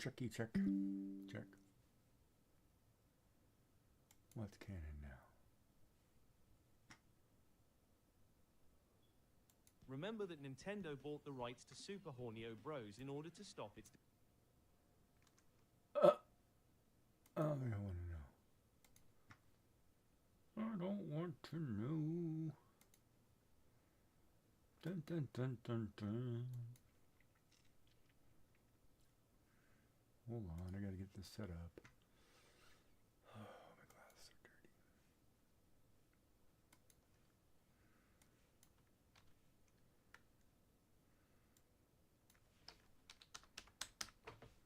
Checky check. Check. What's canon now? Remember that Nintendo bought the rights to Super Hornio Bros in order to stop its... I don't want to know. I don't want to know. Dun dun dun dun dun. Hold on, I gotta get this set up. Oh, my glasses are dirty.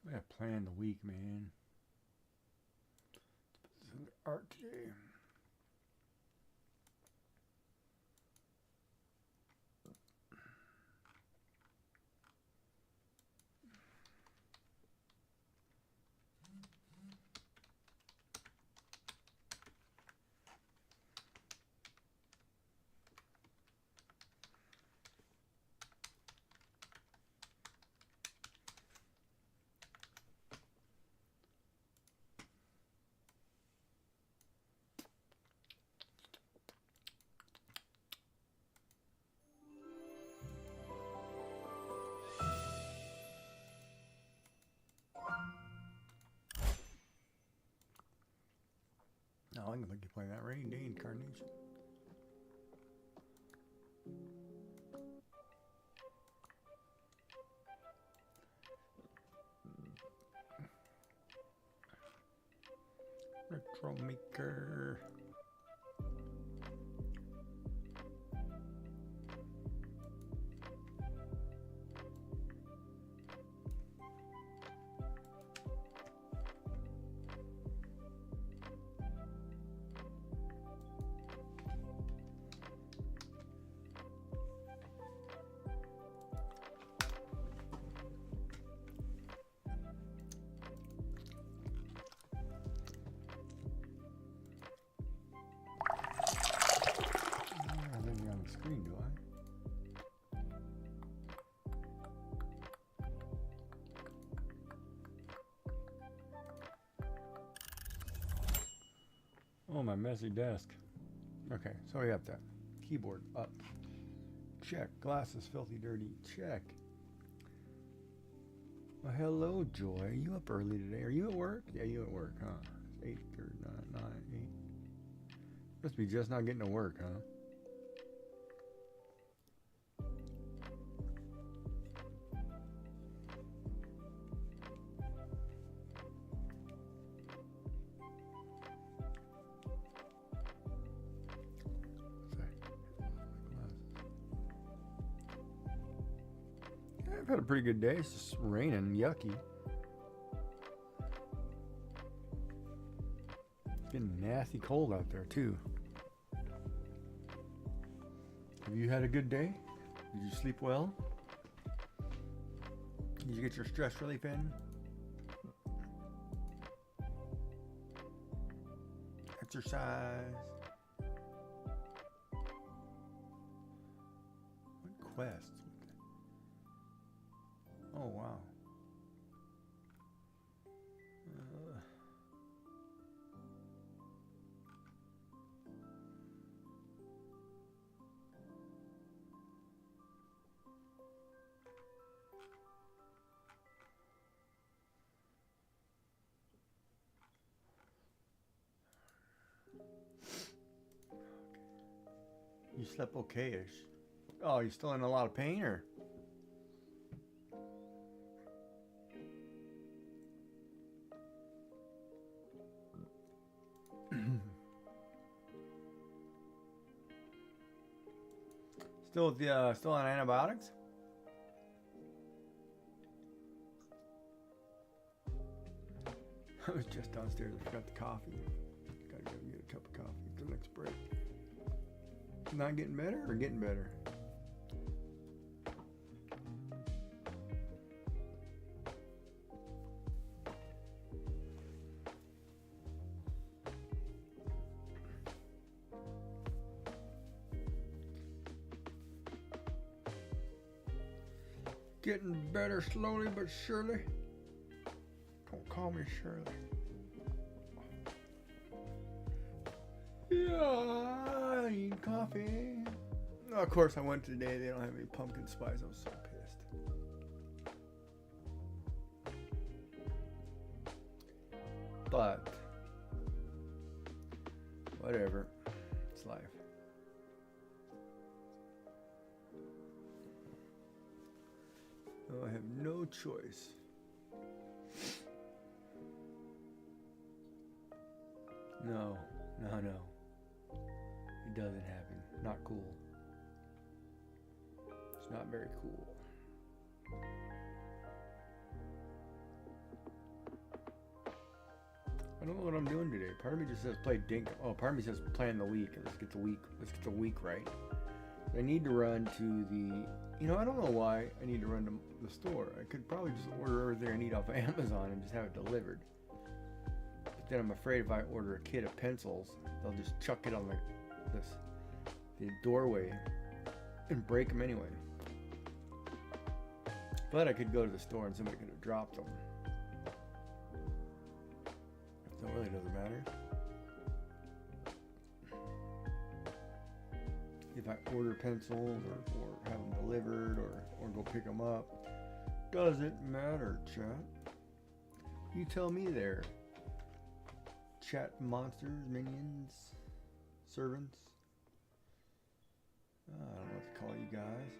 I gotta plan the week, man. This is the art today. Oh, I'm gonna let you play that Rainy Day Incarnation. Retro Maker. Screen, do I? Oh, my messy desk. Okay, so we have that. Keyboard up. Check. Glasses filthy dirty. Check. Well, hello, Joy. Are you up early today? Are you at work? Yeah, you at work, huh? It's 8 or 9, 8. Must be just not getting to work, huh? I've had a pretty good day. It's just raining, yucky. It's getting nasty cold out there too. Have you had a good day? Did you sleep well? Did you get your stress relief in? Exercise. What quest? Oh, wow. You slept okay-ish. Oh, you still in a lot of pain, or? Still on antibiotics? I was just downstairs. I forgot the coffee. Gotta go get a cup of coffee at the next break. Not getting better or getting better? Getting better slowly but surely. call me Shirley. Yeah, I need coffee. Of course, I went today. They don't have any pumpkin spice. I was so pissed. But whatever. It's life. Oh, I have no choice. No. It doesn't happen. Not cool. It's not very cool. I don't know what I'm doing today. Part of me just says play Dinkum. Oh, part of me says plan the week. Let's get the week right. I need to run to the, I don't know why I need to run to the store. I could probably just order everything I need off of Amazon and just have it delivered. But then I'm afraid if I order a kit of pencils, they'll just chuck it on the doorway and break them anyway. But I could go to the store and somebody could have dropped them. So it really doesn't matter. If I order pencils or have them delivered or go pick them up, doesn't matter, chat. You tell me there. Chat monsters, minions, servants. I don't know what to call you guys.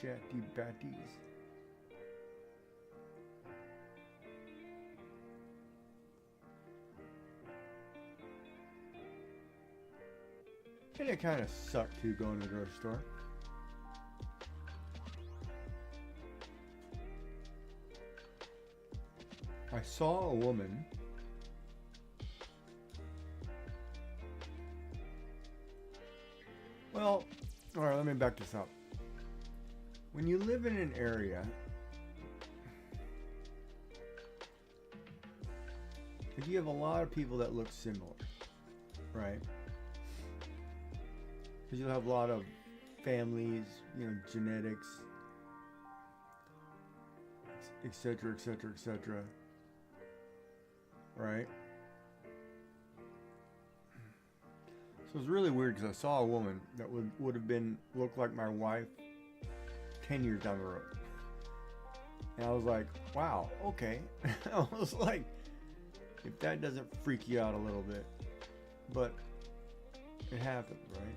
Chatty batties. And it kind of sucked too going to the grocery store. I saw a woman well, alright, let me back this up. When you live in an area, if you have a lot of people that look similar, right? Because you'll have a lot of families, genetics, etc., etc., etc., right? So it's really weird because I saw a woman that would have looked like my wife 10 years down the road. And I was like, wow, okay. I was like, if that doesn't freak you out a little bit. But it happens, right?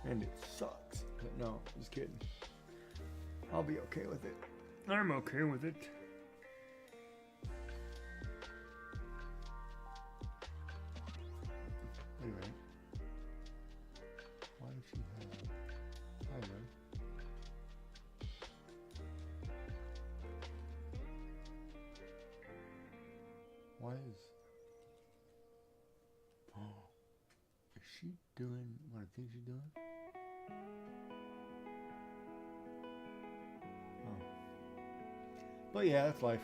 And it sucks. But no, just kidding. I'll be okay with it. I'm okay with it. Anyway. Why does she have... I don't know. Why is... Oh. Is she doing what I think she's doing? But yeah, that's life.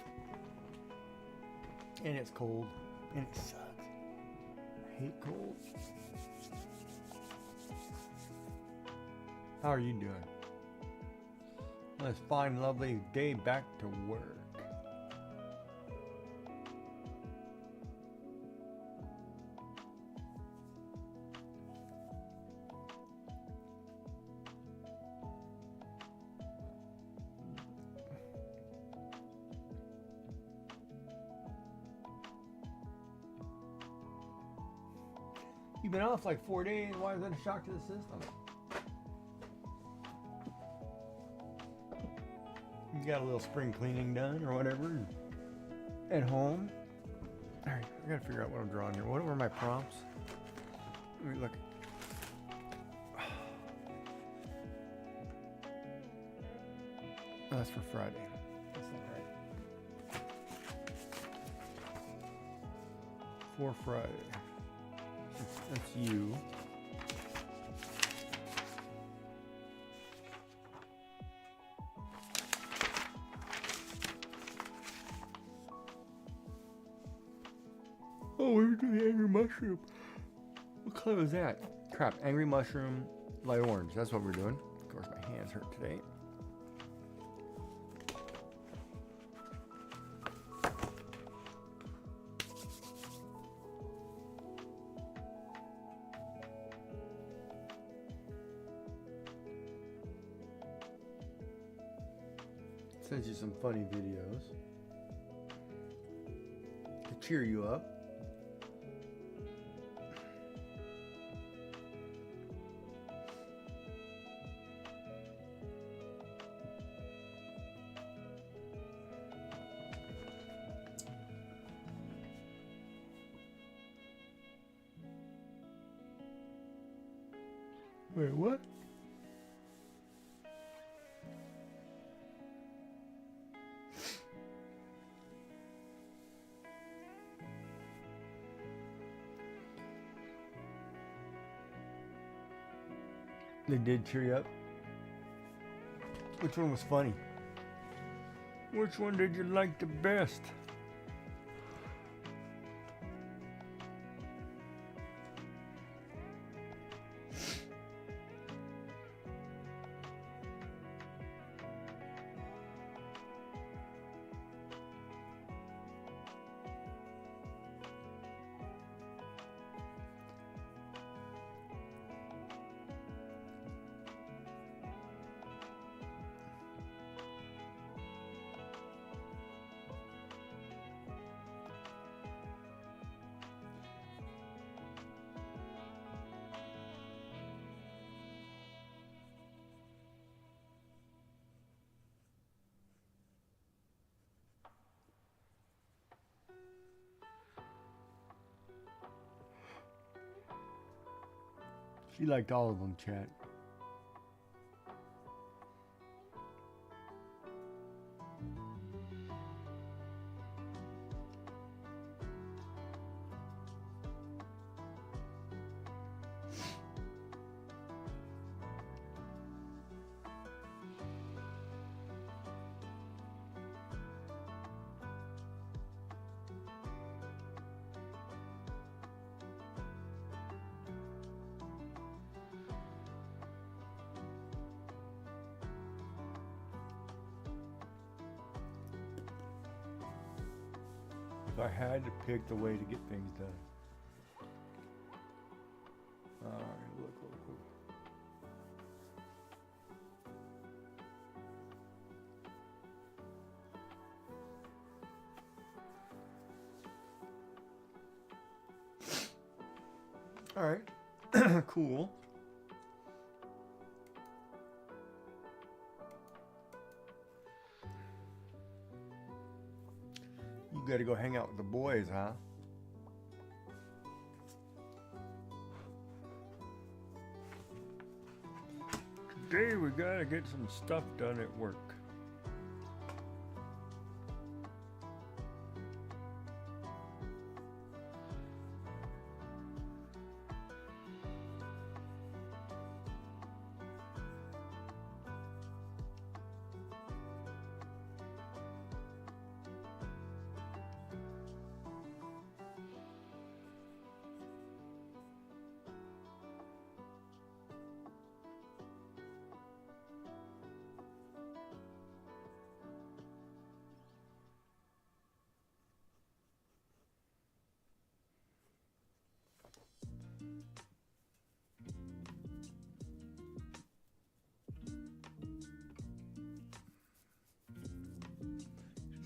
And it's cold. And it sucks. I hate cold. How are you doing? On this fine, lovely day back to work. You've been off like 4 days. Why is that a shock to the system? You got a little spring cleaning done or whatever at home. All right, I gotta figure out what I'm drawing here. What were my prompts? Let me look. Oh, that's for Friday. That's not right. For Friday. That's you. mushroom. What color was that? Crap, angry mushroom, light orange. That's what we're doing. Of course, my hands hurt today. Sends you some funny videos to cheer you up. Wait, what? They did cheer you up. Which one was funny? Which one did you like the best? She liked all of them, chat. If I had to pick the way to get things done. Look. All right, cool. You gotta go hang out with the boys, huh? Today we gotta get some stuff done at work.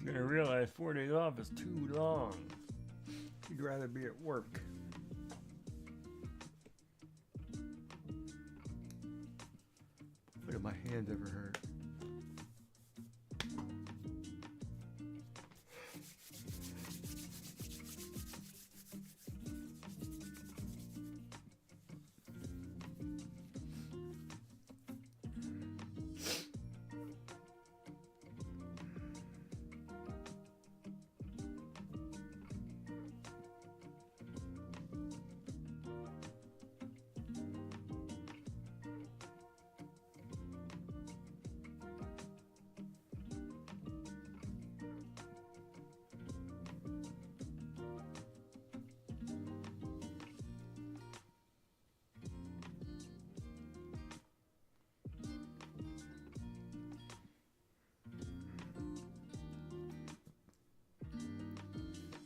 You're gonna realize 4 days off is too long. You'd rather be at work. Look at my hands ever hurt.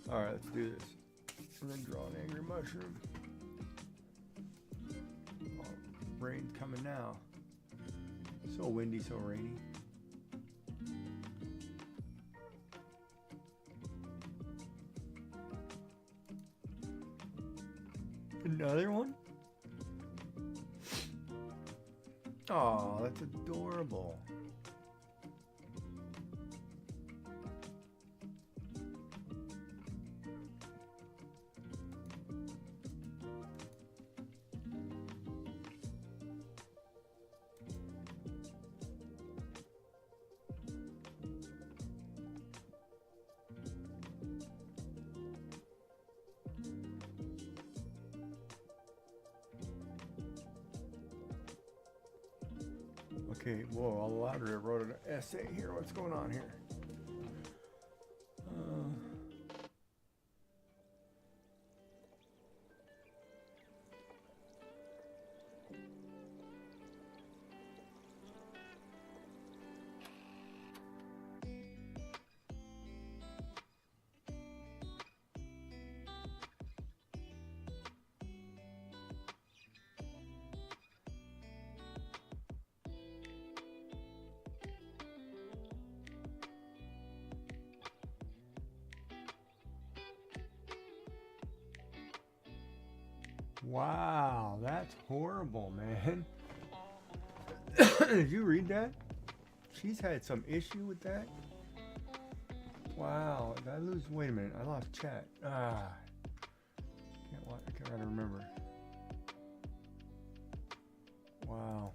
Alright, let's do this. We're gonna draw an angry mushroom. Oh, rain's coming now. So windy, so rainy. Another one? Oh, that's adorable. Okay, whoa, all louder. I wrote an essay here. What's going on here? Wow, that's horrible, man. Did you read that? She's had some issue with that. Wow, did I lose? Wait a minute, I lost chat. I can't remember. Wow.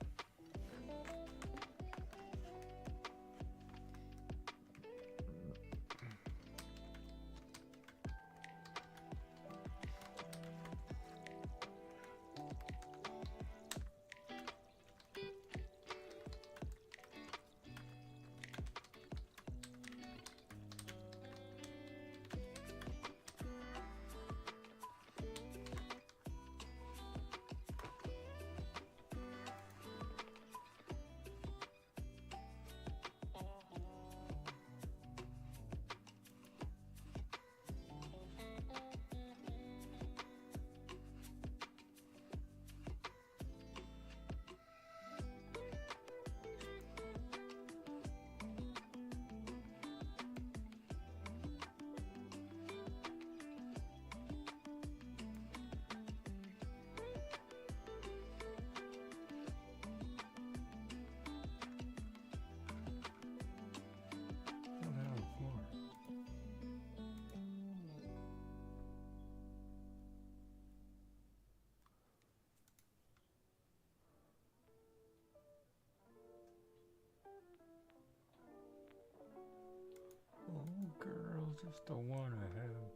Oh, girl, just don't wanna have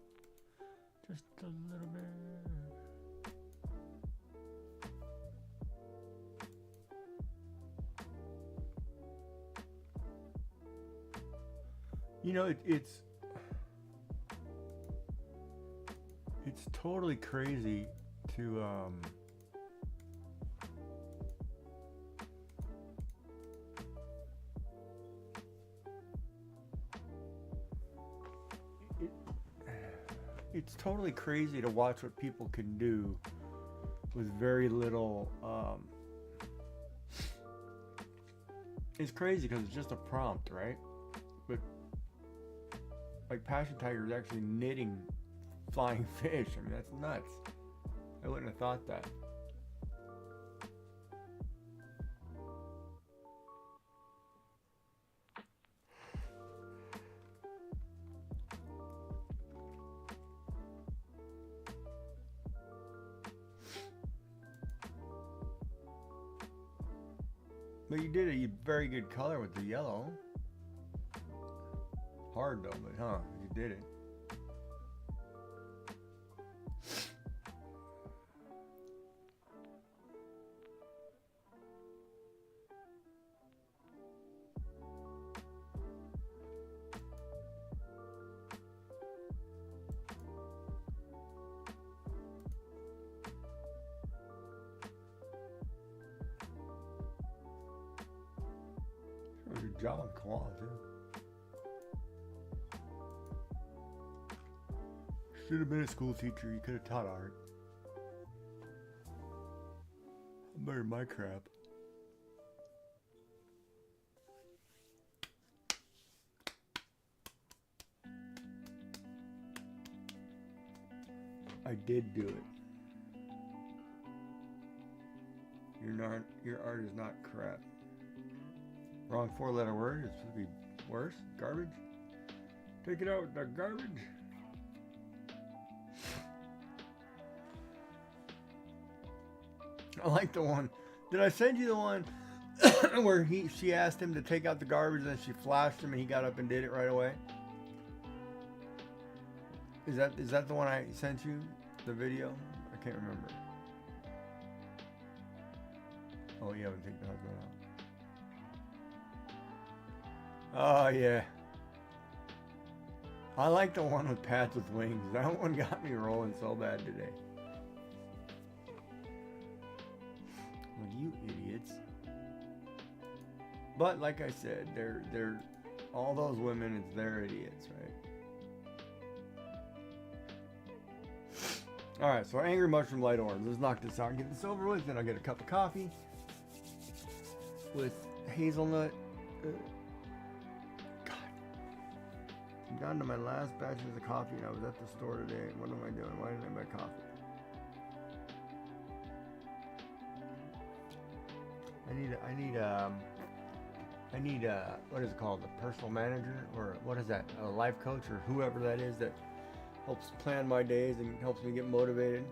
just a little bit. You know, it's totally crazy to it's totally crazy to watch what people can do with very little. It's crazy because it's just a prompt, right? But like Passion Tiger is actually knitting flying fish. I mean, that's nuts. I wouldn't have thought that. But you did a very good color with the yellow. Hard though, but you did it. Good job, claw too. Should have been a school teacher. You could have taught art. I'm better than my crap. I did do it. Your art is not crap. Wrong 4-letter word. It's supposed to be worse. Garbage. Take it out, the garbage. I like the one. Did I send you the one where she asked him to take out the garbage and then she flashed him and he got up and did it right away? Is that the one I sent you? The video? I can't remember. Oh, you haven't taken the husband out. Oh, yeah. I like the one with pads with wings. That one got me rolling so bad today. Like, you idiots. But like I said, they're all those women, they're idiots, right? Alright, so Angry Mushroom Light Orange. Let's knock this out and get this over with. Then I'll get a cup of coffee with hazelnut. God. I'm down to my last batches of coffee and I was at the store today. What am I doing? Why didn't I buy coffee? I need what is it called? The personal manager, or what is that? A life coach, or whoever that is that helps plan my days and helps me get motivated.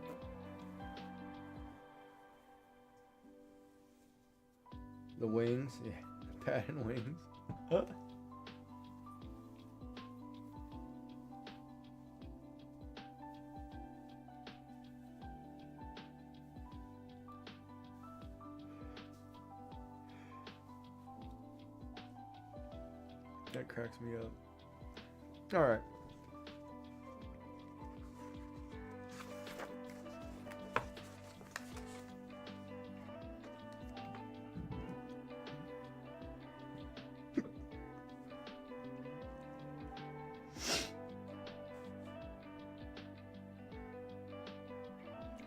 The wings, yeah, the pad and wings. That cracks me up. All right.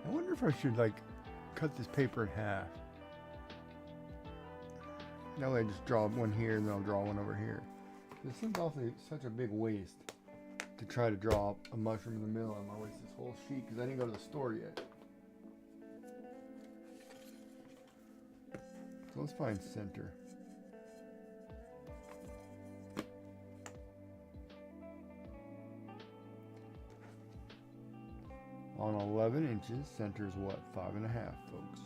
I wonder if I should like cut this paper in half. That way I just draw one here and then I'll draw one over here. This seems awfully such a big waste to try to draw a mushroom in the middle. I'm gonna waste this whole sheet because I didn't go to the store yet. So let's find center. On 11 inches, center is what? 5.5, folks.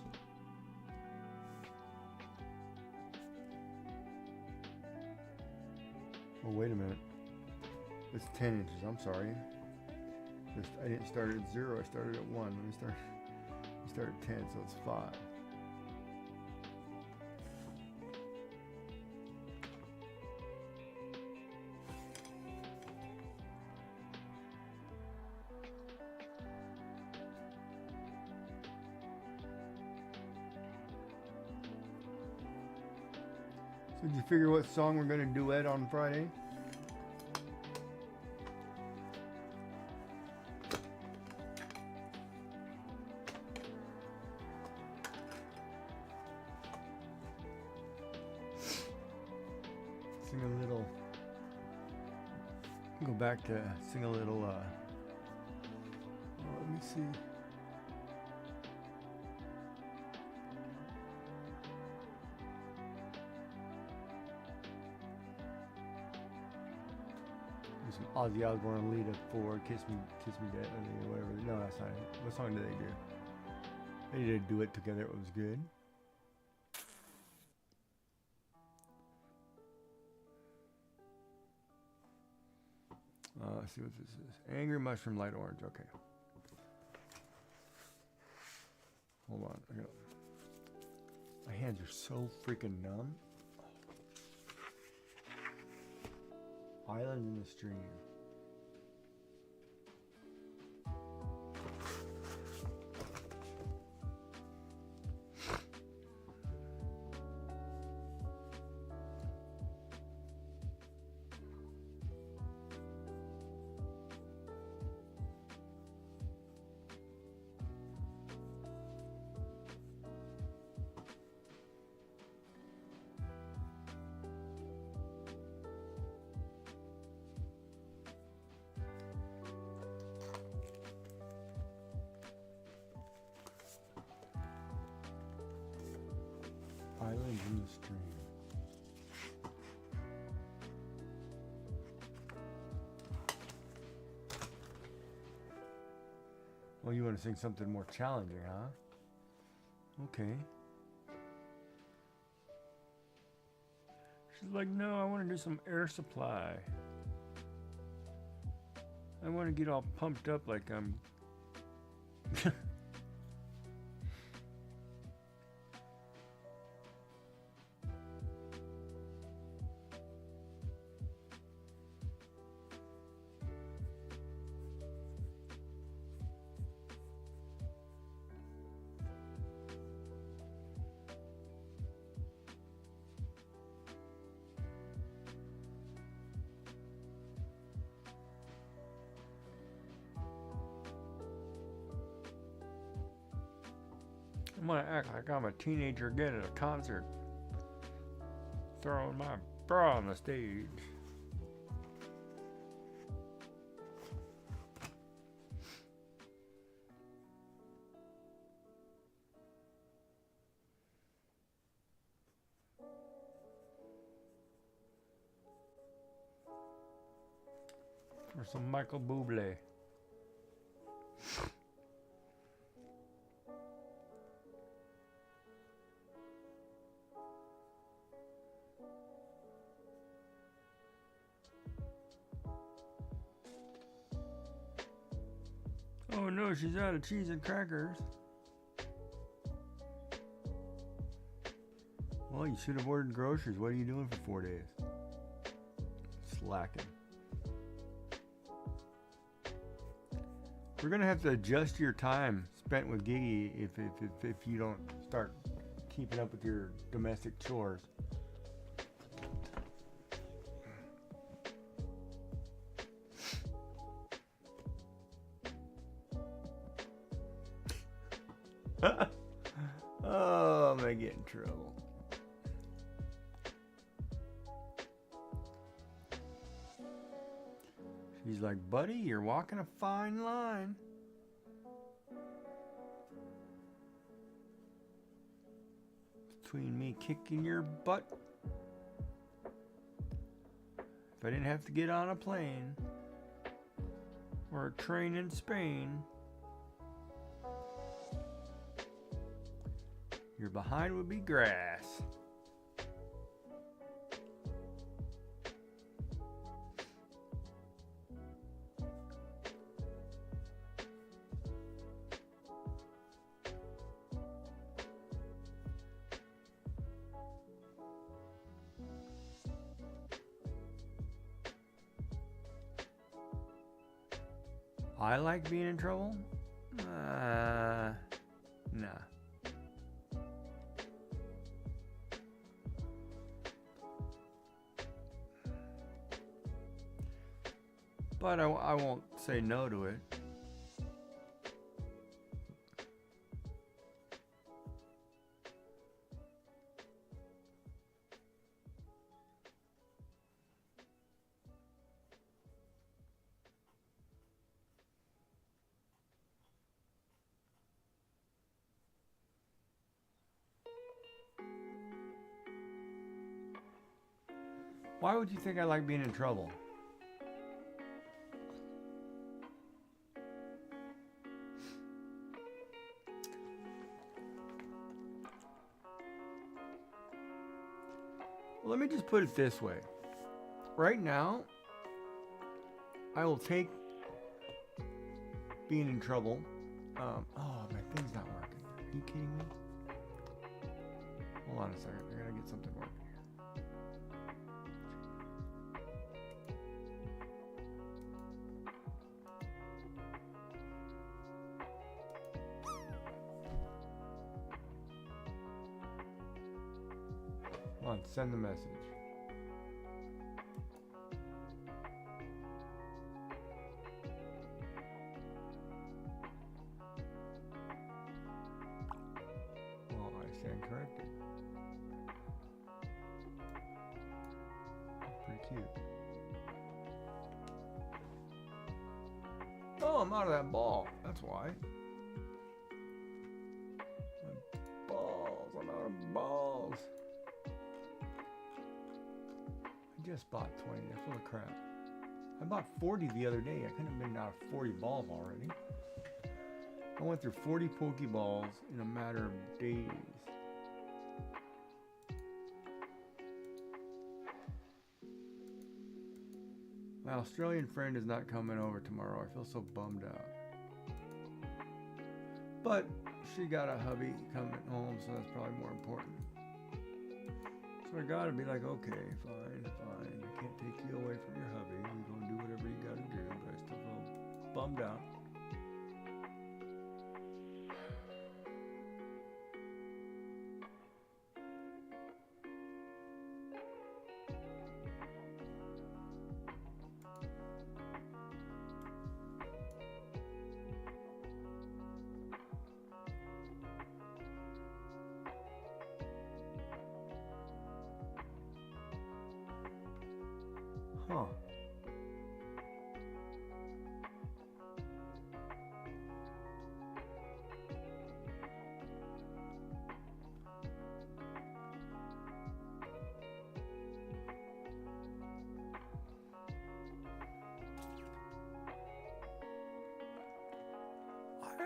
Oh, wait a minute. It's 10 inches. I'm sorry. I didn't start at 0. I started at 1. Let me start at 10, so it's 5. So did you figure what song we're going to duet on Friday? Sing a little, go back to sing a little, let me see. Some Ozzy Osbourne, Lita Ford, Kiss Me Dead, or whatever. No, that's not it. What song did they do? They did do it together. It was good. Let's see what this is. Angry Mushroom Light Orange. Okay. Hold on. My hands are so freaking numb. Island in the stream. Islands in the stream. Well, you want to sing something more challenging, huh? Okay. She's like, no, I want to do some Air Supply. I want to get all pumped up like I'm... I'm gonna act like I'm a teenager again at a concert, throwing my bra on the stage. Or some Michael Bublé. Oh no, she's out of cheese and crackers. Well, you should have ordered groceries. What are you doing for 4 days? Slacking. We're gonna have to adjust your time spent with Gigi if you don't start keeping up with your domestic chores. Oh, I'm gonna get in trouble. She's like, buddy, you're walking a fine line. Between me kicking your butt. If I didn't have to get on a plane or a train in Spain, your behind would be grass. I like being in trouble? Nah. But I won't say no to it. Why would you think I like being in trouble? Well, let me just put it this way. Right now, I will take being in trouble. Oh, my thing's not working. Are you kidding me? Hold on a second. I gotta get something working here. Come on, send the message. Well, I stand corrected. Pretty cute. Oh, I'm out of that ball. That's why. My balls. I'm out of balls. just bought 20. They're full of crap. I bought 40 the other day. I couldn't have been out of 40 balls already. I went through 40 Pokeballs in a matter of days. My Australian friend is not coming over tomorrow. I feel so bummed out. But she got a hubby coming home, so that's probably more important. So I gotta be like, okay, fine. I can't take you away from your hubby. You're gonna do whatever you gotta do, but I still feel bummed out. Huh.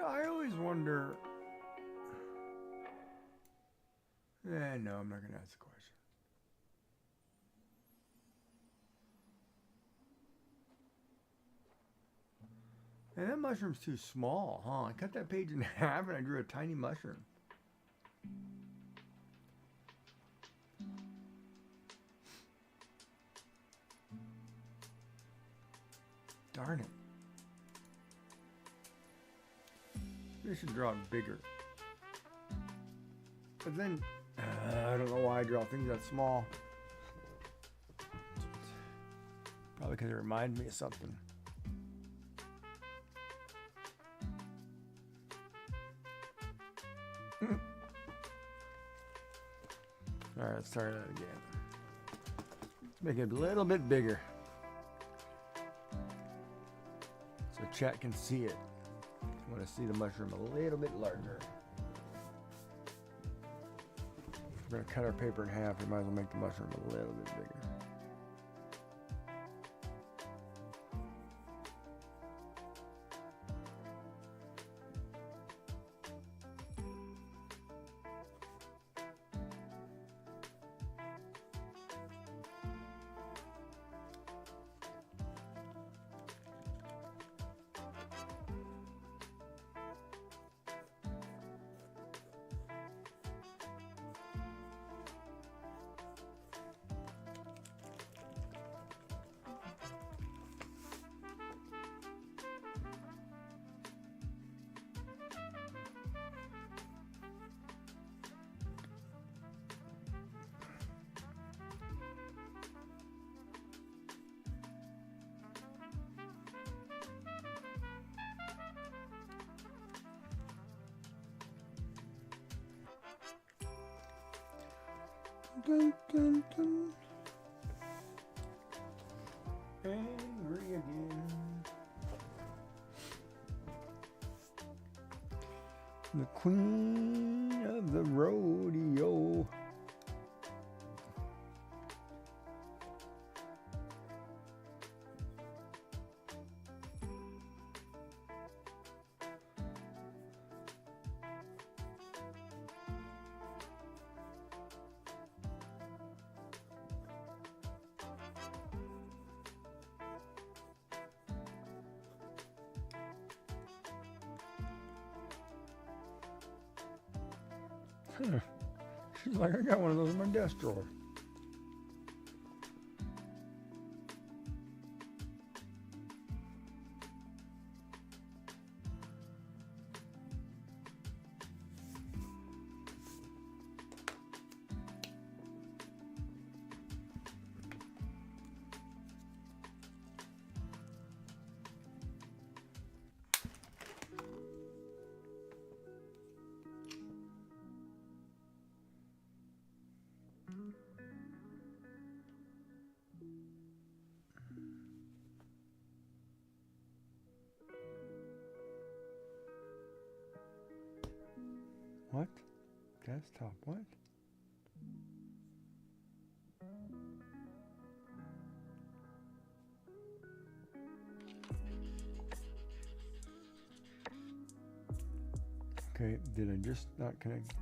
I always wonder. No, I'm not gonna ask the question. And that mushroom's too small, huh? I cut that page in half and I drew a tiny mushroom. Darn it. Maybe I should draw it bigger. But then, I don't know why I draw things that small. Probably because it reminds me of something. Alright, let's try that again. Let's make it a little bit bigger. So chat can see it. I want to see the mushroom a little bit larger. If we're going to cut our paper in half, we might as well make the mushroom a little bit bigger. Dun, dun, dun. Angry again. The queen of the rodeo. She's like, I got one of those in my desk drawer. What? Desktop, what? Okay, did I just not connect?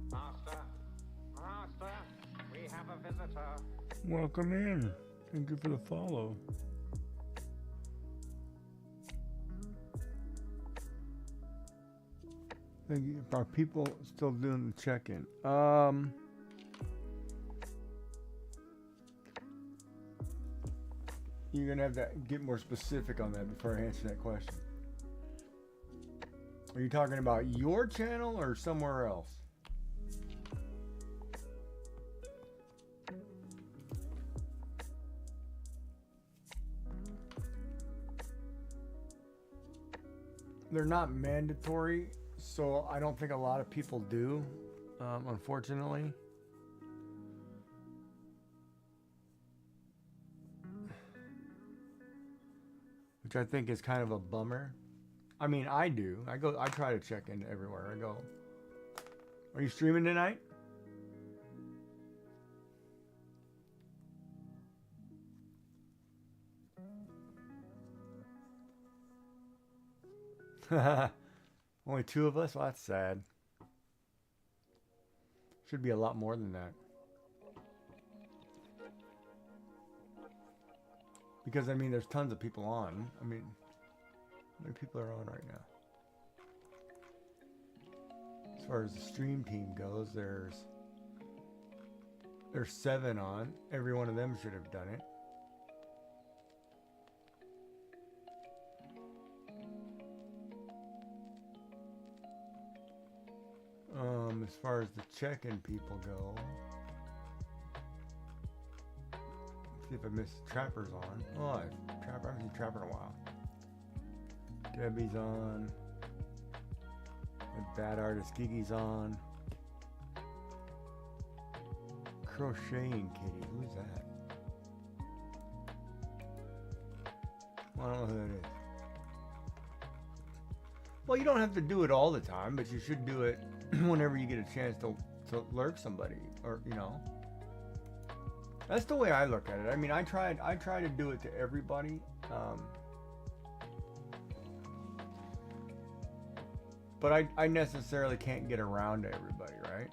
Master, we have a visitor. Welcome in. Thank you for the follow. Thank you. Are people still doing the check-in? You're gonna have to get more specific on that before I answer that question. Are you talking about your channel or somewhere else? They're not mandatory, so I don't think a lot of people do, unfortunately. Which I think is kind of a bummer. I mean, I do. I try to check in everywhere I go. Are you streaming tonight? Only 2 of us? Well, that's sad. Should be a lot more than that. Because, I mean, there's tons of people on. I mean, how many people are on right now? As far as the stream team goes, there's 7 on. Every one of them should have done it. As far as the check-in people go, see if I missed Trapper's on. Oh, I haven't seen Trapper in a while. Debbie's on. The Bad Artist Gigi's on. Crocheting Kitty, who's that? Well, I don't know who that is. Well, you don't have to do it all the time, but you should do it whenever you get a chance to lurk somebody, or you know. That's the way I look at it. I mean, I try to do it to everybody, but I necessarily can't get around to everybody, right?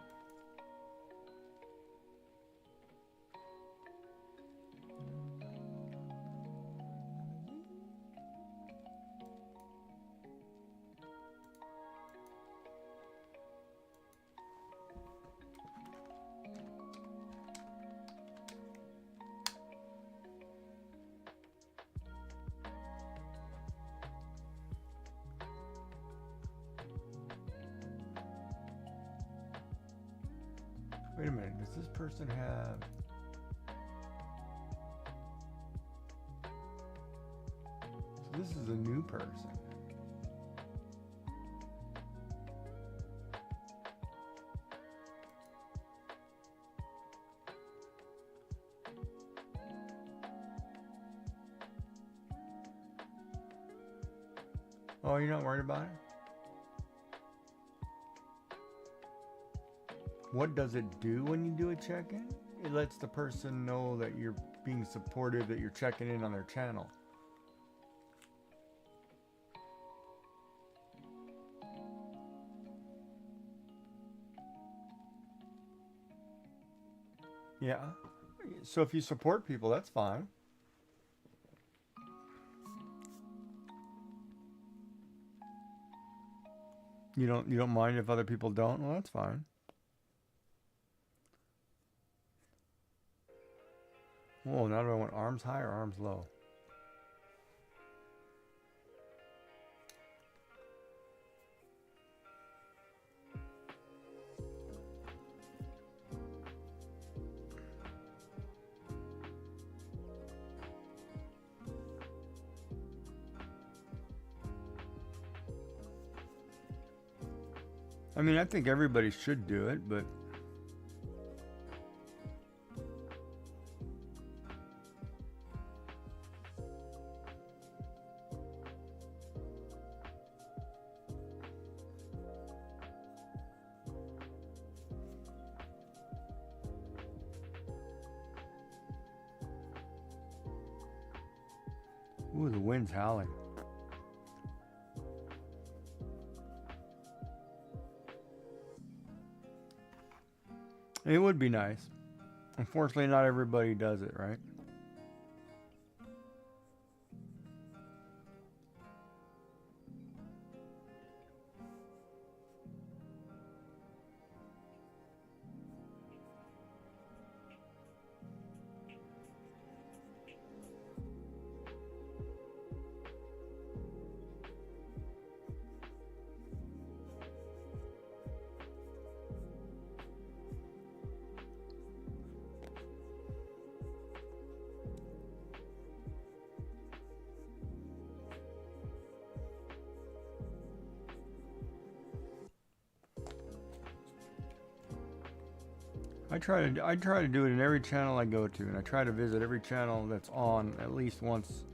Wait a minute, does this person have... So this is a new person. Oh, you're not worried about it? What does it do when you do a check-in? It lets the person know that you're being supportive, that you're checking in on their channel. Yeah. So if you support people, that's fine. You don't mind if other people don't? Well, that's fine. Whoa, now do I want arms high or arms low? I mean, I think everybody should do it, but ooh, the wind's howling. It would be nice. Unfortunately, not everybody does it, right? I try to do it in every channel I go to, and I try to visit every channel that's on at least once.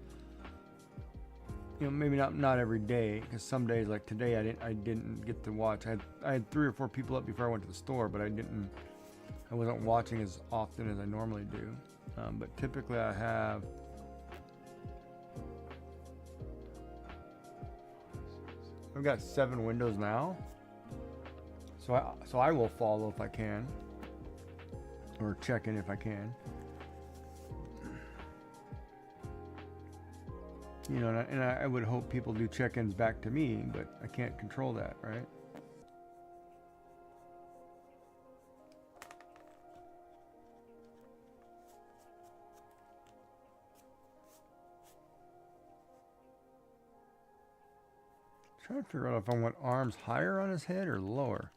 You know, maybe not every day, because some days, like today, I didn't get to watch. I had 3 or 4 people up before I went to the store, but I wasn't watching as often as I normally do. But typically, I've got 7 windows now, so I will follow if I can. Or check in if I can. You know, and I would hope people do check-ins back to me, but I can't control that, right? Trying to figure out if I want arms higher on his head or lower.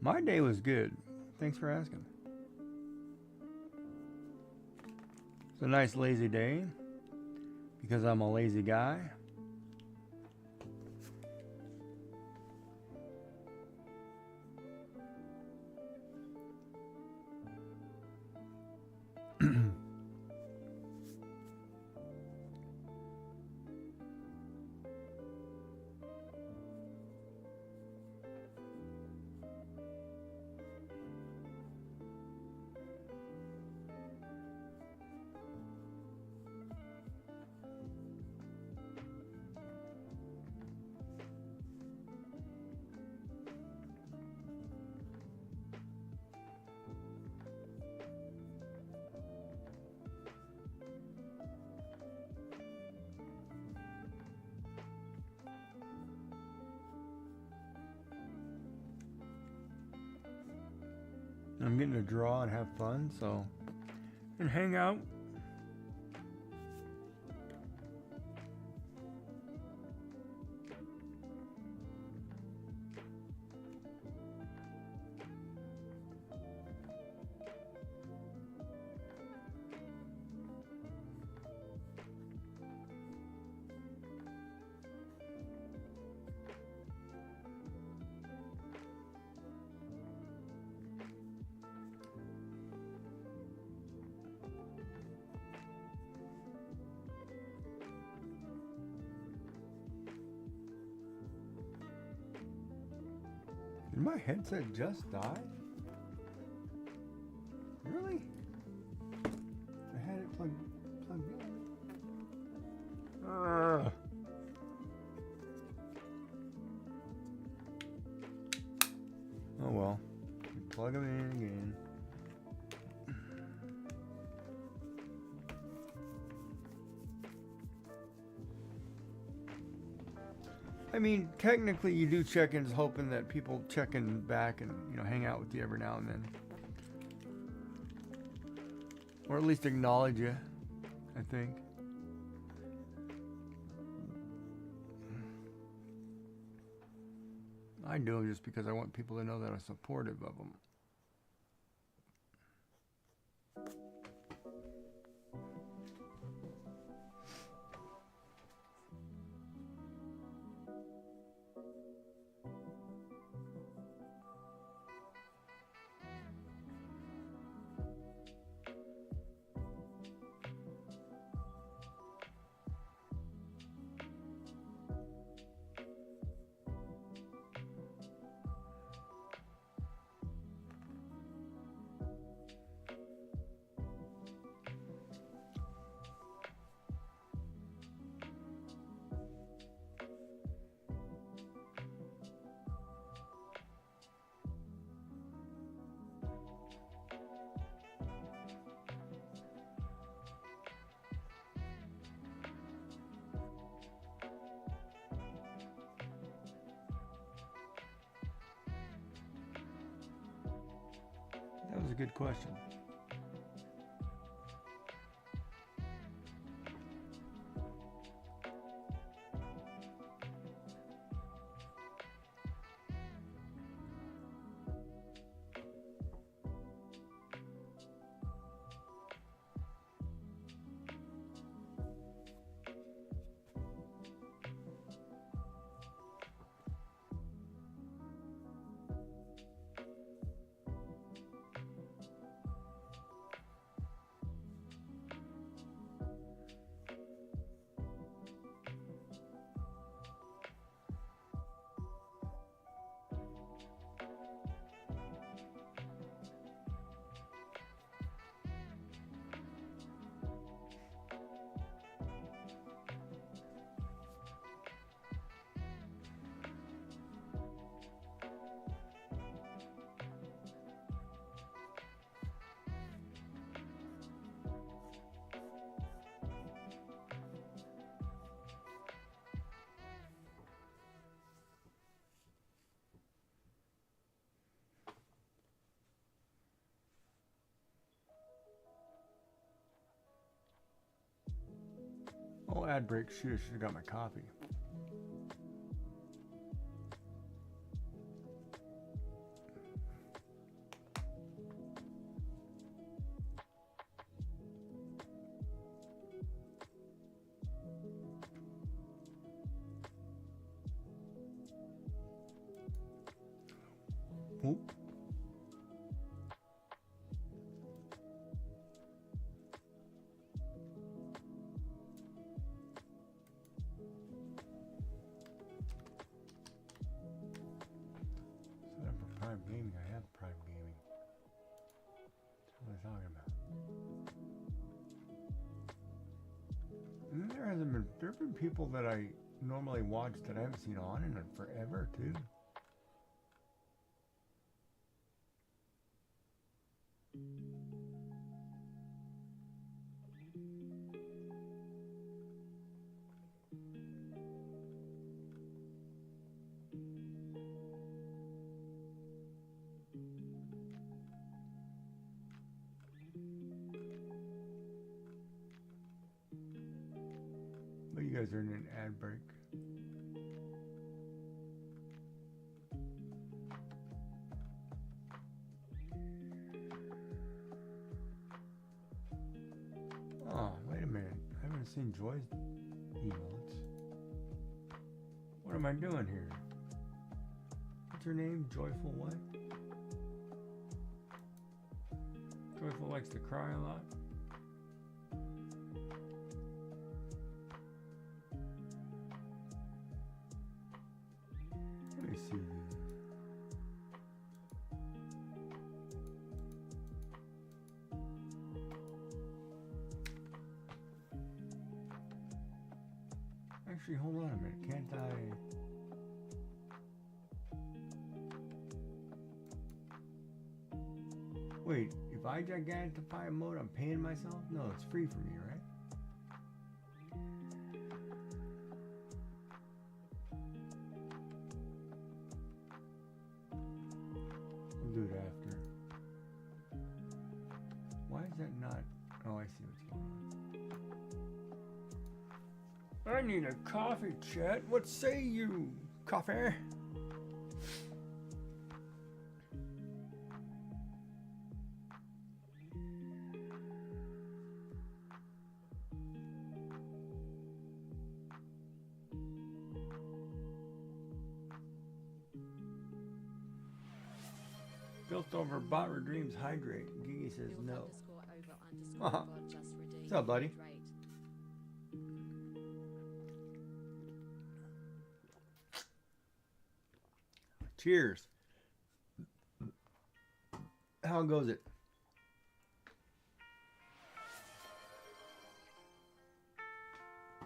My day was good. Thanks for asking. It's a nice lazy day because I'm a lazy guy. I'm getting to draw and have fun, so and hang out. Did my headset just die? Really? I had it plugged in. Ugh. Oh well. Plug them in again. I mean, technically, you do check-ins hoping that people check in back and, you know, hang out with you every now and then. Or at least acknowledge you, I think. I do them just because I want people to know that I'm supportive of them. That was a good question. Oh, ad break. Shoot, I should have got my coffee. Oh. Set up for Prime Gaming. I have Prime Gaming. What am I talking about? And then there have been people that I normally watch that I haven't seen on in forever too. But you guys are in an ad break. Oh, wait a minute. I haven't seen Joy's emotes. What am I doing here? What's her name? Joyful what? Joyful likes to cry a lot. Let me see these. Actually, hold on a minute. Can't I? Wait, if I gigantify a mode, I'm paying myself? No, it's free for me, right? We'll do it after. Why is that not? Oh, I see what's going on. I need a coffee, chat. What say you? Coffee? Built over bot dreams hydrate. Gigi says no. What's up, buddy? Cheers. How goes it?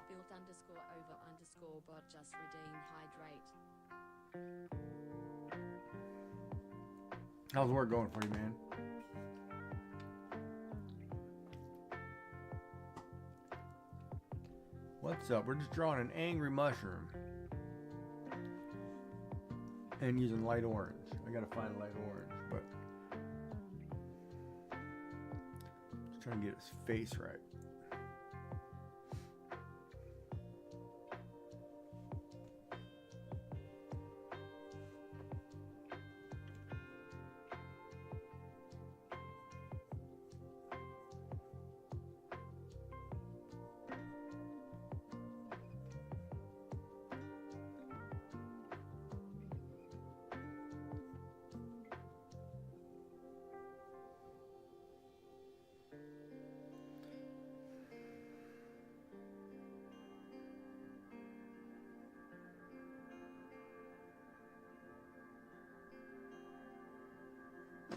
Built underscore over underscore bot just redeemed hydrate. How's work going for you, man? What's up? We're just drawing an angry mushroom. And using light orange. I gotta find light orange, but just trying to get his face right.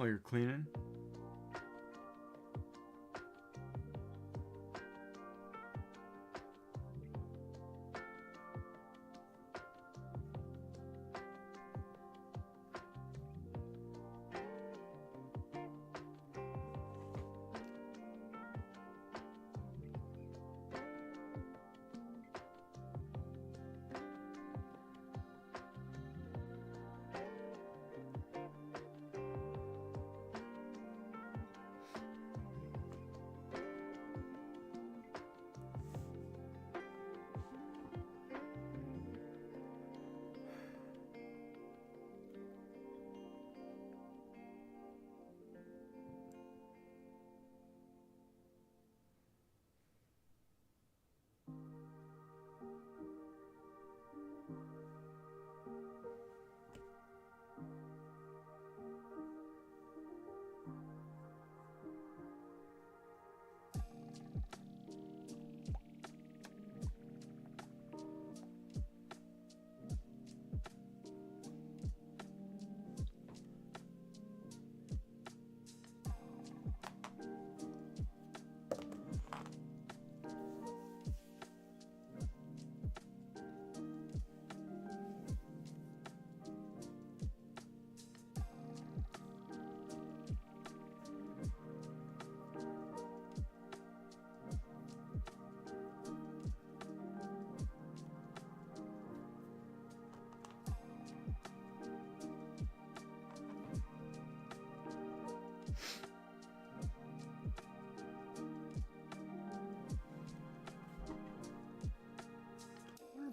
Oh, you're cleaning?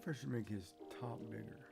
I should make his top bigger.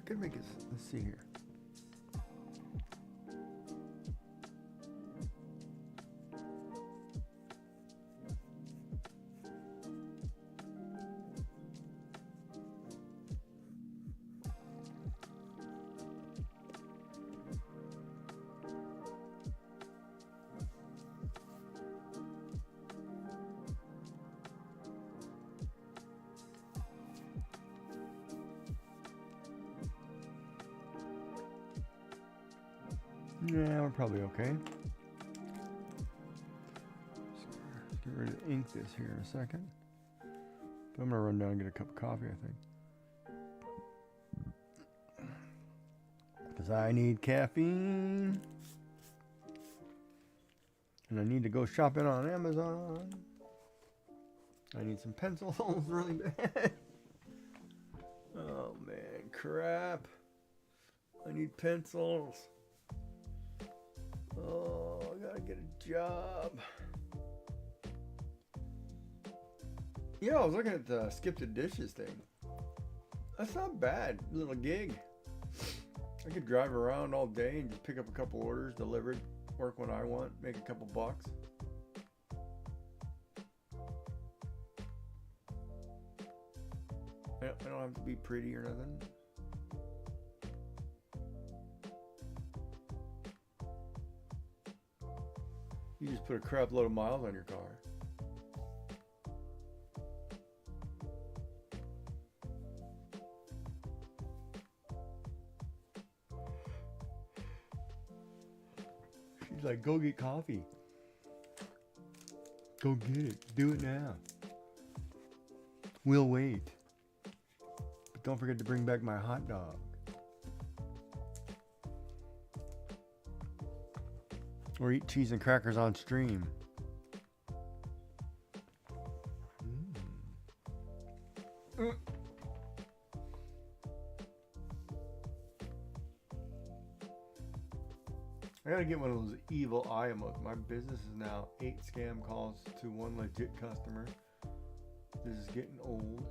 Could make it. Let's see here. Yeah, we're probably okay. So, let's get ready to ink this here in a second. But I'm gonna run down and get a cup of coffee, I think. Because I need caffeine. And I need to go shopping on Amazon. I need some pencils really bad. Oh man, crap. I need pencils. Oh, I gotta get a job. Yeah, I was looking at the skip the dishes thing. That's not bad, little gig. I could drive around all day and just pick up a couple orders, delivered, work when I want, make a couple bucks. I don't have to be pretty or nothing. You just put a crap load of miles on your car. She's like, go get coffee. Go get it. Do it now. We'll wait. But don't forget to bring back my hot dog. Or eat cheese and crackers on stream. I gotta get one of those evil eye emotes. My business is now 8 scam calls to 1 legit customer. This is getting old.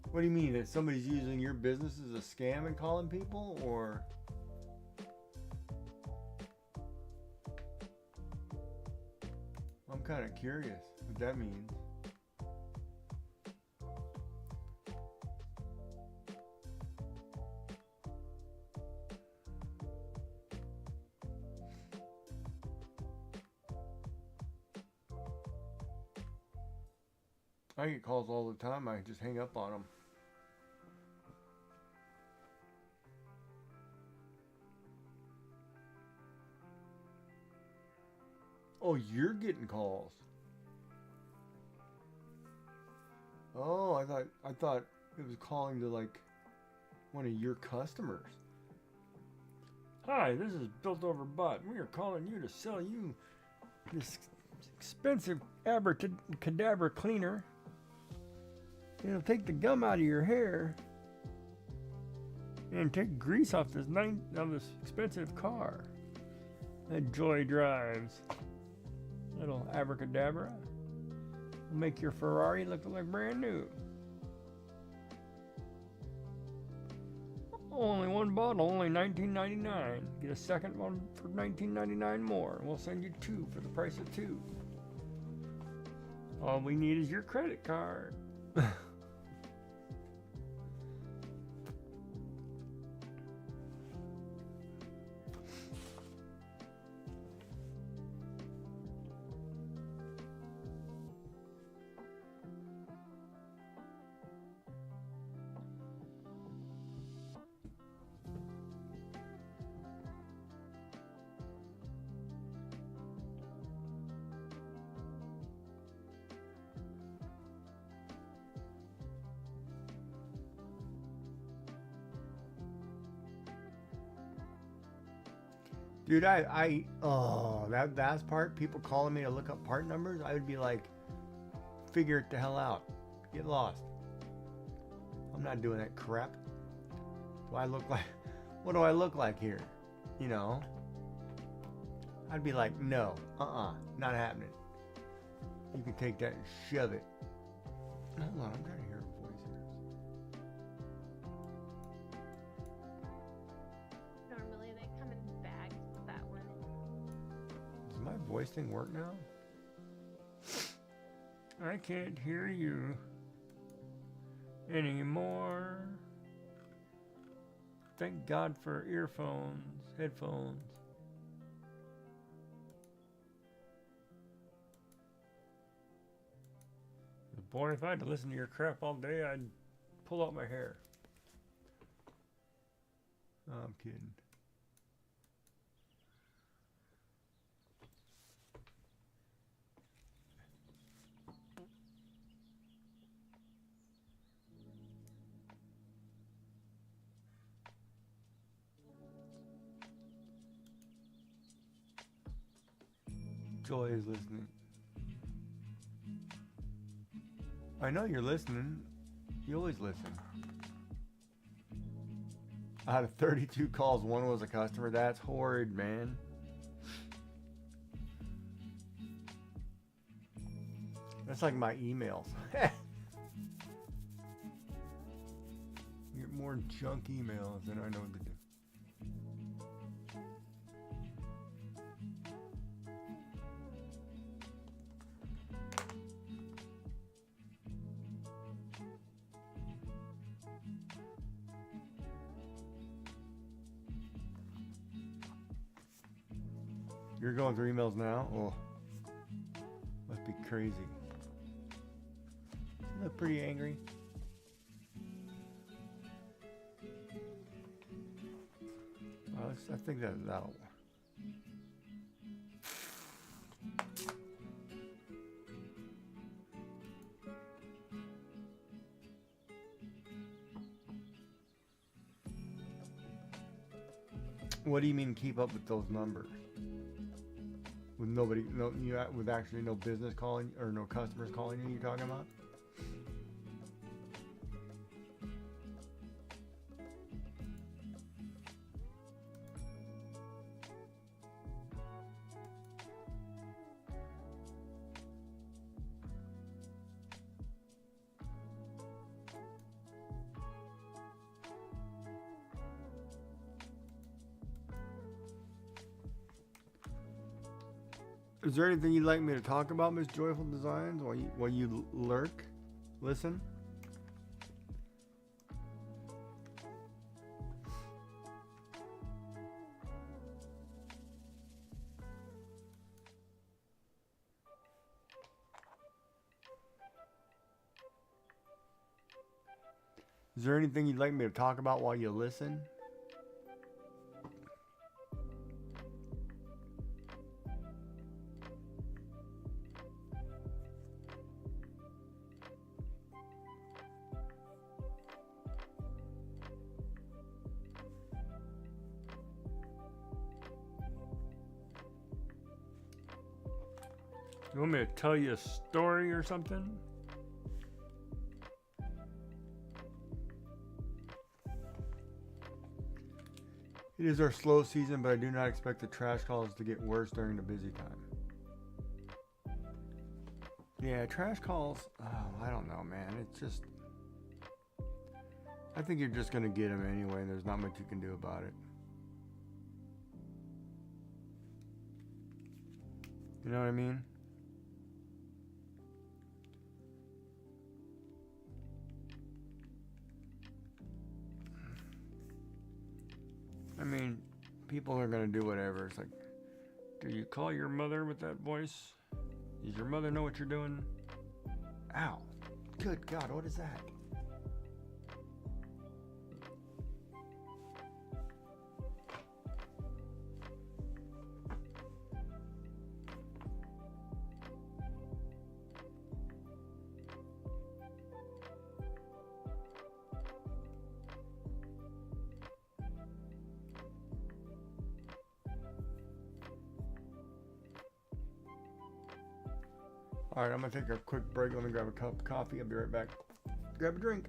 What do you mean? That somebody's using your business as a scam and calling people? Or... I'm kind of curious what that means. I get calls all the time. I just hang up on them. Oh, you're getting calls. Oh, I thought it was calling to like one of your customers. Hi, this is Built Over Butt. We are calling you to sell you this expensive abracadabra cleaner. It'll take the gum out of your hair and take grease off this expensive car that Joy drives. Little abracadabra will make your Ferrari look like brand new. Only one bottle, only $19.99. Get a second one for $19.99 more. We'll send you 2 for the price of 2. All we need is your credit card. Dude, that last part, people calling me to look up part numbers, I would be like, figure it the hell out. Get lost. I'm not doing that crap. Do I look like, what do I look like here? You know? I'd be like, no, not happening. You can take that and shove it. Hold on, I'm trying to hear a voice here. Normally they come in bags, that one. Does my voice thing work now? I can't hear you anymore. Thank God for earphones, headphones. Boy, if I had to listen to your crap all day, I'd pull out my hair. No, I'm kidding. Joy is listening. I know you're listening. You always listen. Out of 32 calls, one was a customer. That's horrid, man. That's like my emails. You get more junk emails than I know what to do. You're going through emails now? Oh, must be crazy. You look pretty angry. I think that'll. What do you mean keep up with those numbers? With nobody, with actually no business calling or no customers calling you? You're talking about? Is there anything you'd like me to talk about, Miss Joyful Designs, while you lurk, listen? Is there anything you'd like me to talk about while you listen? You want me to tell you a story or something? It is our slow season, but I do not expect the trash calls to get worse during the busy time. Yeah, trash calls, oh, I don't know, man. It's just, I think you're just going to get them anyway, and there's not much you can do about it. You know what I mean? I mean, people are going to do whatever. It's like, do you call your mother with that voice? Does your mother know what you're doing? Ow. Good God, what is that? All right, I'm going to take a quick break. Let me grab a cup of coffee. I'll be right back. Grab a drink.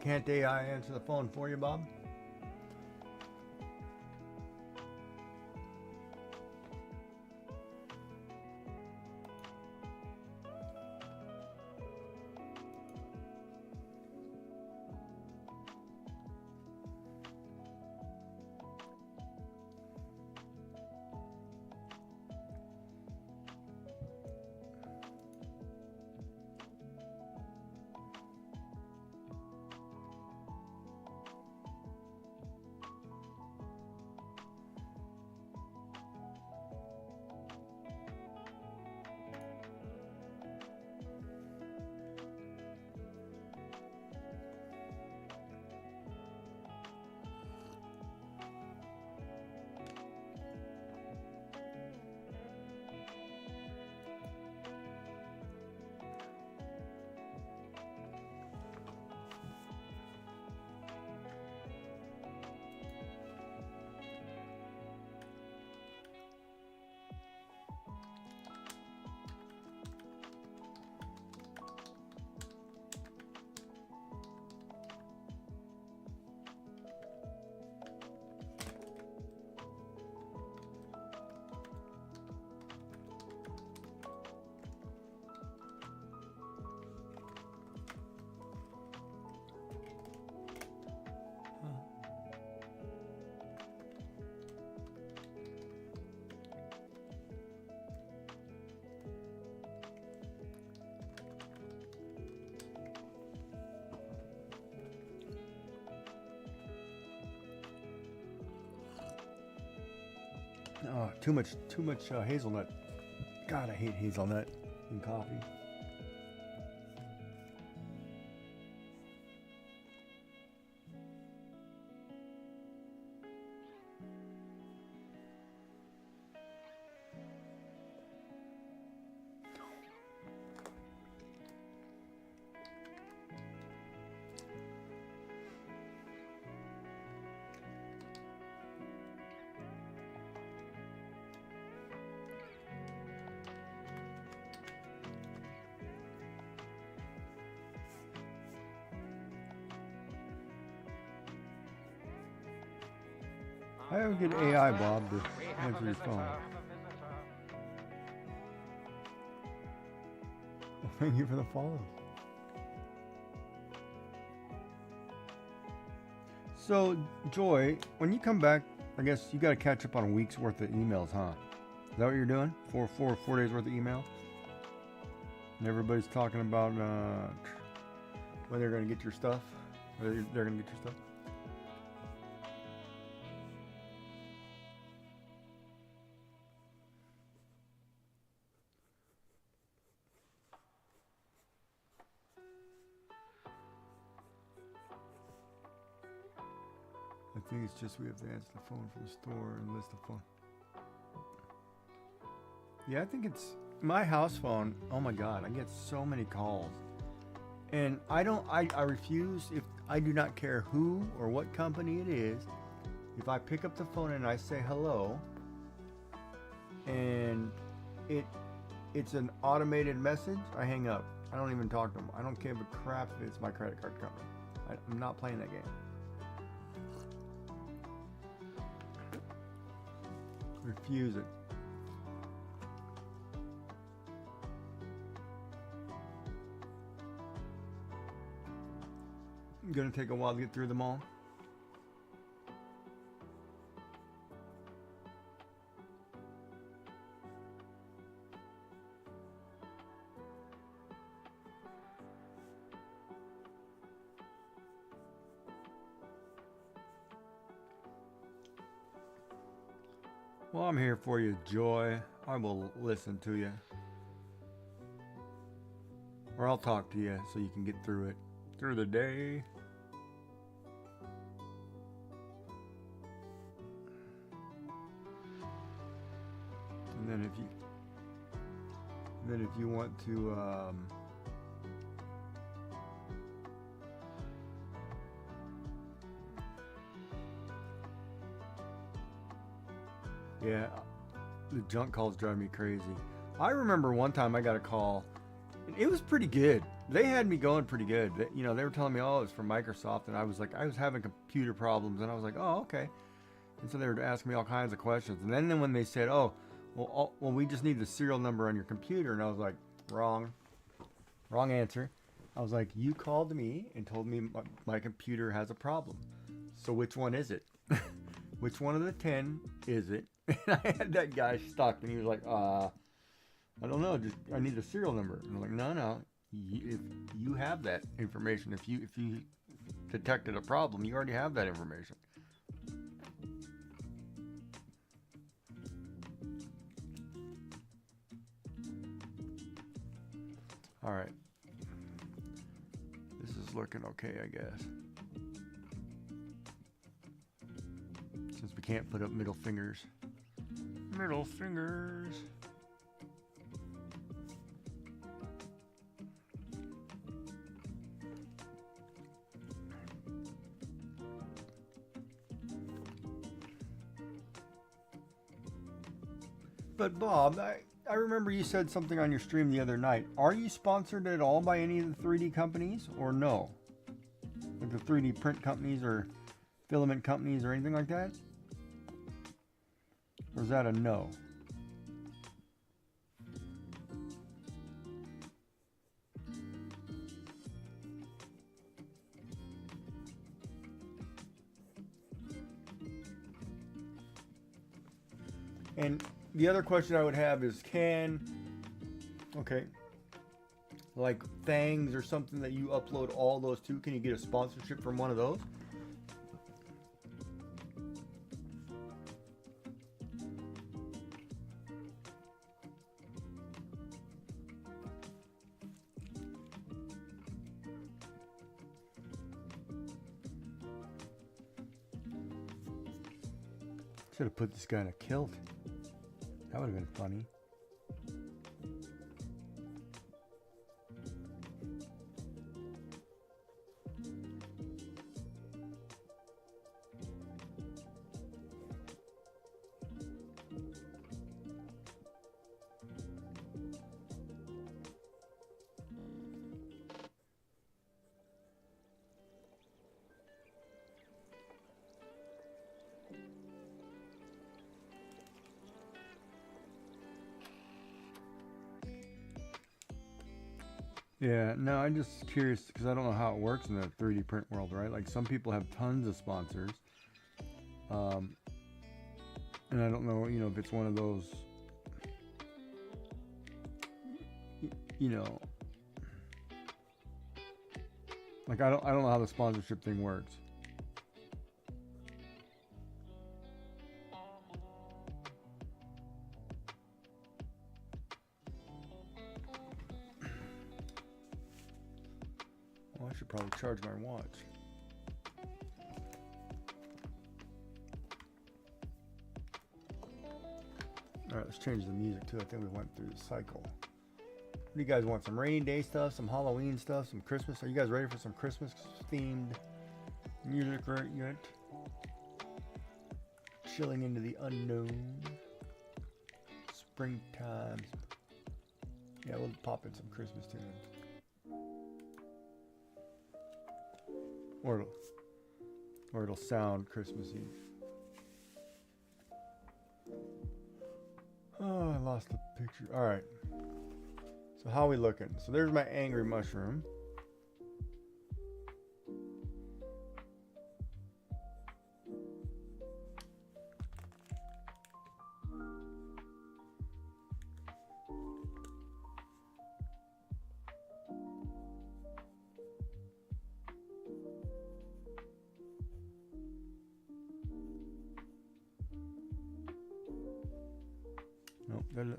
Can't AI answer the phone for you, Bob? Oh, too much hazelnut. God, I hate hazelnut in coffee. I have a good AI, Bob, to answer your phone. Well, thank you for the follow. So, Joy, when you come back, I guess you got to catch up on a week's worth of emails, huh? Is that what you're doing? Four days worth of email? And everybody's talking about when they're going to get your stuff. Or they're going to get your stuff. I think it's just we have to answer the phone from the store and list the phone. Yeah, I think it's my house phone. Oh my God, I get so many calls. And I refuse, if I do not care who or what company it is, if I pick up the phone and I say hello, and it's an automated message, I hang up. I don't even talk to them. I don't give a crap if it's my credit card company. I'm not playing that game. Refuse it. Gonna take a while to get through them all. Well, I'm here for you, Joy. I will listen to you. Or I'll talk to you so you can get through it. Through the day. And then if you want to yeah, the junk calls drive me crazy. I remember one time I got a call, and it was pretty good. they had me going pretty good. You know, they were telling me, oh, it's from Microsoft, and I was having computer problems, and I was like, oh, okay. And so they were asking me all kinds of questions, and then when they said, oh, well, we just need the serial number on your computer, and I was like, wrong answer. I was like, you called me and told me my computer has a problem. So which one is it? Which one of the 10 is it? And I had that guy stuck, and he was like, I don't know, just I need the serial number. And I'm like, no, if you have that information, if you detected a problem, you already have that information. All right. This is looking okay, I guess. Since we can't put up middle fingers. Middle fingers. But Bob, I remember you said something on your stream the other night. Are you sponsored at all by any of the 3D companies or no? Like the 3D print companies or filament companies or anything like that? Or is that a no? And the other question I would have is like Thangs or something that you upload all those to, can you get a sponsorship from one of those? Should have put this guy in a kilt. That would have been funny. Yeah, no, I'm just curious because I don't know how it works in the 3D print world, right? Like some people have tons of sponsors, and I don't know, if it's one of those, like I don't know how the sponsorship thing works. I should probably charge my watch. Alright, let's change the music too. I think we went through the cycle. What do you guys want? Some rainy day stuff, some Halloween stuff, some Christmas? Are you guys ready for some Christmas themed music right yet? Chilling into the unknown. Springtime. Yeah, we'll pop in some Christmas tunes. Or it'll sound Christmassy. Oh, I lost the picture. All right. So how are we looking? So there's my angry mushroom. Nope, that's it.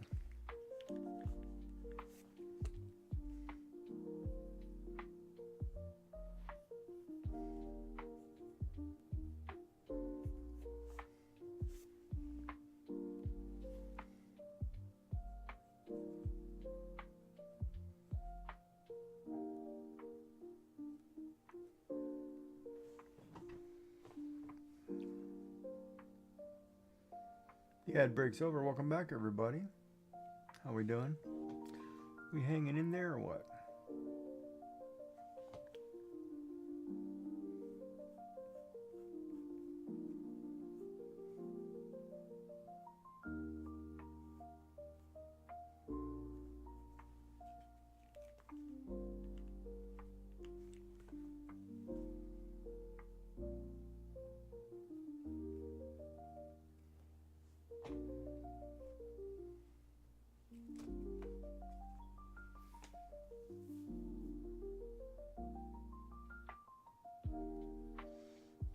The ad breaks over. Welcome back, everybody. How we doing? We hanging in there or what?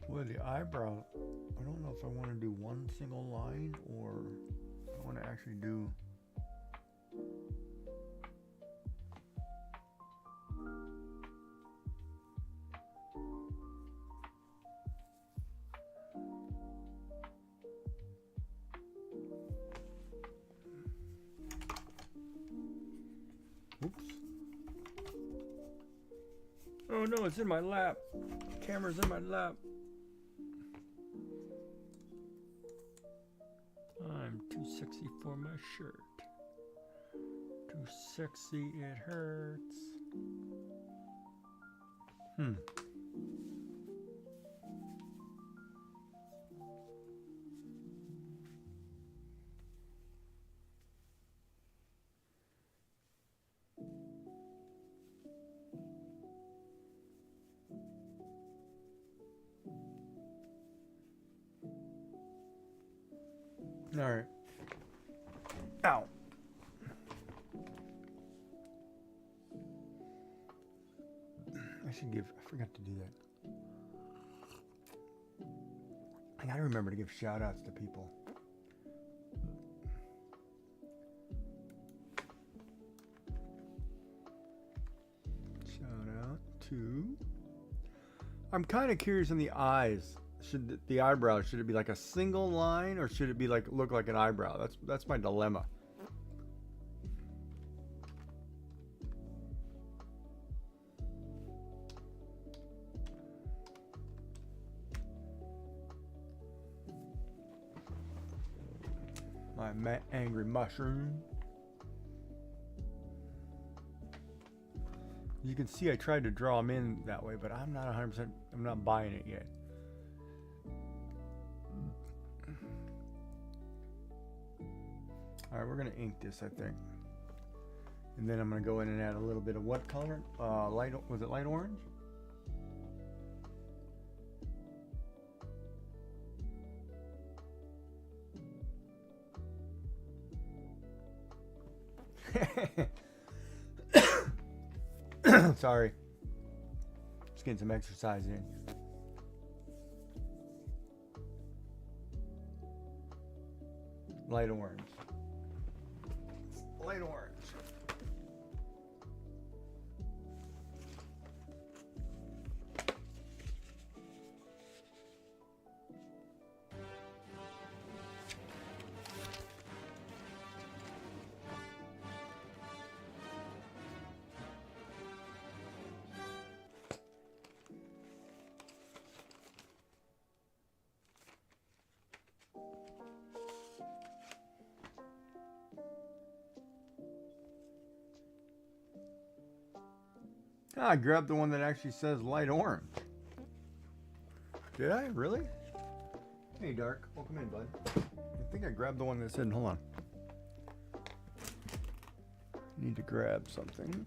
Well, the eyebrow, I don't know if I want to do one single line or I want to actually do. Oops. Oh no, it's in my lap. Camera's in my lap. I'm too sexy for my shirt. Too sexy, it hurts. All right. Ow. I forgot to do that. I gotta remember to give shout outs to people. Shout out to. I'm kind of curious on the eyes. Should the eyebrow, should it be like a single line or should it be like look like an eyebrow? That's my dilemma. My angry mushroom. You can see I tried to draw them in that way, but I'm not 100%, I'm not buying it yet. All right, we're gonna ink this, I think. And then I'm gonna go in and add a little bit of what color? Was it light orange? Sorry. Just getting some exercise in. Light orange. Light orange. I grabbed the one that actually says light orange. Did I? Really? Hey, Dark. Welcome in, bud. I think I grabbed the one that said, hold on. Need to grab something.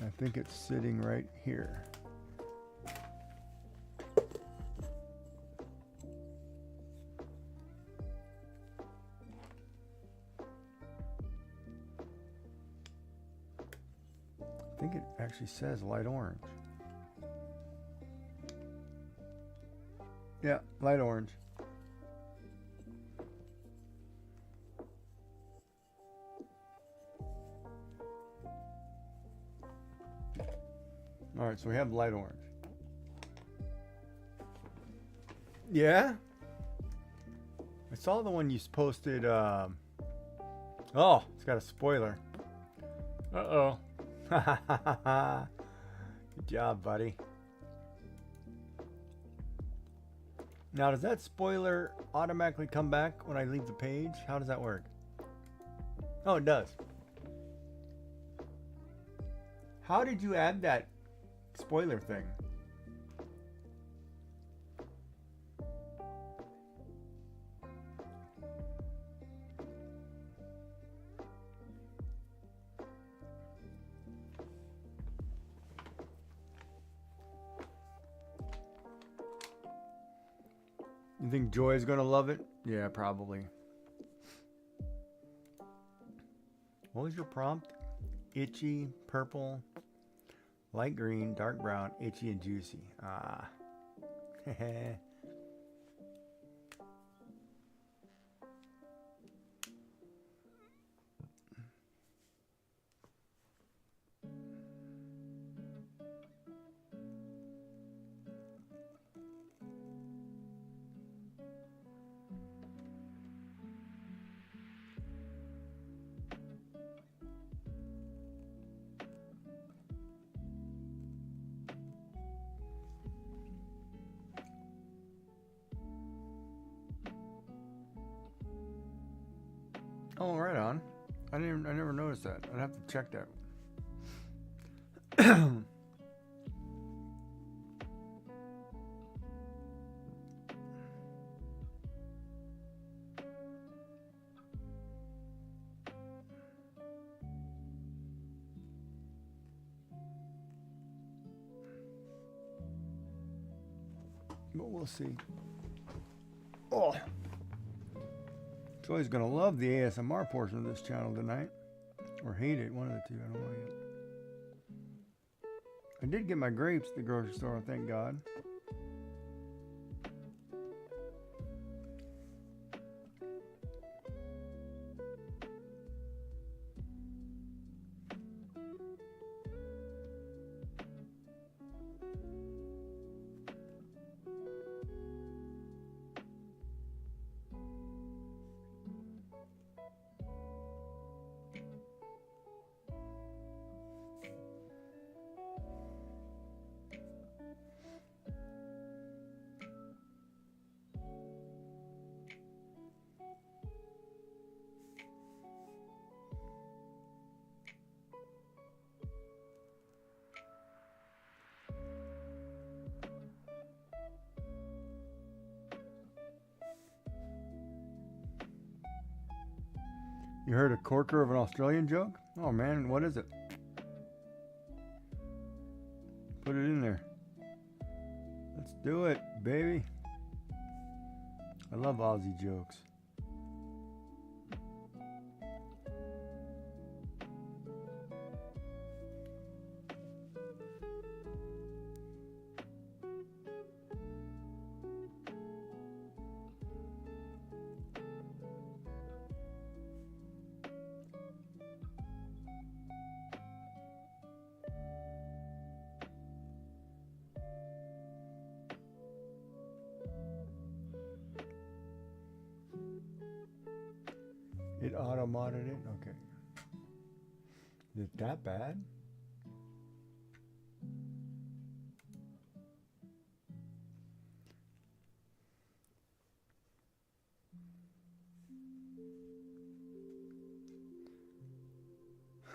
I think it's sitting right here. I think it actually says light orange. Yeah, light orange. All right, so we have light orange. Yeah? I saw the one you posted. Oh, it's got a spoiler. Uh-oh. Good job, buddy. Now, does that spoiler automatically come back when I leave the page? How does that work? Oh, it does. How did you add that spoiler thing? You think Joy is going to love it? Yeah, probably. What was your prompt? Itchy, purple, Light green, dark brown, itchy and juicy. Ah. Oh, right on. I never noticed that. I'd have to check that. But we'll see. Oh. Joy's gonna love the ASMR portion of this channel tonight. Or hate it, one of the two, I don't know yet. I did get my grapes at the grocery store, thank God. You heard a corker of an Australian joke? Oh man, what is it? Put it in there. Let's do it, baby. I love Aussie jokes. It auto-modded it? Okay. Is it that bad?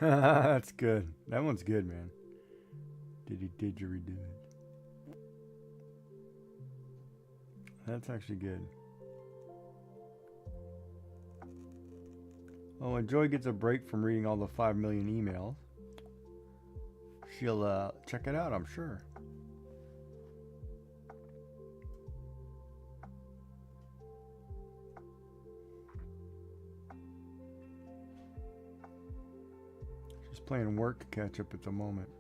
That's good. That one's good, man. Did you redo it? That's actually good. Oh, when Joy gets a break from reading all the 5 million emails, she'll check it out, I'm sure. She's playing work catch up at the moment.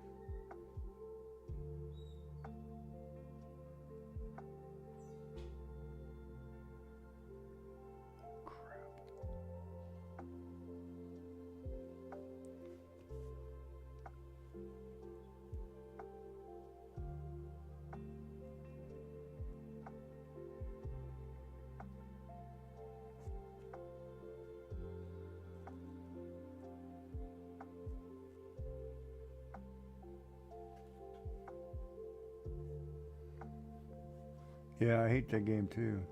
Yeah, I hate that game too.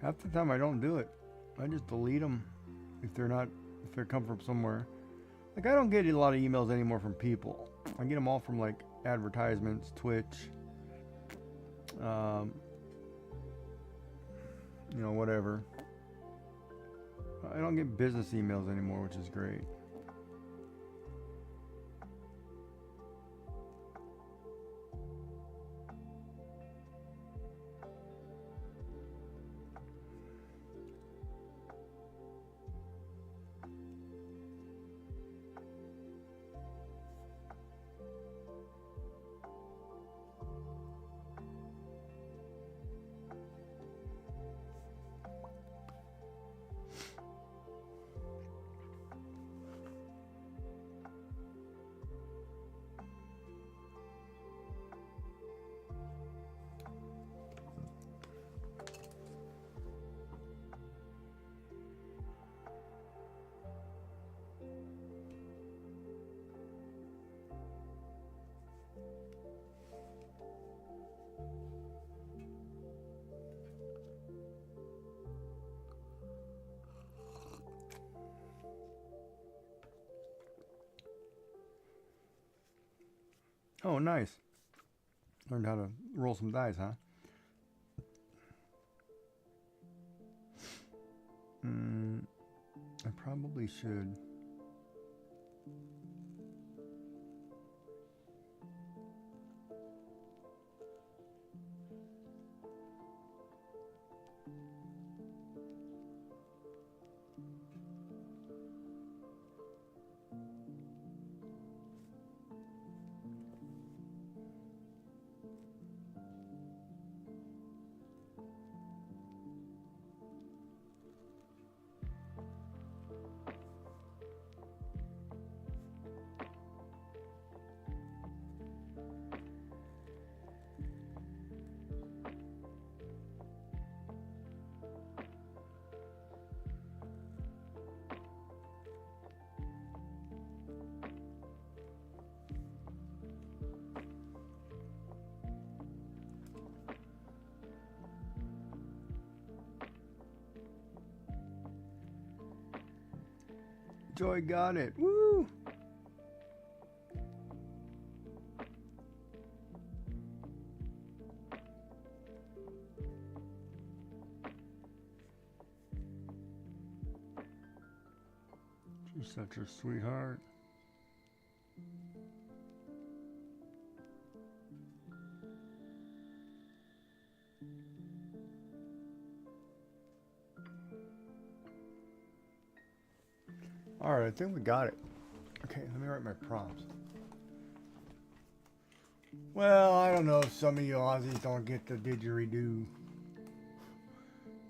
Half the time I don't do it. I just delete them if they come from somewhere. Like I don't get a lot of emails anymore from people. I get them all from like advertisements, Twitch, you know, whatever. I don't get business emails anymore, which is great. Oh, nice. Learned how to roll some dice, huh? I probably should. Joy got it. Woo! She's such a sweetheart. All right, I think we got it. Okay, let me write my prompts. Well, I don't know if some of you Aussies don't get the didgeridoo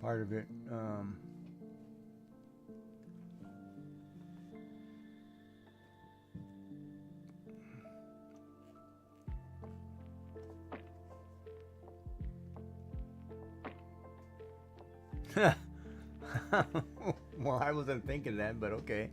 part of it. Well, I wasn't thinking that, but okay.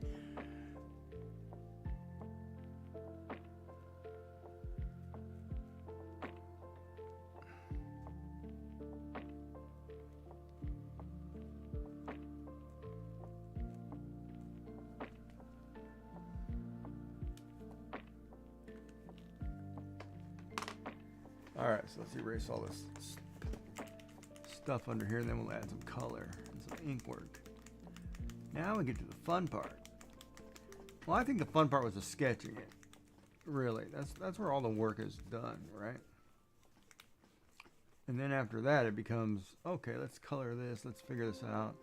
All right, so let's erase all this stuff under here, and then we'll add some color and some ink work. Now we get to the fun part. Well, I think the fun part was the sketching it. Really, that's where all the work is done, right? And then after that, it becomes, okay, let's color this, let's figure this out.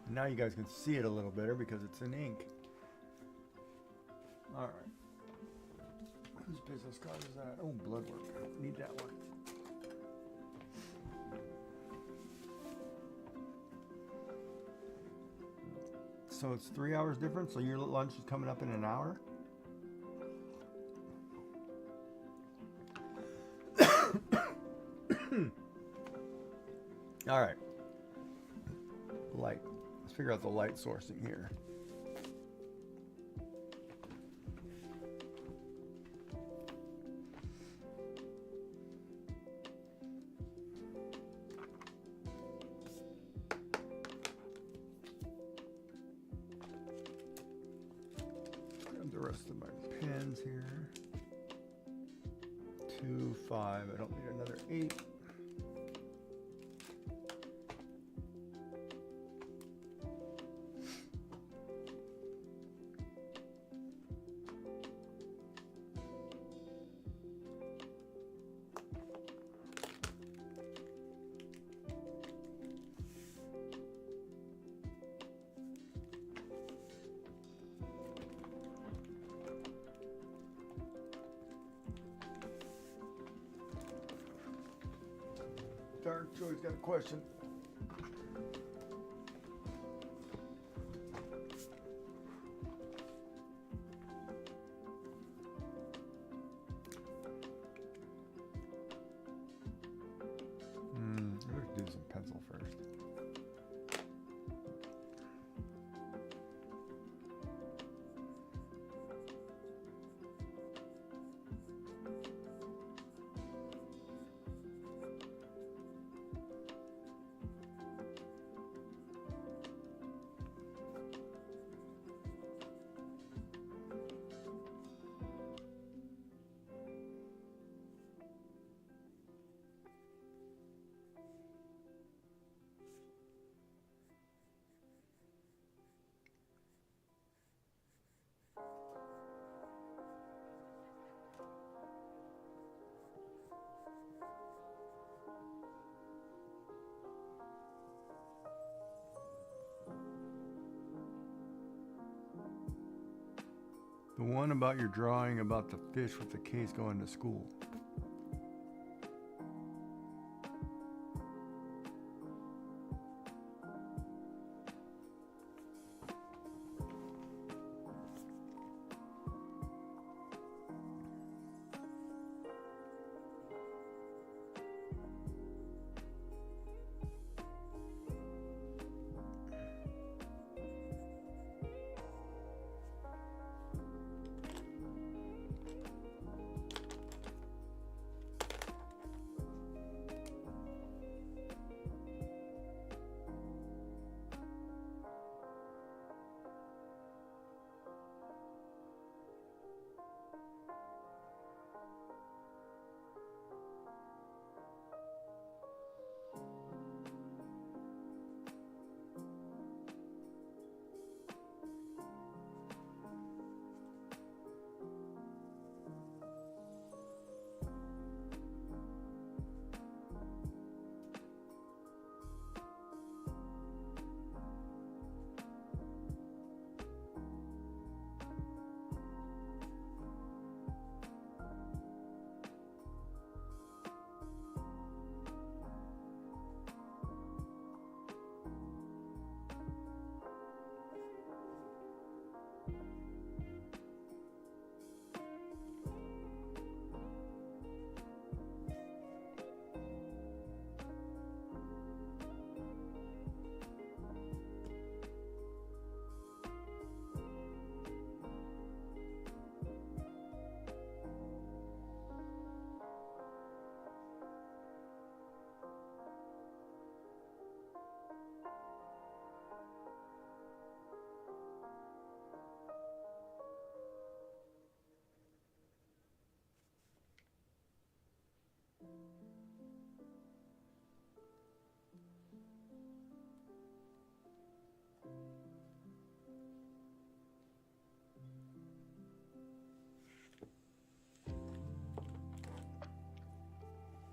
Now you guys can see it a little better because it's in ink. All right. Whose business card is that? Oh, blood work. Need that one. So it's 3 hours difference. So your lunch is coming up in an hour. All right. Light. Let's figure out the light sourcing here. Grab the rest of my pens here. 2, 5. I don't need another 8. Dark Joy's got a question. Let's do some pencil first. one about your drawing about the fish with the case going to school.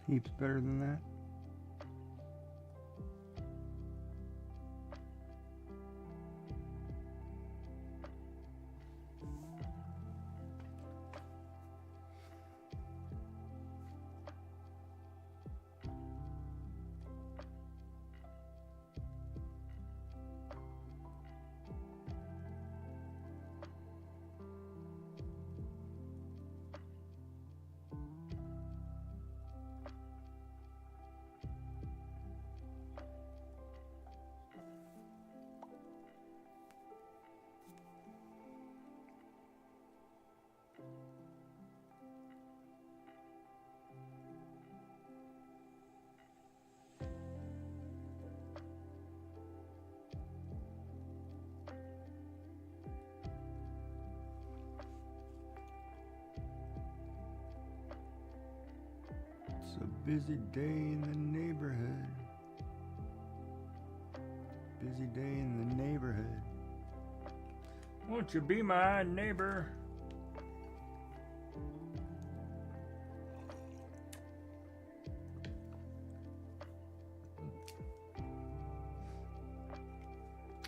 Heaps better than that. It's a busy day in the neighborhood. Busy day in the neighborhood. Won't you be my neighbor?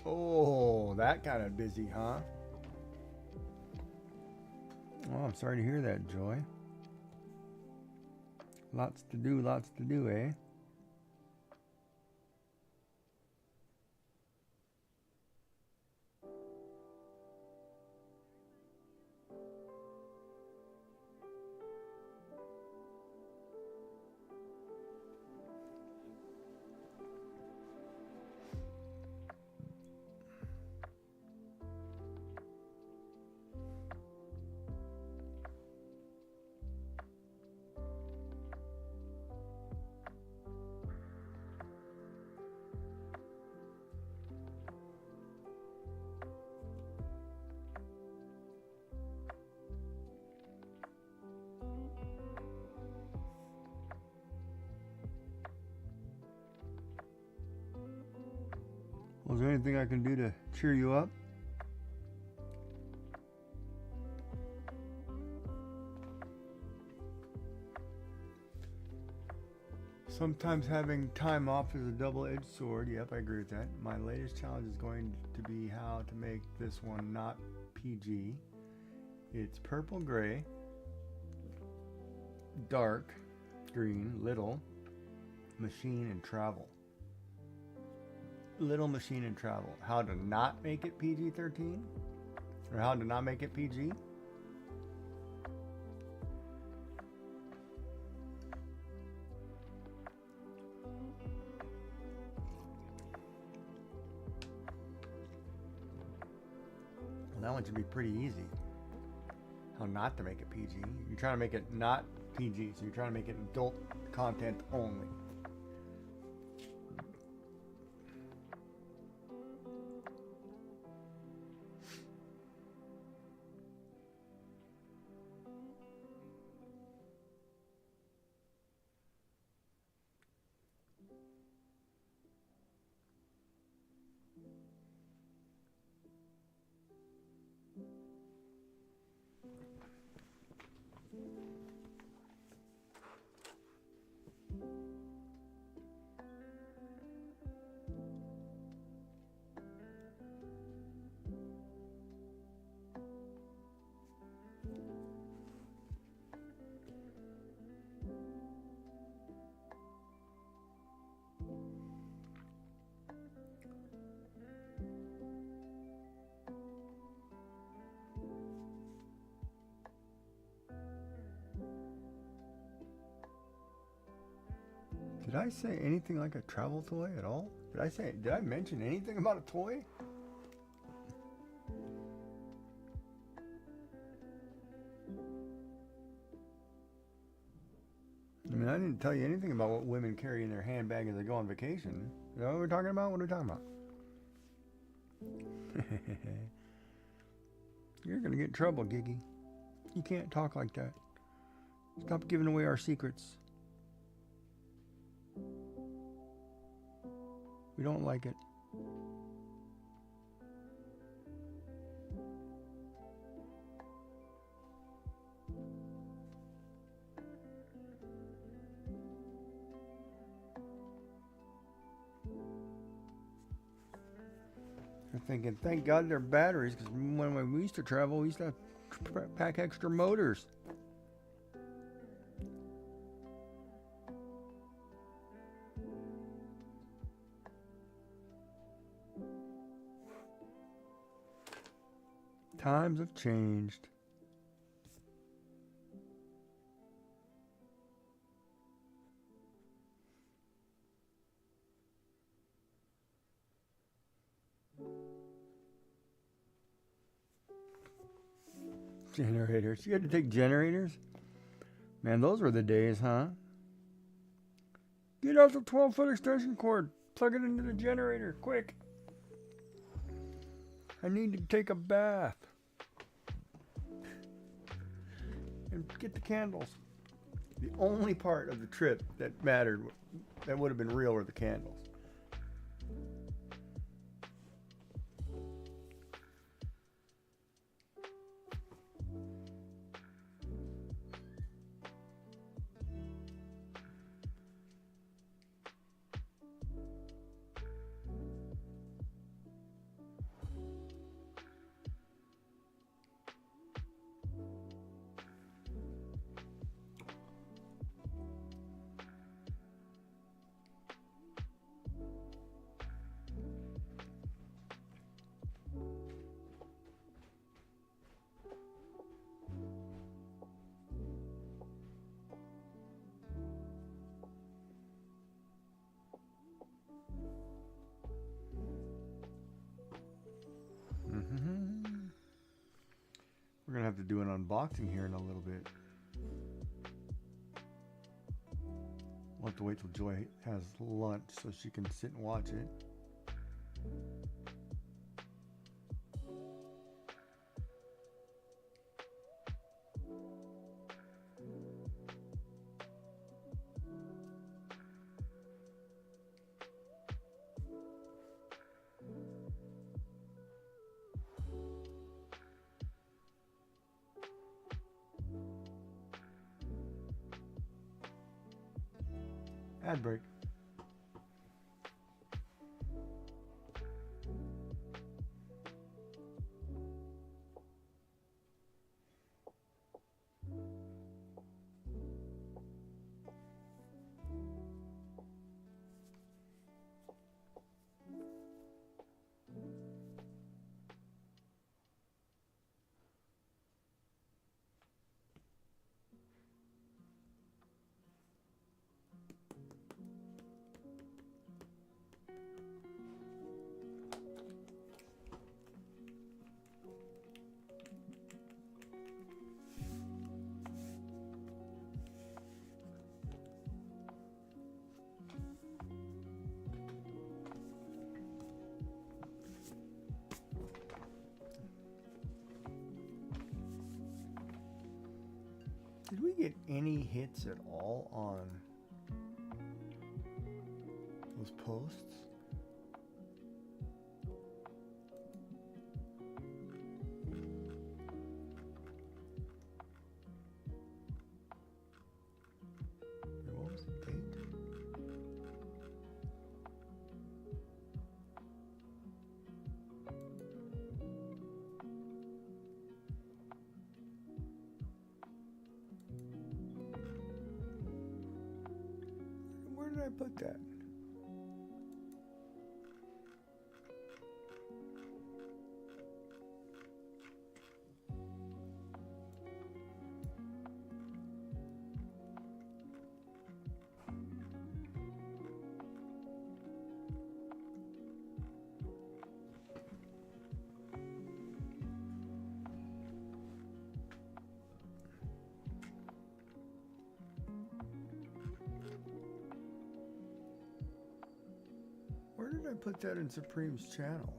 Oh, that kind of busy, huh? Oh, I'm sorry to hear that, Joy. Lots to do, eh? Was there anything I can do to cheer you up? Sometimes having time off is a double-edged sword. Yep, I agree with that. My latest challenge is going to be how to make this one not PG. It's purple gray, dark green, little, machine, and travel. Little, machine, and travel. How to not make it PG-13? Or how to not make it PG? Well, that one should be pretty easy. How not to make it PG. You're trying to make it not PG, so you're trying to make it adult content only. Did I say anything like a travel toy at all? Did I mention anything about a toy? I mean, I didn't tell you anything about what women carry in their handbag as they go on vacation. You know what we're talking about? What are we talking about? You're gonna get in trouble, Giggy. You can't talk like that. Stop giving away our secrets. We don't like it. I'm thinking, thank God they're batteries, because when we used to travel, we used to have to pack extra motors. Times have changed. Generators. You had to take generators? Man, those were the days, huh? Get out the 12-foot extension cord. Plug it into the generator, quick. I need to take a bath. And get the candles. The only part of the trip that mattered, that would have been real, were the candles. We're going to have to do an unboxing here in a little bit. We'll have to wait till Joy has lunch so she can sit and watch it. Ad break. Did we get any hits at all on those posts? What was the date? Where did I put that? Where did I put that in Supreme's channel?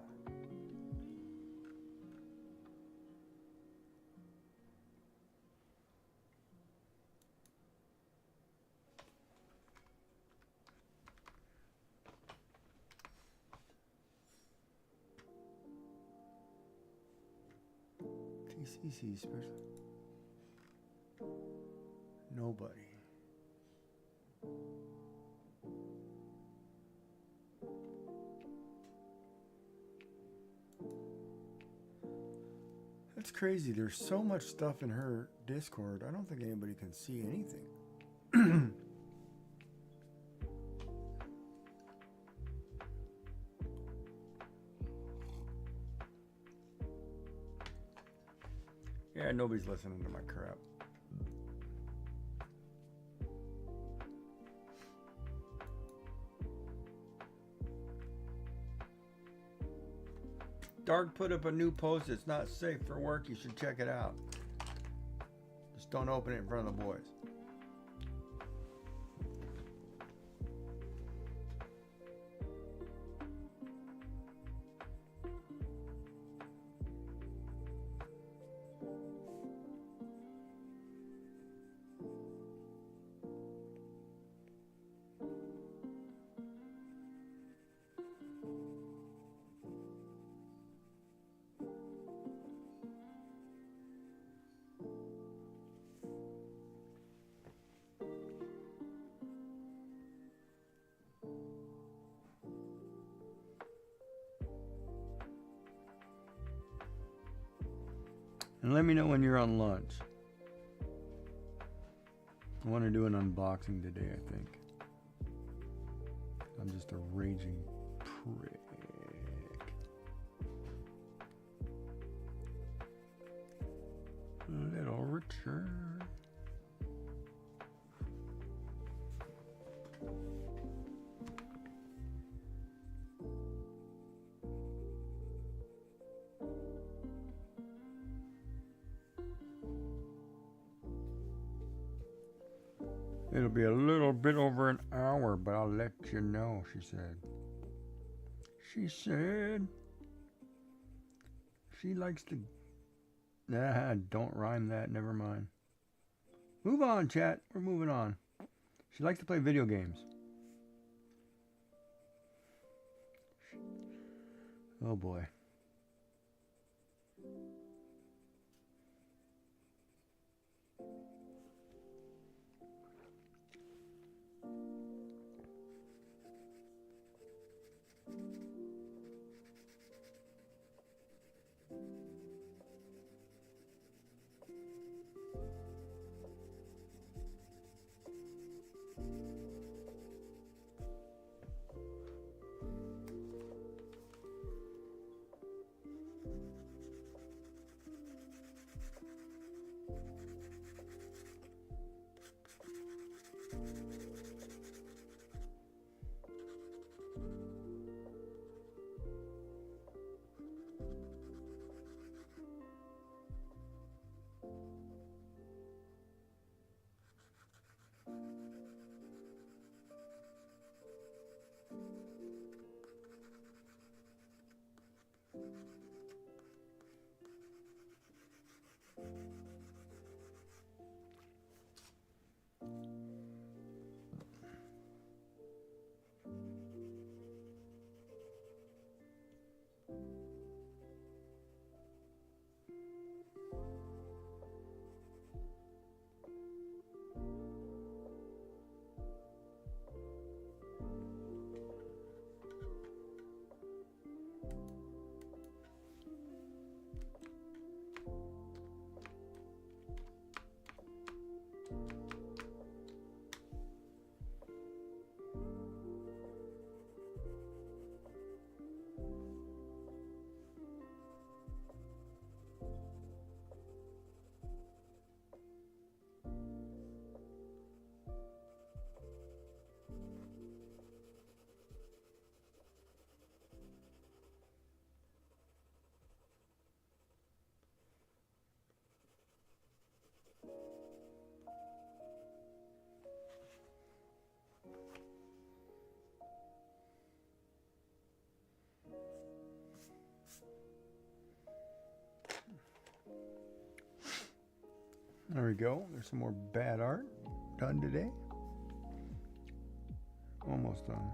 TCC special. Nobody. That's crazy. There's so much stuff in her Discord. I don't think anybody can see anything. Yeah, nobody's listening to my crap. Dark put up a new post. It's not safe for work. You should check it out. Just don't open it in front of the boys. And let me know when you're on lunch. I want to do an unboxing today, I think. I'm just a raging prick. Little Richard. It'll be a little bit over an hour, but I'll let you know, she said. She said she likes to... Nah, don't rhyme that, never mind. Move on, chat. We're moving on. She likes to play video games. Oh boy. There we go. There's some more bad art done today. Almost done.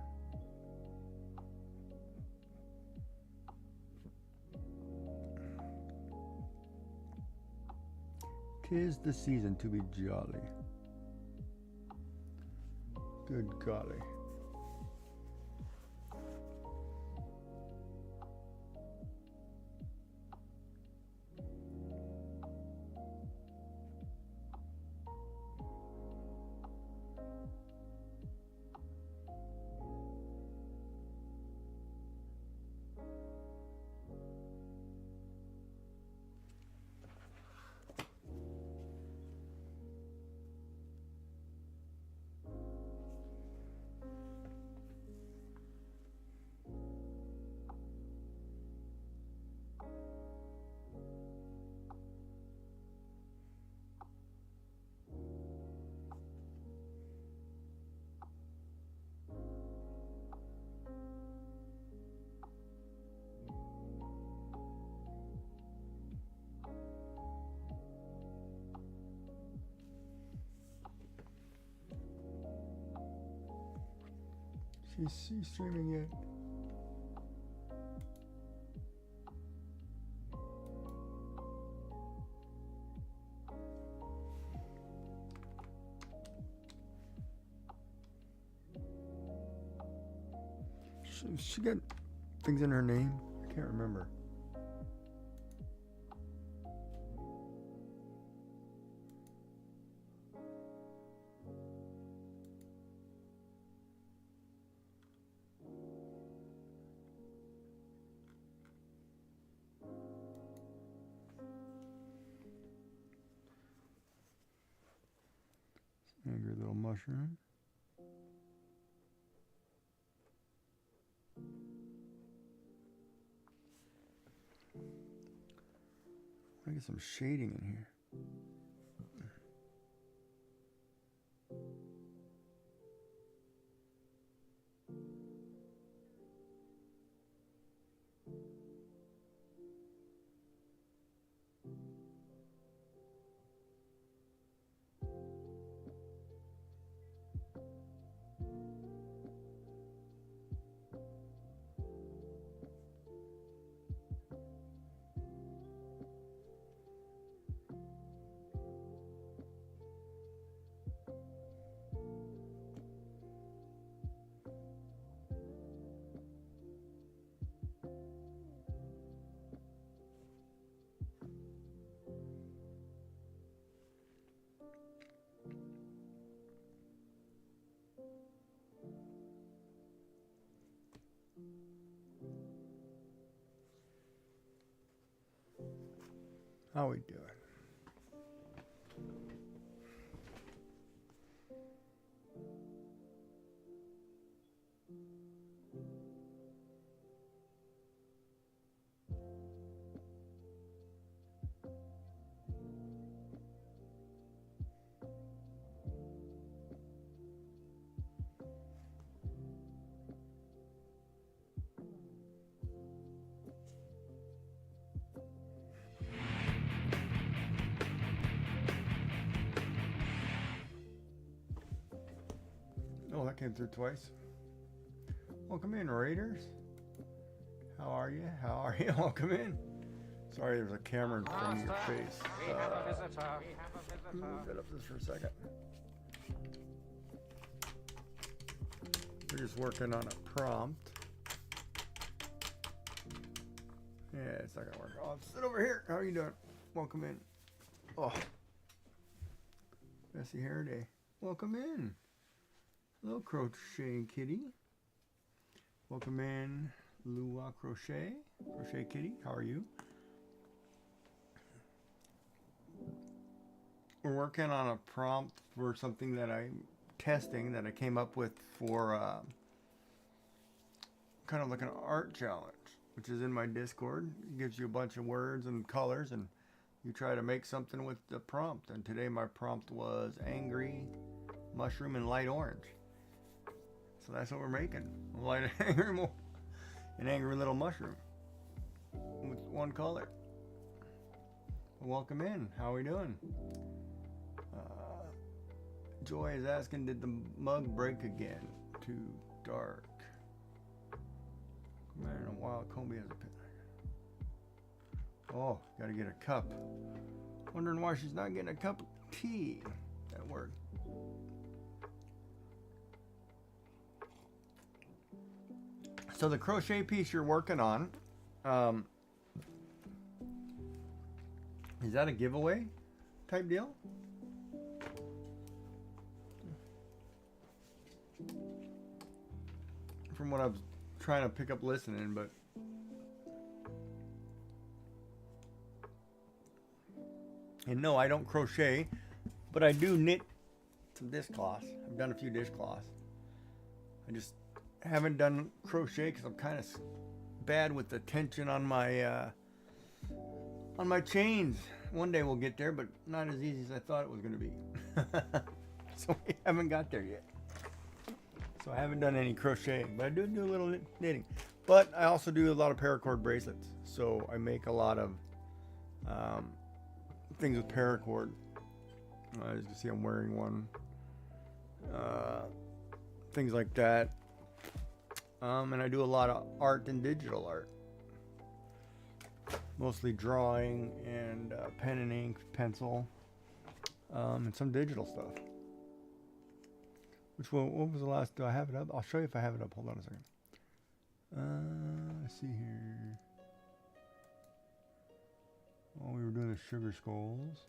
Tis the season to be jolly. Good golly. She's streaming it. She got things in her name. I can't remember. Angry little mushroom. I get some shading in here. How we doing? Oh, that came through twice. Welcome in, Raiders. How are you? How are you? Welcome in. Sorry, there's a camera in front of your face. We have a visitor. We have a visitor. Move that up just for a second. We're just working on a prompt. Yeah, it's not gonna work. Oh, sit over here. How are you doing? Welcome in. Oh, messy hair day. Welcome in. Hello, Crochet Kitty. Welcome in, Lua Crochet. Crochet Kitty, how are you? We're working on a prompt for something that I'm testing that I came up with for kind of like an art challenge, which is in my Discord. It gives you a bunch of words and colors, and you try to make something with the prompt. And today my prompt was angry mushroom and light orange. So that's what we're making. An angry little mushroom with one color. Welcome in. How are we doing? Joy is asking, did the mug break again? Too dark. Man, a wild Combi has a pin. Oh, gotta get a cup. Wondering why she's not getting a cup of tea. That worked. So the crochet piece you're working on, is that a giveaway type deal? From what I was trying to pick up listening, but and no, I don't crochet, but I do knit some dishcloths. I've done a few dishcloths. I just haven't done crochet because I'm kind of bad with the tension on my chains. One day we'll get there, but not as easy as I thought it was going to be. So we haven't got there yet. So I haven't done any crocheting, but I do a little knitting. But I also do a lot of paracord bracelets. So I make a lot of things with paracord. As you can see, I'm wearing one. Things like that. And I do a lot of art and digital art. Mostly drawing and pen and ink, pencil, and some digital stuff. What was the last? Do I have it up? I'll show you if I have it up. Hold on a second. Let's see here. Oh, we were doing the sugar skulls.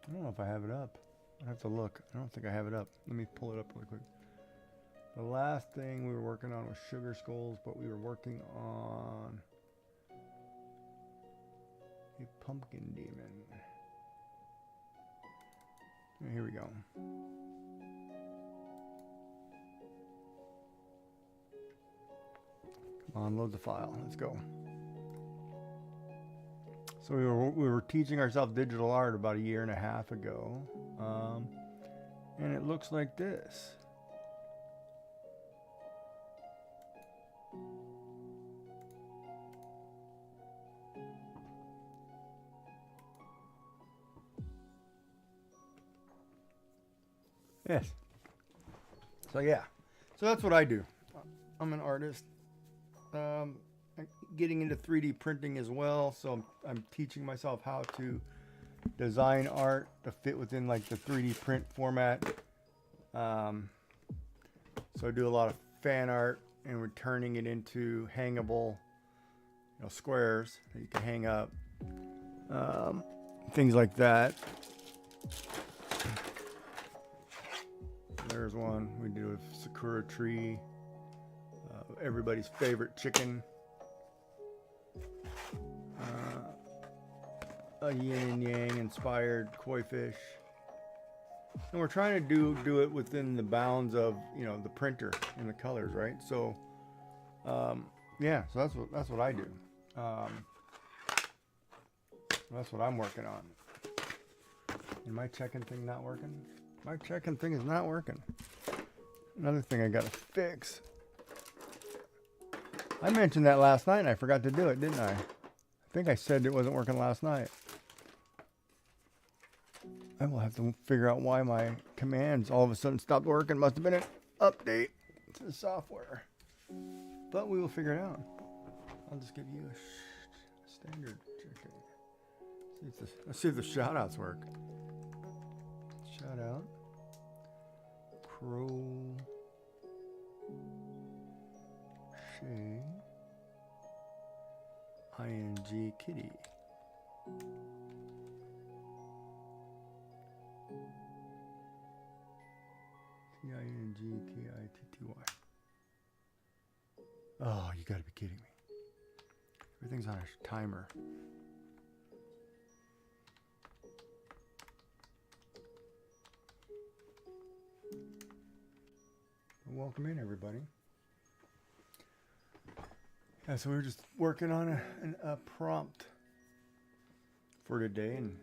I don't know if I have it up. I have to look. I don't think I have it up. Let me pull it up really quick. The last thing we were working on was sugar skulls, but we were working on a pumpkin demon. Here we go. Come on, load the file. Let's go. So we were teaching ourselves digital art about 1.5 years ago, and it looks like this. Yes. So yeah. So that's what I do. I'm an artist. I'm getting into 3D printing as well. So I'm teaching myself how to design art to fit within like the 3D print format. So I do a lot of fan art and we're turning it into hangable, squares that you can hang up. Things like that. There's one we do a sakura tree, everybody's favorite chicken, a yin and yang inspired koi fish, and we're trying to do it within the bounds of the printer and the colors, right? So yeah, so that's what I do. That's what I'm working on. And my checking thing not working? My checking thing is not working. Another thing I gotta fix. I mentioned that last night and I forgot to do it, didn't I? I think I said it wasn't working last night. I will have to figure out why my commands all of a sudden stopped working. Must have been an update to the software. But we will figure it out. I'll just give you a standard checking. Let's see if the shout outs work. Shout out. Crochet. ING Kitty. CINGKITTY. Oh, you gotta be kidding me. Everything's on a timer. Welcome in, everybody. Yeah, so we were just working on a prompt for today and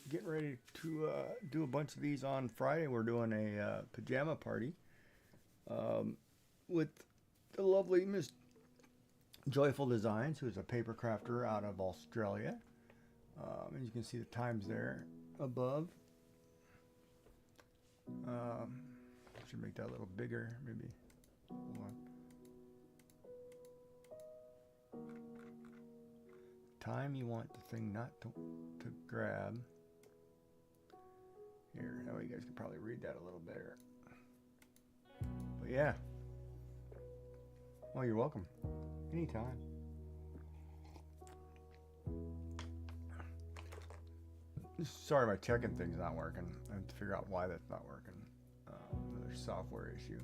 getting ready to do a bunch of these on Friday. We're doing a pajama party with the lovely Miss Joyful Designs, who's a paper crafter out of Australia. And you can see the times there above. Should make that a little bigger, maybe. Hold on. Time you want the thing not to grab. Here, that way you guys can probably read that a little better. But yeah. Oh, you're welcome. Anytime. Sorry, my check-in thing's not working. I have to figure out why that's not working. Another software issue.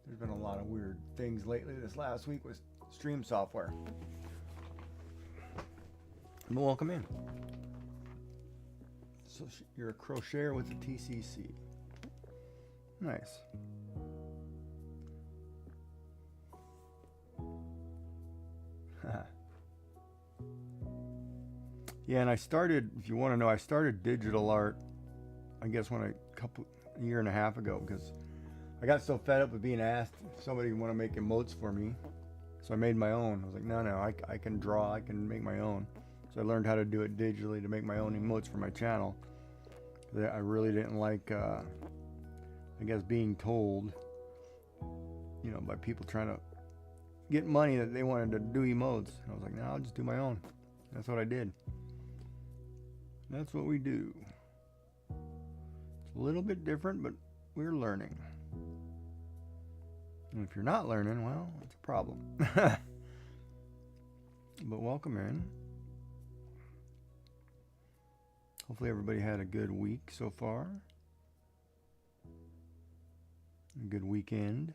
There's been a lot of weird things lately. This last week was stream software. But welcome in. So you're a crocheter with a TCC. Nice. Yeah, and I started, if you want to know, I started digital art, I guess a year and a half ago, because I got so fed up with being asked if somebody want to make emotes for me. So I made my own. I was like, no, I can draw, I can make my own. So I learned how to do it digitally to make my own emotes for my channel. I really didn't like, I guess, being told, you know, by people trying to get money that they wanted to do emotes. And I was like, no, I'll just do my own. That's what I did. That's what we do. It's a little bit different, but we're learning. And if you're not learning, well, it's a problem. But welcome in. Hopefully everybody had a good week so far. A good weekend.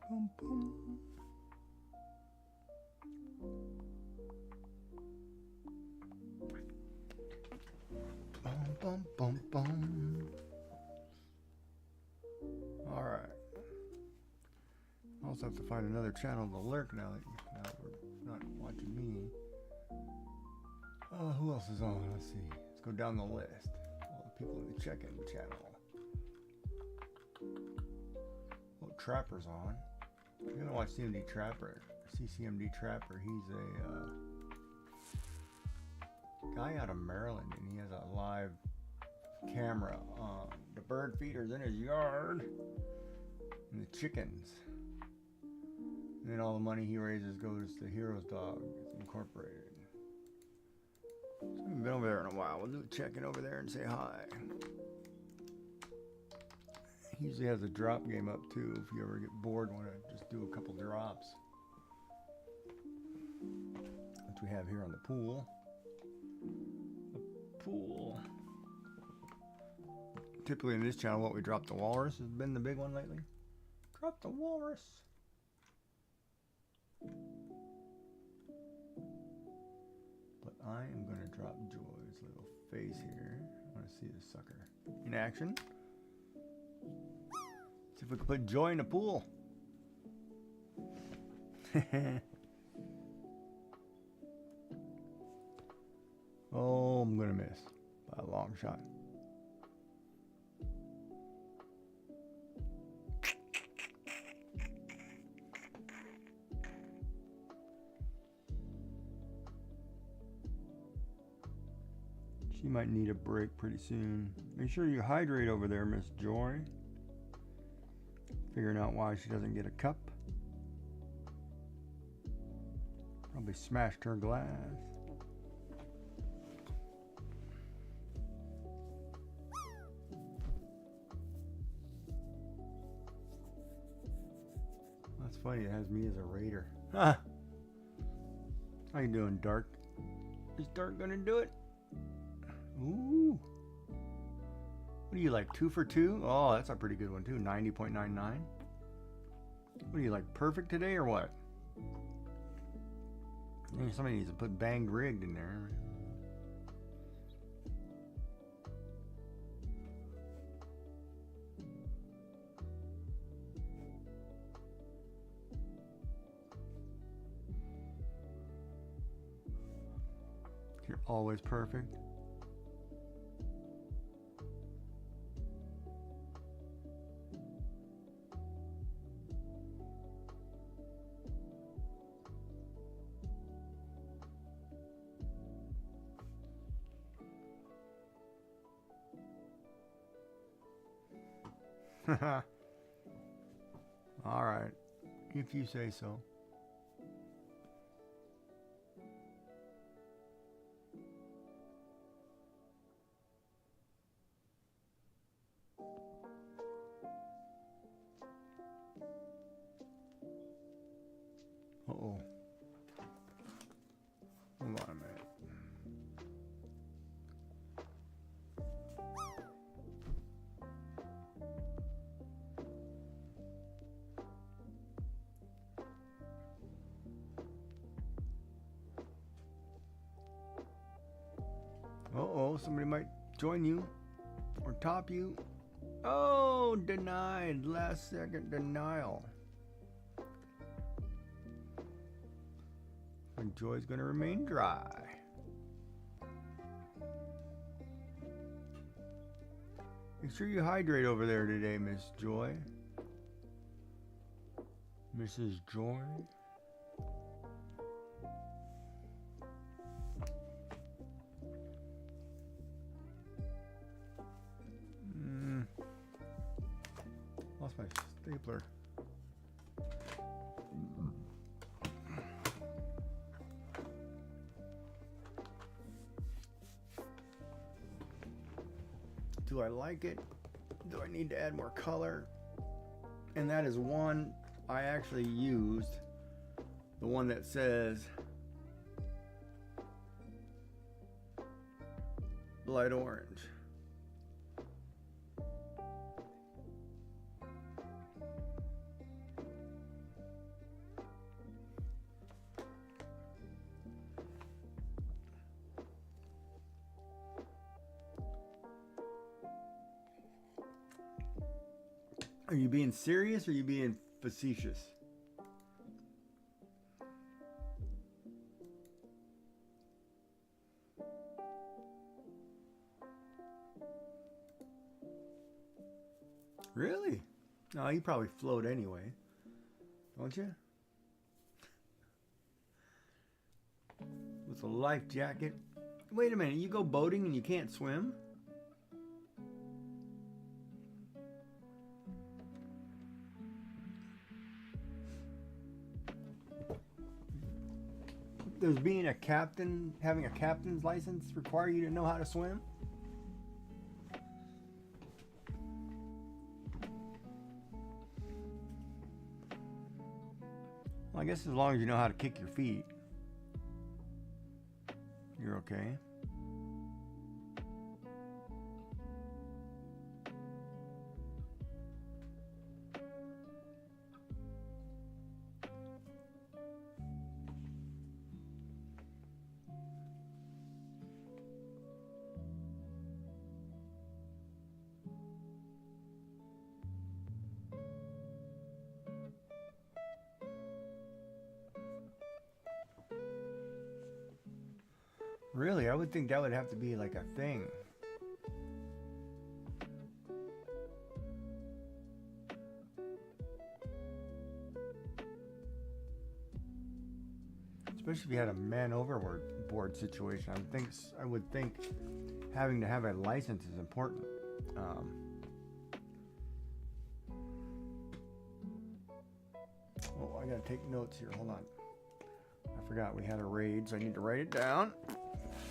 Boom, boom. Bum, bum, bum, bum. All right. I also have to find another channel to lurk now that we're not watching me. Who else is on? Let's see. Let's go down the list. All the people in the check-in channel. Oh, Trapper's on. You're gonna watch CMD Trapper, CCMD Trapper. He's a guy out of Maryland, and he has a live camera on the bird feeders in his yard and the chickens. And then all the money he raises goes to Heroes Dog Incorporated. So we haven't been over there in a while. We'll do a check-in over there and say hi. He usually has a drop game up too if you ever get bored and want to just do a couple drops. Which we have here on the pool. The pool. Typically in this channel what we drop the walrus has been the big one lately. Drop the walrus. But I am going to drop Joy's little face here. I want to see this sucker in action. See if we can put Joy in the pool. Oh, I'm gonna miss by a long shot. She might need a break pretty soon. Make sure you hydrate over there, Miss Joy. Figuring out why she doesn't get a cup. Probably smashed her glass. That's funny, it has me as a raider. Huh. How you doing, Dark? Is Dark gonna do it? Ooh. What are you, like 2 for 2? Oh, that's a pretty good one too. 90.99. What are you, like perfect today or what? Maybe somebody needs to put banged rigged in there. You're always perfect. All right, if you say so. Uh-oh. Hold on a minute. Uh-oh, somebody might join you or top you. Oh, denied. Last second denial. And Joy's going to remain dry. Make sure you hydrate over there today, Miss Joy. Mrs. Joy. Lost my stapler. Do I like it? Do I need to add more color? And that is one I actually used. The one that says light orange. Are you being serious or are you being facetious? Really? No, you probably float anyway, don't you? With a life jacket. Wait a minute, you go boating and you can't swim? Does being a captain, having a captain's license, require you to know how to swim? Well, I guess as long as you know how to kick your feet, you're okay. Really? I would think that would have to be like a thing. Especially if you had a man overboard situation. I would think having to have a license is important. Oh, I gotta take notes here. Hold on. I forgot we had a raid, so I need to write it down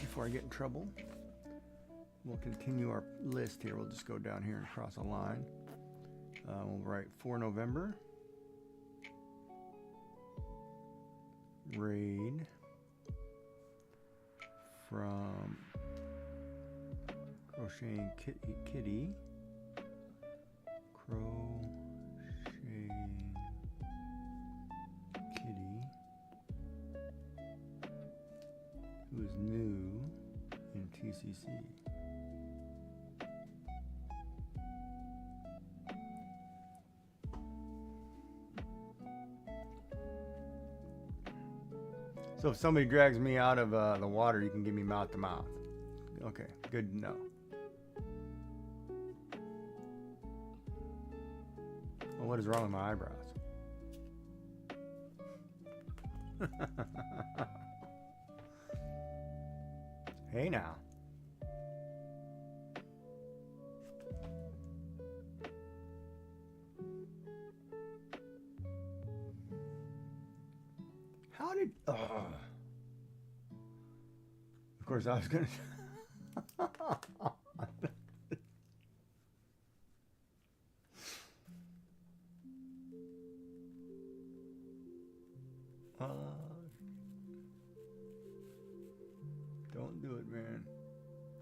before I get in trouble. We'll continue our list here. We'll just go down here and cross a line. We'll write 4 November. Raid from Crocheting Kitty. Crocheting Kitty, who is new in TCC. So if somebody drags me out of the water, you can give me mouth to mouth. Okay, good to know. Well, what is wrong with my eyebrows? Hey now. How did... Of course, I was going to... Don't do it, man.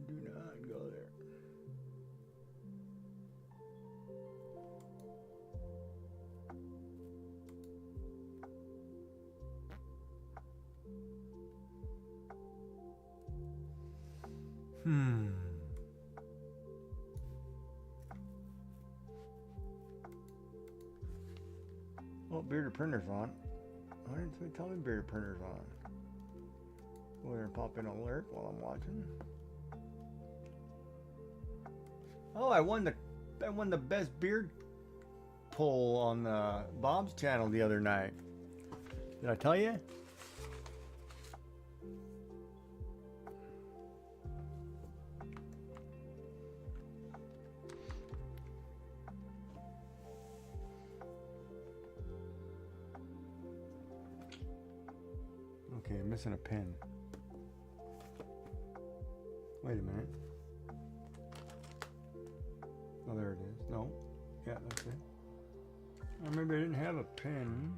Do not go there. Well, bearded printer's on. Why didn't they tell me bearded printer's on? Go there and pop in an alert while I'm watching. Oh, I won the best beard poll on Bob's channel the other night. Did I tell you? Okay, I'm missing a pin. Wait a minute. Oh, there it is. No. Yeah, that's it. Or maybe I didn't have a pen.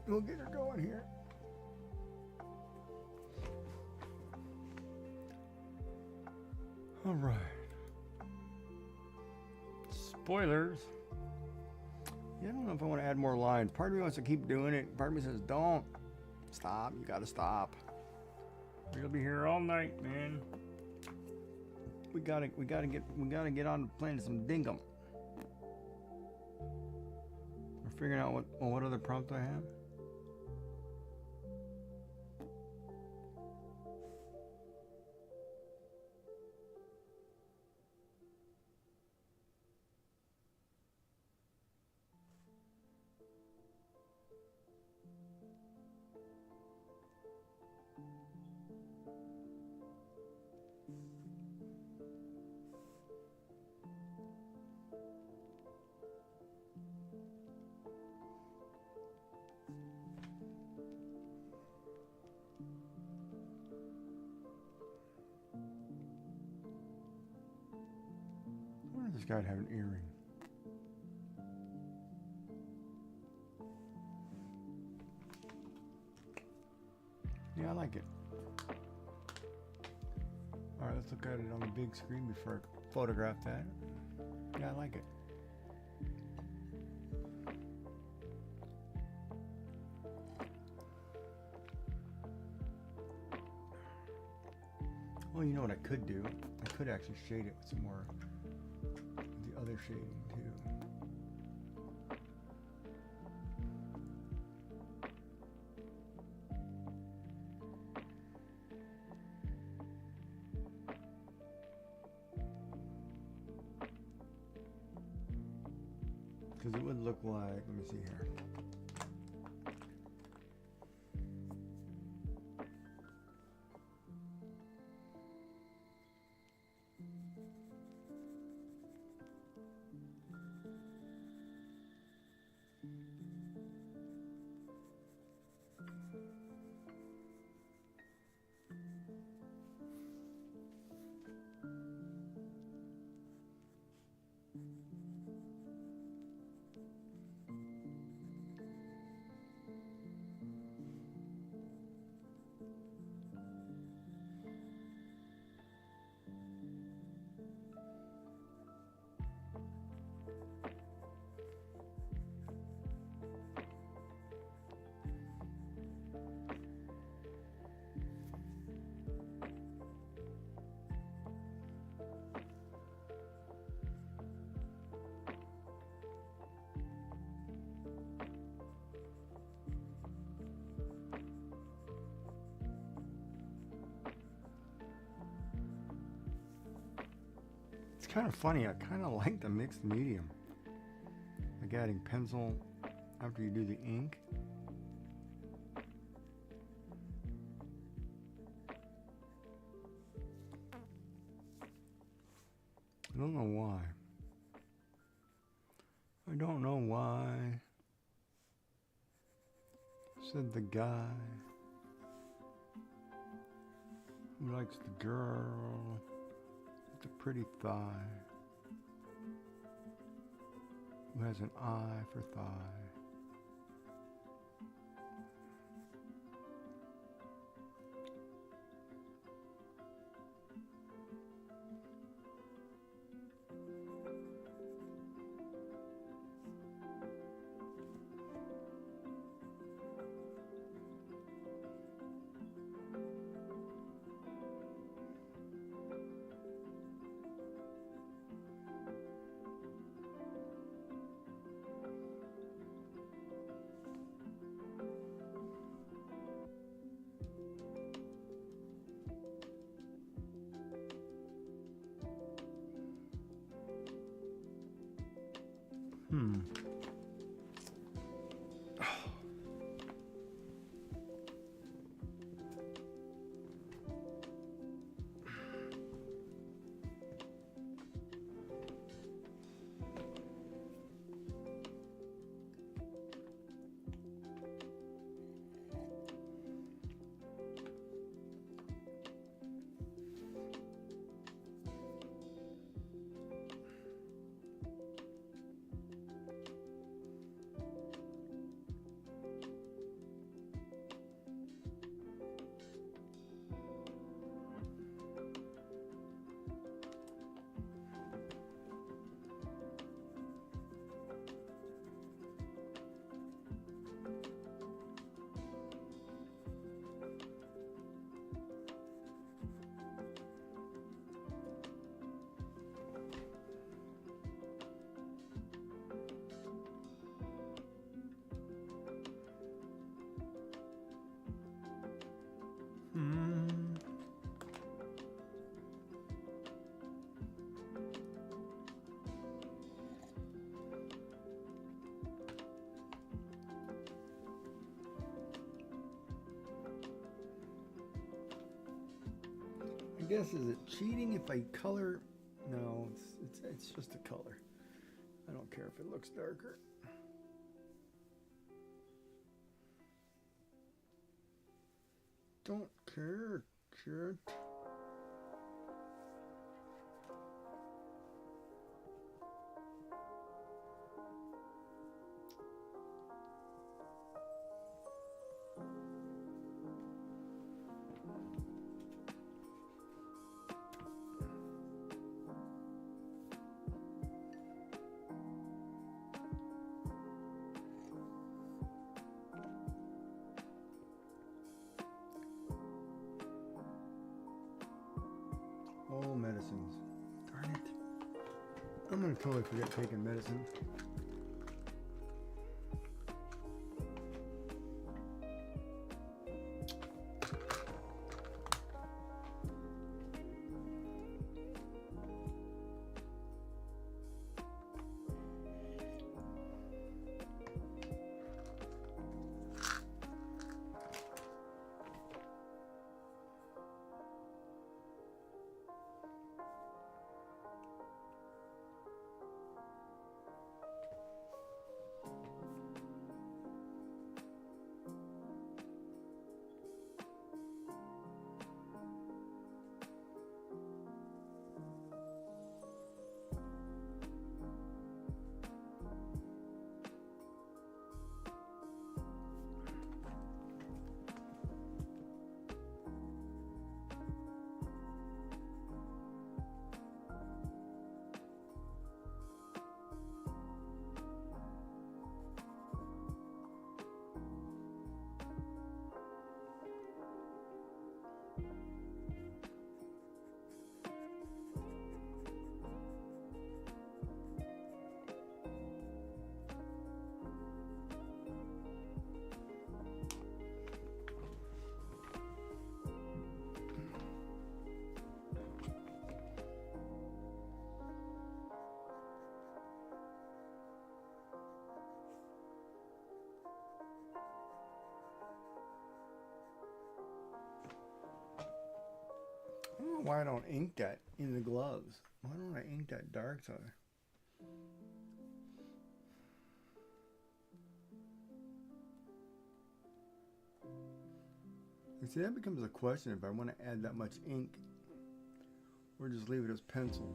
We'll get her going here. All right. Spoilers. Yeah, I don't know if I want to add more lines. Part of me wants to keep doing it. Part of me says, don't. Stop. You got to stop. We'll be here all night, man. We gotta get on playing some Dinkum. We're figuring out what other prompt I have. guy'd have an earring. Yeah, I like it. Alright, let's look at it on the big screen before I photograph that. Yeah, I like it. Well, you know what I could do? I could actually shade it with some more of the other shading too. Because it would look like, let me see here. It's kind of funny. I kind of like the mixed medium. Like adding pencil after you do the ink. I don't know why. I don't know why. Said the guy who likes the girl with the pretty thigh, who has an eye for thigh. I guess, is it cheating if I color? No, it's just a color. I don't care if it looks darker. Don't care, chat. medicines. Darn it. I'm gonna totally forget taking medicine. I don't know why I don't ink that in the gloves. Why don't I ink that dark side? You see, that becomes a question if I want to add that much ink or just leave it as pencil.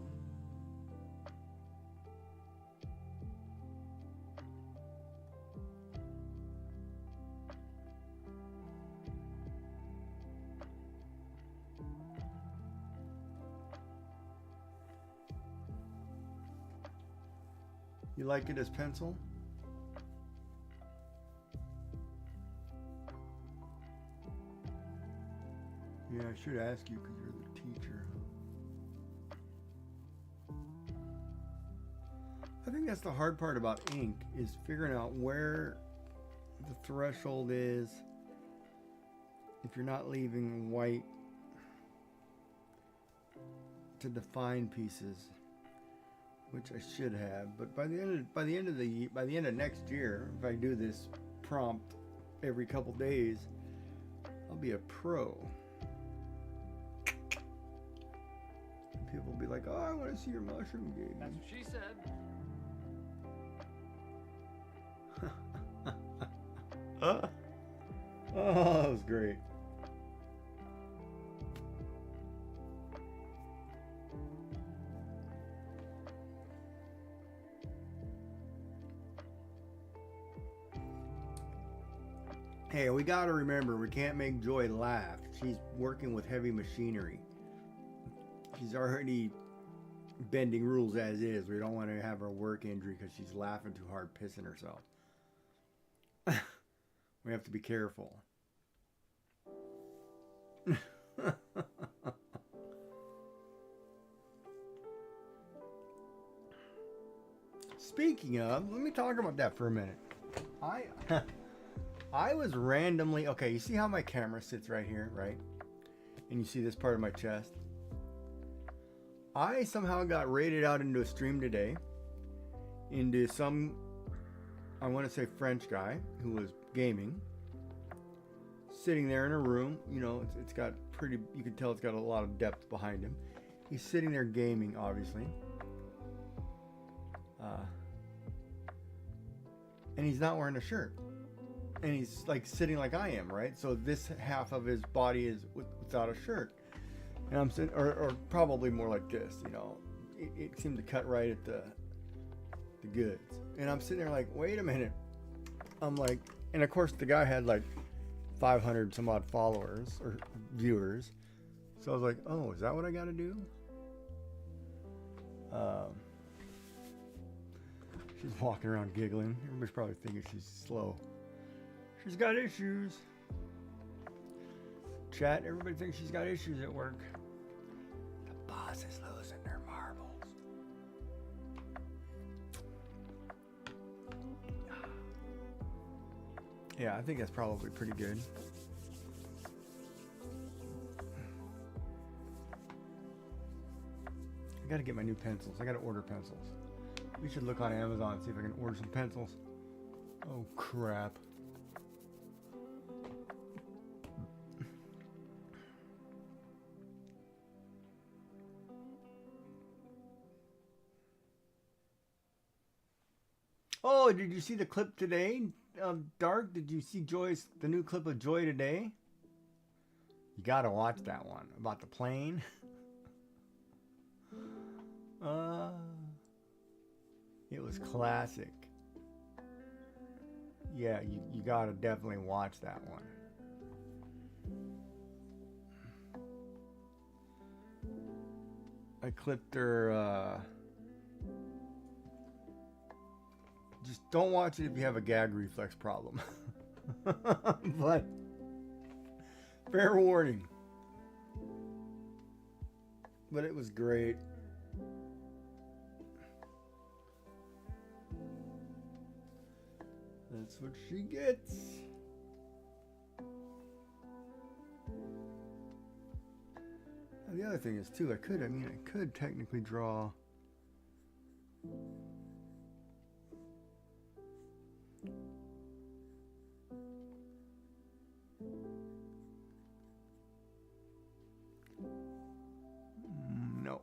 You like it as pencil? Yeah, I should ask you because you're the teacher. I think that's the hard part about ink is figuring out where the threshold is if you're not leaving white to define pieces, which I should have. But by the end of next year, if I do this prompt every couple days, I'll be a pro. People will be like, "Oh, I want to see your mushroom game." That's what she said. Oh, that was great. Hey, we gotta remember, we can't make Joy laugh. She's working with heavy machinery. She's already bending rules as is. We don't want to have her work injury because she's laughing too hard, pissing herself. We have to be careful. Speaking of, let me talk about that for a minute. I was randomly, okay, you see how my camera sits right here, right? And you see this part of my chest? I somehow got raided out into a stream today into some, I want to say French guy who was gaming, sitting there in a room. You know, it's got pretty, you can tell it's got a lot of depth behind him. He's sitting there gaming, obviously. And he's not wearing a shirt. And he's like sitting like I am, right? So this half of his body is without a shirt. And I'm sitting, or probably more like this, you know. It seemed to cut right at the goods. And I'm sitting there like, wait a minute. I'm like, and of course the guy had like 500 some odd followers or viewers. So I was like, oh, is that what I got to do? She's walking around giggling. Everybody's probably thinking she's slow. She's got issues. Chat, everybody thinks she's got issues at work. The boss is losing their marbles. Yeah, I think that's probably pretty good. I gotta get my new pencils. I gotta order pencils. We should look on Amazon and see if I can order some pencils. Oh crap. Oh, did you see the clip today of Dark? Did you see the new clip of Joy today? You gotta watch that one about the plane. It was classic. Yeah, you gotta definitely watch that one. I clipped her. Just don't watch it if you have a gag reflex problem. But fair warning. But it was great. That's what she gets. And the other thing is too, I could technically draw. No.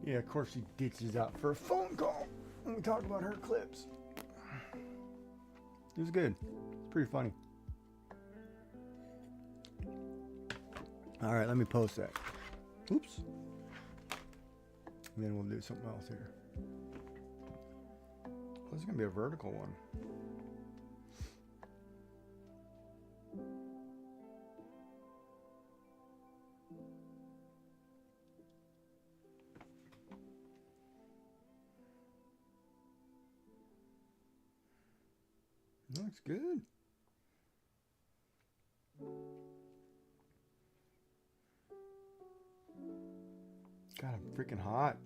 Yeah, of course she ditches out for a phone call when we talk about her clips. It was good. It's pretty funny. All right, let me post that. Oops. And then we'll do something else here. This is going to be a vertical one. Looks good. God, I'm freaking hot.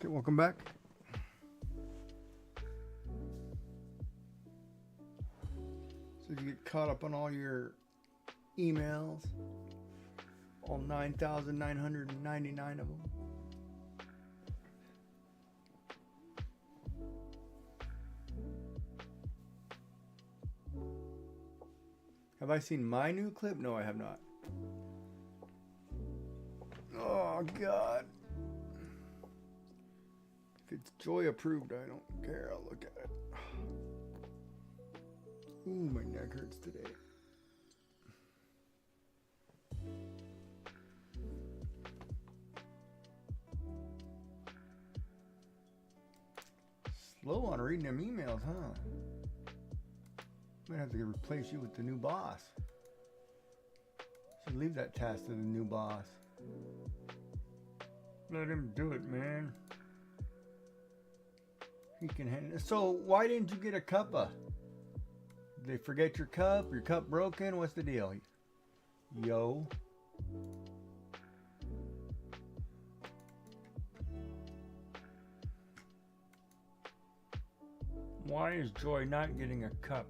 Okay, welcome back. So did you get caught up on all your emails? All 9,999 of them? Have I seen my new clip? No, I have not. Oh, God. If it's Joy approved, I don't care. I'll look at it. Ooh, my neck hurts today. Slow on reading them emails, huh? Might have to replace you with the new boss. Should leave that task to the new boss. Let him do it, man. He can handle it. So why didn't you get a cuppa? Did they forget your cup? Your cup broken? What's the deal? Yo. Why is Joy not getting a cup?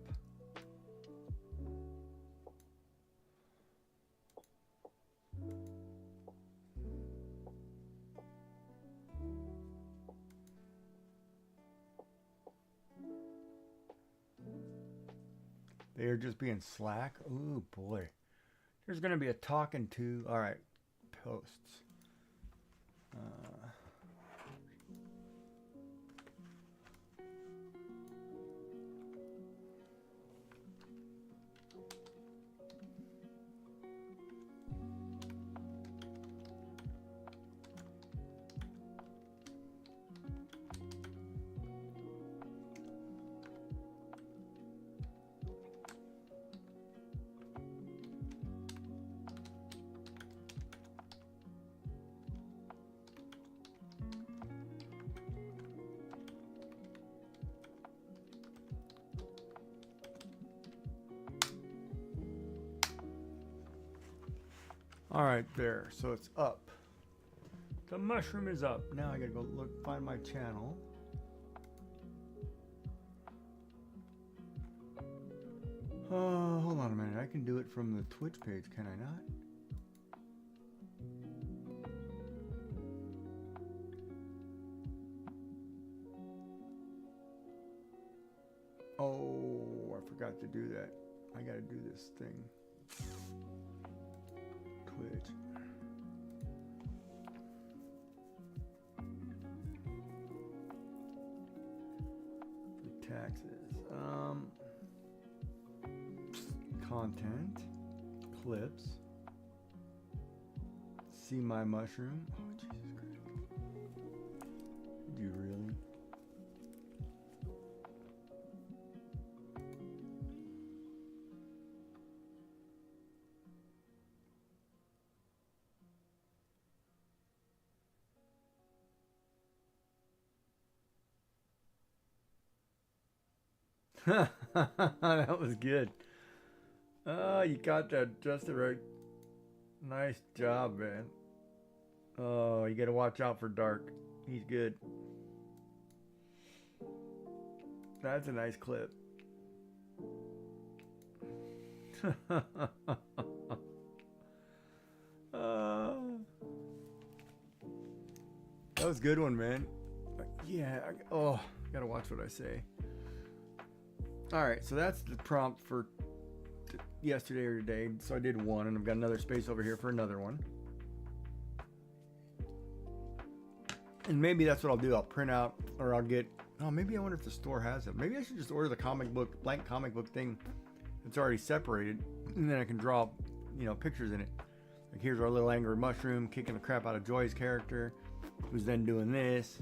They are just being slack. Ooh, boy. There's gonna be a talking to. All right, posts. All right, there. So it's up. The mushroom is up. Now I gotta go look, find my channel. Oh, hold on a minute. I can do it from the Twitch page, can I not? Oh, I forgot to do that. I gotta do this thing. Twitch. For taxes. Content. Clips. See my mushroom. Oh, Jesus Christ. Do you really? That was good. Oh, you got that just right. Nice job, man. Oh, you gotta watch out for Dark. He's good. That's a nice clip. That was a good one, man. Yeah. Gotta watch what I say. All right, so that's the prompt for yesterday or today. So I did one, and I've got another space over here for another one. And maybe that's what I'll do. I'll print out, or I'll get. Oh, maybe I wonder if the store has it. Maybe I should just order the comic book, blank comic book thing that's already separated, and then I can draw, pictures in it. Like here's our little angry mushroom kicking the crap out of Joy's character, who's then doing this.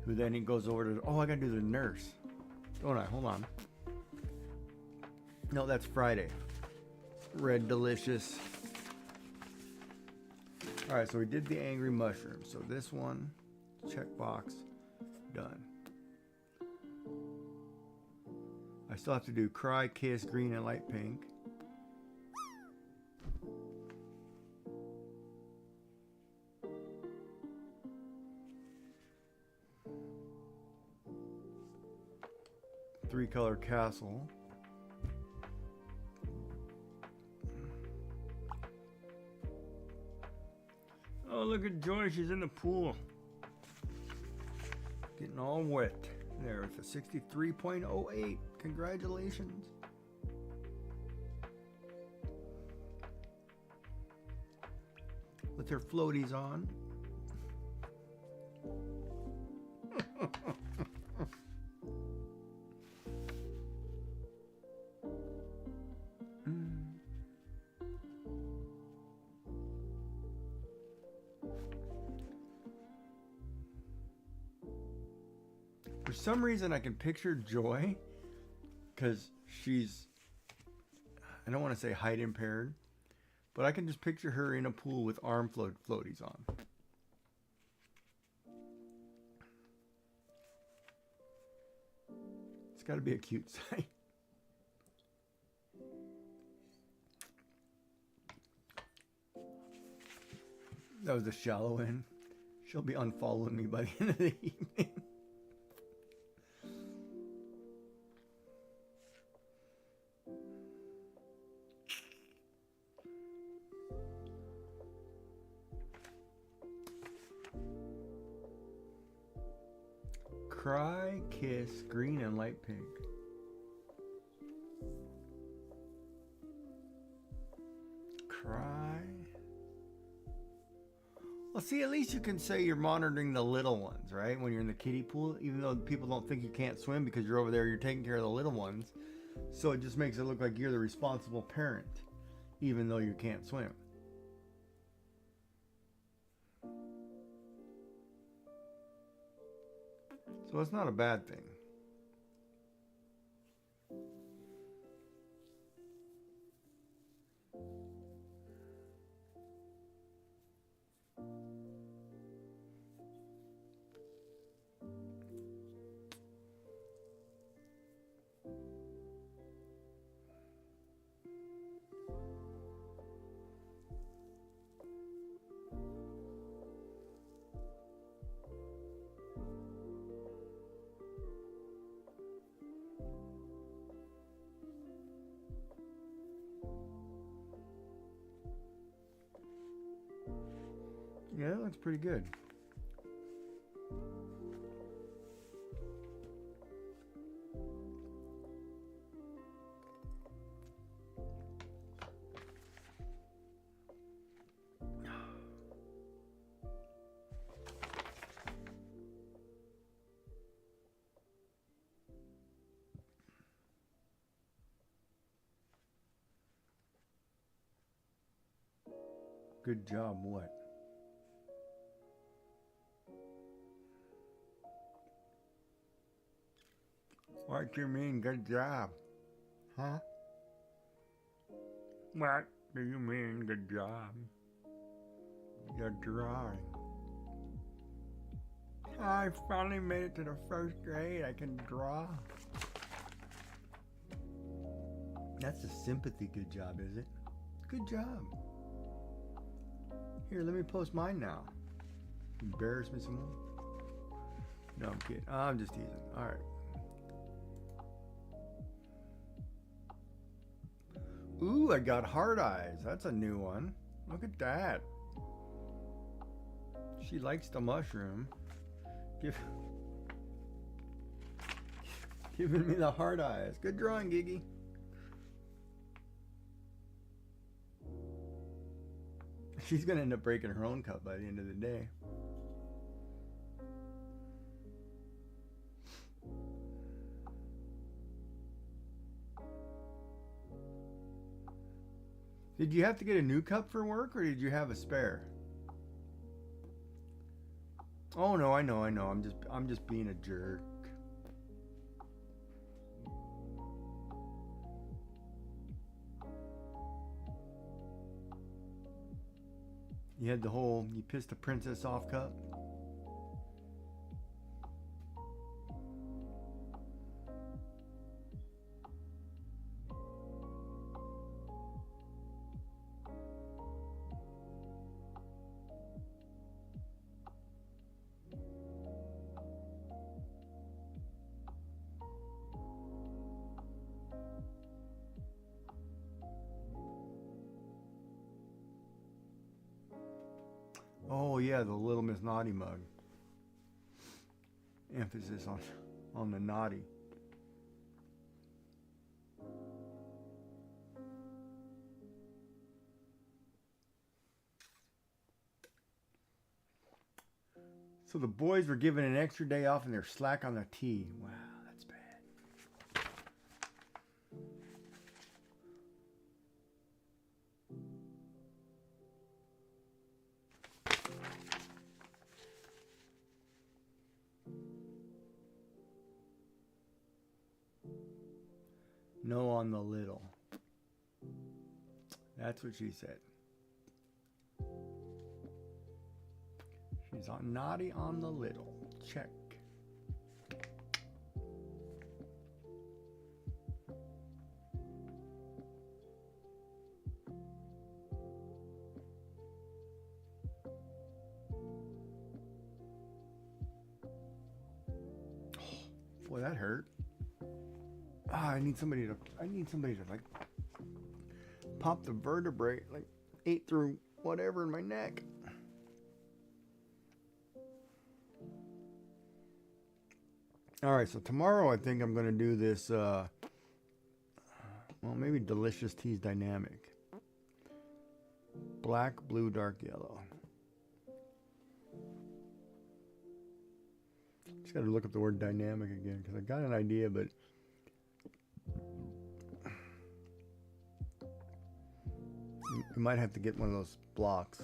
Who then he goes over to. Oh, I gotta do the nurse. Don't I? Hold on. No, that's Friday. Red Delicious. All right, so we did the angry mushroom. So this one, checkbox, done. I still have to do cry, kiss, green, and light pink. Three-color castle. Oh, look at Joy. She's in the pool. Getting all wet. There, it's a 63.08. Congratulations. With her floaties on. For some reason, I can picture Joy, because she's, I don't want to say height impaired, but I can just picture her in a pool with arm floaties on. It's got to be a cute sight. That was a shallow end. She'll be unfollowing me by the end of the evening. Cry, kiss, green, and light pink. try. Well, see, at least you can say you're monitoring the little ones, right? When you're in the kiddie pool, even though people don't think you can't swim because you're over there, you're taking care of the little ones. So it just makes it look like you're the responsible parent, even though you can't swim. So it's not a bad thing. Yeah, that looks pretty good. Good job, what? What do you mean, good job? Huh? What do you mean, good job? You're drawing. I finally made it to the first grade. I can draw. That's a sympathy good job, is it? Good job. Here, let me post mine now. Embarrass me some more? No, I'm kidding. I'm just teasing. All right. Ooh, I got heart eyes. That's a new one. Look at that. She likes the mushroom. Giving me the heart eyes. Good drawing, Gigi. She's going to end up breaking her own cup by the end of the day. Did you have to get a new cup for work, or did you have a spare? Oh no, I know. I'm just being a jerk. You had the whole, you pissed the princess off cup? Oh yeah, the Little Miss Naughty mug. Emphasis on the naughty. So the boys were given an extra day off and they're slack on the tea. Wow, that's bad. No on the little. That's what she said. She's on naughty on the little. Check. Boy, that hurt. I need somebody to like pop the vertebrae, like 8 through whatever in my neck. All right, so tomorrow I think I'm going to do this, well, maybe Delicious Teas Dynamic. Black, blue, dark, yellow. Just got to look up the word dynamic again because I got an idea, but you might have to get one of those blocks.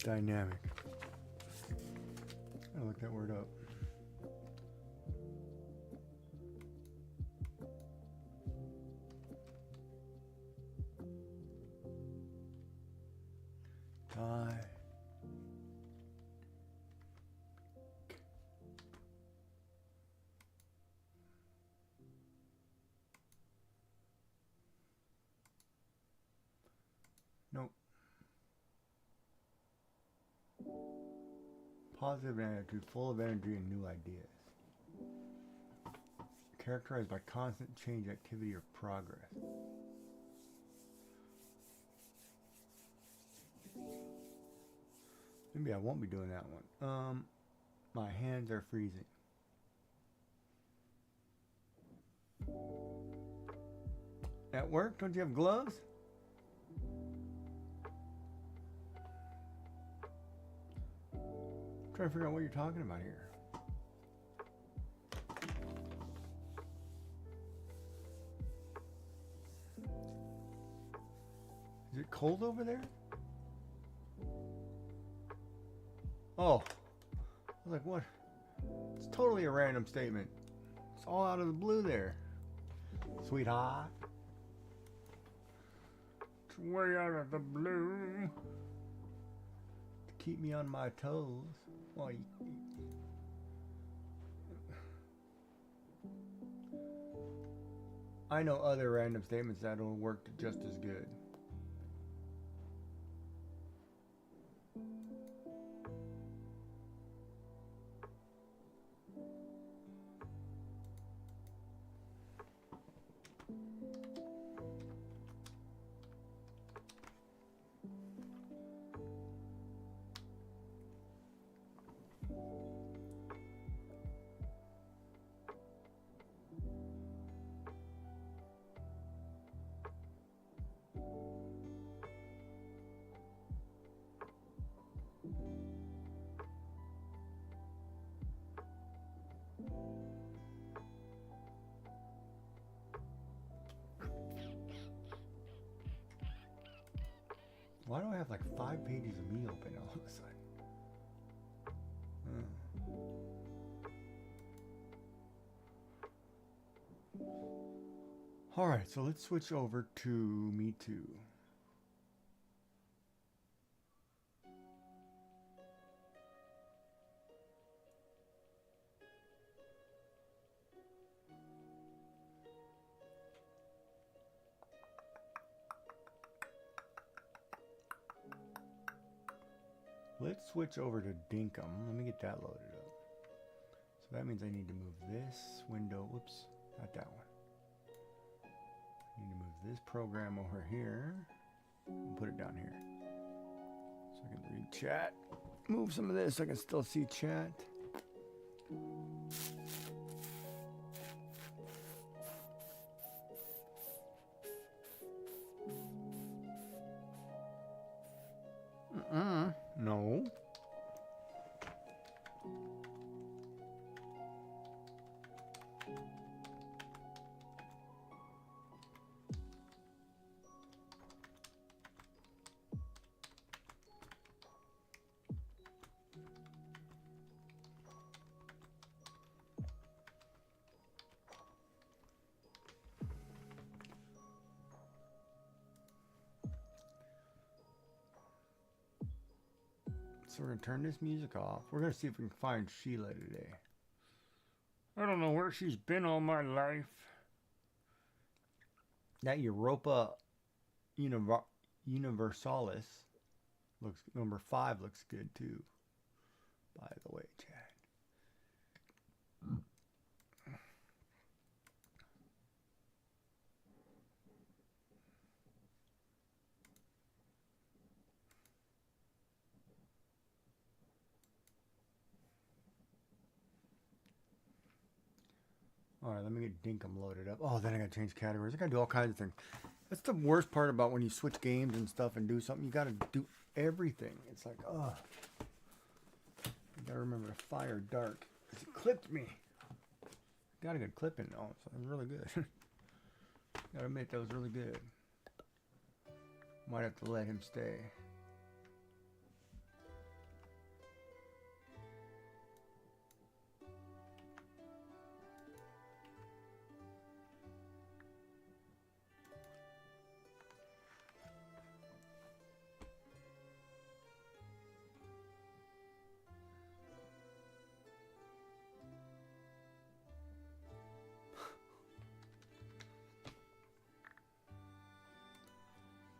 Dynamic. I'll look that word up. Nope. Positive attitude, full of energy and new ideas. Characterized by constant change, activity, or progress. Maybe I won't be doing that one. My hands are freezing. At work, don't you have gloves? I'm trying to figure out what you're talking about here. Is it cold over there? Oh, I was like, what? It's totally a random statement. It's all out of the blue there, sweetheart. It's way out of the blue. To keep me on my toes. Well, I know other random statements that'll work just as good. Why do I have like 5 pages of me open all of a sudden? Alright, so let's switch over to Me Too. Let's switch over to Dinkum. Let me get that loaded up. So that means I need to move this window. Whoops, not that one. I need to move this program over here and put it down here. So I can read chat. Move some of this so I can still see chat. No. So we're going to turn this music off. We're going to see if we can find Sheila today. I don't know where she's been all my life. That Europa Universalis looks, number 5 looks good too. By the way, Chad. All right, let me get Dinkum loaded up. Oh, then I gotta change categories. I gotta do all kinds of things. That's the worst part about when you switch games and stuff and do something. You gotta do everything. It's like, oh. You gotta remember to fire dark. Because it clipped me. Got a good clip in though, so it was really good. Gotta admit, that was really good. Might have to let him stay.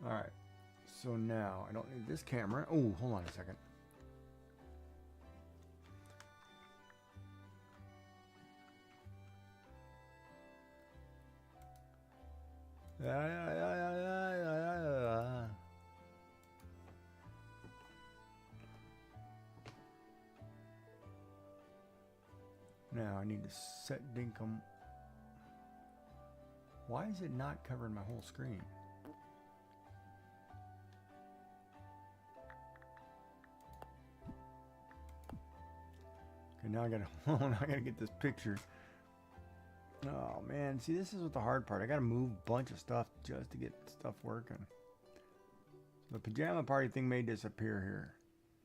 Alright, so now I don't need this camera. Oh, hold on a second. Now I need to set Dinkum. Why is it not covering my whole screen? Okay, now I gotta hold on, I gotta get this picture. Oh man, see, this is what the hard part. I gotta move a bunch of stuff just to get stuff working. The pajama party thing may disappear here.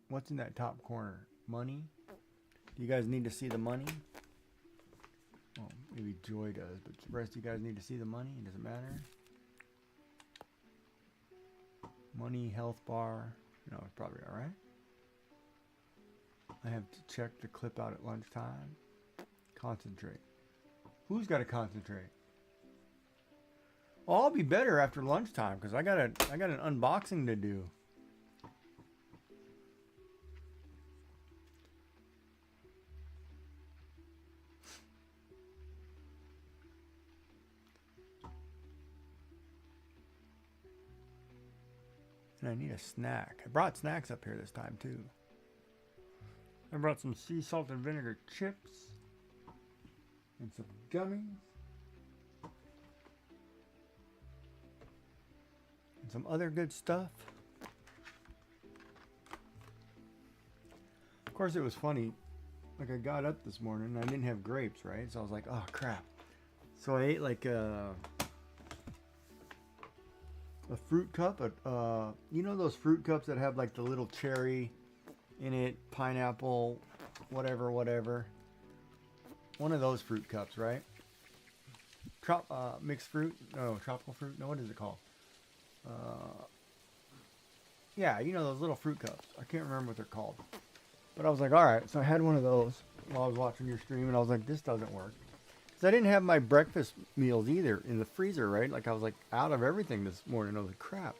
What's in that top corner? Money? Do you guys need to see the money? Well, maybe Joy does, but the rest of you guys need to see the money. It doesn't matter. Money, health bar. No, it's probably alright. I have to check the clip out at lunchtime. Concentrate. Who's got to concentrate? Well, I'll be better after lunchtime because I got an unboxing to do. And I need a snack. I brought snacks up here this time too. I brought some sea salt and vinegar chips and some gummies and some other good stuff. Of course, it was funny. Like, I got up this morning and I didn't have grapes, right? So I was like, oh crap. So I ate like a fruit cup. You know those fruit cups that have like the little cherry in it, pineapple, whatever. One of those fruit cups, right? Mixed fruit? No, tropical fruit? No, what is it called? Yeah, you know those little fruit cups. I can't remember what they're called. But I was like, alright, so I had one of those while I was watching your stream, and I was like, this doesn't work. Because I didn't have my breakfast meals either in the freezer, right? Like, I was like out of everything this morning. I was like, crap.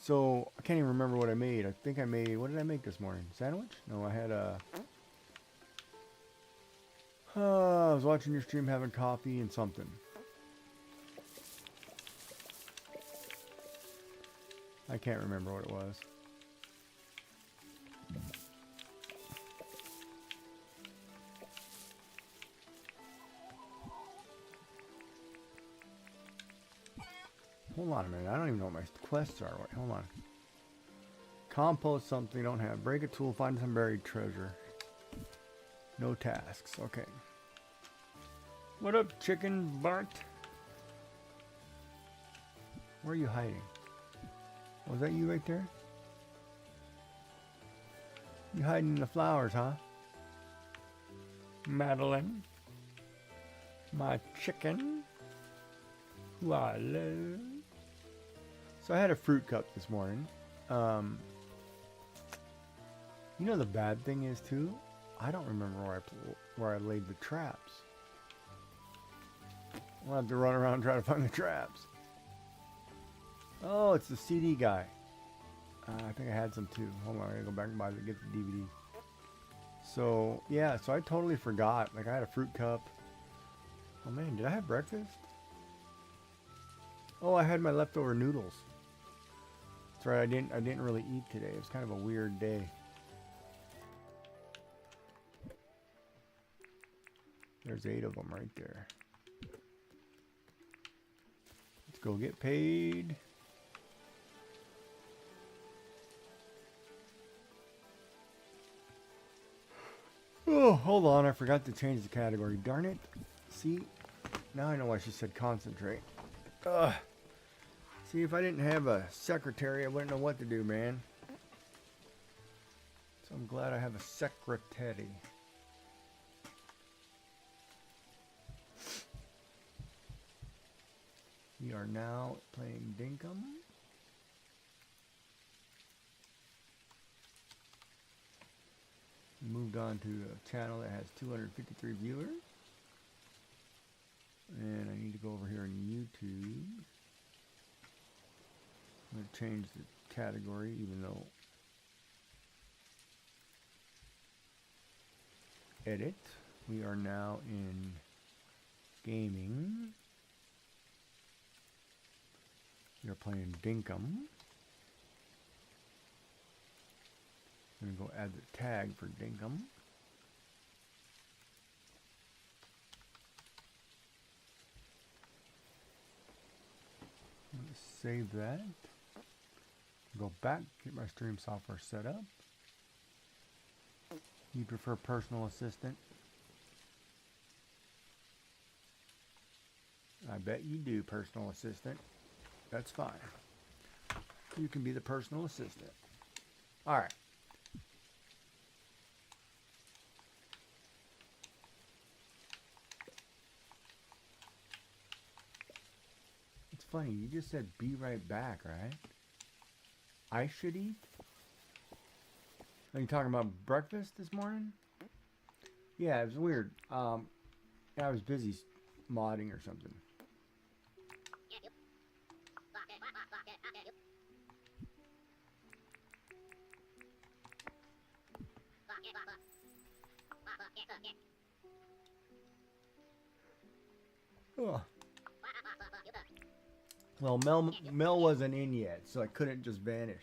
So, I can't even remember what I made. I think I made, what did I make this morning? Sandwich? No, I had a... I was watching your stream, having coffee and something. I can't remember what it was. Hold on a minute. I don't even know what my quests are. Wait, hold on. Compost something you don't have. Break a tool. Find some buried treasure. No tasks. Okay. What up, chicken Bart? Where are you hiding? Was that you right there? You hiding in the flowers, huh? Madeline. My chicken. Who I love. So I had a fruit cup this morning. You know the bad thing is too? I don't remember where I laid the traps. I'll have to run around and try to find the traps. Oh, it's the CD guy. I think I had some too. Hold on, I gotta go back and get the DVD. So, yeah, so I totally forgot. Like, I had a fruit cup. Oh man, did I have breakfast? Oh, I had my leftover noodles. That's right, I didn't really eat today. It was kind of a weird day. There's 8 of them right there. go get paid. Oh, hold on. I forgot to change the category. Darn it. See? Now I know why she said concentrate. Ugh. See, if I didn't have a secretary, I wouldn't know what to do, man. So I'm glad I have a secretary. We are now playing Dinkum. Moved on to a channel that has 253 viewers. And I need to go over here on YouTube. I'm going to change the category, even though edit. We are now in gaming. We are playing Dinkum. I'm going to go add the tag for Dinkum. I'm going to save that. Go back, get my stream software set up. You prefer personal assistant? I bet you do, personal assistant. That's fine. You can be the personal assistant. All right. It's funny, you just said be right back, right? I should eat? Are you talking about breakfast this morning? Yeah, it was weird. I was busy modding or something. Oh. Well, Mel wasn't in yet, so I couldn't just vanish.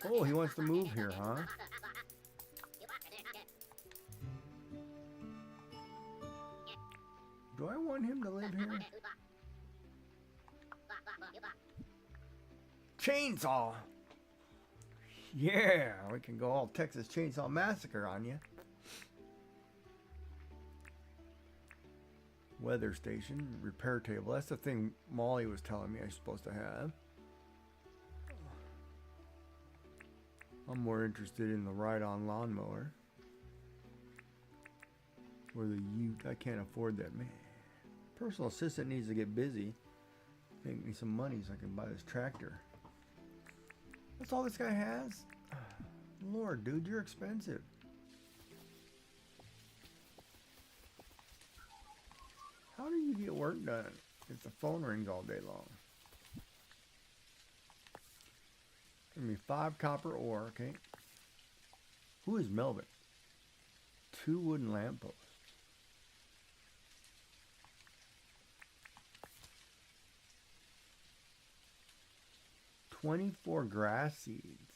Oh, he wants to move here, huh? Do I want him to live here? Chainsaw! Yeah, we can go all Texas Chainsaw Massacre on you. Weather station, repair table. That's the thing Molly was telling me I'm supposed to have. I'm more interested in the ride-on lawnmower. Or the Ute. I can't afford that, man. Personal assistant needs to get busy. Make me some money so I can buy this tractor. That's all this guy has? Lord, dude, you're expensive. How do you get work done if the phone rings all day long? Give me 5 copper ore, okay? Who is Melvin? 2 wooden lampposts. 24 grass seeds.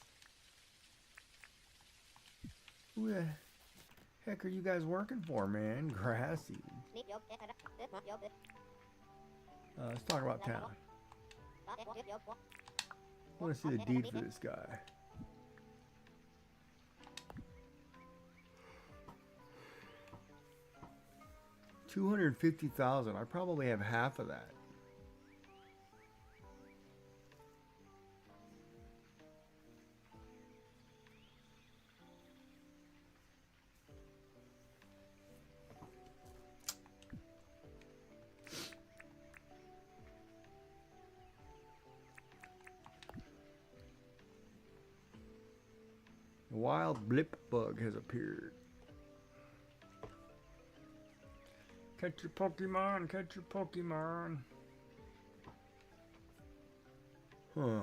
Who the heck are you guys working for, man? Grass seeds. Let's talk about town. I want to see the deed for this guy. $250,000. I probably have half of that. A wild blip bug has appeared. Catch your Pokemon, catch your Pokemon. Huh.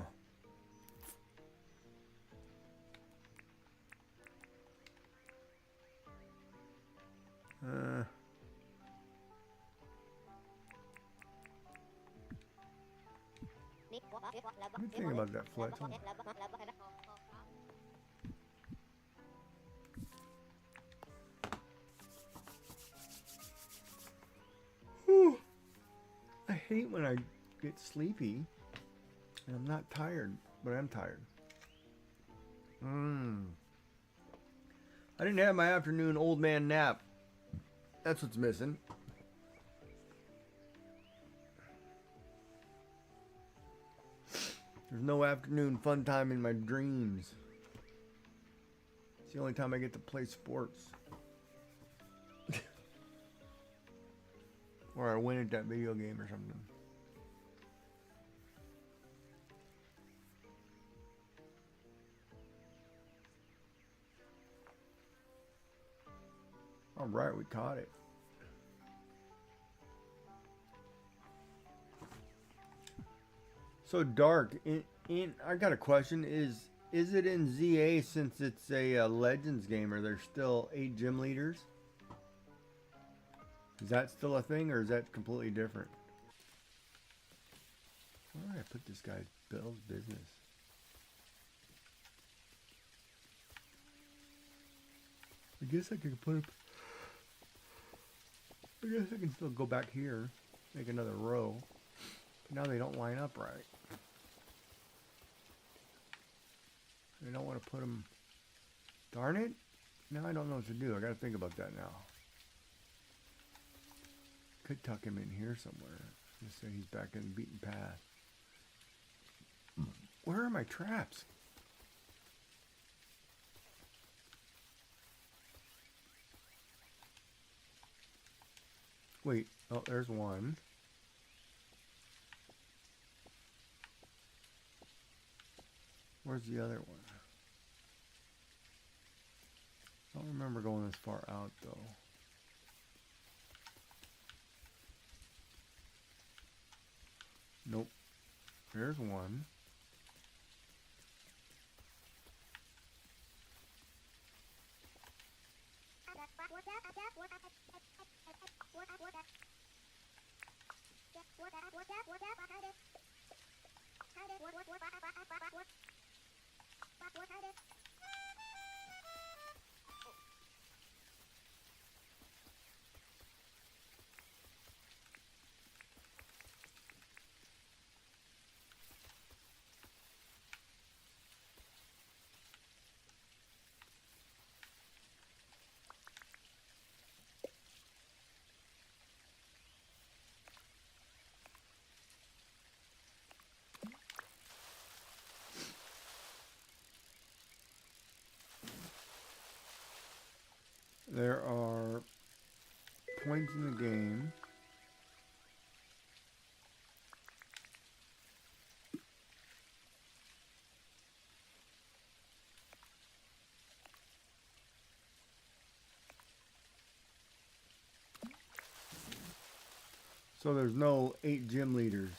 Good thing about that flex. Hold on. Whew. I hate when I get sleepy and I'm not tired, but I'm tired. I didn't have my afternoon old man nap. That's what's missing. There's no afternoon fun time in my dreams. It's the only time I get to play sports. Or I win at that video game or something. All right, we caught it. So dark. I got a question. Is it in ZA since it's a Legends game? Are there still 8 gym leaders? Is that still a thing, or is that completely different? Where do I put this guy's Bill's business? I guess I can put. I guess I can still go back here, make another row. But now they don't line up right. I don't want to put them. Darn it! Now I don't know what to do. I got to think about that now. Could tuck him in here somewhere. Just say he's back in the beaten path. Where are my traps? Wait, oh, there's one. Where's the other one? I don't remember going this far out, though. Nope. There's one. There are points in the game. So there's no 8 gym leaders.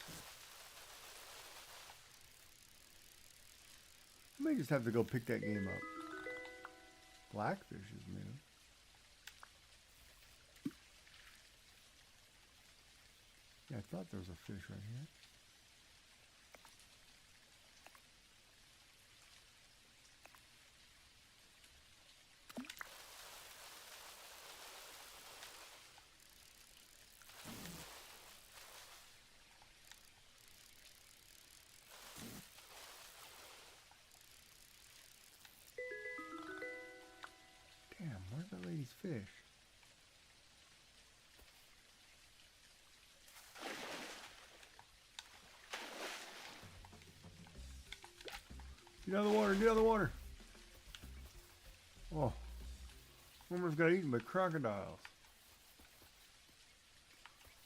I may just have to go pick that game up. Blackfish is new. Yeah, I thought there was a fish right here. Damn, where's that lady's fish? Get out of the water, get out of the water. Oh, almost got eaten by crocodiles.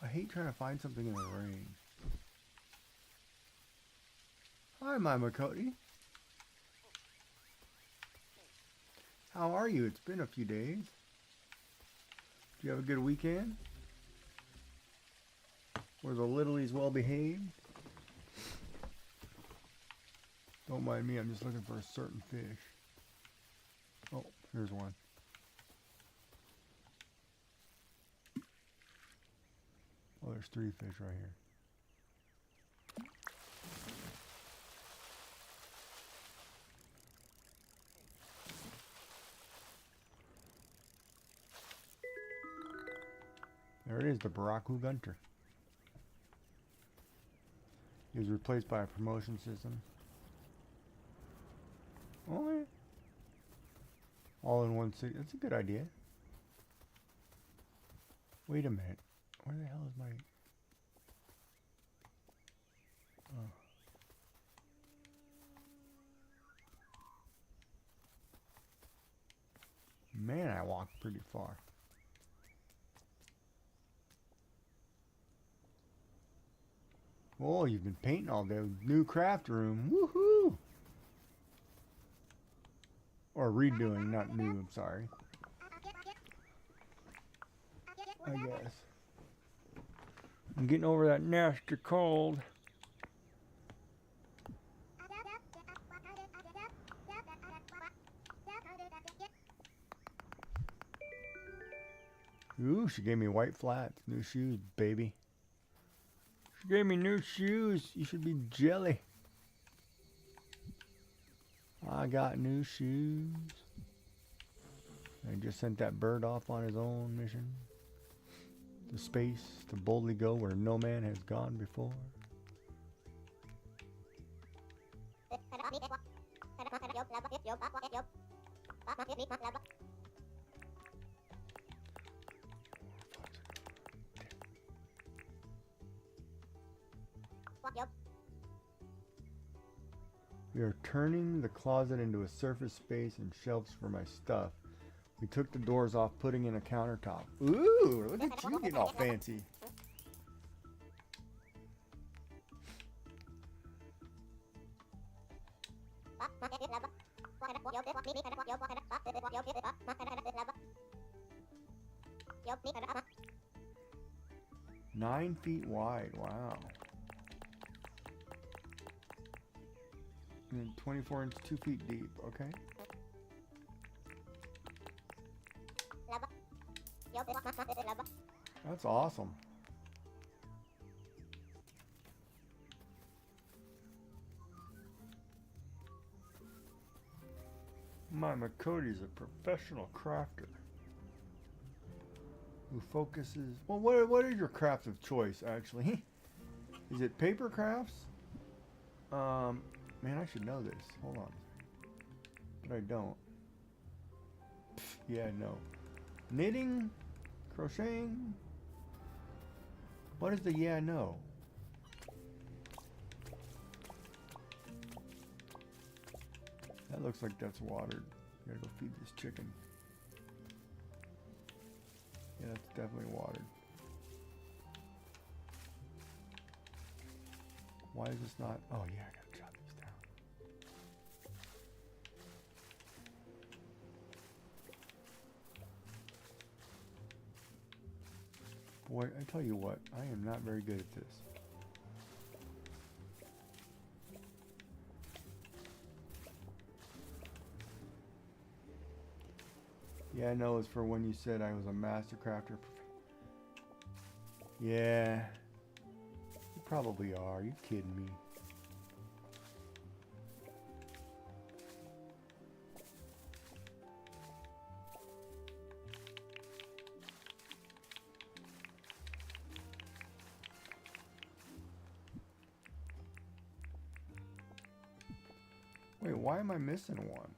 I hate trying to find something in the rain. Hi, Mama Cody. How are you? It's been a few days. Did you have a good weekend? Were the littlies well behaved? Don't mind me, I'm just looking for a certain fish. Oh, here's one. Oh, there's 3 fish right here. There it is, the Baraku Gunter. He was replaced by a promotion system. Oh, yeah. All in one city. That's a good idea. Wait a minute. Where the hell is my... Oh. Man, I walked pretty far. Oh, you've been painting all day. New craft room. Woohoo! Or redoing, not new, I'm sorry. I guess. I'm getting over that nasty cold. Ooh, she gave me white flats. New shoes, baby. She gave me new shoes. You should be jelly. I got new shoes. I just sent that bird off on his own mission. To space, to boldly go where no man has gone before. We are turning the closet into a surface space and shelves for my stuff. We took the doors off, putting in a countertop. Ooh, look at you getting all fancy. Nine feet wide, wow. And then 24 inch, 2 feet deep, okay. That's awesome. My Makoti's a professional crafter who focuses. Well, what is your craft of choice actually? Is it paper crafts? Man, I should know this. Hold on, but I don't. Yeah, no. Knitting, crocheting. What is the yeah no? That looks like that's watered. Gotta go feed this chicken. Yeah, that's definitely watered. Why is this not? Oh yeah, I gotta jot these down. Boy, I tell you what, I am not very good at this. Yeah, I know it's for when you said I was a master crafter. Yeah. You probably are. You kidding me? Wait, why am I missing one?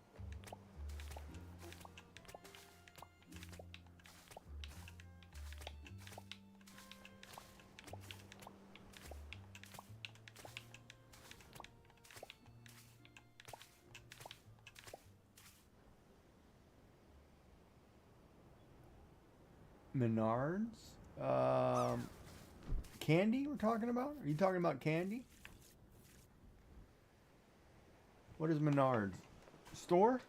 Menards? Candy we're talking about? Are you talking about candy? What is Menards? Store?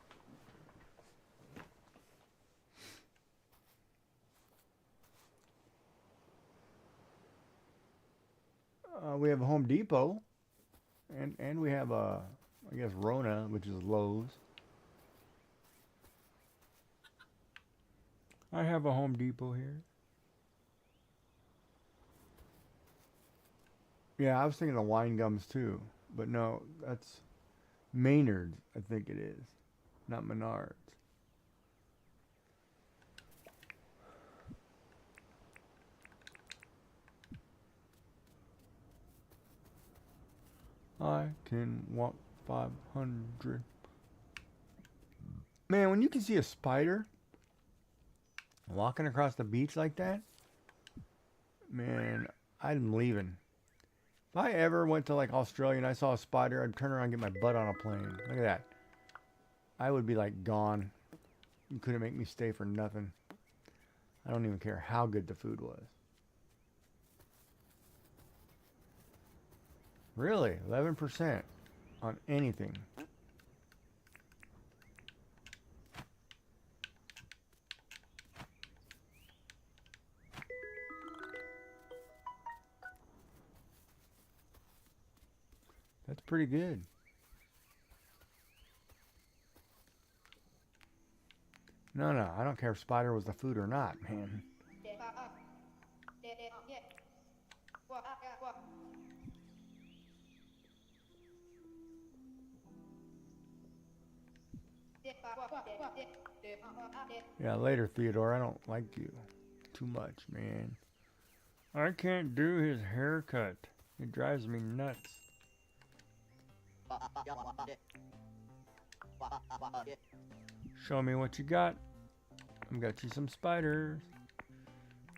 We have a Home Depot. And we have a, I guess, Rona, which is Lowe's. I have a Home Depot here. Yeah, I was thinking of wine gums too. But no, that's Maynard's, I think it is. Not Menards. I can walk 500. Man, when you can see a spider walking across the beach like that, man, I'm leaving. If I ever went to like Australia and I saw a spider, I'd turn around and get my butt on a plane. Look at that. I would be like gone. You couldn't make me stay for nothing. I don't even care how good the food was. Really? 11% on anything. That's pretty good. No, no, I don't care if spider was the food or not, man. Yeah, later, Theodore. I don't like you too much, man. I can't do his haircut. It drives me nuts. Show me what you got. I've got you some spiders.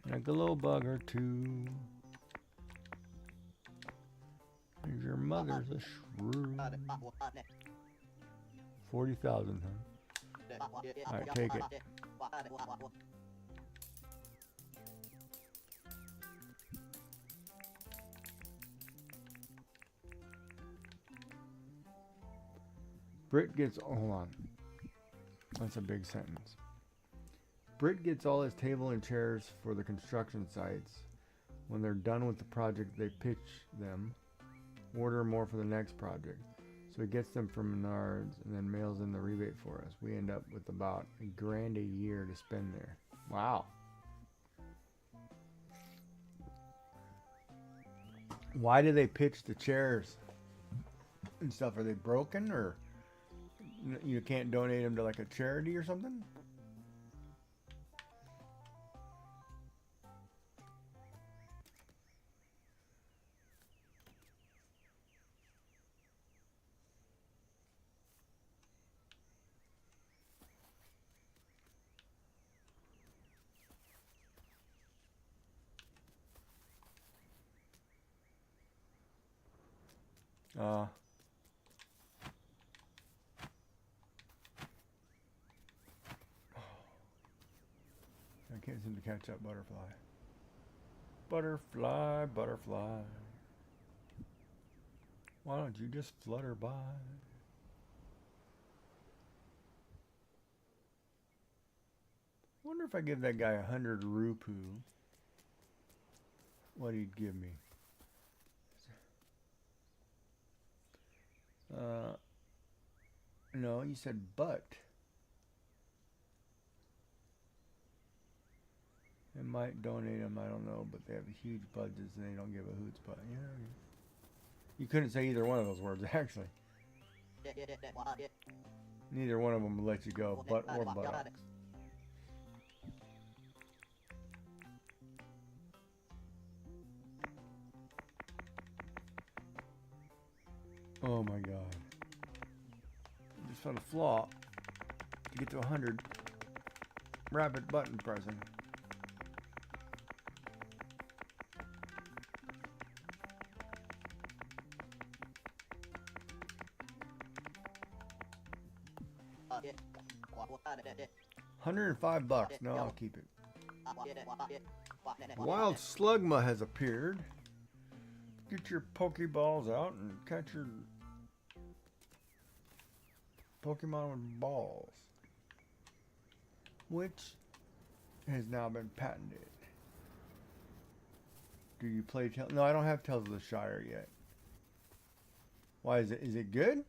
Like a little bug or two. There's your mother's a shrew. 40,000, huh? Alright, take it. Brit gets, hold on. That's a big sentence. Brit gets all his table and chairs for the construction sites. When they're done with the project, they pitch them, order more for the next project. So he gets them from Menards and then mails in the rebate for us. We end up with about $1,000 a year to spend there. Wow. Why do they pitch the chairs and stuff? Are they broken, or you can't donate them to like a charity or something? I can't seem to catch that butterfly. Butterfly, butterfly. Why don't you just flutter by? Wonder if I give that guy 100 rupu, what he'd give me. No, you said butt. They might donate them, I don't know, but they have huge budgets and they don't give a hoot's butt. Yeah, you couldn't say either one of those words, actually. Neither one of them will let you go, butt or buttocks. Oh my god. I just found a flaw to get to 100. Rapid button pressing. $105. No, I'll keep it. Wild Slugma has appeared. Get your Pokeballs out and catch your Pokemon with balls, which has now been patented. Do you play Tales? No, I don't have Tales of the Shire yet. Why is it? Is it good?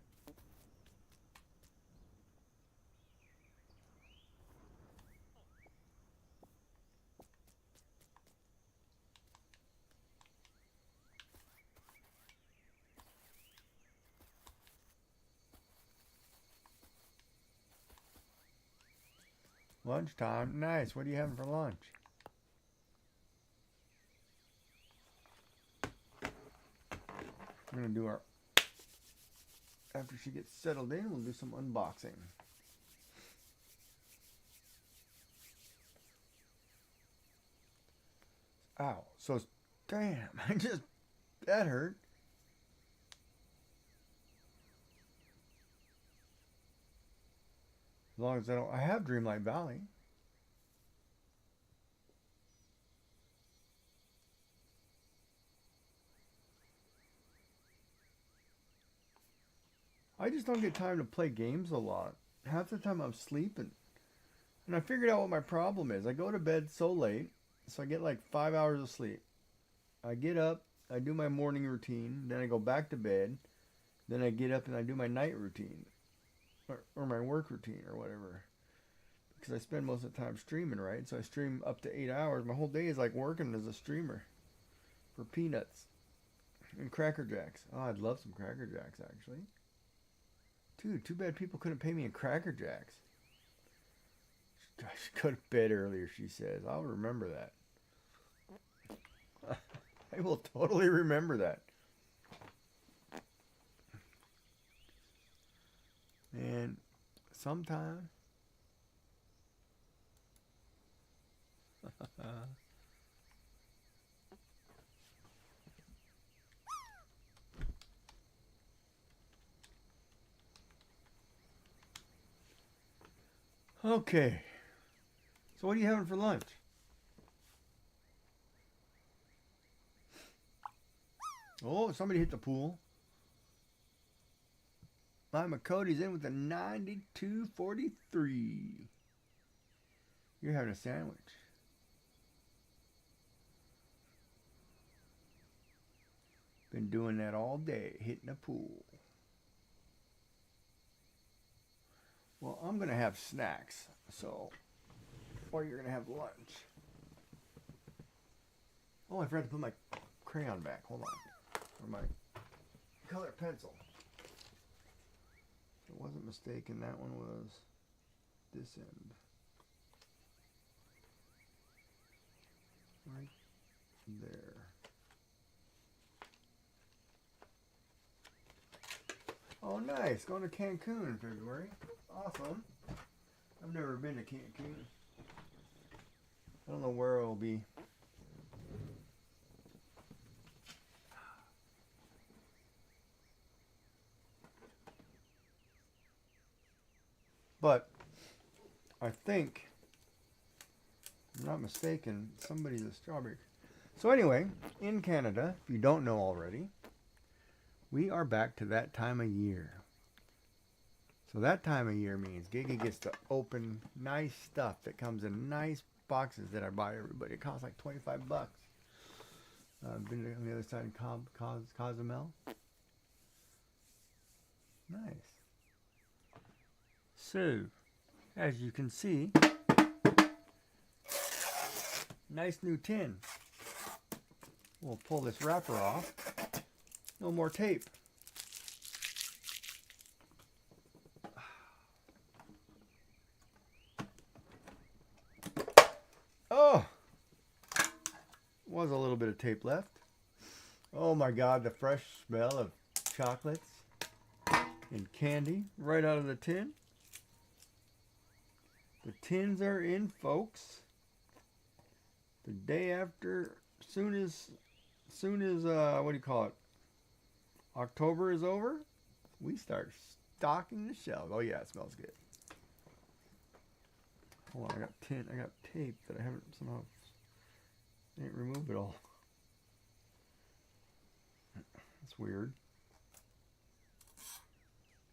Lunchtime. Nice. What are you having for lunch? We're going to do our after she gets settled in, we'll do some unboxing. Ow. So, damn. That hurt. As long as I have Dreamlight Valley. I just don't get time to play games a lot. Half the time I'm sleeping. And I figured out what my problem is. I go to bed so late, so I get like 5 hours of sleep. I get up, I do my morning routine, then I go back to bed, then I get up and I do my night routine. Or my work routine or whatever. Because I spend most of the time streaming, right? So I stream up to 8 hours. My whole day is like working as a streamer. For peanuts. And Cracker Jacks. Oh, I'd love some Cracker Jacks, actually. Dude, too bad people couldn't pay me in Cracker Jacks. I should go to bed earlier, she says. I'll remember that. I will totally remember that. And sometime... Okay. So what are you having for lunch? Oh, somebody hit the pool. My Cody's in with a 92.43. You're having a sandwich. Been doing that all day, hitting a pool. Well, I'm going to have snacks, so, or you're going to have lunch. Oh, I forgot to put my crayon back. Hold on. Or my color pencil. If I wasn't mistaken, that one was this end. Right there. Oh, nice. Going to Cancun in February. Awesome. I've never been to Cancun. I don't know where it'll be. But I think, if I'm not mistaken, somebody's a strawberry. So anyway, in Canada, if you don't know already, we are back to that time of year. So that time of year means Giga gets to open nice stuff that comes in nice boxes that I buy everybody. It costs like 25 bucks. I've been on the other side in Cozumel. Nice. So, as you can see, nice new tin. We'll pull this wrapper off. No more tape. Oh! Was a little bit of tape left. Oh my God, the fresh smell of chocolates and candy right out of the tin. The tins are in, folks. The day after, soon as what do you call it? October is over, we start stocking the shelves. Oh yeah, it smells good. Hold on, I got tape that I haven't somehow ain't removed it all. That's weird.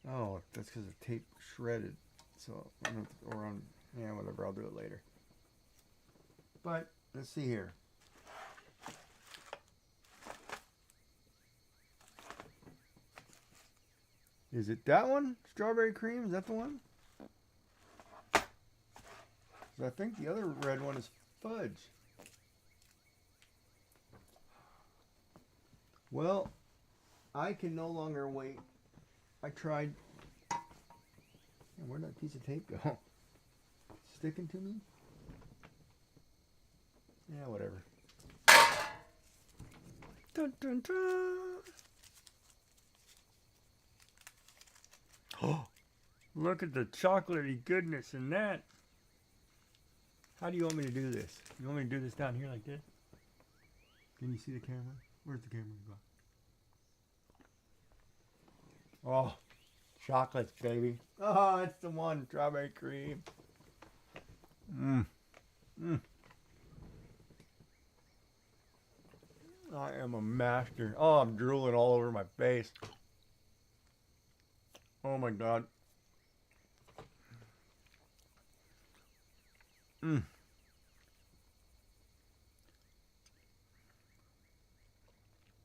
Oh, that's because the tape shredded. So I'm gonna, or on, yeah, whatever. I'll do it later. But let's see here. Is it that one? Strawberry cream? Is that the one? 'Cause I think the other red one is fudge. Well, I can no longer wait. I tried. Man, where'd that piece of tape go? Sticking to me? Yeah, whatever. Dun, dun, dun. Look at the chocolatey goodness in that. How do you want me to do this? You want me to do this down here like this? Can you see the camera? Where's the camera go? Oh, chocolates, baby. Oh, it's the one. Strawberry cream. Mmm. Mmm. I am a master. Oh, I'm drooling all over my face. Oh my God. Mmm.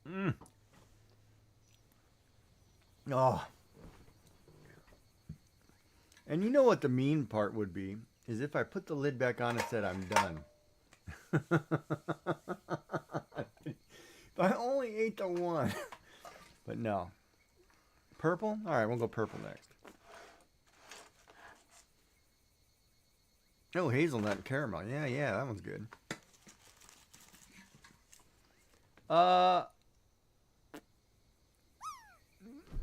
Mmm. Oh. And you know what the mean part would be? Is if I put the lid back on and said I'm done. If I only ate the one. But no. Purple? Alright, we'll go purple next. Oh, hazelnut and caramel. Yeah, that one's good.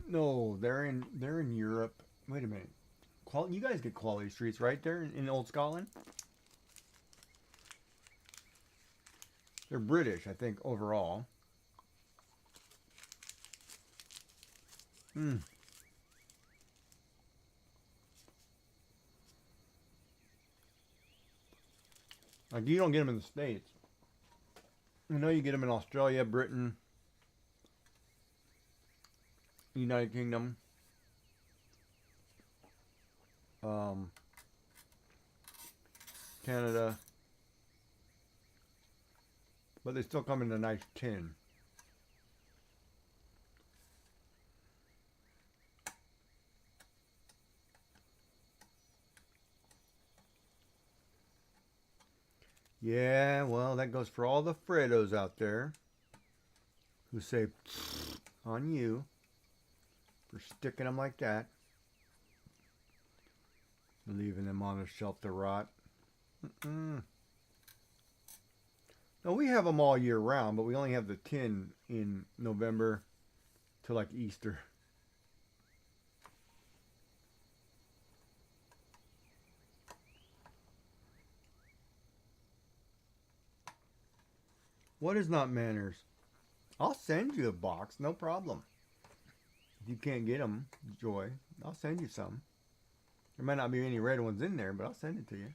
No, they're in Europe. Wait a minute. You guys get quality streets, right? There in Old Scotland. They're British, I think, overall. Hmm. Like, you don't get them in the States. I know you get them in Australia, Britain, United Kingdom, Canada, but they still come in a nice tin. Yeah, well, that goes for all the Freddos out there who say on you for sticking them like that, leaving them on the shelf to rot. No, we have them all year round, but we only have the tin in November to like Easter. What is not manners? I'll send you a box, no problem. If you can't get them, Joy, I'll send you some. There might not be any red ones in there, but I'll send it to you.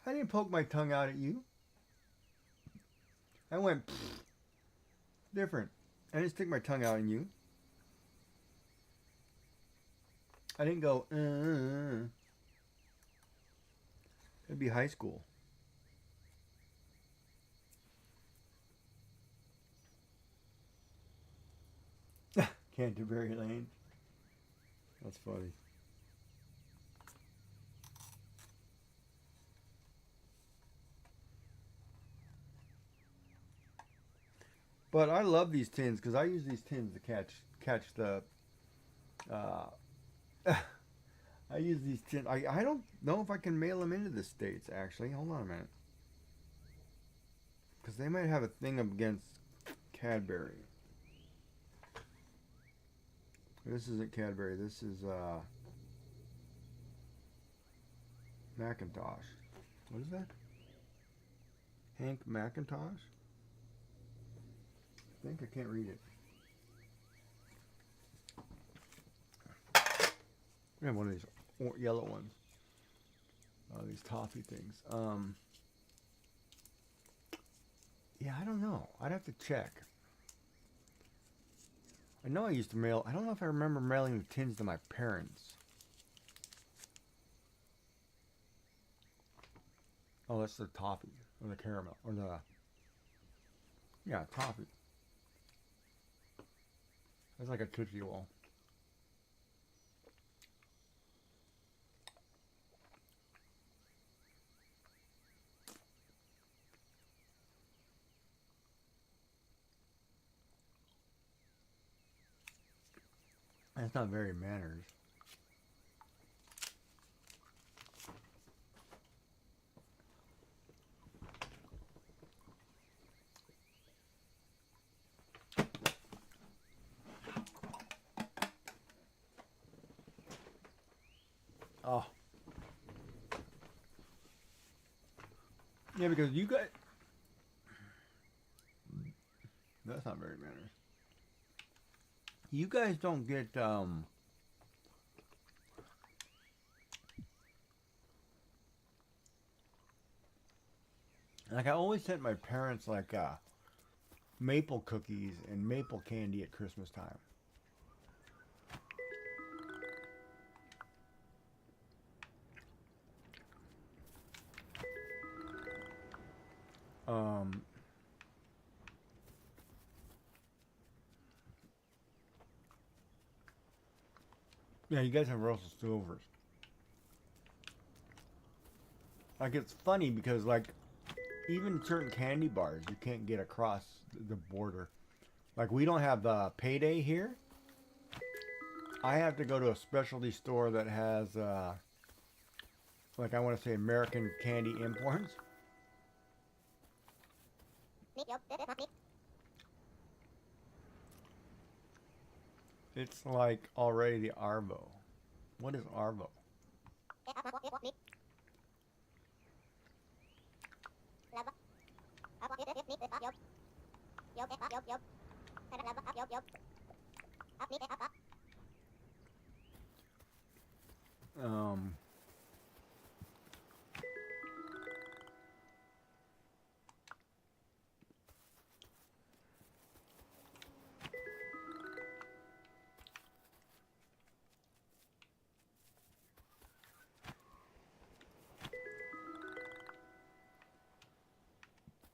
I didn't poke my tongue out at you. I went different. I didn't stick my tongue out at you. I didn't go, It'd be high school. Canterbury Lane. That's funny. But I love these tins because I use these tins to catch the. I use these tins. I don't know if I can mail them into the States. Actually, hold on a minute. Because they might have a thing against Cadbury. This isn't Cadbury. This is Macintosh. What is that? Hank Macintosh? I think I can't read it. We have one of these yellow ones. These toffee things. Yeah, I don't know. I'd have to check. I know I used to mail. I don't know if I remember mailing the tins to my parents. Oh, that's the toffee or the caramel or the toffee. That's like a Tootsie Roll. That's not very manners. Oh. Yeah, because you guys... That's not very manners. You guys don't get, like, I always sent my parents, like, maple cookies and maple candy at Christmas time. Yeah, you guys have Russell Silvers. Like, it's funny because, like, even certain candy bars you can't get across the border. Like, we don't have Payday here. I have to go to a specialty store that has, like, I want to say American candy imports. It's like already the Arvo. What is Arvo?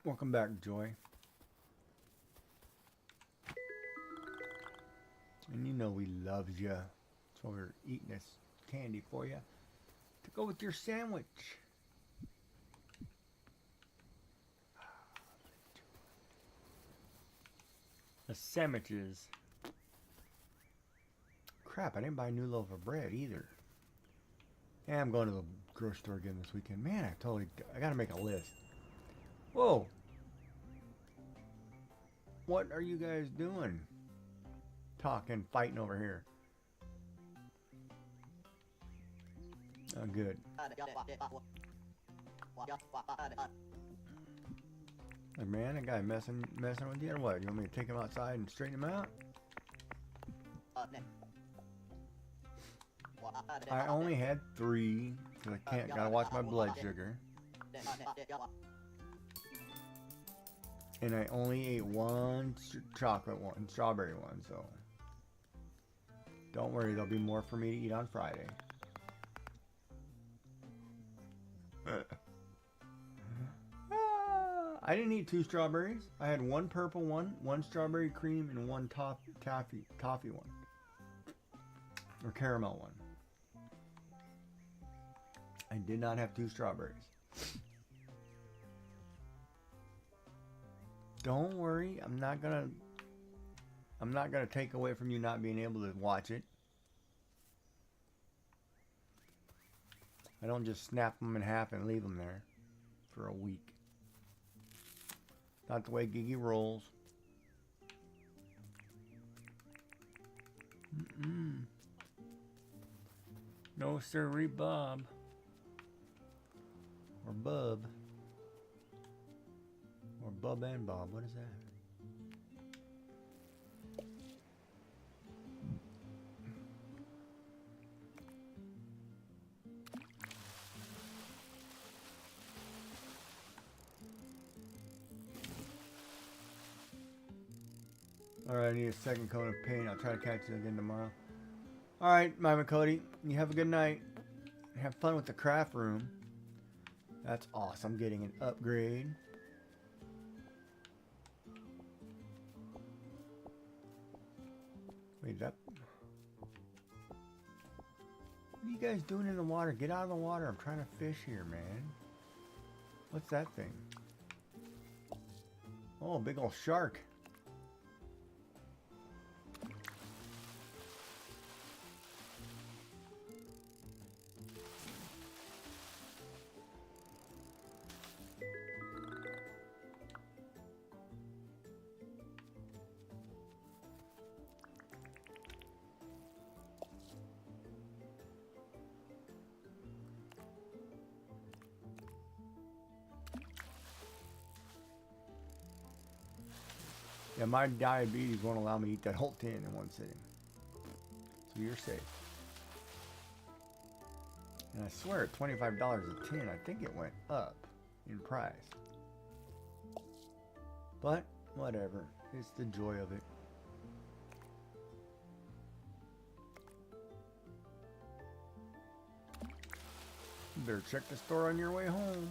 Welcome back, Joy. And you know we love you. So we're eating this candy for you to go with your sandwich. The sandwiches. Crap, I didn't buy a new loaf of bread either. Yeah, I'm going to the grocery store again this weekend. Man, I gotta make a list. Whoa. What are you guys doing? Talking, fighting over here. Oh, good. Hey, man, that guy messing with you or what? You want me to take him outside and straighten him out? I only had 3, because I gotta watch my blood sugar. And I only ate 1 chocolate one, strawberry one, so don't worry, there'll be more for me to eat on Friday. I didn't eat 2 strawberries. I had 1 purple one, 1 strawberry cream, and 1 toffee one. Or caramel one. I did not have 2 strawberries. Don't worry, I'm not gonna take away from you not being able to watch it. I don't just snap them in half and leave them there for a week. Not the way Gigi rolls. No sirree, Bob. Or Bub. Or Bub and Bob. What is that? Alright, I need a second coat of paint. I'll try to catch you again tomorrow. Alright, Mama Cody. You have a good night. Have fun with the craft room. That's awesome. Getting an upgrade. Wait, that... What are you guys doing in the water? Get out of the water. I'm trying to fish here, man. What's that thing? Oh, a big old shark. Yeah, my diabetes won't allow me to eat that whole tin in one sitting. So you're safe. And I swear, at $25 a tin, I think it went up in price. But, whatever. It's the joy of it. You better check the store on your way home.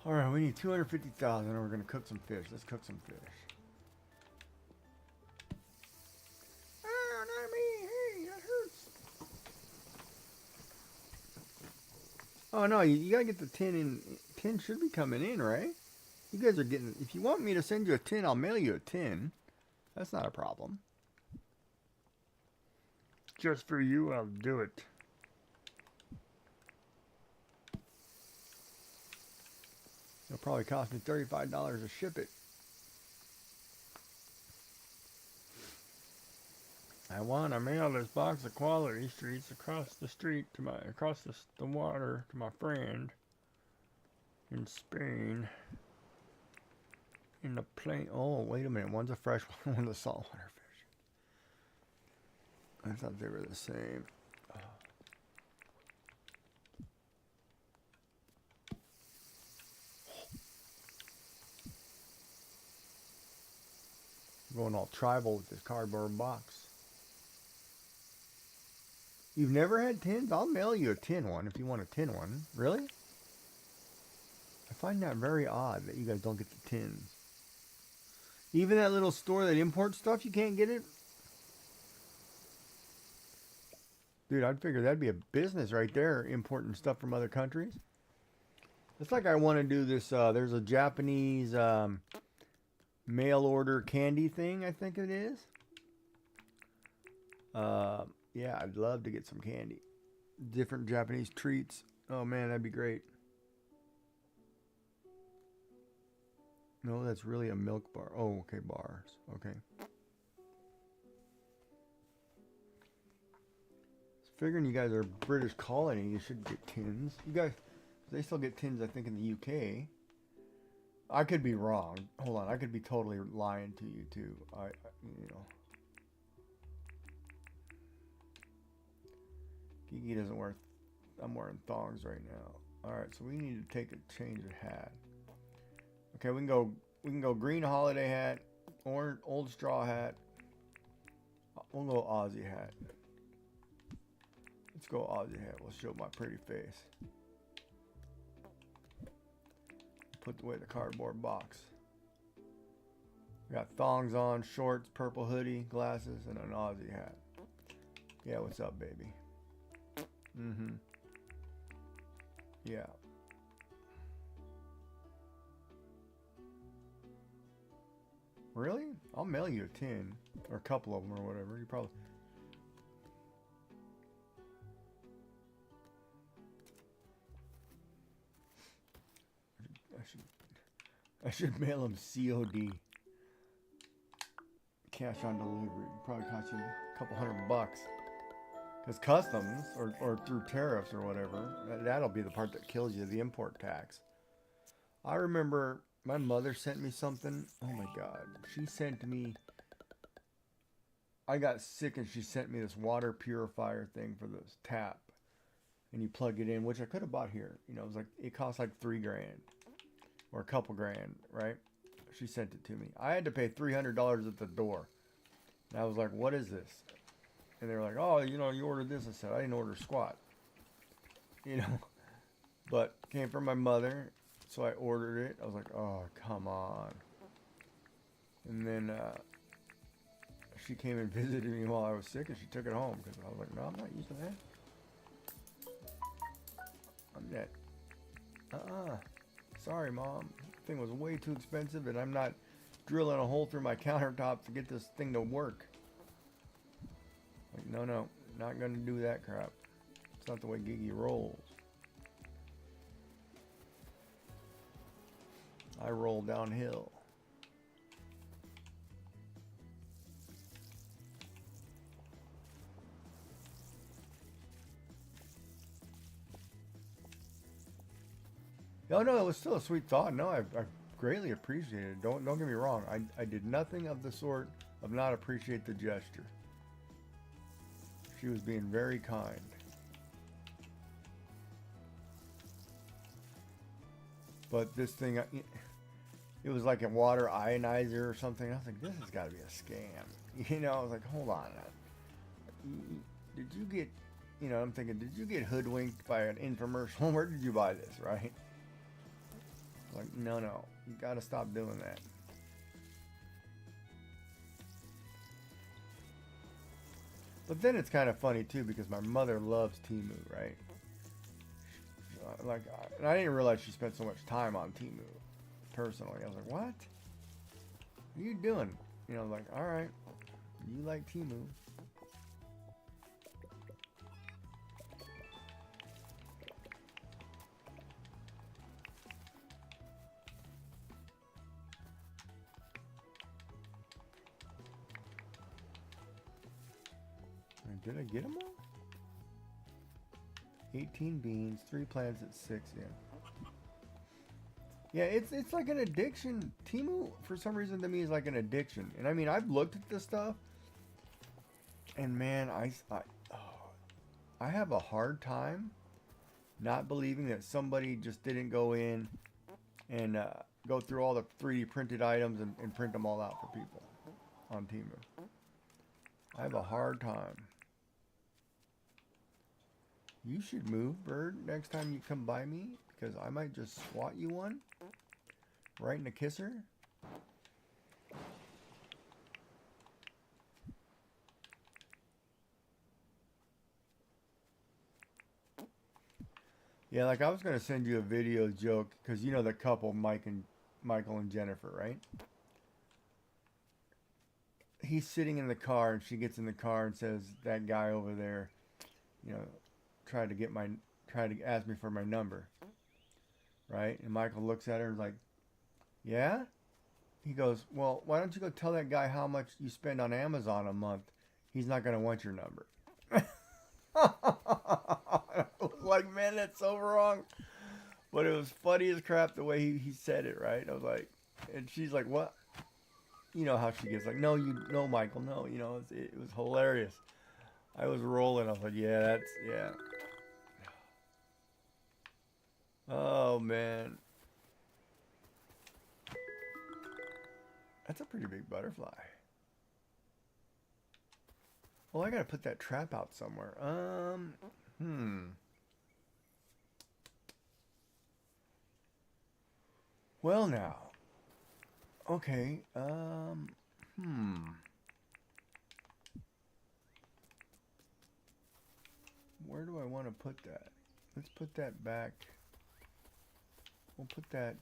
Alright, we need 250,000 and we're going to cook some fish. Let's cook some fish. Oh, not me. Hey, that hurts. Oh, no, you got to get the tin in. Tin should be coming in, right? You guys are getting... If you want me to send you a tin, I'll mail you a tin. That's not a problem. Just for you, I'll do it. It'll probably cost me $35 to ship it. I want to mail this box of Quality Streets across the street to the water to my friend in Spain. In the plane. Oh, wait a minute. One's a fresh one, one's a saltwater fish. I thought they were the same. Oh. Going all tribal with this cardboard box. You've never had tins? I'll mail you a tin one if you want a tin one. Really? I find that very odd that you guys don't get the tins. Even that little store that imports stuff, you can't get it? Dude, I'd figure that'd be a business right there, importing stuff from other countries. It's like I want to do this, there's a Japanese mail order candy thing, I think it is. Yeah, I'd love to get some candy. Different Japanese treats. Oh man, that'd be great. No, that's really a milk bar. Oh, okay, bars. Okay. Figuring you guys are a British colony, you should get tins. You guys, they still get tins, I think, in the UK. I could be wrong. Hold on, I could be totally lying to you too. You know. Gigi doesn't wear. I'm wearing thongs right now. All right, so we need to change of hat. Okay, we can go green holiday hat, orange old straw hat. We'll go Aussie hat. Let's go Aussie hat. We'll show my pretty face. Put away the cardboard box. We got thongs on, shorts, purple hoodie, glasses, and an Aussie hat. Yeah, what's up, baby? Mm-hmm. Yeah. Really? I'll mail you a tin. Or a couple of them or whatever. You probably... I should mail them COD. Cash on delivery. Probably cost you a couple $100. Because customs, or through tariffs or whatever, that'll be the part that kills you, the import tax. I remember my mother sent me something. Oh my God. She sent me... I got sick and she sent me this water purifier thing for this tap. And you plug it in, which I could have bought here. You know, it was like, it cost like $3 grand. Or a couple grand, right? She sent it to me. I had to pay $300 at the door. And I was like, what is this? And they were like, oh, you know, you ordered this. I said, I didn't order squat. You know? But came from my mother. So I ordered it. I was like, oh, come on. And then she came and visited me while I was sick. And she took it home. Because I was like, no, I'm not using that. I'm that. Sorry, Mom. The thing was way too expensive, and I'm not drilling a hole through my countertop to get this thing to work. Like, no, not gonna do that crap. It's not the way Gigi rolls. I roll downhill. No, no, it was still a sweet thought. No, I greatly appreciate it. Don't get me wrong. I did nothing of the sort of not appreciate the gesture. She was being very kind. But this thing, it was like a water ionizer or something. I was like, this has got to be a scam. You know, I was like, hold on. Did you get, you know, I'm thinking, did you get hoodwinked by an infomercial? Where did you buy this, right? Like, no, you got to stop doing that. But then it's kind of funny too because my mother loves Temu, right? Like, and I didn't realize she spent so much time on Temu. Personally, I was like, "What? What are you doing?" You know, like, all right, you like Temu. Did I get them all? 18 beans, 3 plants at 6, yeah. Yeah, it's like an addiction. Temu, for some reason, to me, is like an addiction. And I mean, I've looked at this stuff, and man, I have a hard time not believing that somebody just didn't go in and go through all the 3D printed items and print them all out for people on Temu. I have a hard time. You should move, Bird, next time you come by me, because I might just swat you one right in the kisser. Yeah, like I was going to send you a video joke, because you know the couple, Michael and Jennifer, right? He's sitting in the car, and she gets in the car and says, that guy over there, you know, tried to ask me for my number, right? And Michael looks at her and is like, yeah? He goes, well, why don't you go tell that guy how much you spend on Amazon a month? He's not going to want your number. I was like, man, that's so wrong. But it was funny as crap the way he said it, right? I was like, and she's like, what? You know how she gets like, no, Michael, no. You know, it was hilarious. I was rolling. I was like, yeah. Oh, man. That's a pretty big butterfly. Well, I gotta put that trap out somewhere. Well, now. Okay, Where do I want to put that? Let's put that back. We'll put that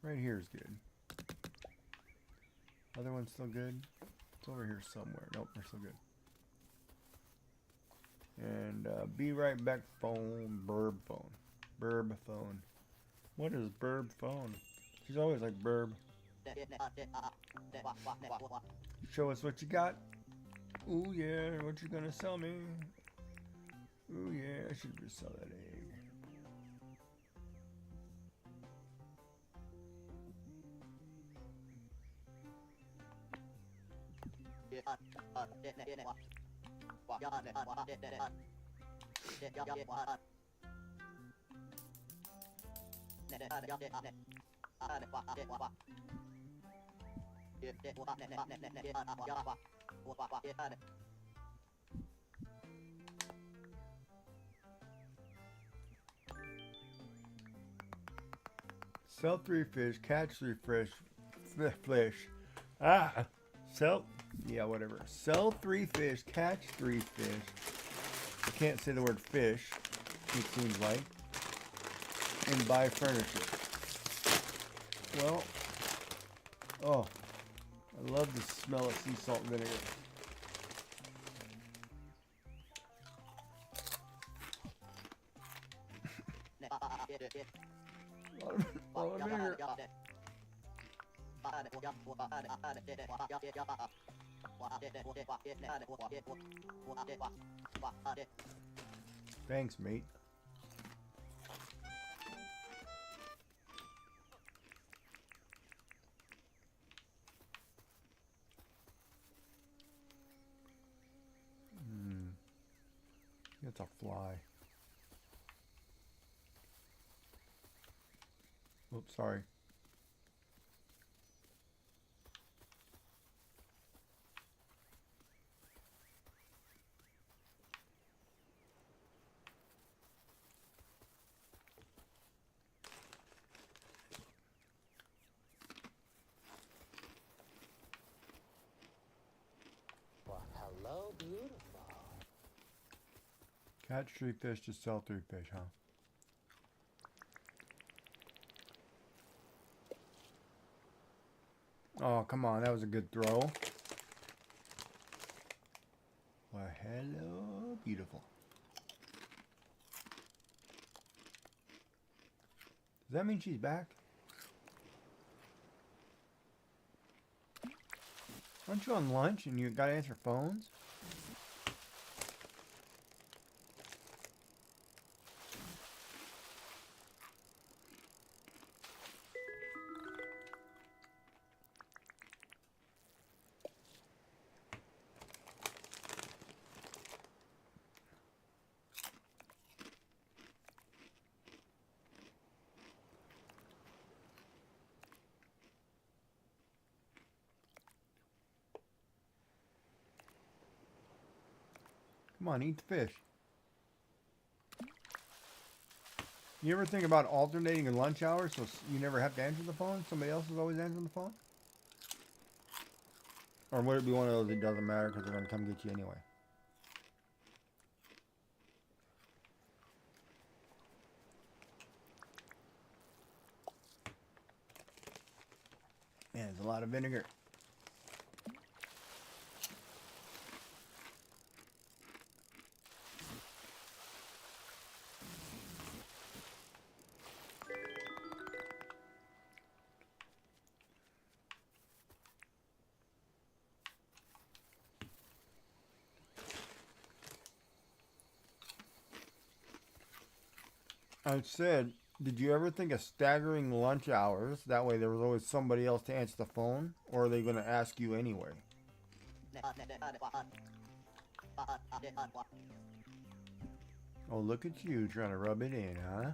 right here is good. Other one's still good? It's over here somewhere. Nope, they're still good. And be right back phone, burb phone. Burb phone. What is burb phone? She's always like burb. Show us what you got. Ooh yeah, what you gonna sell me? Ooh yeah, I should just sell that egg. Sell 3 fish, catch 3 fish. Yeah, whatever. Sell 3 fish, catch 3 fish. I can't say the word fish, it seems like. And buy furniture. Well, oh, I love the smell of sea salt and vinegar. A lot of vinegar. Thanks, mate. That's a fly. Oops, sorry. Well, hello, beautiful. Catch 3 fish to sell 3 fish, huh? Oh, come on. That was a good throw. Well, hello, beautiful. Does that mean she's back? Aren't you on lunch and you gotta answer phones? Come on, eat the fish. You ever think about alternating in lunch hours so you never have to answer the phone? Somebody else is always answering the phone? Or would it be one of those it doesn't matter because they're going to come get you anyway? Man, there's a lot of vinegar. I said, did you ever think of staggering lunch hours? That way there was always somebody else to answer the phone? Or are they going to ask you anyway? Oh, look at you trying to rub it in, huh?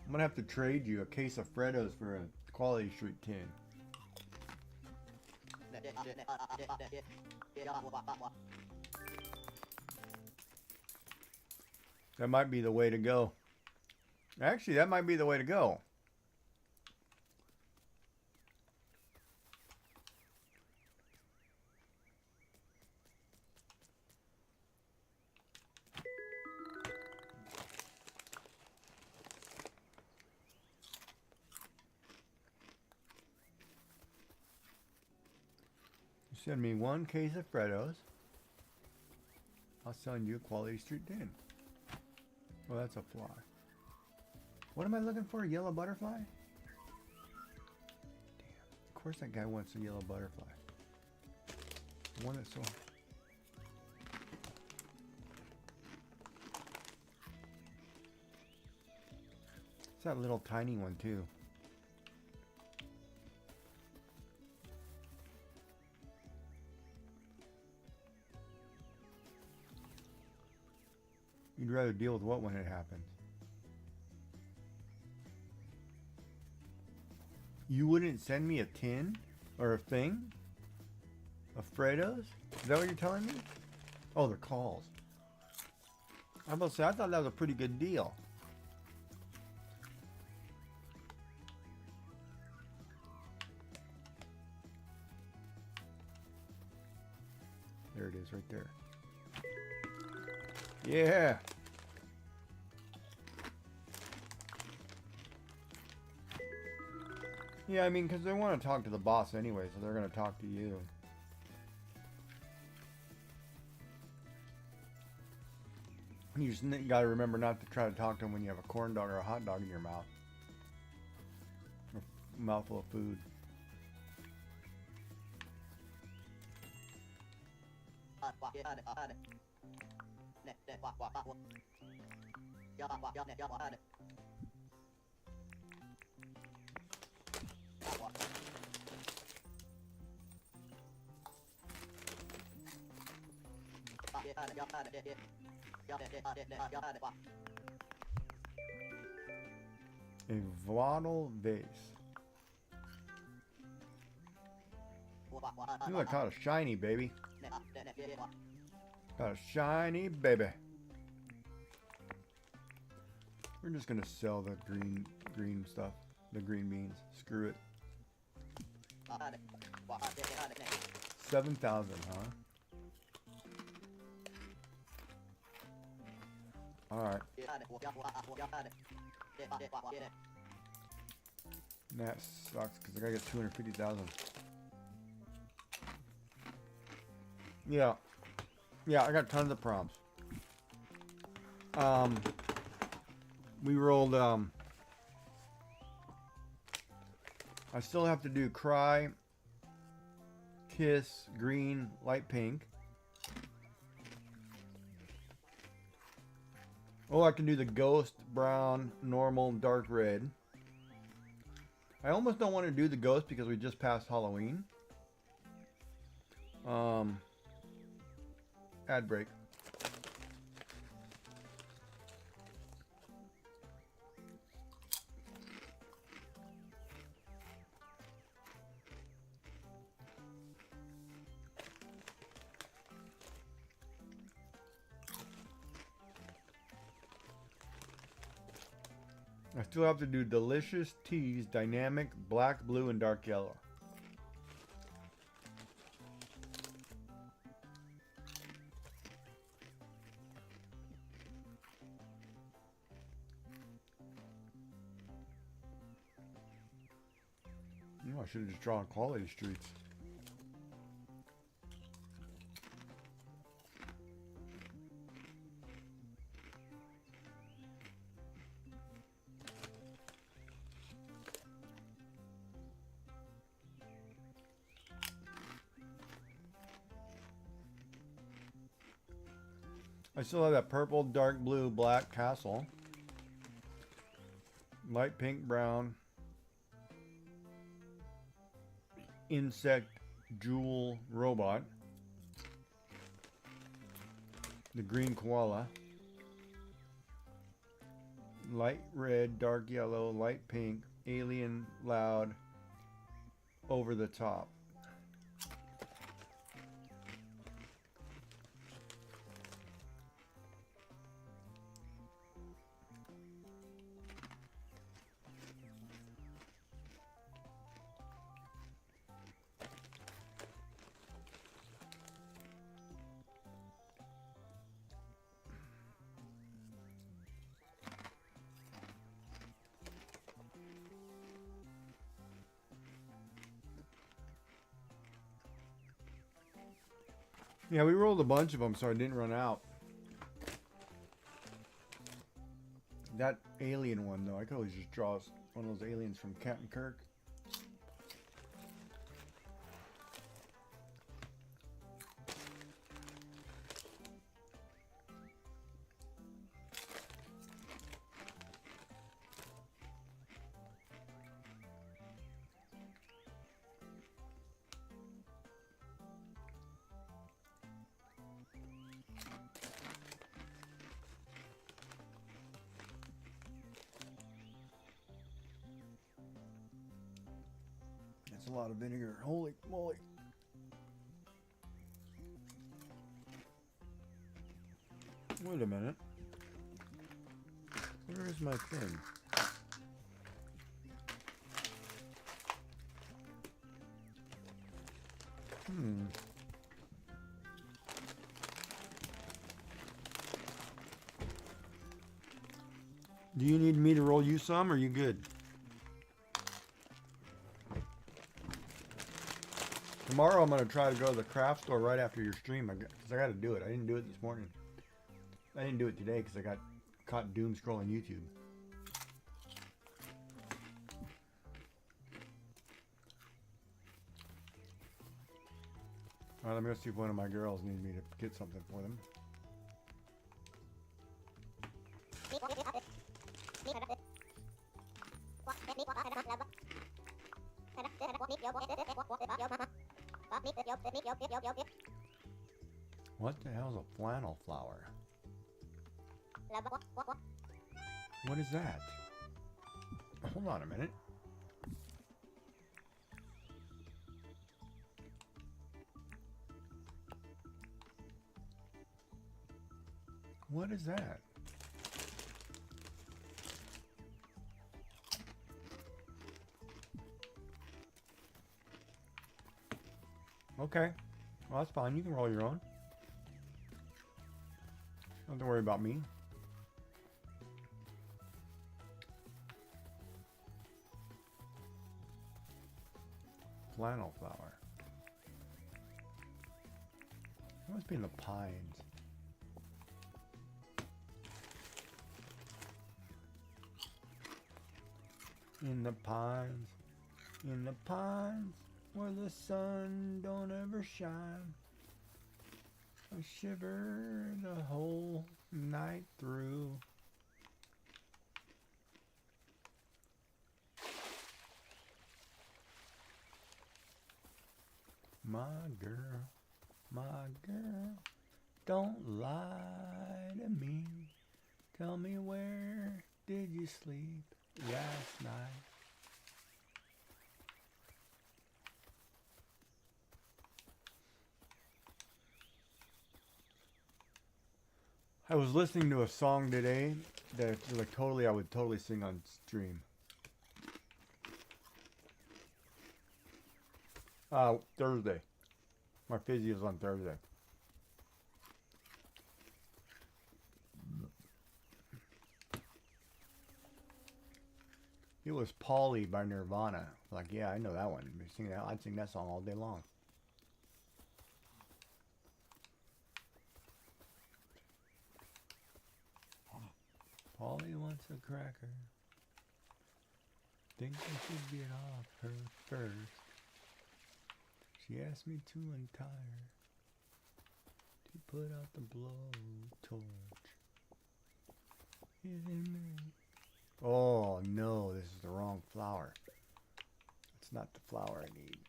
I'm going to have to trade you a case of Freddos for a Quality Street tin. That might be the way to go. Actually, that might be the way to go. You send me 1 case of Freddos. I'll send you a Quality Street tin. Oh, that's a fly. What am I looking for? A yellow butterfly? Damn. Of course that guy wants a yellow butterfly. The one that's so... It's that little tiny one too. You'd rather deal with what when it happens? You wouldn't send me a tin or a thing of Freddos? Is that what you're telling me? Oh, they're calls. I'm about to say, I thought that was a pretty good deal. There it is right there. Yeah. Yeah, I mean, because they want to talk to the boss anyway, so they're going to talk to you. You just got to remember not to try to talk to them when you have a corn dog or a hot dog in your mouth. Or a mouthful of food. A Vladal vase. Ooh, I caught a shiny, baby. Got a shiny baby. We're just gonna sell the green stuff, the green beans. Screw it. 7,000, huh? All right. That sucks because I gotta get 250,000. Yeah, I got tons of prompts. We rolled. I still have to do cry, kiss, green, light pink. Oh, I can do the ghost, brown, normal, dark red. I almost don't want to do the ghost because we just passed Halloween. Ad break. I still have to do delicious teas, dynamic, black, blue, and dark yellow. Oh, I should have just drawn quality streets. I still have that purple, dark blue, black castle. Light pink, brown. Insect, jewel, robot. The green koala. Light red, dark yellow, light pink, alien, loud, over the top. Yeah, we rolled a bunch of them so I didn't run out. That alien one, though, I could always just draw one of those aliens from Captain Kirk. That's a lot of vinegar. Holy moly. Wait a minute. Where is my thing? Do you need me to roll you some, or are you good? Tomorrow I'm going to try to go to the craft store right after your stream, because I got to do it. I didn't do it this morning. I didn't do it today because I got caught doom scrolling YouTube. All right, let me go see if one of my girls needs me to get something for them. What the hell's a flannel flower? What is that? Hold on a minute. What is that? Okay. Well, that's fine. You can roll your own. Don't have to worry about me. Flannel flower. It must be in the pines. In the pines. In the pines. Where the sun don't ever shine. I shiver the whole night through. My girl, don't lie to me. Tell me, where did you sleep last night? I was listening to a song today that like I would totally sing on stream. Thursday. My physio's on Thursday. It was Polly by Nirvana. Like, yeah, I know that one. I'd sing that song all day long. Polly wants a cracker. Think I should get off her first. She asked me to untie her, to put out the blowtorch. Isn't it? Oh no, this is the wrong flower. It's not the flower I need.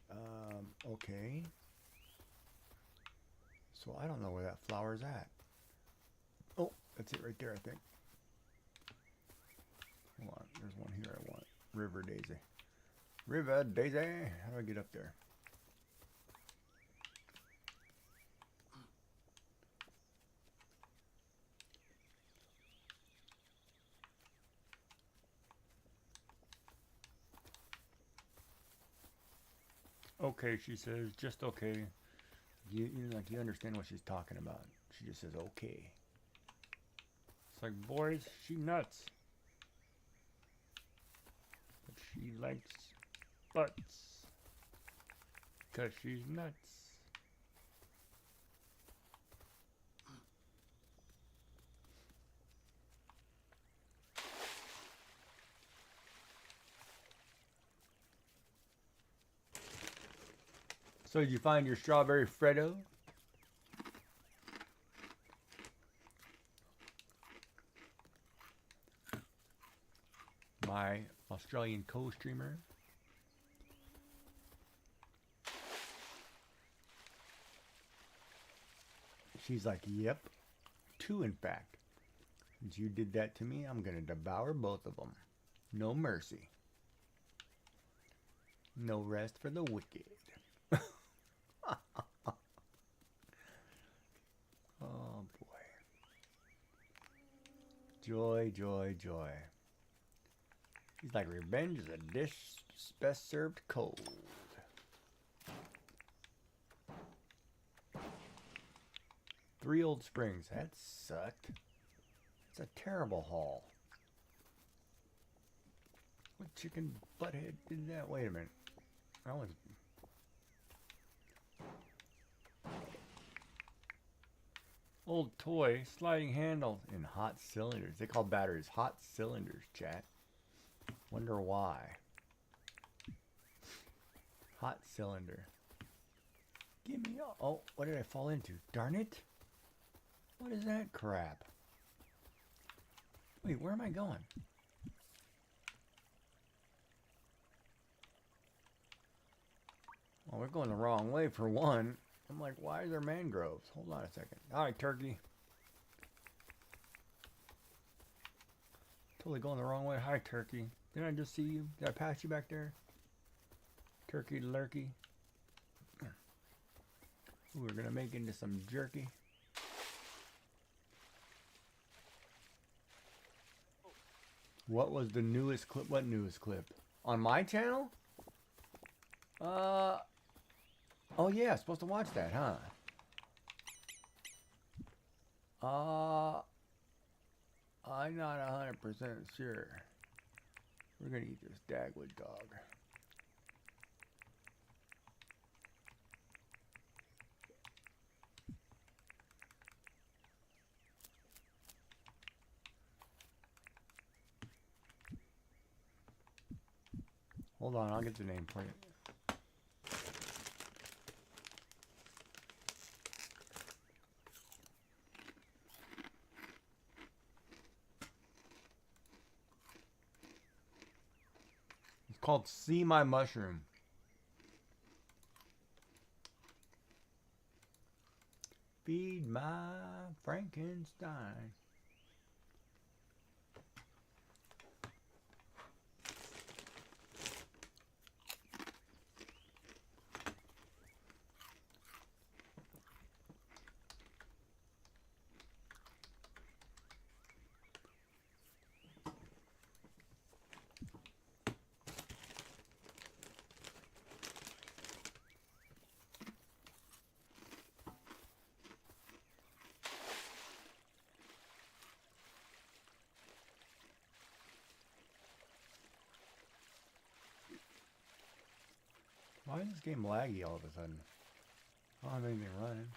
Okay. So I don't know where that flower's at. Oh, that's it right there, I think. Hold on, there's one here I want. River Daisy. River Daisy! How do I get up there? Okay, she says, just okay. You understand what she's talking about. She just says, okay. It's like, boys, she nuts. But she likes butts. 'Cause she's nuts. So did you find your strawberry Freddo? My Australian co-streamer. She's like, yep. 2 in fact. Since you did that to me, I'm gonna devour both of them. No mercy. No rest for the wicked. Oh boy. Joy, joy, joy. He's like, revenge is a dish best served cold. Three Old Springs. That sucked. It's a terrible haul. What chicken butthead did that? Wait a minute. That was... Old toy, sliding handles, and hot cylinders. They call batteries hot cylinders, chat. Wonder why. Hot cylinder. Give me... Oh, what did I fall into? Darn it. What is that crap? Wait, where am I going? Well, we're going the wrong way for one. I'm like, why is there mangroves? Hold on a second. All right, turkey. Totally going the wrong way. Hi, turkey. Didn't I just see you? Did I pass you back there? Turkey lurkey. Ooh, we're gonna make into some jerky. What was the newest clip? What newest clip? On my channel? Oh yeah, supposed to watch that, huh? I'm not 100% sure. We're gonna eat this Dagwood dog. Hold on, I'll get the name for you. It's called See My Mushroom. Feed my Frankenstein. Why is this game laggy all of a sudden? I don't have anything running.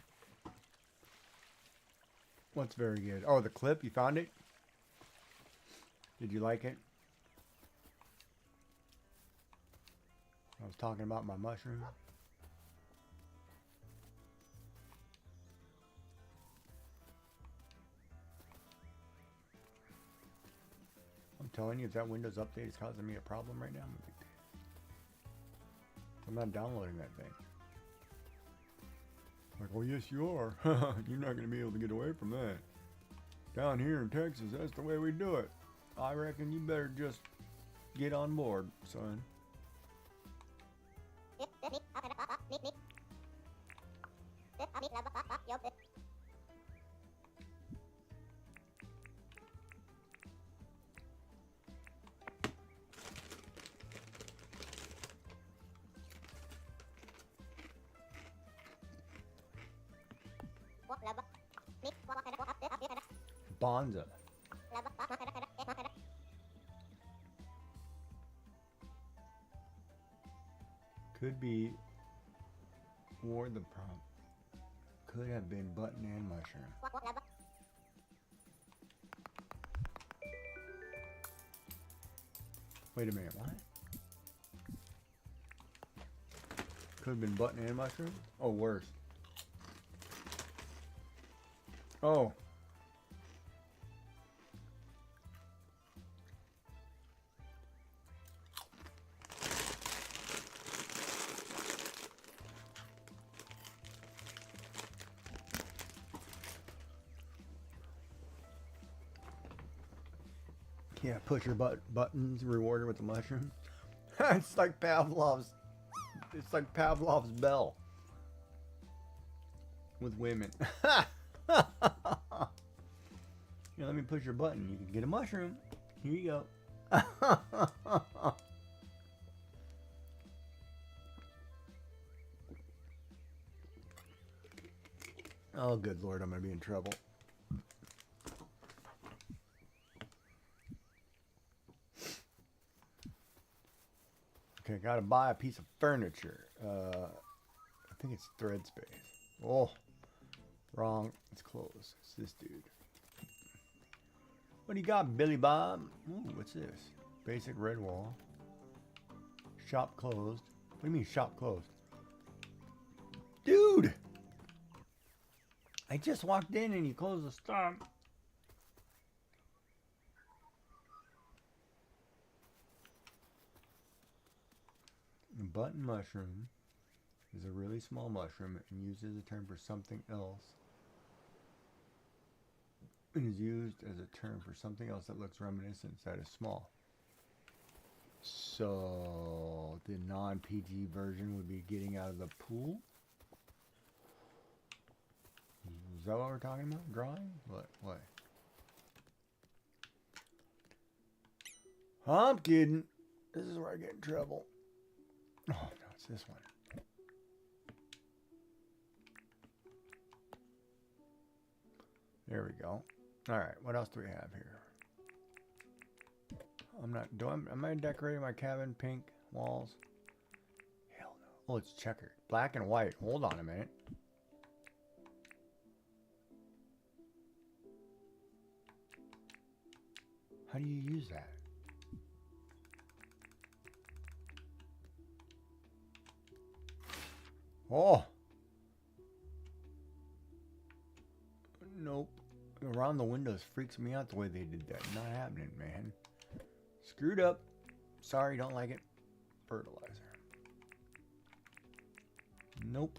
What's very good? Oh, the clip? You found it? Did you like it? I was talking about my mushroom. I'm telling you, if that Windows update is causing me a problem right now, I'm not downloading that thing. Like, well, yes, you are. You're not going to be able to get away from that. Down here in Texas, that's the way we do it. I reckon you better just get on board, son. Bonza. Could be, or the prompt could have been button and mushroom. Wait a minute, what? Could have been button and mushroom? Oh, worse. Oh. Yeah, push your buttons, rewarded with the mushroom. It's like Pavlov's bell with women. Yeah, let me push your button. You can get a mushroom. Here you go. Oh, good Lord, I'm gonna be in trouble. Okay, gotta buy a piece of furniture. I think it's thread space. Oh, wrong. It's closed. It's this dude. What do you got, Billy Bob? Ooh, what's this? Basic red wall. Shop closed. What do you mean shop closed? Dude! I just walked in and you closed the store. Button mushroom. is a really small mushroom and used as a term for something else. It is used as a term for something else that looks reminiscent that is small. So the non-PG version would be getting out of the pool. Is that what we're talking about? Drawing? What? I'm kidding. This is where I get in trouble. Oh, no, it's this one. There we go. All right, what else do we have here? Am I decorating my cabin pink walls? Hell no. Oh, it's checkered. Black and white. Hold on a minute. How do you use that? Oh. Nope. Around the windows freaks me out the way they did that. Not happening, man. Screwed up. Sorry, don't like it. Fertilizer. Nope.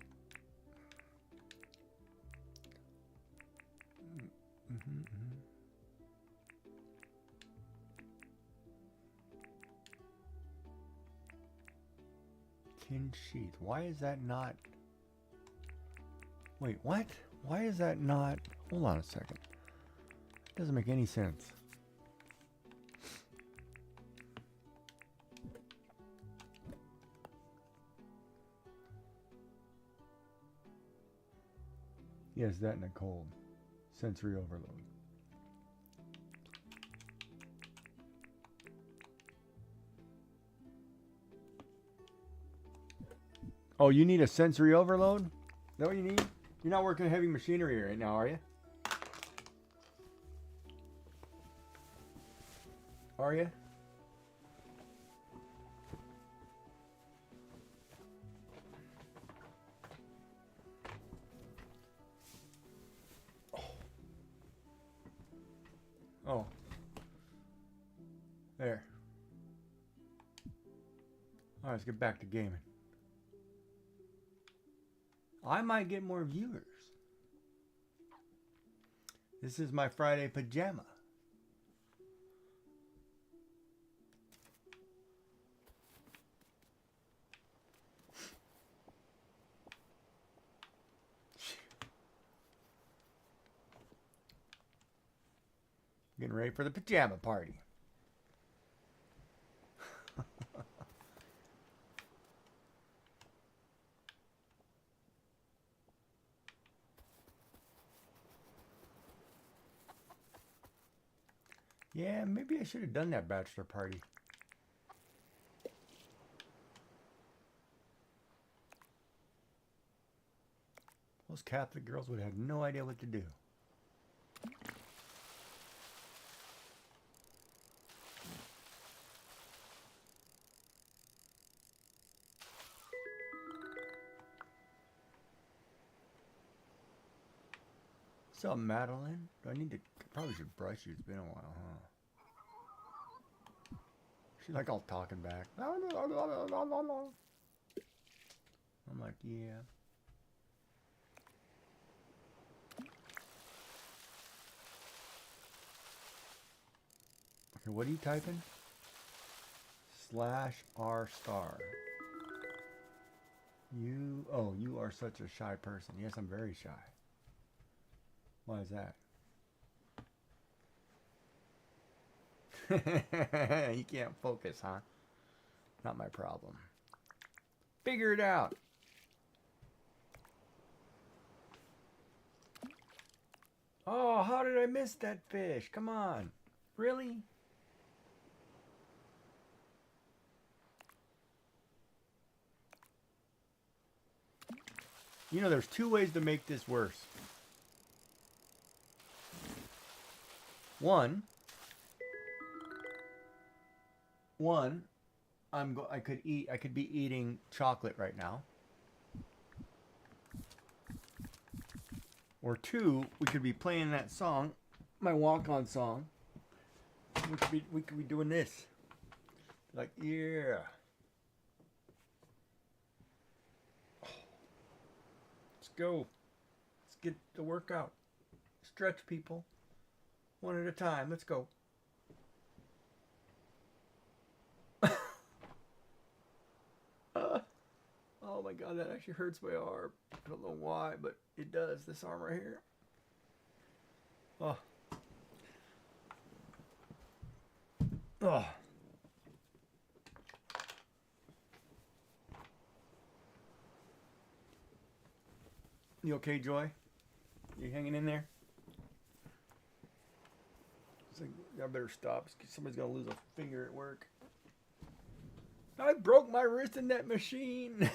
Tin sheath. Why is that not... Wait, what? Why is that not... Hold on a second. It doesn't make any sense. Yes, that and a cold. Sensory overload. Oh, you need a sensory overload? Is that what you need? You're not working heavy machinery right now, are you? Are you? Oh. There. Alright, let's get back to gaming. I might get more viewers. This is my Friday pajama. Getting ready for the pajama party. Yeah, maybe I should have done that bachelor party. Those Catholic girls would have no idea what to do. What's up, Madeline? Do I need to... Probably should brush you. It's been a while, huh? She's like all talking back. I'm like, yeah. Okay, what are you typing? /r star. You are such a shy person. Yes, I'm very shy. Why is that? You can't focus, huh? Not my problem. Figure it out. Oh, how did I miss that fish? Come on. Really? You know, there's two ways to make this worse. One, I could be eating chocolate right now. Or two, we could be playing that song, my walk-on song. We could be doing this. Like, yeah. go. Let's get the workout. Stretch, people. One at a time. Let's go. Oh my god, that actually hurts my arm. I don't know why, but it does. This arm right here. Oh. Oh. You okay, Joy? You hanging in there? It's like, I better stop. Somebody's gonna lose a finger at work. I broke my wrist in that machine.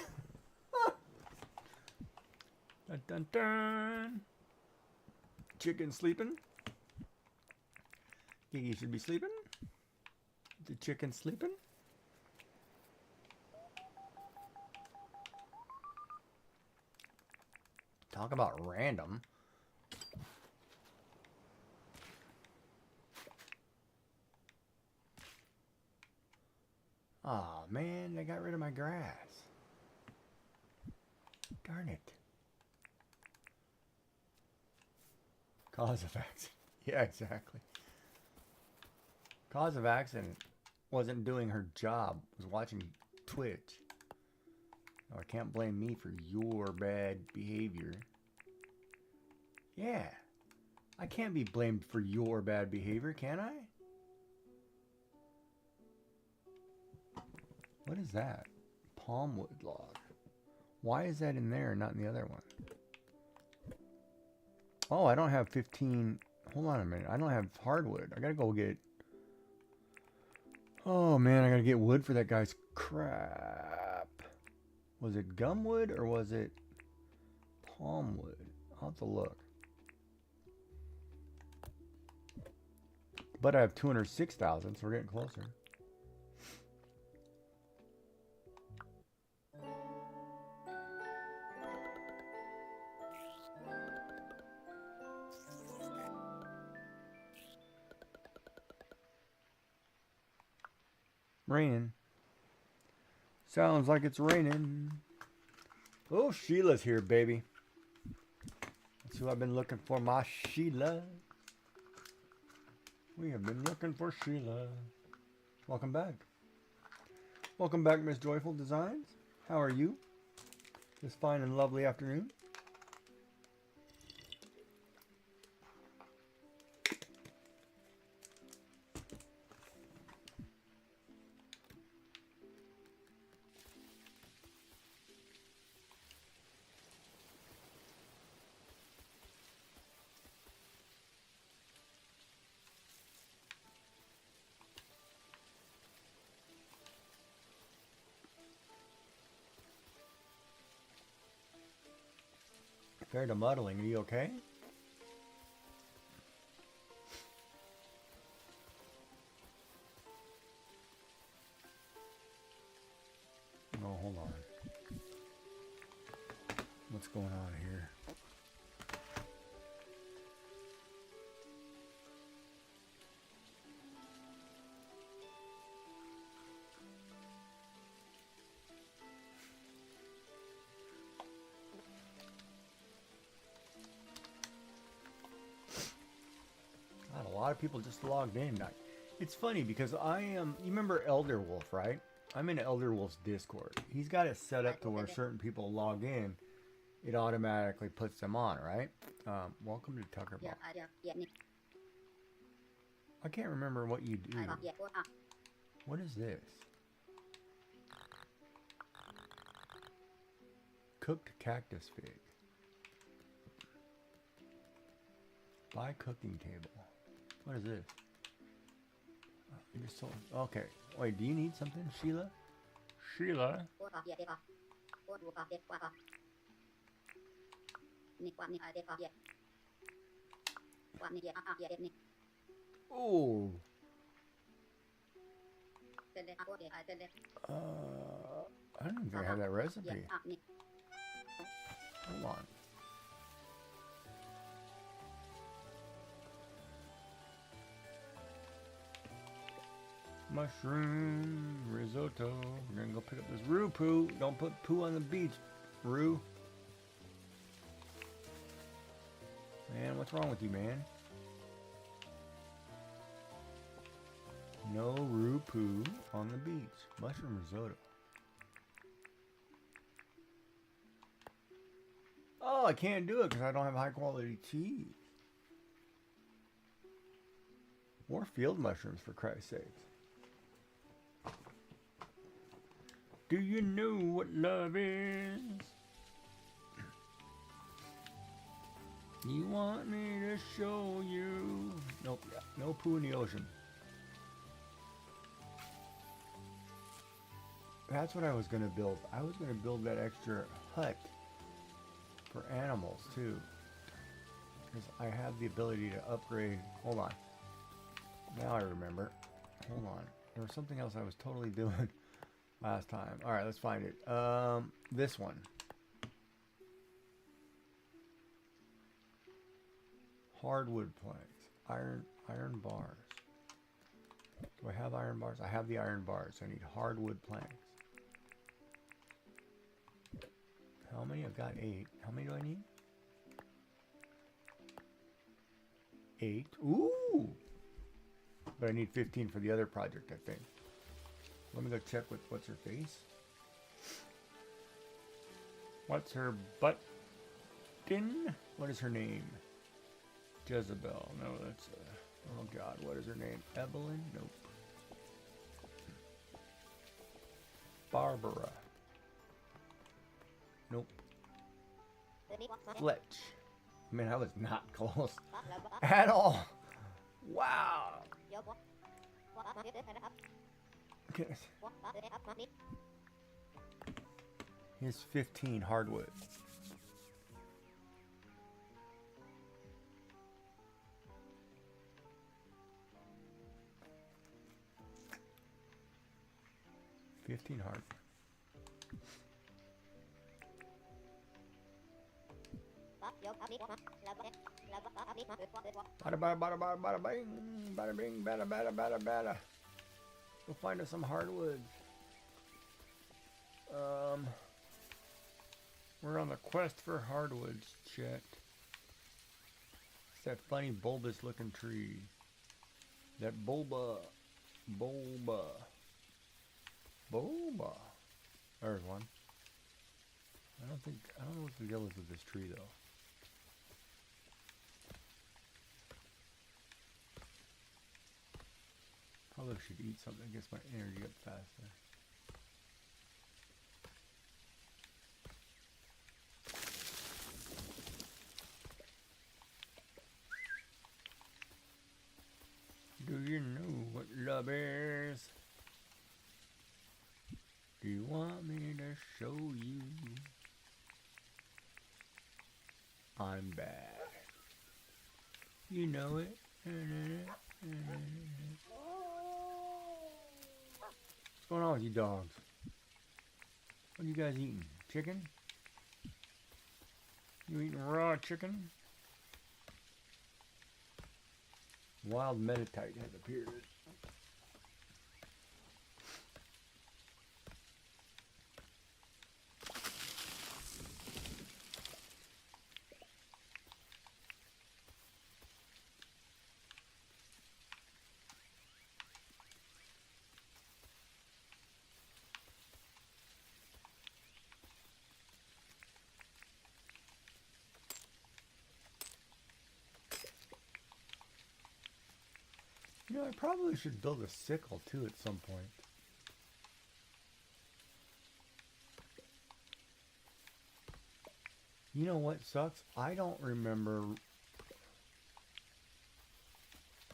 Dun dun dun. Chicken sleeping. Think he should be sleeping? The chicken sleeping? Talk about random. Aw, man, they got rid of my grass. Darn it. Cause of accident. Yeah, exactly. Cause of accident wasn't doing her job. Was watching Twitch. No, I can't blame me for your bad behavior. Yeah. I can't be blamed for your bad behavior, can I? What is that? Palmwood log. Why is that in there and not in the other one? Oh, I don't have 15. Hold on a minute. I don't have hardwood. I gotta go get... Oh, man. I gotta get wood for that guy's crap. Was it gumwood or was it palmwood? I'll have to look. But I have 206,000, so we're getting closer. Raining. Sounds like it's raining. Oh, Sheila's here, baby. That's who I've been looking for, my Sheila. We have been looking for Sheila. Welcome back. Welcome back, Miss Joyful Designs. How are you this fine and lovely afternoon? Fair to muddling, are you okay? Oh, hold on. What's going on here? God, a lot of people just logged in. It's funny because I am... You remember Elder Wolf, right? I'm in Elder Wolf's Discord. He's got it set up to where certain people log in, it automatically puts them on, right? Welcome to Tucker Ball. I can't remember what you do. What is this? Cooked cactus fig. Buy cooking table. What is this? You just sold. Okay. Wait, do you need something, Sheila? Sheila? Oh. I don't even have that recipe. Hold on. Mushroom risotto. We're gonna go pick up this Roo poo. Don't put poo on the beach, Roo. Man, what's wrong with you, man? No roo-poo on the beach. Mushroom risotto. Oh, I can't do it because I don't have high quality cheese. More field mushrooms, for Christ's sakes. Do you know what love is? You want me to show you? Nope, yeah, no poo in the ocean. That's what I was going to build. I was going to build that extra hut for animals too. Because I have the ability to upgrade. Hold on. Now I remember. Hold on. There was something else I was totally doing last time. Alright, let's find it. This one. Hardwood planks. Iron bars. Do I have iron bars? I have the iron bars. So I need hardwood planks. How many? I've got 8. How many do I need? 8. Ooh! But I need 15 for the other project, I think. Let me go check with what's her face. What's her button? What is her name? Jezebel. No, that's oh God, what is her name? Evelyn? Nope. Barbara. Nope. Fletch. I mean, I was not close at all. Wow. Okay. Here's 15 hardwood. Hard. Bada bada bada bada bada bing, bada bing, bada bada bada bada. Go find us some hardwood. We're on the quest for hardwoods, chat. It's that funny bulbous looking tree. That bulba. There's one. I don't know what the deal is with this tree though. Probably should eat something that gets my energy up faster. Do you know what love is? Do you want me to show you? I'm bad. You know it. What's going on with you dogs? What are you guys eating? Chicken? You eating raw chicken? Wild metatite has appeared. You know, I probably should build a sickle too at some point. You know what sucks? I don't remember.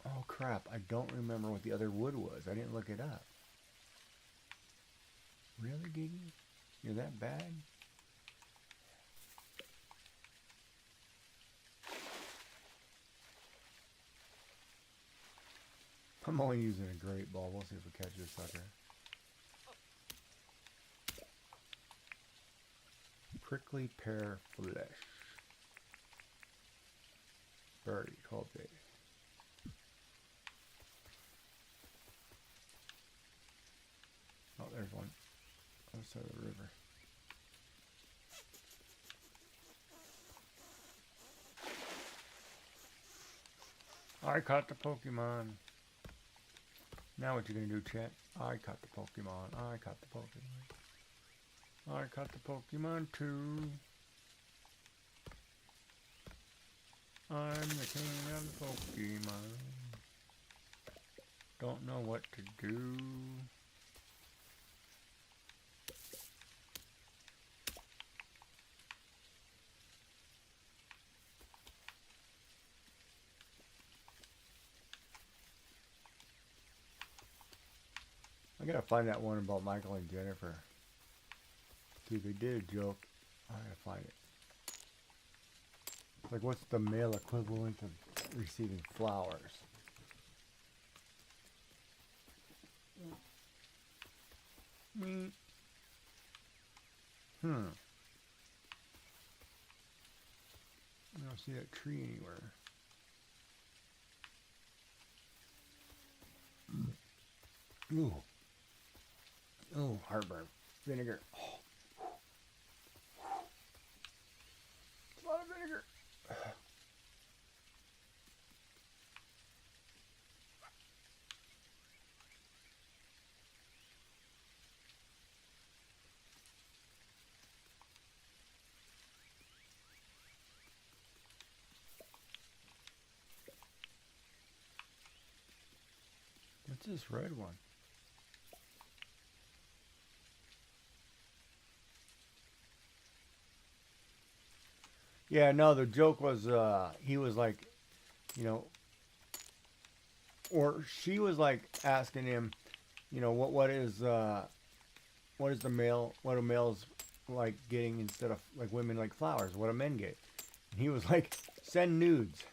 Oh crap, I don't remember what the other wood was. I didn't look it up. Really, Giggy? You're that bad? I'm only using a great ball. We'll see if we catch this sucker. Prickly pear flesh. Birdie, cultivate. Oh, there's one. Other side of the river. I caught the Pokemon. Now what you gonna do, chat? I caught the Pokemon. I caught the Pokemon. I caught the Pokemon too. I'm the king of the Pokemon. Don't know what to do. I gotta find that one about Michael and Jennifer. See, they did a joke. I gotta find it. Like, what's the male equivalent of receiving flowers? I don't see that tree anywhere. Ooh. Oh, heartburn. Vinegar. Oh. It's a lot of vinegar. What's this red one? Yeah, no, the joke was, he was like, you know, or she was like asking him, you know, what is the male, what do males like getting instead of like women like flowers? What do men get? And he was like, send nudes.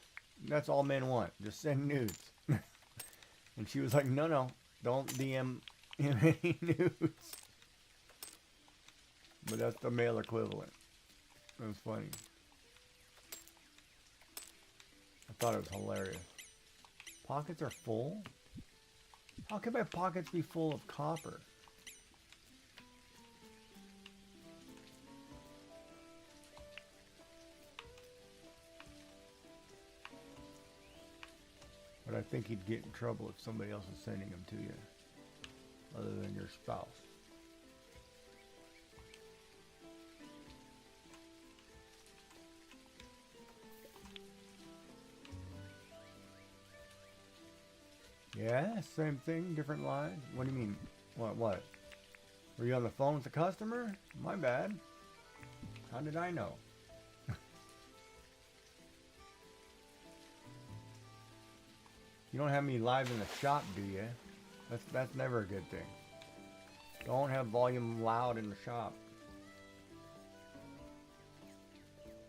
That's all men want. Just send nudes. And she was like, no, don't DM him any nudes. But that's the male equivalent. It was funny. I thought it was hilarious. Pockets are full? How can my pockets be full of copper? But I think he'd get in trouble if somebody else is sending them to you, other than your spouse. Yeah, same thing, different line. What do you mean? What? Were you on the phone with the customer? My bad. How did I know? You don't have me live in the shop, do you? That's never a good thing. Don't have volume loud in the shop.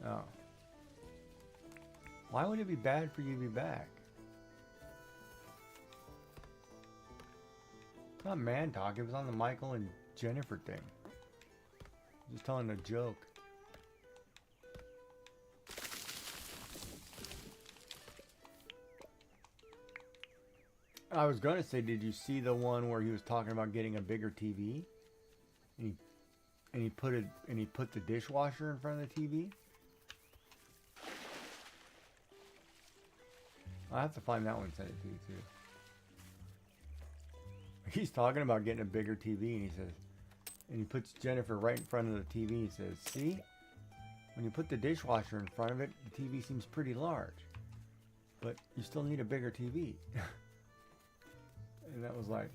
Oh. Why would it be bad for you to be back? It's not man talk. It was on the Michael and Jennifer thing. Just telling a joke. I was gonna say, did you see the one where he was talking about getting a bigger TV? And he put the dishwasher in front of the TV? I'll have to find that one and send it to you too. He's talking about getting a bigger TV, and he says, and he puts Jennifer right in front of the TV. He says, see, when you put the dishwasher in front of it, the TV seems pretty large, but you still need a bigger TV. And that was like,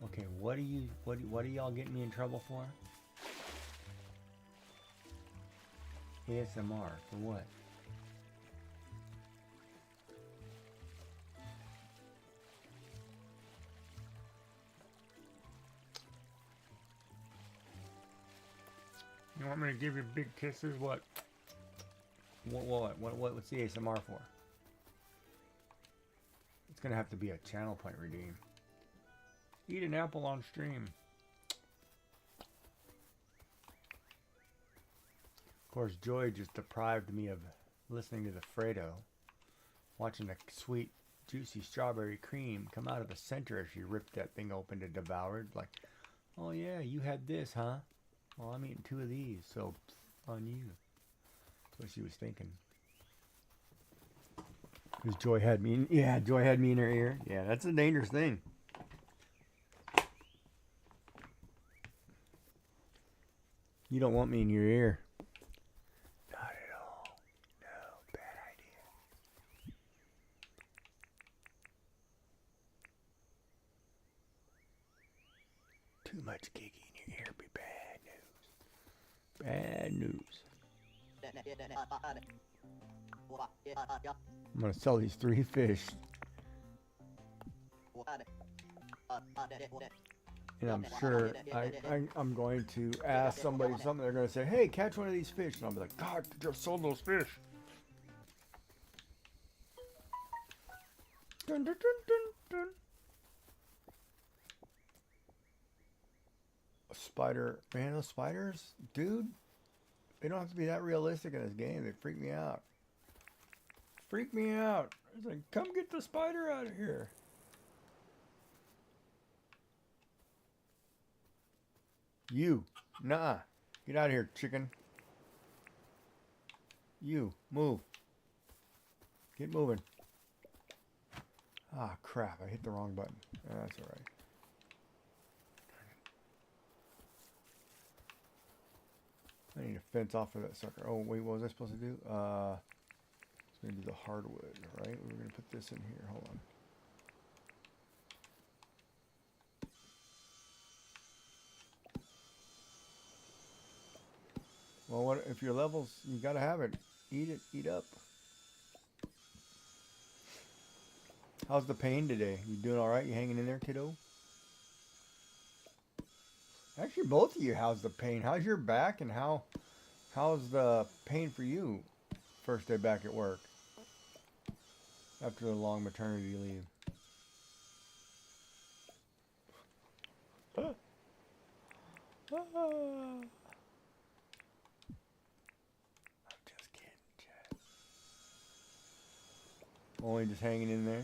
okay, what are y'all getting me in trouble for? ASMR for what? You want me to give you big kisses? What? What's the ASMR for? It's gonna have to be a channel point redeem. Eat an apple on stream. Of course, Joy just deprived me of listening to the Fredo, watching the sweet, juicy strawberry cream come out of the center as she ripped that thing open to devour it. Like, oh yeah, you had this, huh? Well, I'm eating 2 of these, so on you. That's what she was thinking. Because Joy had me. Yeah, Joy had me in her ear. Yeah, that's a dangerous thing. You don't want me in your ear. Not at all. No, bad idea. Too much gigging in your ear be bad news. Bad news. I'm gonna sell these 3 fish. And I'm sure I'm going to ask somebody something. They're going to say, hey, catch one of these fish. And I'll be like, God, I just sold those fish. Dun, dun, dun, dun, dun. A spider. Man, those spiders, dude, they don't have to be that realistic in this game. They freak me out. Freak me out. It's like, come get the spider out of here. You. Nuh-uh. Get out of here, chicken. You. Move. Get moving. Ah, crap. I hit the wrong button. That's alright. I need to fence off of that sucker. Oh, wait. What was I supposed to do? I was going to do the hardwood, right? We're going to put this in here. Hold on. Well, what if your levels, you gotta have it. Eat it, eat up. How's the pain today? You doing all right? You hanging in there, kiddo? Actually, both of you, how's the pain? How's your back and how's the pain for you? First day back at work. After the long maternity leave. Only just hanging in there.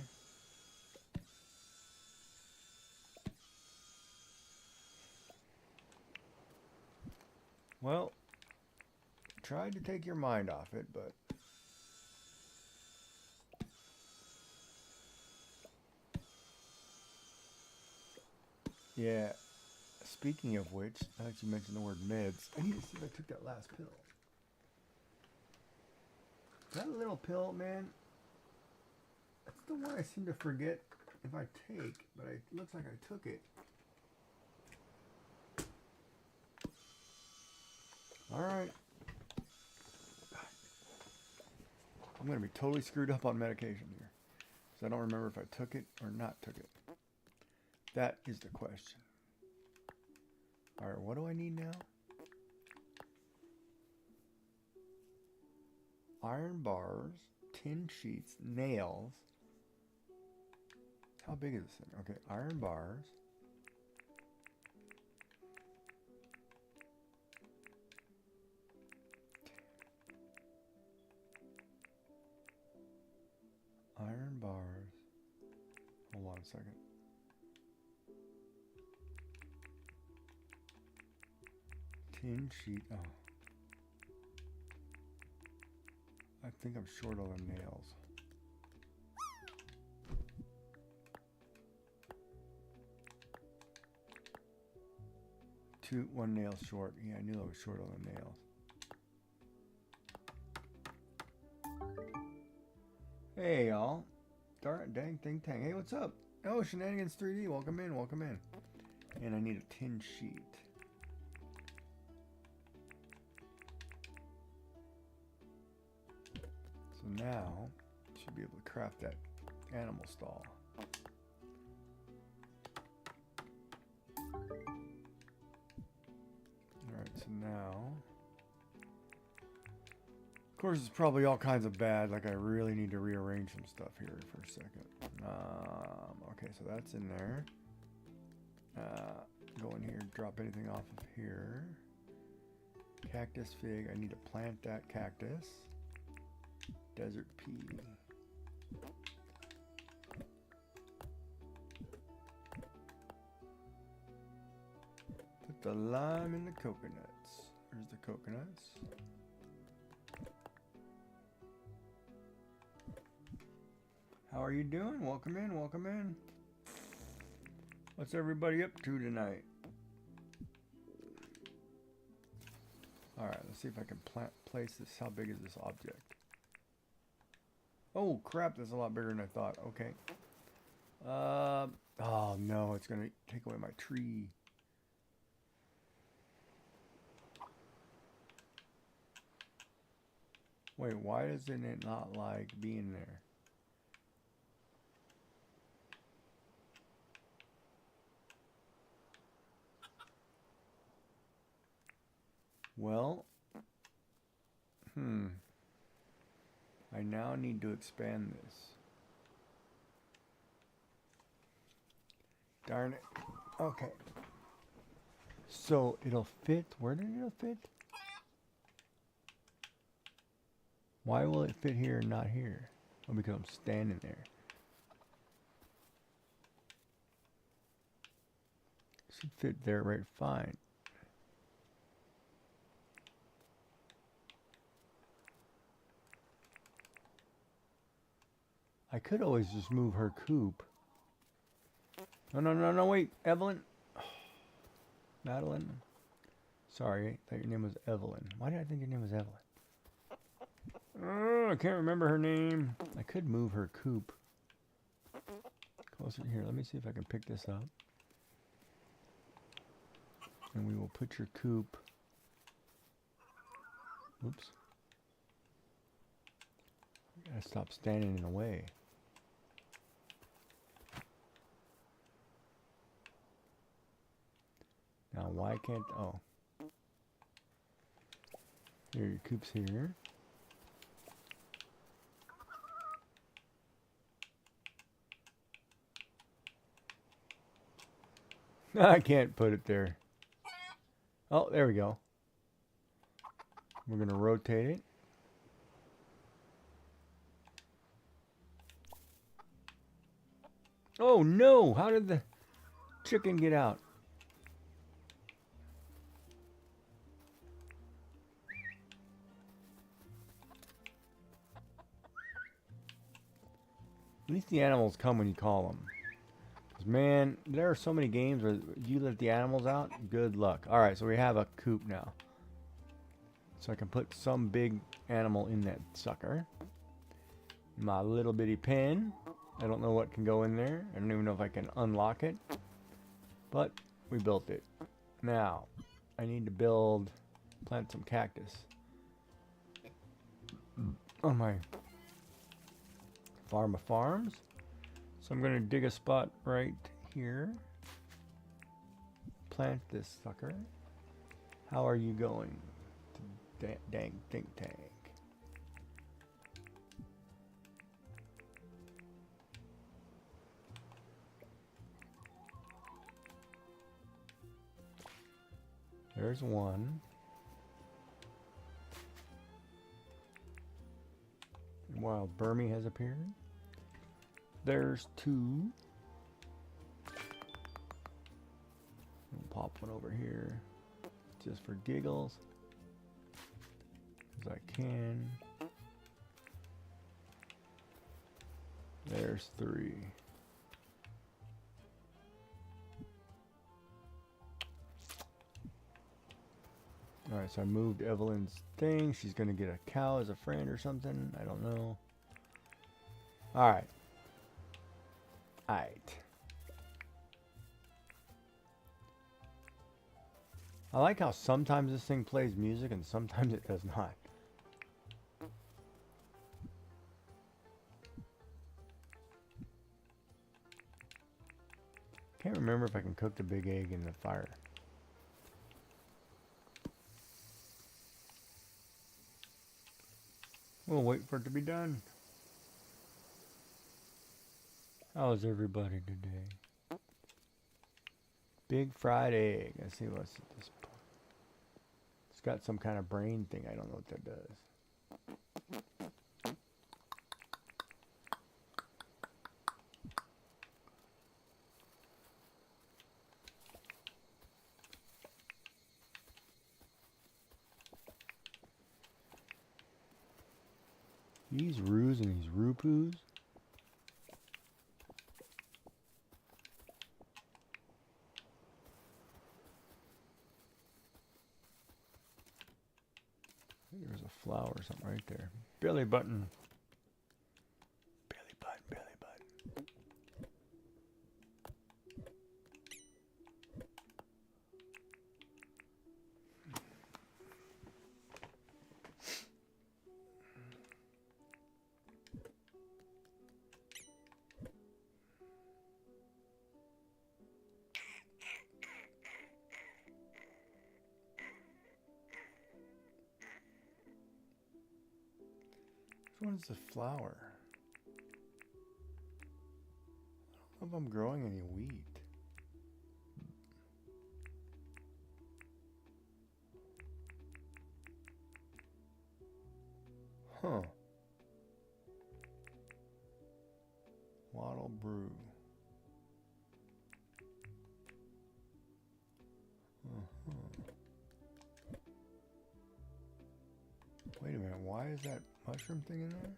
Well, tried to take your mind off it, but yeah. Speaking of which, now that you mentioned the word meds, I need to see if I took that last pill. That little pill, man. That's the one I seem to forget if I take, but it looks like I took it. Alright. I'm going to be totally screwed up on medication here. Because I don't remember if I took it or not took it. That is the question. Alright, what do I need now? Iron bars, tin sheets, nails. How big is this thing? Okay, iron bars. Iron bars. Hold on a second. Tin sheet. Oh. I think I'm short on the nails. One nail short. Yeah, I knew I was short on the nails. Hey, y'all. Dang, ting, tang. Hey, what's up? Oh, Shenanigans 3D. Welcome in, welcome in. And I need a tin sheet. So now, should be able to craft that animal stall. Alright, so now... Of course, it's probably all kinds of bad. Like, I really need to rearrange some stuff here for a second. Okay, so that's in there. Go in here, drop anything off of here. Cactus fig. I need to plant that cactus. Desert pea. Put the lime in the coconuts. There's the coconuts. How are you doing? Welcome in, welcome in. What's everybody up to tonight? Alright, let's see if I can place this. How big is this object? Oh crap, that's a lot bigger than I thought. Okay. Oh no, it's gonna take away my tree. Wait, why doesn't it not like being there? Well, I now need to expand this. Darn it. Okay. So it'll fit. Where did it fit? Why will it fit here and not here? Oh, because I'm standing there. Should fit there right fine. I could always just move her coop. No, wait. Evelyn. Madeline. Sorry, I thought your name was Evelyn. Why did I think your name was Evelyn? Oh, I can't remember her name. I could move her coop. Closer here. Let me see if I can pick this up. And we will put your coop. Oops. I gotta stop standing in the way. Now why can't, oh. Here, your coop's here. I can't put it there. Oh, there we go. We're gonna rotate it. Oh no! How did the chicken get out? At least the animals come when you call them. 'Cause man, there are so many games where you let the animals out, good luck. Alright, so we have a coop now. So I can put some big animal in that sucker. My little bitty pen. I don't know what can go in there. I don't even know if I can unlock it. But we built it. Now, I need to plant some cactus on my farm of farms. So I'm going to dig a spot right here. Plant this sucker. How are you going? Dang think tank. There's one. Wild Burmy has appeared. There's two. I'll pop one over here just for giggles. As I can. There's three. Alright, so I moved Evelyn's thing. She's going to get a cow as a friend or something. I don't know. Alright. Alright. I like how sometimes this thing plays music and sometimes it does not. Can't remember if I can cook the big egg in the fire. We'll wait for it to be done. How's everybody today? Big fried egg. Let's see what's at this point. It's got some kind of brain thing. I don't know what that does. These roos and these rupus. There's a flower or something right there. Belly button. Belly button, belly button. Which one's the flower? I don't know if I'm growing any wheat. Huh. Wattle brew. Wait a minute, why is that mushroom thing in there?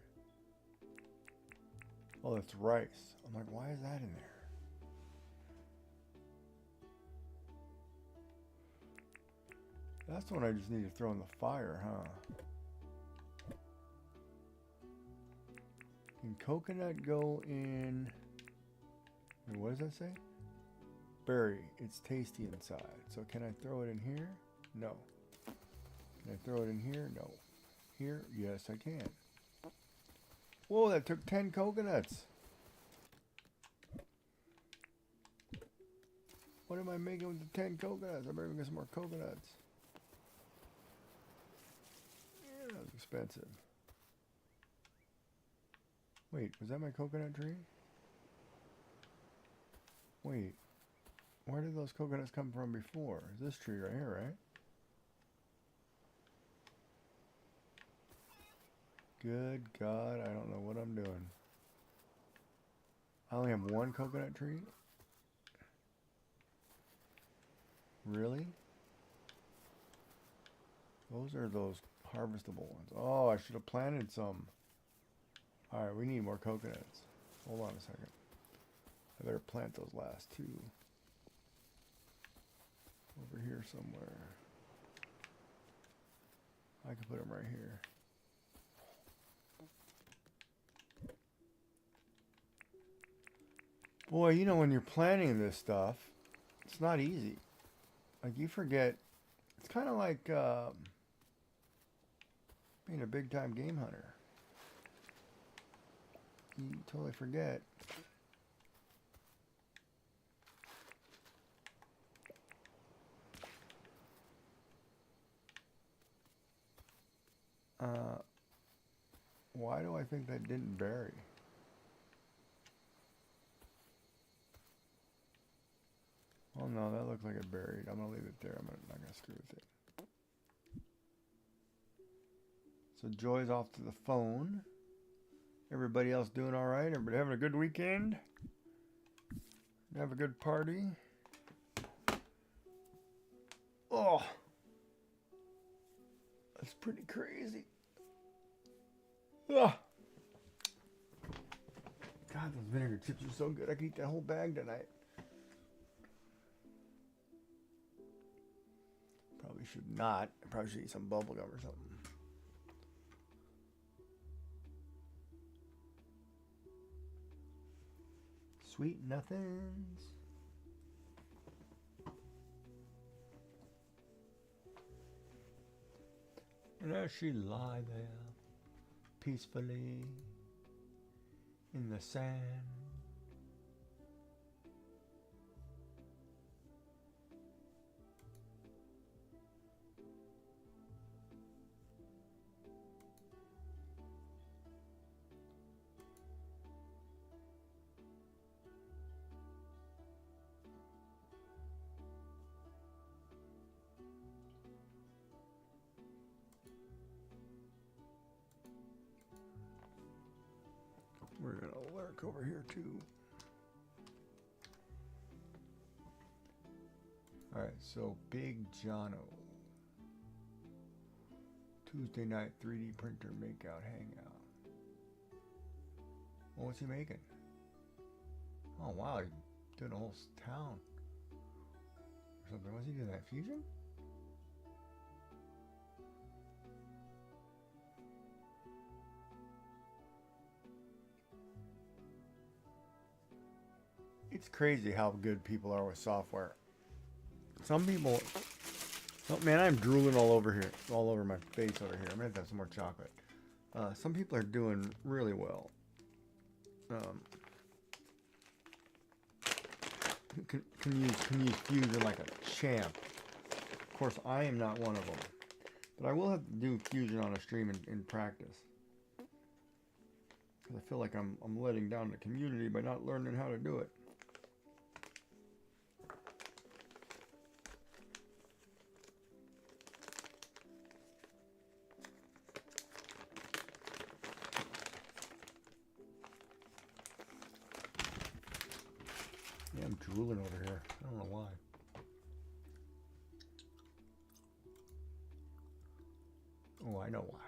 Oh, that's rice. I'm like, why is that in there? That's the one I just need to throw in the fire, huh? Can coconut go in... Wait, what does that say? Berry. It's tasty inside. So can I throw it in here? No. Can I throw it in here? No. Here? Yes, I can. Whoa, that took 10 coconuts. What am I making with the 10 coconuts? I better get some more coconuts. Yeah, that was expensive. Wait, was that my coconut tree? Wait, where did those coconuts come from before? This tree right here, right? Good God, I don't know what I'm doing. I only have one coconut tree? Really? Those are those harvestable ones. Oh, I should have planted some. Alright, we need more coconuts. Hold on a second. I better plant those last two. Over here somewhere. I can put them right here. Boy, you know, when you're planning this stuff, it's not easy. Like, you forget. It's kind of like being a big-time game hunter. You totally forget. Why do I think that didn't bury? Oh no, that looks like it buried. I'm gonna leave it there. I'm not gonna screw with it. So Joy's off to the phone. Everybody else doing all right? Everybody having a good weekend? Have a good party? Oh, that's pretty crazy. Oh. God, those vinegar chips are so good. I could eat that whole bag tonight. Probably should not. I probably should eat some bubble gum or something. Sweet nothings. And as she lie there, peacefully, in the sand, we're gonna lurk over here too. Alright, so Big Jono. Tuesday night 3D printer makeout hangout. Well, what's he making? Oh wow, he's doing a whole town. Or something. What's he doing, that fusion? It's crazy how good people are with software. Some people, oh man, I'm drooling all over here, all over my face over here. I'm gonna have to have some more chocolate. Some people are doing really well. Can use Fusion like a champ. Of course, I am not one of them, but I will have to do Fusion on a stream in practice. Because I feel like I'm letting down the community by not learning how to do it. Yeah, I'm drooling over here. I don't know why. Oh, I know why.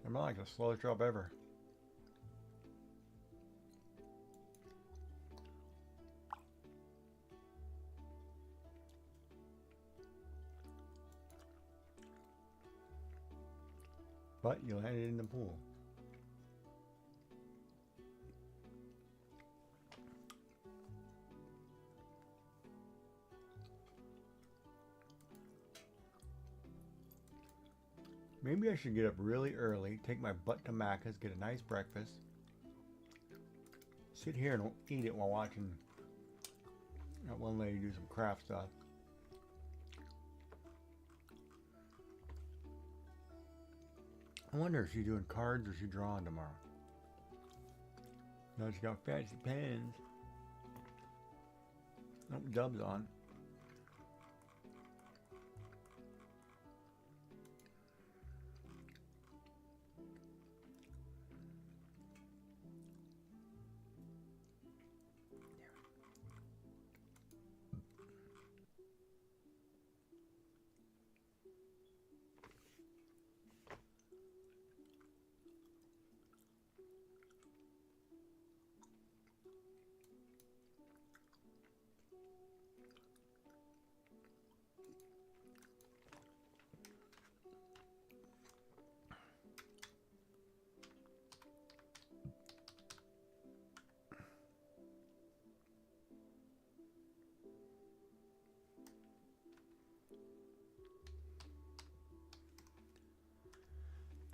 I'm not like the slowest drop ever. But you landed in the pool. Maybe I should get up really early, take my butt to Macca's, get a nice breakfast, sit here and eat it while watching that one lady do some craft stuff. I wonder if she's doing cards or she's drawing tomorrow. No, she got fancy pens. Oh, Dub's on.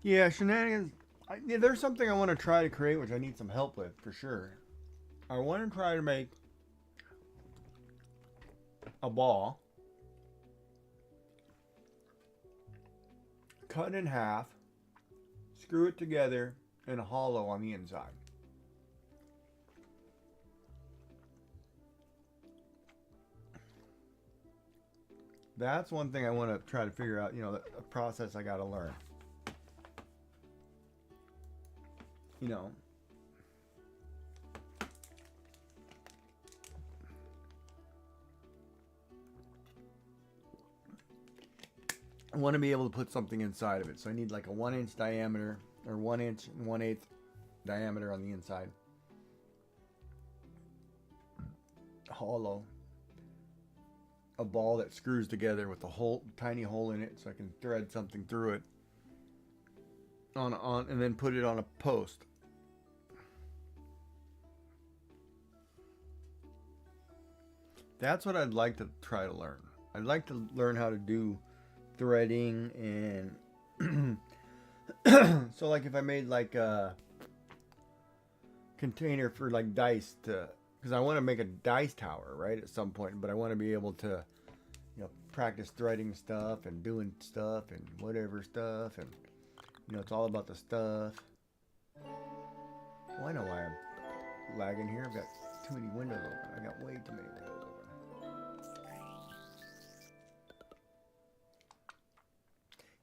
Yeah, shenanigans. Yeah, there's something I want to try to create, which I need some help with for sure. I want to try to make a ball, cut in half, screw it together, and hollow on the inside. That's one thing I want to try to figure out, you know, a process I got to learn. You know, I want to be able to put something inside of it. So I need like a 1 inch diameter or 1 inch and 1/8 diameter on the inside. Hollow. A ball that screws together with a tiny hole in it so I can thread something through it on and then put it on a post. That's what I'd like to try to learn. I'd like to learn how to do threading and so like if I made like a container for like dice to, because I want to make a dice tower, right, at some point, but I want to be able to, you know, practice threading stuff and doing stuff and whatever stuff, and you know, it's all about the stuff. Well, I know why I'm lagging here. I've got too many windows open. I got way too many windows open.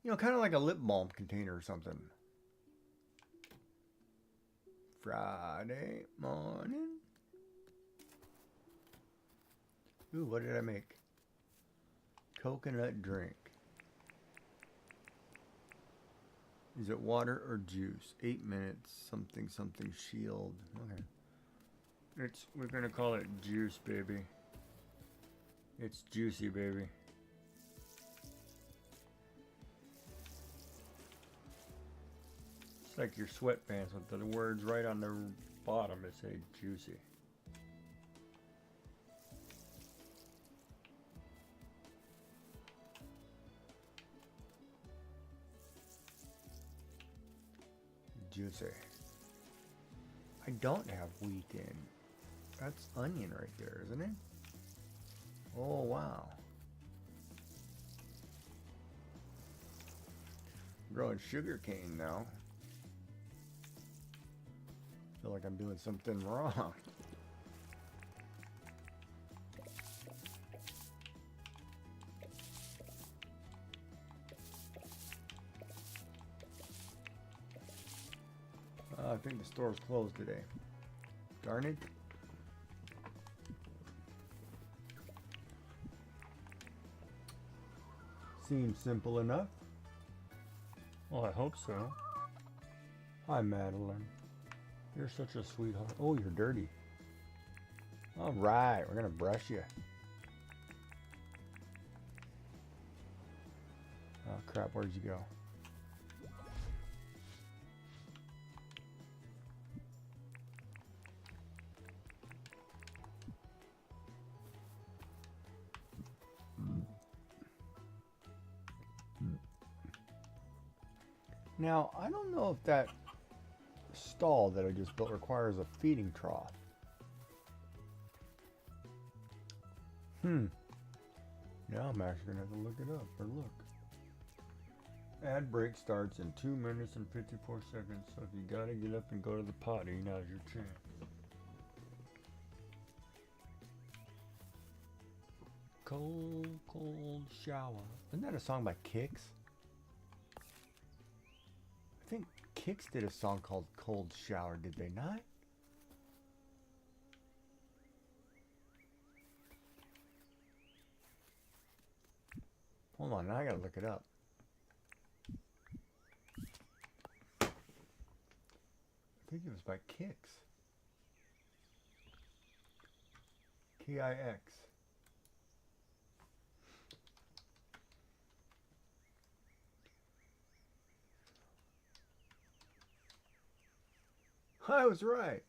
You know, kind of like a lip balm container or something. Friday morning. Ooh, what did I make? Coconut drink. Is it water or juice? 8 minutes. Something something shield. Okay. We're gonna call it juice, baby. It's juicy, baby. It's like your sweatpants with the words right on the bottom that say juicy. Juicy. I don't have wheat in. That's onion right there, isn't it? Oh, wow. Growing sugar cane now. Feel like I'm doing something wrong. I think the store's closed today. Darn it. Seems simple enough. Well, I hope so. Hi, Madeline. You're such a sweetheart. Oh, you're dirty. All right, we're gonna brush you. Oh crap, where'd you go? Now, I don't know if that stall that I just built requires a feeding trough. Now I'm actually gonna have to look it up or look. Ad break starts in 2 minutes and 54 seconds, so if you gotta get up and go to the potty, now's your chance. Cold, cold shower. Isn't that a song by Kix? I think Kix did a song called Cold Shower, did they not? Hold on, now I gotta look it up. I think it was by Kix. K-I-X. I was right.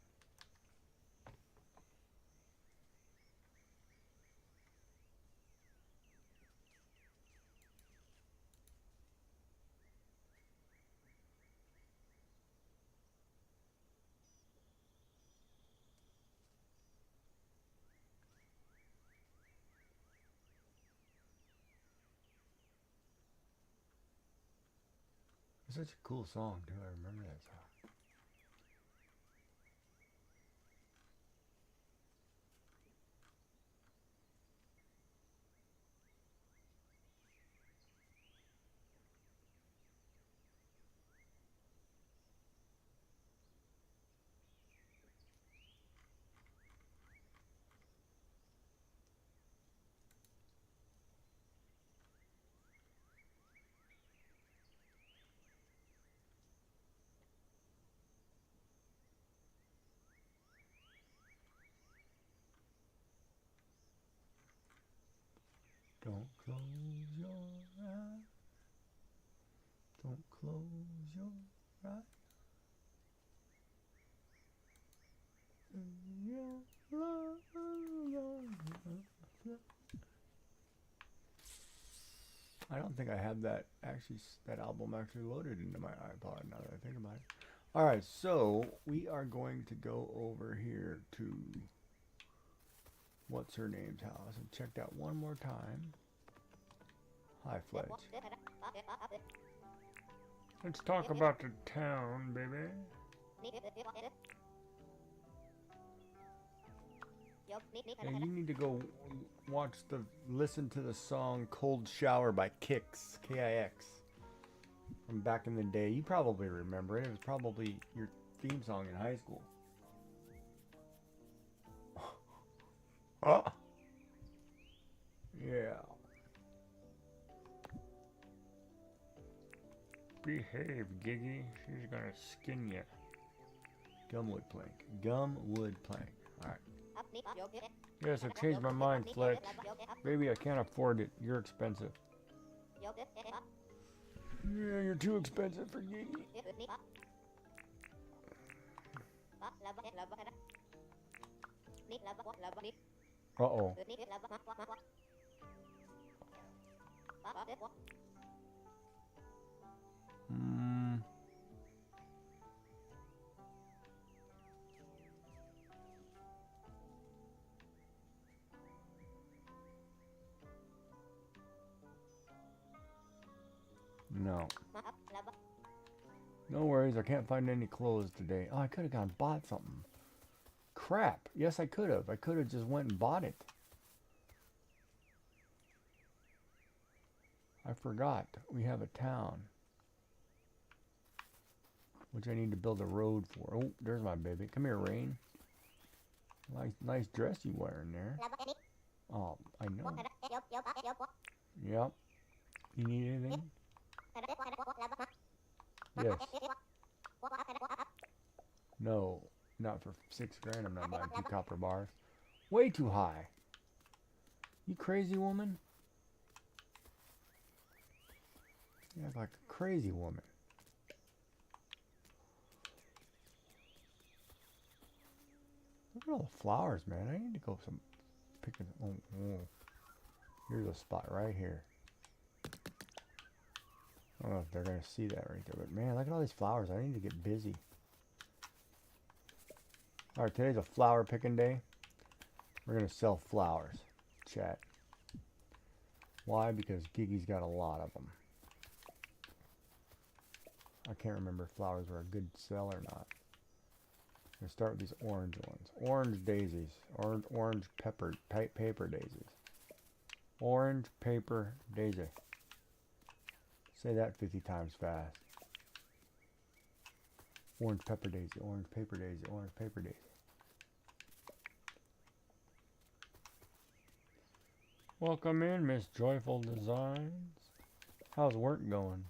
It's such a cool song, too. I remember that song. Don't close your eyes. Don't close your eyes. I don't think I have that album actually loaded into my iPod now that I think about it. All right, so we are going to go over here to what's her name's house and check that one more time. Hi, Fletch. Let's talk about the town, baby. And you need to go listen to the song Cold Shower by Kix, K-I-X. From back in the day. You probably remember it. It was probably your theme song in high school. Oh. Yeah. Behave, Giggy. She's gonna skin you. Gumwood plank. Gumwood plank. Alright. Yes, I changed my mind, Flex. Baby, I can't afford it. You're expensive. Yeah, you're too expensive for Giggy. Uh-oh. No. No worries, I can't find any clothes today. Oh, I could have gone and bought something. Crap. Yes, I could have. I could have just went and bought it. I forgot. We have a town. Which I need to build a road for. Oh, there's my baby. Come here, Rain. Nice dress you wearing there. Oh, I know. Yep. You need anything? Yes. No. Not for 6 grand. I'm not buying 2 copper bars. Way too high. You crazy woman? You act like a crazy woman. Look at all the flowers, man. I need to go picking. Oh. Here's a spot right here. I don't know if they're going to see that right there, but man, look at all these flowers. I need to get busy. Alright, today's a flower picking day. We're going to sell flowers. Chat. Why? Because Gigi's got a lot of them. I can't remember if flowers were a good sell or not. I'm going to start with these orange ones. Orange daisies. Orange paper daisies. Orange paper daisy. Say that 50 times fast. Orange pepper daisy. Orange paper daisy. Orange paper daisy. Welcome in, Miss Joyful Designs. How's work going?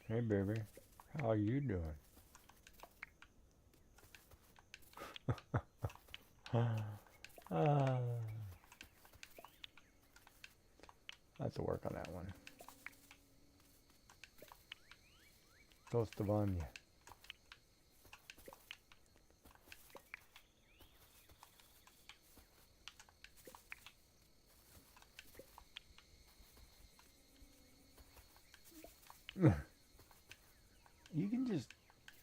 Hey, baby. How are you doing? I have to work on that one. Toast of onion. You can just,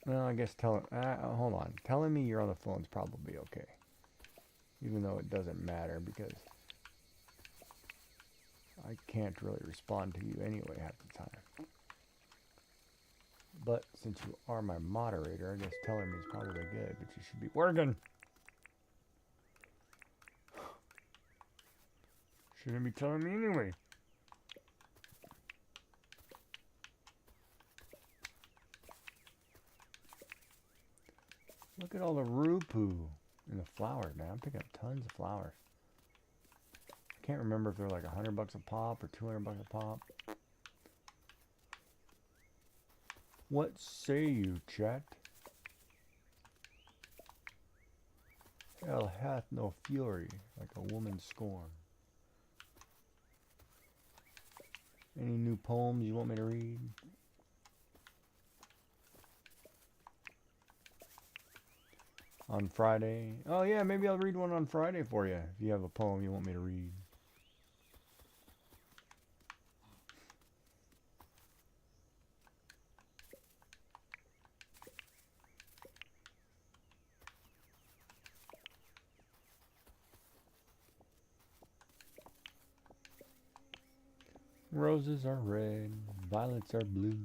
well, I guess hold on. Telling me you're on the phone is probably okay. Even though it doesn't matter because I can't really respond to you anyway half the time. But since you are my moderator, I guess telling me is probably good, but you should be working. Shouldn't be telling me anyway. Look at all the roo-poo in the flowers, man. I'm picking up tons of flowers. I can't remember if they're like $100 a pop or $200 a pop. What say you, chat? Hell hath no fury like a woman's scorn. Any new poems you want me to read? On Friday? Oh yeah, maybe I'll read one on Friday for you if you have a poem you want me to read. Roses are red, violets are blue.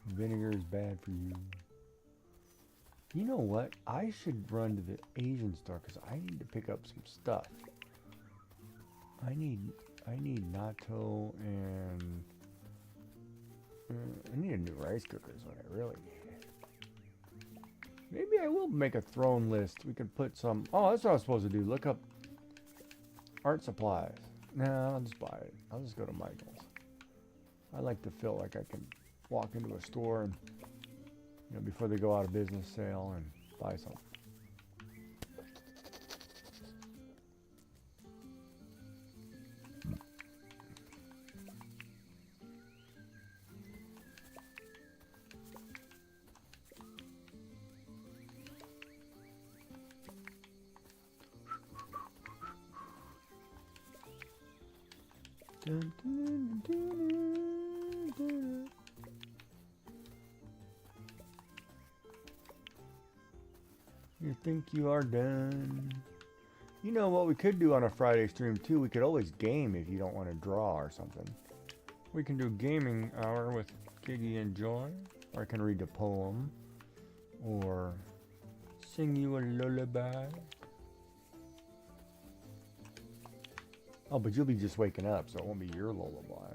Vinegar is bad for you. You know what? I should run to the Asian store because I need to pick up some stuff. I need natto and I need a new rice cooker is what I really need. Maybe I will make a throne list. We could put some. Oh, that's what I was supposed to do. Look up art supplies. No, I'll just buy it. I'll just go to Michael's. I like to feel like I can walk into a store and, you know, before they go out of business sale and buy something. Dun, dun, dun, dun, dun. You think you are done? You know what we could do on a Friday stream too? We could always game if you don't want to draw or something. We can do gaming hour with Giggy and Joy. Or I can read a poem. Or sing you a lullaby. Oh, but you'll be just waking up, so it won't be your lullaby.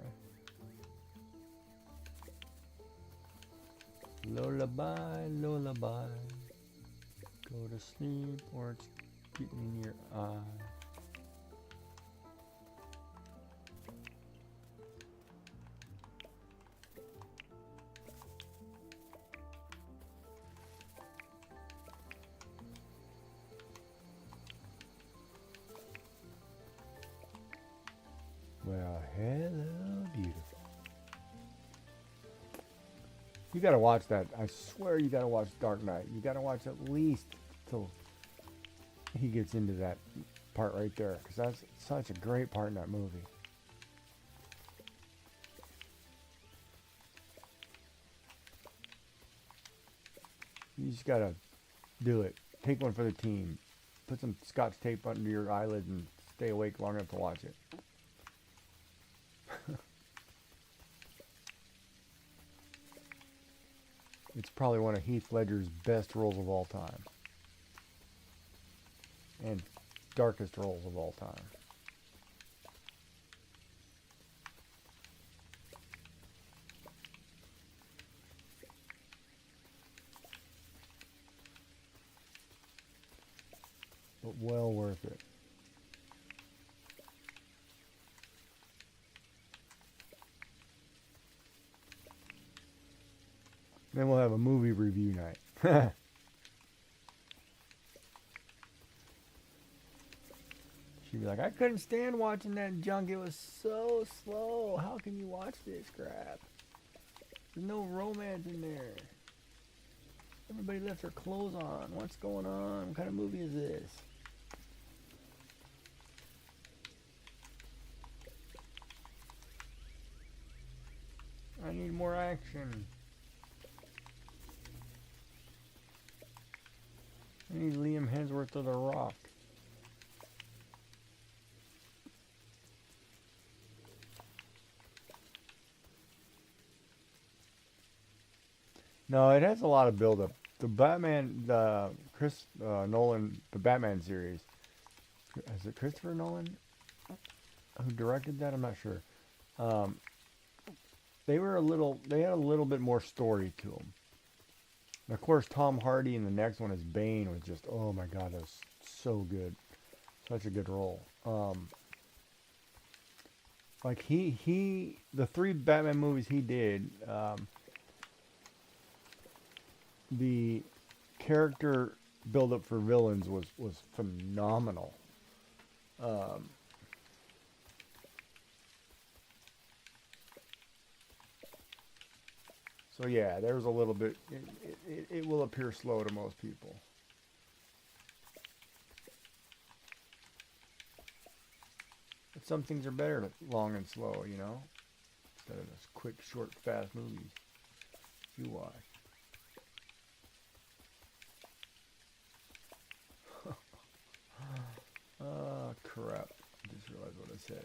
Lullaby, lullaby. Go to sleep or it's getting in your eye. Well, hello, beautiful. You gotta watch that. I swear you gotta watch Dark Knight. You gotta watch at least till he gets into that part right there, because that's such a great part in that movie. You just gotta do it. Take one for the team. Put some scotch tape under your eyelids and stay awake long enough to watch it. It's probably one of Heath Ledger's best roles of all time. And darkest roles of all time. But well worth it. Then we'll have a movie review night. She'd be like, I couldn't stand watching that junk. It was so slow. How can you watch this crap? There's no romance in there. Everybody left their clothes on. What's going on? What kind of movie is this? I need more action. I need Liam Hemsworth of The Rock. No, it has a lot of build-up. The Batman, the Chris Nolan, the Batman series. Is it Christopher Nolan who directed that? I'm not sure. They had a little bit more story to them. And of course, Tom Hardy in the next one as Bane was just, oh my God, that was so good. Such a good role. Like the 3 Batman movies he did, the character build-up for villains was phenomenal. So yeah, there's a little bit, it will appear slow to most people. But some things are better long and slow, you know? Instead of those quick, short, fast movies. You watch. Crap. I just realized what I said.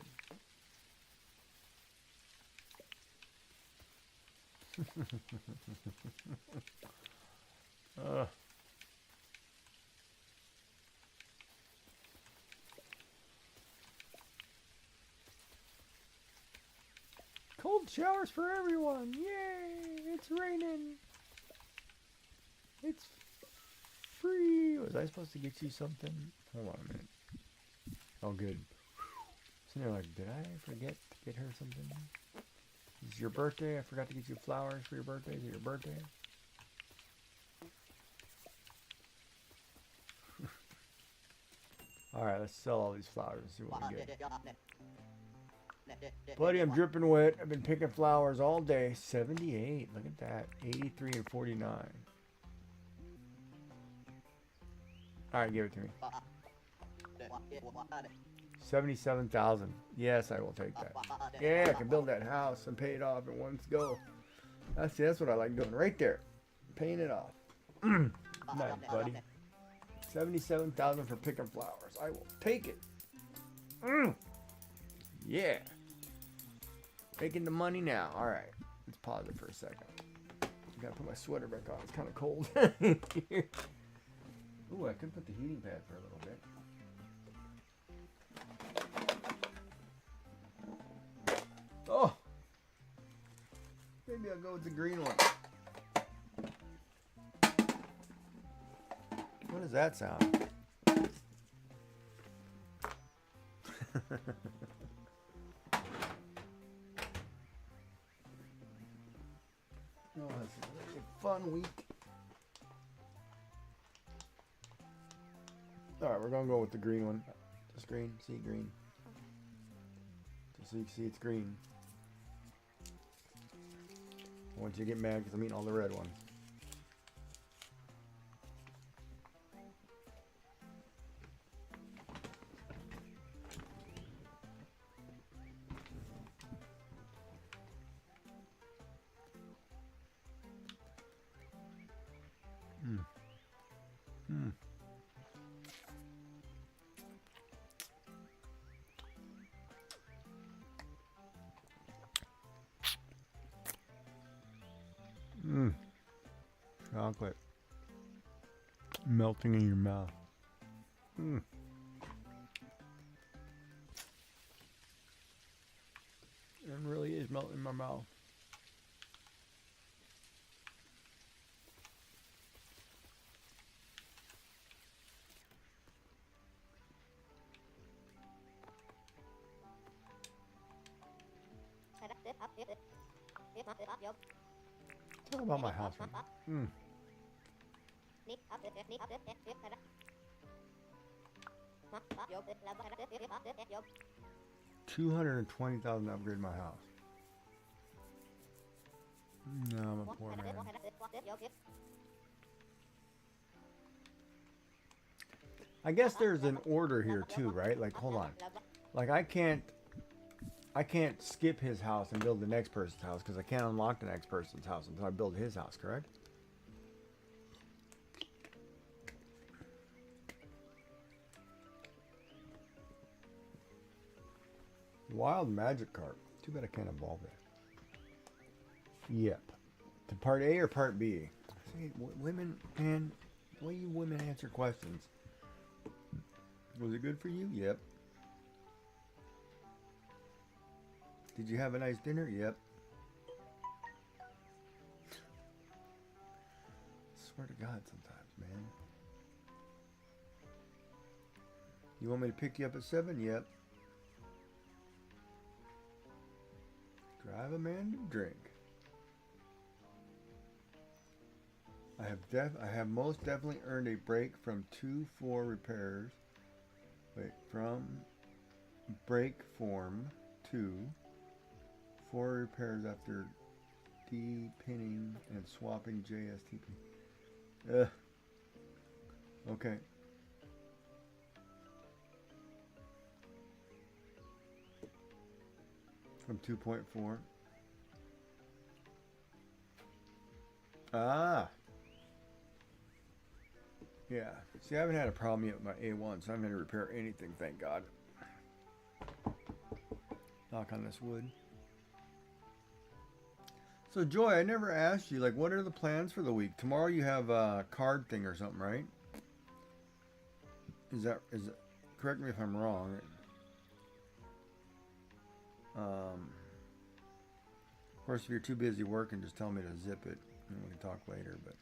Cold showers for everyone! Yay! It's raining! It's free! Was I supposed to get you something? Hold on a minute. Oh, good. So you're like, did I forget to get her something? It's your birthday. I forgot to get you flowers for your birthday. Is it your birthday? Alright, let's sell all these flowers and see what we get. Buddy, I'm dripping wet. I've been picking flowers all day. 78. Look at that. 83 and 49. Alright, give it to me. 77,000. Yes, I will take that. Yeah, I can build that house and pay it off in one go. That's what I like doing right there. Paying it off. Nice, buddy. 77,000 for picking flowers. I will take it. Yeah. Making the money now. All right. Let's pause it for a second. I gotta put my sweater back on. It's kind of cold. Ooh, I could put the heating pad for a little bit. Oh. Maybe I'll go with the green one. What does that sound? Oh, that's a really fun week. Alright, we're gonna go with the green one. Just green, see green. Just so you can see it's green. Once you get mad because I'm eating all the red ones. Chocolate melting in your mouth. It really is melting in my mouth. Talk about my house. $220,000 to upgrade my house. No, I'm a poor man. I guess there's an order here too, right? Like, hold on. Like, I can't skip his house and build the next person's house because I can't unlock the next person's house until I build his house, correct? Wild magic carp. Too bad I can't evolve it. Yep. To part A or part B? See, women, man, the way you women answer questions. Was it good for you? Yep. Did you have a nice dinner? Yep. Swear to God sometimes, man. You want me to pick you up at 7? Yep. Drive a man to drink. I have most definitely earned a break from 2-4 repairs. Wait, from break form to 4 repairs after de-pinning and swapping JSTP. Okay. From 2.4. Ah. Yeah. See, I haven't had a problem yet with my A1, so I haven't had to repair anything, thank God. Knock on this wood. So, Joy, I never asked you, like, what are the plans for the week? Tomorrow you have a card thing or something, right? Is it, correct me if I'm wrong. Of course, if you're too busy working, just tell me to zip it, and we can talk later, but...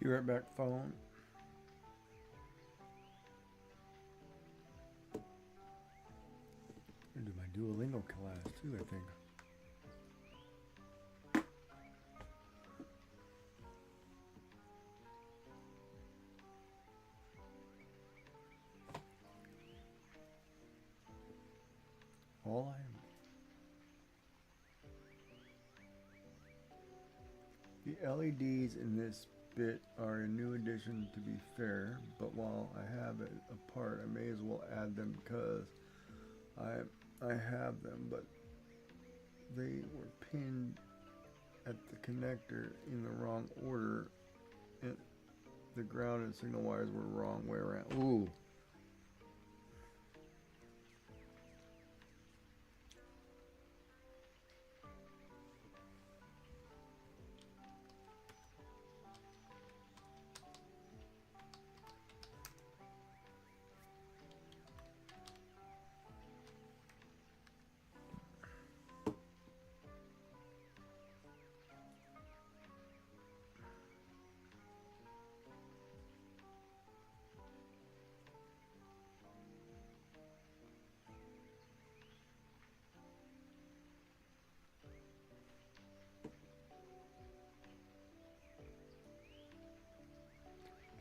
Be right back, phone. I'm gonna do my Duolingo class too, I think. All I am. The LEDs in this bit are a new addition, to be fair, but while I have it apart, I may as well add them because I have them, but they were pinned at the connector in the wrong order, and the ground and signal wires were wrong way around. Ooh.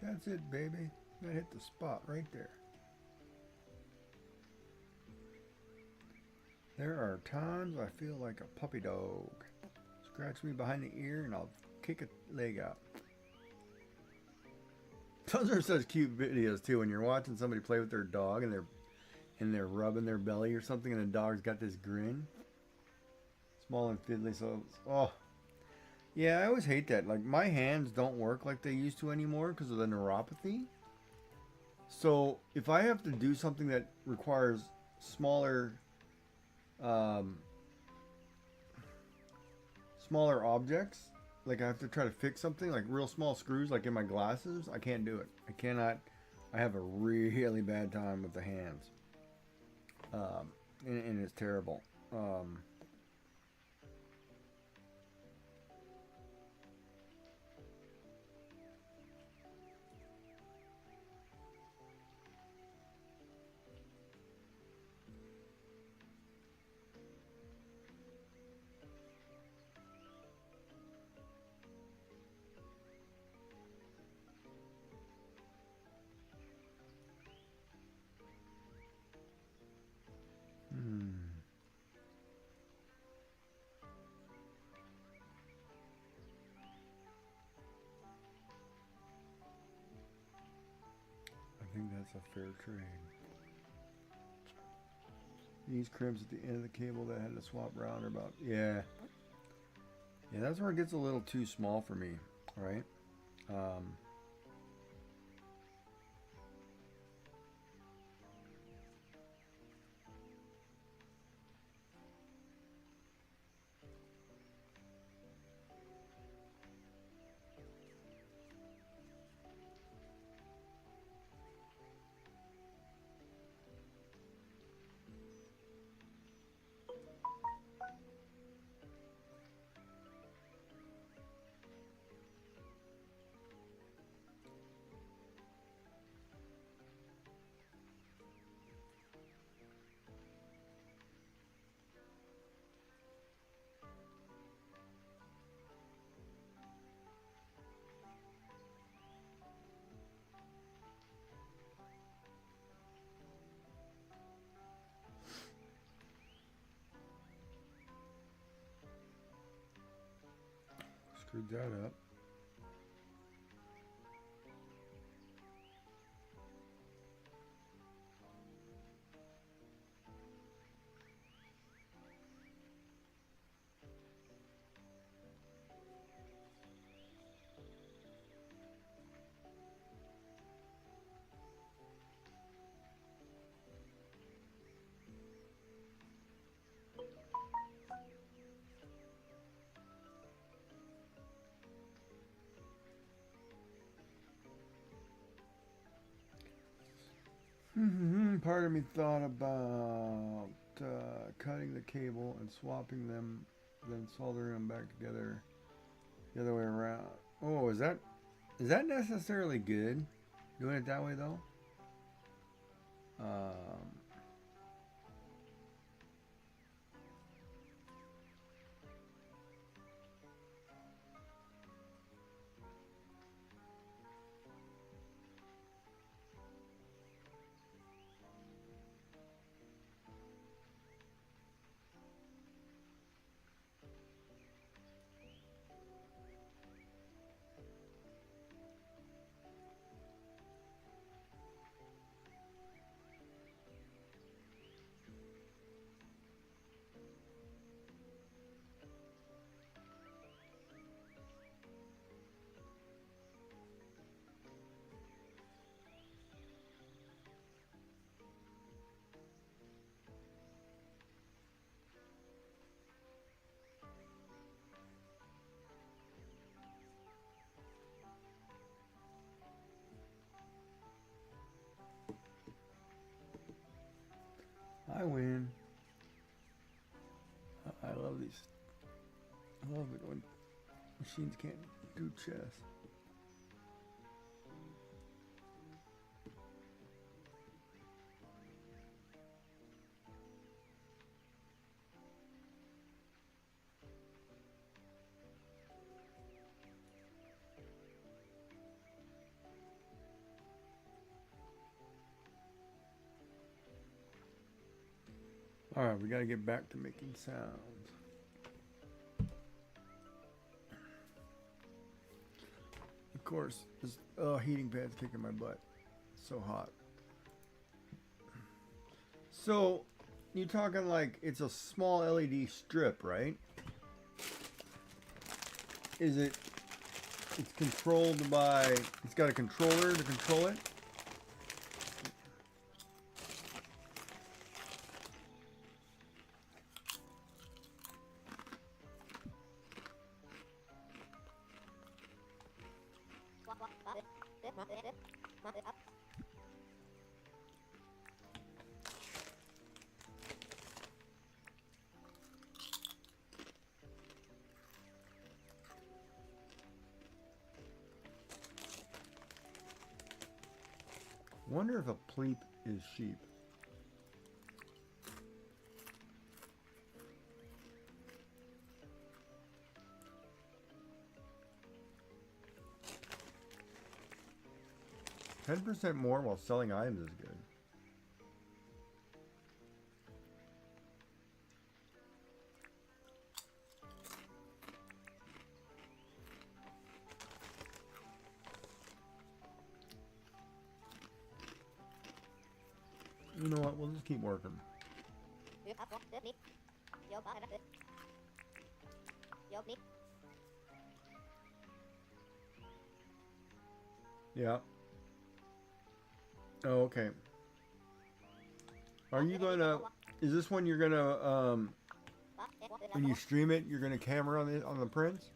That's it, baby. I hit the spot right there. There are times I feel like a puppy dog. Scratch me behind the ear and I'll kick a leg out. Those are such cute videos too, when you're watching somebody play with their dog and they're rubbing their belly or something and the dog's got this grin. Small and fiddly, so oh. Yeah, I always hate that. Like, my hands don't work like they used to anymore because of the neuropathy. So if I have to do something that requires smaller objects, like I have to try to fix something like real small screws, like in my glasses, I can't do it. I cannot. I have a really bad time with the hands, and it's terrible. I think that's a fair trade. These crimps at the end of the cable that I had to swap around are about, yeah, that's where it gets a little too small for me, right? Screwed that up. Part of me thought about cutting the cable and swapping them, then soldering them back together the other way around. Oh, is that Is that necessarily good? Doing it that way though? I win. I love these. I love it when machines can't do chess. Alright, we gotta get back to making sounds. Of course, this heating pad's kicking my butt. It's so hot. So, you're talking like it's a small LED strip, right? Is it... It's controlled by... It's got a controller to control it? Wonder if a pleep is sheep. $10% more while selling items is good. You know what? We'll just keep working. Yeah. Oh, okay. Are you gonna? Is this one you're gonna? When you stream it, you're gonna camera on the prints?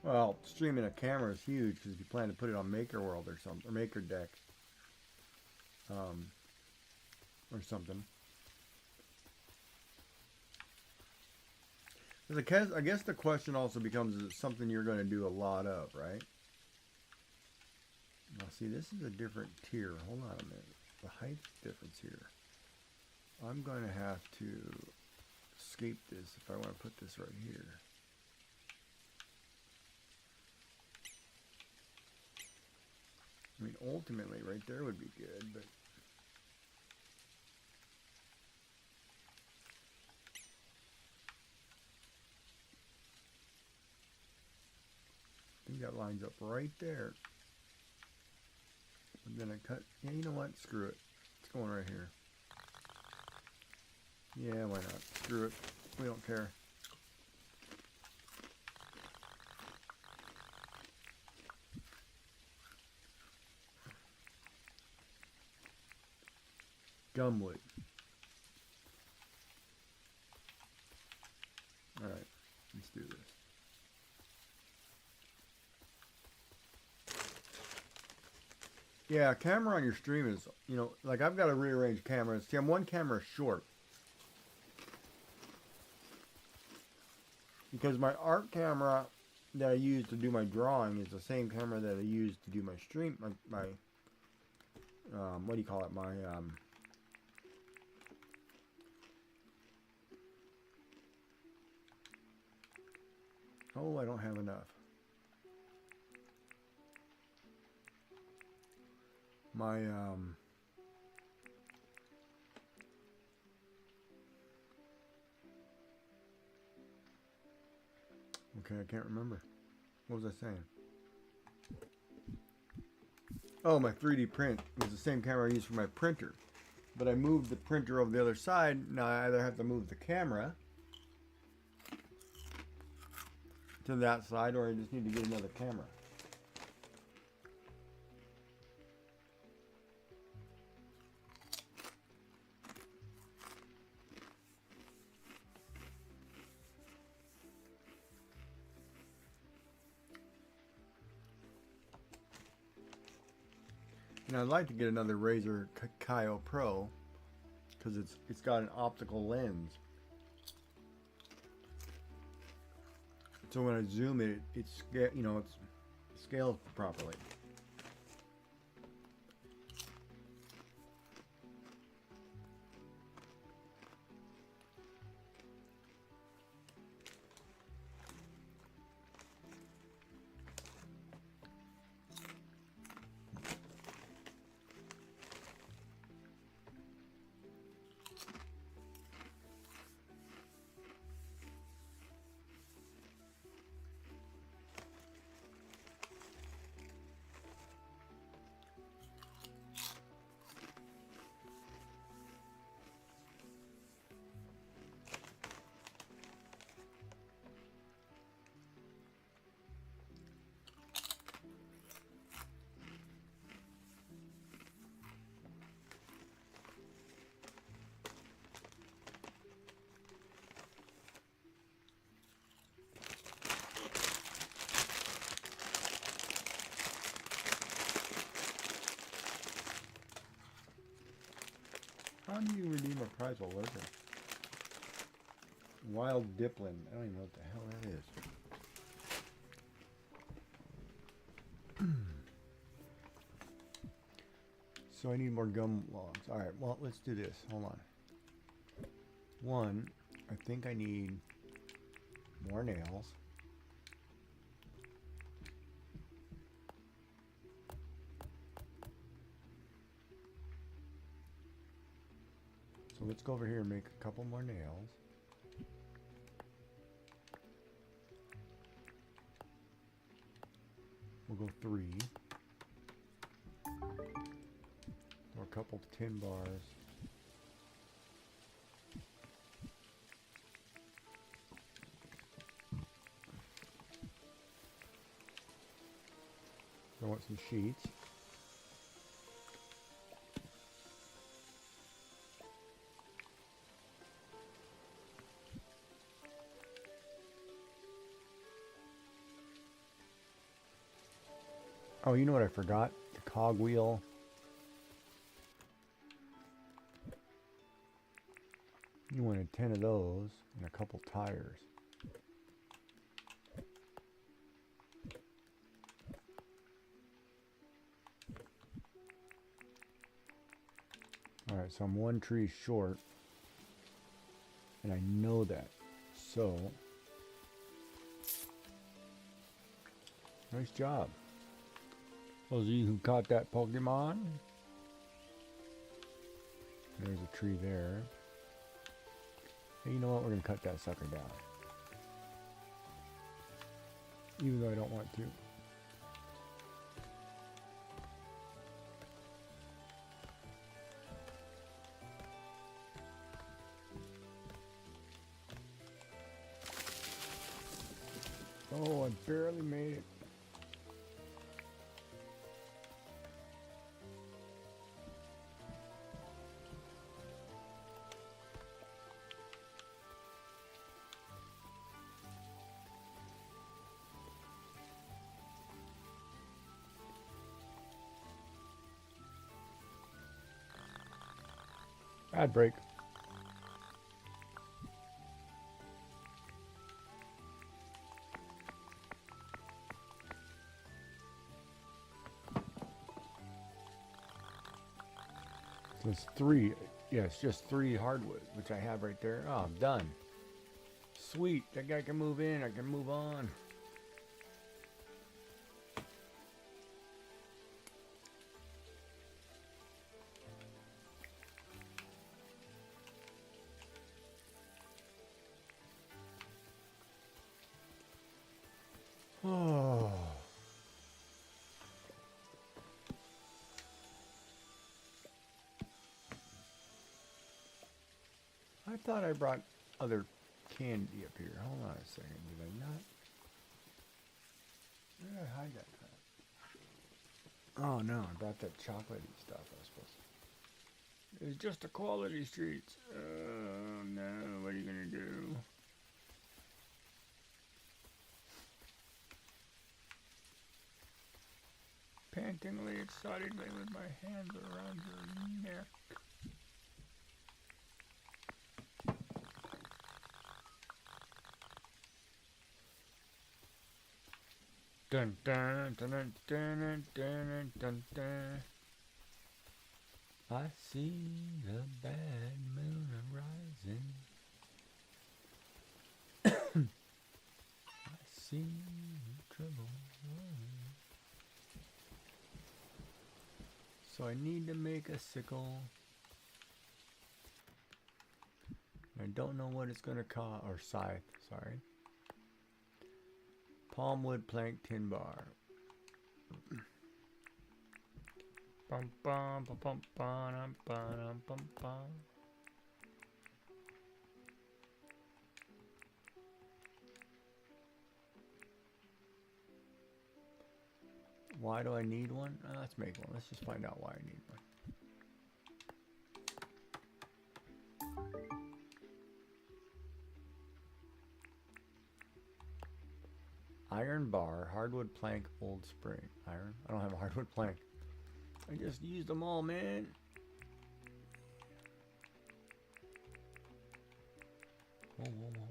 Well, streaming a camera is huge because if you plan to put it on Maker World or something, or Maker Deck, or something. I guess the question also becomes: is it something you're going to do a lot of, right? Now, see, this is a different tier. Hold on a minute. The height difference here. I'm going to have to escape this if I want to put this right here. I mean, ultimately, right there would be good, but... I think that lines up right there. And then I cut... Yeah, you know what? Screw it. It's going right here. Yeah, why not? Screw it. We don't care. Gumwood. Alright, let's do this. Yeah, camera on your stream is, you know, like I've got to rearrange cameras. See, I'm one camera short. Because my art camera that I use to do my drawing is the same camera that I use to do my stream, my what do you call it? My, oh, I don't have enough. My, okay, I can't remember. What was I saying? Oh, my 3D print was the same camera I used for my printer. But I moved the printer over the other side. Now I either have to move the camera to that side or I just need to get another camera. And I'd like to get another Razer Kaio Pro because it's got an optical lens. So when I zoom it, it scales properly. How do you redeem a prize while lurking? Wild Diplin. I don't even know what the hell that is. So I need more gum logs. Alright, well, let's do this. Hold on. One, I think I need more nails. So let's go over here and make a couple more nails. We'll go 3. Or a couple tin bars. I want some sheets. Oh, you know what I forgot? The cogwheel. You wanted 10 of those and a couple tires. Alright, so I'm one tree short. And I know that. So, nice job. Those of you who caught that Pokemon. There's a tree there. Hey, you know what? We're going to cut that sucker down. Even though I don't want to. Oh, I barely made it. Ad break. So it's 3. Yeah, it's just 3 hardwood, which I have right there. Oh, I'm done. Sweet. That guy can move in. I can move on. Oh. I thought I brought other candy up here. Hold on a second. Did I not? Where did I hide that crap? Oh no, I brought that chocolatey stuff I was supposed to. It's just a quality streets. Oh no, what are you gonna do? Pantingly, excitedly with my hands around your neck. Dun dun dun dun dun dun dun dun. I see the bad moon rising. I see trouble. So I need to make a sickle. I don't know what it's gonna cost, or scythe, sorry. Palm wood plank tin bar. Bum bum bum bum bum bum bum bum. Why do I need one? Let's make one. Let's just find out why I need one. Iron bar, hardwood plank, old spring. Iron? I don't have a hardwood plank. I just used them all, man. Whoa, whoa, whoa.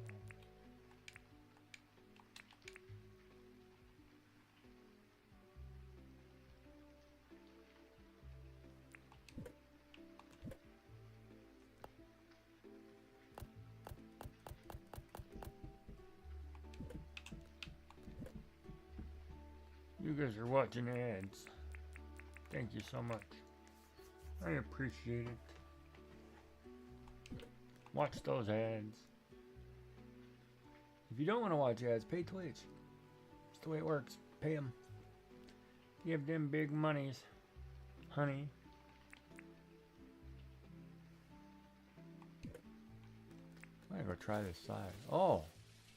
You guys are watching ads. Thank you so much. I appreciate it. Watch those ads. If you don't want to watch ads, pay Twitch. That's the way it works. Pay them. Give them big monies, honey. I'm gonna go try this side. Oh,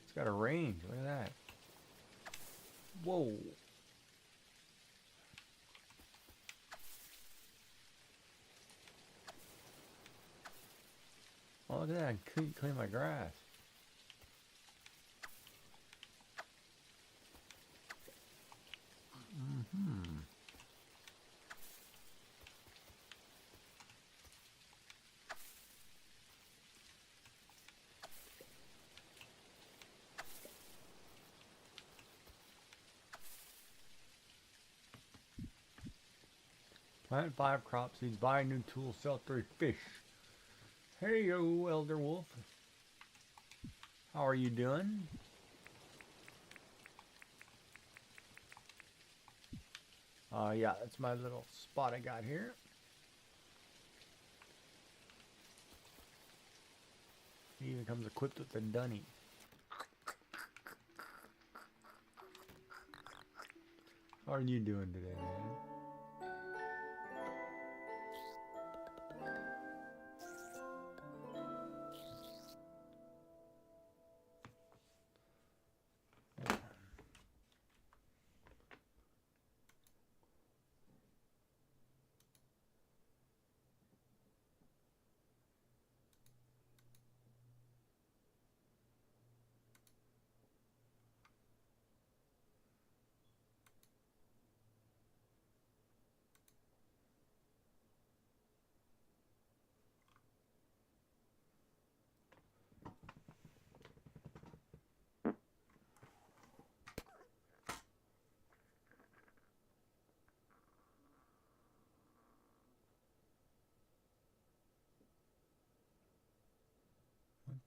it's got a range. Look at that. Whoa. Oh, look at that. I couldn't clean my grass. Mm-hmm. Plant 5 crop seeds, buy a new tool, sell 3 fish. Hey yo, Elder Wolf. How are you doing? Yeah, that's my little spot I got here. He even comes equipped with a dunny. How are you doing today, man?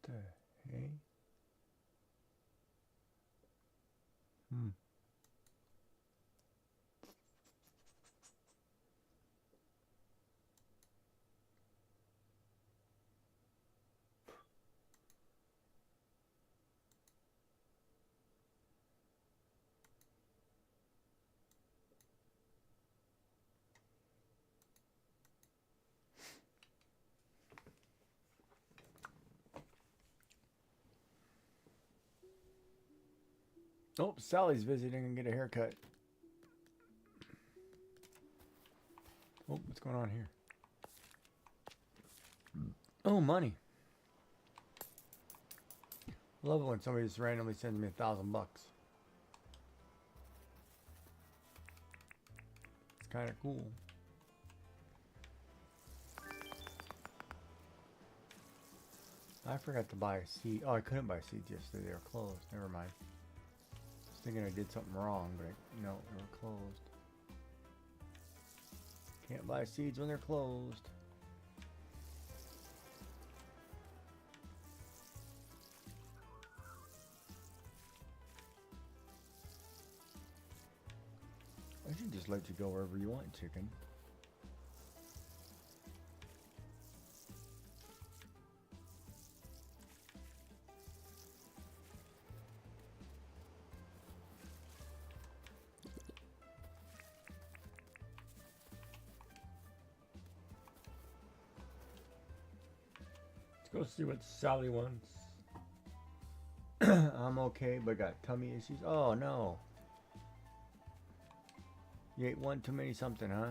the hey? Hmm. Oh, Sally's visiting and get a haircut. Oh, what's going on here? Oh, money. Love it when somebody just randomly sends me $1,000. It's kind of cool. I forgot to buy a seed. Oh, I couldn't buy seeds yesterday. They were closed. Never mind. I was thinking I did something wrong, but no, they were closed. Can't buy seeds when they're closed. I should just let you go wherever you want, chicken. Let's go see what Sally wants. I'm okay, but got tummy issues. Oh no. You ate one too many something, huh?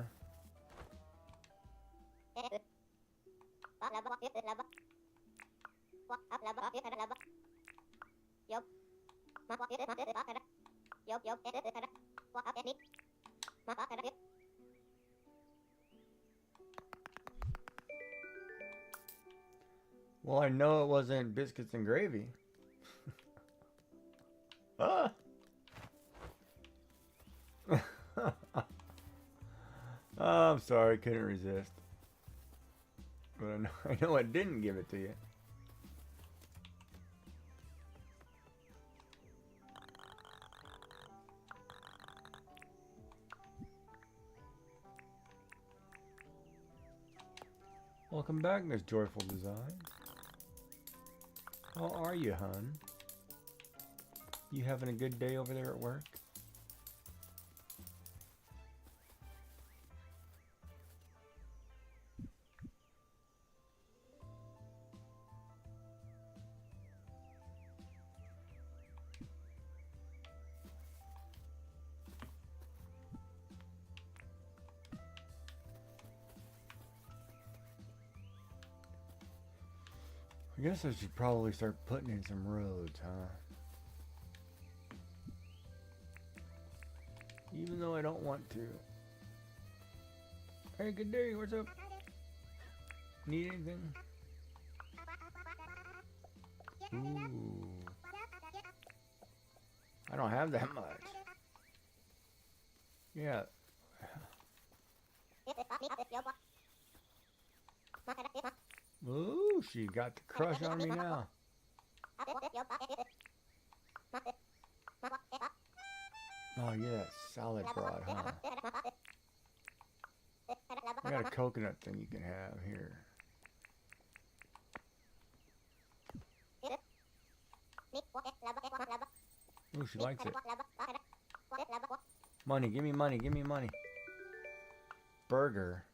Well, I know it wasn't biscuits and gravy. Ah! Oh, I'm sorry, couldn't resist. But I know I didn't give it to you. Welcome back, Miss Joyful Design. How are you, hun? You having a good day over there at work? I guess I should probably start putting in some roads, huh? Even though I don't want to. Hey, good day, what's up? Need anything? Ooh. I don't have that much. Yeah. Ooh, she got the crush on me now. Oh yeah, salad broad, huh? I got a coconut thing you can have here. Ooh, she likes it. Money, give me money, give me money. Burger.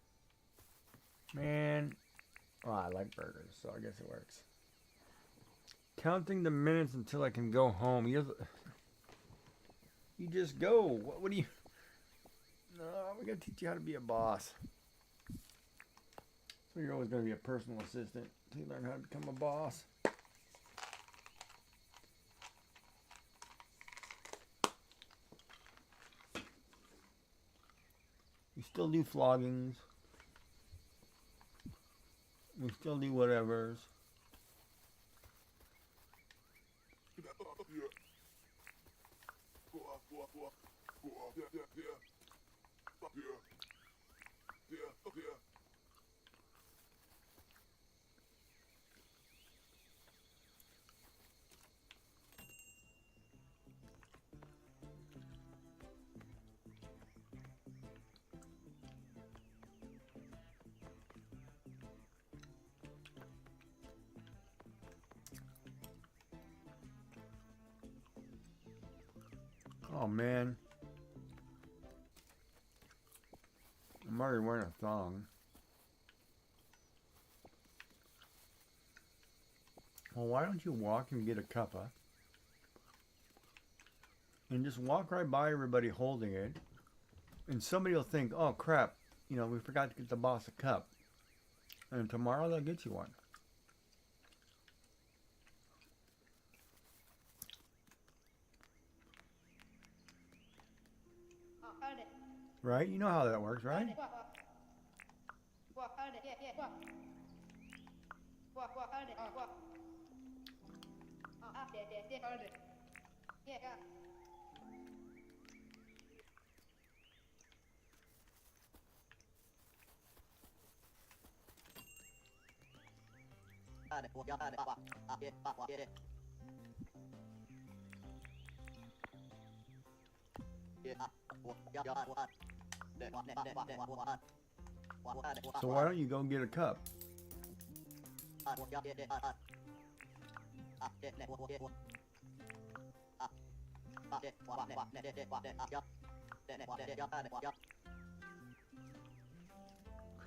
Man. Oh, I like burgers, so I guess it works. Counting the minutes until I can go home. You just go. What do you... No, we gotta teach you how to be a boss. So you're always gonna be a personal assistant until you learn how to become a boss. We still do floggings. We still do whatevers. Oh man. I'm already wearing a thong. Well, why don't you walk and get a cuppa? And just walk right by everybody holding it. And somebody will think, oh crap, you know, we forgot to get the boss a cup. And tomorrow they'll get you one. Right? You know how that works, right? So why don't you go get a cup?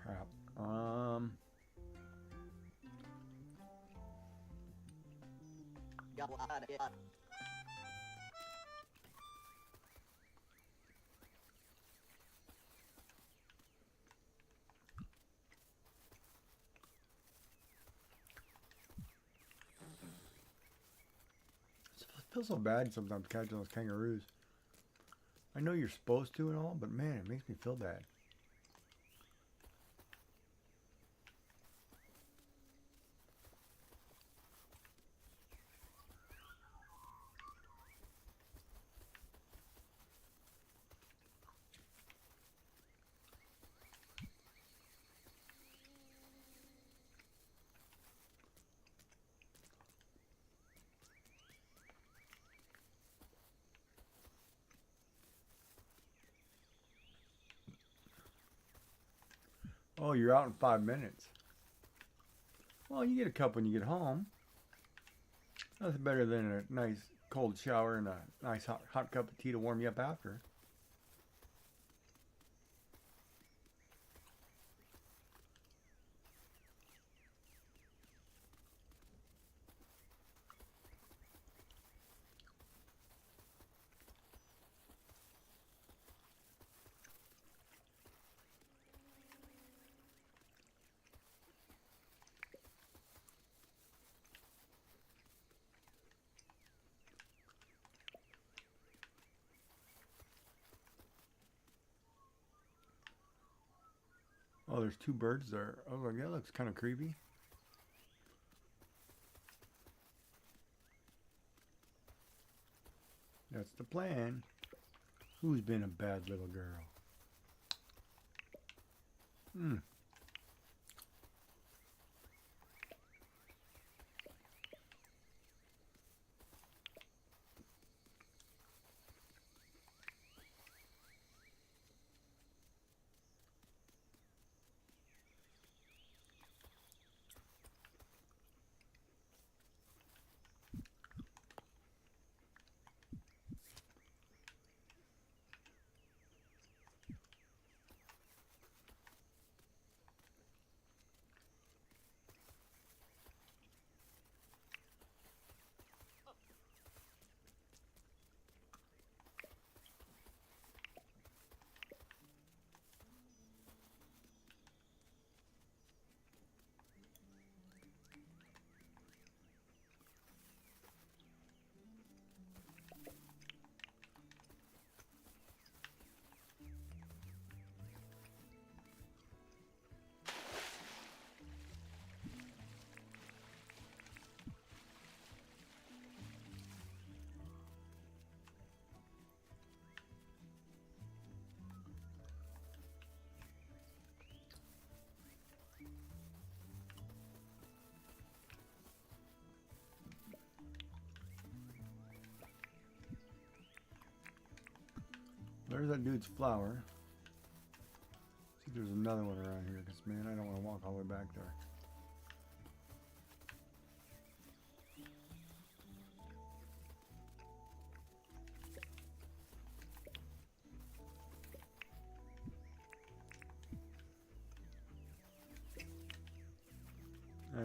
Crap. I feel so bad sometimes catching those kangaroos. I know you're supposed to and all, but man, it makes me feel bad. Oh, you're out in 5 minutes. Well, you get a cup when you get home. That's better than a nice cold shower and a nice hot cup of tea to warm you up after. Oh, there's 2 birds there. Oh, that looks kind of creepy. That's the plan. Who's been a bad little girl? There's that dude's flower. See if there's another one around here, because man, I don't want to walk all the way back there.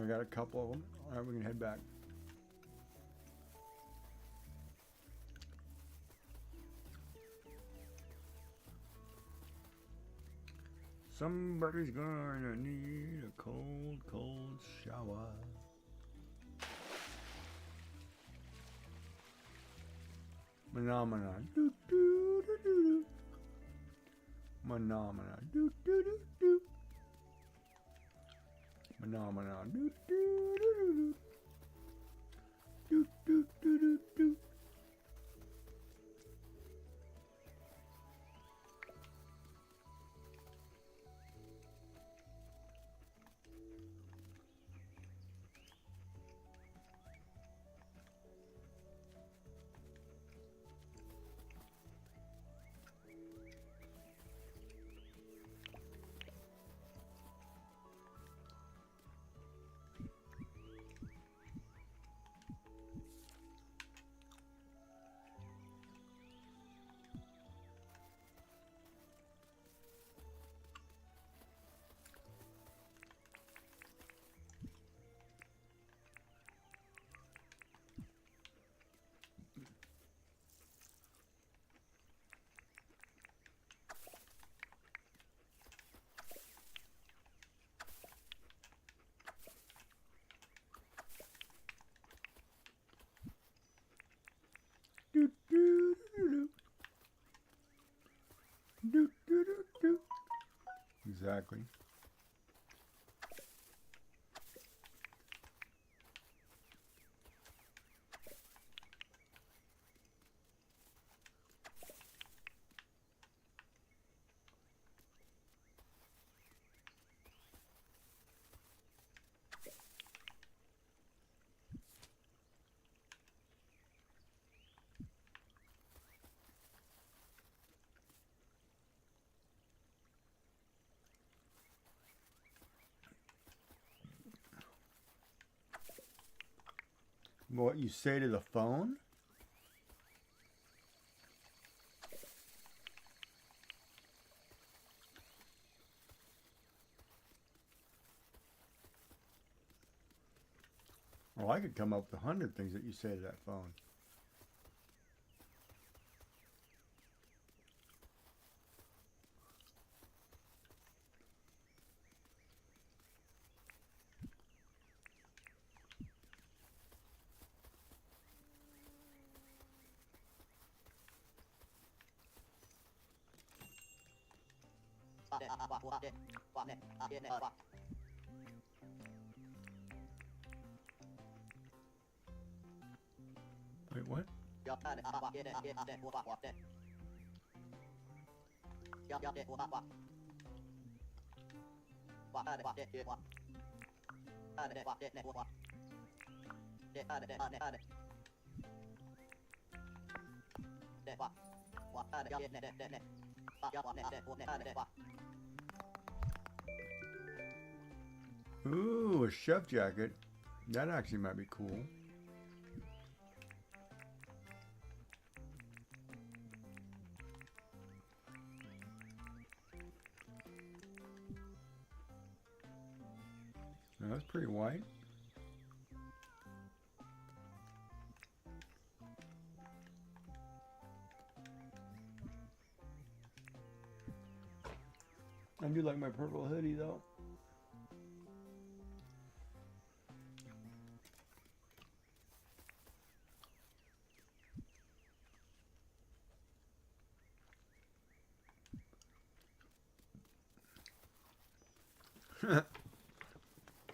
I got a couple of them. All right, we can head back. Somebody's gonna need a cold, cold shower. Phenomena. Do, do, do, do, do. Phenomena. Do, do, do, do. Phenomena. Do, do, do, do, do. Do, do, do, do, do. Do, do, do, do. Do, do, do, do. Exactly. What you say to the phone? Well, I could come up with 100 things that you say to that phone. Wait, what? Ooh, a chef jacket. That actually might be cool. Now, that's pretty white. I do like my purple hoodie though.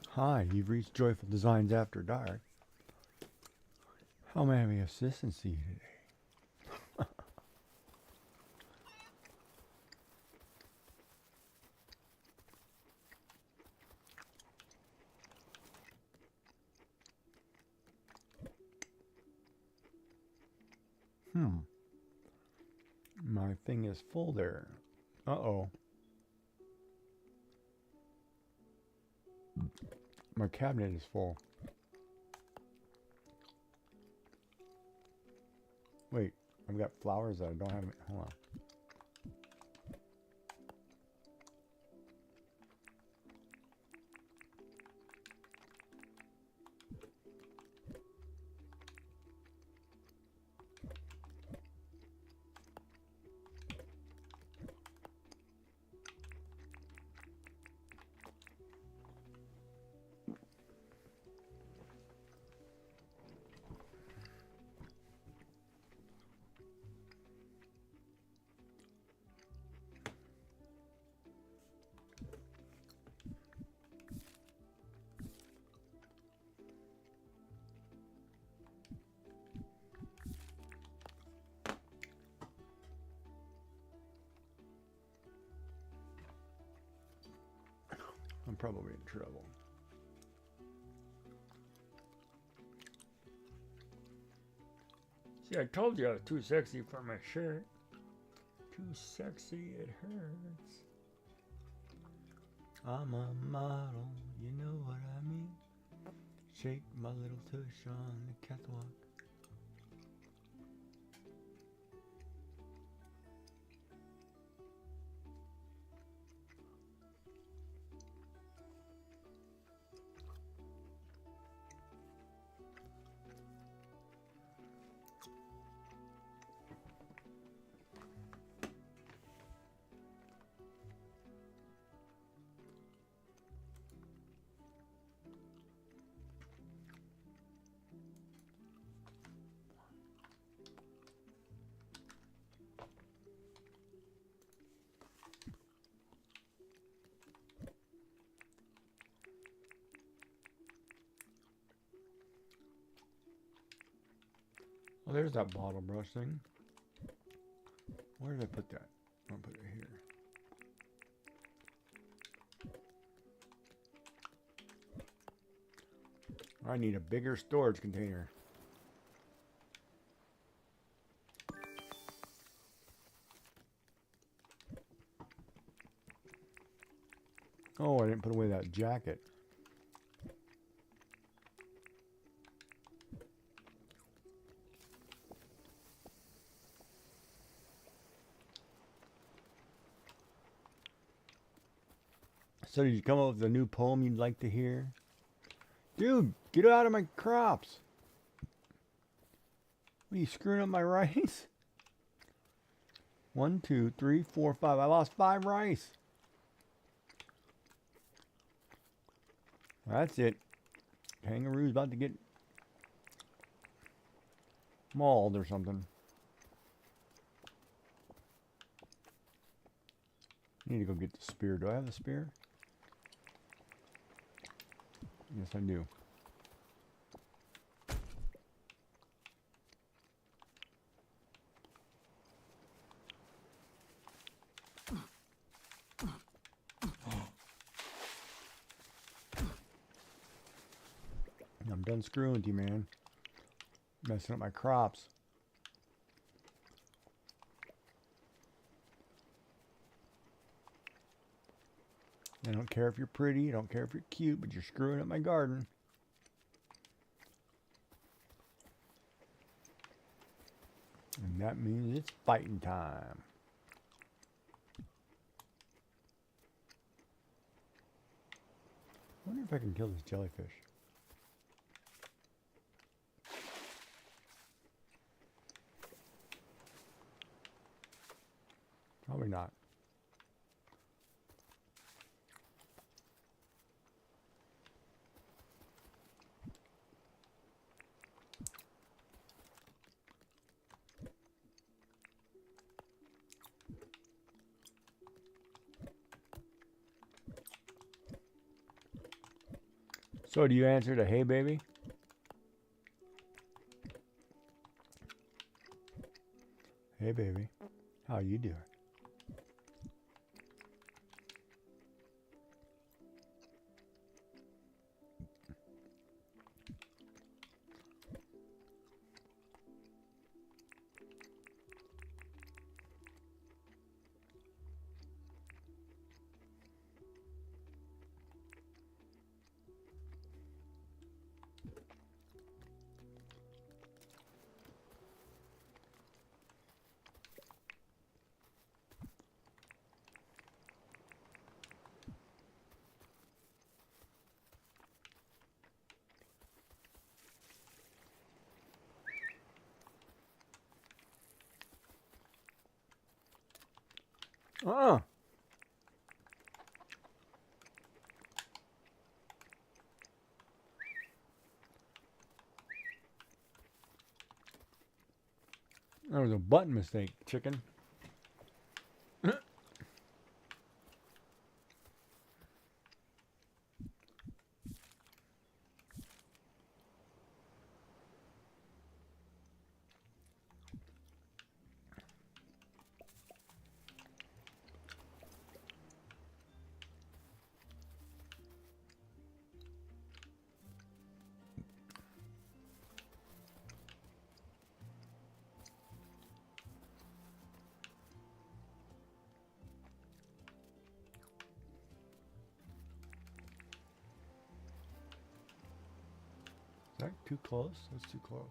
Hi, you've reached Joyful Designs After Dark. How may I be of assistance to you today? My thing is full there. Uh-oh. My cabinet is full. Wait, I've got flowers that I don't have. Hold on. I'm probably in trouble. See, I told you I was too sexy for my shirt. Too sexy, it hurts. I'm a model, you know what I mean. Shake my little tush on the catwalk. Oh, there's that bottle brush thing. Where did I put that? I'll put it here. I need a bigger storage container. Oh, I didn't put away that jacket. So did you come up with a new poem you'd like to hear? Dude, get out of my crops. What are you screwing up my rice? 1, 2, 3, 4, 5. I lost 5 rice. That's it. Kangaroo's about to get mauled or something. I need to go get the spear. Do I have the spear? Yes, I do. I'm done screwing with you, man. Messing up my crops. I don't care if you're pretty, I don't care if you're cute, but you're screwing up my garden. And that means it's fighting time. I wonder if I can kill this jellyfish. Probably not. So do you answer to hey baby? Hey baby, how you doing? Uh-uh. That was a button mistake, chicken. Right, too close. That's too close.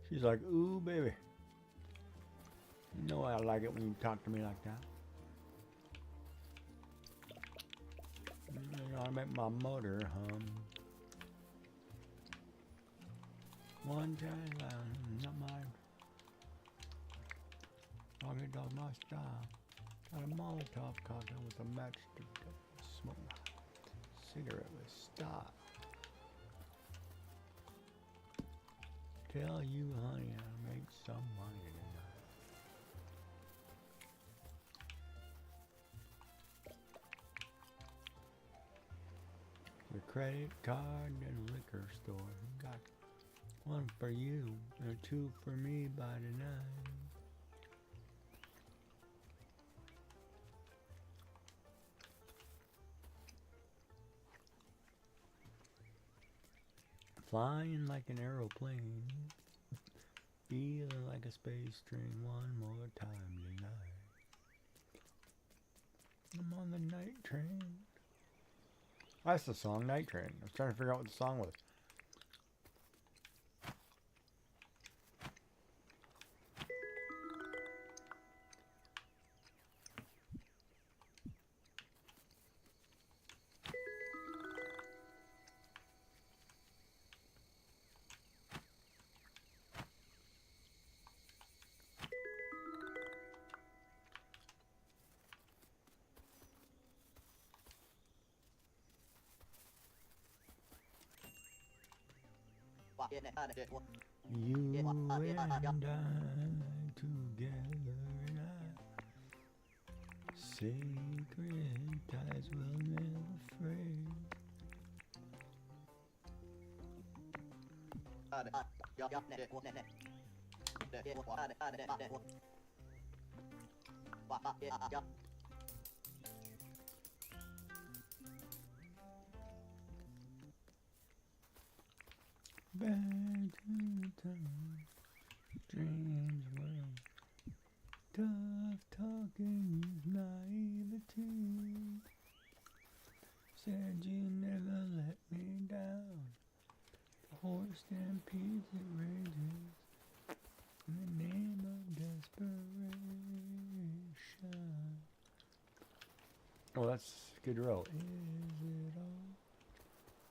She's like, ooh, baby. You know I like it when you talk to me like that. You know, I make my motor hum. One time, not mine. Doggy dog my style. Got a Molotov cocktail with a match to smoke my cigarette with style. Tell you, honey, I make some money tonight. The credit card and liquor store. Got one for you and two for me by tonight. Flying like an aeroplane, feeling like a space train one more time tonight. I'm on the night train. That's the song, Night Train. I was trying to figure out what the song was. You and I together in our sacred ties will never fray. Back to the time, strange world. Tough talking is naivety. Said you never let me down. The horse stampedes it rages in the name of desperation. Oh, that's Skid Row. Is it all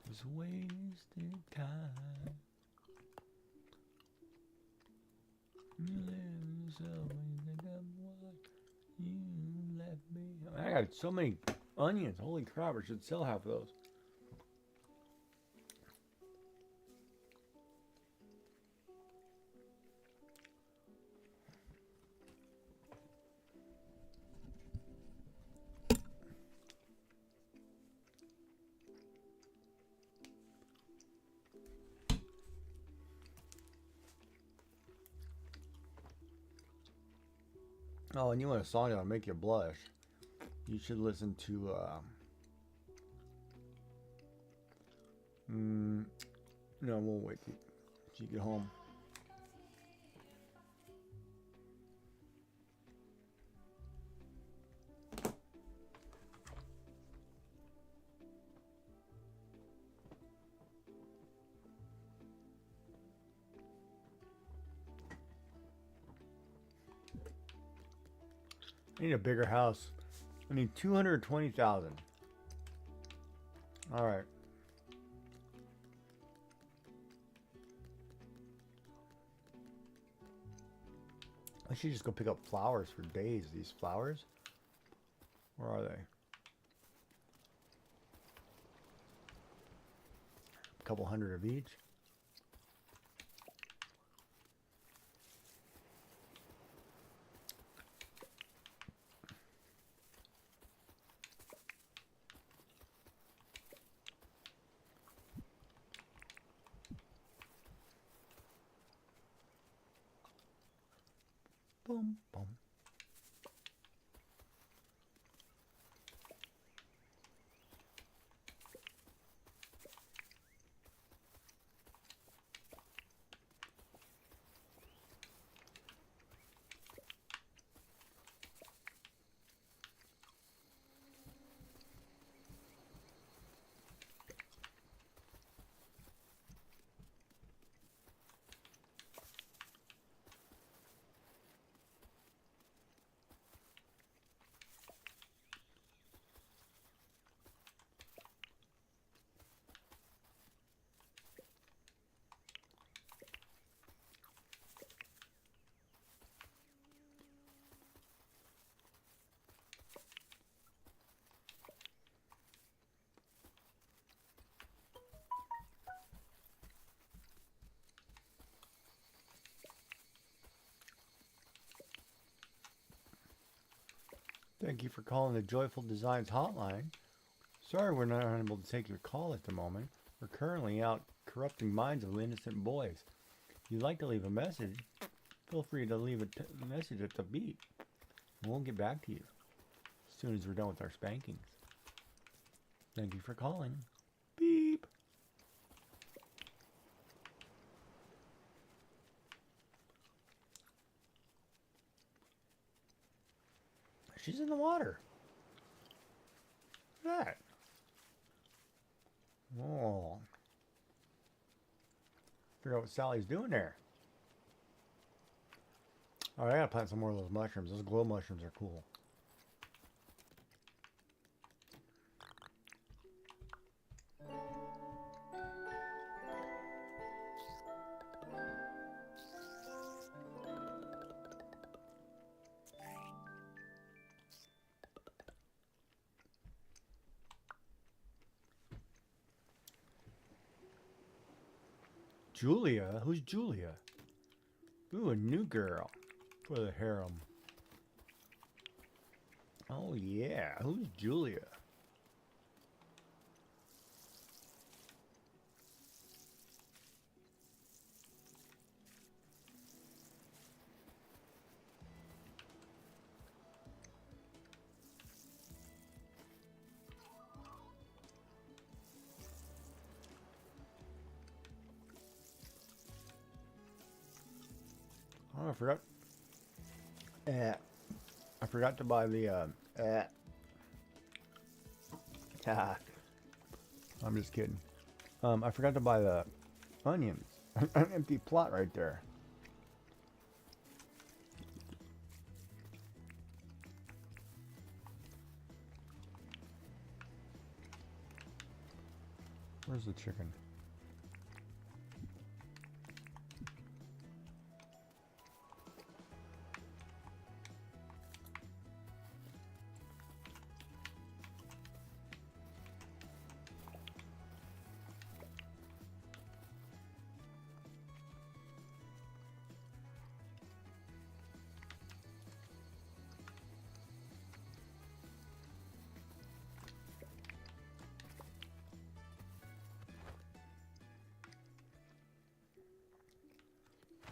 just wasted time? You live so when you think of what you left me. I got so many onions. Holy crap, I should sell half of those. Oh, and you want a song that'll make you blush? You should listen to, no, we'll wait till you get home. I need a bigger house. I need 220,000. All right. I should just go pick up flowers for days. These flowers? Where are they? A couple hundred of each. boom, boom. Thank you for calling the Joyful Designs hotline. Sorry we're not unable to take your call at the moment. We're currently out corrupting minds of innocent boys. If you'd like to leave a message, feel free to leave a message at the beep. And we'll get back to you as soon as we're done with our spankings. Thank you for calling. Beep. She's in the water. Look at that. Oh. Figure out what Sally's doing there. All right, I gotta plant some more of those mushrooms. Those glow mushrooms are cool. Julia? Who's Julia? Ooh, a new girl for the harem. Oh yeah, who's Julia? Oh, I forgot. I forgot to buy the. I'm just kidding. I forgot to buy the onions. An empty plot right there. Where's the chicken?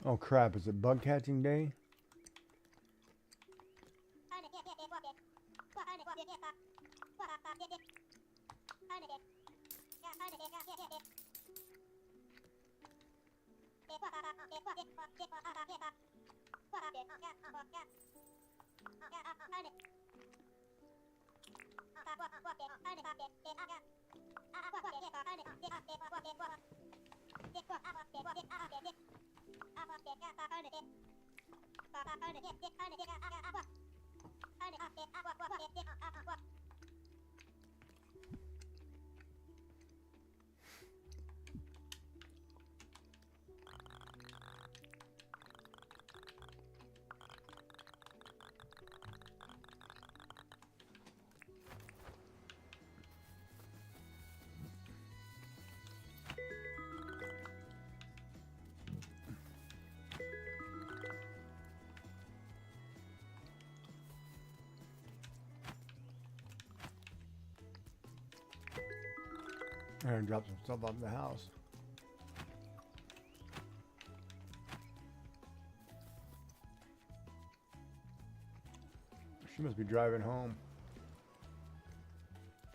Oh crap, is it bug catching day? And drop some stuff out in the house. She must be driving home.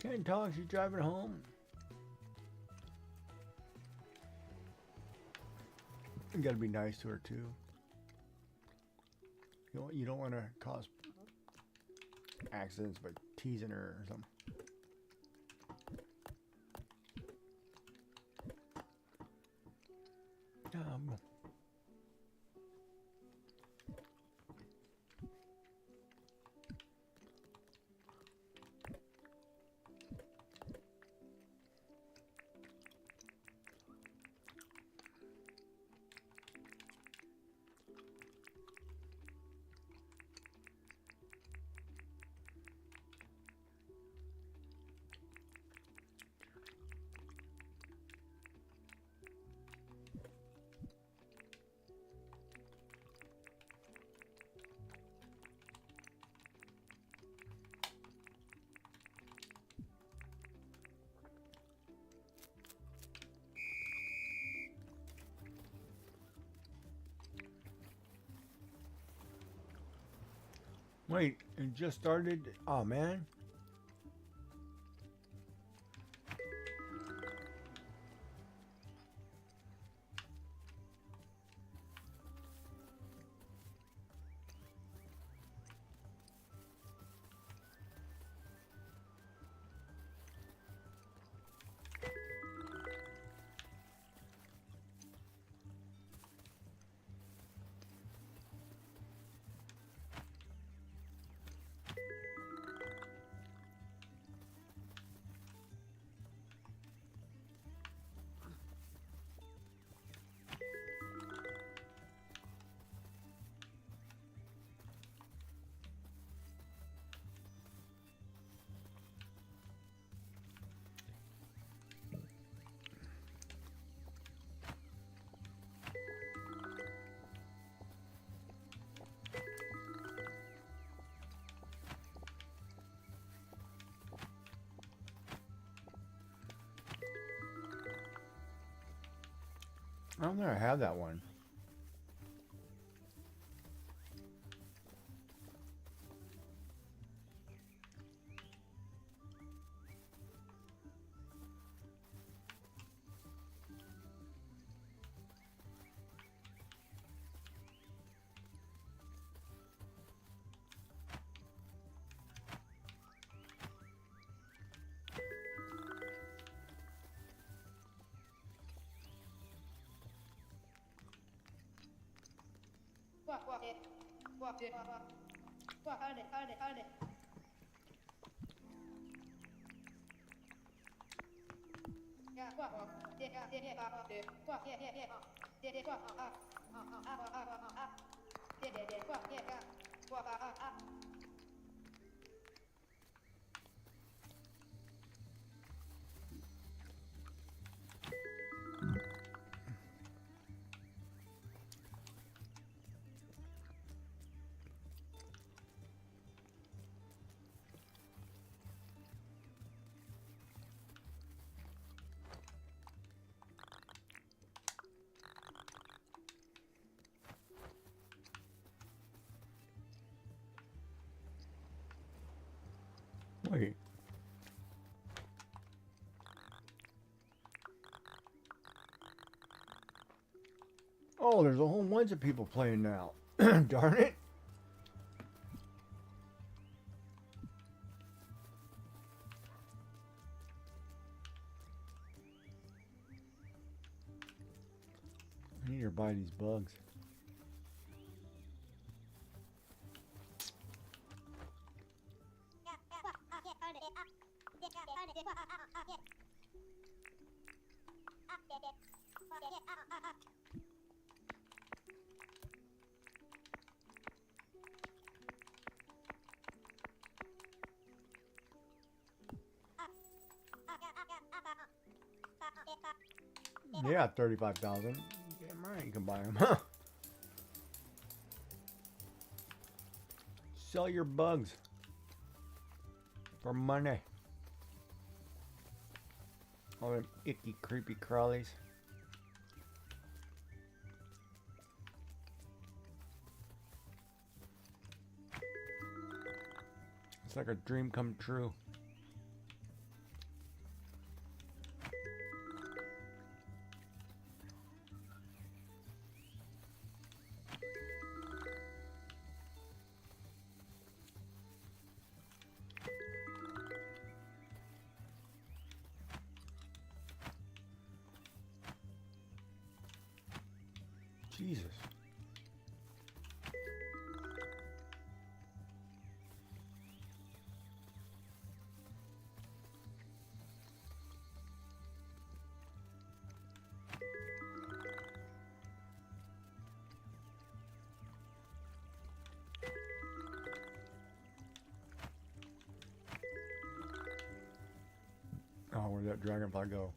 Can't tell if she's driving home. You gotta be nice to her too. You don't want to cause accidents by teasing her or something. Wait, it just started? Oh, man. I don't think I have that one. Wait. Oh, there's a whole bunch of people playing now. Darn it. I need to buy these bugs. Yeah, 35,000. Damn right, you can buy them, huh? Sell your bugs for money. All them icky, creepy crawlies. like a dream come true. Jesus. Oh, where'd that dragonfly go?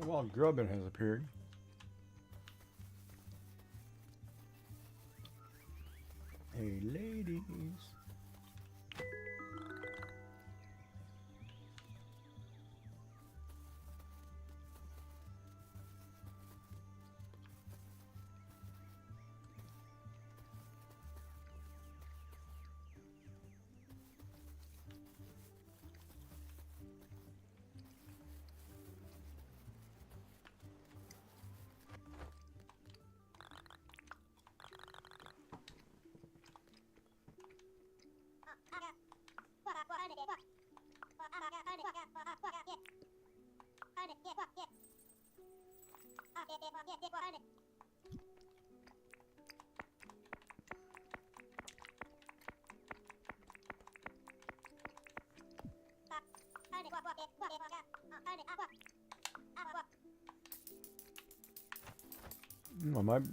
Well, Grubbin has appeared. Hey, ladies.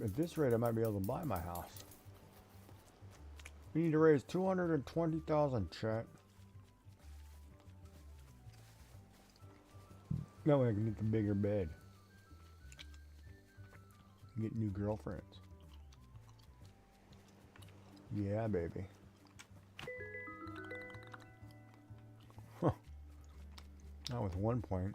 At this rate, I might be able to buy my house. We need to raise 220,000, chat. That way I can get the bigger bed. Get new girlfriends. Yeah, baby. Huh. Not with 1 point.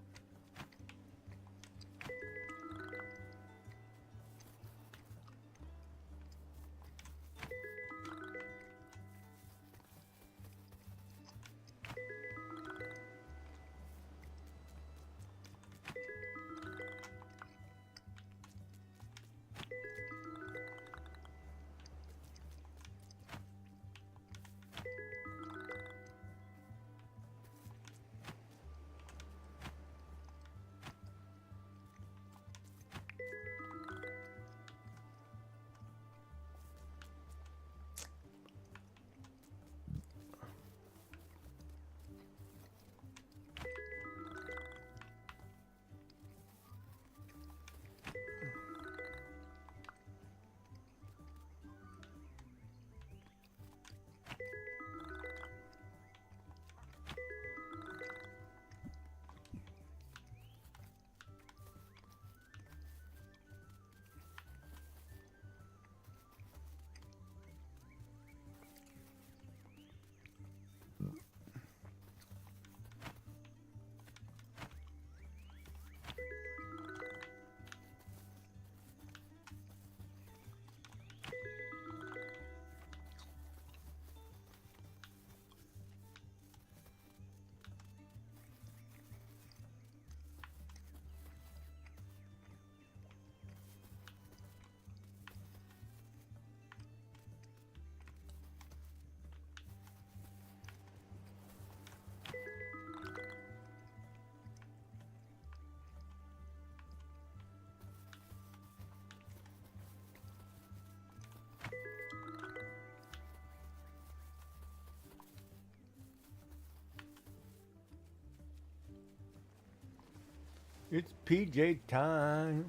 It's PJ time.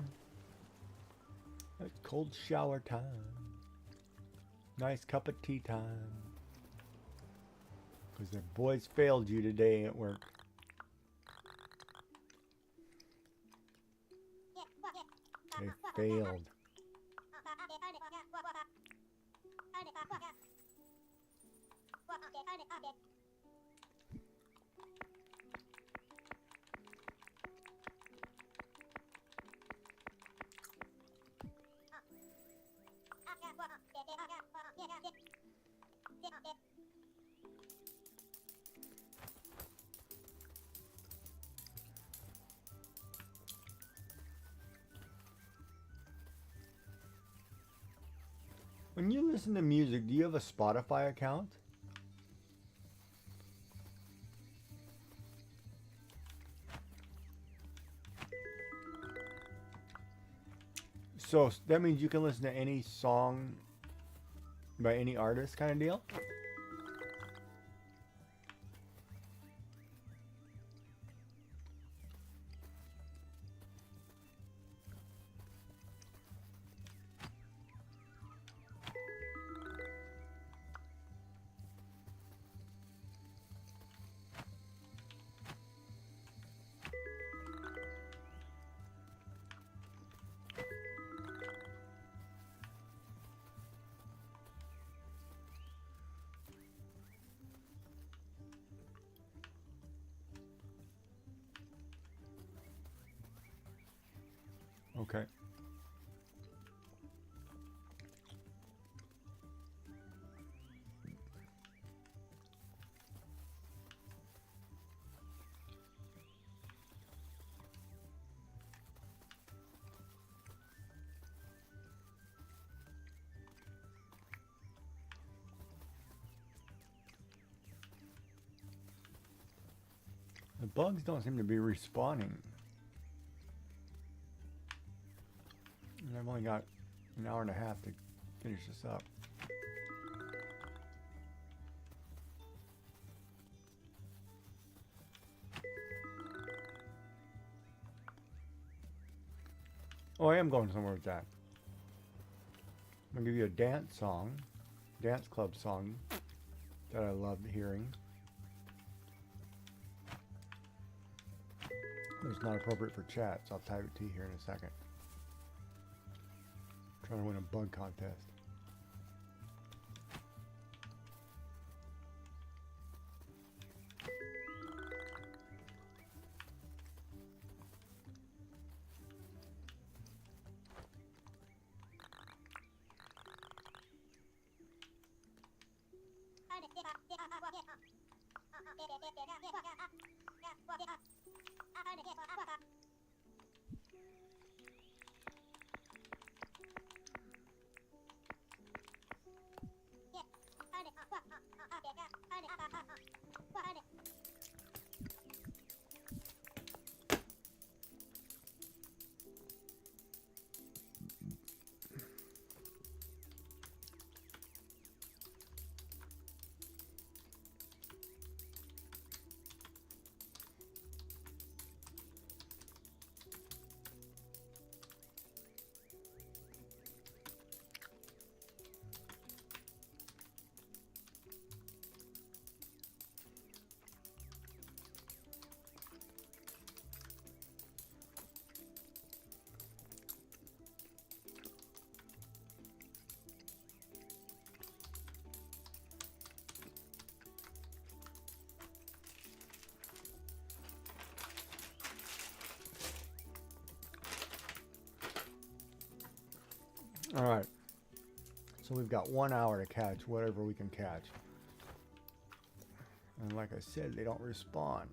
It's cold shower time. Nice cup of tea time. Because the boys failed you today at work. They failed. When you listen to music, do you have a Spotify account? So that means you can listen to any song by any artist kind of deal? Okay. The bugs don't seem to be respawning. And I've only got an hour and a half to finish this up. Oh, I am going somewhere with that. I'm gonna give you a dance song, dance club song that I loved hearing. It's not appropriate for chat, so I'll type it to you here in a second. Trying to win a bug contest. All right. So we've got 1 hour to catch whatever we can catch. And like I said, they don't respawn.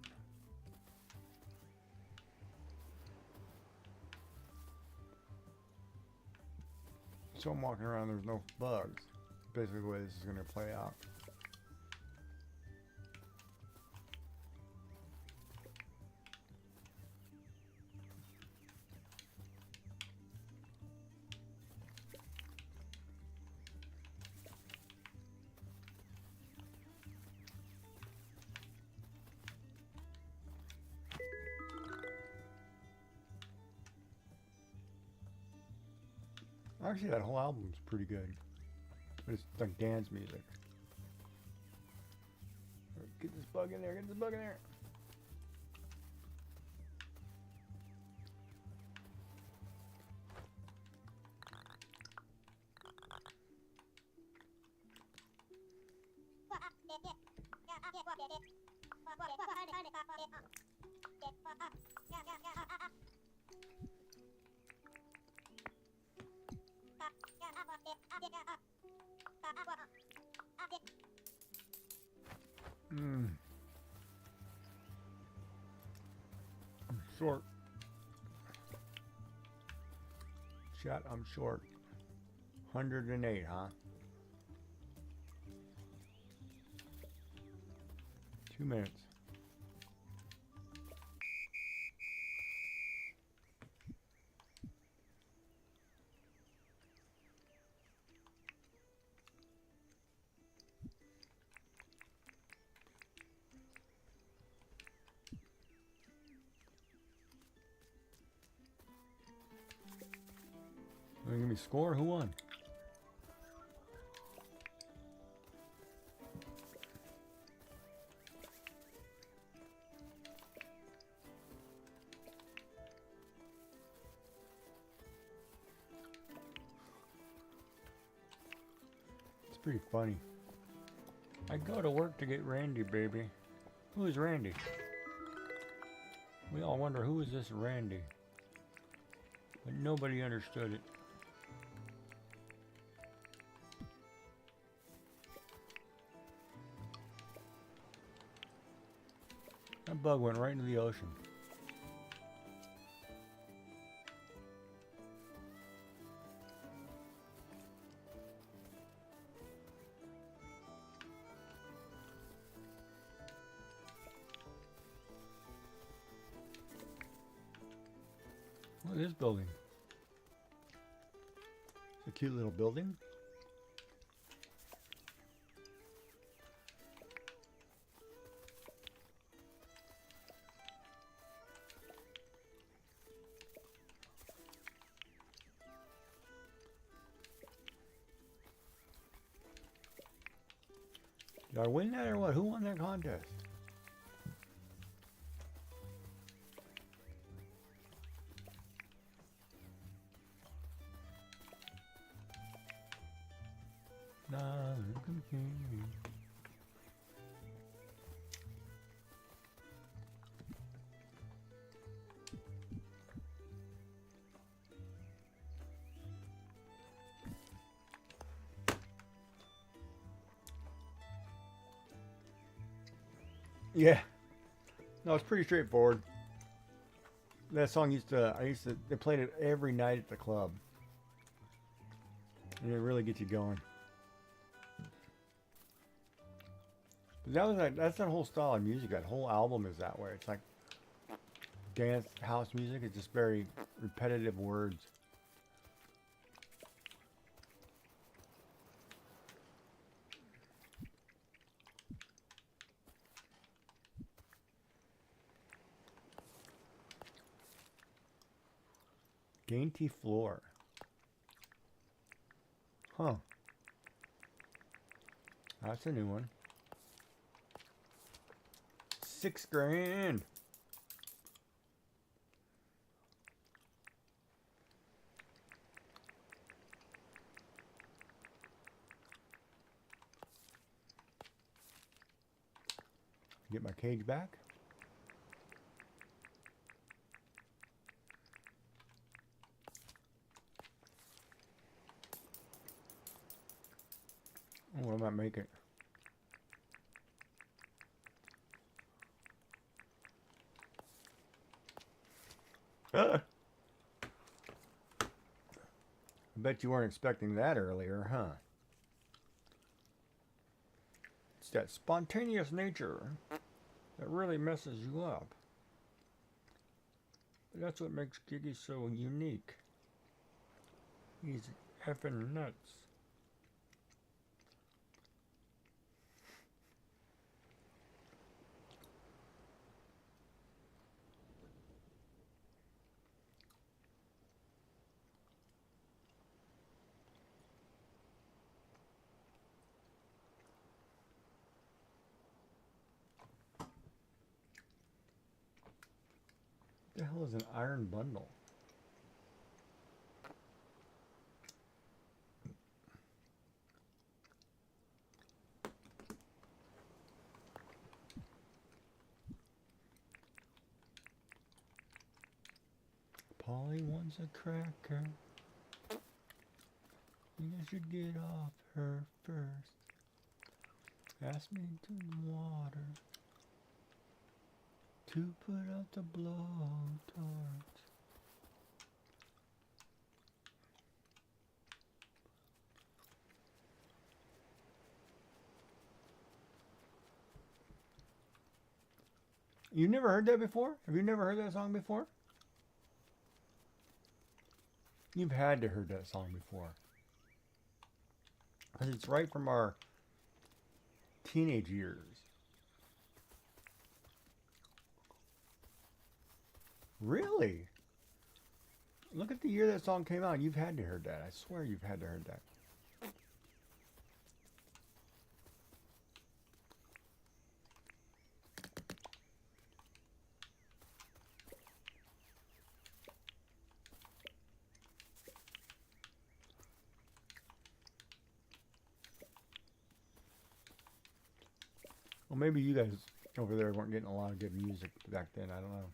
So I'm walking around, there's no bugs. Basically the way this is going to play out. Actually, that whole album's pretty good. But it's like dance music. Get this bug in there, get this bug in there. I'm short. Chat, I'm short. 108, huh? 2 minutes. Give me score. Who won? It's pretty funny. I go to work to get Randy, baby. Who is Randy? We all wonder who is this Randy? But nobody understood it. That bug went right into the ocean. Look at this building. It's a cute little building. Did I win that or what? Who won that contest? Yeah. No, it's pretty straightforward. That song they played it every night at the club. And it really gets you going. But that's that whole style of music. That whole album is that way. It's like dance house music. It's just very repetitive words. Dainty floor. Huh. That's a new one. $6 grand. Get my cage back. Oh, what might make it? I bet you weren't expecting that earlier, huh? It's that spontaneous nature that really messes you up. But that's what makes Giggy so unique. He's effing nuts. the hell is an iron bundle? Polly wants a cracker. You should get off her first. Ask me to the water to put out the blowtorch. You never heard that before? Have you never heard that song before? You've had to heard that song before. Because it's right from our teenage years. Really? Look at the year that song came out. You've had to heard that. I swear you've had to heard that. Well, maybe you guys over there weren't getting a lot of good music back then. I don't know.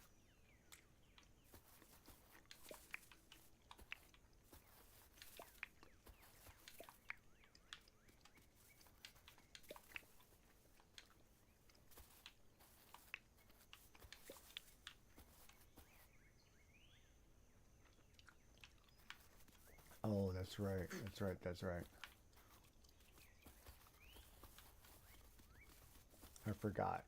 Oh, that's right. That's right. That's right. I forgot.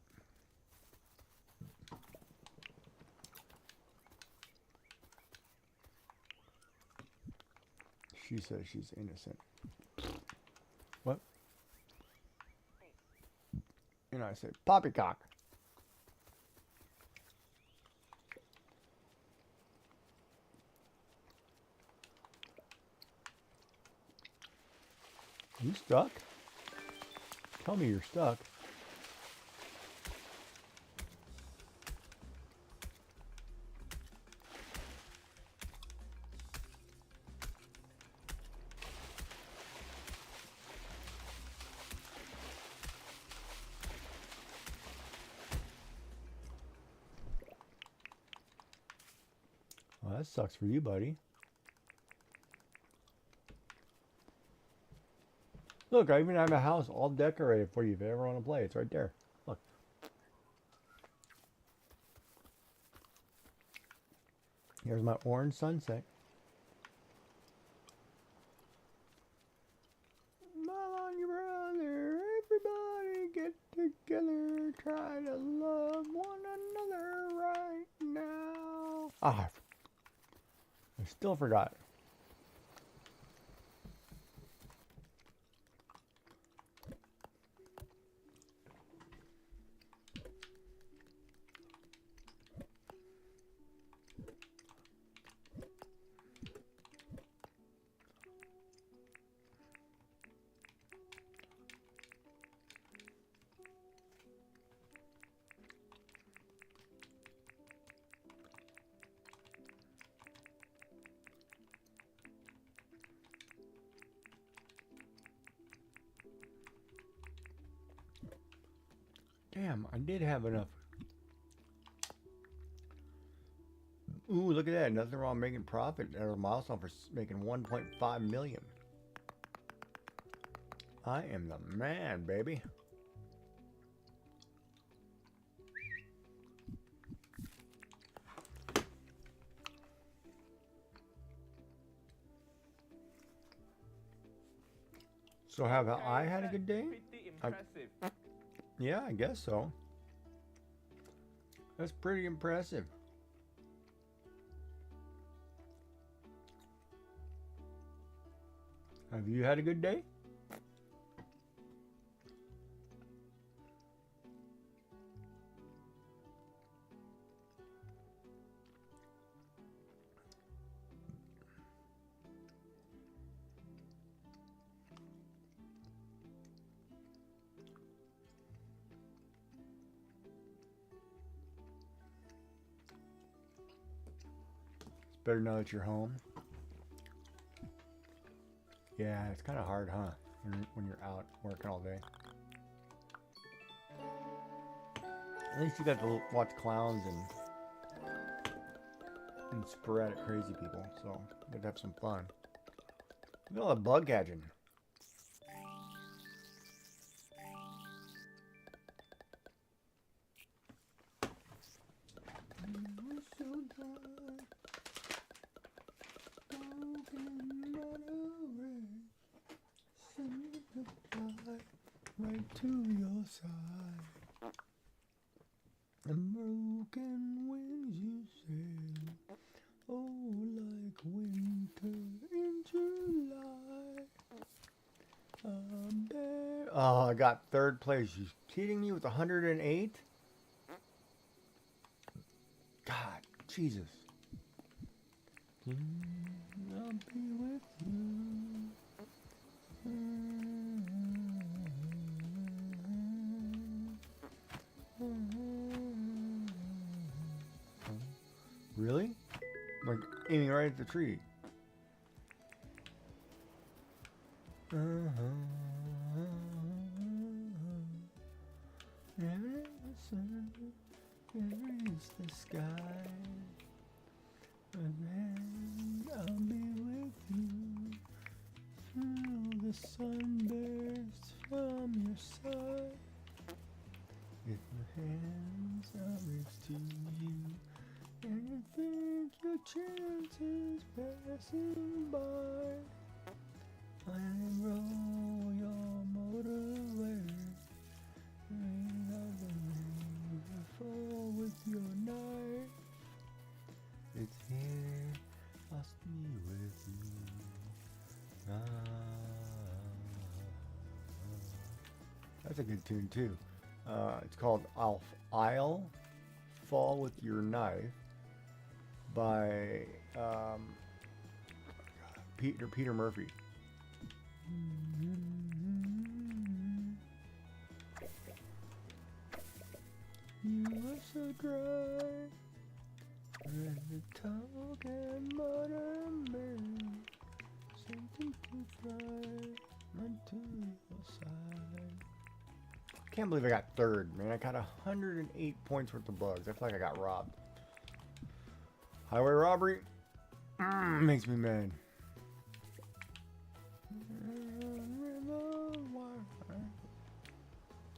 She says she's innocent. What? And I said, poppycock. You stuck? Tell me you're stuck. Well, that sucks for you, buddy. Look, I even have a house all decorated for you if you ever want to play. It's right there. Look. Here's my orange sunset. Mom and your brother, everybody get together. Try to love one another right now. Ah, I still forgot. Damn, I did have enough. Ooh, look at that. Nothing wrong making profit. There's a milestone for making 1.5 million. I am the man, baby. So have I had a good day? Pretty impressive. Yeah, I guess so. That's pretty impressive. Have you had a good day? better know that you're home. Yeah, it's kind of hard, huh? When you're out working all day. At least you got to watch clowns and sporadic crazy people, so you got to have some fun. Look at all the bug catching. Right to your side. And broken wings you sail. Oh, like winter in July. Oh, I got third place. You kidding me with 108? God, Jesus. I'll be with you. Really? Like aiming right at the tree. Never the sun, never is the sky. And then I'll be with you. Through the sunburst from your side. If my hands are reached to you, and you think your chance is passing by, I roll your motor away, and I'll fall with your knife. It's here, I'll be with you. That's a good tune too. It's called I'll Fall With Your Knife by Peter Murphy. You are so dry, and the talk and modern man, something to fly unto your side. Can't believe I got third, man. I got 108 points worth of bugs. I feel like I got robbed. Highway robbery makes me mad.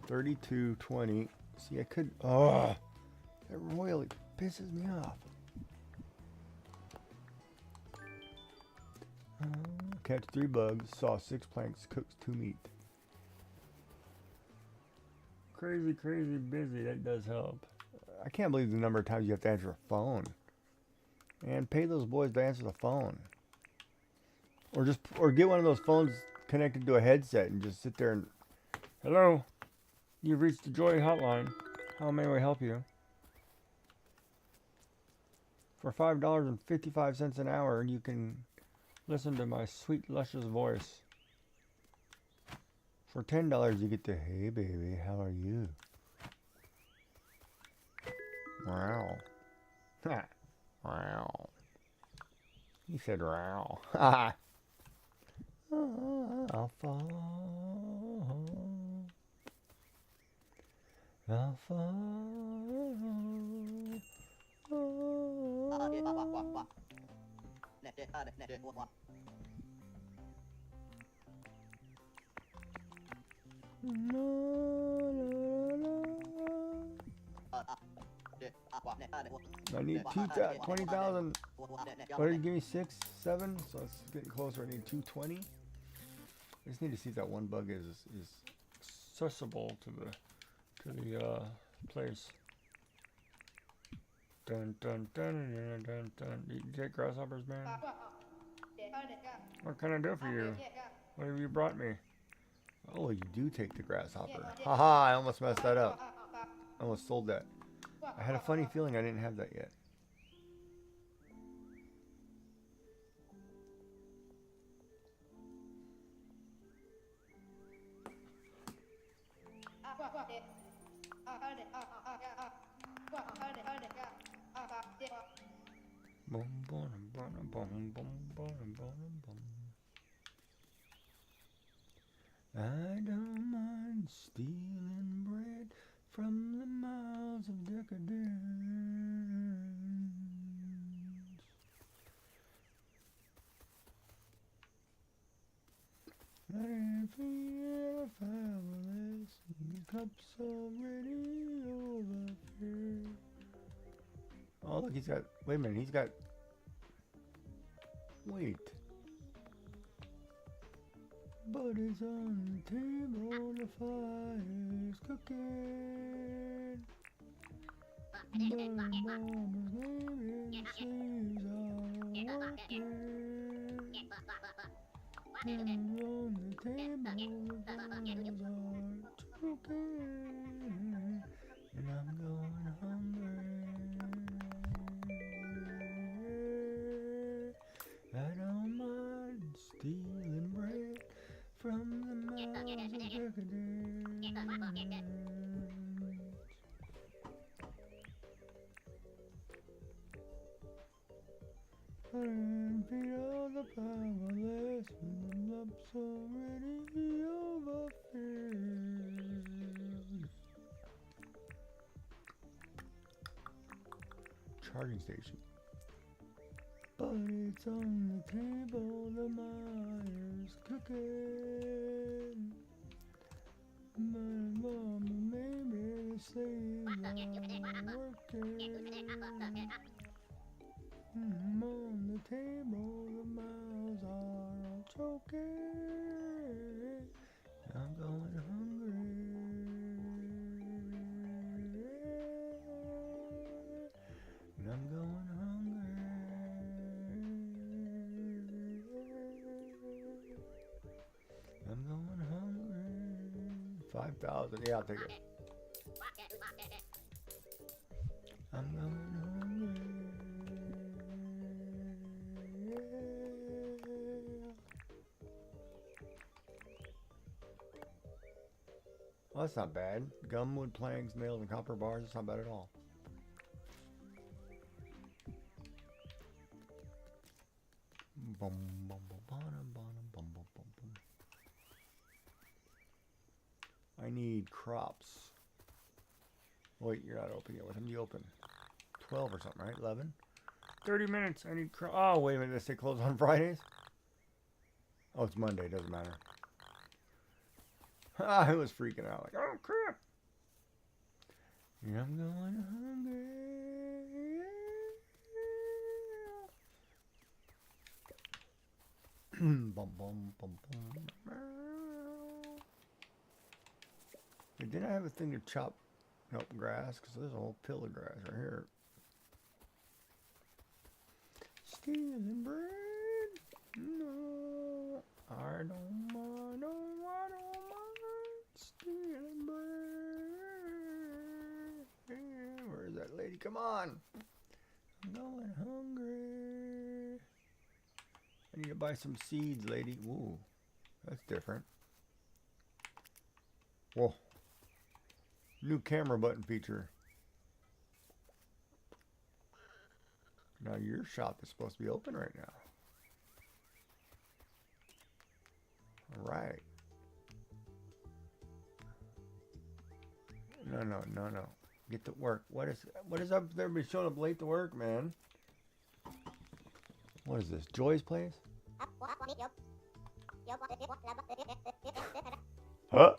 32-20. See, I could. Oh, that royally pisses me off. Catch 3 bugs. Saw 6 planks. Cooks 2 meat. Crazy, crazy busy. That does help. I can't believe the number of times you have to answer a phone. And pay those boys to answer the phone. Or get one of those phones connected to a headset and just sit there and, hello, you've reached the Joy Hotline. How may we help you? For $5.55 an hour, you can listen to my sweet, luscious voice. For $10, you get to, hey baby, how are you? Wow. Wow. He said wow. I'll fall. I'll fall. I need 20,000. What did you give me? 6, 7? So it's getting closer. I need 220. I just need to see if that one bug is accessible to the place. Dun dun dun dun dun dun. You get grasshoppers, man? What can I do for you? What have you brought me? Oh, you do take the grasshopper. Haha, I almost messed that up. I almost sold that. I had a funny feeling I didn't have that yet. Boom, boom, boom, boom, boom, boom, boom, boom. I don't mind stealing bread from the mouths of decadence. And if we ever fabulous, the cup's already overfilled. Oh, look, he's got. Wait a minute, he's got. Wait. But it's on the table, the fire's cooking. But mama's name is sleeves are working. And on the table, the fires are cooking. And I'm going hungry. I don't mind stealing bread from the mouths of decadence. 100 feet of the powerless, and the lumps already overfilled. Charging station. But it's on the table, the mire's cooking. My mama maybe the slaves are working. On the table, the mouths are all choking. I'm going hungry. And I'm going hungry. I'm going hungry. 5,000. Yeah, I'll take it. I'm going hungry. Well, that's not bad. Gum, wood, planks, nails, and copper bars. That's not bad at all. Bum, bum, bum, bum, bum, bum, bum, bum, bum. I need crops. Wait, you're not open yet. What time do you open? 12 or something, right? 11? 30 minutes. I need crops. Oh, wait a minute. They say close on Fridays? Oh, it's Monday. Doesn't matter. I was freaking out. Like, oh, crap. I'm going hungry. Bum, bum, bum, bum. Hey, didn't I have a thing to chop up grass? Because there's a whole pill of grass right here. Stealing bread? No, I don't mind. No, I don't mind stealing bread. Yeah, where's that lady? Come on. I'm going hungry. I need to buy some seeds, lady. Ooh, that's different. Whoa. New camera button feature. Now your shop is supposed to be open right now. All right. No. Get to work. What is up? Everybody showing up late to work, man. What is this? Joy's place? Huh?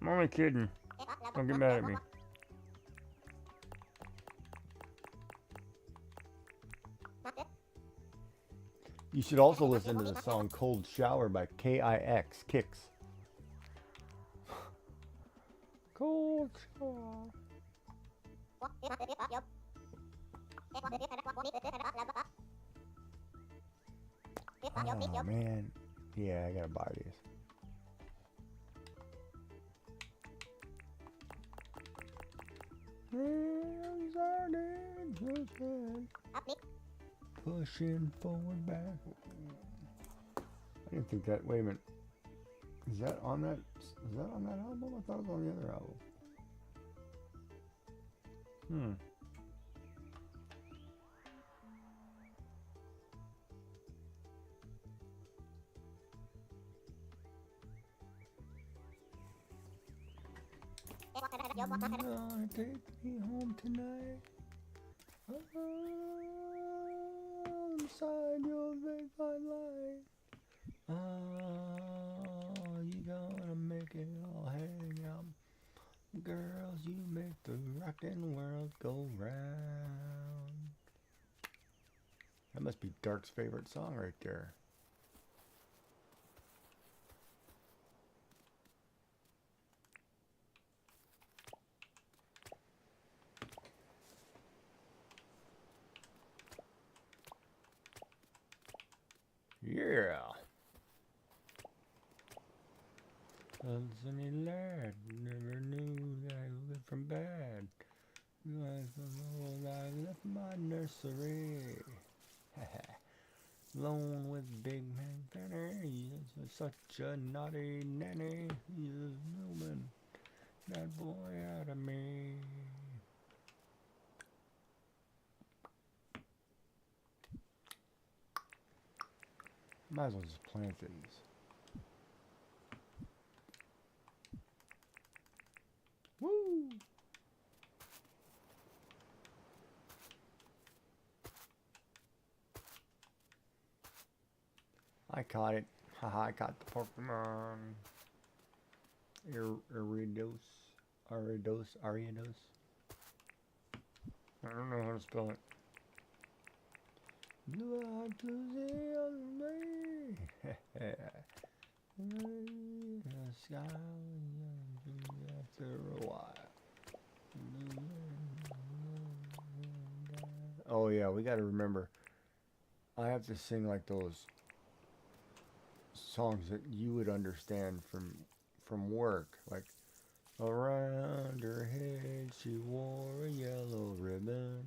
I'm only kidding. Don't get mad at me. You should also listen to the song Cold Shower by KIX. Kicks. Cold Shower. Oh, man. Yeah, I gotta buy these. Pushing forward, back. I didn't think that. Wait a minute. Is that on that? Is that on that album? I thought it was on the other album. Gonna take me home tonight. Inside your big white light. Oh, you gonna make it all hang out. Girls, you make the rockin' world go round. That must be Dark's favorite song right there. Yeah. Sunny lad, never knew that I lived from bad. I left my nursery. Alone with Big Man Fanny. He's such a naughty nanny. He's human. That boy out of me. Might as well just plant these. Woo! I caught it. Haha, I caught the Pokemon. Ariados. I don't know how to spell it. Blue eyes losing on me. The sky after a while. Oh yeah, we gotta remember. I have to sing like those songs that you would understand from work, like around her head she wore a yellow ribbon.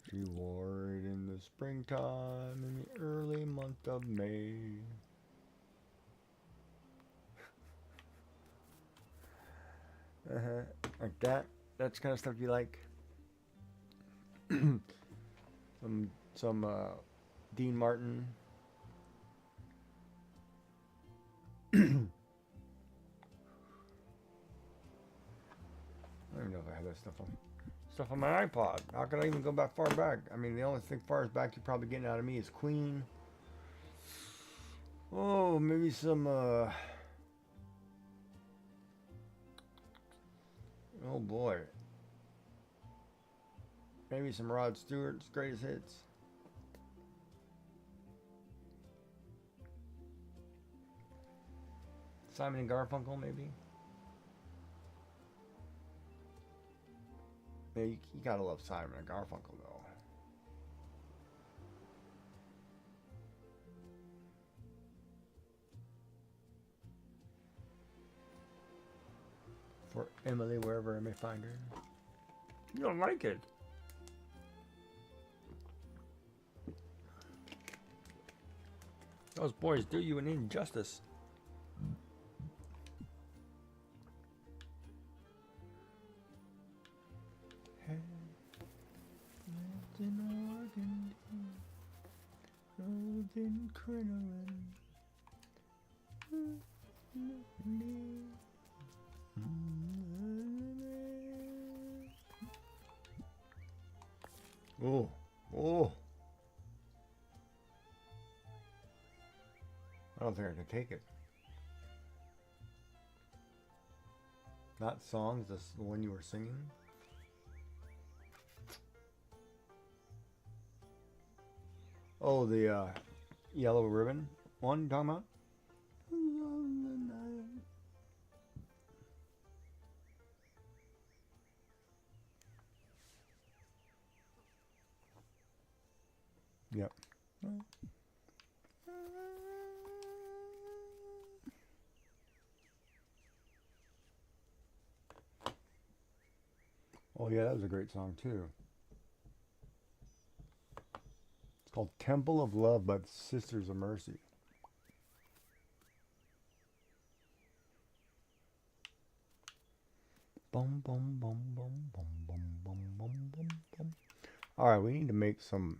She wore it in the springtime in the early month of May. Like that. That's kind of stuff you like. some Dean Martin. I don't even know if I have that stuff on my iPod. How could I even go back far back? I mean, the only thing far as back you're probably getting out of me is Queen. Oh, maybe some oh boy. Maybe some Rod Stewart's greatest hits. Simon and Garfunkel, maybe. Yeah, you gotta love Simon and Garfunkel, though. For Emily, wherever I may find her. You don't like it. Those boys do you an injustice. In Oregon, in Crinoline. Oh. I don't think I can take it. Not songs, this is the one you were singing. Oh, the yellow ribbon one you're talking about? Yep. Oh yeah, that was a great song too. It's called Temple of Love by the Sisters of Mercy. Bum bum bum bum bum bum bum bum bum bum. Alright, we need to make some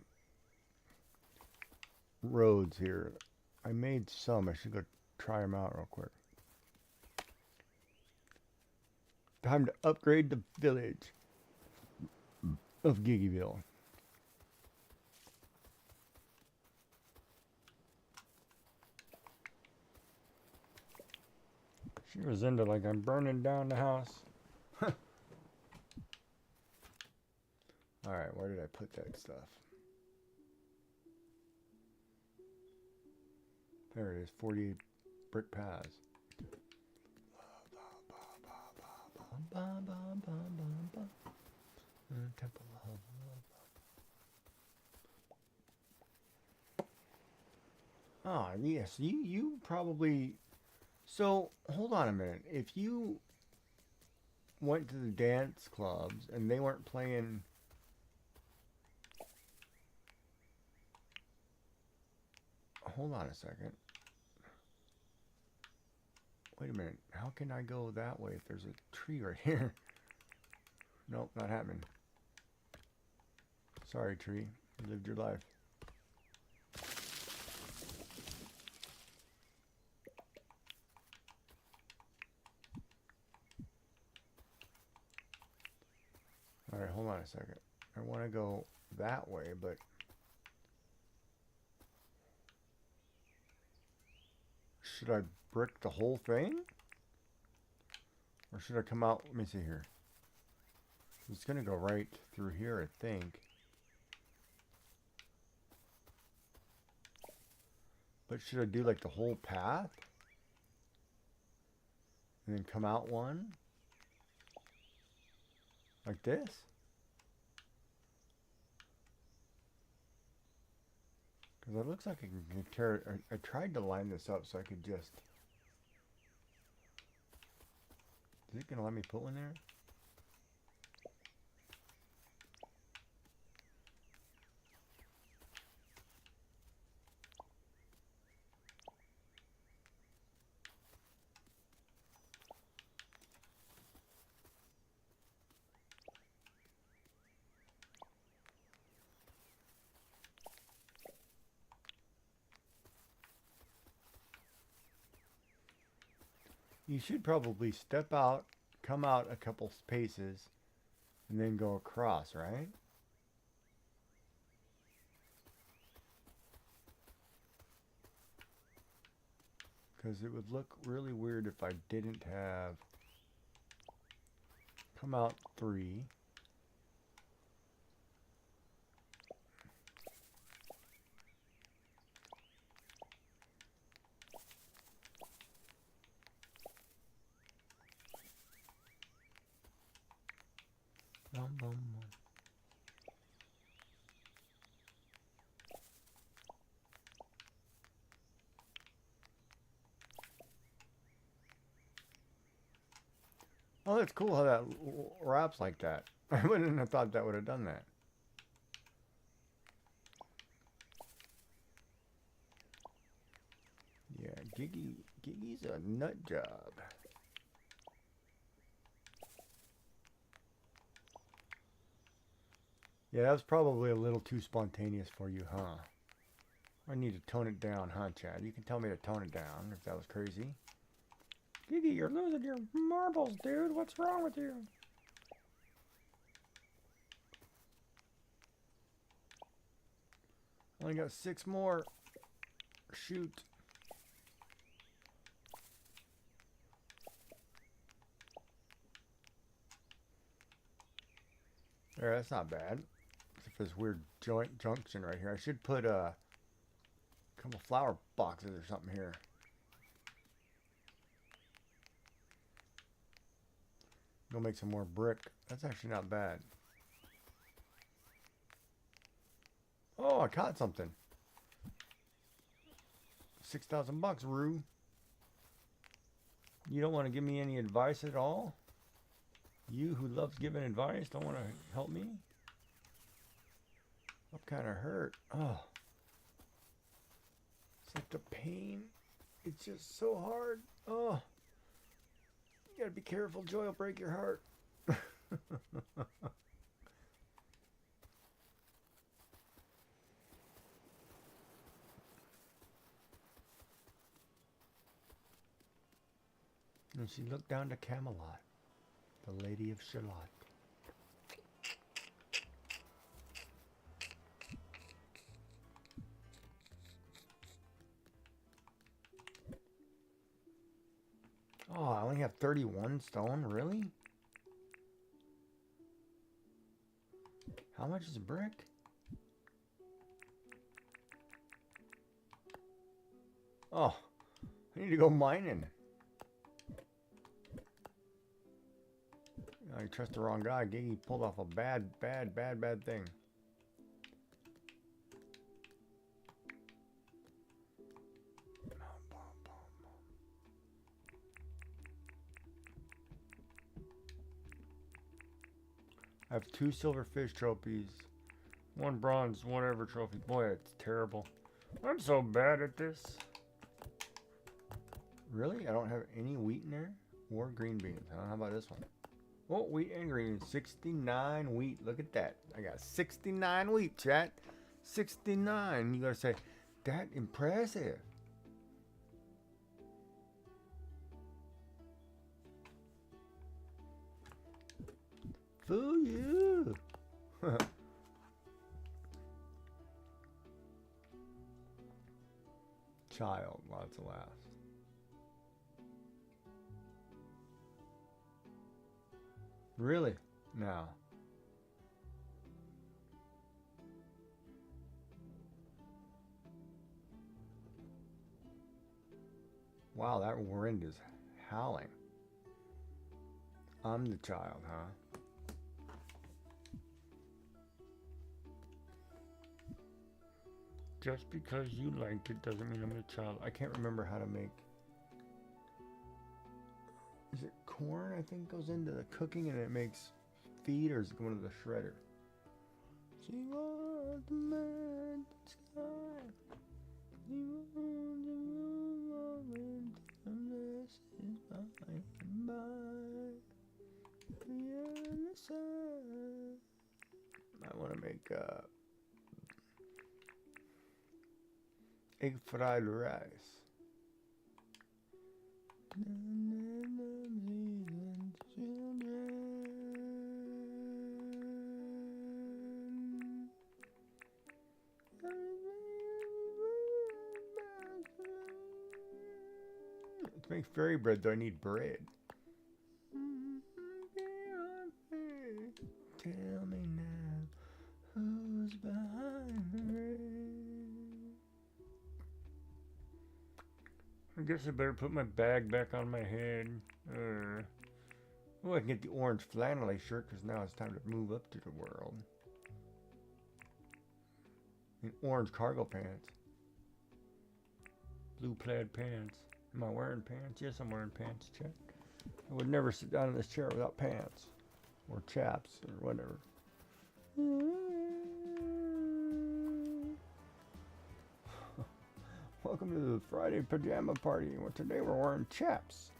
roads here. I made some. I should go try them out real quick. Time to upgrade the village of Giggiville. She was into like I'm burning down the house. Alright, where did I put that stuff? There it is, 48 brick paths. Temple of Love. Ah, yes, you probably... So, hold on a minute. If you went to the dance clubs and they weren't playing... Hold on a second. Wait a minute. How can I go that way if there's a tree right here? Nope, not happening. Sorry, tree. You lived your life. Alright, hold on a second. I want to go that way, but... Should I brick the whole thing? Or should I come out? Let me see here. It's going to go right through here, I think. But should I do like the whole path? And then come out one? Like this? Because it looks like I can tear... I tried to line this up so I could just... Is it going to let me put one there? You should probably step out, come out a couple paces, and then go across, right? Because it would look really weird if I didn't have come out 3. Bum, bum, bum. Oh, that's cool how that wraps like that. I wouldn't have thought that would have done that. Yeah, Giggy's a nut job. Yeah, that was probably a little too spontaneous for you, huh? I need to tone it down, huh, Chad? You can tell me to tone it down if that was crazy. Giggy, you're losing your marbles, dude. What's wrong with you? Only got 6 more. Shoot. There, that's not bad. Except for this weird joint junction right here. I should put a couple flower boxes or something here. Go make some more brick. That's actually not bad. Oh, I caught something. 6,000 bucks, Rue. You don't want to give me any advice at all? You who loves giving advice don't want to help me? I'm kind of hurt. Oh. Such a pain. It's just so hard. Oh. You gotta be careful. Joy will break your heart. And she looked down to Camelot, the The Lady of Shalott. Oh, I only have 31 stone? Really? How much is a brick? Oh, I need to go mining. I trust the wrong guy. Giggy pulled off a bad thing. I have 2 silver fish trophies, 1 bronze, whatever trophy. Boy, it's terrible. I'm so bad at this. Really? I don't have any wheat in there? Or green beans. Huh? How about this one? Oh, wheat and green. 69 wheat. Look at that. I got 69 wheat, chat. 69. You gotta say, that impressive. Fool you. Child, lots of laughs. Really? No. Wow, that wind is howling. I'm the child, huh? Just because you like it doesn't mean I'm a child. I can't remember how to make... Is it corn, I think, goes into the cooking and it makes feed, or is it going to the shredder? She was the man sky. She was the moment unless it's by and by. The other side. I want to make egg fried rice. To make fairy bread, though, I need bread. Tell me now, who's behind the rain? I guess I better put my bag back on my head. Oh, I can get the orange flannelly shirt because now it's time to move up to the world. And orange cargo pants. Blue plaid pants. Am I wearing pants? Yes, I'm wearing pants, chat. I would never sit down in this chair without pants. Or chaps, or whatever. Welcome to the Friday pajama party. Well, today we're wearing chaps.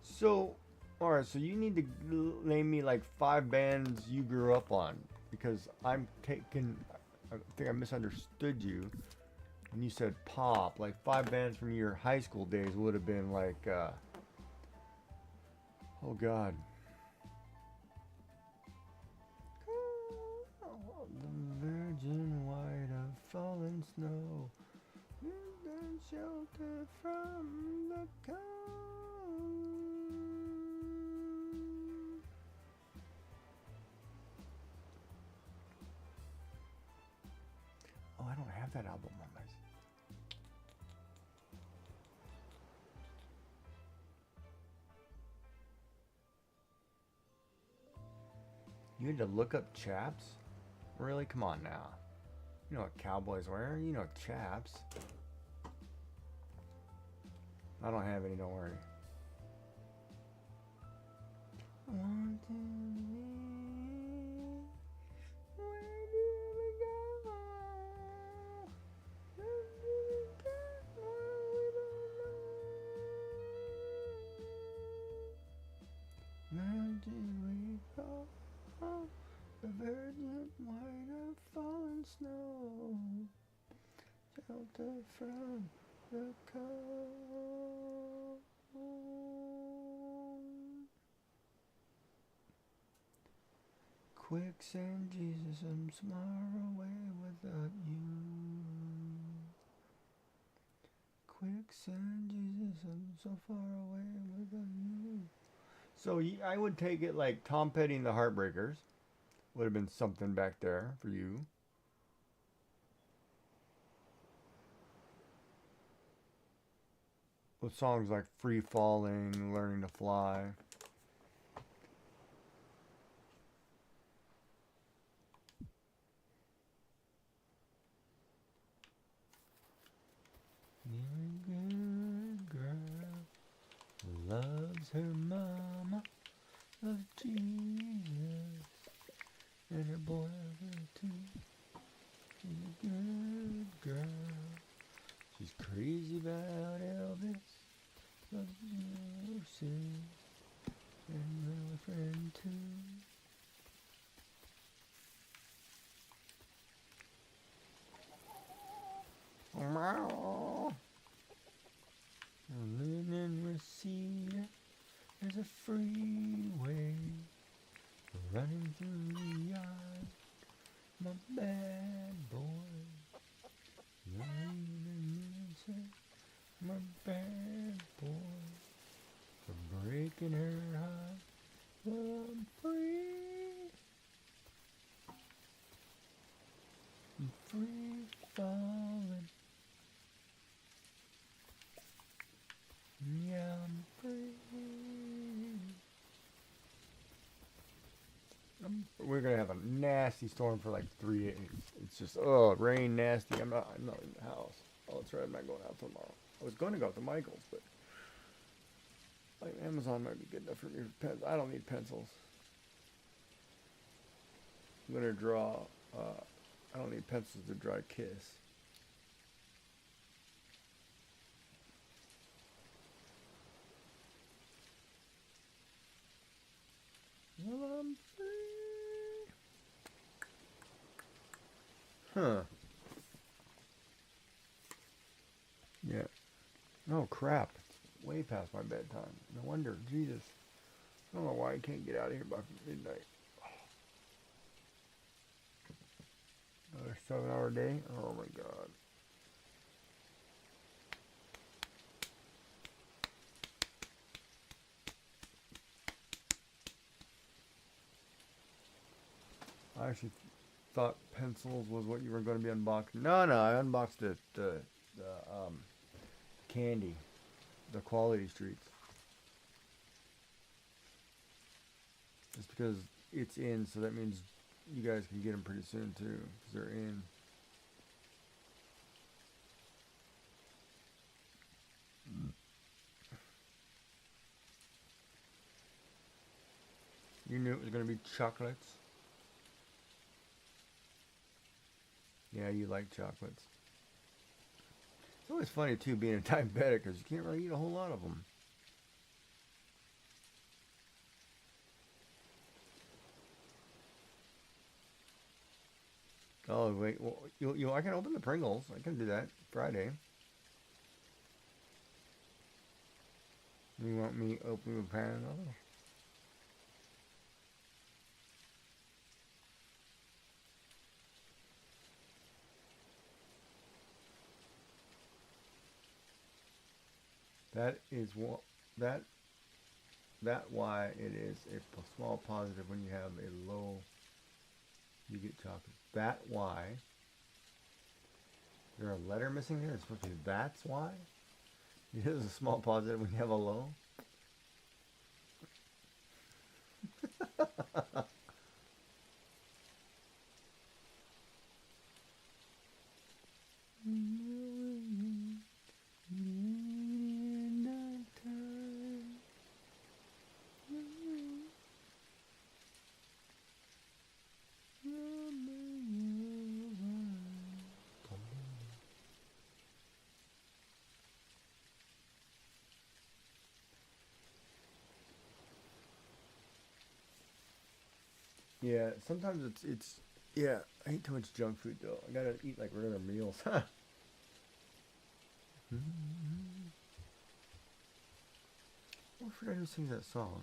So, alright, so you need to name me like 5 bands you grew up on, because I'm taking, I think I misunderstood you, and you said pop, like 5 bands from your high school days would have been like, oh god. The virgin white of fallen snow, shelter from the cold. Oh, I don't have that album on my... You had to look up chaps? Really? Come on now. You know what cowboys wear? You know chaps. I don't have any, don't worry. One, two, three. Where do we go? from the cold. Quicksand, Jesus, I'm so far away without you. Quicksand, Jesus, I'm so far away without you. So I would take it like Tom Petty and the Heartbreakers would have been something back there for you. With songs like Free Falling, Learning to Fly. You're a good girl, loves her mama, loves Jesus, and her boy too. She's a good girl. She's crazy about Elvis, loves Lucy, and my friend too. Meow. Living in Reseda, there's a freeway running through the yard. My bad boy, my bad boy, for breaking her heart. Well, I'm free, I'm free falling. Yeah, I'm free. We're gonna have a nasty storm for like 3 days. It's just rain nasty. I'm not in the house. Oh, that's right. I'm not going out tomorrow. I was going to go to Michael's, but like Amazon might be good enough for me for pens. I don't need pencils. I'm gonna draw. I don't need pencils to draw Kiss. Well, I'm free. Huh. Yeah. Oh, crap. It's way past my bedtime. No wonder. Jesus. I don't know why I can't get out of here by midnight. Another 7-hour day? Oh, my God. I actually thought pencils was what you were going to be unboxing. No, I unboxed the candy, the Quality Streets. Just because it's in, so that means you guys can get them pretty soon too, because they're in. You knew it was going to be chocolates. Yeah, you like chocolates. It's always funny too being a diabetic because you can't really eat a whole lot of them. Oh wait, well, I can open the Pringles. I can do that Friday. You want me open the panel? That is what that why it is a small positive when you have a low. You get chocolate. That why. Is there a letter missing there? It's supposed to be that's why. It is a small positive when you have a low. Yeah, sometimes it's yeah, I eat too much junk food though. I gotta eat like regular meals. I forgot who sings that song.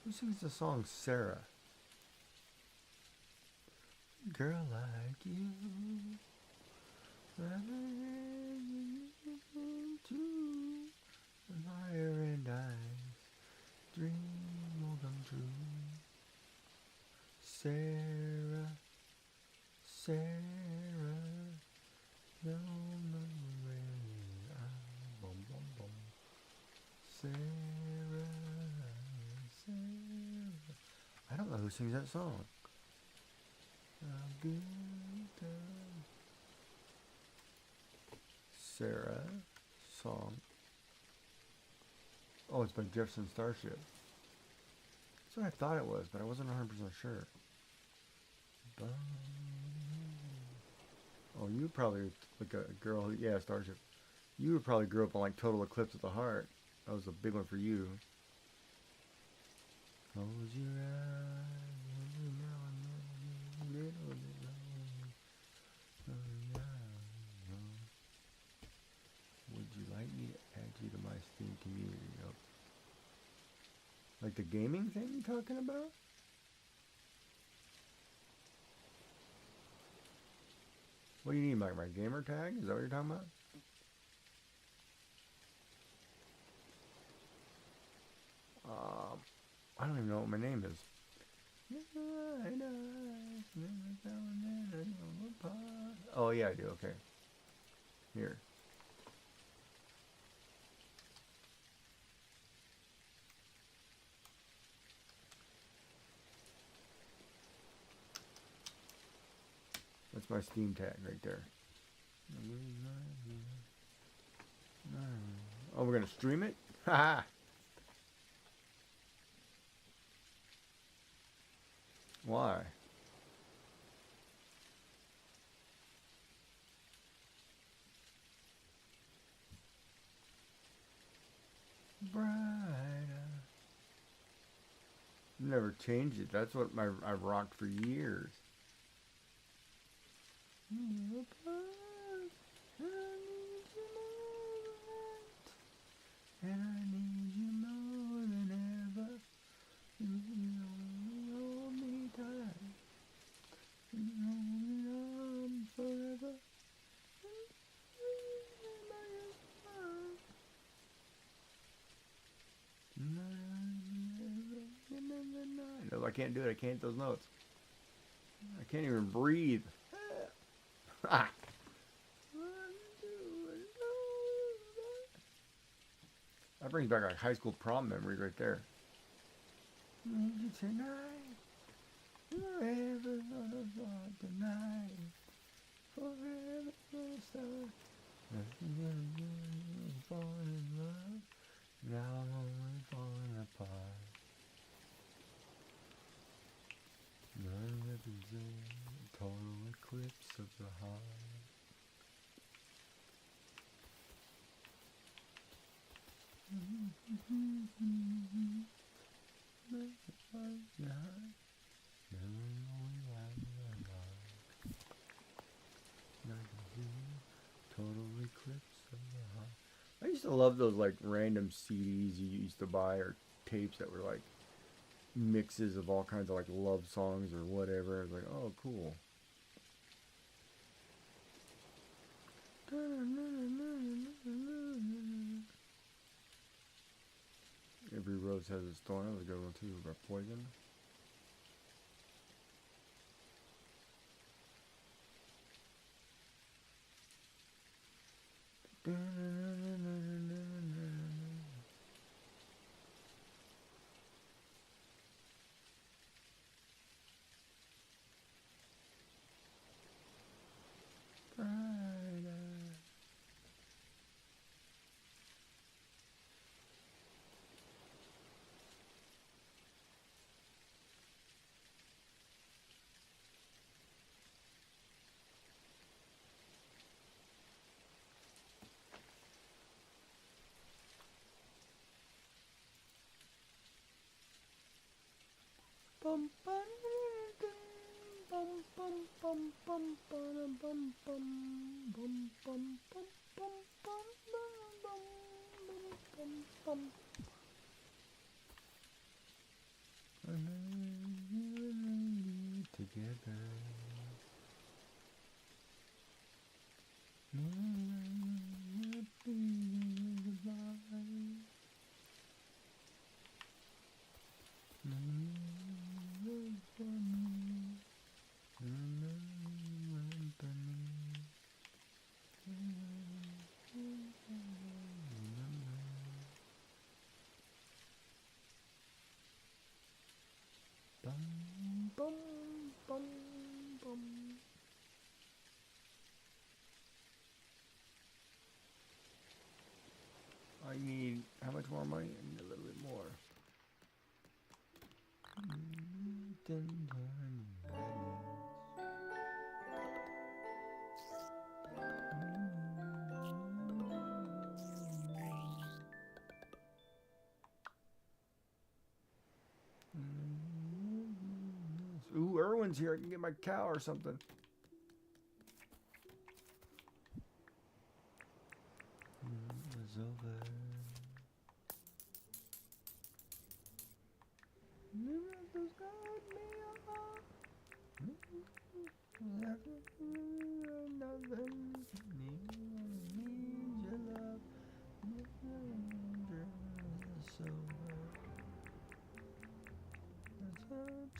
Who sings the song Sarah? Girl like you, to fire and ice, dream will come true. Sarah, Sarah, no, no, bum, bum, bum. Sarah, Sarah. I don't know who sings that song. A good time. Sarah song. Oh, it's by Jefferson Starship. That's what I thought it was, but I wasn't 100% sure. Oh, you probably like a girl who, yeah, Starship. You would probably grew up on like Total Eclipse of the Heart. That was a big one for you. Close your eyes every now and then, little bit lonely. Would you like me to add you to my Steam community? Nope. Like the gaming thing you talking about? What do you need, my gamer tag? Is that what you're talking about? I don't even know what my name is. Oh yeah, I do. Okay. Here. That's my Steam tag right there. Oh, we're gonna stream it? Haha. Why? Brighter. Never changed it. That's what I've rocked for years. And I need you more than ever. You hold me tight. You hold me on forever. No, I can't do it. I can't hit those notes. I can't even breathe. Ah. That brings back like high school prom memories right there. Need you tonight, forever tonight, forever start. Falling in love, now I'm only falling apart. None represent a total eclipse of the heart. Total eclipse of the heart. I used to love those like random CDs you used to buy or tapes that were like mixes of all kinds of like love songs or whatever. I was like, oh, cool. Every rose has its thorn. That was a good one too. About Poison. Bum, bum, bum, bum. bum bum bum bum bum bum bum bum bum bum bum bum bum. Together. Bum, bum, bum, bum. I need, how much more money? I need a little bit more. Ooh, Erwin's here. I can get my cow or something. It's over.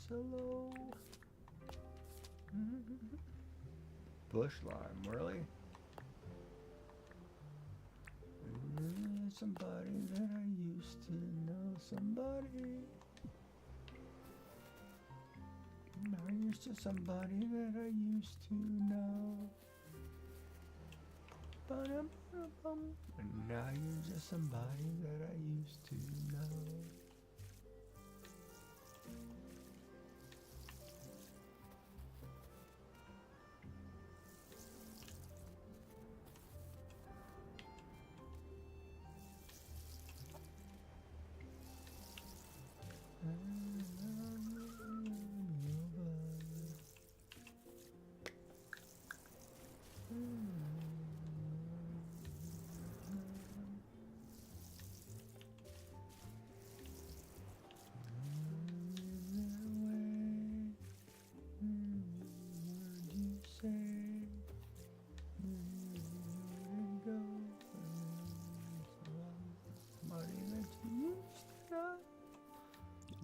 Hello. Bush lime, really? Somebody that I used to know, somebody. Now you're just somebody that I used to know. Ba-dum-ba-dum. And now you're just somebody that I used to know.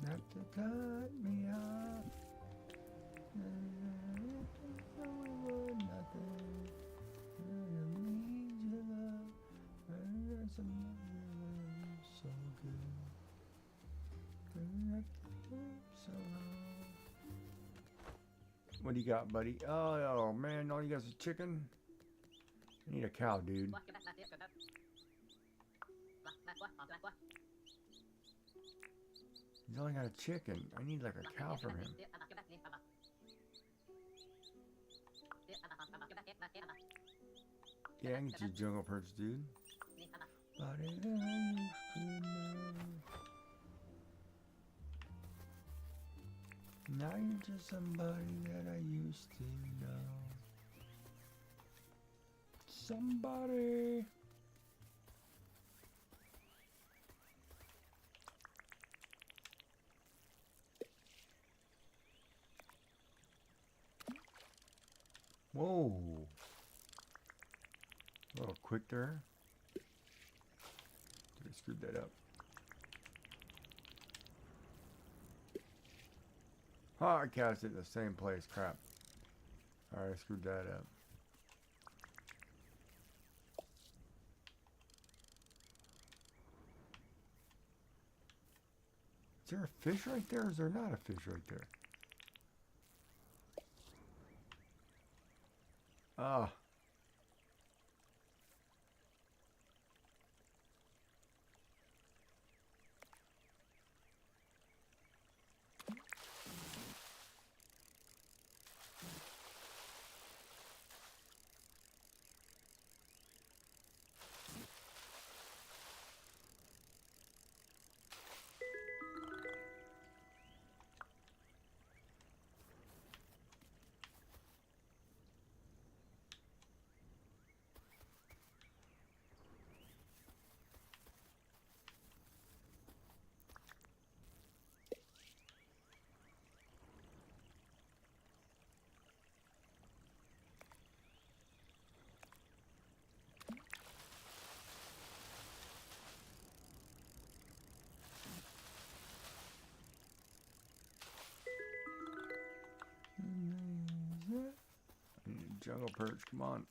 Not to cut me off. Nothing. I need your love. So good. So long. What do you got, buddy? Oh man, all you got is chicken? I need a cow, dude. He's only got a chicken. I need like a cow from him. Yeah, I can get you jungle perch, dude. Body that I used to know. Now you're just somebody that I used to know. Somebody. Whoa. A little quick there. I screwed that up. Oh, I cast it in the same place. Crap. Alright, I screwed that up. Is there a fish right there, or is there not a fish right there? Ah. Jungle perch, come on.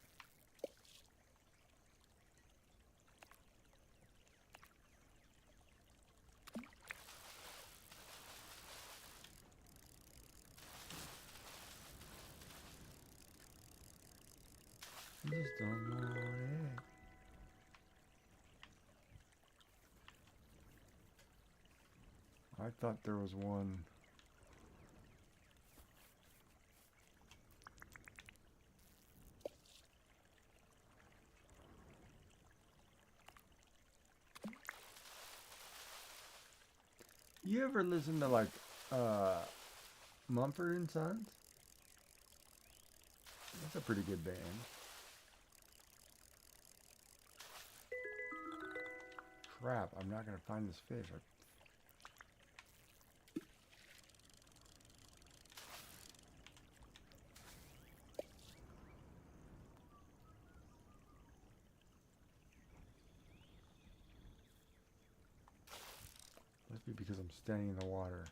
I just don't want it. I thought there was one. You ever listen to like Mumford and Sons? That's a pretty good band. Crap, I'm not gonna find this fish. Must be because I'm standing in the water.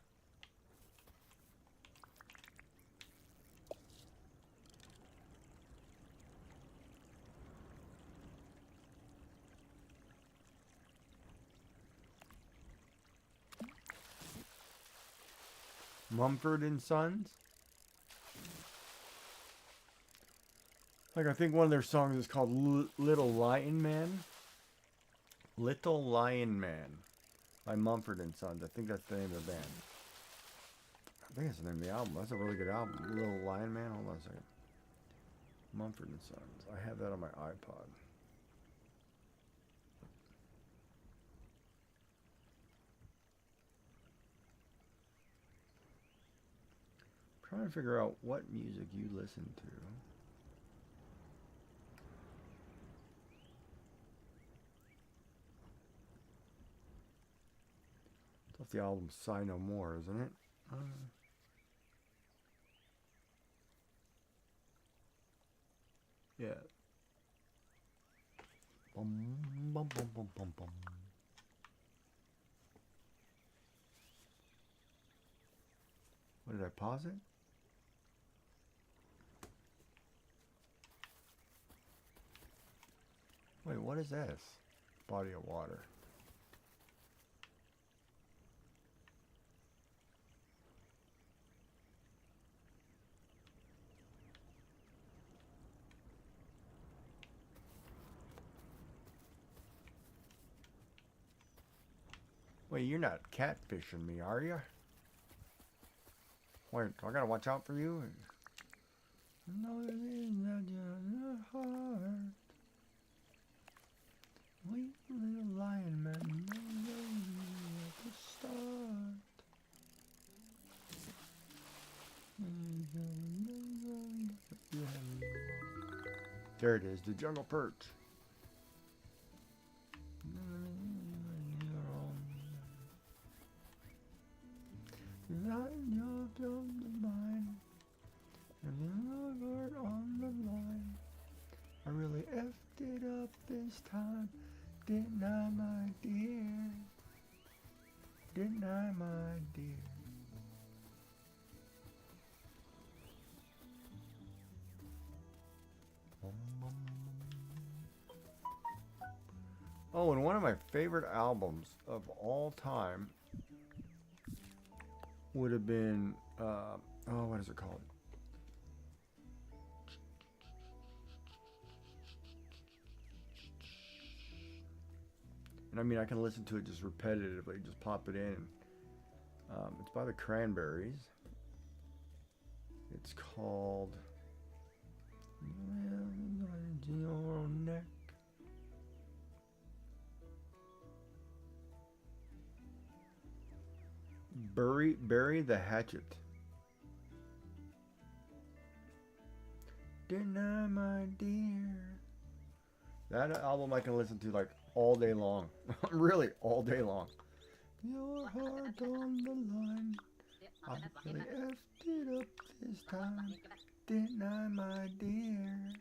Mumford and Sons? Like, I think one of their songs is called Little Lion Man. Little Lion Man by Mumford and Sons. I think that's the name of the band. I think that's the name of the album. That's a really good album. Little Lion Man. Hold on a second. Mumford and Sons. I have that on my iPod. Trying to figure out what music you listen to. It's off the album Sigh No More, isn't it? Yeah. Bum, bum, bum, bum, bum, bum. What did I pause it? Wait, what is this? Body of water. Wait, you're not catfishing me, are you? Wait, I gotta watch out for you? No, it is not your heart. Sweet little lion man, at the start. There it is, the jungle perch. On the line, and the on the line. I really effed it up this time, didn't I, my dear? Didn't I, my dear? Oh, and one of my favorite albums of all time would have been, what is it called? And I mean, I can listen to it just repetitively, just pop it in. It's by the Cranberries. It's called Your Neck. Bury the Hatchet. Didn't I, my dear? That album I can listen to like all day long. Really, all day long. Your heart on the line. I really effed it up this time. Didn't I, my dear?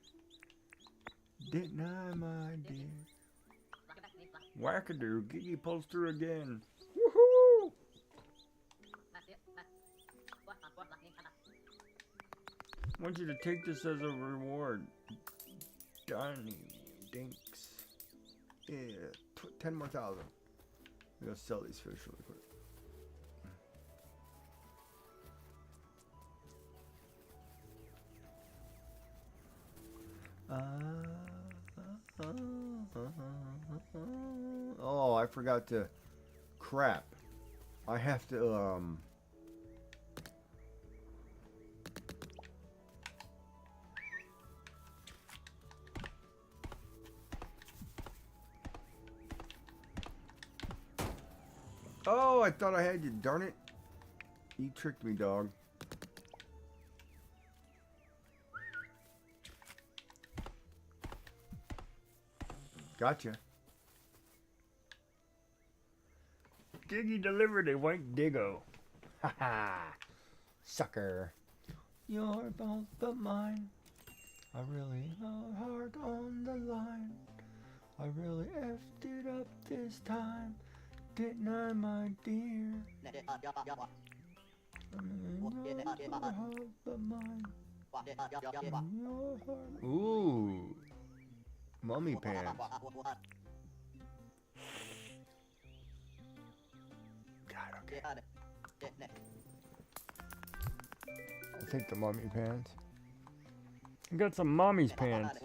Didn't I, my dear? Wackadoo, Giggy pulls through again. Woohoo! I want you to take this as a reward. Donnie Dinks. Yeah, 10 more thousand. I'm gonna sell these fish really quick. Oh, I forgot to. Crap. I have to, Oh, I thought I had you, darn it. You tricked me, dog. Gotcha. Diggy delivered a white diggo. Haha. Sucker. Your fault but mine. I really hard on the line. I really effed it up this time. Didn't I, my dear? Ooh. Mummy pants. God, okay. I'll take the mummy pants. I got some mommy's pants.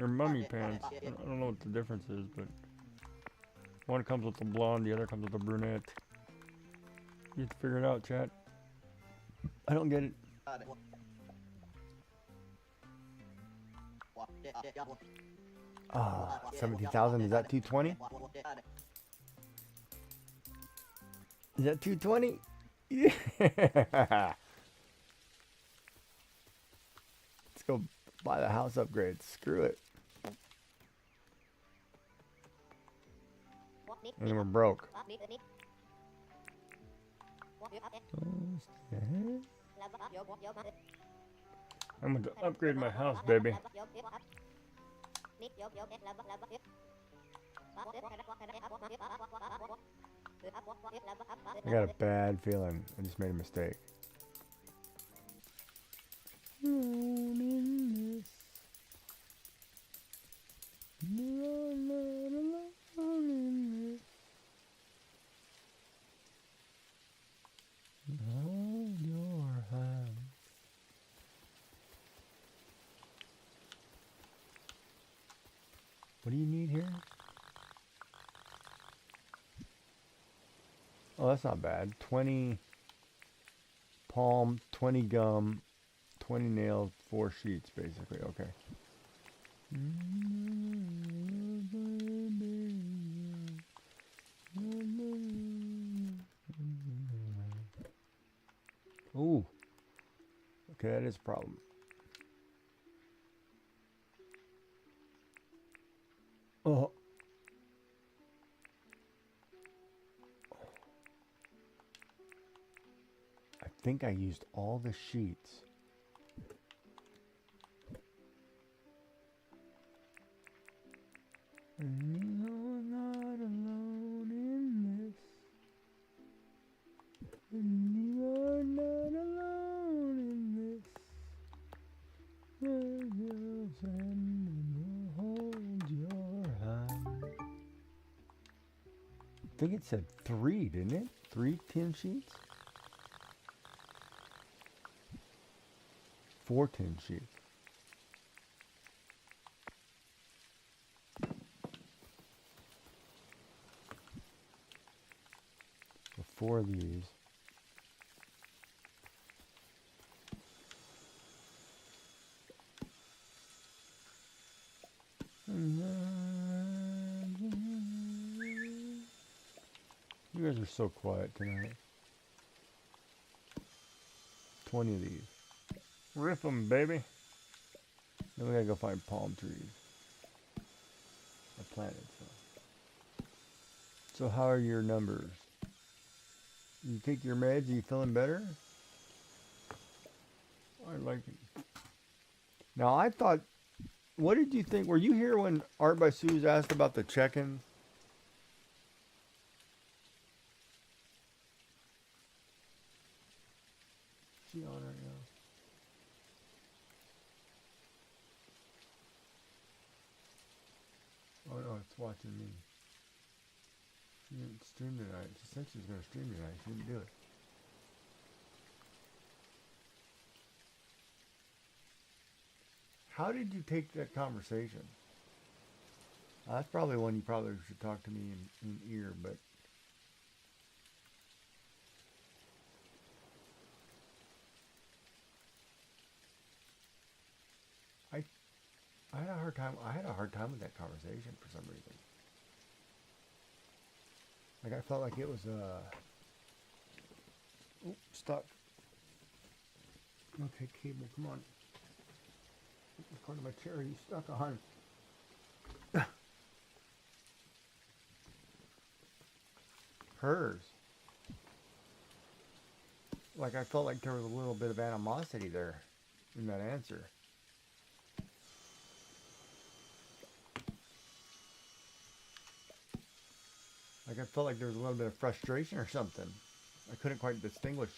Or mummy pants. I don't know what the difference is, but one comes with the blonde, the other comes with the brunette. You have to figure it out, chat. I don't get it. Ah, 17,000. Is that 220? Is that 220? Yeah. Let's go buy the house upgrade. Screw it. And we're broke. I'm going to upgrade my house, baby. I got a bad feeling. I just made a mistake. Hold your hand. What do you need here? Oh, that's not bad. 20 palm, 20 gum, 20 nails, 4 sheets, basically. Okay. Ooh. Okay, that is a problem. Oh. I think I used all the sheets. And you're not alone in this. And you're not alone in this. There's your friend and will hold your hand. I think it said 3, didn't it? 3 tin sheets? 4 tin sheets. So 4 of these. You guys are so quiet tonight. 20 of these. Rip them, baby. Then we gotta go find palm trees. I planted some. So how are your numbers? You take your meds? Are you feeling better? I like it. Now I thought, what did you think? Were you here when Art by Suze asked about the check-ins? Is she on right now? it's watching me. She didn't stream tonight. She said she was going to stream tonight. She didn't do it. How did you take that conversation? That's probably one you probably should talk to me in ear, but I had a hard time. I had a hard time with that conversation for some reason. Like I felt like it was stuck. Okay, cable, come on. This part of my chair you stuck on. Hers. Like I felt like there was a little bit of animosity there in that answer. Like I felt like there was a little bit of frustration or something. I couldn't quite distinguish.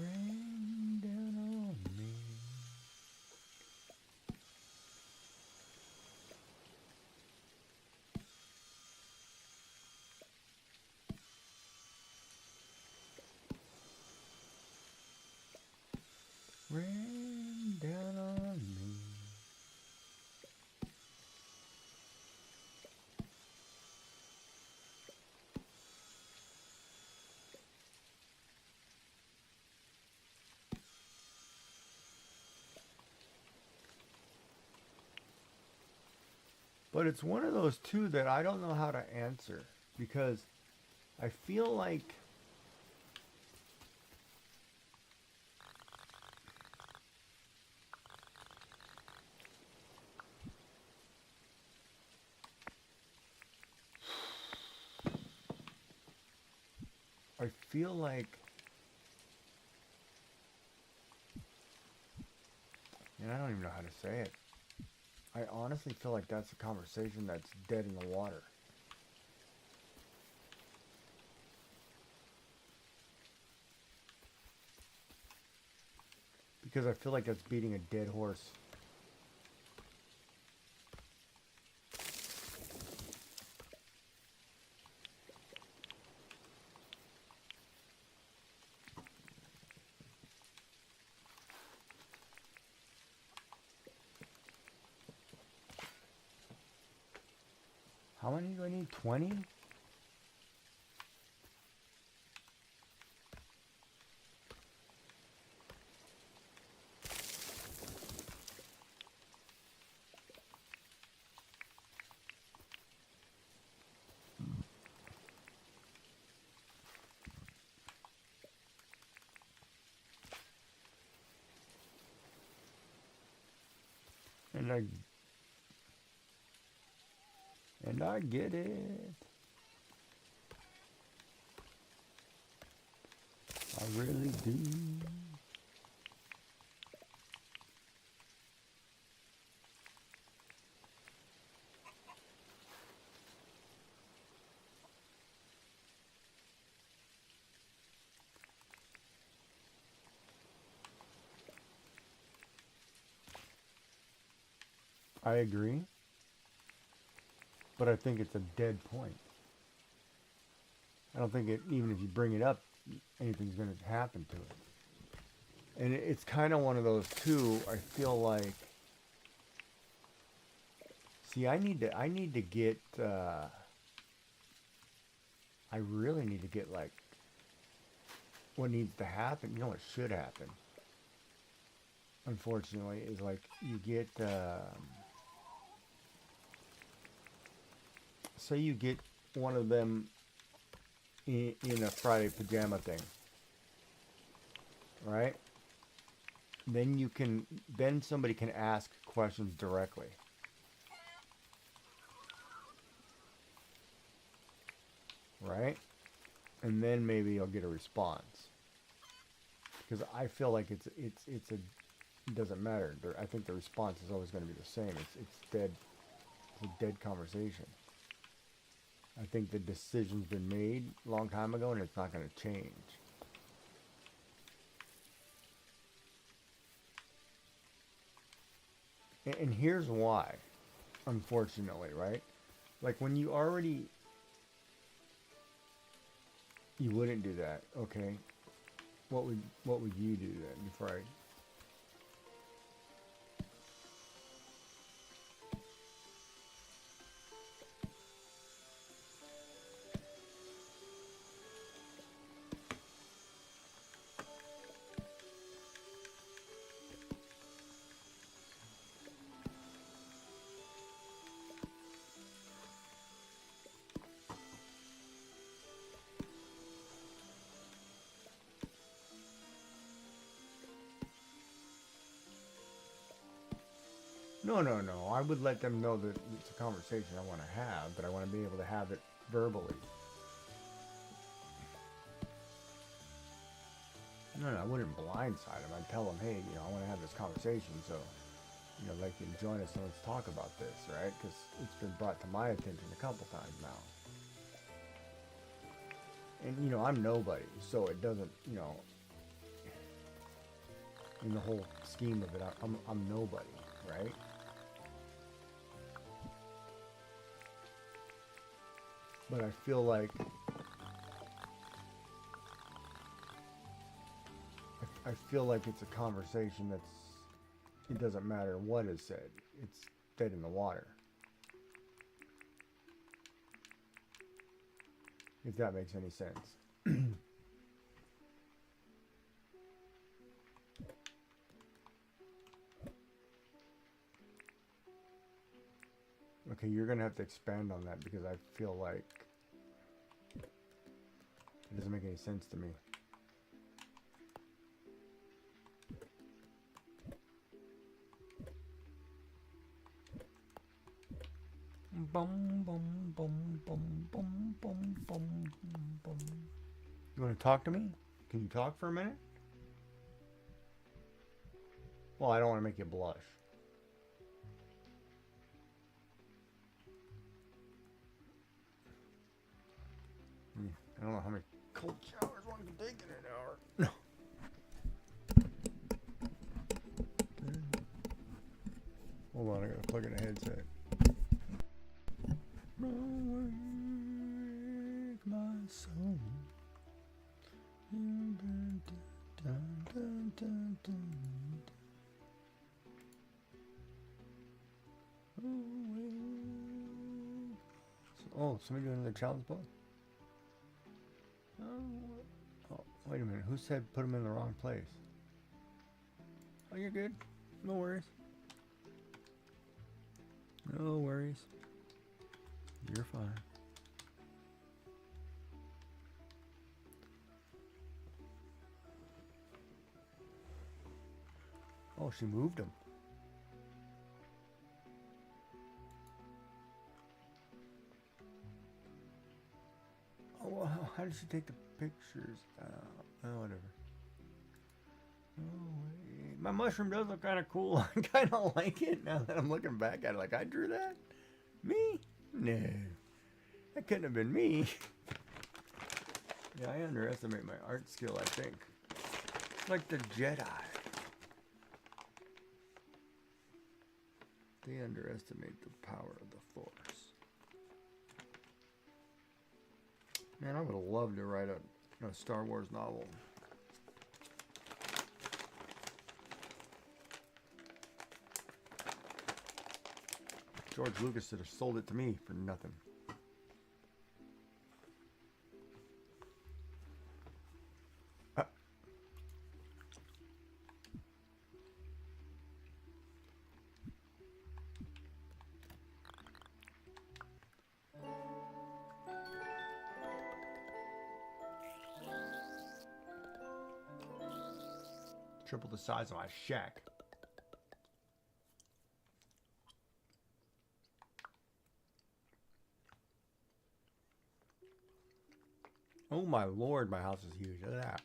Rain down on me. Rain down on me. But it's one of those two that I don't know how to answer because I feel like and I don't even know how to say it. I honestly feel like that's a conversation that's dead in the water. Because I feel like that's beating a dead horse. How many do I need? 20? And I get it. I really do. I agree. But I think it's a dead point. I don't think even if you bring it up, anything's going to happen to it. And it's kind of one of those too. I feel like, see, I need to get, I really need to get like what needs to happen. You know what should happen, unfortunately, is like you get, say you get one of them in a Friday pajama thing, right? Then somebody can ask questions directly. Right? And then maybe you'll get a response. Because I feel like it doesn't matter. I think the response is always going to be the same. It's dead. It's a dead conversation. I think the decision's been made a long time ago and it's not going to change. And here's why, unfortunately, right? Like when you already, you wouldn't do that, okay? What would you do then before I? No, no, no. I would let them know that it's a conversation I want to have, but I want to be able to have it verbally. No, no, I wouldn't blindside them. I'd tell them, hey, you know, I want to have this conversation, so, you know, like you can join us and let's talk about this, right? Because it's been brought to my attention a couple times now. And, you know, I'm nobody, so it doesn't, you know, in the whole scheme of it, I'm nobody, right? But I feel like it's a conversation that's, it doesn't matter what is said. It's dead in the water. If that makes any sense. Okay, you're gonna have to expand on that because I feel like it doesn't make any sense to me. Bum, bum, bum, bum, bum, bum, bum, bum. You want to talk to me? Can you talk for a minute? Well, I don't want to make you blush. I don't know how many cold showers one can take in an hour. No. Hold on, I gotta plug in a headset. Break my soul. Oh, somebody doing another challenge book? Oh, wait a minute. Who said put them in the wrong place? Oh, you're good. No worries. No worries. You're fine. Oh, she moved them. Oh, well, how did she take the pictures? Oh, whatever. Oh, wait. My mushroom does look kind of cool. I kind of like it now that I'm looking back at it. Like, I drew that? Me? No. That couldn't have been me. Yeah, I underestimate my art skill, I think. Like the Jedi. They underestimate the power of the Force. Man, I would have loved to write a Star Wars novel. George Lucas should have sold it to me for nothing. Triple the size of my shack. Oh my lord, my house is huge. Look at that.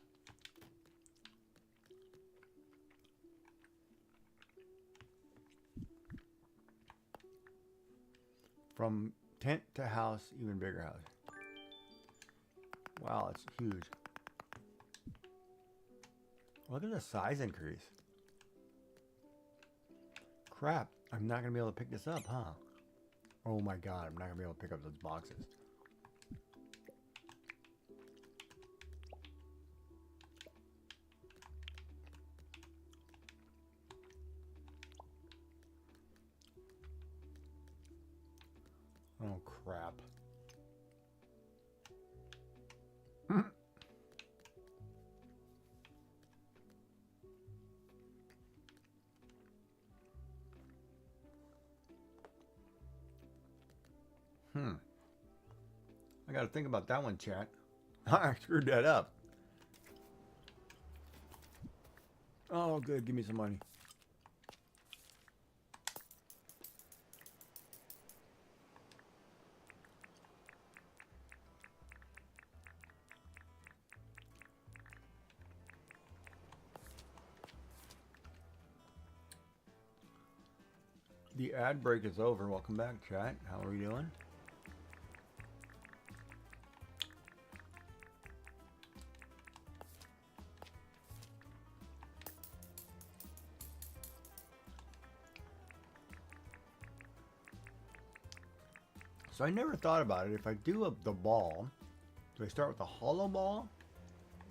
From Tent to house, even bigger house. Wow, it's huge. Look at the size increase. Crap, I'm not gonna be able to pick this up, huh? Oh my god, I'm not gonna be able to pick up those boxes. Oh crap. I gotta think about that one, chat. I screwed that up. Oh, good. Give me some money. The ad break is over. Welcome back, chat. How are we doing? So I never thought about it. If I do the ball, do I start with the hollow ball?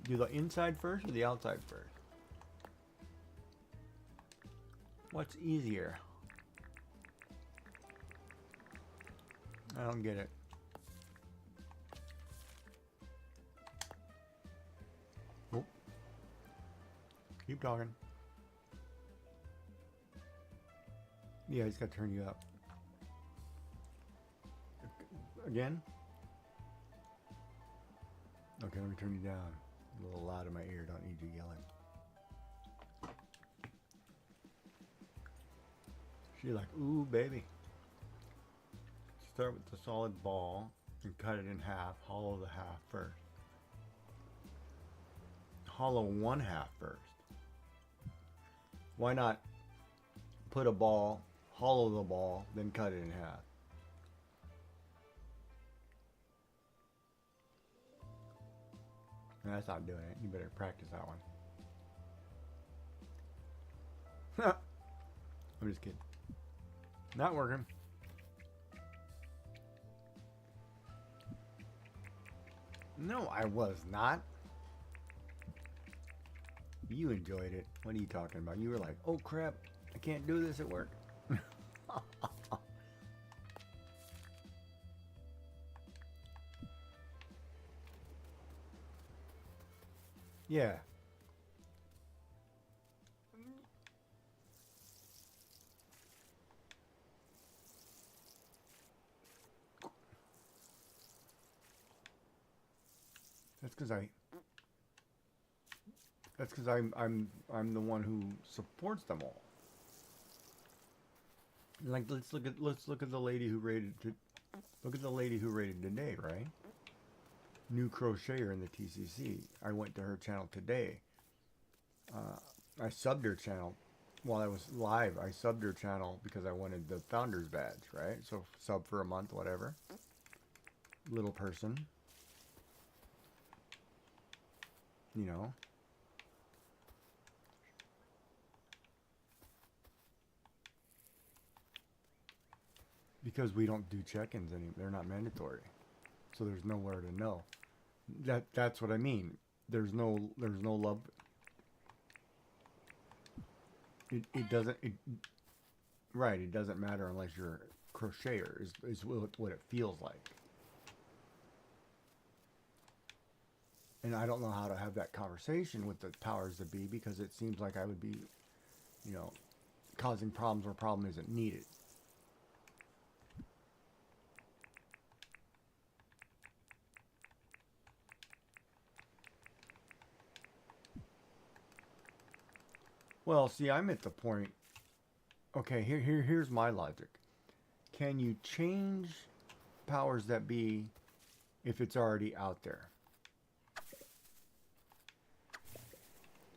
Do the inside first or the outside first? What's easier? I don't get it. Oh. Keep talking. Yeah, he's got to turn you up. Again? Okay, let me turn you down. A little loud in my ear. Don't need you yelling. She's like, ooh, baby. Start with the solid ball and cut it in half. Hollow the half first. Hollow one half first. Why not put a ball, hollow the ball, then cut it in half? No, that's not doing it. You better practice that one. I'm just kidding. Not working. No, I was not. You enjoyed it. What are you talking about? You were like, oh crap, I can't do this at work. Yeah. That's because I'm the one who supports them all. Like let's look at the lady who rated today, right? New crocheter in the TCC. I went to her channel today. I subbed her channel while I was live. I subbed her channel because I wanted the founder's badge, right? So sub for a month, whatever. Little person. You know. Because we don't do check-ins anymore. They're not mandatory. So there's nowhere to know. That's what I mean. There's no love. It doesn't right, it doesn't matter unless you're a crocheter is what it feels like. And I don't know how to have that conversation with the powers that be because it seems like I would be, you know, causing problems where problem isn't needed. Well, see, I'm at the point. Okay, here's my logic. Can you change powers that be if it's already out there?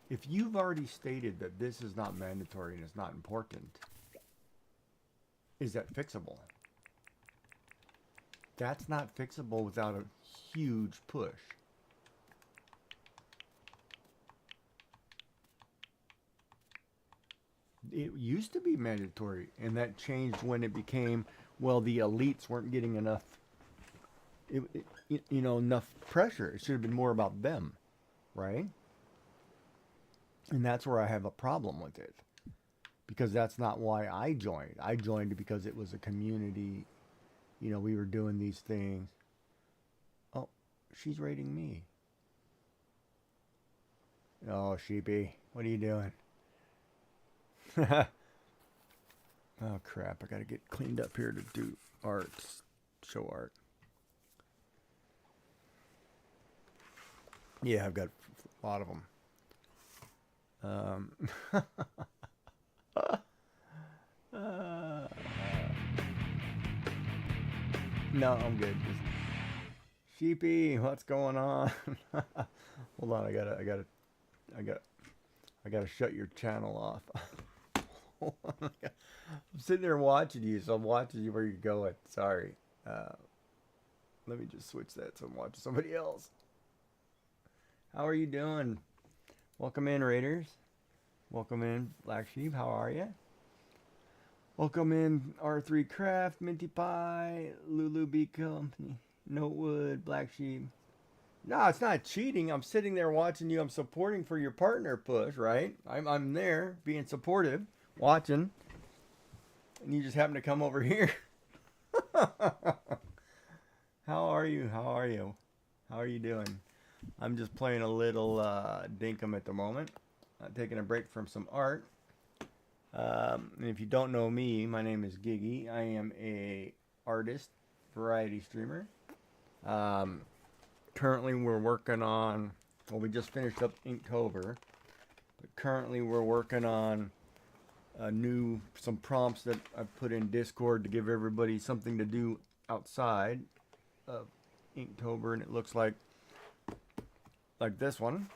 If you've already stated that this is not mandatory and it's not important, is that fixable? That's not fixable without a huge push. It used to be mandatory, and that changed when it became, well, the elites weren't getting enough, enough pressure. It should have been more about them, right? And that's where I have a problem with it, because that's not why I joined. I joined because it was a community. We were doing these things. Oh, she's raiding me. Oh, sheepy, what are you doing? Oh crap, I gotta get cleaned up here to do arts, show art. Yeah, I've got a lot of them. No, I'm good. Just, sheepy, what's going on? Hold on, I gotta shut your channel off. I'm sitting there watching you, so I'm watching you where you're going. Sorry. Let me just switch that so I'm watching somebody else. How are you doing? Welcome in, Raiders. Welcome in, Black Sheep. How are you? Welcome in, R3 Craft, Minty Pie, Lulu B Company, Notewood, Black Sheep. No, it's not cheating. I'm sitting there watching you. I'm supporting for your partner push, right? I'm there being supportive, watching. And you just happen to come over here. How are you? How are you? How are you doing? I'm just playing a little Dinkum at the moment. Taking a break from some art. And if you don't know me, my name is Giggy. I am a artist, variety streamer. Currently we're working on, well, we just finished up Inktober, but currently we're working on some prompts that I've put in Discord to give everybody something to do outside of Inktober, and it looks like this one.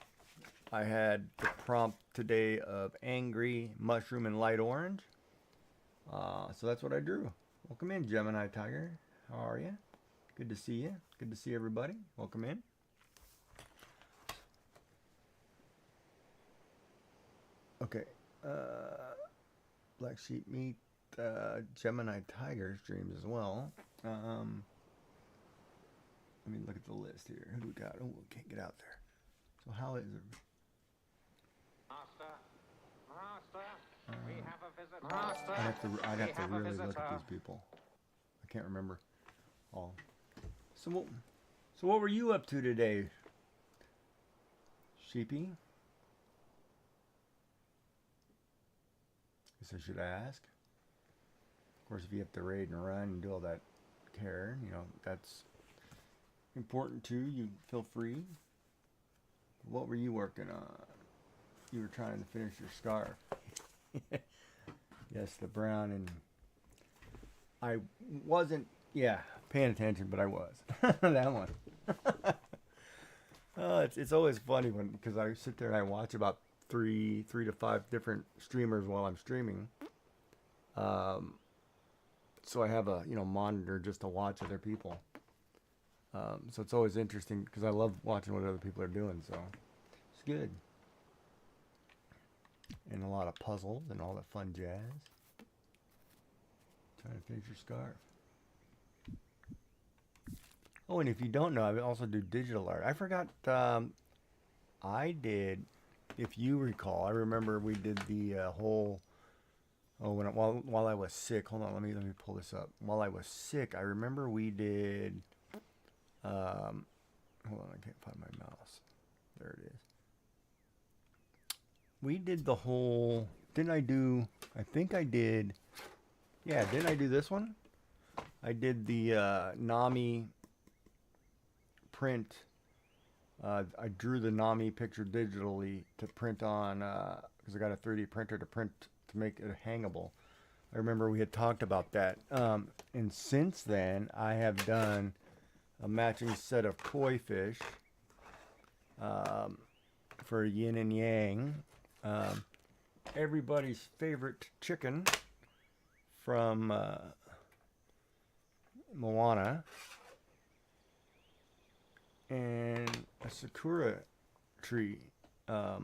I had the prompt today of angry, mushroom, and light orange. So that's what I drew. Welcome in, Gemini Tiger. How are you? Good to see you. Good to see everybody. Welcome in. Okay. Black Sheep Meat, Gemini Tiger streams as well. Let me look at the list here. Who do we got? Oh, we can't get out there. So how is it? We have a visitor. I'd have to really look at these people. I can't remember all. So what were you up to today, Sheepy? Guess I should ask. Of course, if you have to raid and run and do all that care, that's important too. You feel free. What were you working on? You were trying to finish your scarf. Yes, the brown, and I wasn't, paying attention, but I was. That one. It's always funny because I sit there and I watch about three to five different streamers while I'm streaming. So I have a monitor just to watch other people. So it's always interesting because I love watching what other people are doing. So it's good. And a lot of puzzles and all that fun jazz. Trying to finish your scarf. Oh, and if you don't know, I also do digital art. I forgot. I did, if you recall, I remember we did the whole. Oh, while I was sick. Hold on, let me pull this up. While I was sick, I remember we did. Hold on, I can't find my mouse. There it is. We did the whole. Didn't I do? I think I did. Yeah, didn't I do this one? I did the Nami print. I drew the Nami picture digitally to print on because I got a 3D printer to print to make it hangable. I remember we had talked about that. And since then, I have done a matching set of koi fish for yin and yang. Everybody's favorite chicken from Moana. and a sakura tree. But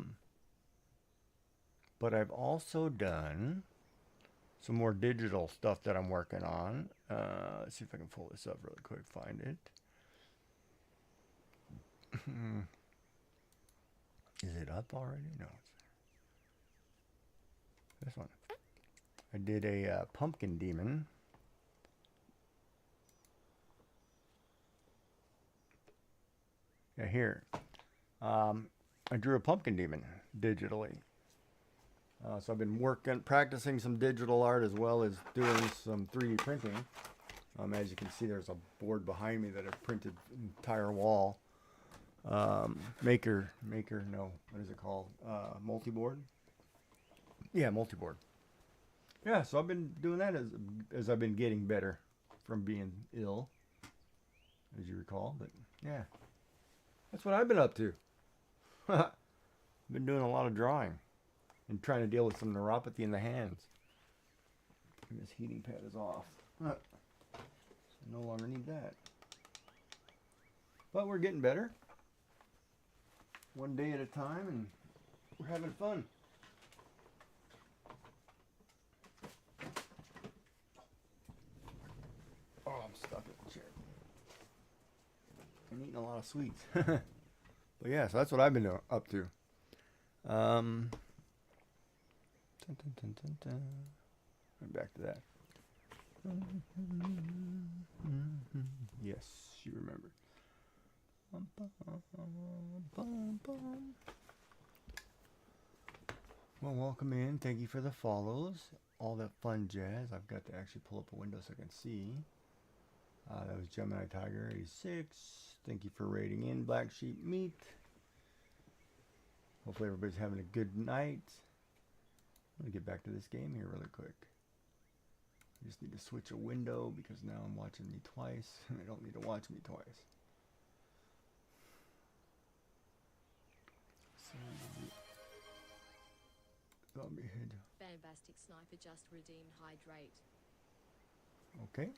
I've also done some more digital stuff that I'm working on. Let's see if I can pull this up really quick, find it. Is it up already? No. This one. I did a pumpkin demon. Yeah, here. I drew a pumpkin demon digitally. So I've been practicing some digital art as well as doing some 3D printing. As you can see, there's a board behind me that I've printed an entire wall. Maker, no, what is it called? Multi-board? Yeah, multi-board. Yeah, so I've been doing that as I've been getting better from being ill, as you recall. But yeah, that's what I've been up to. Been doing a lot of drawing and trying to deal with some neuropathy in the hands. And this heating pad is off. So I no longer need that. But we're getting better. One day at a time, and we're having fun. Oh, I'm stuck in the chair. I'm eating a lot of sweets. But yeah, so that's what I've been up to. Dun, dun, dun, dun, dun. Right back to that. Yes, you remember. Well, welcome in. Thank you for the follows. All that fun jazz. I've got to actually pull up a window so I can see. That was Gemini Tiger 86. Thank you for rating in Black Sheep Meat. Hopefully everybody's having a good night. I'm going to get back to this game here really quick. I just need to switch a window because now I'm watching me twice. I don't need to watch me twice. Zombie head. Bombastic Sniper just redeemed Hydrate. Okay.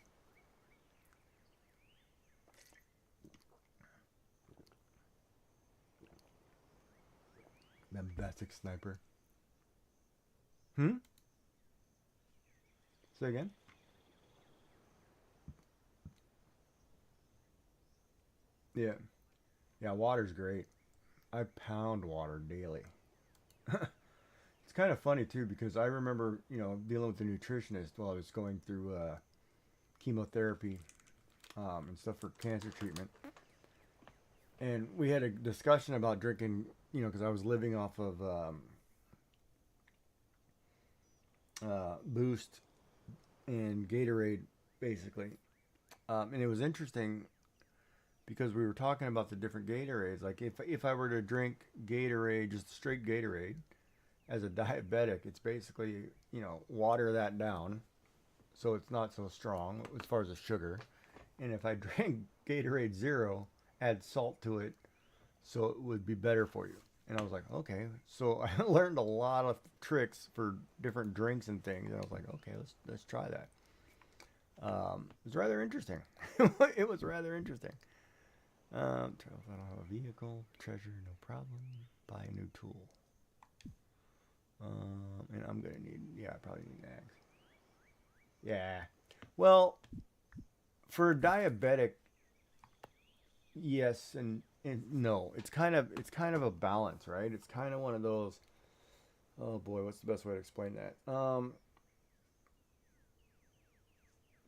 Bombastic Sniper. Say again? Yeah. Yeah, water's great. I pound water daily. It's kind of funny too because I remember, dealing with a nutritionist while I was going through chemotherapy and stuff for cancer treatment. And we had a discussion about drinking, because I was living off of Boost and Gatorade, basically. And it was interesting because we were talking about the different Gatorades. Like if I were to drink Gatorade, just straight Gatorade, as a diabetic, it's basically, water that down so it's not so strong as far as the sugar. And if I drank Gatorade Zero, add salt to it so it would be better for you. And I was like, okay. So I learned a lot of tricks for different drinks and things. And I was like, okay, let's try that. It was rather interesting. It was rather interesting. I don't have a vehicle, treasure, no problem. Buy a new tool. And I'm gonna need, I probably need an axe. Yeah. Well, for a diabetic, yes and no. It's kind of a balance, right? It's kind of one of those. Oh boy, what's the best way to explain that?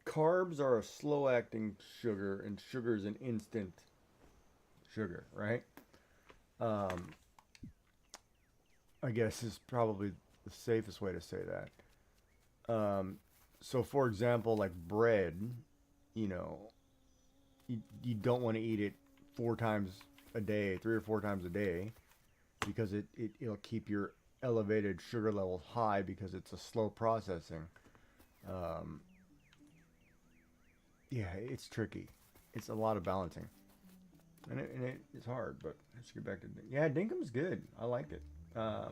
Carbs are a slow-acting sugar, and sugar is an instant sugar, right? I guess is probably the safest way to say that. So for example, like bread, you don't want to eat it 4 times a day, 3 or 4 times a day, because it'll keep your elevated sugar levels high because it's a slow processing. Yeah, it's tricky. It's a lot of balancing, and it's hard. But let's get back to Dinkum's good. I liked it. Yeah,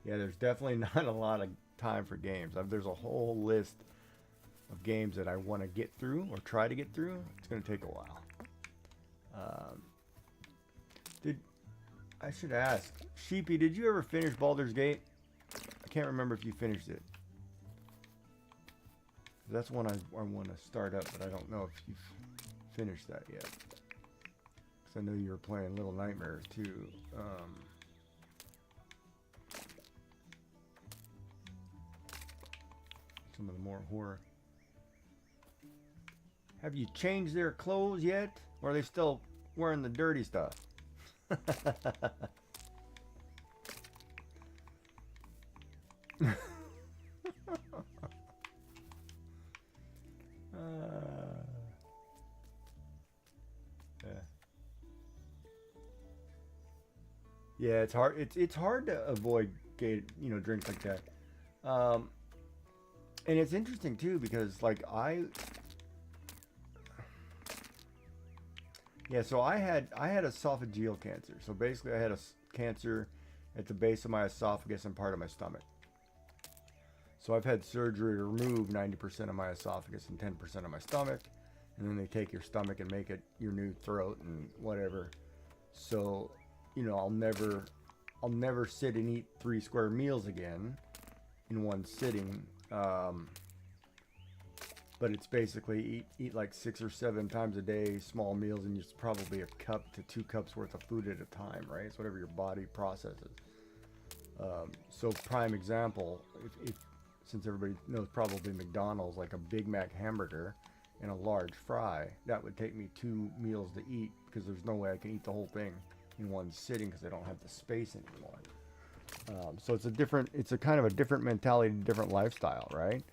there's definitely not a lot of time for games. There's a whole list of games that I want to get through or try to get through. It's going to take a while. Did I should ask Sheepy? Did you ever finish Baldur's Gate? I can't remember if you finished it. That's one I want to start up, but I don't know if you've finished that yet. Because I know you were playing Little Nightmares too. Some of the more horror. Have you changed their clothes yet? Or are they still wearing the dirty stuff? Yeah, it's hard. It's hard to avoid drinks like that. And it's interesting too because like so I had esophageal cancer. So basically, I had a cancer at the base of my esophagus and part of my stomach. So I've had surgery to remove 90% of my esophagus and 10% of my stomach, and then they take your stomach and make it your new throat and whatever. So, I'll never sit and eat 3 square meals again in one sitting. But it's basically eat like 6 or 7 times a day, small meals, and it's probably a cup to 2 cups worth of food at a time, right? It's whatever your body processes. So prime example, if since everybody knows probably McDonald's, like a Big Mac hamburger and a large fry, that would take me 2 meals to eat because there's no way I can eat the whole thing in one sitting because I don't have the space anymore. So it's a kind of a different mentality, different lifestyle, right?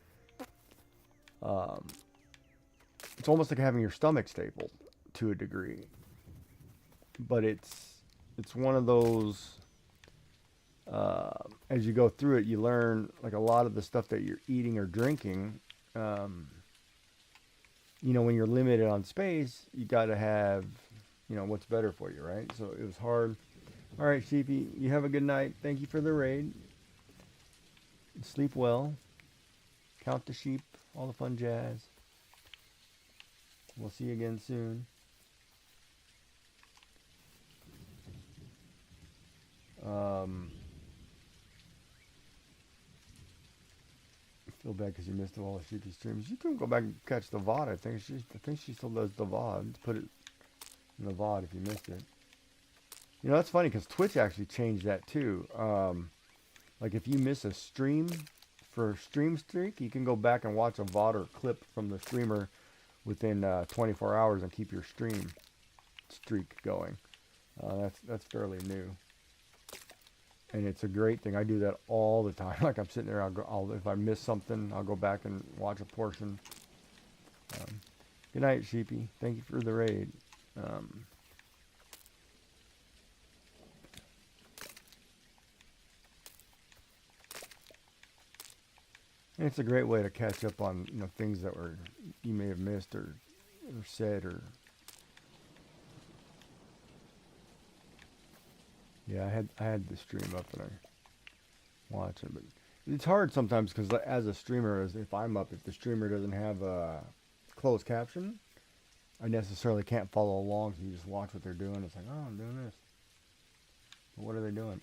It's almost like having your stomach stapled to a degree, but it's one of those, as you go through it, you learn like a lot of the stuff that you're eating or drinking. When you're limited on space, you got to have, what's better for you, right? So it was hard. All right, Sheepy, you have a good night. Thank you for the raid. Sleep well. Count the sheep. All the fun jazz. We'll see you again soon. I feel bad because you missed all the Sheepy streams. You can go back and catch the VOD. I think she still does the VOD. Put it in the VOD if you missed it. That's funny because Twitch actually changed that too. Like if you miss a stream for Stream Streak, you can go back and watch a VOD or clip from the streamer within 24 hours and keep your stream streak going. That's fairly new, and it's a great thing. I do that all the time. Like I'm sitting there, if I miss something, I'll go back and watch a portion. Good night, Sheepy. Thank you for the raid. And it's a great way to catch up on things that you may have missed or said or. Yeah, I had the stream up and I watch it, but it's hard sometimes because as a streamer, if the streamer doesn't have a closed caption, I necessarily can't follow along. So you just watch what they're doing. It's like, oh, I'm doing this. But what are they doing?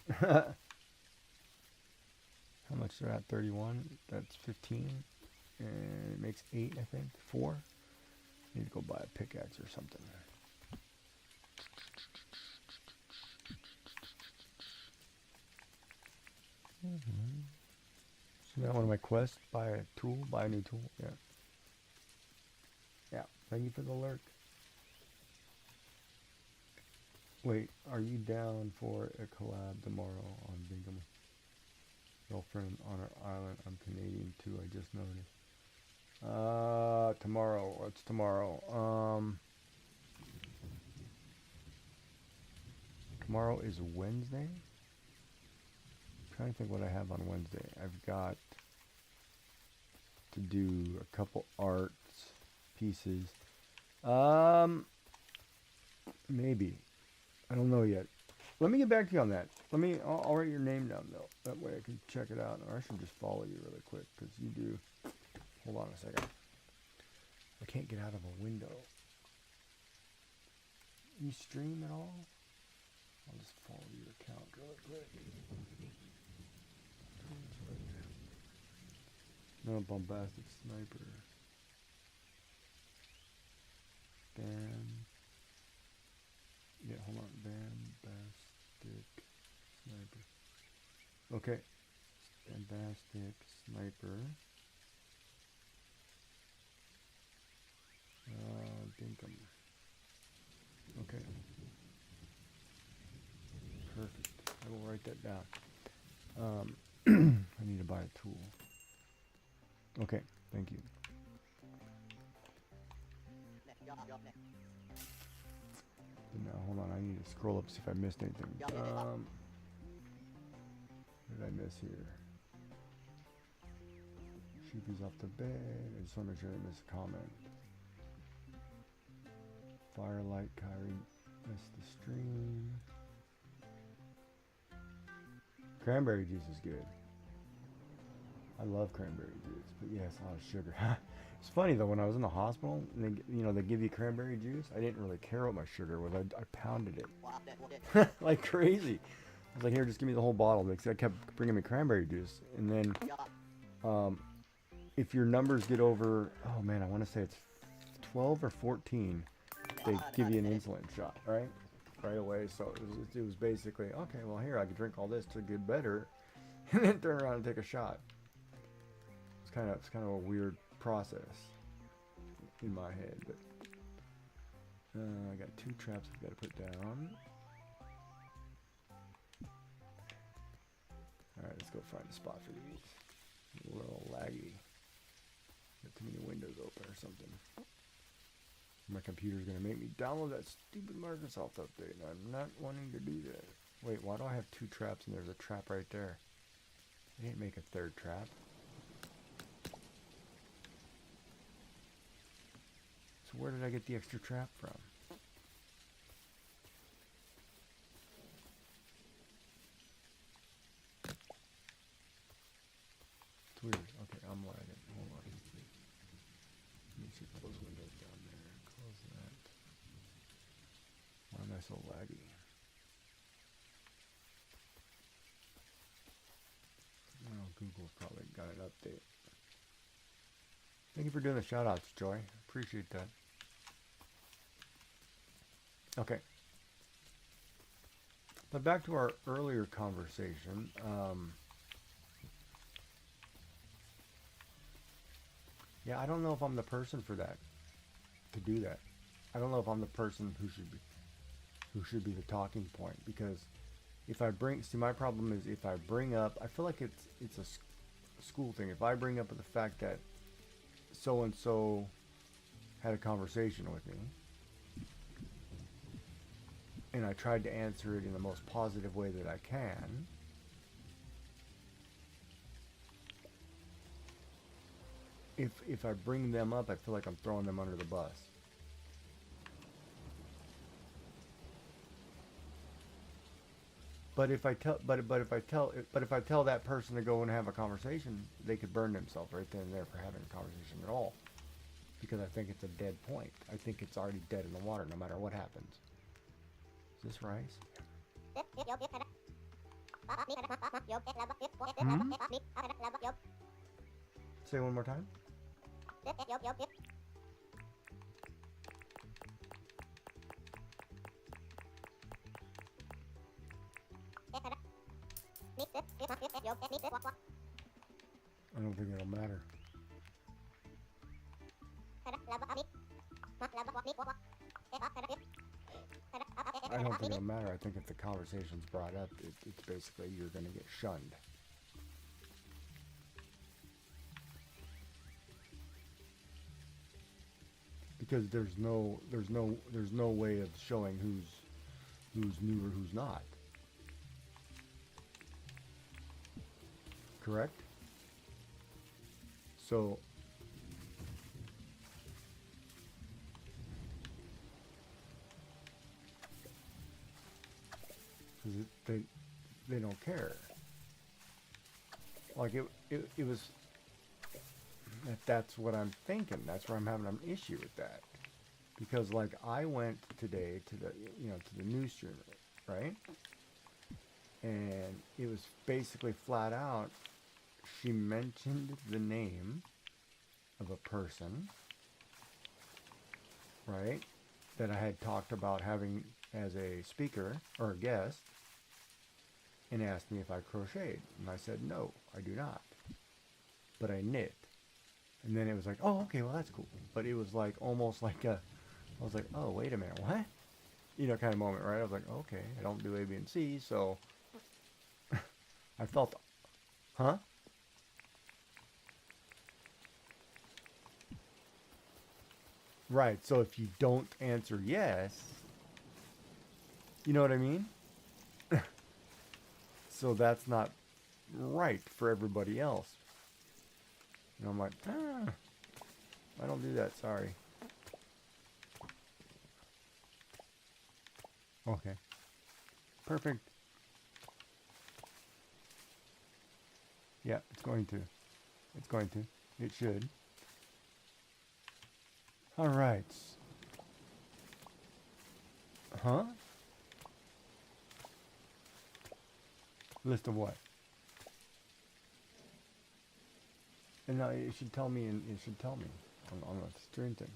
How much they're at? 31. That's 15. And it makes 8, I think. 4. Need to go buy a pickaxe or something. So now one of my quests, buy a new tool. Yeah. Yeah. Thank you for the lurk. Wait, are you down for a collab tomorrow on Dinkum? Girlfriend on our island. I'm Canadian too. I just noticed. Tomorrow. What's tomorrow? Tomorrow is Wednesday. I'm trying to think what I have on Wednesday. I've got to do a couple arts pieces. Maybe. I don't know yet. Let me get back to you on that. I'll write your name down though. That way I can check it out. Or I should just follow you really quick because you do. Hold on a second. I can't get out of a window. you stream at all? I'll just follow your account real quick. No bombastic sniper. Bam. Yeah, hold on. Bombastic sniper. Okay. Bombastic sniper. Dinkum. Okay. Perfect. I will write that down. I need to buy a tool. Okay, thank you. But now, hold on, I need to scroll up to see if I missed anything. What did I miss here? Sheepy's off the bed. I just want to make sure I didn't miss a comment. Firelight, Kyrie missed the stream. Cranberry juice is good. I love cranberry juice, but yeah, it's a lot of sugar. It's funny though, when I was in the hospital, and they give you cranberry juice, I didn't really care what my sugar was. I pounded it like crazy. I was like, here, just give me the whole bottle, because I kept bringing me cranberry juice. And then, if your numbers get over, oh man, I want to say it's 12 or 14, they give you an insulin shot, right away. So it was basically, okay, well here, I could drink all this to get better, and then turn around and take a shot. It's kind of a weird process in my head, but I got 2 traps I've got to put down. Alright, let's go find a spot for these. A little laggy. Got too many windows open or something. My computer's gonna make me download that stupid Microsoft update, and I'm not wanting to do that. Wait, why do I have 2 traps and there's a trap right there? I didn't make a 3rd trap. So where did I get the extra trap from? It's weird. Okay, I'm lagging. Hold on. Let me see those windows down there. Close that. Why am I so laggy? Oh, Google's probably got an update. Thank you for doing the shout outs, Joy. Appreciate that. Okay. But back to our earlier conversation. Yeah, I don't know if I'm the person for that. To do that. I don't know if I'm the person who should be the talking point, because if I bring, see, my problem is if I bring up, I feel like it's a school thing. If I bring up the fact that so and so had a conversation with me, and I tried to answer it in the most positive way that I can, if I bring them up, I feel like I'm throwing them under the bus. But if I tell that person to go and have a conversation, they could burn themselves right then and there for having a conversation at all, because I think it's a dead point. I think it's already dead in the water, no matter what happens. Is this rice? Hmm? Say one more time. I don't think it'll matter. I don't think it'll matter. I think if the conversation's brought up, it's basically you're going to get shunned. Because there's no way of showing who's new or who's not. Correct? So they don't care. Like it was, that's what I'm thinking. That's where I'm having an issue with that, Because like I went today to the to the news streamer, right? And it was basically flat out. She mentioned the name of a person, right? That I had talked about having as a speaker or a guest, and asked me if I crocheted, and I said no, I do not, but I knit. And then it was like, oh, okay, well that's cool. But it was like almost like I was like, oh, wait a minute, what? Kind of moment, right? I was like, okay, I don't do A, B, and C, so I felt, huh? Right, so if you don't answer yes, you know what I mean? So that's not right for everybody else. And I'm like, I don't do that, sorry. Okay. Perfect. Yeah, it's going to. It's going to. It should. All right. Huh? List of what? And now it should tell me, and it should tell me on the stream thing.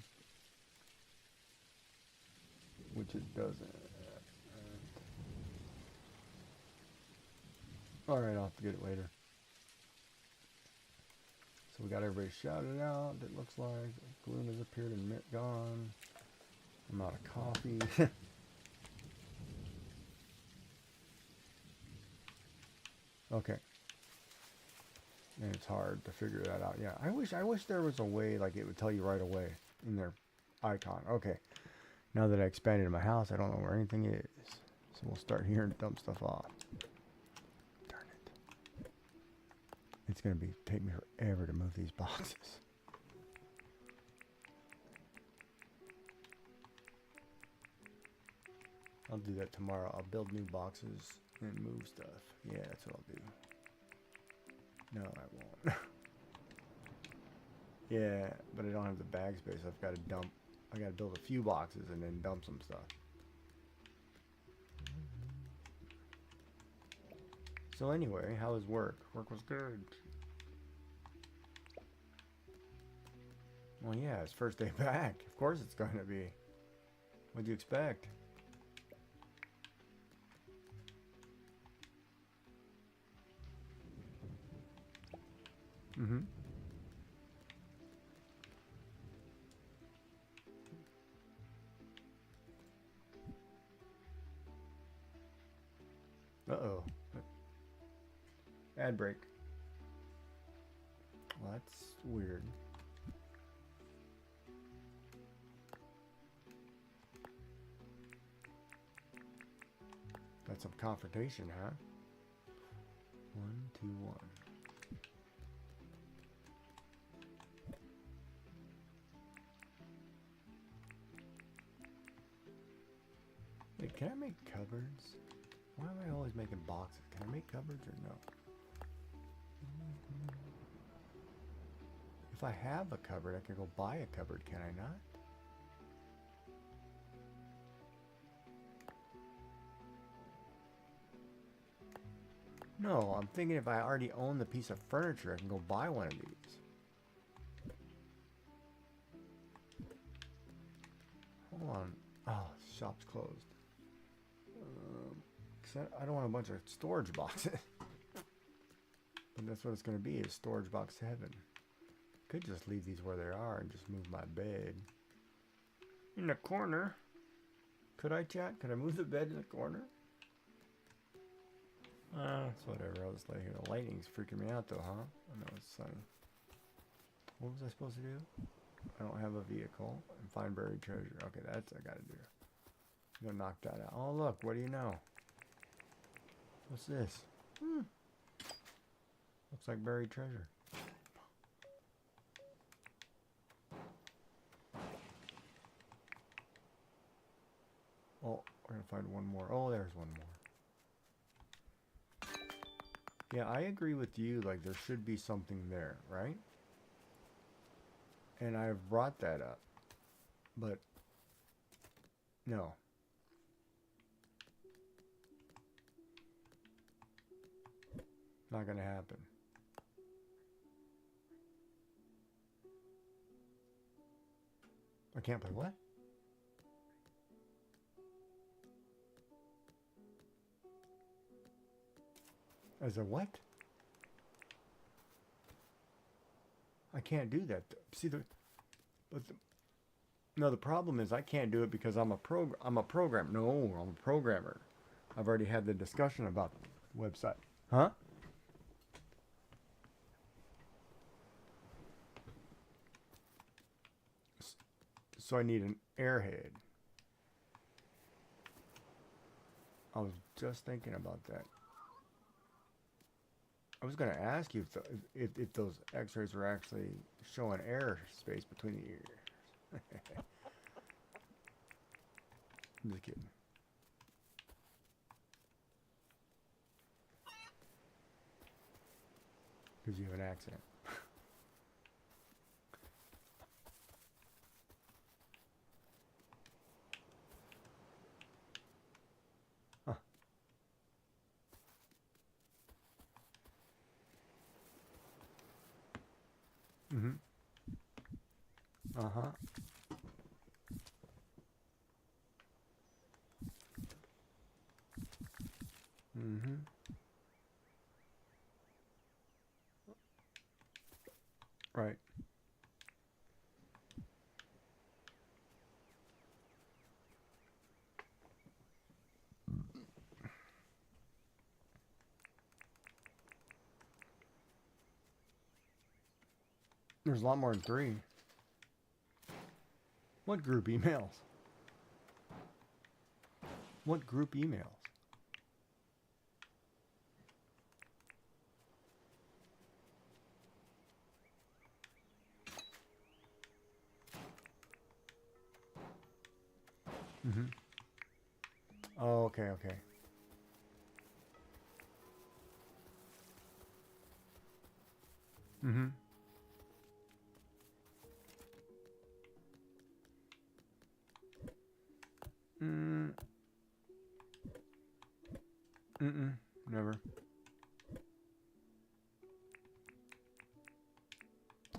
Which it doesn't. Alright, I'll have to get it later. So we got everybody shouted out, it looks like. Gloom has appeared and Mitt gone. I'm out of coffee. Okay. And it's hard to figure that out. Yeah, I wish there was a way like it would tell you right away in their icon. Okay. Now that I expanded my house, I don't know where anything is. So we'll start here and dump stuff off. Darn it. It's going to take me forever to move these boxes. I'll do that tomorrow. I'll build new boxes and move stuff. Yeah, that's what I'll do. No, I won't. Yeah, but I don't have the bag space. I've got to dump. I got to build a few boxes and then dump some stuff. So anyway, how was work? Work was good. Well, yeah, it's first day back. Of course it's going to be. What'd you expect? Mm-hmm. Uh-oh. Ad break. Well, that's weird. That's some confrontation, huh? 1, 2, 1. Wait, can I make cupboards? Why am I always making boxes? Can I make cupboards or no? If I have a cupboard, I can go buy a cupboard, can I not? No, I'm thinking if I already own the piece of furniture, I can go buy one of these. Hold on. Oh, shop's closed. I don't want a bunch of storage boxes. But that's what it's going to be, is storage box heaven. Could just leave these where they are and just move my bed in the corner. Could I, chat? Could I move the bed in the corner? It's whatever. I'll just lay here. The lighting's freaking me out though, huh? I know it's sunny. What was I supposed to do? I don't have a vehicle. And find buried treasure. Okay, that's what I gotta do. I'm gonna knock that out. Oh look, what do you know? What's this? Looks like buried treasure. Oh, we're gonna find one more. Oh, there's one more. Yeah, I agree with you. Like, there should be something there, right? And I've brought that up. But No. Not gonna happen. I can't play what? As a what? I can't do that. See no, the problem is I can't do it because I'm a programmer. No, I'm a programmer. I've already had the discussion about the website. Huh? So I need an airhead. I was just thinking about that. I was going to ask you if those X-rays were actually showing air space between the ears. I'm just kidding. Because you have an accent. Huh. Mm-hmm. Uh-huh. Mm-hmm. Right. There's a lot more than 3. What group emails? What group emails? Mm-hmm. Oh, okay, okay. Mm-hmm. Never.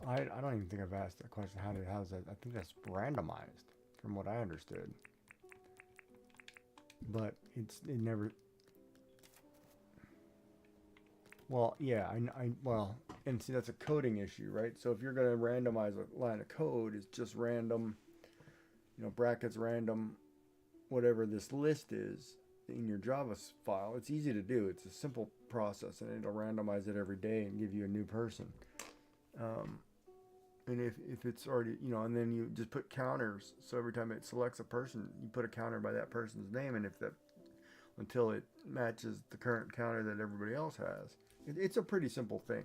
I don't even think I've asked that question. How's that? I think that's randomized, from what I understood. But it never. Well, yeah, well, and see that's a coding issue, right? So if you're gonna randomize a line of code, it's just random, brackets random, whatever this list is in your Java file. It's easy to do. It's a simple process, and it'll randomize it every day and give you a new person. And if it's already, and then you just put counters. So every time it selects a person, you put a counter by that person's name, and until it matches the current counter that everybody else has. It's a pretty simple thing,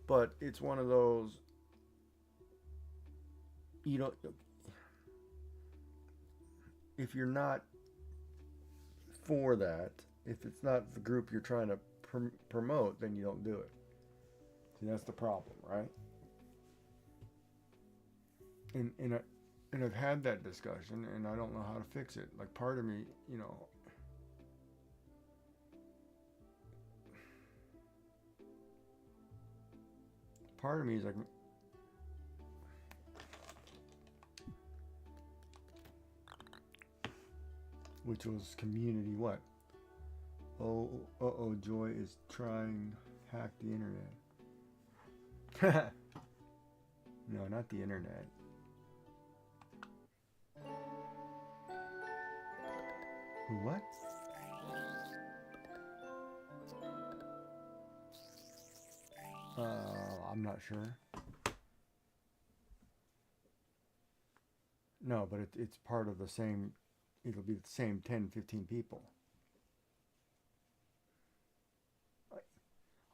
but it's one of those, if you're not for that, if it's not the group you're trying to promote, then you don't do it. See, that's the problem, right? And I've had that discussion, and I don't know how to fix it. Like, part of me, part of me is like, which was community what? Oh, Joy is trying to hack the internet. No, not the internet. What? I'm not sure. No, but it's part of the same, it'll be the same 10, 15 people.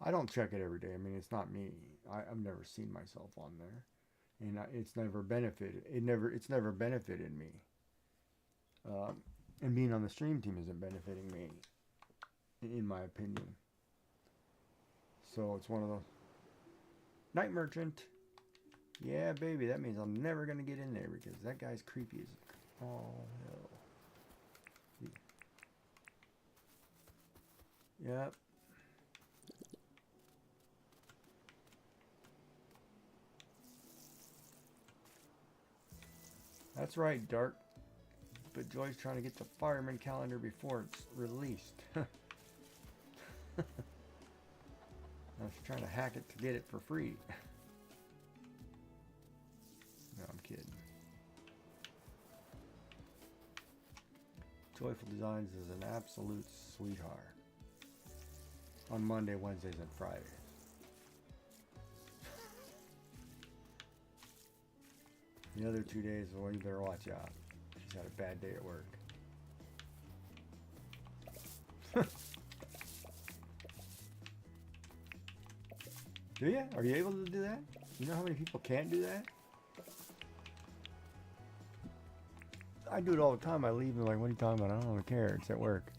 I don't check it every day. I mean, it's not me. I've never seen myself on there. And it's never benefited. It's never benefited me. And being on the stream team isn't benefiting me, in my opinion. So it's one of those. Night Merchant. Yeah, baby, that means I'm never gonna get in there because that guy's creepy as all hell. Yep. That's right, Dark. But Joy's trying to get the fireman calendar before it's released. Now she's trying to hack it to get it for free. No, I'm kidding. Joyful Designs is an absolute sweetheart. On Monday, Wednesdays, and Fridays. The other 2 days, well, you better watch out. She's had a bad day at work. Do you? Are you able to do that? You know how many people can't do that? I do it all the time. I leave and like, what are you talking about? I don't care. It's at work.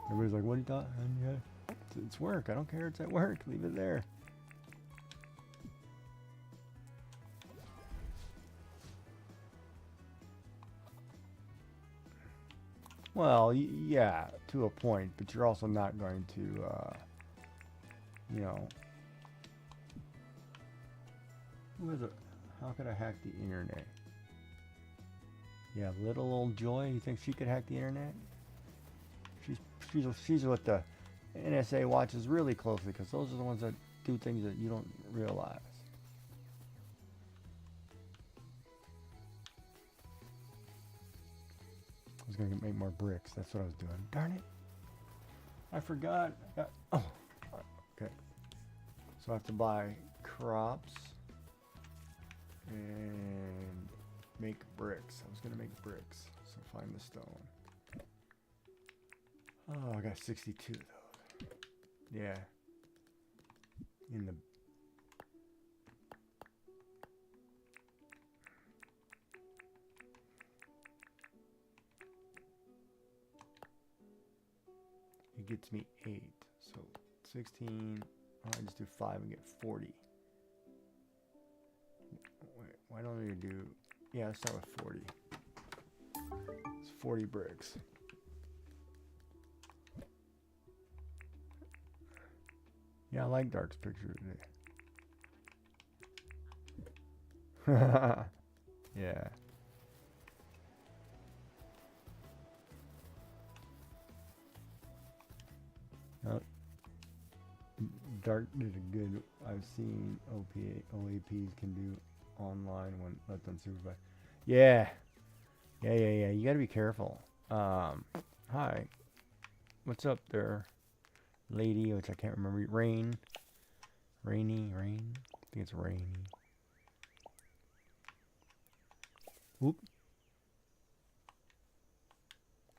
Everybody's like, what are you talking about? It's work. I don't care. It's at work. Leave it there. Well, yeah, to a point, but you're also not going to, you know, who is it? How could I hack the internet? Yeah, little old Joy. You think she could hack the internet? She's what the NSA watches really closely, because those are the ones that do things that you don't realize. I was gonna make more bricks. That's what I was doing. Darn it! I forgot. Oh, okay. So I have to buy crops and make bricks. I was gonna make bricks. So find the stone. Oh, I got 62 of those. Yeah. In the... It gets me 8. So 16. Oh, I just do 5 and get 40. Wait, why don't we do... Yeah, let's start with 40. It's 40 bricks. Yeah, I like Dark's picture today. Yeah. Dark did a good. I've seen OAPs can do online when let them supervise. Yeah. You gotta be careful. Hi. What's up there, lady? Which I can't remember. Rain. I think it's rainy. Whoop.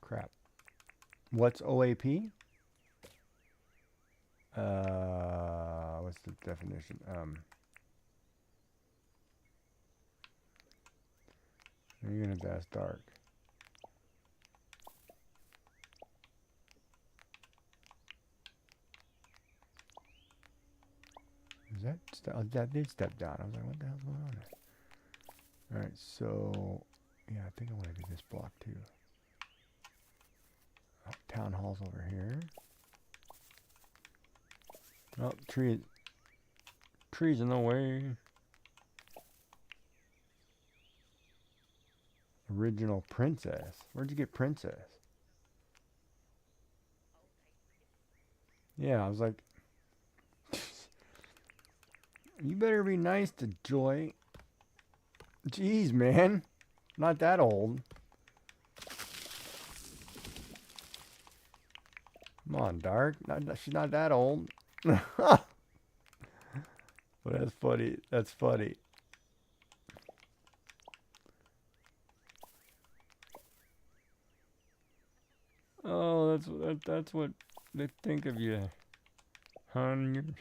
Crap. What's OAP? What's the definition? You're gonna have to ask Dark. Is that that did step down? I was like, what the hell's going on there? All right, so yeah, I think I want to do this block too. Oh, town hall's over here. Oh, trees in the way. Original princess. Where'd you get princess? Yeah, I was like, you better be nice to Joy. Jeez, man. Not that old. Come on, Dark. She's not that old. But that's funny. That's funny. Oh, that's what they think of you, hon.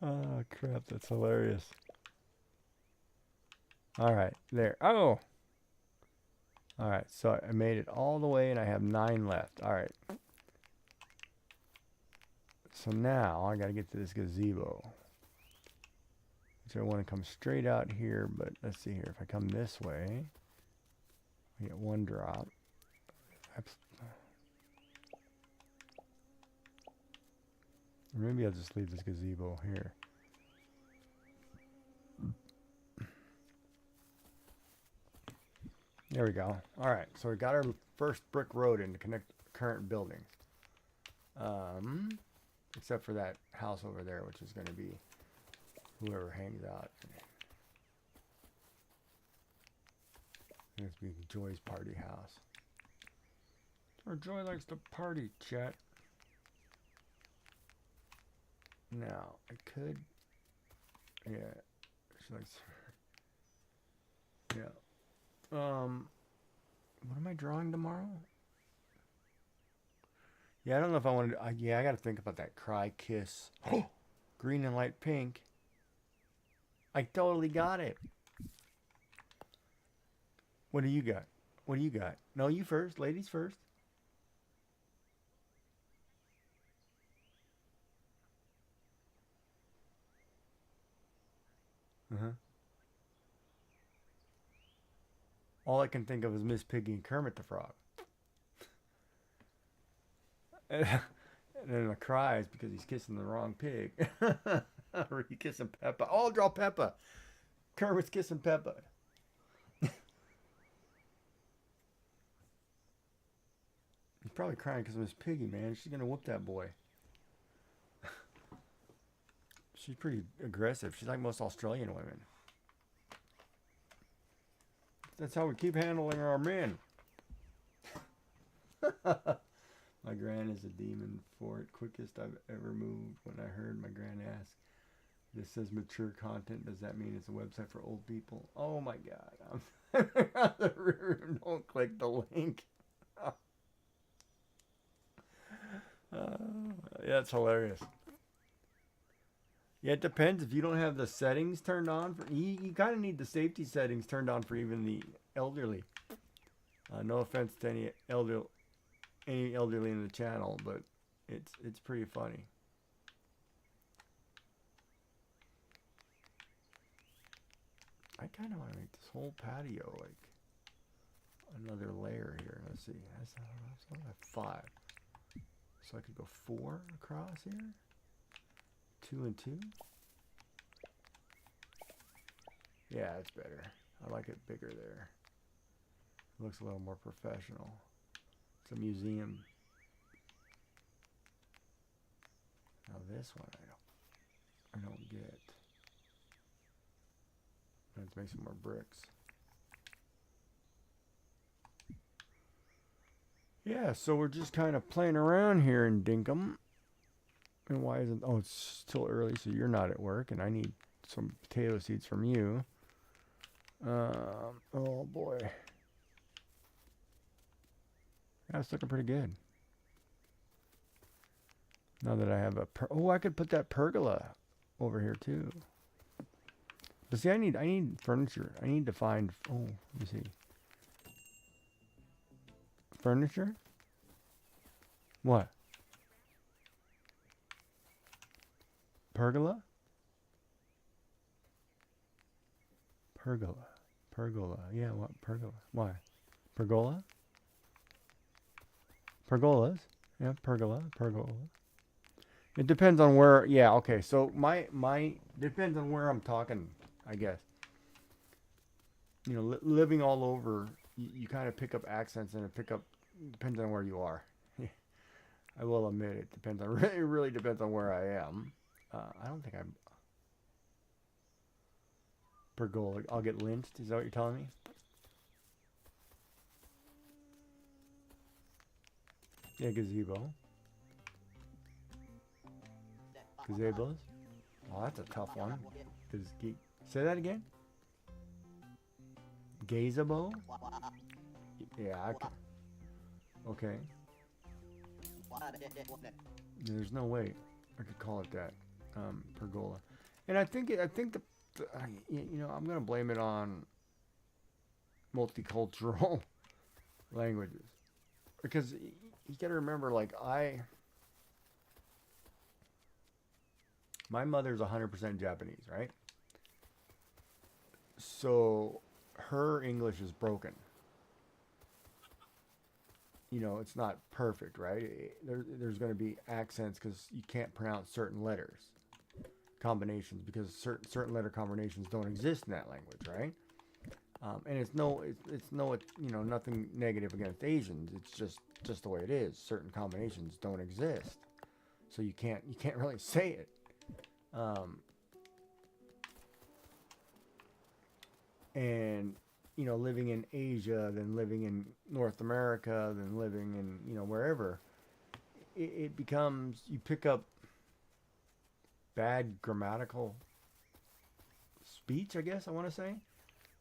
Oh crap, that's hilarious. All right, there. Oh. All right, so I made it all the way, and I have 9 left. All right. So now I got to get to this gazebo. So I want to come straight out here, but let's see here. If I come this way, we get 1 drop. Or maybe I'll just leave this gazebo here. There we go. All right, so we got our first brick road in to connect current buildings. Except for that house over there, which is going to be whoever hangs out. It's be Joy's party house. Or Joy likes to party, chat. Now, I could... Yeah, she likes... Yeah. What am I drawing tomorrow? Yeah, I don't know if I wanted to... yeah, I got to think about that. Cry, kiss. Green and light pink. I totally got it. What do you got? What do you got? No, you first. Ladies first. All I can think of is Miss Piggy and Kermit the Frog. And then the cry is because he's kissing the wrong pig. Or he's kissing Peppa. Oh, I'll draw Peppa. Kermit's kissing Peppa. He's probably crying because of Miss Piggy, man. She's going to whoop that boy. She's pretty aggressive. She's like most Australian women. That's how we keep handling our men. My gran is a demon for it. Quickest I've ever moved. When I heard my gran ask, this says mature content. Does that mean it's a website for old people? Oh my God. I'm out of the room. Don't click the link. Yeah, it's hilarious. Yeah, it depends. If you don't have the settings turned on, you kind of need the safety settings turned on for even the elderly. No offense to any elderly in the channel, but it's pretty funny. I kind of want to make this whole patio like another layer here. Let's see. That's not 5. So I could go 4 across here. 2 and 2. Yeah, that's better. I like it bigger there. It looks a little more professional. It's a museum. Now this one I don't get. Let's make some more bricks. Yeah, so we're just kind of playing around here in Dinkum. And why isn't... Oh, it's still early, so you're not at work, and I need some potato seeds from you. Oh, boy. That's looking pretty good. Now that I have a... Oh, I could put that pergola over here, too. But see, I need furniture. I need to find... Oh, let me see. Furniture? What? Pergola? Pergola. Pergola. Yeah, what? Pergola. Why? Pergola? Pergolas? Yeah, pergola. Pergola. It depends on where... Yeah, okay. So my depends on where I'm talking, I guess. You know, living all over, you kind of pick up accents, and depends on where you are. I will admit it depends on... It really depends on where I am. I don't think I'm... Pergola. I'll get lynched. Is that what you're telling me? Yeah, gazebo. Gazebos. Oh, that's a tough one. Say that again? Gazebo? Yeah, okay. There's no way I could call it that. Pergola. And I think you know, I'm gonna blame it on multicultural languages, because you gotta remember, like, my mother's 100% Japanese, right? So her English is broken. you know, it's not perfect, right? There's going to be accents because you can't pronounce certain letters combinations because certain letter combinations don't exist in that language, right? And it's you know, nothing negative against Asians. It's just the way it is. Certain combinations don't exist, so you can't really say it. And you know, living in Asia, then living in North America, then living in, you know, wherever, it becomes, you pick up bad grammatical speech, I guess I want to say.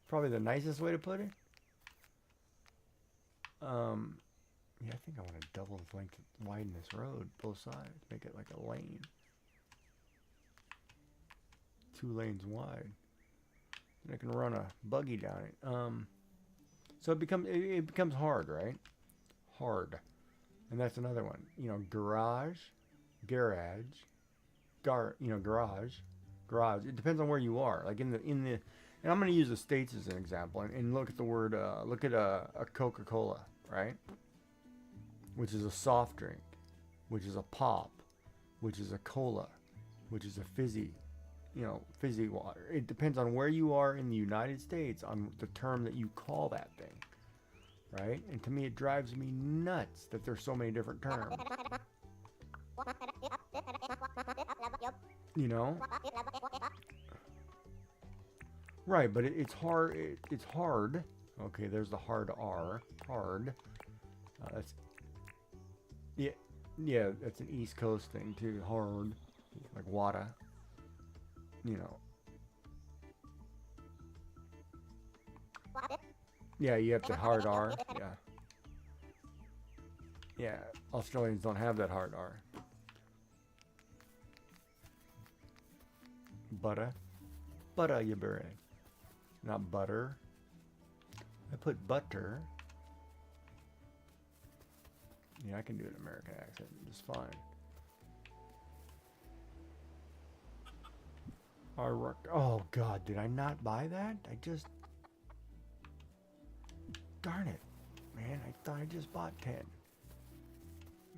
Probably the nicest way to put it. Yeah, I think I want to double the length, widen this road, both sides, make it like a lane. 2 lanes wide. And I can run a buggy down it. So it becomes hard, right? Hard. And that's another one. You know, garage, you know, garage. It depends on where you are. Like in the, and I'm going to use the States as an example, and look at the word, look at a Coca-Cola, right? Which is a soft drink, which is a pop, which is a cola, which is a fizzy, you know, fizzy water. It depends on where you are in the United States on the term that you call that thing, right? And to me, it drives me nuts that there's so many different terms. You know? Right, but it's hard. It's hard. Okay, there's the hard R. Hard. That's yeah. That's an East Coast thing too. Hard, like water. You know. Yeah, you have the hard R. Yeah. Yeah, Australians don't have that hard R. Butter. Butter, you berry. Not butter. I put butter. Yeah, I can do an American accent just fine. Oh, God, did I not buy that? Darn it. Man, I thought I just bought 10. Let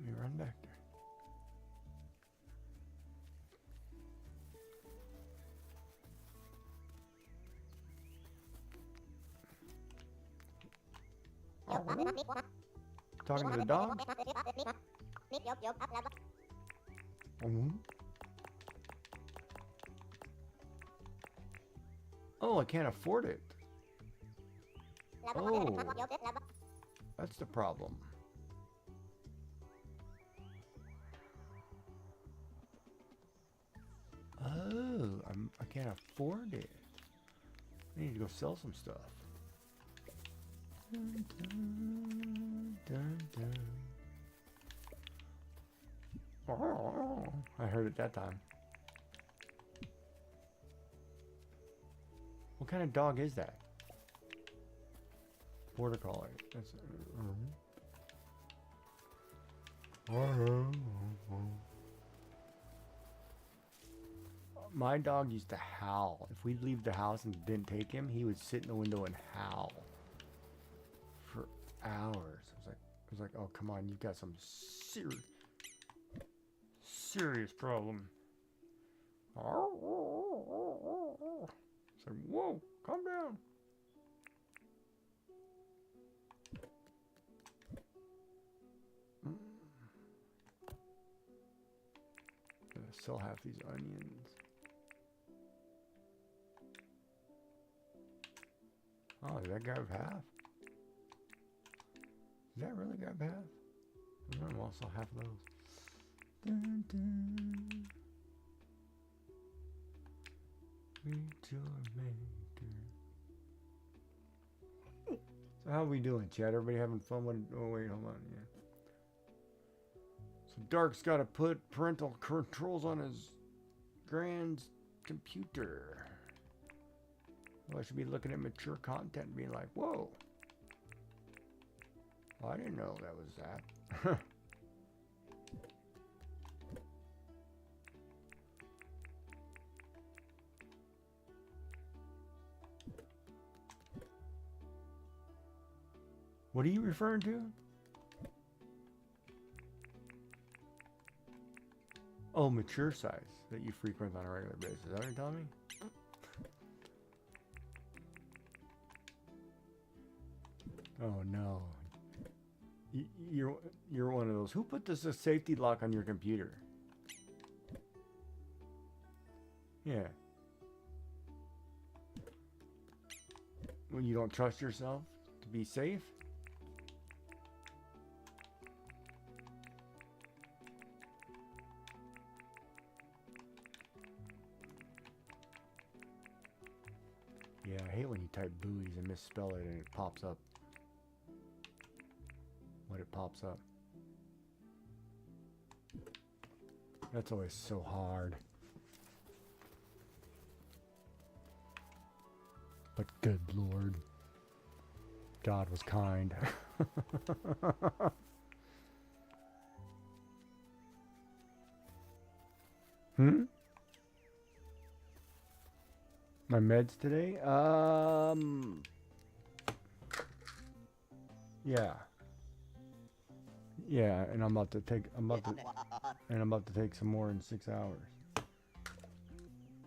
me run back there. Talking to the dog? Oh, I can't afford it. Oh, that's the problem. Oh, I can't afford it. I need to go sell some stuff. Dun, dun, dun, dun. Oh, I heard it that time. What kind of dog is that? Border collie. That's. My dog used to howl. If we'd leave the house and didn't take him, he would sit in the window and howl for hours. I was like, oh, come on, you've got some serious problem. It's like, whoa, calm down. I still have these onions. Oh, did that grab half? Did that really grab half? I'm also half of those. Dun, dun. Reach your maker. So how are we doing, Chad? Everybody having fun? Oh wait, hold on. Yeah. So Dark's got to put parental controls on his grand's computer. Well, I should be looking at mature content and being like, whoa. Well, I didn't know that was that. What are you referring to? Oh, mature size that you frequent on a regular basis. Is that what you're telling me? Oh no. You're one of those. Who put this a safety lock on your computer? Yeah. When you don't trust yourself to be safe? Yeah, I hate when you type buoys and misspell it and it pops up. When it pops up. That's always so hard. But good Lord, God was kind. My meds today? Yeah. Yeah, and I'm about to take some more in 6 hours.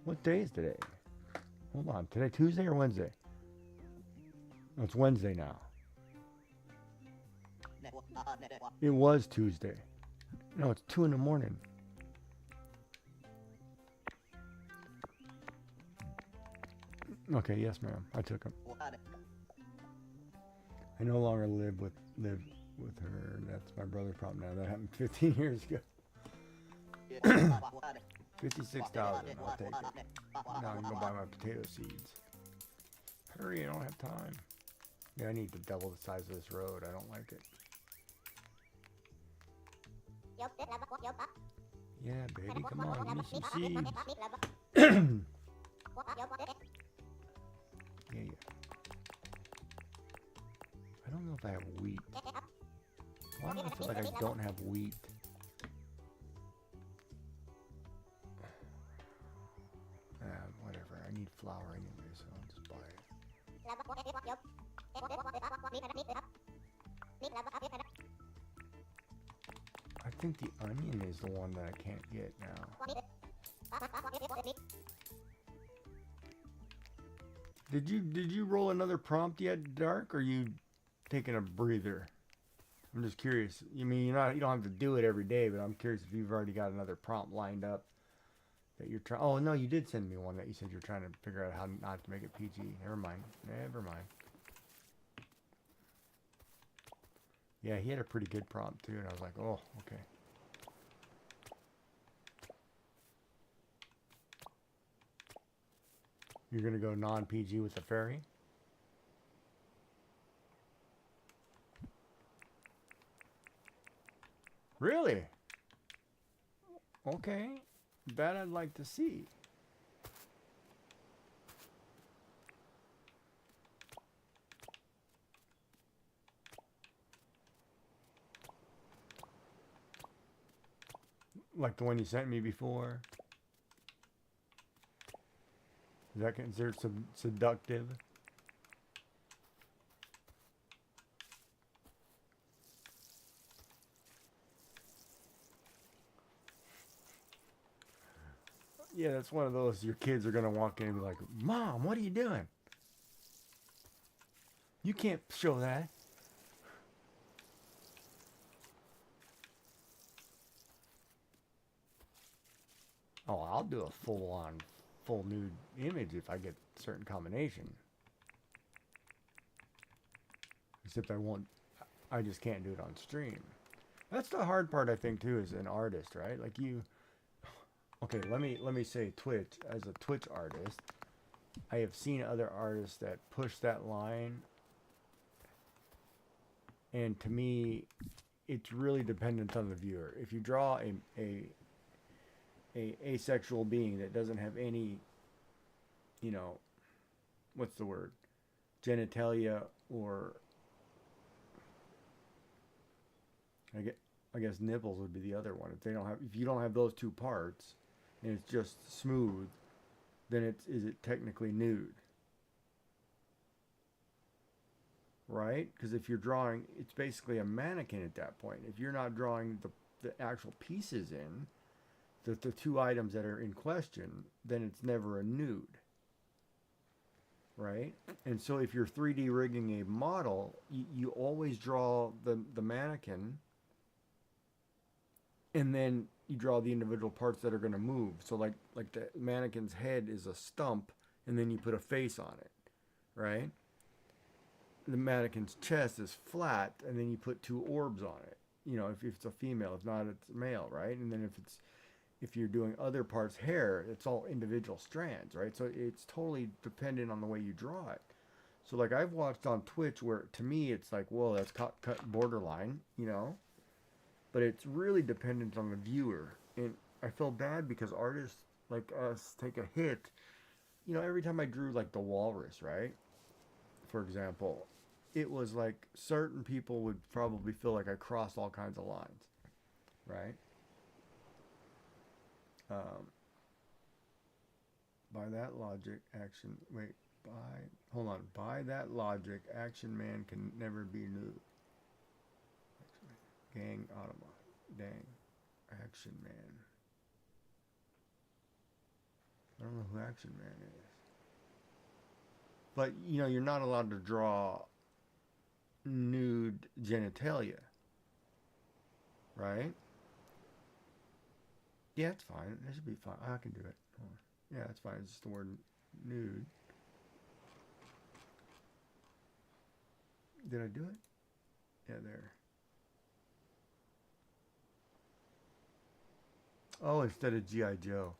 What day is today? Hold on, today Tuesday or Wednesday? Oh, it's Wednesday now. It was Tuesday. No, it's 2 in the morning. Okay, yes, ma'am. I took them. I no longer live with her. That's my brother's problem now. That happened 15 years ago. $56. I'll take it. Now I can go buy my potato seeds. Hurry, I don't have time. Yeah, I need to double the size of this road. I don't like it. Yeah, baby, come on, give me some seeds. Yeah. I don't know if I have wheat. Why do I feel like I don't have wheat? Whatever. I need flour anyway, so I'll just buy it. I think the onion is the one that I can't get now. Did you roll another prompt yet, Dark? Or are you taking a breather? I'm just curious. You mean you don't have to do it every day, but I'm curious if you've already got another prompt lined up that you're trying. Oh no, you did send me one that you said you're trying to figure out how not to make it PG. Never mind. Never mind. Yeah, he had a pretty good prompt too, and I was like, oh, okay. You're gonna go non-PG with the fairy? Really? Okay. That I'd like to see. Like the one you sent me before? Is that considered seductive? Yeah, that's one of those your kids are going to walk in and be like, Mom, what are you doing? You can't show that. Oh, I'll do a full-on, full nude image if I get a certain combination. Except I just can't do it on stream. That's the hard part, I think, too, as an artist, right? Like okay, let me say Twitch. As a Twitch artist, I have seen other artists that push that line. And to me, it's really dependent on the viewer. If you draw a asexual being that doesn't have any, what's the word? Genitalia or I guess nipples would be the other one. If you don't have those two parts and it's just smooth, then is it technically nude? Right? Because if you're drawing, it's basically a mannequin at that point. If you're not drawing the actual pieces in, the two items that are in question, then it's never a nude, right? And so if you're 3D rigging a model, you always draw the mannequin, and then you draw the individual parts that are going to move. So like the mannequin's head is a stump, and then you put a face on it, right? The mannequin's chest is flat, and then you put two orbs on it. You know, if it's a female, if not, it's a male, right? And then if you're doing other parts, hair, it's all individual strands, right? So it's totally dependent on the way you draw it. So like I've watched on Twitch where to me it's like, whoa, that's cut borderline, you know? But it's really dependent on the viewer. And I feel bad because artists like us take a hit. You know, every time I drew like the walrus, right? For example, it was like certain people would probably feel like I crossed all kinds of lines, right? By that logic, by that logic, Action Man can never be nude. Gang Autobot. Dang. Action Man. I don't know who Action Man is. But, you know, you're not allowed to draw nude genitalia. Right? Yeah, it's fine. That should be fine. I can do it. Yeah, it's fine. It's just the word nude. Did I do it? Yeah, there. Oh, instead of G.I. Joe.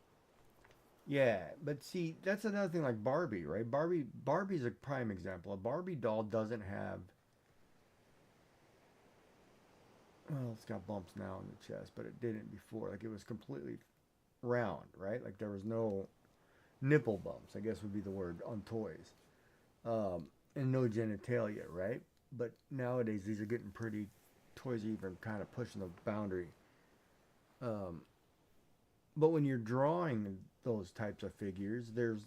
Yeah, but see, that's another thing like Barbie, right? Barbie's a prime example. A Barbie doll doesn't have... Well, it's got bumps now in the chest, but it didn't before. Like, it was completely round, right? Like, there was no nipple bumps, I guess would be the word, on toys. And no genitalia, right? But nowadays, these are getting pretty... Toys are even kind of pushing the boundary. But when you're drawing those types of figures, there's...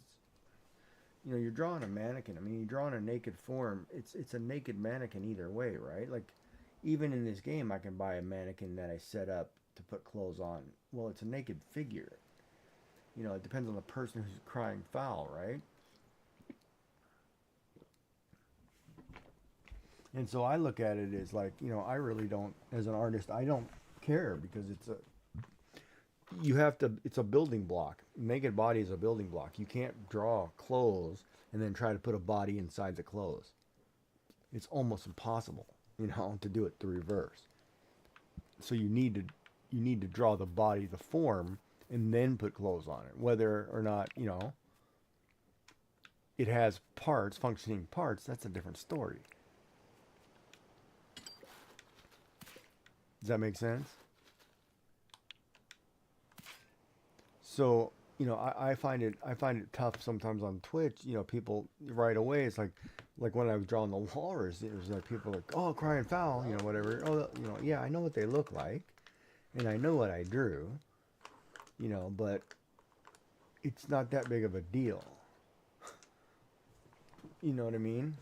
You know, you're drawing a mannequin. I mean, you're drawing a naked form. It's a naked mannequin either way, right? Like, even in this game, I can buy a mannequin that I set up to put clothes on. Well, it's a naked figure. You know, it depends on the person who's crying foul, right? And so I look at it as like, you know, I really don't, as an artist, I don't care because it's a building block. Naked body is a building block. You can't draw clothes and then try to put a body inside the clothes. It's almost impossible, you know, to do it the reverse. So you need to draw the body, the form, and then put clothes on it. Whether or not, you know, it has parts, functioning parts, that's a different story. Does that make sense? So, you know, I find it tough sometimes on Twitch. You know, people right away. It's like when I was drawing the walrus, it was like people like, oh, crying foul, you know, whatever. Oh, you know, yeah, I know what they look like, and I know what I drew, you know, but it's not that big of a deal. You know what I mean?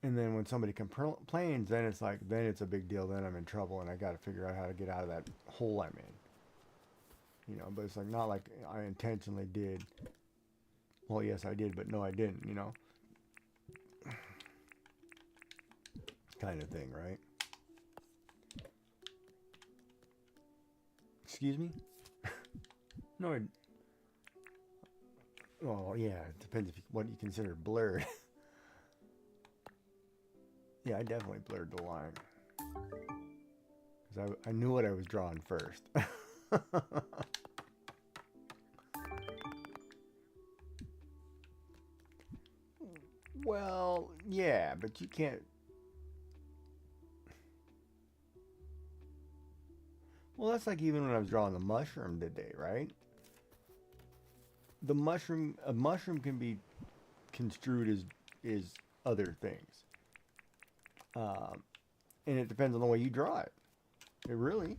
And then when somebody complains, then it's like, then it's a big deal. Then I'm in trouble, and I got to figure out how to get out of that hole I'm in. You know, but it's like not like I intentionally did. Well, yes, I did, but no, I didn't. You know, kind of thing, right? Excuse me? No. Oh, yeah. It depends what you consider blurred. Yeah, I definitely blurred the line. Because I knew what I was drawing first. Well, yeah, but you can't... Well, that's like even when I was drawing the mushroom today, right? A mushroom can be construed as other things. And it depends on the way you draw it. It really.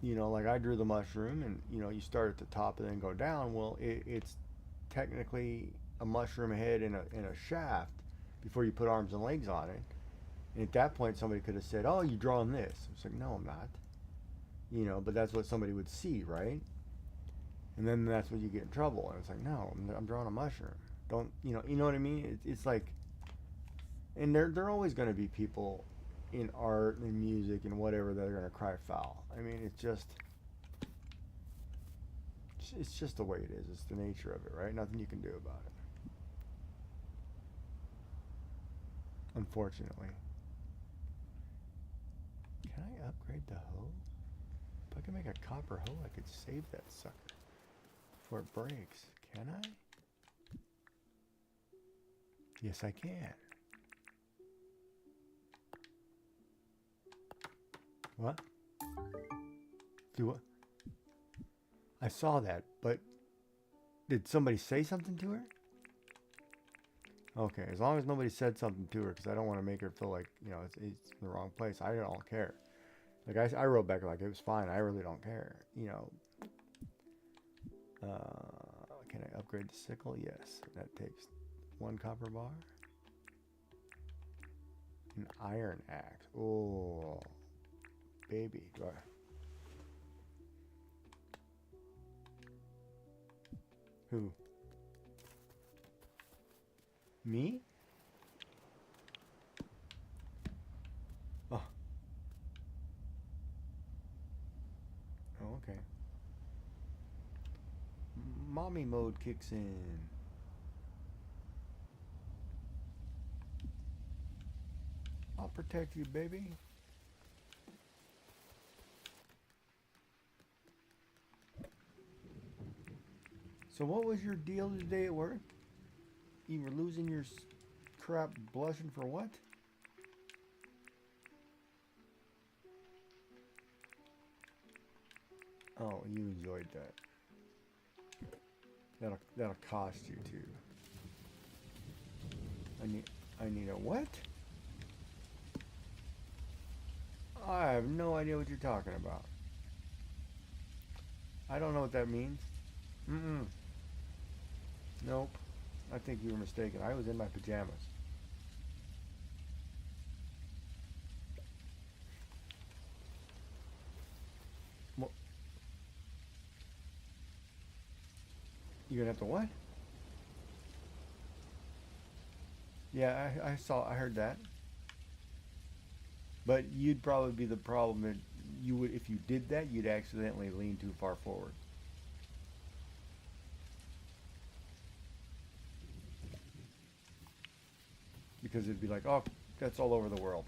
You know, like I drew the mushroom and, you know, you start at the top and then go down. Well, it's technically a mushroom head and a shaft before you put arms and legs on it. And at that point, somebody could have said, oh, you're drawing this. It's like, no, I'm not. you know, but that's what somebody would see, right? And then that's when you get in trouble. And it's like, no, I'm drawing a mushroom. Don't, you know what I mean? It's like, and there are always going to be people in art and music and whatever that are going to cry foul. I mean, it's just the way it is. It's the nature of it, right? Nothing you can do about it. Unfortunately. Can I upgrade the hoe? If I can make a copper hoe, I could save that sucker before it breaks. Can I? Yes, I can. What? Do what? I saw that, but did somebody say something to her? Okay, as long as nobody said something to her, because I don't want to make her feel like, it's in the wrong place. I don't care. Like, I wrote back like, it was fine. I really don't care. Can I upgrade the sickle? Yes. That takes 1 copper bar. An iron axe. Oh, baby. Do I... Who? Me? Oh. Oh, okay. Mommy mode kicks in. I'll protect you, baby. So what was your deal today at work? You were losing your crap blushing for what? Oh, you enjoyed that. That'll cost you too. I need a what? I have no idea what you're talking about. I don't know what that means. Nope. I think you were mistaken. I was in my pajamas. What? You're gonna have to what? Yeah, I heard that. But you'd probably be the problem that you would, if you did that, you'd accidentally lean too far forward. Because it'd be like, oh, that's all over the world.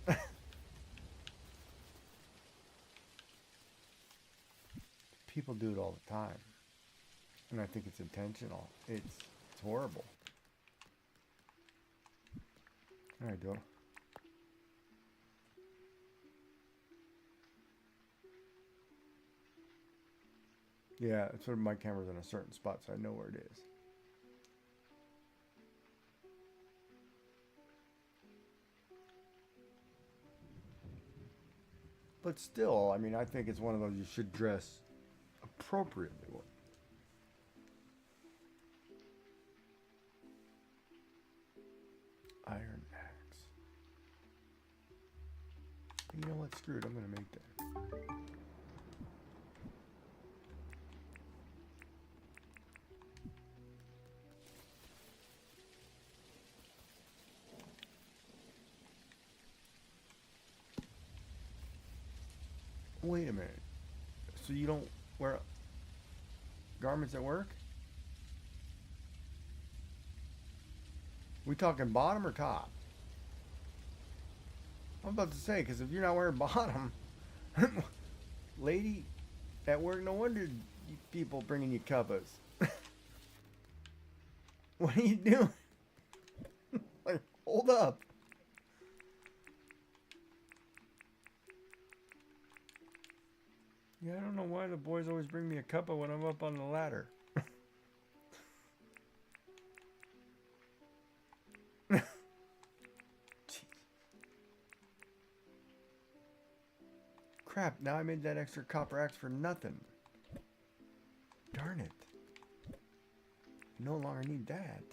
People do it all the time. And I think it's intentional. It's horrible. Alright, Joe. Yeah, it's sort of my camera's in a certain spot, so I know where it is. But still, I mean, I think it's one of those you should dress appropriately with. Iron axe. You know what? Screw it. I'm gonna make that. Wait a minute. So you don't wear garments at work? We talking bottom or top? I'm about to say, because if you're not wearing bottom, lady at work, no wonder you people bringing you cuppas. What are you doing? Like, hold up. Yeah, I don't know why the boys always bring me a cuppa when I'm up on the ladder. Crap, now I made that extra copper axe for nothing. Darn it. No longer need that.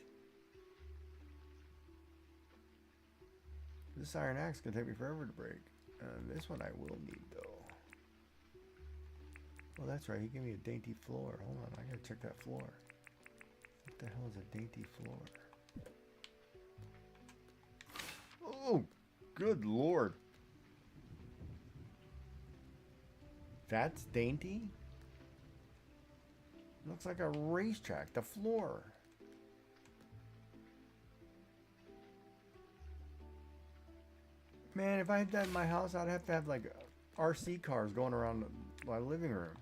This iron axe can take me forever to break. This one I will need though. Oh, that's right. He gave me a dainty floor. Hold on, I gotta check that floor. What the hell is a dainty floor? Oh, good lord. That's dainty? Looks like a racetrack, the floor. Man, if I had that in my house, I'd have to have like RC cars going around my living room.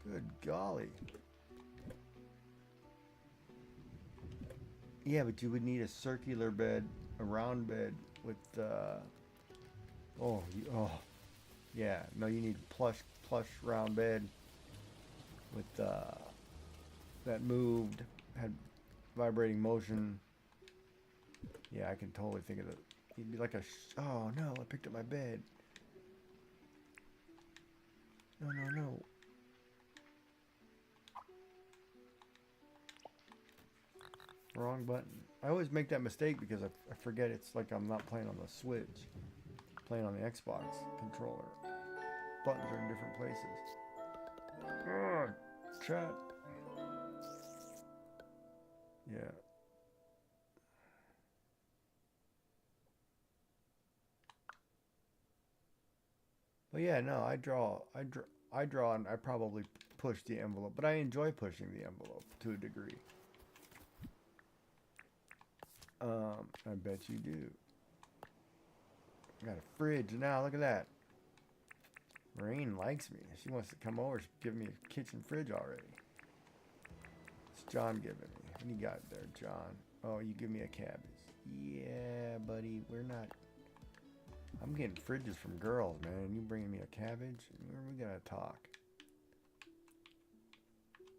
Good golly. Yeah, but you would need a circular bed, a round bed with, oh, yeah. No, you need plush round bed with, that moved, had vibrating motion. Yeah, I can totally think of it. It'd be like a, oh no, I picked up my bed. No, no, no. Wrong button. I always make that mistake because I forget it's like I'm not playing on the Switch. I'm playing on the Xbox controller. Buttons are in different places. Ugh, chat. Yeah. But yeah, no, I draw and I probably push the envelope, but I enjoy pushing the envelope to a degree. I bet you do. I got a fridge now, look at that. Rain likes me. She wants to come over, she's giving me a kitchen fridge already. It's John giving me. What do you got there, John? Oh, you give me a cabbage. Yeah, buddy, we're not... I'm getting fridges from girls, man. You bringing me a cabbage? We gotta talk.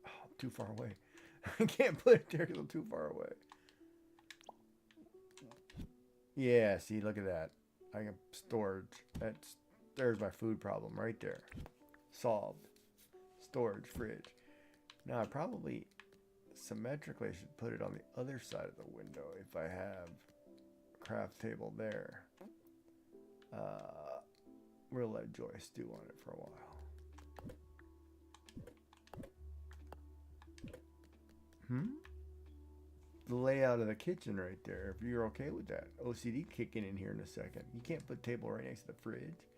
Oh, too far away. I can't put it there because I'm too far away. Yeah, see, look at that. I got storage. There's my food problem right there. Solved. Storage, fridge. Now, I probably symmetrically should put it on the other side of the window if I have a craft table there. We'll let Joy stew on it for a while. The layout of the kitchen right there, if you're okay with that. OCD kicking in here in a second. You can't put a table right next to the fridge.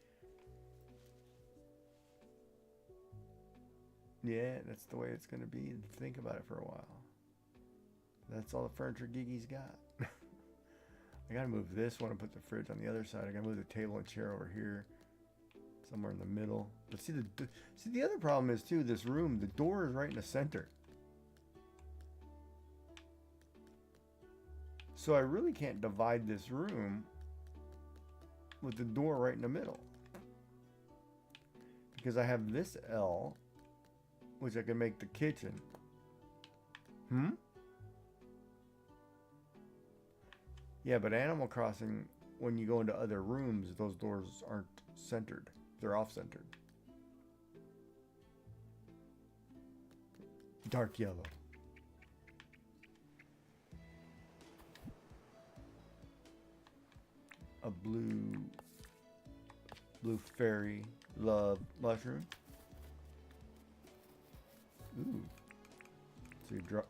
Yeah, that's the way it's going to be. Think about it for a while. That's all the furniture Gigi's got. I got to move this one and put the fridge on the other side. I got to move the table and chair over here. Somewhere in the middle. But see, the other problem is, too, this room, the door is right in the center. So I really can't divide this room with the door right in the middle. Because I have this L, which I can make the kitchen. Yeah, but Animal Crossing, when you go into other rooms, those doors aren't centered. They're off-centered. Dark yellow. A blue fairy love mushroom. Ooh. So you drop.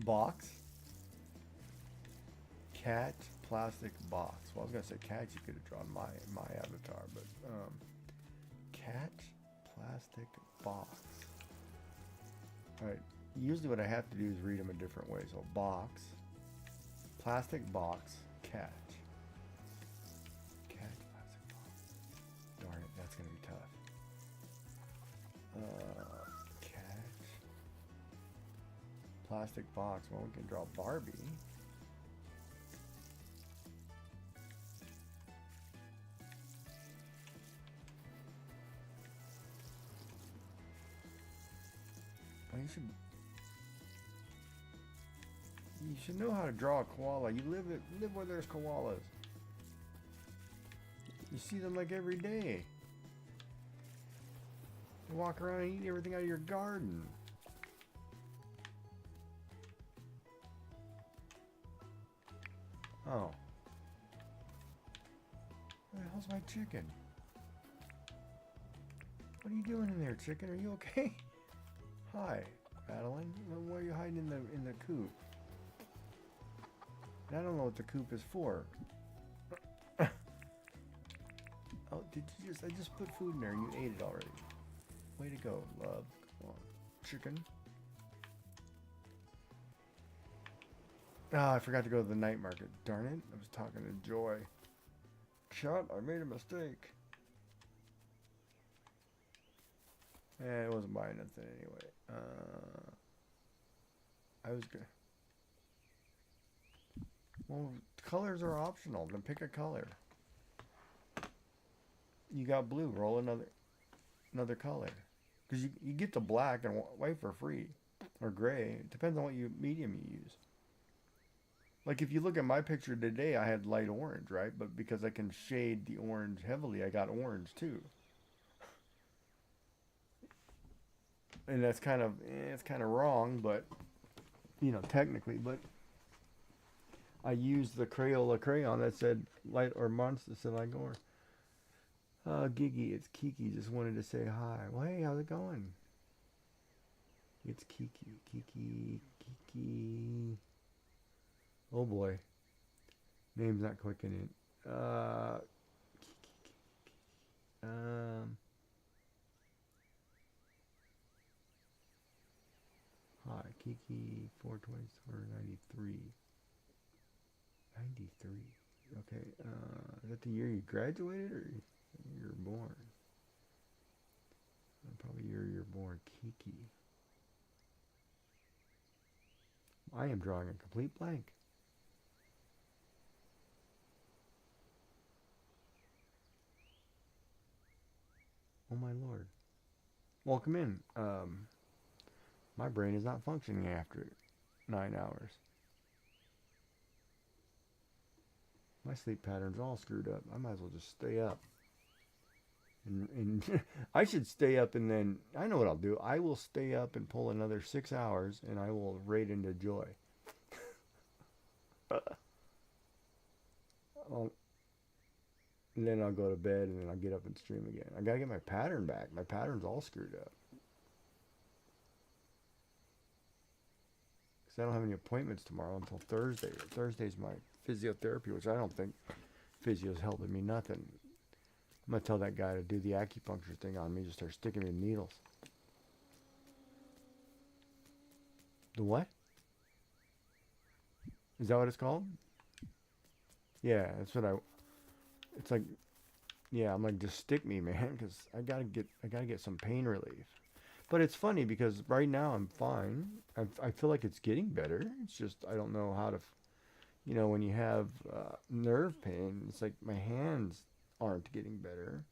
Box. Cat plastic box. Well, I was gonna say cat. You could have drawn my avatar, but cat plastic box. All right. Usually what I have to do is read them a different way. So box, plastic box, catch. Catch, plastic box. Darn it, that's going to be tough. Catch. Plastic box. Well, we can draw Barbie. Well, you should know how to draw a koala. You live where there's koalas. You see them like every day. They walk around and eat everything out of your garden. Oh. Where the hell's my chicken? What are you doing in there, chicken? Are you okay? Hi, Madeline. Why are you hiding in the coop? I don't know what the coop is for. Oh, did you just? I just put food in there and you ate it already. Way to go, love. Come on, chicken. Ah, I forgot to go to the night market. Darn it! I was talking to Joy. Shut! I made a mistake. I wasn't buying nothing anyway. I was good. Well, colors are optional. Then pick a color. You got blue. Roll another color. Because you get the black and white for free. Or gray. It depends on what medium you use. Like if you look at my picture today, I had light orange, right? But because I can shade the orange heavily, I got orange too. And that's kind of, it's kind of wrong, but, you know, technically, but I used the Crayola crayon that said light, or monster said light orange. Gigi, it's Kiki, just wanted to say hi. Well, hey, how's it going? It's Kiki, Kiki, Kiki. Oh boy. Name's not clicking in. Kiki, hi, Kiki, 42493. 93. Okay, is that the year you graduated or you were born? Probably year you're born, Kiki. I am drawing a complete blank. Oh my lord. Welcome in. My brain is not functioning after 9 hours. My sleep pattern's all screwed up. I might as well just stay up. And I should stay up and then, I know what I'll do. I will stay up and pull another 6 hours and I will raid into Joy. And then I'll go to bed and then I'll get up and stream again. I gotta get my pattern back. My pattern's all screwed up. Because I don't have any appointments tomorrow until Thursday. Thursday's my physiotherapy, which I don't think physio's helping me nothing. I'm gonna tell that guy to do the acupuncture thing on me, just start sticking me with needles. The what? Is that what it's called? Yeah, that's what it's like, yeah, I'm like, just stick me, man, because I gotta get some pain relief. But it's funny because right now I'm fine. I feel like it's getting better. It's just I don't know how to, you know, when you have nerve pain, it's like my hands aren't getting better.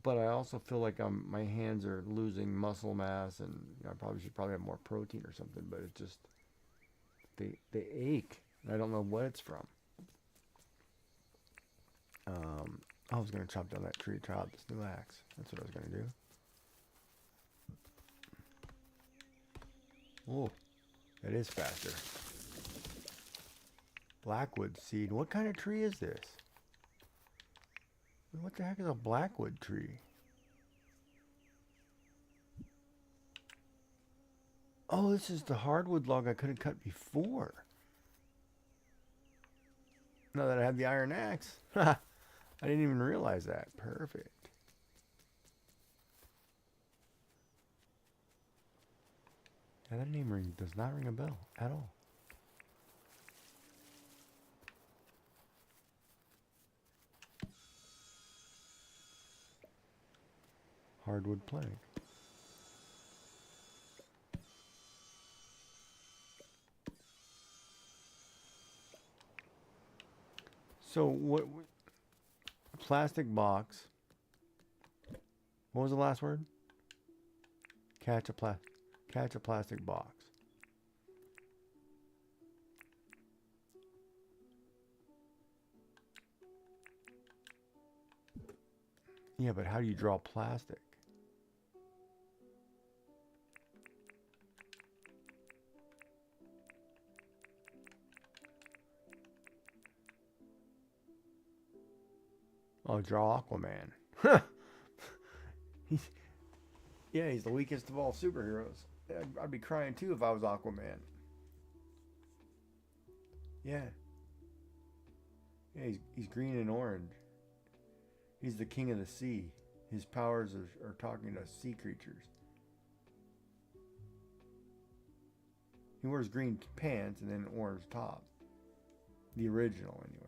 But I also feel like my hands are losing muscle mass, and you know, I should have more protein or something. But it just they ache. I don't know what it's from. I was gonna chop down that tree, try out this new axe. That's what I was gonna do. Oh, that is faster. Blackwood seed. What kind of tree is this? What the heck is a blackwood tree? Oh, this is the hardwood log I couldn't cut before. Now that I have the iron axe. I didn't even realize that. Perfect. Yeah, that name does not ring a bell at all. Hardwood plank. So what? Plastic box. What was the last word? Catch a plastic box. Yeah, but how do you draw plastic? Oh, draw Aquaman. he's, yeah, he's the weakest of all superheroes. I'd be crying too if I was Aquaman. Yeah. Yeah, he's green and orange. He's the king of the sea. His powers are talking to sea creatures. He wears green pants and then orange top. The original, anyway.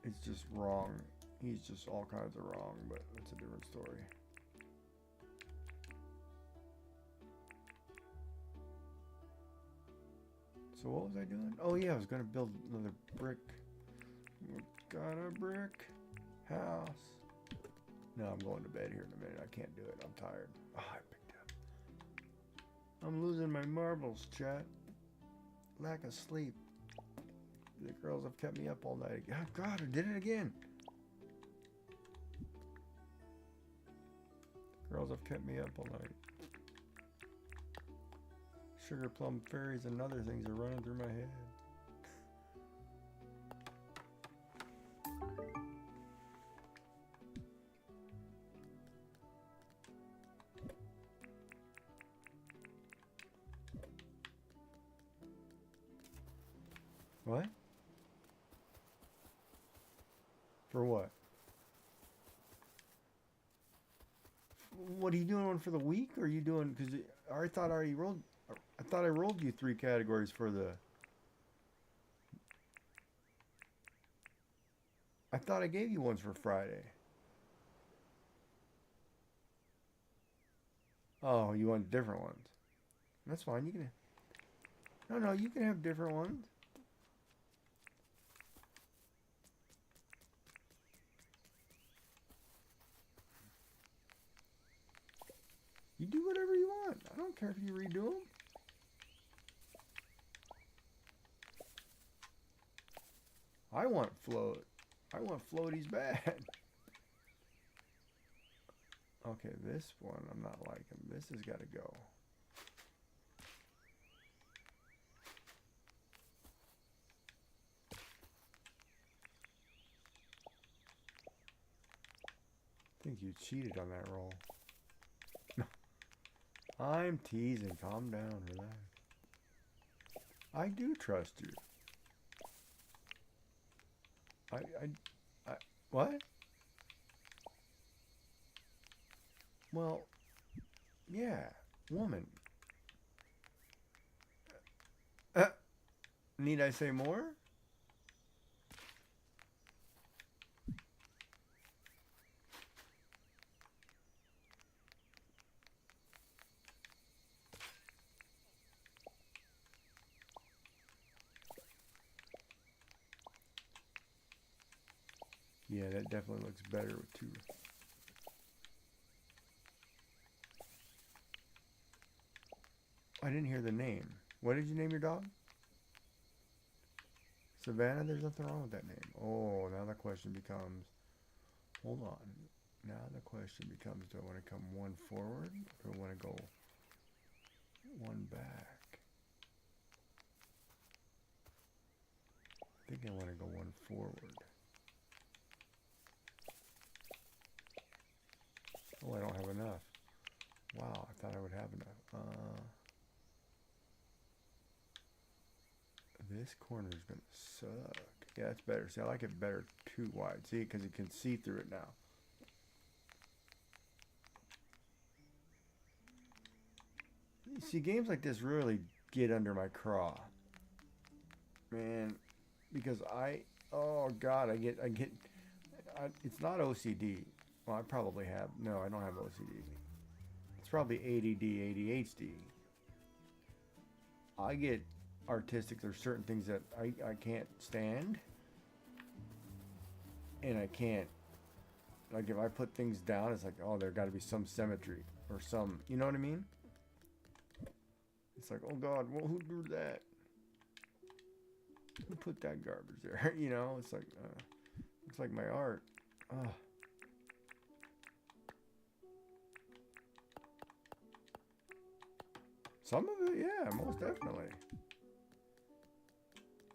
It's just wrong. He's just all kinds of wrong, but that's a different story. So what was I doing? Oh yeah, I was gonna build another brick. Got a brick house. No, I'm going to bed here in a minute. I can't do it. I'm tired. Oh, I picked up. I'm losing my marbles, chat. Lack of sleep. The girls have kept me up all night. Oh God, I did it again. Girls have kept me up all night. Sugar plum fairies and other things are running through my head. What? For what? What are you doing one for the week? Or are you doing, because I thought I already rolled, I thought I rolled you 3 categories for the, I thought I gave you ones for Friday. Oh, you want different ones? That's fine. You can. No, you can have different ones. You do whatever you want. I don't care if you redo them. I want float. I want floaties bad. Okay, this one I'm not liking. This has got to go. I think you cheated on that roll. No. I'm teasing. Calm down. Relax. I do trust you. I what? Well, yeah, woman. Need I say more? Yeah, that definitely looks better with 2. I didn't hear the name. What did you name your dog? Savannah? There's nothing wrong with that name. Oh, now the question becomes, hold on. Now the question becomes, do I want to come 1 forward or do I want to go 1 back? I think I want to go 1 forward. Oh, I don't have enough. Wow, I thought I would have enough. This corner is going to suck. Yeah, it's better. See, I like it better 2 wide. See, because you can see through it now. See, games like this really get under my craw. Man, because oh God, it's not OCD. Well, I probably have, no, I don't have OCD. It's probably ADD, ADHD. I get artistic. There's certain things that I can't stand. And I can't, like if I put things down, it's like, oh, there got to be some symmetry or some, you know what I mean? It's like, oh God, well, who drew that? Who put that garbage there? You know, it's like my art. Oh. Some of it, yeah, most definitely.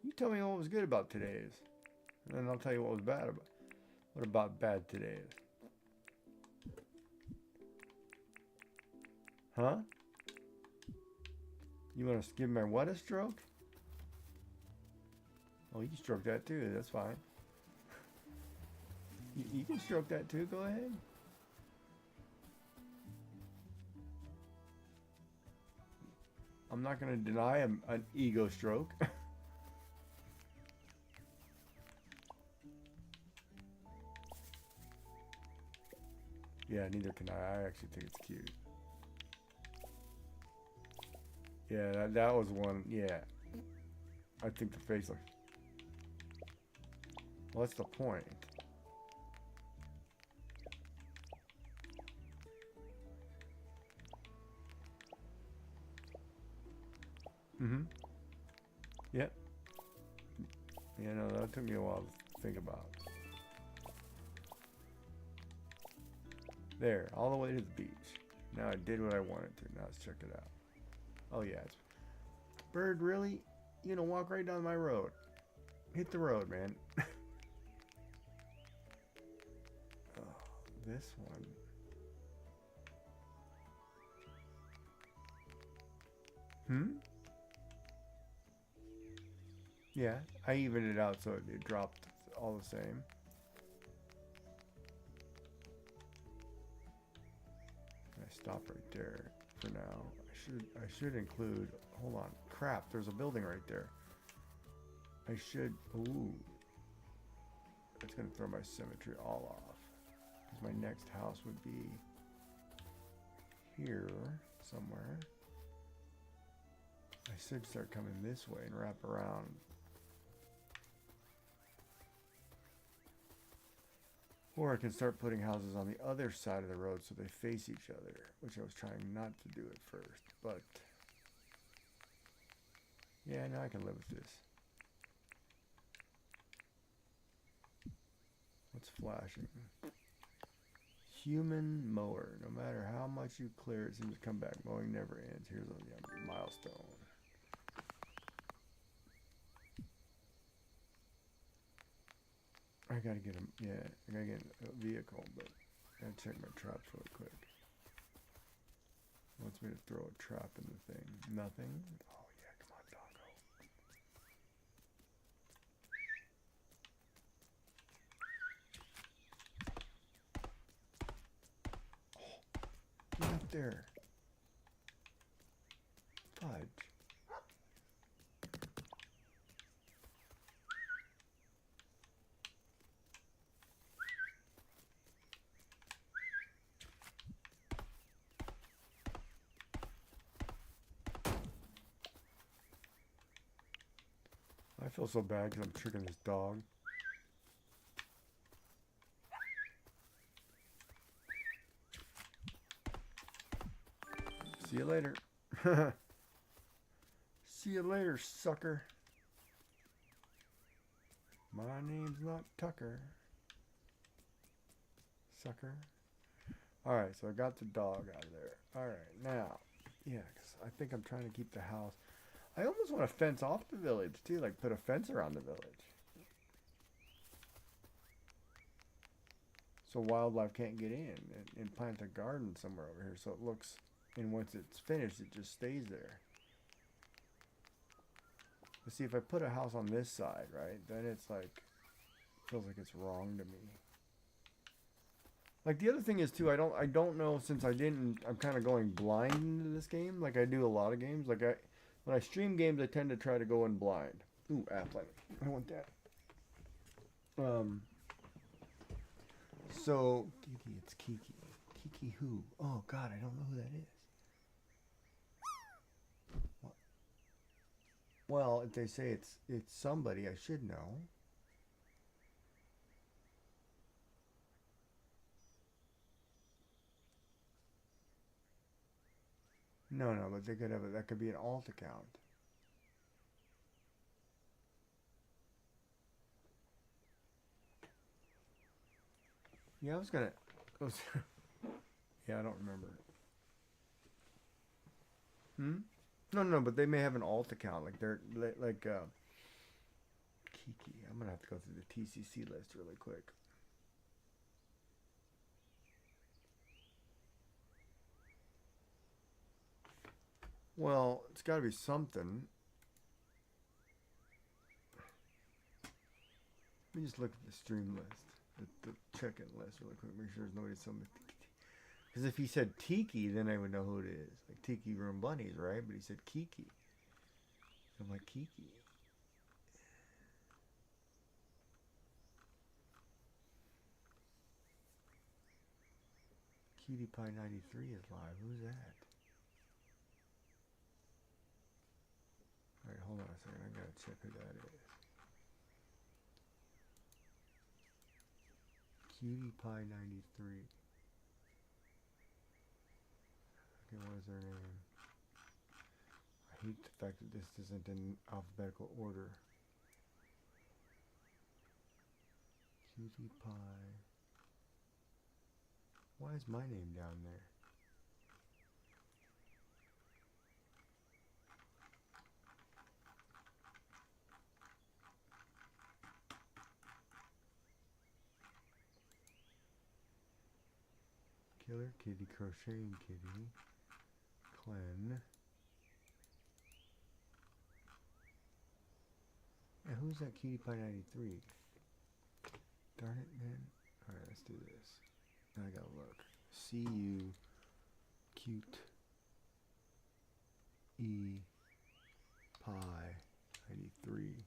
You tell me what was good about today's, and then I'll tell you what was bad about. What about bad today's? Huh? You want to give my what a stroke? Oh, you can stroke that too. That's fine. You can stroke that too. Go ahead. I'm not going to deny an ego stroke. Yeah, neither can I. I actually think it's cute. Yeah, that was one. Yeah. I think the face looks... Well, that's the point. Mm-hmm. Yep. Yeah, no, that took me a while to think about. There, all the way to the beach. Now I did what I wanted to. Now let's check it out. Oh yeah, it's... Bird, really? You know, walk right down my road. Hit the road, man. Oh, this one. Hmm? Yeah, I evened it out so it dropped all the same. I stop right there for now. I should include, hold on, crap, there's a building right there. I should, ooh. It's gonna throw my symmetry all off. Because my next house would be here somewhere. I should start coming this way and wrap around. Or I can start putting houses on the other side of the road so they face each other, which I was trying not to do at first, but yeah, now I can live with this. What's flashing? Human mower. No matter how much you clear, it seems to come back. Mowing never ends. Here's a milestone. I gotta get I gotta get a vehicle, but I gotta check my traps really quick. Wants me to throw a trap in the thing. Nothing? Oh yeah, come on, doggo. Oh, get up there. Fudge. I feel so bad because I'm tricking this dog. See you later. See you later, sucker. My name's not Tucker. Sucker. Alright, so I got the dog out of there. Alright, now, yeah, because I think I'm trying to keep the house. I almost want to fence off the village, too. Like, put a fence around the village. So wildlife can't get in. And plant a garden somewhere over here so it looks... And once it's finished, it just stays there. But see, if I put a house on this side, right? Then it's like... Feels like it's wrong to me. Like, the other thing is, too, I don't know, since I'm kind of going blind into this game. Like I do a lot of games. Like, when I stream games, I tend to try to go in blind. Ooh, Applet. I want that. So, Kiki, it's Kiki. Kiki who? Oh, God, I don't know who that is. What? Well, if they say it's somebody, I should know. No, but they could have that could be an alt account. Yeah, I was gonna. Yeah, I don't remember. No, but they may have an alt account, like they're like have to go through the TCC list really quick. Well, it's got to be something. Let me just look at the stream list, the check-in list really quick. Make sure there's nobody something. Because if he said Tiki, then I would know who it is. Like Tiki Room Bunnies, right? But he said Kiki. I'm like, Kiki. Cutie Pie 93 is live. Who's that? Alright, hold on a second. I gotta check who that is. Cutie Pie 93. Okay, what is their name? I hate the fact that this isn't in alphabetical order. Cutie Pie. Why is my name down there? Killer Kitty, Crocheting Kitty, Clen. And who's that Cutie Pie 93? Darn it, man. Alright, let's do this. Now I gotta look. CU Cute E Pie 93.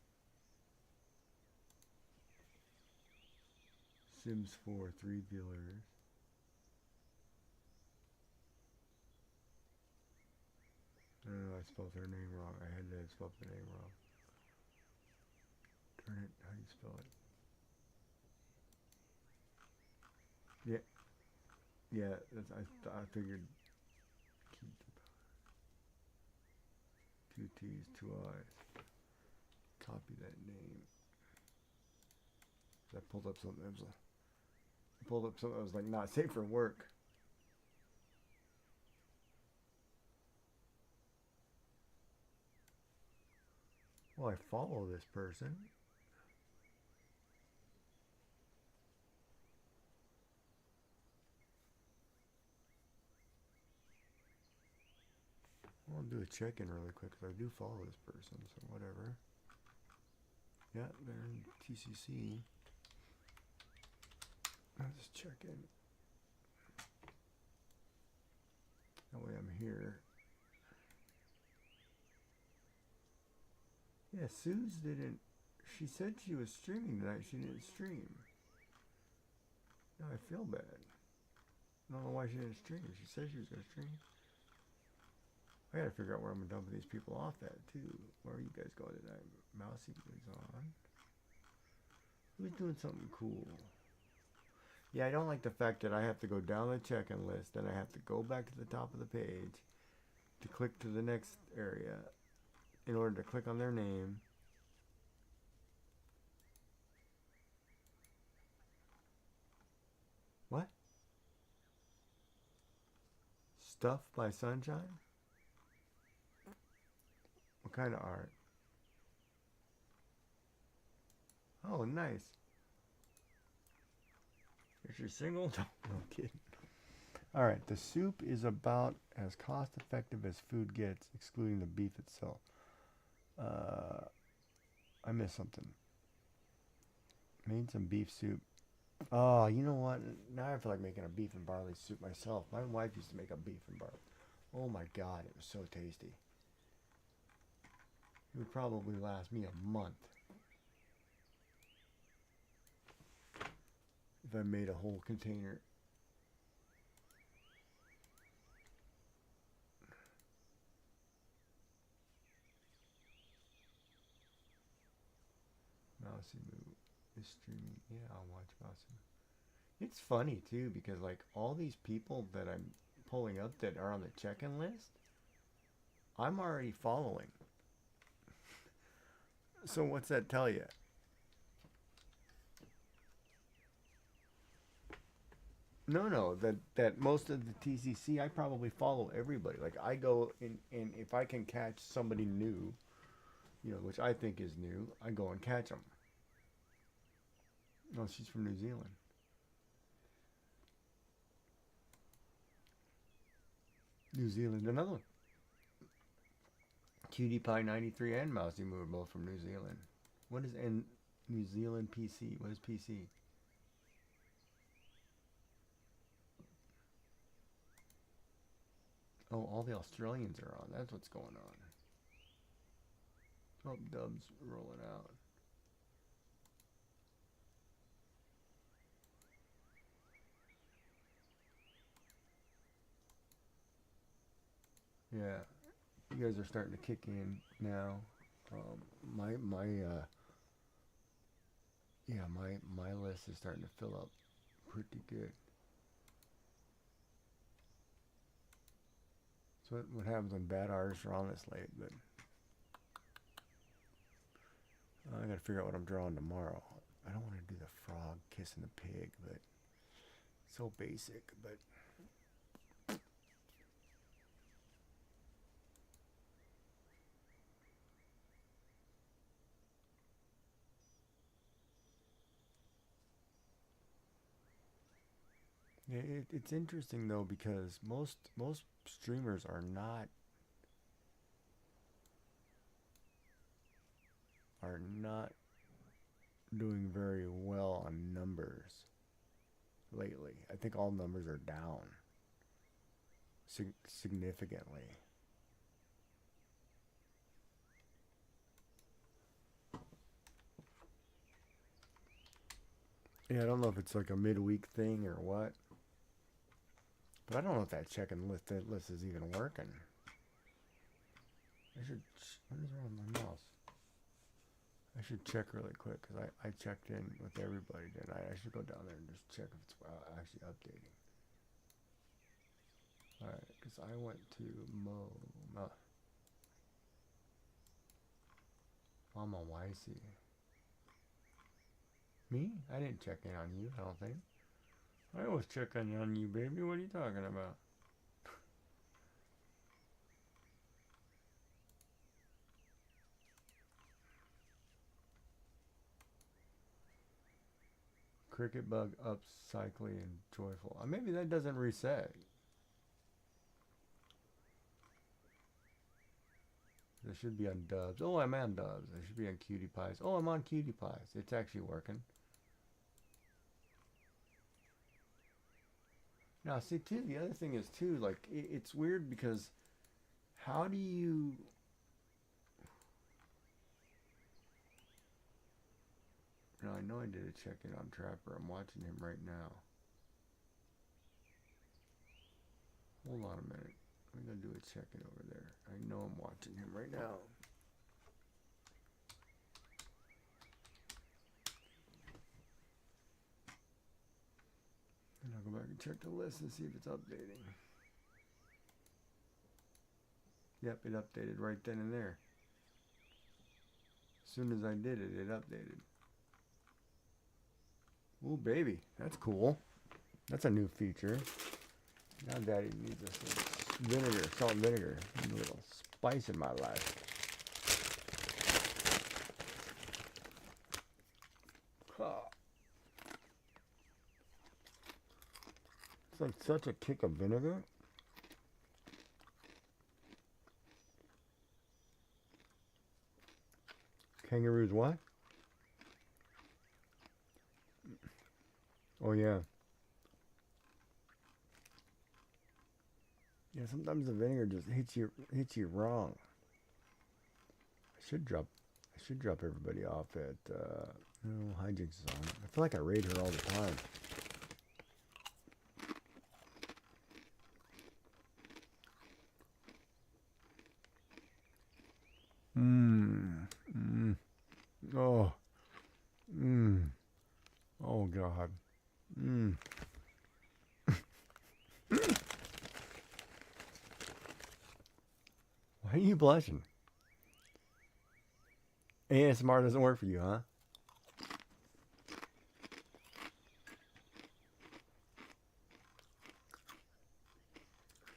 Sims 4 3 viewers. No, I spelled their name wrong. I had to spell their name wrong. Darn it, how do you spell it? Yeah, that's, I figured. Two T's, two I's. Copy that name. I pulled up something. That was like not safe for work. Well, I follow this person. I'll do a check-in really quick because I do follow this person, so whatever. Yeah, they're in TCC. I'll just check in. That way I'm here. Yeah, Suze didn't. She said she was streaming tonight. She didn't stream. Now I feel bad. I don't know why she didn't stream. She said she was going to stream. I gotta figure out where I'm gonna dump these people off at too. Where are you guys going tonight? Mousy is on. Who's doing something cool? Yeah, I don't like the fact that I have to go down the check-in list, then I have to go back to the top of the page to click to the next area in order to click on their name. What? Stuff by Sunshine? What kind of art? Oh, nice. Is she single? No kidding. Alright, the soup is about as cost effective as food gets, excluding the beef itself. I missed something. Made some beef soup. Oh, you know what? Now I feel like making a beef and barley soup myself. My wife used to make a beef and barley. Oh my god, it was so tasty. It would probably last me a month if I made a whole container. Mousy Moo is streaming. Yeah, I'll watch Mousy Moo. It's funny too because like all these people that I'm pulling up that are on the check-in list, I'm already following. So what's that tell you? No, that most of the TCC, I probably follow everybody. Like I go in, and if I can catch somebody new, you know, which I think is new, I go and catch them. No, she's from New Zealand. New Zealand, another one. Cutie Pie 93 and Mousy Moo are both from New Zealand. What is New Zealand PC? What is PC? Oh, all the Australians are on. That's what's going on. Oh, Dub's rolling out. Yeah, you guys are starting to kick in now. My list is starting to fill up pretty good. So what happens when bad artists are on this late? But I gotta figure out what I'm drawing tomorrow. I don't want to do the frog kissing the pig, but so basic. But yeah, it's interesting though because most streamers are not doing very well on numbers lately. I think all numbers are down significantly. Yeah, I don't know if it's like a midweek thing or what. But I don't know if that that list is even working. What is wrong with my mouse? I should check really quick because I checked in with everybody tonight. I should go down there and just check if it's actually updating. Alright, because I went to Mama YC. Me? I didn't check in on you, I don't think. I always check on you, baby. What are you talking about? Cricket bug up, cycly, and joyful. Maybe that doesn't reset. It should be on Dubs. Oh, I'm on Dubs. I should be on Cutie Pies. Oh, I'm on Cutie Pies. It's actually working. Now, see, too, the other thing is, too, like, it's weird because how do you... Now, I know I did a check-in on Trapper. I'm watching him right now. Hold on a minute. I'm going to do a check-in over there. I know I'm watching him right now. And I'll go back and check the list and see if it's updating. Yep, it updated right then and there. As soon as I did it, it updated. Ooh, baby. That's cool. That's a new feature. Now Daddy needs some vinegar, salt and vinegar. A little spice in my life. Oh. It's like such a kick of vinegar. Kangaroos what? Oh yeah. Yeah, sometimes the vinegar just hits you wrong. I should drop everybody off at no, Hijinks is on. I feel like I raid her all the time. Oh. Oh God. Why are you blushing? ASMR doesn't work for you, huh?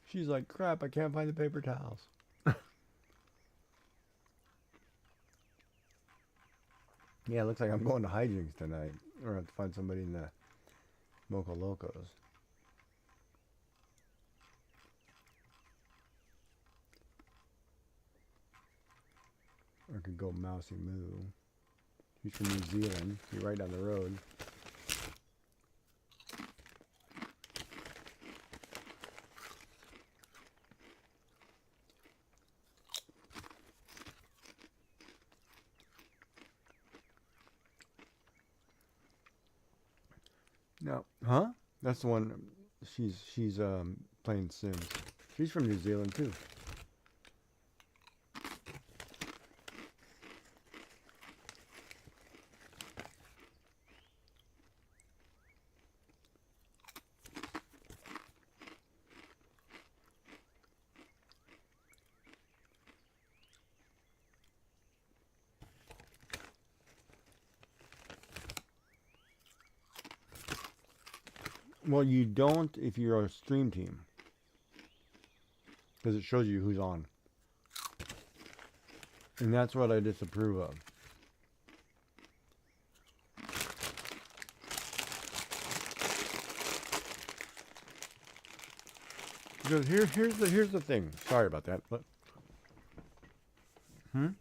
She's like, crap, I can't find the paper towels. Yeah, it looks like I'm going to hijinks tonight. We're going to have to find somebody in the Mocha Locos. Or could go Mousy Moo. He's from New Zealand. He's right down the road. No, huh? That's the one. She's playing Sims. She's from New Zealand too. Well, you don't if you're a stream team. Because it shows you who's on. And that's what I disapprove of. Because here's the thing. Sorry about that, but Do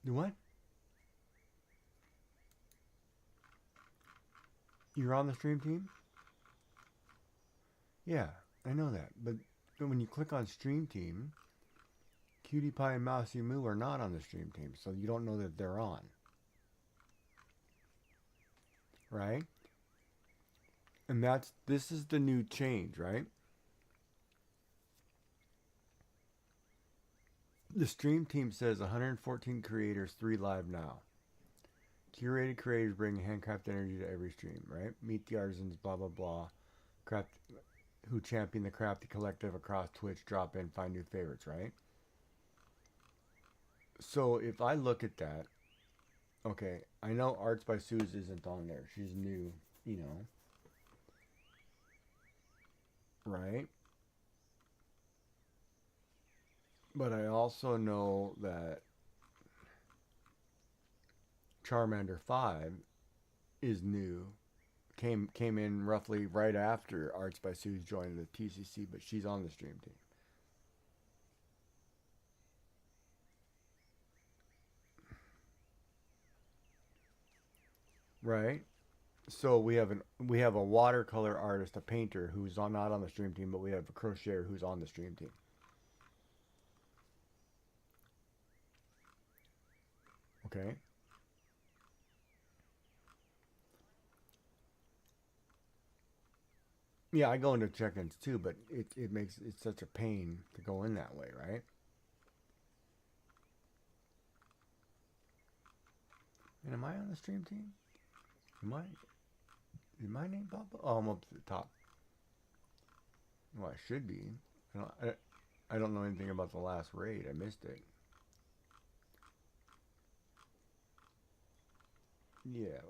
what? You're on the stream team? Yeah, I know that. But when you click on stream team, Cutie Pie and Mousy Moo are not on the stream team, so you don't know that they're on. Right? And this is the new change, right? The stream team says 114 creators, 3 live now. Curated creators bring handcraft energy to every stream, right? Meet the artisans, blah, blah, blah. Craft, who champion the crafty collective across Twitch, drop in, find new favorites, right? So if I look at that, okay, I know Arts by Suze isn't on there. She's new, you know. Right? But I also know that Charmander 5 is new. Came in roughly right after Arts by Suze joined the TCC, but she's on the stream team. Right? So we have a watercolor artist, a painter who's not on the stream team, but we have a crocheter who's on the stream team. Okay. Yeah, I go into check-ins too, but it makes it such a pain to go in that way, right? And am I on the stream team? Did my name pop up? Oh, I'm up to the top. Well, I should be. I don't know anything about the last raid. I missed it. Yeah.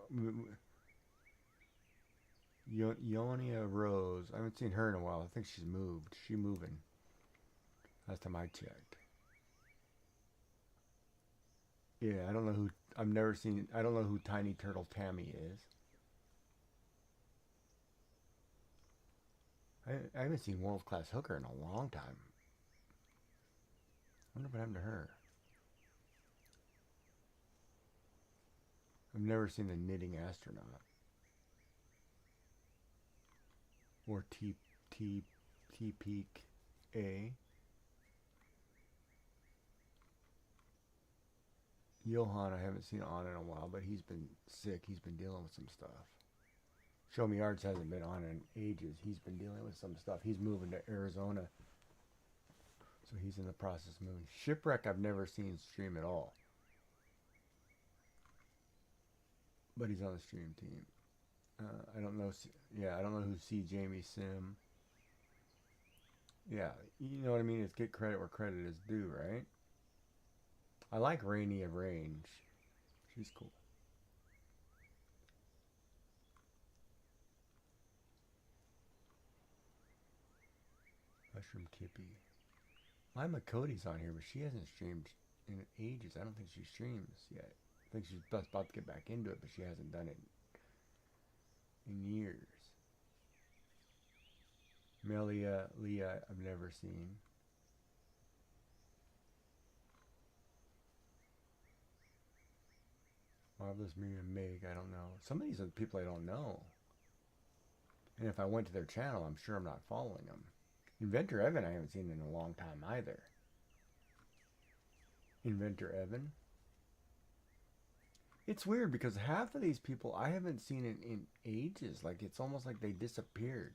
Ionia Rose. I haven't seen her in a while. I think she's moved. She's moving. Last time I checked. Yeah, I don't know who. I've never seen. I don't know who Tiny Turtle Tammy is. I haven't seen World Class Hooker in a long time. I wonder what happened to her. I've never seen the Knitting Astronaut. Or T Peak A. Johan, I haven't seen on in a while, but he's been sick. He's been dealing with some stuff. Show Me Arts hasn't been on in ages. He's been dealing with some stuff. He's moving to Arizona. So he's in the process of moving. Shipwreck I've never seen stream at all. But he's on the stream team. I don't know. Yeah, I don't know who C. Jamie Sim. Yeah, you know what I mean? It's get credit where credit is due, right? I like Rainy of Range. She's cool. Mushroom Kippy. My Makoti's on here, but she hasn't streamed in ages. I don't think she streams yet. I think she's just about to get back into it, but she hasn't done it in years. Melia, Leah, I've never seen. Marvelous Miriam and Meg, I don't know. Some of these are the people I don't know. And if I went to their channel, I'm sure I'm not following them. Inventor Evan, I haven't seen in a long time either. Inventor Evan. It's weird because half of these people I haven't seen in ages. Like, it's almost like they disappeared.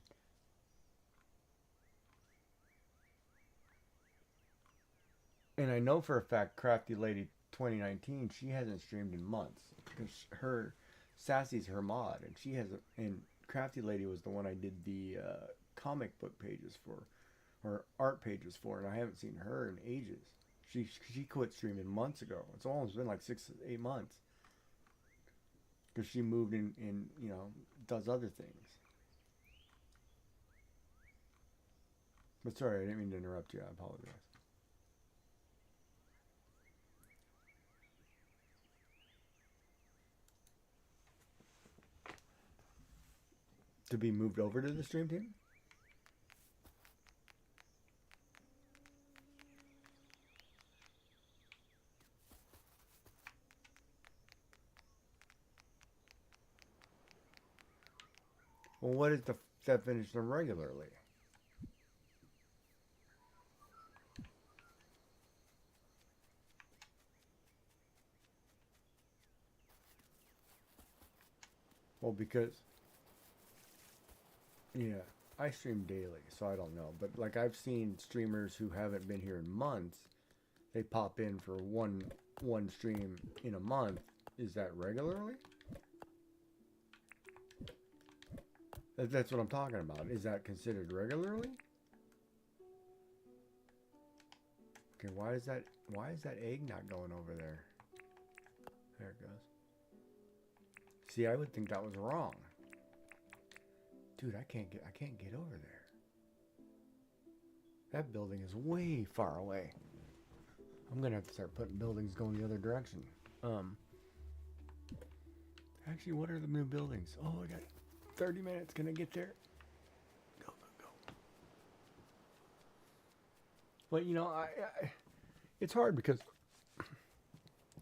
And I know for a fact, Crafty Lady 2019, she hasn't streamed in months. Because her, Sassy's her mod. And she hasn't, and Crafty Lady was the one I did the comic book pages for. Or art pages for. And I haven't seen her in ages. She quit streaming months ago. It's almost been like 6 to 8 months. Because she moved in, you know, does other things. But sorry, I didn't mean to interrupt you. I apologize. To be moved over to the stream team? Well, what is the definition of regularly? Well, because, yeah, I stream daily, so I don't know. But, like, I've seen streamers who haven't been here in months. They pop in for one stream in a month. Is that regularly? That's what I'm talking about. Is that considered regularly? Okay, why is that egg not going over there? There it goes. See, I would think that was wrong. Dude, I can't get over there. That building is way far away. I'm gonna have to start putting buildings going the other direction. Actually, what are the new buildings? Oh, I got 30 minutes. Can I get there? Go. But, you know, I it's hard because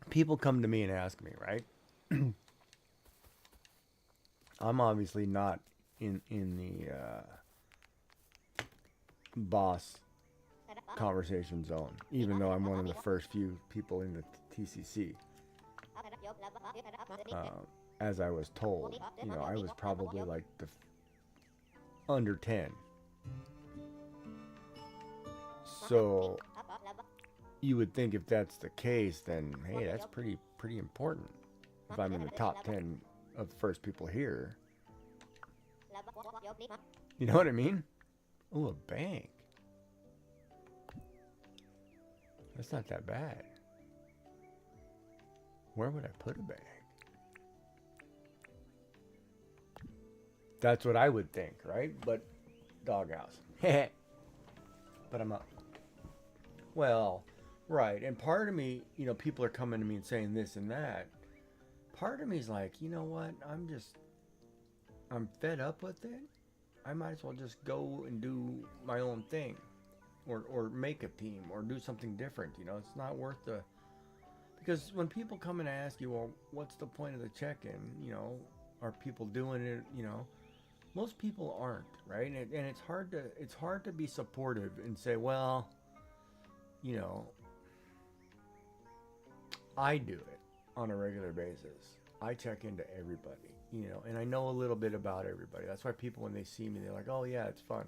people come to me and ask me, right? I'm obviously not in the boss conversation zone, even though I'm one of the first few people in the TCC. As I was told, you know, I was probably like the under 10. So you would think if that's the case, then hey, that's pretty important. If I'm in the top 10 of the first people here, you know what I mean? Oh, a bank. That's not that bad. Where would I put a bank? That's what I would think, right? But doghouse. But I'm up. Well, right. And part of me, you know, people are coming to me and saying this and that. Part of me is like, you know what? I'm fed up with it. I might as well just go and do my own thing. Or make a team or do something different. You know, it's not worth the... Because when people come and ask you, well, what's the point of the check-in? You know, are people doing it? You know, most people aren't, right? And it's hard to be supportive and say, well, you know, I do it on a regular basis. I check into everybody, you know, and I know a little bit about everybody. That's why people, when they see me, they're like, oh yeah, it's fun.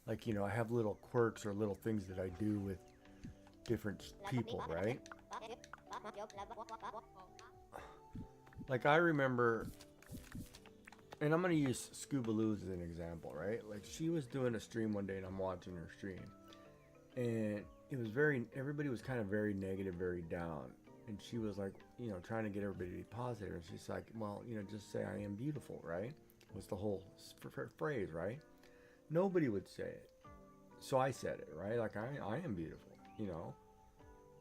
Like, you know, I have little quirks or little things that I do with different people, right? Like, I remember, and I'm going to use Scuba Luz as an example, right? Like, she was doing a stream one day, and I'm watching her stream. And it was everybody was kind of very negative, very down. And she was like, you know, trying to get everybody to be positive. And she's like, well, you know, just say I am beautiful, right? Was the whole phrase, right? Nobody would say it. So I said it, right? Like, I am beautiful, you know?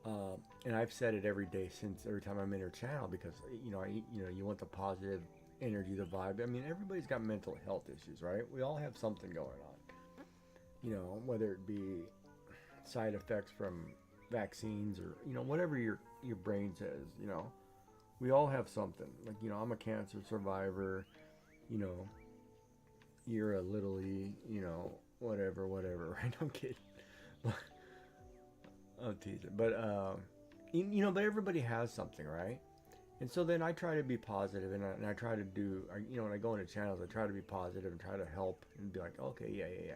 And I've said it every day since every time I'm in her channel because you want the positive energy, the vibe. I mean, everybody's got mental health issues, right? We all have something going on. Whether it be side effects from vaccines or whatever your brain says. We all have something. Like I'm a cancer survivor. You know, you're a little E. Whatever. Right? I'm kidding. I'll tease it, but but everybody has something, right? And so then I try to be positive, and I try to do, when I go into channels, I try to be positive and try to help and be like, okay, yeah.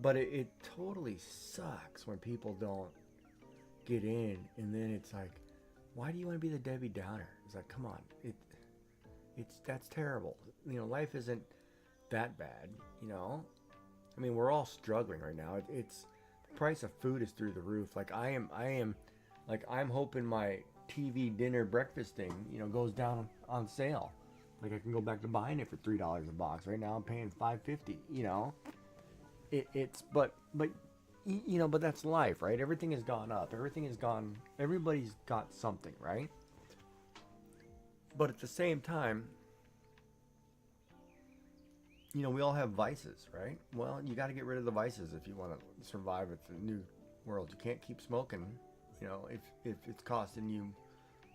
But it totally sucks when people don't get in, and then it's like, why do you want to be the Debbie Downer? It's like, come on, that's terrible. Life isn't that bad. I mean, we're all struggling right now. It's the price of food is through the roof. Like I am, like I'm hoping my TV dinner breakfast thing, goes down on sale. Like I can go back to buying it for $3 a box. Right now I'm paying $5.50. But that's life, right? Everything has gone up. Everybody's got something, right? But at the same time, we all have vices, right? Well, you got to get rid of the vices if you want to survive with the new world. You can't keep smoking, if it's costing you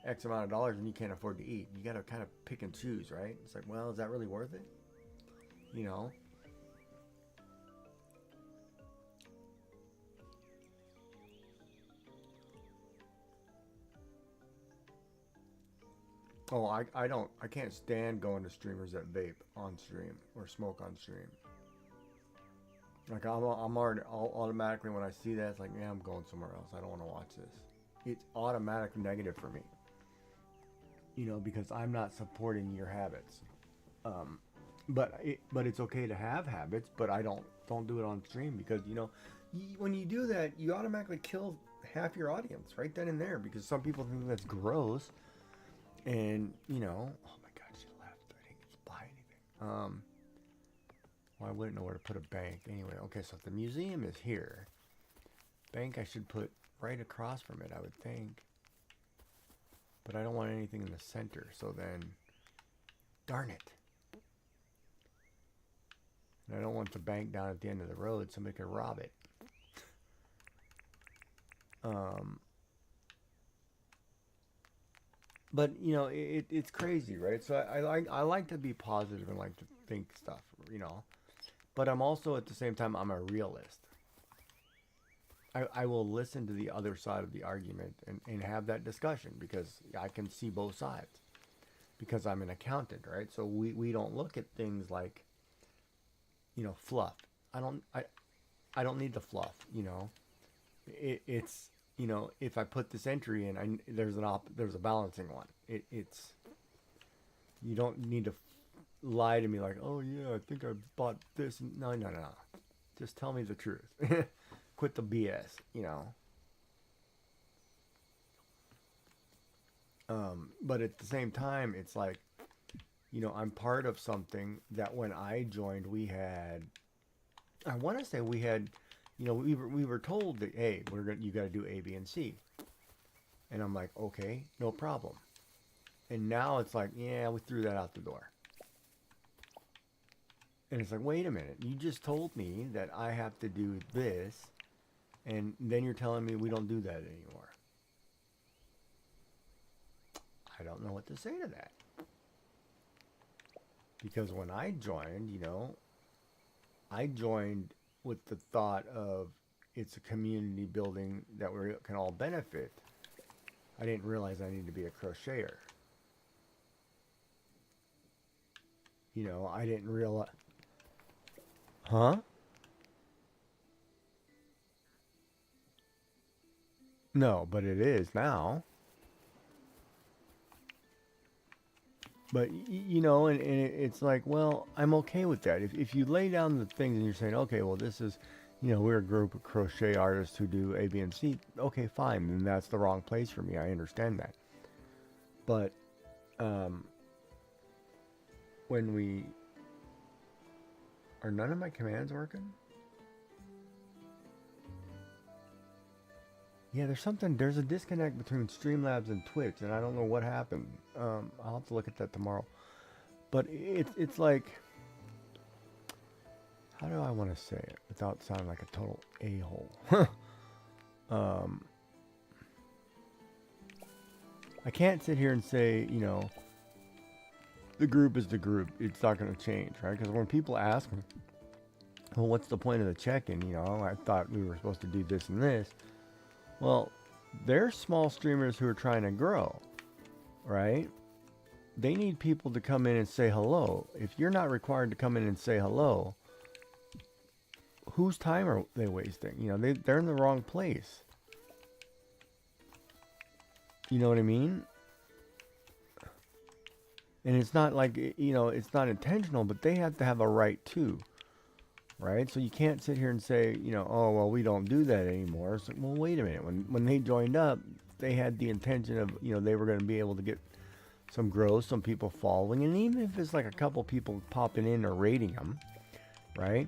X amount of dollars and you can't afford to eat. You got to kind of pick and choose, right? It's like, well, is that really worth it? Oh, I can't stand going to streamers that vape on stream or smoke on stream. Like I'm already automatically when I see that, it's like, yeah, I'm going somewhere else. I don't want to watch this. It's automatic negative for me. Because I'm not supporting your habits. But it's okay to have habits, but I don't do it on stream because when you do that, you automatically kill half your audience right then and there because some people think that's gross. And oh my God, she left. I didn't get to buy anything. Well, I wouldn't know where to put a bank anyway. Okay, so if the museum is here, bank I should put right across from it, I would think. But I don't want anything in the center, so then, darn it. And I don't want the bank down at the end of the road. Somebody could rob it. But it's crazy, right? So I like to be positive and like to think stuff, But I'm also at the same time I'm a realist. I will listen to the other side of the argument and have that discussion because I can see both sides. Because I'm an accountant, right? So we don't look at things like fluff. I don't need the fluff, It's if I put this entry in, there's a balancing one. It's you don't need to lie to me like, oh yeah, I think I bought this. No. Just tell me the truth. Quit the BS, But at the same time, it's like, I'm part of something that when I joined, I want to say we had. We were told that, hey, you got to do A, B, and C. And I'm like, okay, no problem. And now it's like, yeah, we threw that out the door. And it's like, wait a minute, you just told me that I have to do this, and then you're telling me we don't do that anymore. I don't know what to say to that. Because when I joined, I joined with the thought of it's a community building that we can all benefit. I didn't realize I needed to be a crocheter. I didn't realize... Huh? No, but it is now. But, and it's like, well, I'm okay with that. If you lay down the things and you're saying, okay, well, this is, we're a group of crochet artists who do A, B, and C. Okay, fine. Then that's the wrong place for me. I understand that. But when we... Are none of my commands working? Yeah, there's a disconnect between Streamlabs and Twitch, and I don't know what happened. I'll have to look at that tomorrow. But it's like, how do I want to say it without sounding like a total a-hole? I can't sit here and say, you know, the group is the group. It's not going to change, right? Because when people ask me, well, what's the point of the check-in? You know, I thought we were supposed to do this and this. Well, there's small streamers who are trying to grow, right? They need people to come in and say hello. If you're not required to come in and say hello, whose time are they wasting? You know, they're in the wrong place. You know what I mean? And it's not like, you know, it's not intentional, but they have to have a right too. Right? So you can't sit here and say, you know, oh, well, we don't do that anymore. It's like, well, wait a minute. When they joined up, they had the intention of, you know, they were going to be able to get some growth, some people following. And even if it's like a couple people popping in or rating them, right?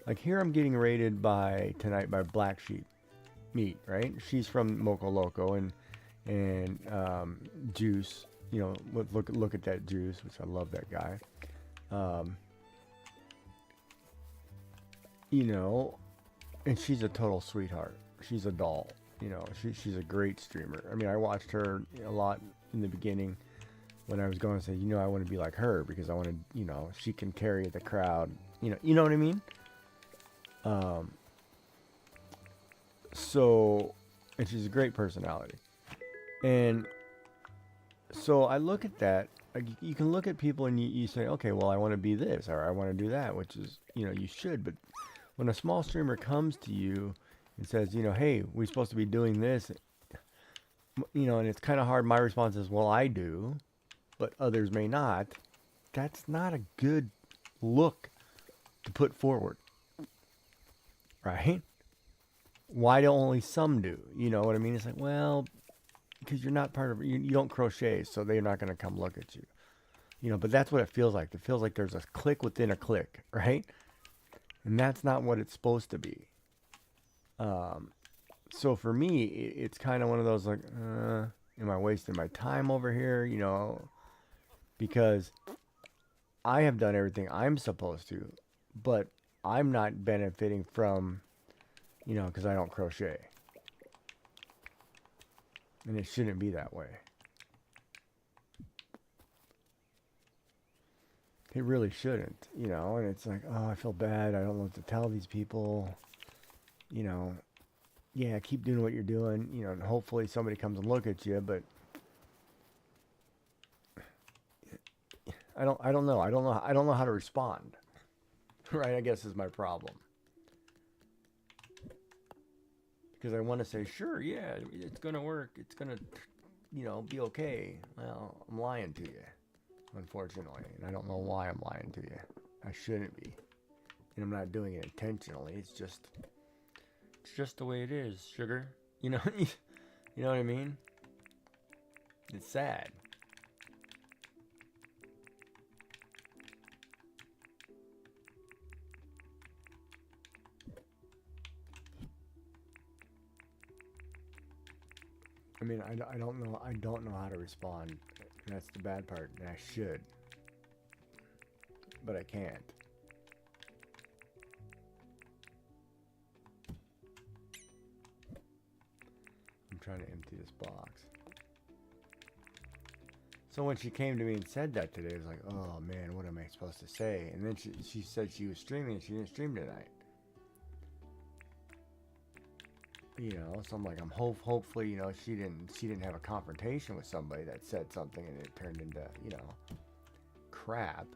Like here I'm getting rated tonight by Black Sheep Meat, right? She's from Moco Loco and Juice, you know, look at that Juice, which I love that guy. You know, and she's a total sweetheart. She's a doll. You know, she's a great streamer. I mean, I watched her a lot in the beginning when I was going to say, you know, I want to be like her because I want to, you know, she can carry the crowd. You know what I mean? So, and she's a great personality. And so I look at that. Like, you can look at people and you say, okay, well, I want to be this or I want to do that, which is, you know, you should, but when a small streamer comes to you and says, you know, hey, we're supposed to be doing this, you know, and it's kind of hard. My response is, well, I do, but others may not. That's not a good look to put forward, right? Why do only some do? You know what I mean? It's like, well, because you're not part of, you don't crochet, so they're not going to come look at you. You know, but that's what it feels like. It feels like there's a click within a click, right? And that's not what it's supposed to be. So for me, it's kind of one of those like, am I wasting my time over here? You know, because I have done everything I'm supposed to, but I'm not benefiting from, you know, because I don't crochet. And it shouldn't be that way. It really shouldn't, you know, and it's like, oh, I feel bad. I don't know what to tell these people, you know, yeah, keep doing what you're doing, you know, and hopefully somebody comes and look at you, but I don't know. I don't know how to respond. Right? I guess is my problem. Because I want to say, sure, yeah, it's going to work. It's going to, you know, be okay. Well, I'm lying to you. Unfortunately, and I don't know why I'm lying to you. I shouldn't be, and I'm not doing it intentionally. It's just the way it is, sugar. You know, you know what I mean? It's sad. I mean, I don't know. I don't know how to respond. That's the bad part, and I should, but I can't. I'm trying to empty this box. So when she came to me and said that today, I was like, oh man, what am I supposed to say? And then she said she was streaming and she didn't stream tonight. You know, so I'm like, hopefully, you know, she didn't have a confrontation with somebody that said something and it turned into, you know, crap.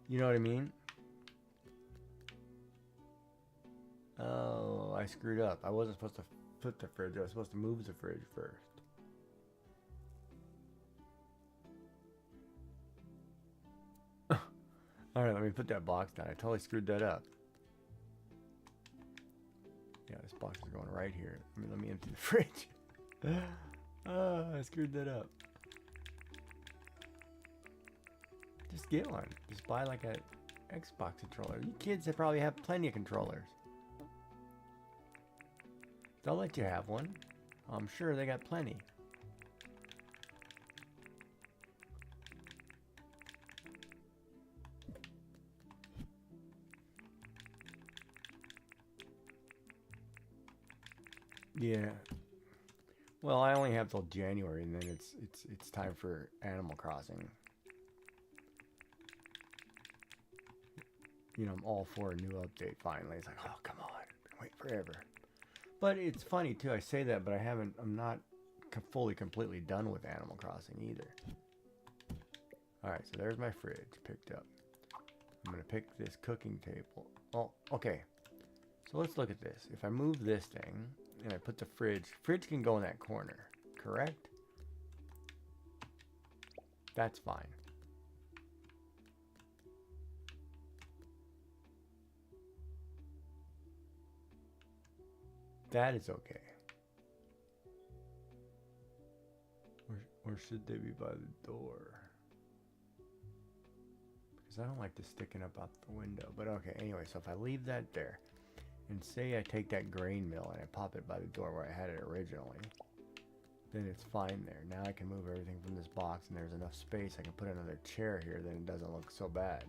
You know what I mean? Oh, I screwed up. I wasn't supposed to put the fridge. I was supposed to move the fridge first. All right, let me put that box down. I totally screwed that up. Yeah, this box is going right here. Let me empty the fridge. I screwed that up. Just get one. Just buy like a Xbox controller. You kids that probably have plenty of controllers. They'll let you have one. I'm sure they got plenty. Yeah. Well, I only have till January, and then it's time for Animal Crossing. You know, I'm all for a new update finally. It's like, oh, come on. Wait forever. But it's funny, too. I say that, but I'm not fully, completely done with Animal Crossing either. Alright, so there's my fridge picked up. I'm going to pick this cooking table. Oh, okay. So let's look at this. If I move this thing, and I put the fridge can go in that corner, correct? That's fine. That is okay. Or should they be by the door? Because I don't like this sticking up out the window. But okay, anyway, so if I leave that there, and say I take that grain mill and I pop it by the door where I had it originally, then it's fine there. Now I can move everything from this box, and there's enough space. I can put another chair here, then it doesn't look so bad.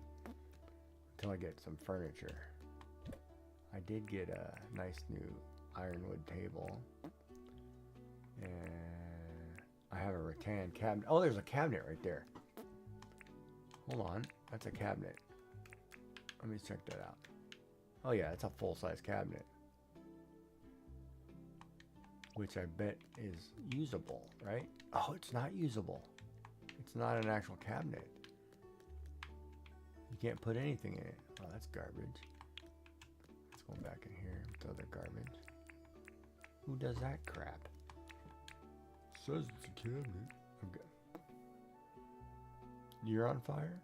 Until I get some furniture. I did get a nice new ironwood table. And I have a rattan cabinet. Oh, there's a cabinet right there. Hold on. That's a cabinet. Let me check that out. Oh yeah, it's a full-size cabinet. Which I bet is usable, right? Oh, it's not usable. It's not an actual cabinet. You can't put anything in it. Oh, that's garbage. Let's go back in here with the other garbage. Who does that crap? Says it's a cabinet. Okay. You're on fire?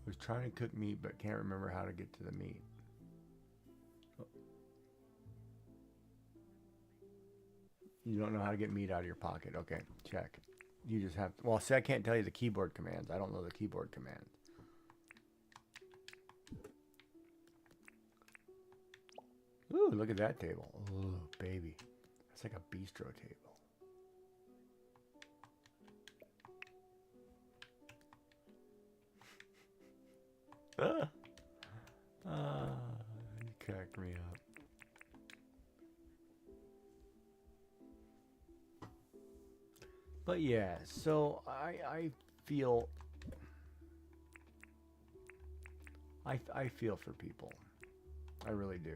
I was trying to cook meat, but can't remember how to get to the meat. Oh. You don't know how to get meat out of your pocket. Okay, check. You just have to, well, see, I can't tell you the keyboard commands. I don't know the keyboard commands. Ooh, look at that table. Ooh, baby. That's like a bistro table. You cracked me up. But yeah, so I feel I feel for people. I really do.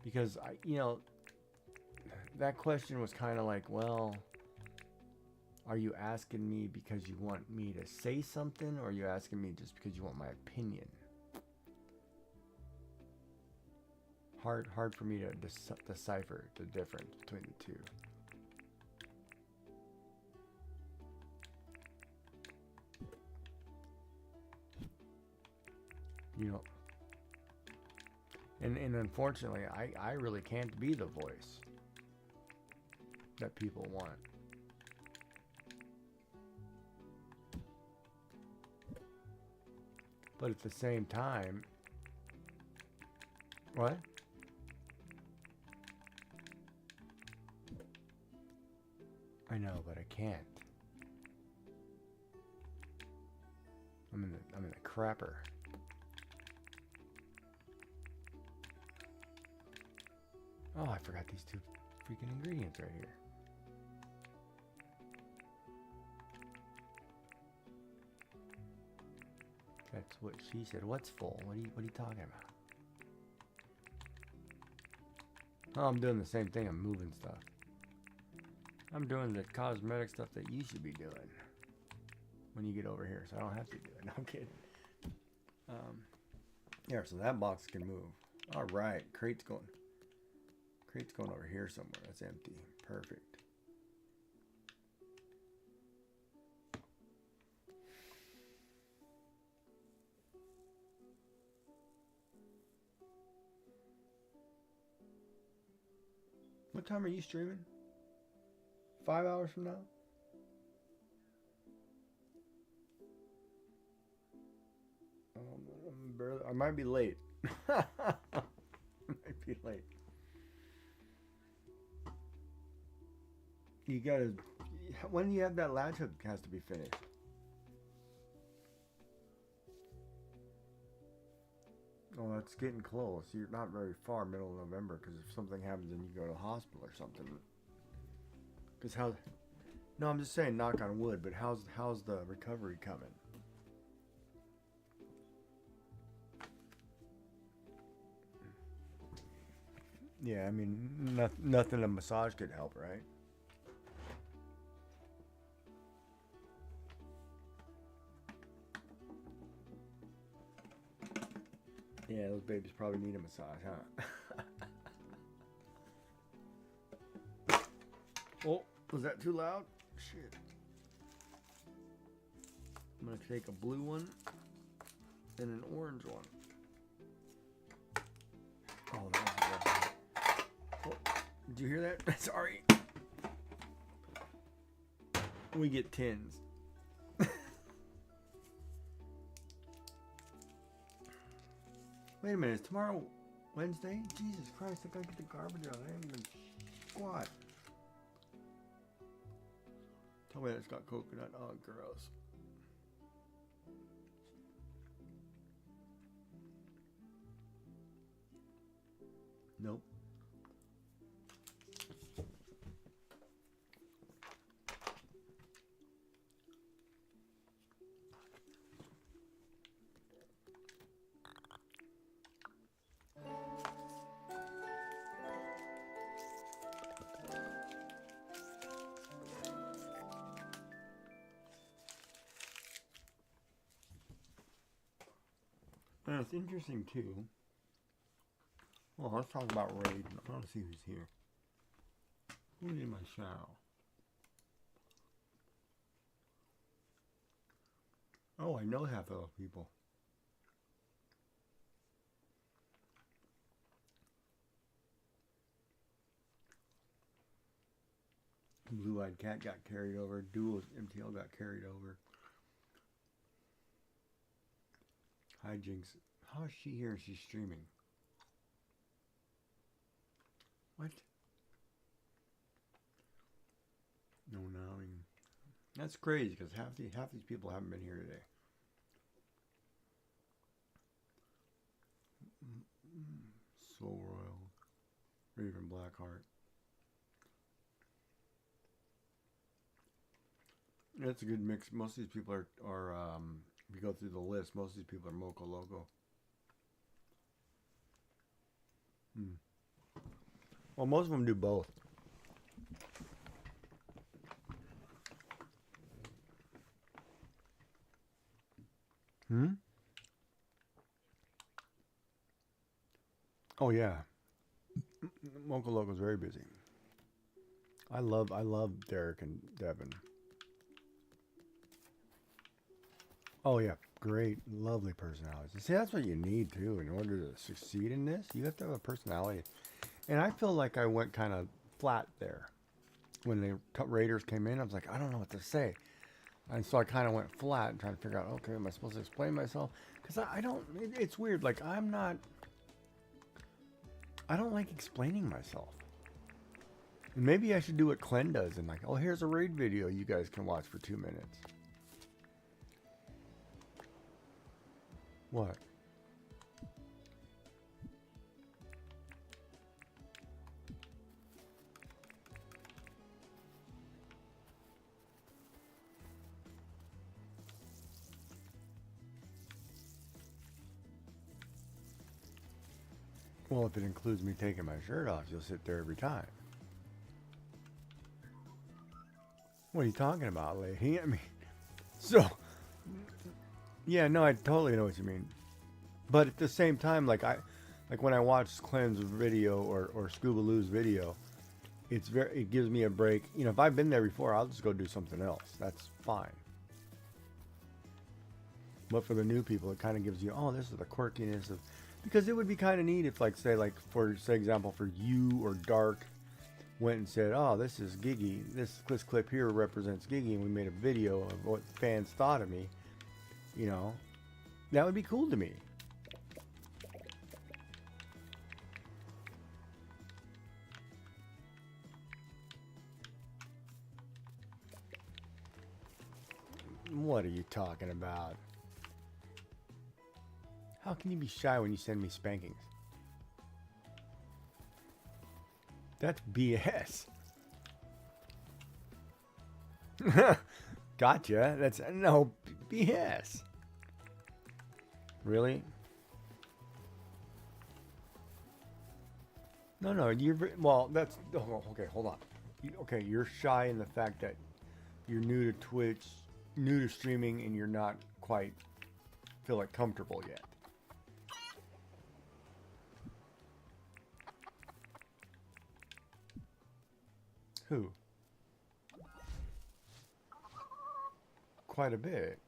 Because that question was kind of like, well, are you asking me because you want me to say something, or are you asking me just because you want my opinion? Hard for me to decipher the difference between the two. And unfortunately, I really can't be the voice that people want. But at the same time, what? I know, but I can't. I'm in the crapper. Oh, I forgot these two freaking ingredients right here. That's what she said. What's full? What are you talking about? Oh, I'm doing the same thing. I'm moving stuff. I'm doing the cosmetic stuff that you should be doing when you get over here, so I don't have to do it. No, I'm kidding. Yeah, so that box can move. All right, crate's going over here somewhere. That's empty. Perfect. What time are you streaming? 5 hours from now? I might be late. I might be late. You gotta. When you have that latch hook, it has to be finished. Oh, that's getting close. You're not very far, middle of November, because if something happens, then you go to the hospital or something. Because how? No, I'm just saying, knock on wood. But how's the recovery coming? Yeah, I mean, nothing a massage could help, right? Yeah, those babies probably need a massage, huh? Oh, was that too loud? Shit. I'm gonna take a blue one and an orange one. Oh, that was good. Oh, did you hear that? Sorry. We get tins. Wait a minute, is tomorrow Wednesday? Jesus Christ, I gotta get the garbage out. I haven't even squat. Tell me that it's got coconut. Oh, gross. Nope. And it's interesting too. Well, let's talk about Raid. I want to see who's here. Who's in my shower? Oh, I know half of those people. Blue-eyed cat got carried over. Dual MTL got carried over. Hijinks. How is she here? She's streaming. What? No, no. I mean, that's crazy because half these people haven't been here today. Soul Royal, Raven Blackheart. That's a good mix. Most of these people are if you go through the list, most of these people are Moco Loco. Well, most of them do both. Oh yeah, Moco Loco's very busy. I love Derek and Devin. Oh yeah, great, lovely personalities. See, that's what you need too in order to succeed in this. You have to have a personality. And I feel like I went kind of flat there when the Raiders came in. I was like, I don't know what to say, and so I kind of went flat and trying to figure out, okay, am I supposed to explain myself? Because I don't. It's weird. Like I don't like explaining myself. And maybe I should do what Clen does and like, oh, here's a raid video you guys can watch for 2 minutes. What? Well, if it includes me taking my shirt off, you'll sit there every time. What are you talking about, lady? I mean, so, yeah, no, I totally know what you mean. But at the same time, like when I watch Clem's video or Scuba Lou's video, it gives me a break. You know, if I've been there before, I'll just go do something else. That's fine. But for the new people, it kind of gives you, oh, this is the quirkiness of, because it would be kind of neat if, like, say example, for you or Dark went and said, oh, this is Giggy. This clip here represents Giggy, and we made a video of what fans thought of me. You know, that would be cool to me. What are you talking about? How can you be shy when you send me spankings? That's BS. Gotcha. That's no BS. Really? No. Well. That's okay. Hold on. Okay, you're shy in the fact that you're new to Twitch, new to streaming, and you're not quite feel like comfortable yet. Who? Quite a bit.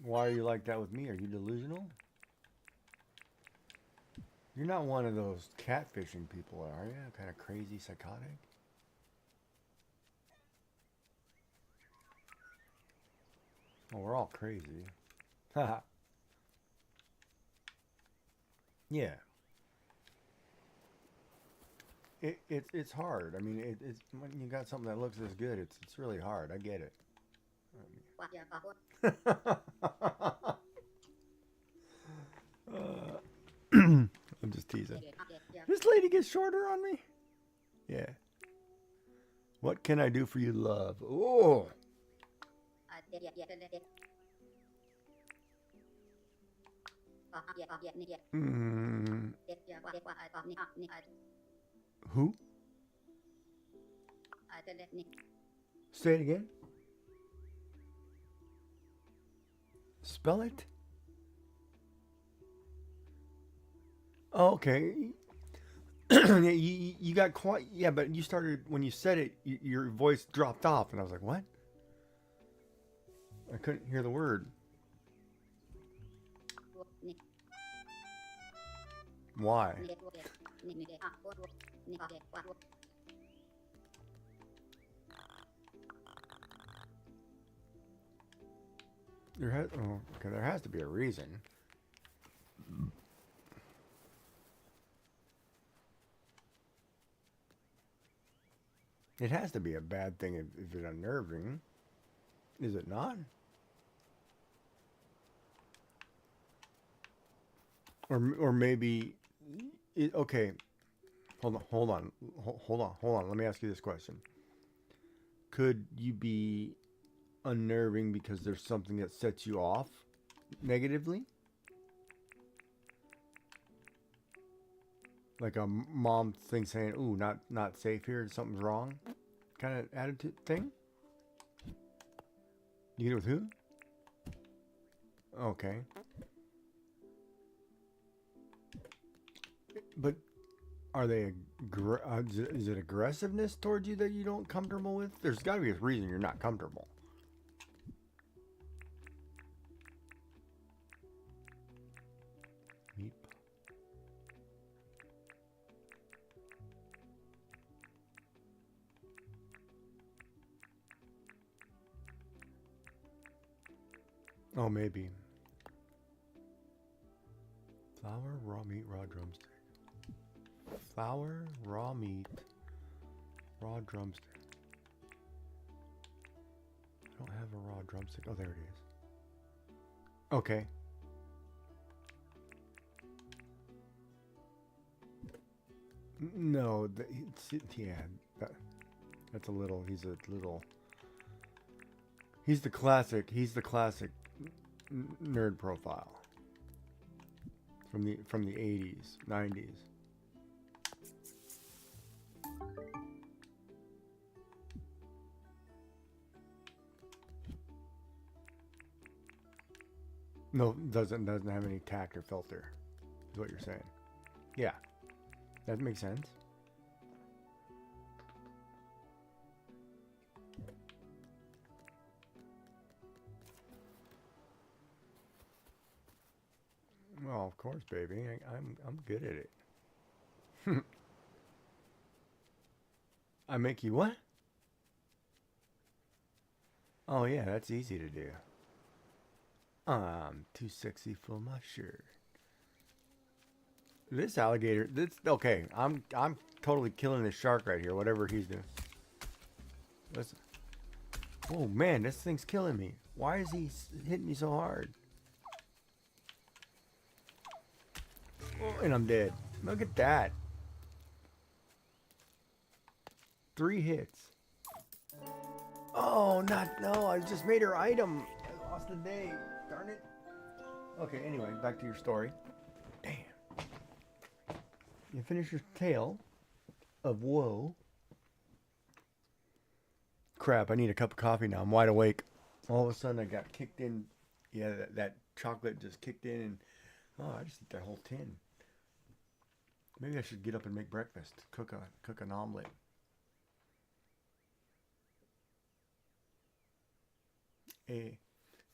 Why are you like that with me? Are you delusional? You're not one of those catfishing people, are you? Kind of crazy, psychotic? Oh, we're all crazy. Haha. Yeah. It's hard. I mean, it's when you got something that looks this good, it's really hard. I get it. I'm just teasing. This lady gets shorter on me? Yeah. What can I do for you, love? Oh. Mm. Who? Say it again. Spell it. Oh, okay. you got quite, yeah, but you started, when you said it, your voice dropped off, and I was like, what? I couldn't hear the word. Why? There has to be a reason. It has to be a bad thing if it's unnerving. Is it not? Or maybe okay. Hold on. Let me ask you this question. Could you be unnerving because there's something that sets you off negatively? Like a mom thing saying, "Ooh, not safe here. Something's wrong," kind of attitude thing. You get it with who? Okay. But are they is it aggressiveness towards you that you don't comfortable with? There's got to be a reason you're not comfortable. Meep. Oh, maybe. Flour, raw meat, raw drumstick. Flour, raw meat, raw drumstick. I don't have a raw drumstick. Oh, there it is. Okay. No, yeah, that's a little. He's the classic. He's the classic nerd profile from the 80s, 90s. No, doesn't have any tact or filter, is what you're saying. Yeah, that makes sense. Well, of course, baby. I'm good at it. I make you what? Oh yeah, that's easy to do. I'm too sexy for my shirt. This alligator, okay, I'm totally killing this shark right here, whatever he's doing. Listen. Oh man, this thing's killing me. Why is he hitting me so hard? Oh, and I'm dead. Look at that. 3 hits. Oh, no, I just made her item. I lost the day. Darn it. Okay, anyway, back to your story. Damn. You finish your tale of woe. Crap, I need a cup of coffee now. I'm wide awake. All of a sudden I got kicked in. Yeah, that chocolate just kicked in and I just ate that whole tin. Maybe I should get up and make breakfast. Cook an omelet.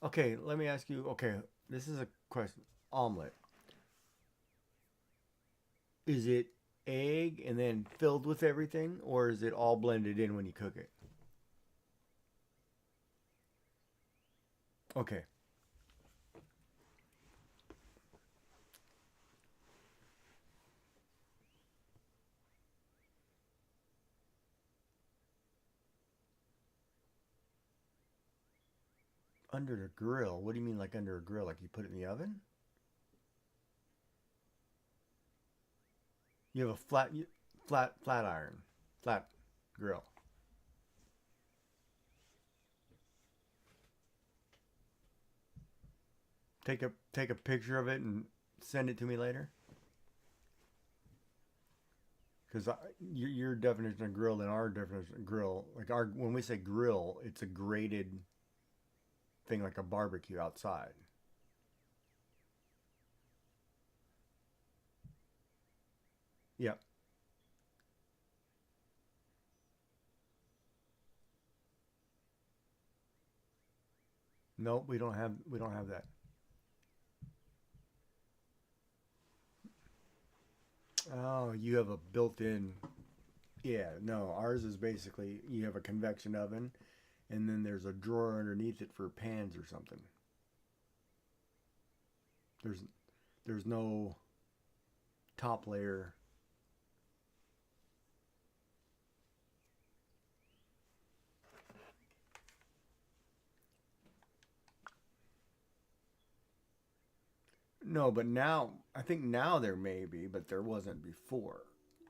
Okay, let me ask you. Okay, this is a question. Omelet. Is it egg and then filled with everything, or is it all blended in when you cook it? Okay. Under the grill? What do you mean like under a grill? Like you put it in the oven? You have a flat iron, flat grill. Take a picture of it and send it to me later. Because your definition of grill and our definition of grill, like when we say grill, it's a grated thing like a barbecue outside. Yep. Nope, we don't have that. Oh, you have a built-in. Yeah, no, ours is basically you have a convection oven and then there's a drawer underneath it for pans or something. There's no top layer. No, but now I think now there may be, but there wasn't before.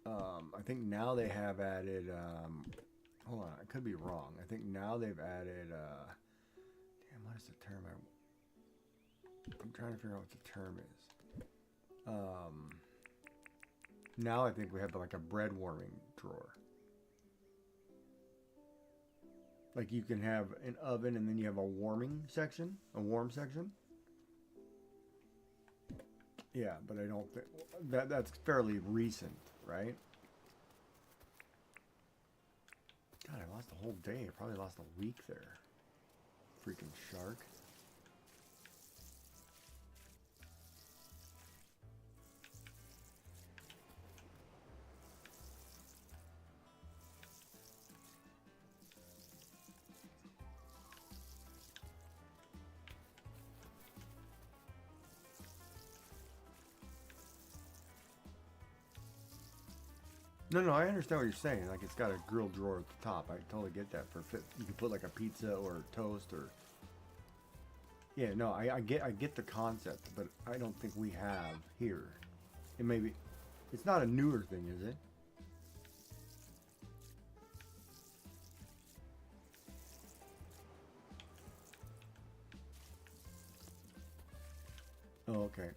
I think now they have added. Hold on, I could be wrong. I think now they've added. Damn, what is the term? I'm trying to figure out what the term is. Now I think we have like a bread warming drawer. Like you can have an oven and then you have a warming section, a warm section. Yeah, but I don't think that's fairly recent, right? God, I lost a whole day. I probably lost a week there. Freaking shark. No, I understand what you're saying. Like it's got a grill drawer at the top. I totally get that. You can put like a pizza or toast or. Yeah, no, I get the concept, but I don't think we have here. It may be. It's not a newer thing, is it? Oh, okay.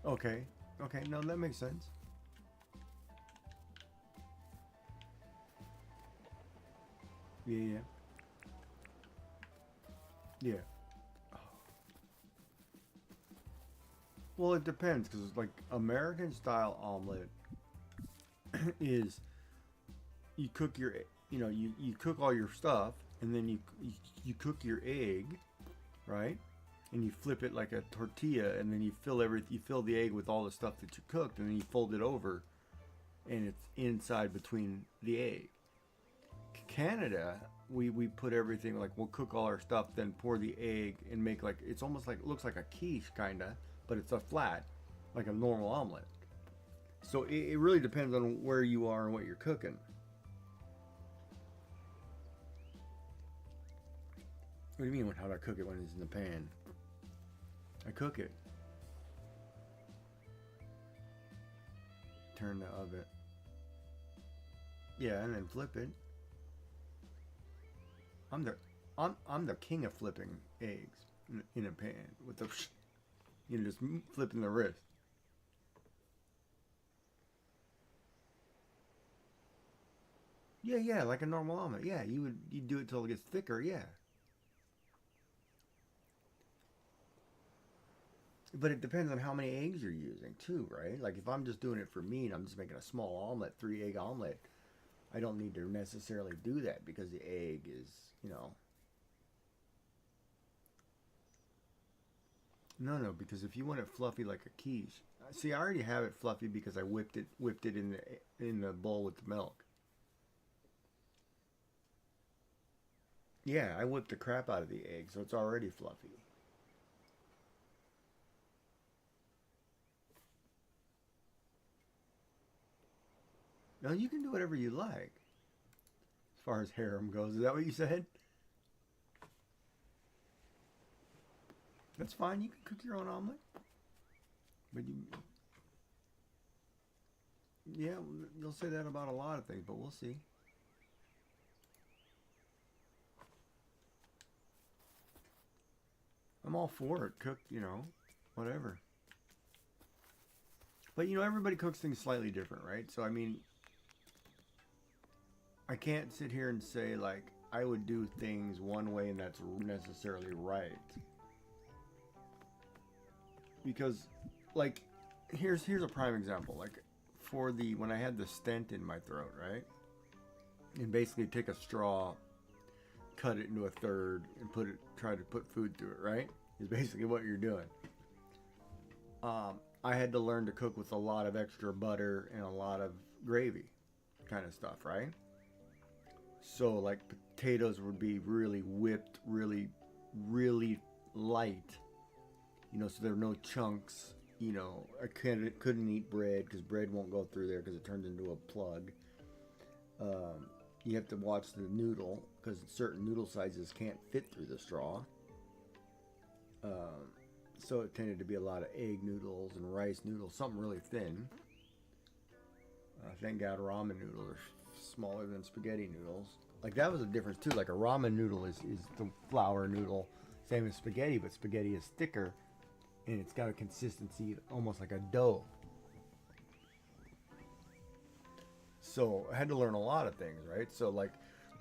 Okay. Okay. No, that makes sense. Yeah. Yeah. Well, it depends because like American style omelet is you cook you cook all your stuff and then you cook your egg, right? And you flip it like a tortilla and then you fill the egg with all the stuff that you cooked and then you fold it over and it's inside between the egg. Canada, we put everything like we'll cook all our stuff, then pour the egg and make like it's almost like it looks like a quiche kinda, but it's a flat, like a normal omelet. So it really depends on where you are and what you're cooking. What do you mean, how do I cook it when it's in the pan? I cook it. Turn the oven. Yeah, and then flip it. I'm the king of flipping eggs in a pan with the, just flipping the wrist. Yeah, like a normal omelet. Yeah, you do it till it gets thicker. Yeah. But it depends on how many eggs you're using too, right? Like if I'm just doing it for me and I'm just making a small omelet, 3-egg omelet, I don't need to necessarily do that because the egg is, No, because if you want it fluffy like a quiche, see, I already have it fluffy because I whipped it in the bowl with the milk. Yeah, I whipped the crap out of the egg, so it's already fluffy. No, you can do whatever you like. As far as harem goes, is that what you said? That's fine. You can cook your own omelet. But yeah, you'll say that about a lot of things, but we'll see. I'm all for it. Cook, whatever. But everybody cooks things slightly different, right? So I mean, I can't sit here and say like I would do things one way and that's necessarily right. Because like here's a prime example. Like for when I had the stent in my throat, right? And basically take a straw, cut it into a third, and try to put food through it, right? Is basically what you're doing. I had to learn to cook with a lot of extra butter and a lot of gravy kind of stuff, right? So like potatoes would be really whipped, really, really light, so there were no chunks. I couldn't eat bread because bread won't go through there because it turns into a plug. You have to watch the noodle because certain noodle sizes can't fit through the straw. So it tended to be a lot of egg noodles and rice noodles, something really thin. Thank God ramen noodles are smaller than spaghetti noodles. Like that was a difference too. Like a ramen noodle is the flour noodle, same as spaghetti, but spaghetti is thicker and it's got a consistency almost like a dough. So I had to learn a lot of things, right? So like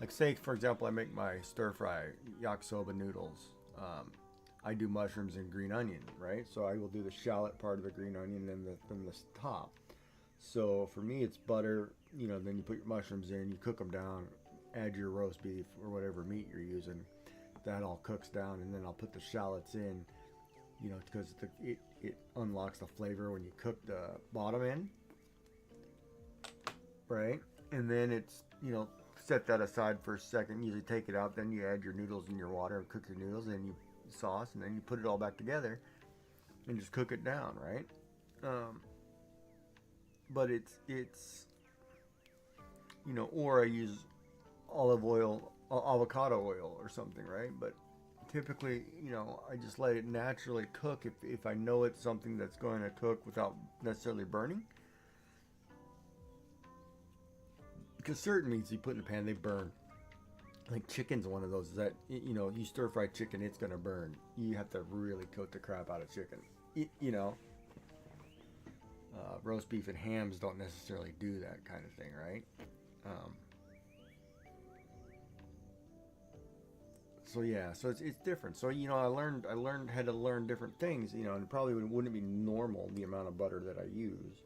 say for example, I make my stir fry yakisoba noodles. I do mushrooms and green onion, right? So I will do the shallot part of the green onion and then the top. So for me, it's butter. Then you put your mushrooms in, you cook them down, add your roast beef or whatever meat you're using. That all cooks down, and then I'll put the shallots in. Because it unlocks the flavor when you cook the bottom end, right? And then it's set that aside for a second. Usually take it out, then you add your noodles in your water, cook your noodles, and you sauce, and then you put it all back together and just cook it down, right? But it's or I use olive oil, avocado oil or something, right? But typically, I just let it naturally cook if I know it's something that's going to cook without necessarily burning. Because certain meats you put in the pan, they burn. Like chicken's one of those that, you stir fry chicken, it's going to burn. You have to really coat the crap out of chicken. Roast beef and hams don't necessarily do that kind of thing, right? So yeah, so it's different. So I had to learn different things, and it probably wouldn't be normal the amount of butter that I use,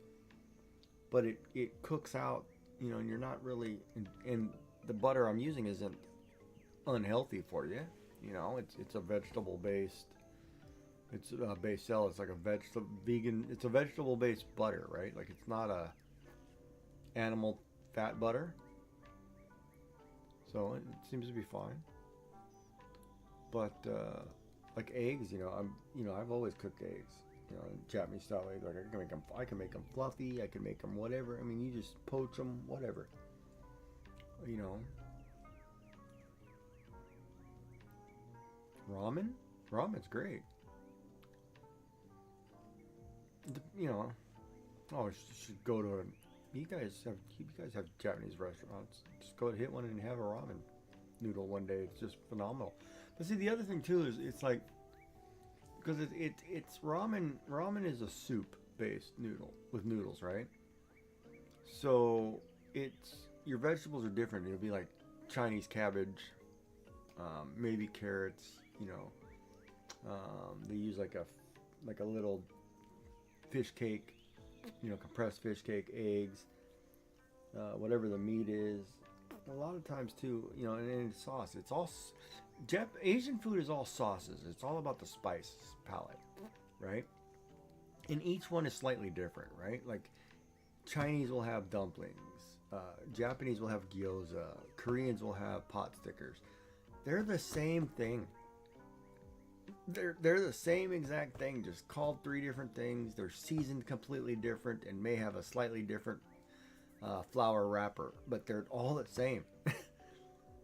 but it cooks out, and you're not really, and the butter I'm using isn't unhealthy for you, it's a vegetable based, it's a base cell. It's like a vegan. It's a vegetable based butter, right? Like it's not a animal fat butter, so it seems to be fine. But like eggs, I've always cooked eggs. You know, Japanese style egg. Like I can make them fluffy. I can make them whatever. I mean, you just poach them, whatever. You know. Ramen? Ramen's great. You know, oh, you should go to a. You guys have Japanese restaurants. Just go hit one and have a ramen noodle one day. It's just phenomenal. But see, the other thing too is it's like because it's ramen. Ramen is a soup based noodle with noodles, right? So it's your vegetables are different. It'll be like Chinese cabbage, maybe carrots. You know, they use like a little fish cake, you know, compressed fish cake, eggs, whatever the meat is. A lot of times too, you know, and sauce. It's all Asian food is all sauces. It's all about the spice palette, right? And each one is slightly different, right? Like Chinese will have dumplings, Japanese will have gyoza, Koreans will have pot stickers. They're the same thing. They're the same exact thing, just called three different things. They're seasoned completely different and may have a slightly different flour wrapper, but they're all the same.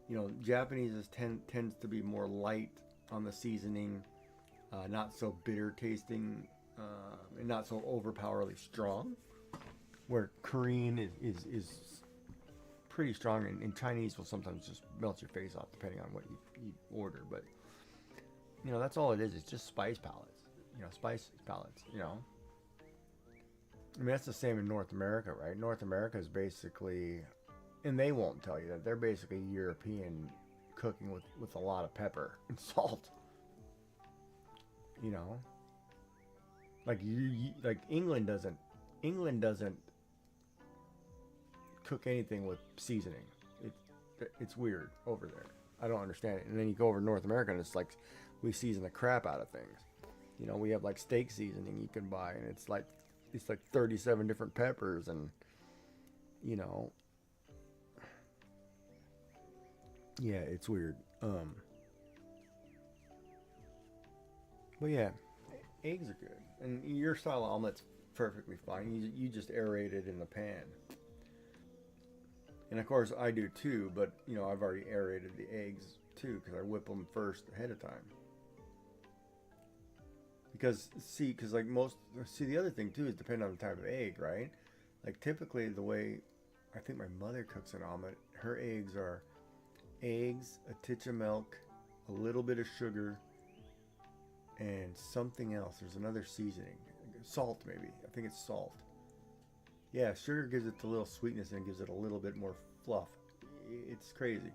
You know, Japanese tends to be more light on the seasoning, not so bitter tasting, and not so overpoweringly strong. Where Korean is pretty strong, and Chinese will sometimes just melt your face off depending on what you order. But you know, that's all it is. It's just spice palettes. You know, spice palettes. You know, I mean that's the same in North America, right? North America is basically, and they won't tell you that they're basically European cooking with a lot of pepper and salt. You know, like like England doesn't cook anything with seasoning. It's weird over there. I don't understand it. And then you go over to North America and it's like we season the crap out of things. You know, we have like steak seasoning you can buy, and it's like 37 different peppers, and you know, yeah, it's weird. But yeah, eggs are good, and your style omelet's perfectly fine. You just aerate it in the pan. And of course I do too, but you know, I've already aerated the eggs too because I whip them first ahead of time. Because the other thing too is depending on the type of egg, right? Like typically the way I think my mother cooks an omelet, her eggs are eggs, a titch of milk, a little bit of sugar, and something else. There's another seasoning, salt maybe. I think it's salt. Yeah, sugar gives it the little sweetness and gives it a little bit more fluff. It's crazy.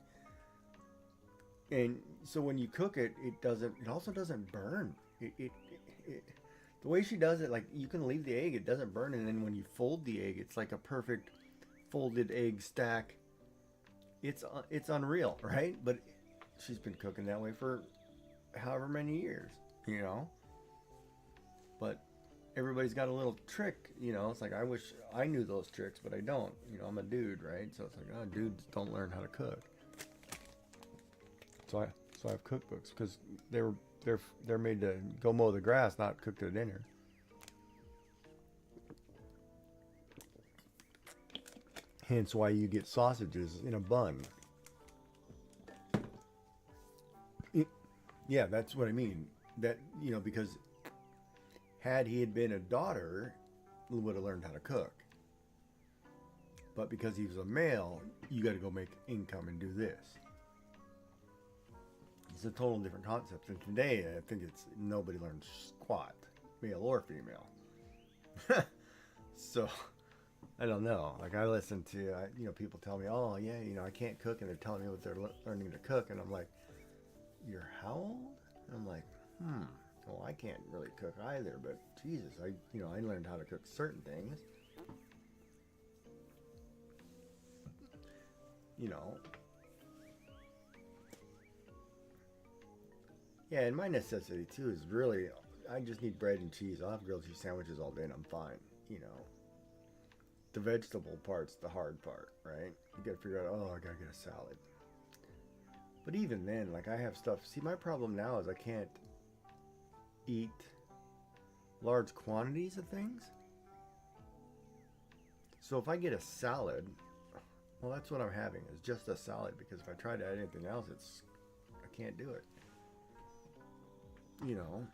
And so when you cook it, it also doesn't burn. The way she does it, like you can leave the egg, it doesn't burn, and then when you fold the egg, it's like a perfect folded egg stack. It's unreal, right? But she's been cooking that way for however many years, you know. But everybody's got a little trick, you know. It's like I wish I knew those tricks, but I don't. You know, I'm a dude, right? So it's like, oh, dudes don't learn how to cook. So I have cookbooks because they're made to go mow the grass, not cook their dinner. Hence why you get sausages in a bun. Yeah, that's what I mean. That, you know, because had he had been a daughter, he would have learned how to cook. But because he was a male, you got to go make income and do this. It's a total different concept. And today, I think nobody learns squat, male or female. So, I don't know. Like I listen to, you know, people tell me, oh yeah, you know, I can't cook, and they're telling me what they're learning to cook, and I'm like, you're how old? And I'm like, well, I can't really cook either, but Jesus, I learned how to cook certain things. You know. Yeah, and my necessity too is really, I just need bread and cheese. I'll have grilled cheese sandwiches all day and I'm fine, you know. The vegetable part's the hard part, right? You gotta figure out, oh, I gotta get a salad. But even then, like I have stuff, see my problem now is I can't eat large quantities of things. So if I get a salad, well, that's what I'm having, is just a salad, because if I try to add anything else, I can't do it. You know,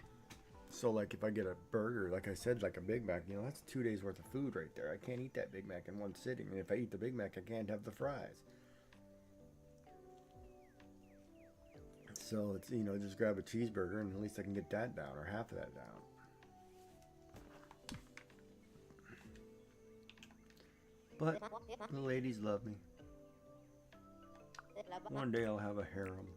so like if I get a burger, like I said, like a Big Mac, you know, that's 2 days worth of food right there. I can't eat that Big Mac in one sitting. And if I eat the Big Mac, I can't have the fries. So it's, you know, just grab a cheeseburger and at least I can get that down, or half of that down. But the ladies love me. One day I'll have a harem.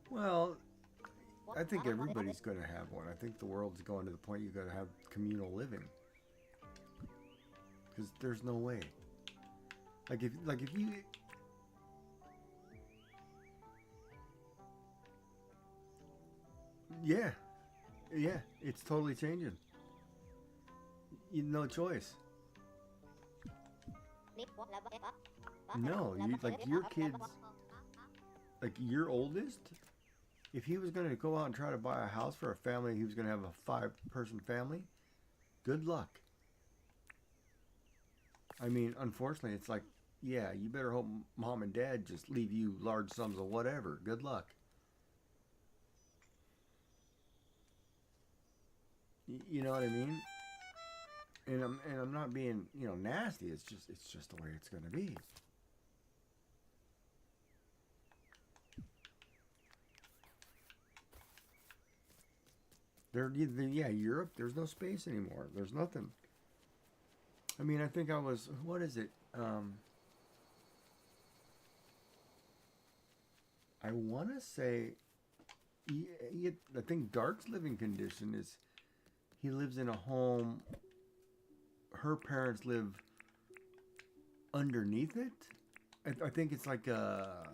Well, I think everybody's going to have one. I think the world's going to the point you got to have communal living. Because there's no way. Like if you... Yeah. Yeah, it's totally changing. No choice. No, you, like your kids, like your oldest, if he was going to go out and try to buy a house for a family, he was going to have a 5-person family, good luck. I mean, unfortunately, it's like, yeah, you better hope mom and dad just leave you large sums of whatever. Good luck. You know what I mean? And I'm not being, you know, nasty. It's just the way it's going to be. Yeah, Europe, there's no space anymore. There's nothing. I mean, I think I was, what is it? I want to say, I think Dark's living condition is he lives in a home. Her parents live underneath it. I think it's like a.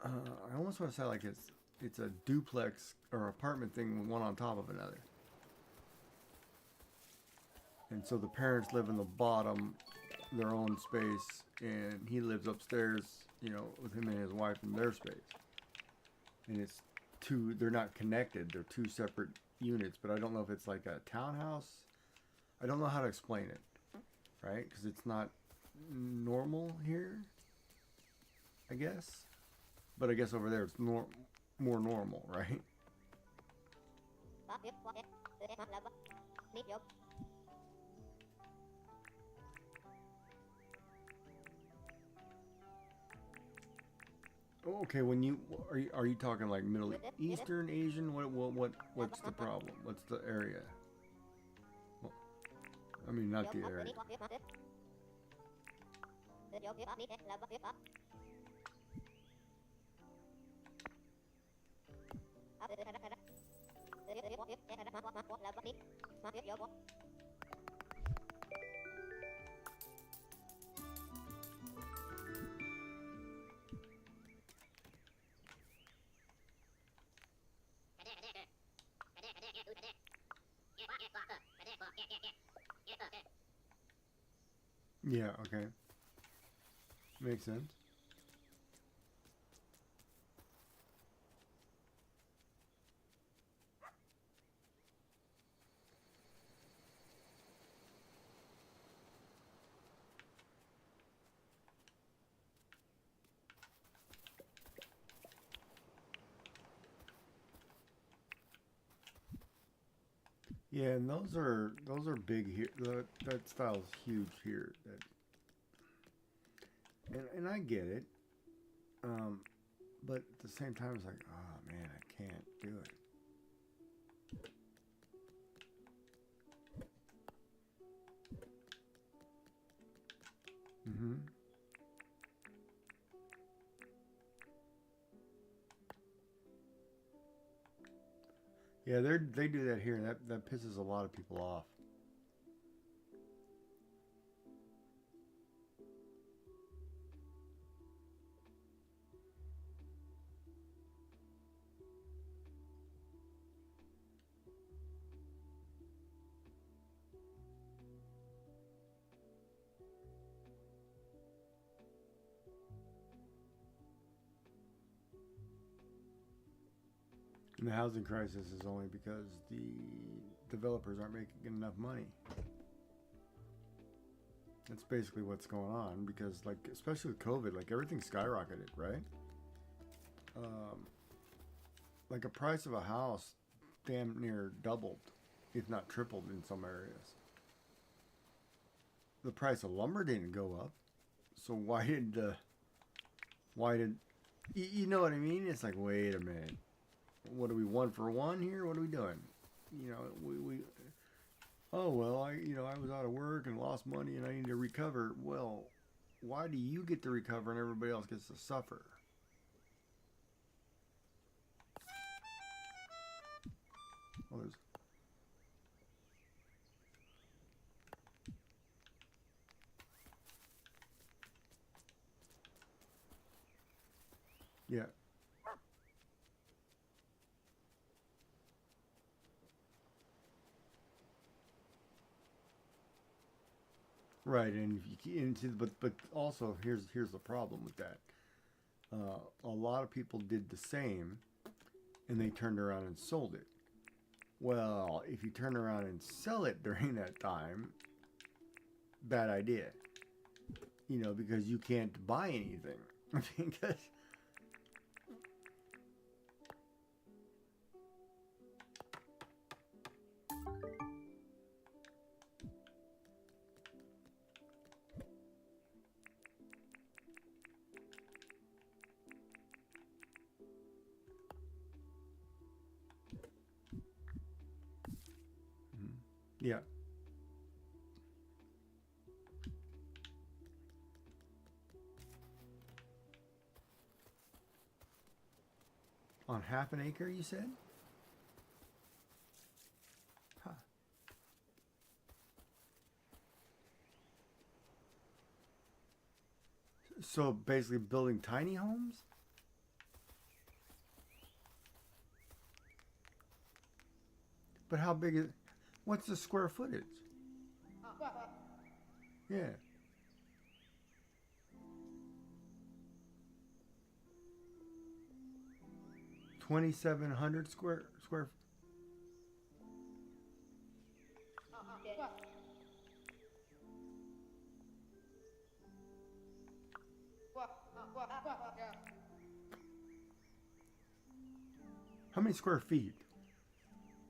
I almost want to say like it's a duplex or apartment thing, one on top of another. And so the parents live in the bottom, their own space, and he lives upstairs, you know, with him and his wife in their space. And it's two, they're not connected, they're two separate units, but I don't know if it's like a townhouse. I don't know how to explain it, right? Because it's not normal here, I guess. But I guess over there it's more normal, right? Okay, when you are you talking like Middle Eastern, Asian? What's the problem? What's the area? Well, I mean, not the area. Yeah, okay. Makes sense. Yeah, and those are big here. That style's huge here. And I get it, but at the same time, it's like, oh man, I can't do it. Mm-hmm. Yeah, they do that here, and that pisses a lot of people off. And the housing crisis is only because the developers aren't making enough money. That's basically what's going on, because like, especially with COVID, like everything skyrocketed, right? Like a price of a house damn near doubled, if not tripled in some areas. The price of lumber didn't go up. So why did you know what I mean? It's like, wait a minute. What are we, 1 for 1 here? What are we doing? You know, we oh, well, I was out of work and lost money and I need to recover. Well, why do you get to recover and everybody else gets to suffer? Well, there's... Yeah. Right, and if you into but also here's the problem with that. A lot of people did the same, and they turned around and sold it. Well, if you turn around and sell it during that time, bad idea. You know, because you can't buy anything. Because yeah. On half an acre, you said? Huh. So basically building tiny homes? But how big is... What's the square footage? Yeah. $2,700 square. How many square feet?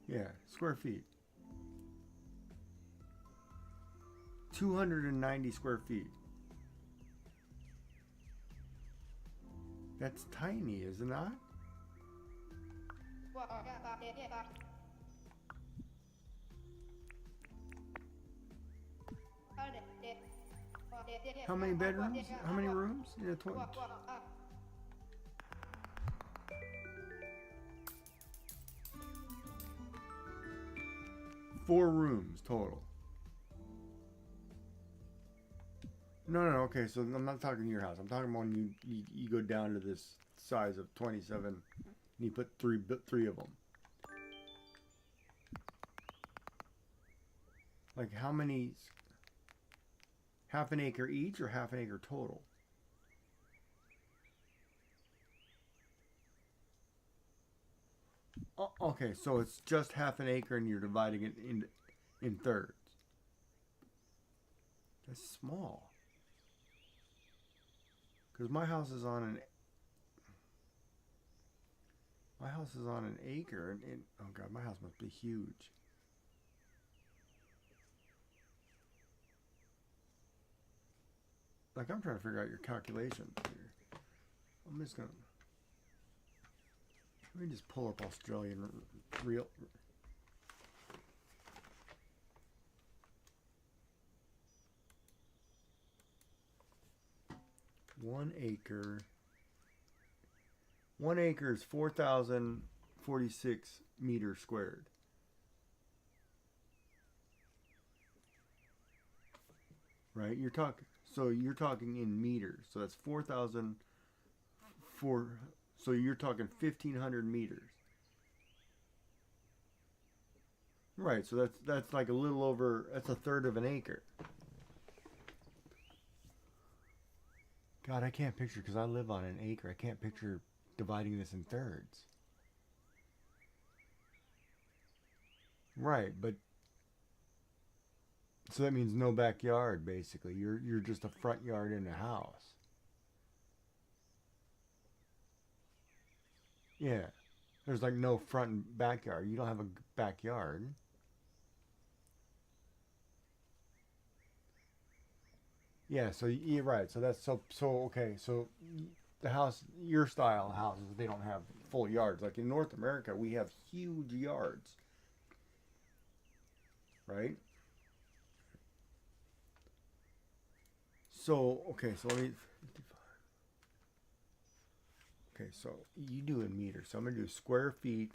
Yeah, square feet. 290 square feet. That's tiny, is it not? How many bedrooms? How many rooms? Yeah, 20. 4 rooms total. No, okay, so I'm not talking your house. I'm talking about when you go down to this size of 27 and you put three of them. Like how many? Half an acre each or half an acre total? Oh, okay, so it's just half an acre and you're dividing it in thirds. That's small. Because my house is on an acre and oh god, my house must be huge. Like I'm trying to figure out your calculations here. I'm just gonna... Let me just pull up Australian real. 1 acre. 1 acre is 4,046 meters squared. Right? You're talking in meters. So that's 4,004. So you're talking 1,500 meters. Right, so that's like a little over, that's a third of an acre. God, I can't picture, because I live on an acre, I can't picture dividing this in thirds. Right, but so that means no backyard basically. You're just a front yard in a house. Yeah. There's like no front and backyard. You don't have a backyard. Yeah, so you're right. So that's so okay. So the house, your style houses, they don't have full yards. Like in North America, we have huge yards, right? So okay, so let me. Okay, so you do in meters. So I'm gonna do square feet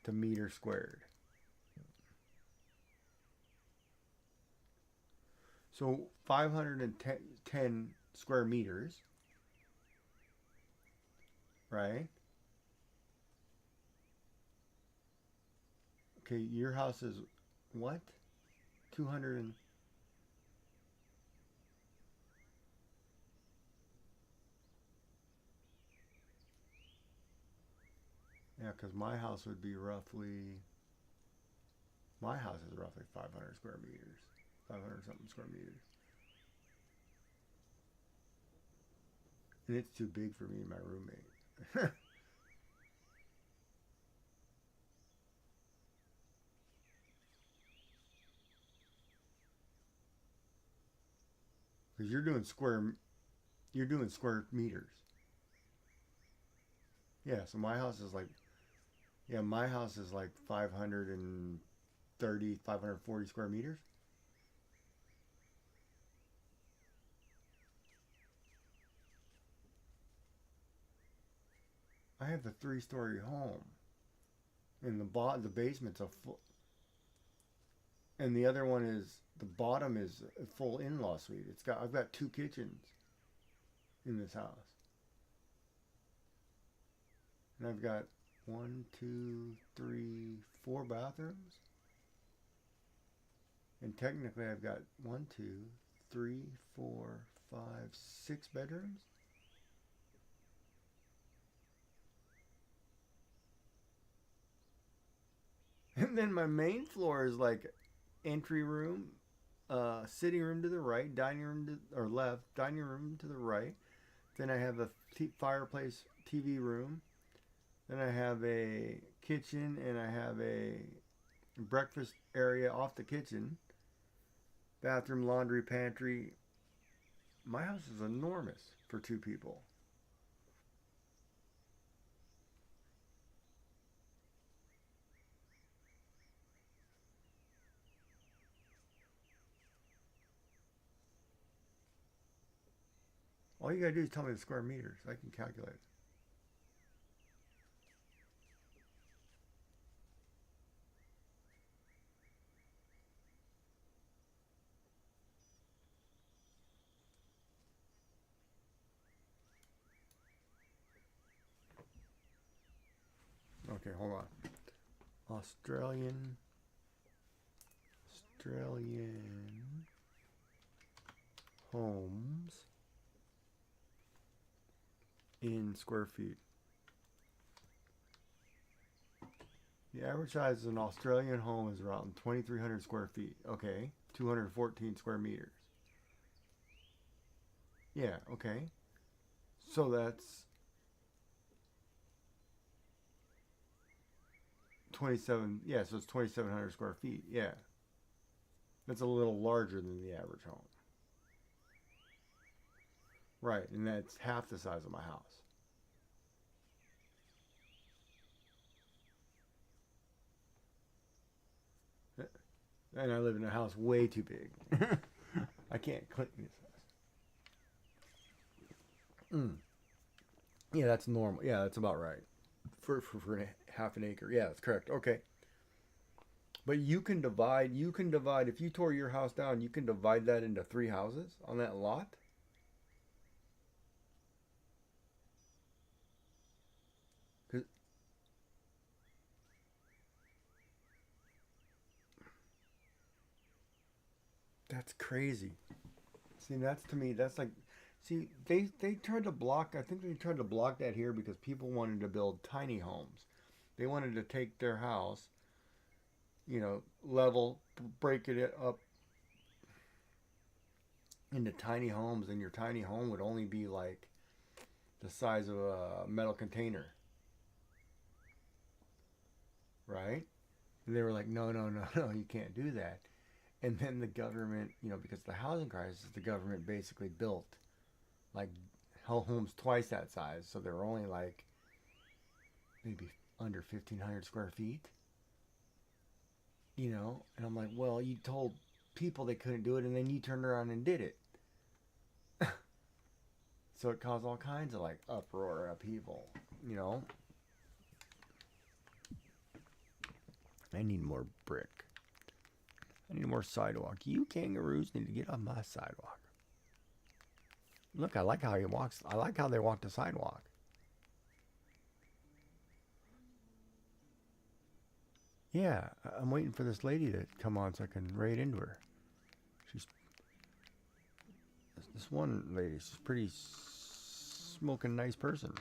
to meter squared. So 510 square meters, right? Okay, your house is what? 200 and yeah, because my house is roughly 500 square meters, 500 something square meters, and it's too big for me and my roommate. Because you're doing square meters. Yeah, so my house is like 530, 540 square meters. I have a 3-story home, and the basement's a full, and the other one is the bottom is a full in-law suite. I've got 2 kitchens in this house, and I've got 1, 2, 3, 4 bathrooms, and technically I've got 1, 2, 3, 4, 5, 6 bedrooms. And then my main floor is like entry room, sitting room to the right, dining room to or left, dining room to the right. Then I have a fireplace TV room. Then I have a kitchen and I have a breakfast area off the kitchen. Bathroom, laundry, pantry. My house is enormous for 2 people. All you gotta do is tell me the square meters. I can calculate it. Okay, hold on. Australian homes in square feet. The average size of an Australian home is around 2,300 square feet. Okay, 214 square meters. Yeah, okay. So that's 27. Yeah, so it's 2,700 square feet. Yeah, that's a little larger than the average home. Right, and that's half the size of my house. And I live in a house way too big. I can't clean this house. Yeah, that's normal. Yeah, that's about right. For half an acre. Yeah, that's correct. Okay. But you can divide, if you tore your house down, you can divide that into 3 houses on that lot. 'Cause that's crazy. See, that's to me, that's like, see, they tried to block, I think they tried to block that here because people wanted to build tiny homes. They wanted to take their house level, break it up into tiny homes, and your tiny home would only be like the size of a metal container, right? And they were like, no, no, no, no, you can't do that. And then the government, because of the housing crisis, the government basically built like homes twice that size, so they're only like maybe under 1,500 square feet. And I'm like, well, you told people they couldn't do it, and then you turned around and did it. So it caused all kinds of like uproar, upheaval. I need more brick. I need more sidewalk. You kangaroos need to get on my sidewalk. Look, I like how he walks. I like how they walk the sidewalk. Yeah, I'm waiting for this lady to come on so I can raid into her. This one lady, she's pretty smoking nice person.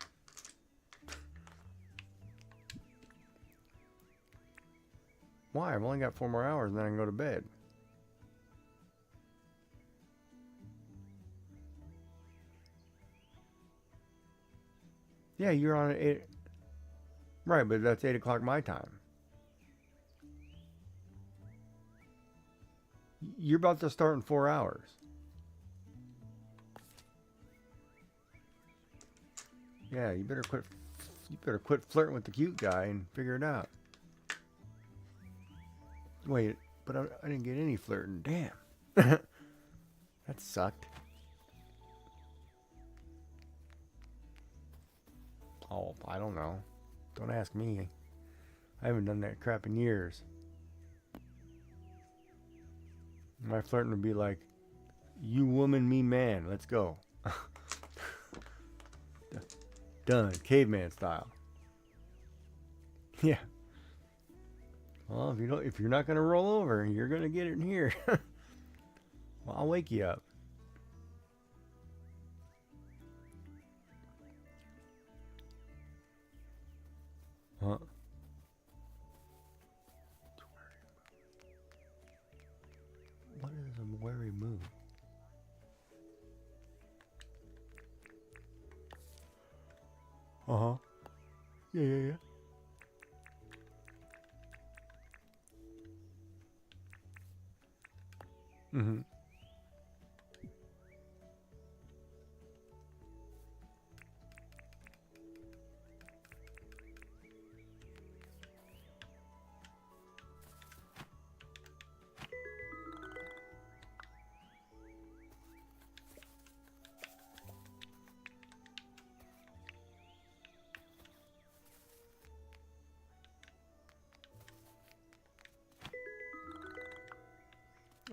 Why? I've only got 4 more hours and then I can go to bed. Yeah, you're on at 8. Right, but that's 8 o'clock my time. You're about to start in 4 hours. Yeah, you better quit flirting with the cute guy and figure it out. Wait, but I didn't get any flirting. Damn. That sucked. Oh, I don't know. Don't ask me. I haven't done that crap in years. My flirting would be like, you woman, me man. Let's go. Done. Caveman style. Yeah. Well, if you're not gonna roll over, you're gonna get it in here. Well, I'll wake you up. Huh? What is a wary move? Uh-huh. Yeah. Mm-hmm.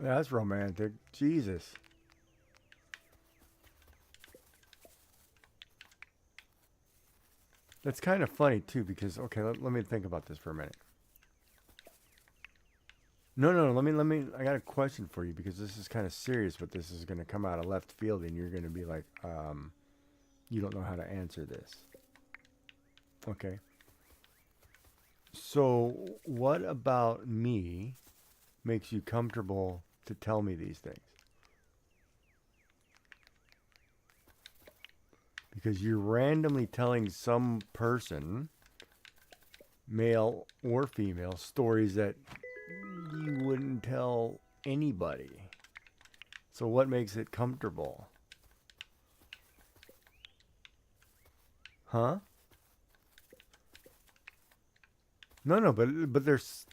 That's romantic. Jesus. That's kind of funny too, because okay, let me think about this for a minute. No, let me. I got a question for you because this is kind of serious, but this is going to come out of left field, and you're going to be like, you don't know how to answer this. Okay. So, what about me makes you comfortable to tell me these things? Because you're randomly telling some person, male or female, stories that you wouldn't tell anybody. So what makes it comfortable? Huh? No, but there's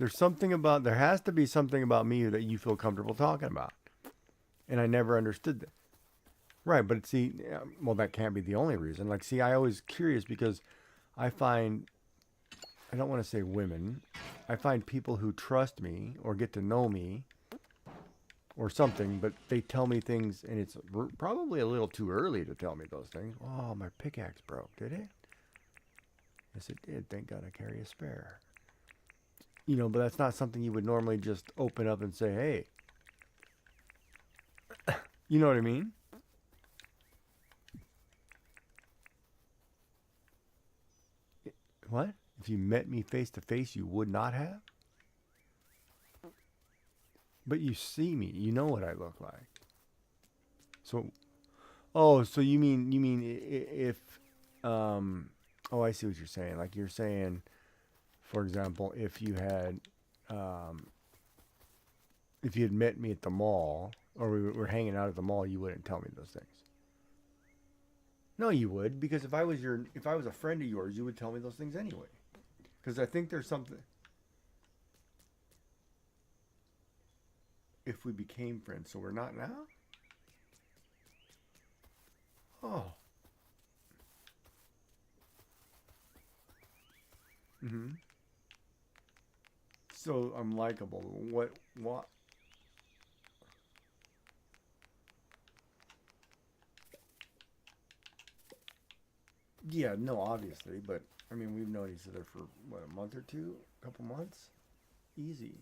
something about, there has to be something about me that you feel comfortable talking about. And I never understood that. Right, but see, well, that can't be the only reason. Like, see, I always curious because I find, I don't want to say women, I find people who trust me or get to know me or something, but they tell me things, and it's probably a little too early to tell me those things. Oh, my pickaxe broke, did it? Yes, it did. Thank God I carry a spare. But that's not something you would normally just open up and say, hey. You know what I mean? What? If you met me face to face, you would not have? But you see me. You know what I look like. So, oh, so you mean if, oh, I see what you're saying. Like you're saying, for example, if you had met me at the mall or we were hanging out at the mall, you wouldn't tell me those things. No, you would, because if I was a friend of yours, you would tell me those things anyway. Because I think there's something. If we became friends, so we're not now? Oh. Mm-hmm. So I'm likable. What? Yeah, no, obviously, but I mean, we've known each other for what, a month or two, a couple months, easy.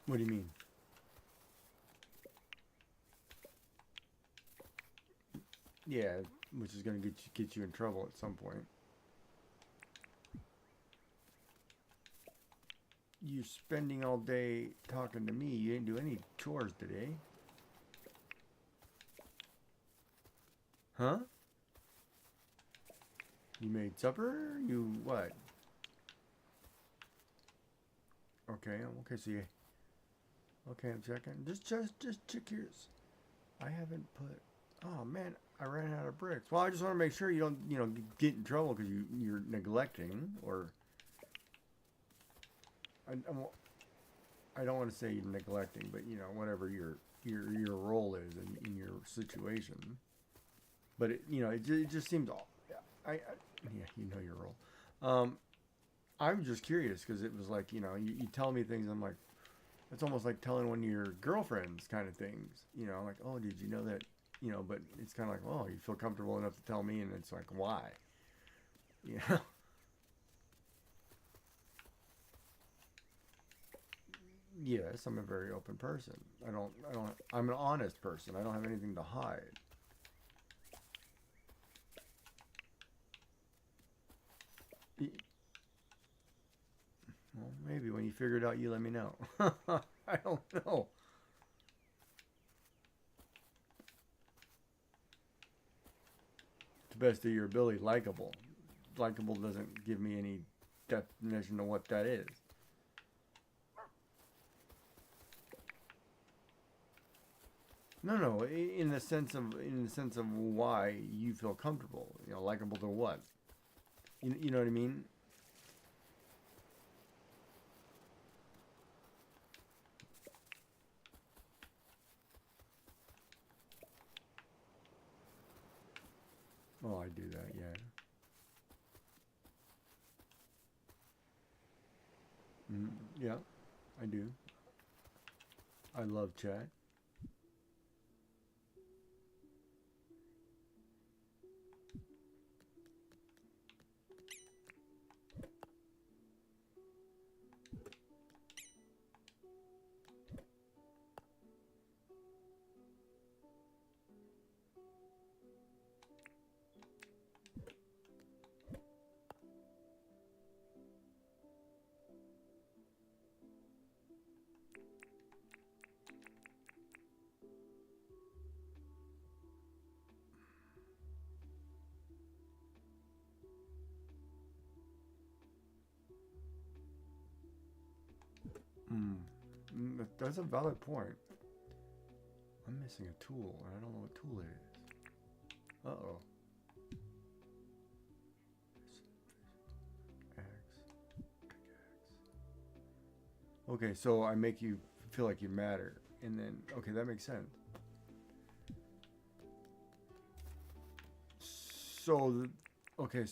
What do you mean? Yeah, which is gonna get you in trouble at some point. You're spending all day talking to me. You didn't do any chores today, huh? You made supper? You what? Okay, okay. So you. Okay, I'm checking. Just check yours. I haven't put. Oh man, I ran out of bricks. Well, I just want to make sure you don't, get in trouble because you're neglecting or. I don't want to say you're neglecting, but whatever your role is in your situation. But it just seems. Yeah, you know your role. I'm just curious because it was like you tell me things. I'm like, it's almost like telling one of your girlfriends kind of things. Like, oh, did you know that? But it's kind of like, oh, you feel comfortable enough to tell me, and it's like, why? You know. Yes, I'm a very open person. I'm an honest person. I don't have anything to hide. Well, maybe when you figure it out, you let me know. I don't know. To the best of your ability, likable. Likable doesn't give me any definition of what that is. No. In the sense of why you feel comfortable. Likable to what? You know what I mean? Oh, I do that. Yeah. Yeah, I do. I love chat. That's a valid point. I'm missing a tool, and I don't know what tool it is. Uh-oh. X. Okay, so I make you feel like you matter, and then okay, that makes sense. So, okay,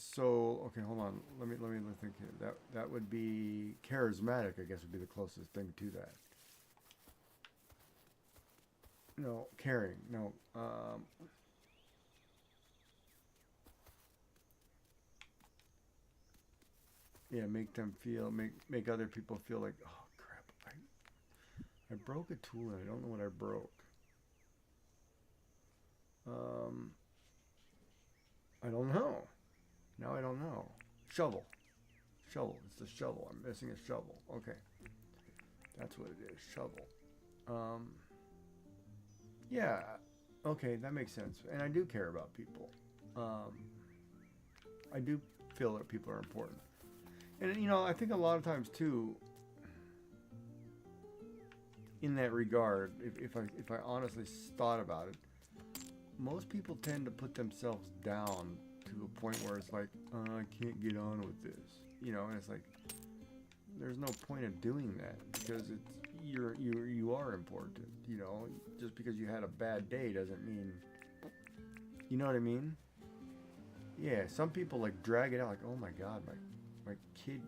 hold on. Let me think here. That would be charismatic. I guess would be the closest thing to that. No, caring. No. Yeah, make other people feel like, oh crap, I broke a tool and I don't know what I broke. Um, I don't know. Now I don't know. Shovel. Shovel. It's the shovel. I'm missing a shovel. Okay. That's what it is. Shovel. Yeah. Okay, that makes sense. And I do care about people. I do feel that people are important. And, you know, I think a lot of times, too, in that regard, if I honestly thought about it, most people tend to put themselves down to a point where it's like, I can't get on with this. You know, and it's like, there's no point of doing that because it's you are important. You know, just because you had a bad day doesn't mean, you know what I mean? Yeah, some people like drag it out like, oh my God, my kid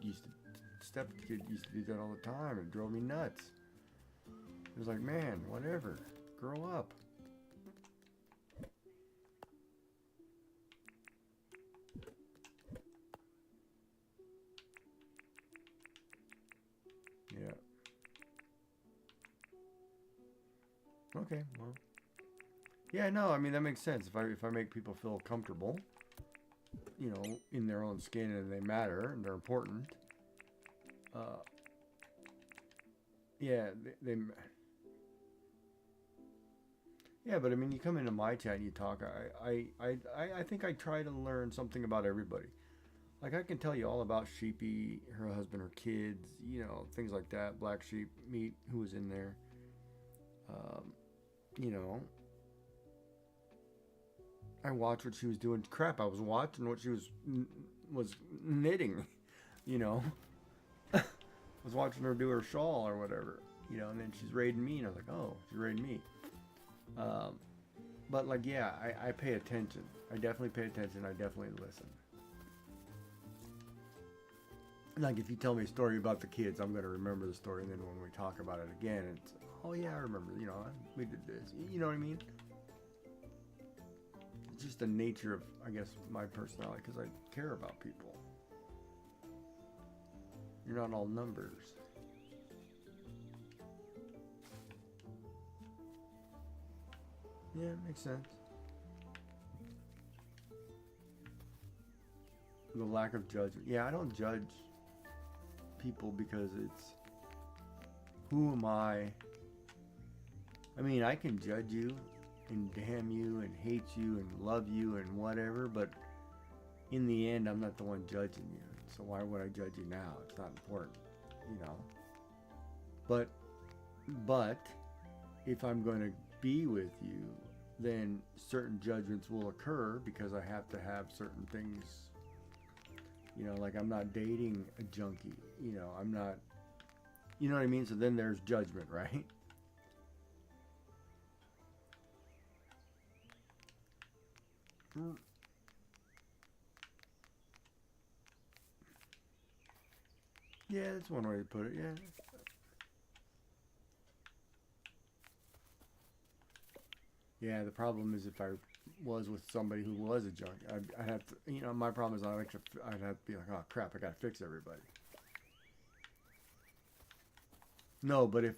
step kid used to do that all the time. It drove me nuts. It was like, man, whatever, grow up. Yeah. Okay, well. Yeah, no, I mean that makes sense. If I make people feel comfortable, you know, in their own skin and they matter and they're important. Yeah, yeah, but I mean, you come into my chat and you talk. I think I try to learn something about everybody. Like I can tell you all about Sheepy, her husband, her kids, you know, things like that. Black Sheep, Meat, who was in there. You know, I watched what she was doing. Crap, I was watching what she was knitting. You know, I was watching her do her shawl or whatever. You know, and then she's raiding me, and I was like, oh, she's raiding me. But like, yeah, I pay attention. I definitely pay attention. I definitely listen. Like if you tell me a story about the kids, I'm going to remember the story, and then when we talk about it again, it's, oh yeah, I remember, you know, we did this. You know what I mean? It's just the nature of, I guess, my personality, because I care about people. You're not all numbers. Yeah, makes sense. The lack of judgment. Yeah, I don't judge people because it's, who am I? I mean, I can judge you and damn you and hate you and love you and whatever, but in the end, I'm not the one judging you. So why would I judge you now? It's not important, you know. But if I'm going to be with you, then certain judgments will occur because I have to have certain things. You know, like I'm not dating a junkie. You know, I'm not, you know what I mean? So then there's judgment, right? Yeah, that's one way to put it, yeah. Yeah, the problem is if I was with somebody who was a junkie, I'd have to, you know, my problem is I'd have to be like, oh crap, I gotta fix everybody. No, but if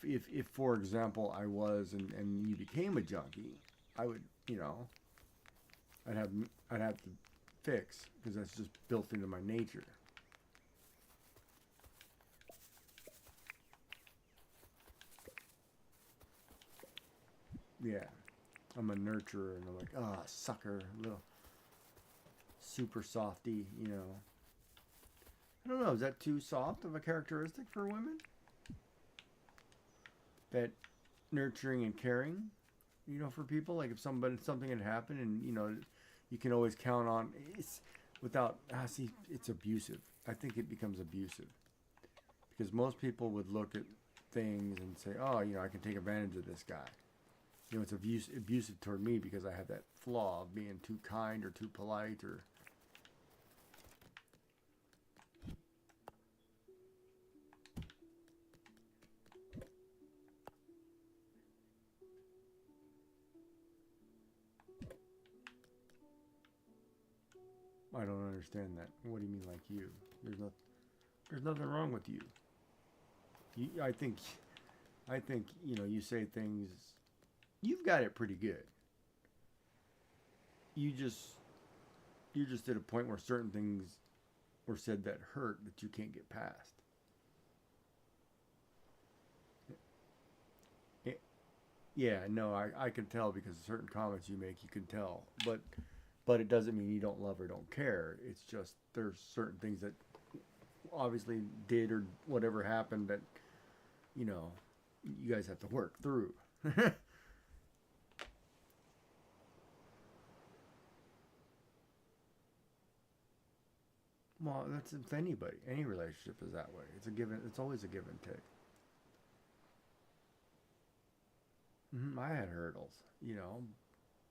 for example I was and you became a junkie, I would, you know, I'd have to fix because that's just built into my nature. Yeah, I'm a nurturer and I'm like, ah, oh, sucker, little super softy, you know. I don't know, is that too soft of a characteristic for women? That nurturing and caring, you know, for people, like if something had happened and, you know, you can always count on, it's without, see, it's abusive. I think it becomes abusive because most people would look at things and say, oh, you know, I can take advantage of this guy. You know, it's abusive toward me because I have that flaw of being too kind or too polite or... I don't understand that. What do you mean, like you? There's nothing wrong with you. I think, you know, you say things. You've got it pretty good. You just, you're just at a point where certain things were said that hurt that you can't get past. Yeah, no, I can tell because certain comments you make, you can tell. But it doesn't mean you don't love or don't care. It's just there's certain things that obviously did or whatever happened that, you know, you guys have to work through. Well, that's with anybody. Any relationship is that way. It's a given. It's always a give and take. I had hurdles, you know,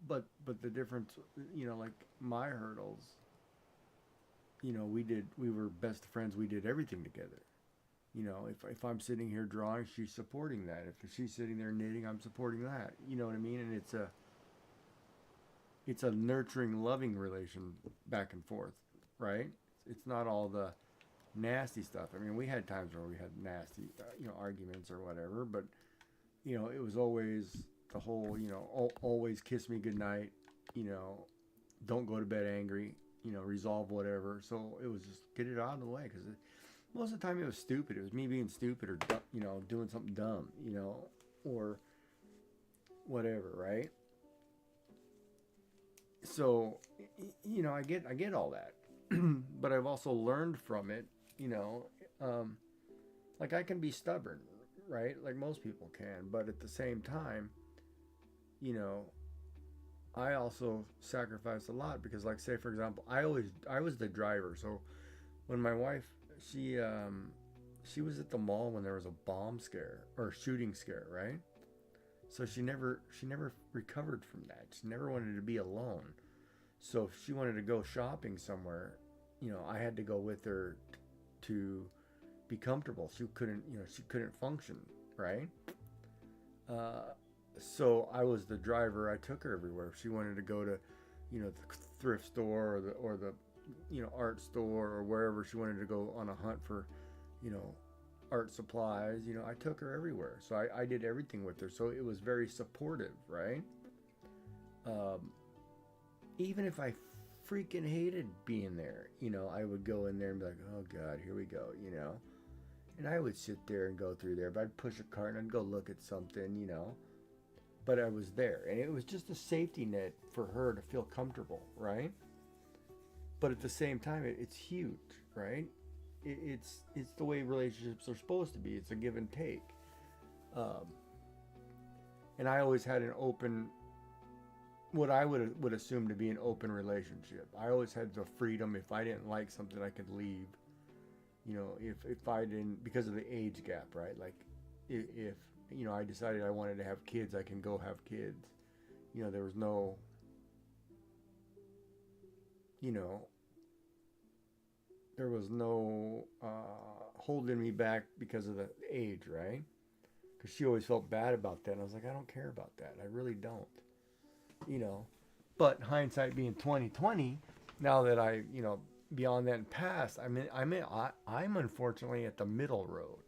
but the difference, you know, like my hurdles, you know, we were best friends. We did everything together. You know, if I'm sitting here drawing, she's supporting that. If she's sitting there knitting, I'm supporting that. You know what I mean? And it's a nurturing, loving relation back and forth, right? It's not all the nasty stuff. I mean, we had times where we had nasty, you know, arguments or whatever, but you know, it was always the whole, you know, always kiss me goodnight, you know, don't go to bed angry, you know, resolve whatever. So it was just get it out of the way because most of the time it was stupid. It was me being stupid or, you know, doing something dumb, you know, or whatever, right? So, you know, I get all that, but I've also learned from it, you know, like I can be stubborn, right? Like most people can, but at the same time, you know, I also sacrificed a lot because, like, say for example, I was the driver. So when my wife, she was at the mall when there was a bomb scare or shooting scare, right? So she never recovered from that. She never wanted to be alone. So if she wanted to go shopping somewhere, you know, I had to go with her to be comfortable. She couldn't function, right? So I was the driver. I took her everywhere. If she wanted to go to, you know, the thrift store or the you know, art store or wherever she wanted to go on a hunt for, you know, art supplies, you know, I took her everywhere. So I did everything with her. So it was very supportive, right? Even if I freaking hated being there, you know, I would go in there and be like, oh God, here we go, you know. And I would sit there and go through there, but I'd push a cart and I'd go look at something, you know. But I was there, and it was just a safety net for her to feel comfortable, right? But at the same time, it's huge, right? It's the way relationships are supposed to be. It's a give and take. And I always had an open, what I would assume to be an open relationship. I always had the freedom. If I didn't like something, I could leave. You know, if I didn't, because of the age gap, right? Like, if you know, I decided I wanted to have kids, I can go have kids. You know, there was no, you know, there was no holding me back because of the age, right? Because she always felt bad about that. And I was like, I don't care about that. I really don't. You know, but hindsight being 2020, now that I, you know, beyond that and past, I'm unfortunately at the middle road,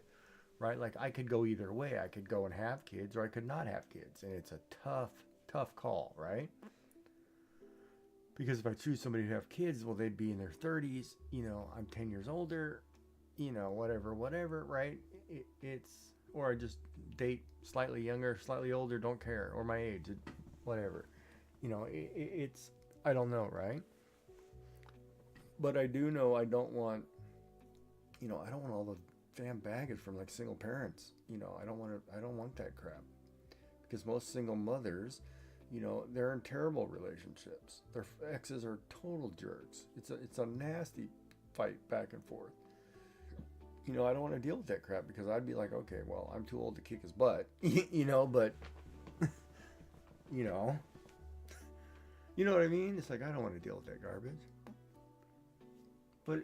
right? Like I could go either way. I could go and have kids or I could not have kids. And it's a tough call, right? Because if I choose somebody to have kids, well, they'd be in their 30s. You know, I'm 10 years older, you know, whatever, right? Or I just date slightly younger, slightly older, don't care, or my age, whatever. You know, it's, I don't know, right? But I do know I don't want, you know, I don't want all the damn baggage from like single parents. You know, I don't want that crap. Because most single mothers, you know, they're in terrible relationships. Their exes are total jerks. It's a nasty fight back and forth. You know, I don't want to deal with that crap because I'd be like, okay, well, I'm too old to kick his butt. You know, but, you know what I mean? It's like, I don't want to deal with that garbage. But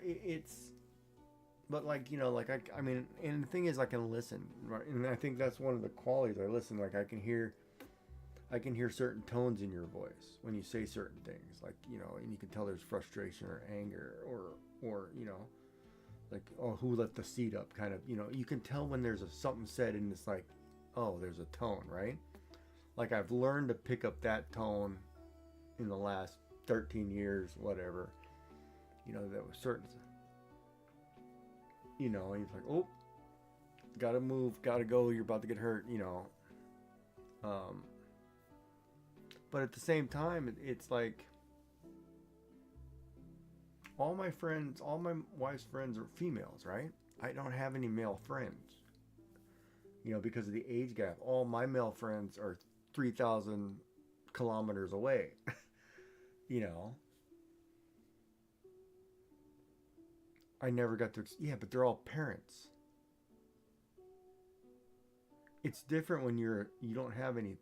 but like, you know, like I mean, and the thing is I can listen, right? And I think that's one of the qualities. I listen, like I can hear certain tones in your voice when you say certain things, like, you know, and you can tell there's frustration or anger or, you know, like, oh, who left the seat up kind of, you know, you can tell when there's something said and it's like, oh, there's a tone, right? Like I've learned to pick up that tone in the last 13 years, whatever. You know, that was certain. You know, he's like, oh, gotta move, gotta go. You're about to get hurt. You know. But at the same time, it's like all my friends, all my wife's friends are females, right? I don't have any male friends. You know, because of the age gap. All my male friends are 3,000 kilometers away. You know. I never got to... Yeah, but they're all parents. It's different when you don't have any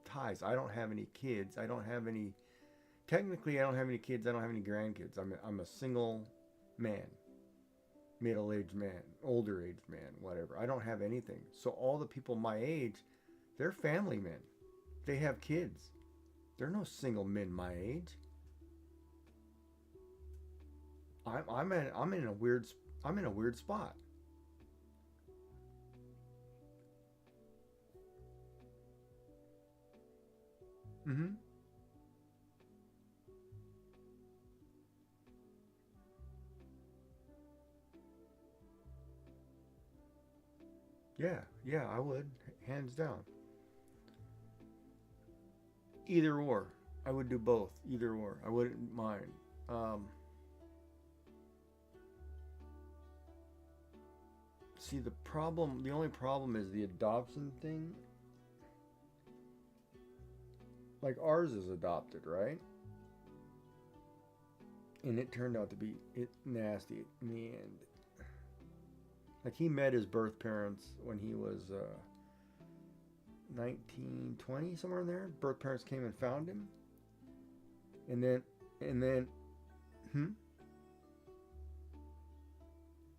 ties. I don't have any kids. I don't have any... Technically, I don't have any kids. I don't have any grandkids. I'm a single man. Middle-aged man. Older-aged man. Whatever. I don't have anything. So all the people my age, they're family men. They have kids. There are no single men my age. I'm in a weird spot. Mm-hmm. Yeah, I would, hands down. Either or, I would do both. Either or, I wouldn't mind. See, the only problem is the adoption thing. Like ours is adopted, right? And it turned out to be nasty in the end. Like he met his birth parents when he was 19, 20, somewhere in there. Birth parents came and found him. And then,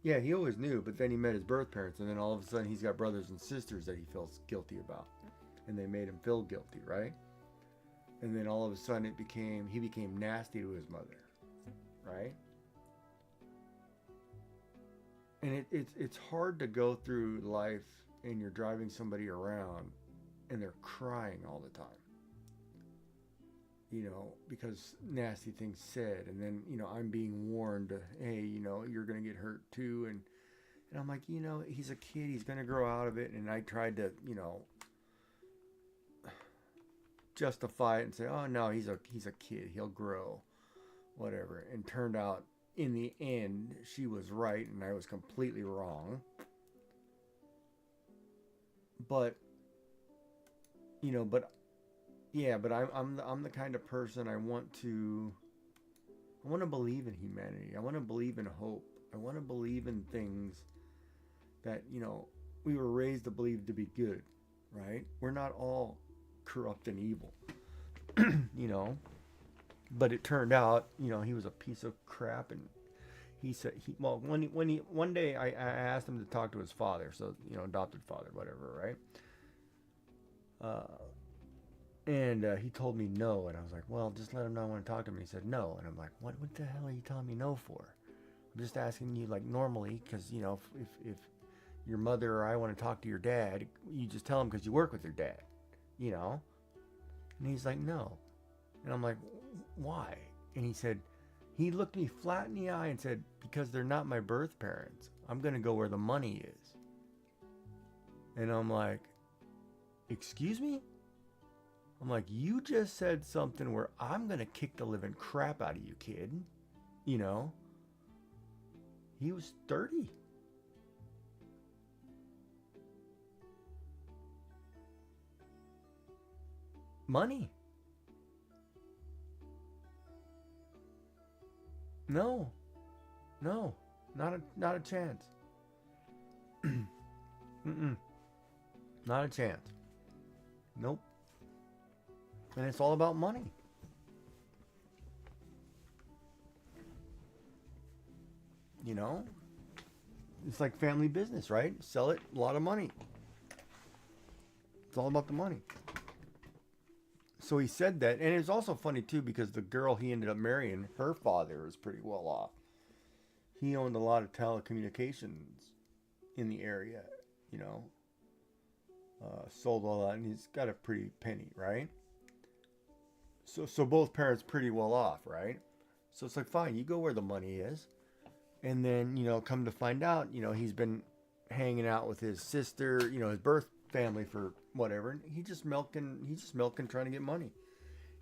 Yeah, he always knew, but then he met his birth parents, and then all of a sudden he's got brothers and sisters that he feels guilty about. And they made him feel guilty, right? And then all of a sudden he became nasty to his mother, right? And it's hard to go through life and you're driving somebody around and they're crying all the time. You know, because nasty things said, and then, you know, I'm being warned, hey, you know, you're going to get hurt too. And I'm like, you know, he's a kid, he's going to grow out of it. And I tried to, you know, justify it and say, oh no, he's a kid, he'll grow, whatever. And turned out in the end, she was right and I was completely wrong. But, you know, yeah, but I'm the kind of person I want to believe in humanity. I want to believe in hope. I want to believe in things that, you know, we were raised to believe to be good, right? We're not all corrupt and evil, you know. But it turned out, you know, he was a piece of crap, and he said one day I asked him to talk to his father, so, you know, adopted father, whatever, right? And he told me no, and I was like, well, just let him know I want to talk to him. And he said no, and I'm like, what the hell are you telling me no for? I'm just asking you, like, normally, because, you know, if your mother or I want to talk to your dad, you just tell him because you work with your dad, you know? And he's like, no. And I'm like, why? And he looked me flat in the eye and said, because they're not my birth parents. I'm going to go where the money is. And I'm like, excuse me? I'm like, you just said something where I'm going to kick the living crap out of you, kid. You know? He was 30. Money. No. No. Not a chance. Not a chance. Nope. And it's all about money. You know? It's like family business, right? Sell it, a lot of money. It's all about the money. So he said that, and it's also funny too because the girl he ended up marrying, her father was pretty well off. He owned a lot of telecommunications in the area, you know. Sold all that, and he's got a pretty penny, right? So both parents pretty well off, right? So it's like, fine, you go where the money is. And then, come to find out, he's been hanging out with his sister, his birth family for whatever. And he's just milking, trying to get money.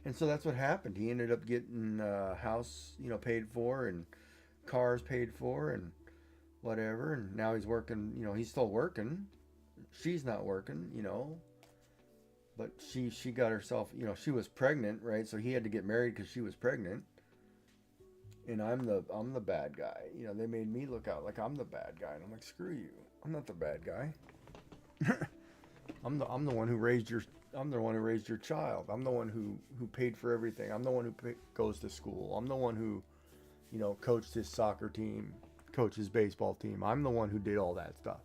And so that's what happened. He ended up getting a house, paid for, and cars paid for, and whatever. And now he's working, he's still working. She's not working, but she got herself, she was pregnant, right? So he had to get married because she was pregnant. And I'm the bad guy. They made me look out like I'm the bad guy, and I'm like, screw you. I'm not the bad guy. I'm the one who raised your child. I'm the one who paid for everything. I'm the one who goes to school. I'm the one who, coached his soccer team, coached his baseball team. I'm the one who did all that stuff.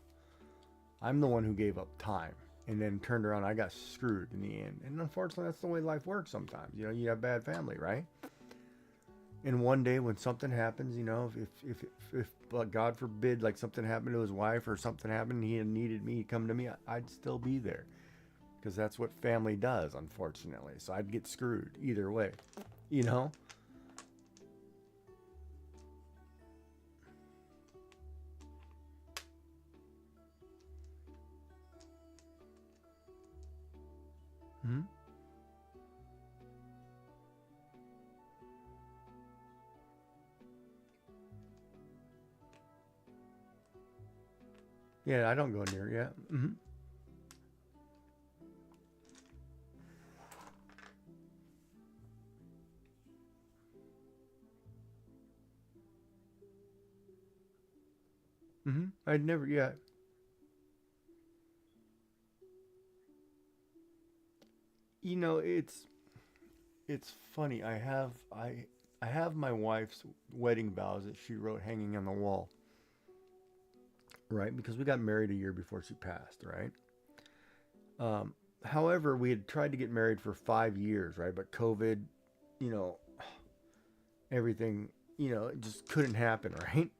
I'm the one who gave up time, and then turned around. I got screwed in the end. And unfortunately, that's the way life works sometimes. You have bad family, right? And one day when something happens, if God forbid, like something happened to his wife or something happened, he needed me to come to me, I'd still be there. Because that's what family does, unfortunately. So I'd get screwed either way, Hmm? Yeah, I don't go near. Yeah. Mm-hmm. Mm-hmm. I'd never. Yeah. It's funny. I have my wife's wedding vows that she wrote hanging on the wall, right? Because we got married a year before she passed, right? However, we had tried to get married for 5 years, right? But COVID, you know, everything, it just couldn't happen, right?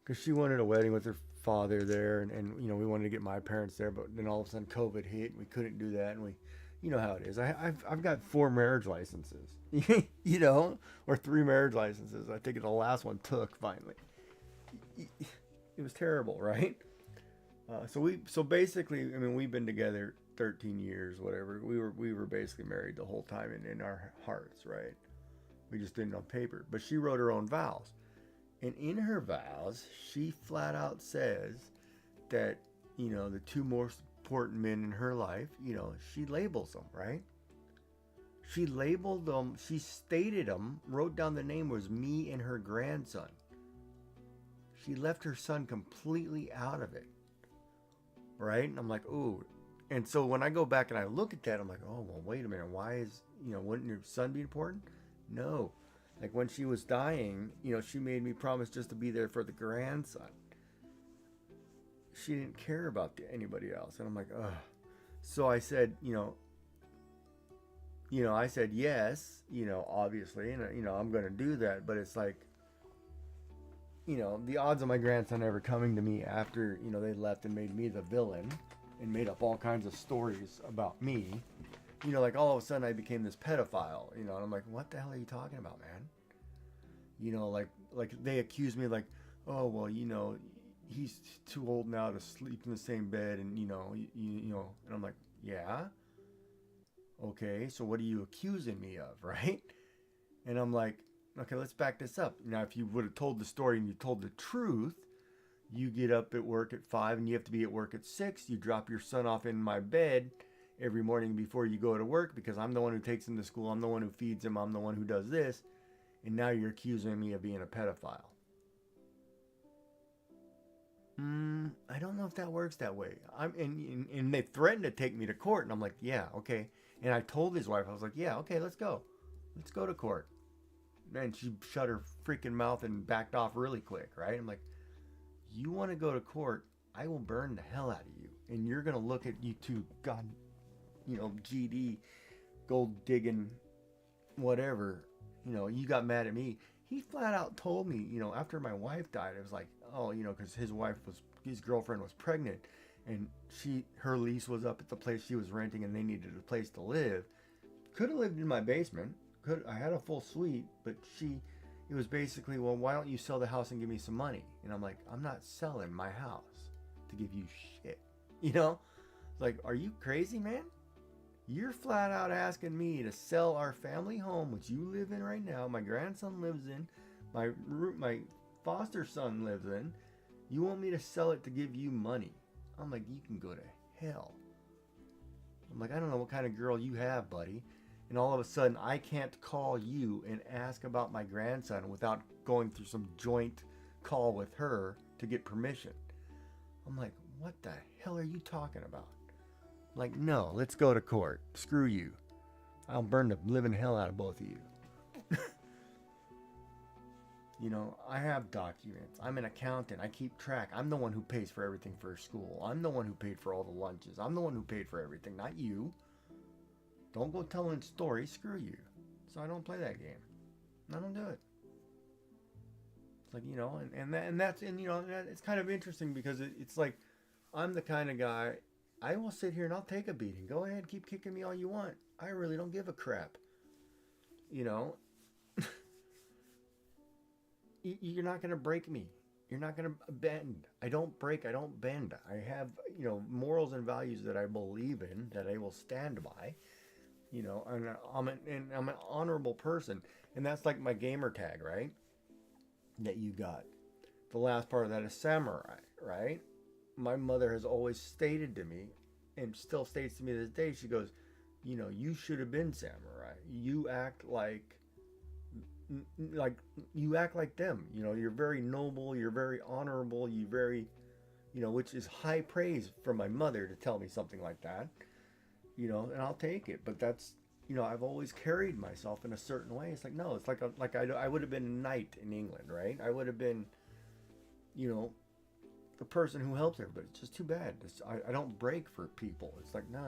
Because she wanted a wedding with her father there, and we wanted to get my parents there, but then all of a sudden COVID hit, and we couldn't do that, and you know how it is. I've got 4 marriage licenses, or 3 marriage licenses. I think the last one took finally. It was terrible, right? So basically, I mean, we've been together 13 years, whatever. We were basically married the whole time in our hearts, right? We just didn't on paper. But she wrote her own vows. And in her vows, she flat out says that, the 2 most important men in her life, she labels them, right? She labeled them, she stated them, wrote down the name was me and her grandson. She left her son completely out of it, right? And I'm like, ooh. And so when I go back and I look at that, I'm like, oh, well, wait a minute. Why is, wouldn't your son be important? No. Like when she was dying, she made me promise just to be there for the grandson. She didn't care about anybody else. And I'm like, ugh. So I said, I said yes, obviously, and, I'm going to do that. But it's like, the odds of my grandson ever coming to me after, they left and made me the villain and made up all kinds of stories about me, like all of a sudden I became this pedophile, and I'm like, what the hell are you talking about, man? Like they accuse me like, oh, well, he's too old now to sleep in the same bed, and, and I'm like, yeah. Okay, so what are you accusing me of, right? And I'm like, okay, let's back this up. Now, if you would have told the story and you told the truth, you get up at work at 5 and you have to be at work at 6. You drop your son off in my bed every morning before you go to work because I'm the one who takes him to school. I'm the one who feeds him. I'm the one who does this. And now you're accusing me of being a pedophile. I don't know if that works that way. And they threatened to take me to court. And I'm like, yeah, okay. And I told his wife, I was like, yeah, okay, let's go. Let's go to court. And she shut her freaking mouth and backed off really quick, right? I'm like, you want to go to court, I will burn the hell out of you. And you're going to look at you two, God, GD, gold digging, whatever. You got mad at me. He flat out told me, after my wife died, it was like, oh, because his girlfriend was pregnant. And her lease was up at the place she was renting and they needed a place to live. Could have lived in my basement. I had a full suite, but it was basically, well, why don't you sell the house and give me some money? And I'm like, I'm not selling my house to give you shit. You know? Like, are you crazy, man? You're flat out asking me to sell our family home, which you live in right now. My grandson lives in. My foster son lives in. You want me to sell it to give you money? I'm like, you can go to hell. I'm like, I don't know what kind of girl you have, buddy. And all of a sudden, I can't call you and ask about my grandson without going through some joint call with her to get permission. I'm like, what the hell are you talking about? I'm like, no, let's go to court. Screw you. I'll burn the living hell out of both of you. You know, I have documents. I'm an accountant. I keep track. I'm the one who pays for everything for school. I'm the one who paid for all the lunches. I'm the one who paid for everything, not you. Don't go telling stories. Screw you. So I don't play that game. I don't do it. It's like, you know, and that's, you know, it's kind of interesting because it's like, I'm the kind of guy, I will sit here and I'll take a beating. Go ahead, keep kicking me all you want. I really don't give a crap. You know, you're not going to break me. You're not going to bend. I don't break. I don't bend. I have, you know, morals and values that I believe in, that I will stand by. You know, and I'm an honorable person. And that's like my gamer tag, right? That you got. The last part of that is samurai, right? My mother has always stated to me, and still states to me to this day, she goes, you know, you should have been samurai. You act like you act like them. You know, you're very noble, you're very honorable, you very, you know, which is high praise from my mother to tell me something like that. You know, and I'll take it. But that's, you know, I've always carried myself in a certain way. It's like, no, it's like I would have been a knight in England, right? I would have been, you know, the person who helps everybody. It's just too bad. I don't break for people. It's like, no,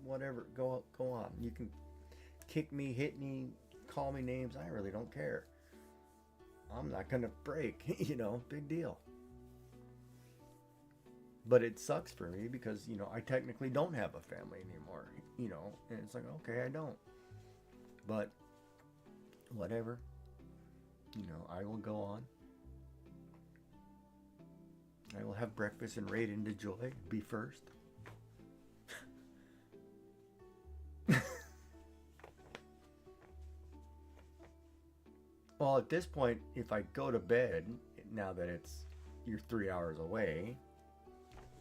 whatever, go on. You can kick me, hit me, call me names. I really don't care. I'm not gonna break. You know, big deal. But it sucks for me because, you know, I technically don't have a family anymore, you know, and it's like, okay, I don't. But whatever, you know, I will go on. I will have breakfast and raid into joy, be first. Well, at this point, if I go to bed, now that you're 3 hours away,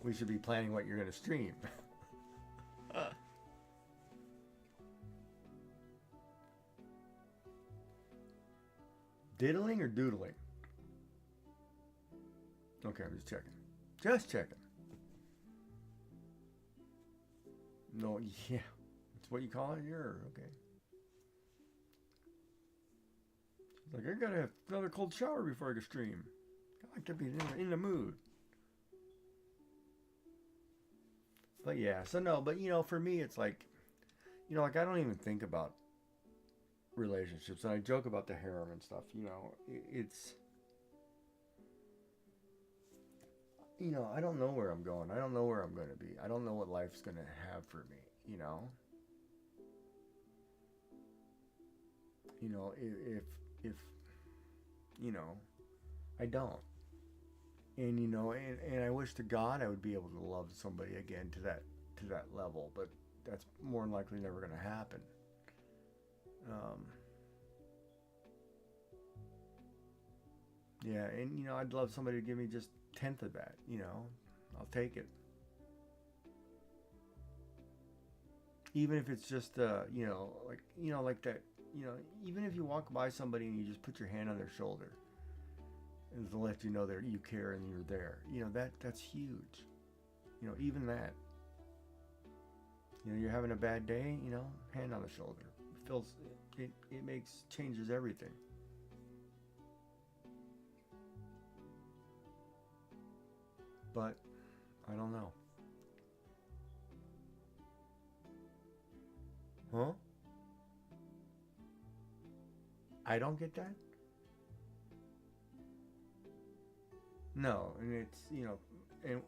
we should be planning what you're going to stream. Diddling or doodling? Okay, I'm just checking. Just checking. No, yeah. That's what you call it here? Okay. It's like, I gotta have another cold shower before I can stream. I like to be in the mood. But yeah, so no, but you know, for me, it's like, you know, like I don't even think about relationships, and I joke about the harem and stuff. You know, it's, you know, I don't know where I'm going. I don't know where I'm going to be. I don't know what life's going to have for me. You know, if you know, I don't. And you know, and I wish to God I would be able to love somebody again to that level, but that's more than likely never going to happen. Yeah, and you know, I'd love somebody to give me just 1/10 of that. You know, I'll take it. Even if it's just you know, like that. You know, even if you walk by somebody and you just put your hand on their shoulder, and to let you know that you care and you're there. You know, that's huge. You know, even that. You know, you're having a bad day, you know, hand on the shoulder. It changes everything. But I don't know. Huh? I don't get that? No, and it's, you know, and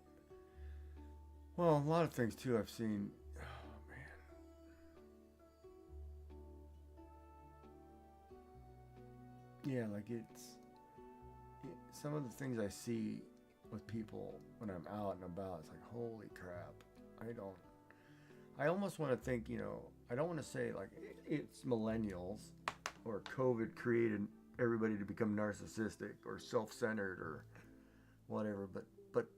well, a lot of things too I've seen. Oh man. yeah, like some of the things I see with people when I'm out and about, it's like, holy crap. I almost want to think, I don't want to say like it's millennials or COVID created everybody to become narcissistic or self-centered or whatever, but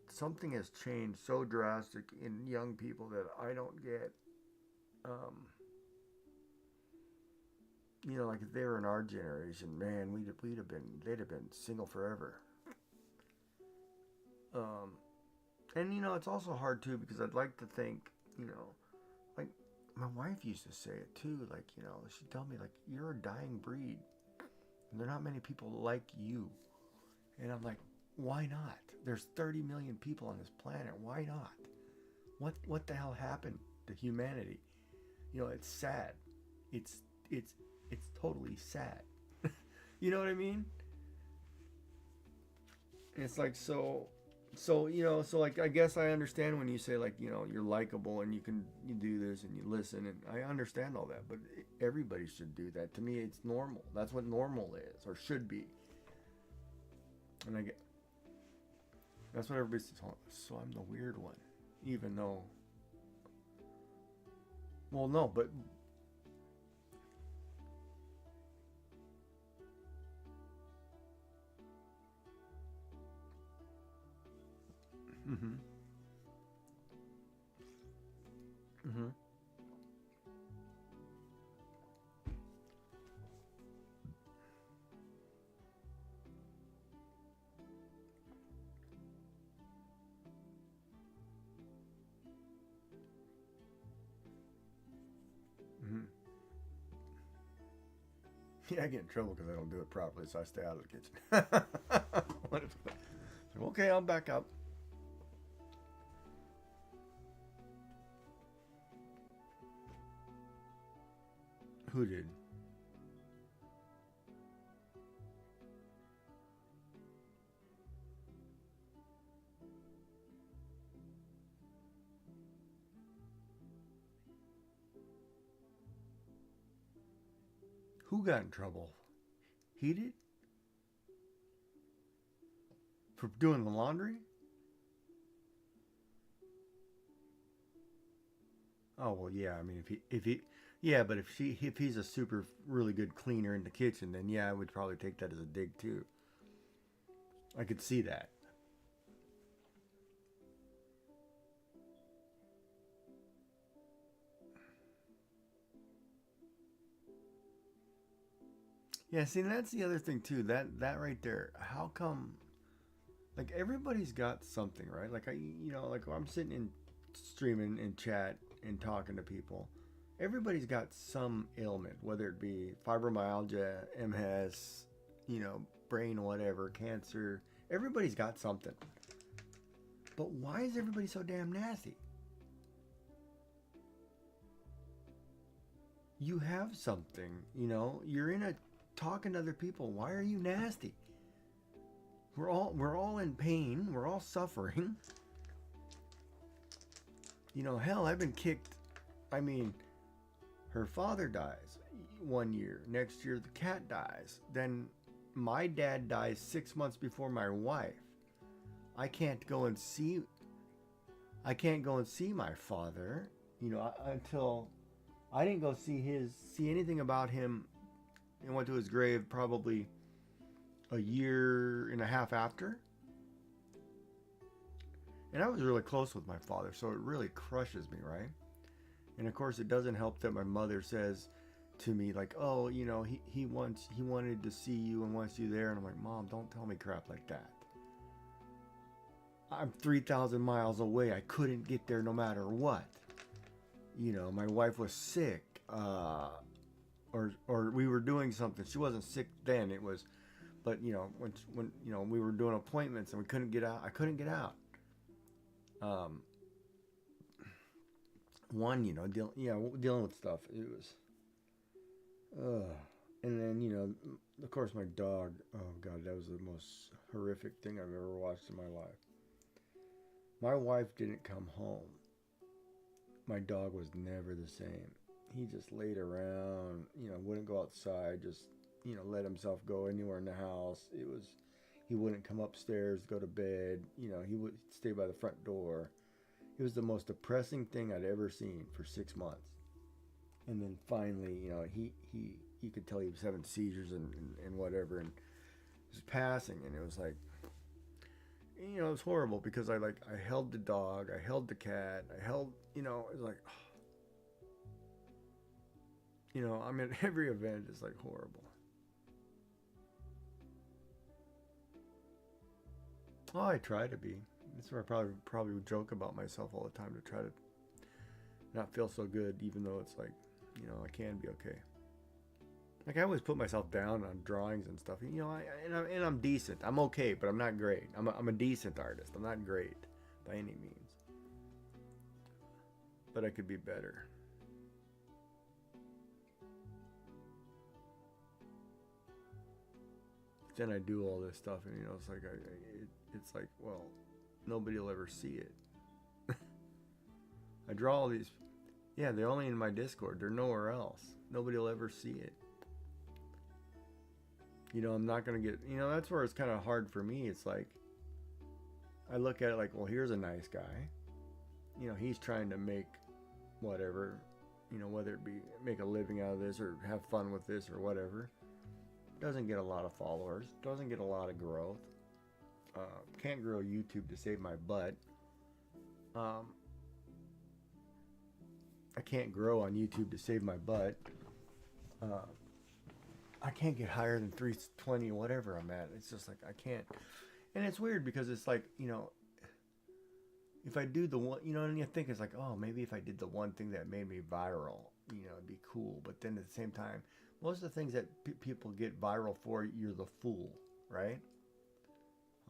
something has changed so drastic in young people that I don't get. Like if they were in our generation, man, they'd have been single forever. And it's also hard too because I'd like to think, like my wife used to say it too, like, she'd tell me like, you're a dying breed. And there are not many people like you. And I'm like, why not? There's 30 million people on this planet. Why not? What the hell happened to humanity? It's sad. It's totally sad. You know what I mean? It's like so like I guess I understand when you say like, you're likable and you do this and you listen, and I understand all that, but everybody should do that. To me, it's normal. That's what normal is or should be. And that's what everybody's telling. So I'm the weird one, even though. Well, no, but. Mhm. Mhm. Mhm. Yeah, I get in trouble because I don't do it properly, so I stay out of the kitchen. Okay, I'll back up. Who did? Who got in trouble? He did? For doing the laundry? Oh well, yeah. I mean, yeah. But if he's a super really good cleaner in the kitchen, then yeah, I would probably take that as a dig too. I could see that. Yeah. See, that's the other thing too. That right there. How come? Like everybody's got something, right? Like like I'm sitting in streaming in chat and talking to people. Everybody's got some ailment, whether it be fibromyalgia, MS, brain whatever, cancer. Everybody's got something. But why is everybody so damn nasty? You have something, you're in a talking to other people. Why are you nasty? We're all in pain. We're all suffering. Hell, I've been kicked. I mean, her father dies one year. Next year, the cat dies. Then my dad dies 6 months before my wife. I can't go and see my father, until I didn't go see anything about him and went to his grave probably a year and a half after. And I was really close with my father, so it really crushes me, right? And of course, it doesn't help that my mother says to me, like, oh, he wanted to see you and wants you there. And I'm like, Mom, don't tell me crap like that. I'm 3,000 miles away. I couldn't get there no matter what. My wife was sick, or we were doing something. She wasn't sick then. It was, but when we were doing appointments and we couldn't get out. I couldn't get out. Dealing with stuff. It was, and then of course my dog. Oh God, that was the most horrific thing I've ever watched in my life. My wife didn't come home. My dog was never the same. He just laid around, wouldn't go outside, just let himself go anywhere in the house. He wouldn't come upstairs, go to bed. He would stay by the front door. It was the most depressing thing I'd ever seen for 6 months. And then finally, you could tell he was having seizures and whatever, and he was passing, and it was like, it was horrible because I held the dog, I held the cat, I held, it was like, I'm at every event is like horrible. Oh, I try to be. That's where I probably would joke about myself all the time to try to not feel so good, even though it's like, I can be okay. Like I always put myself down on drawings and stuff. And I'm decent. I'm okay, but I'm not great. I'm a decent artist. I'm not great by any means. But I could be better. Then I do all this stuff, and it's like it's like, well, nobody will ever see it. I draw all these. Yeah, they're only in my Discord. They're nowhere else. Nobody will ever see it. I'm not going to get... that's where it's kind of hard for me. It's like, I look at it like, well, here's a nice guy. He's trying to make whatever, whether it be make a living out of this or have fun with this or whatever. Doesn't get a lot of followers. Doesn't get a lot of growth. Can't grow YouTube to save my butt. I can't grow on YouTube to save my butt. I can't get higher than 320, whatever I'm at. It's just like, I can't. And it's weird because it's like, if I do the one, and you think it's like, oh, maybe if I did the one thing that made me viral, it'd be cool. But then at the same time, most of the things that people get viral for, you're the fool, right?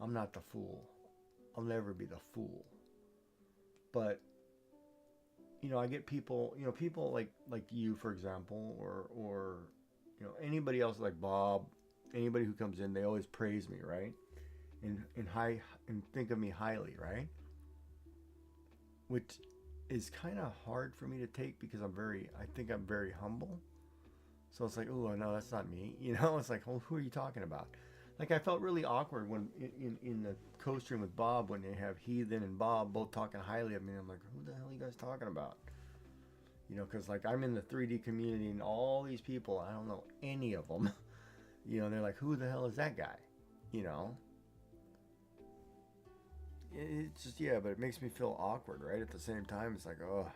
I'm not the fool. I'll never be the fool. But, I get people, people like you, for example, or anybody else like Bob, anybody who comes in, they always praise me, right? And think of me highly, right? Which is kind of hard for me to take because I think I'm very humble. So it's like, oh no, that's not me. It's like, well, who are you talking about? Like I felt really awkward when in the co-stream with Bob when they have Heathen and Bob both talking highly of me. I'm like, who the hell are you guys talking about? Because like I'm in the 3D community and all these people, I don't know any of them. They're like, who the hell is that guy? It's just, yeah, but it makes me feel awkward, right? At the same time, it's like, oh,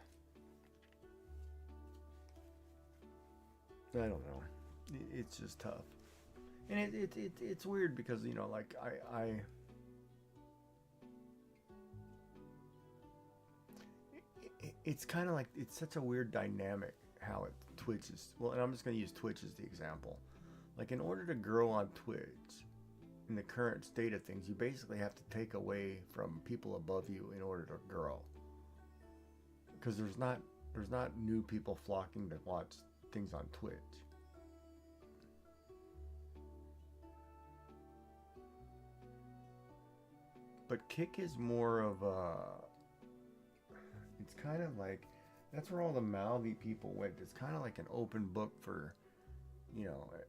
I don't know. It's just tough. And it's weird because, like it's kind of like, it's such a weird dynamic how Twitch is. Well, and I'm just going to use Twitch as the example. Like in order to grow on Twitch, in the current state of things, you basically have to take away from people above you in order to grow. Because there's not new people flocking to watch things on Twitch. But Kick is more of a... It's kind of like... That's where all the mouthy people went. It's kind of like an open book for...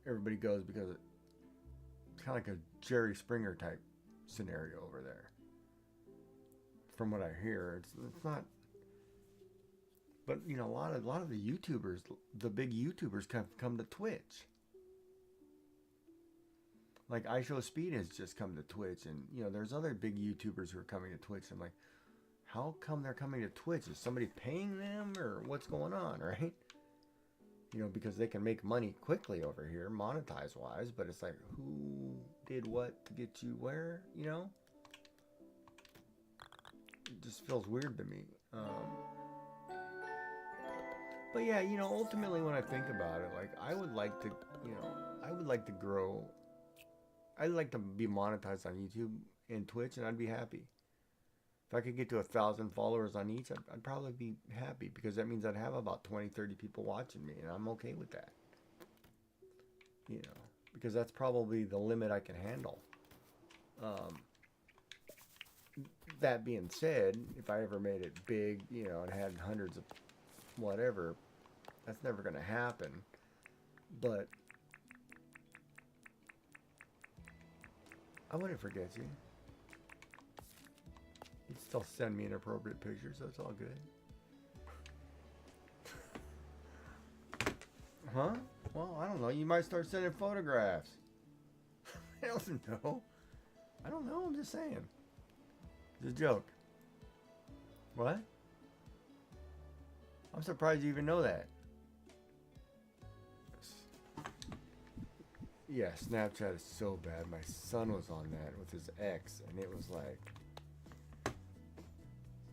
everybody goes because it's kind of like a Jerry Springer type scenario over there. From what I hear, it's not... But, a lot of the YouTubers, the big YouTubers come to Twitch. Like iShowSpeed has just come to Twitch, and there's other big YouTubers who are coming to Twitch. I'm like, how come they're coming to Twitch? Is somebody paying them, or what's going on, right? Because they can make money quickly over here, monetize wise. But it's like, who did what to get you where? It just feels weird to me. But yeah, ultimately when I think about it, like I would like to grow. I'd like to be monetized on YouTube and Twitch, and I'd be happy. If I could get to 1,000 followers on each, I'd probably be happy, because that means I'd have about 20, 30 people watching me, and I'm okay with that. Because that's probably the limit I can handle. That being said, if I ever made it big, and had hundreds of whatever, that's never going to happen. But I wouldn't forget you. You'd still send me inappropriate pictures, so it's all good. Huh? Well, I don't know. You might start sending photographs. I don't know. I don't know. I'm just saying. It's a joke. What? I'm surprised you even know that. Yeah, Snapchat is so bad. My son was on that with his ex, and it was like,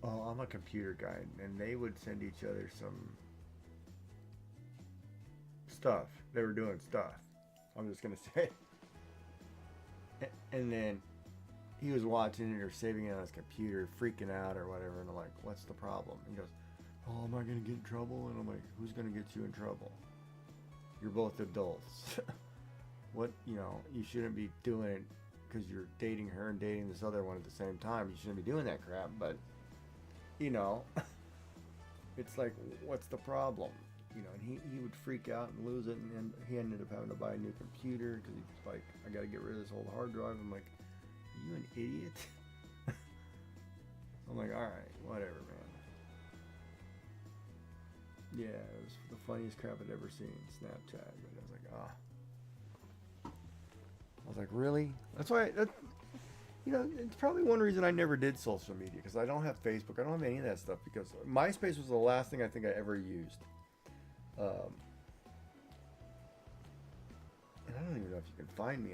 oh, I'm a computer guy, and they would send each other some stuff. They were doing stuff. I'm just gonna say. And then he was watching it or saving it on his computer, freaking out or whatever, and I'm like, what's the problem? He goes, oh, am I gonna get in trouble? And I'm like, who's gonna get you in trouble? You're both adults. What, you know, you shouldn't be doing it because you're dating her and dating this other one at the same time. You shouldn't be doing that crap, but, you know, it's like, what's the problem? You know, and he would freak out and lose it, and he ended up having to buy a new computer because he's like, I gotta get rid of this old hard drive. I'm like, are you an idiot? I'm like, alright, whatever, man. Yeah, it was the funniest crap I'd ever seen, Snapchat, but I was like, ah. I was like, really? That's why, you know, it's probably one reason I never did social media, because I don't have Facebook. I don't have any of that stuff, because MySpace was the last thing I think I ever used. And I don't even know if you can find me.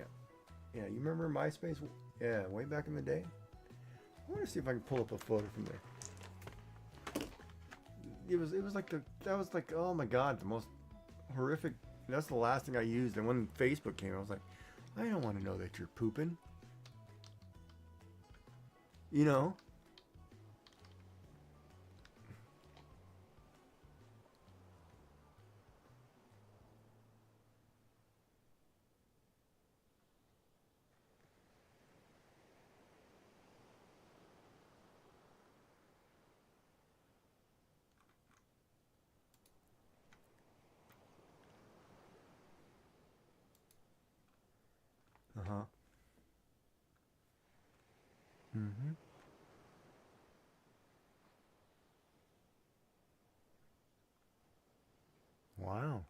Yeah, you remember MySpace? Yeah, way back in the day. I want to see if I can pull up a photo from there. It was like that was like, oh my God, the most horrific. That's the last thing I used. And when Facebook came, I was like, I don't want to know that you're pooping. You know? Uh-huh. Mm-hmm. Wow.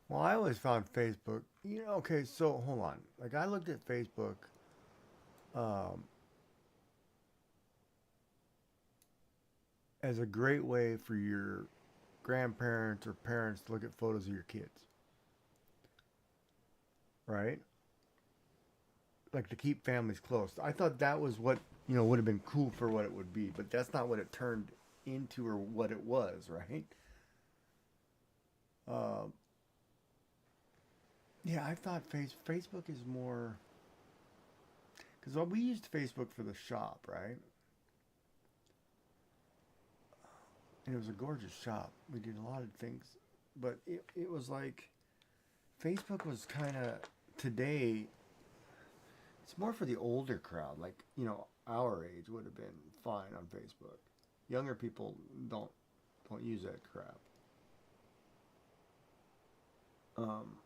Well, I always found Facebook, you know, okay, so hold on. Like, I looked at Facebook um, as a great way for your grandparents or parents to look at photos of your kids, right? Like, to keep families close. I thought that was what, you know, would have been cool for what it would be, but that's not what it turned into or what it was, right? Um, yeah, I thought Facebook is more, because we used Facebook for the shop, right? And it was a gorgeous shop. We did a lot of things, but it was like Facebook was kind of today. It's more for the older crowd, like, you know, our age would have been fine on Facebook. Younger people don't use that crap. Um,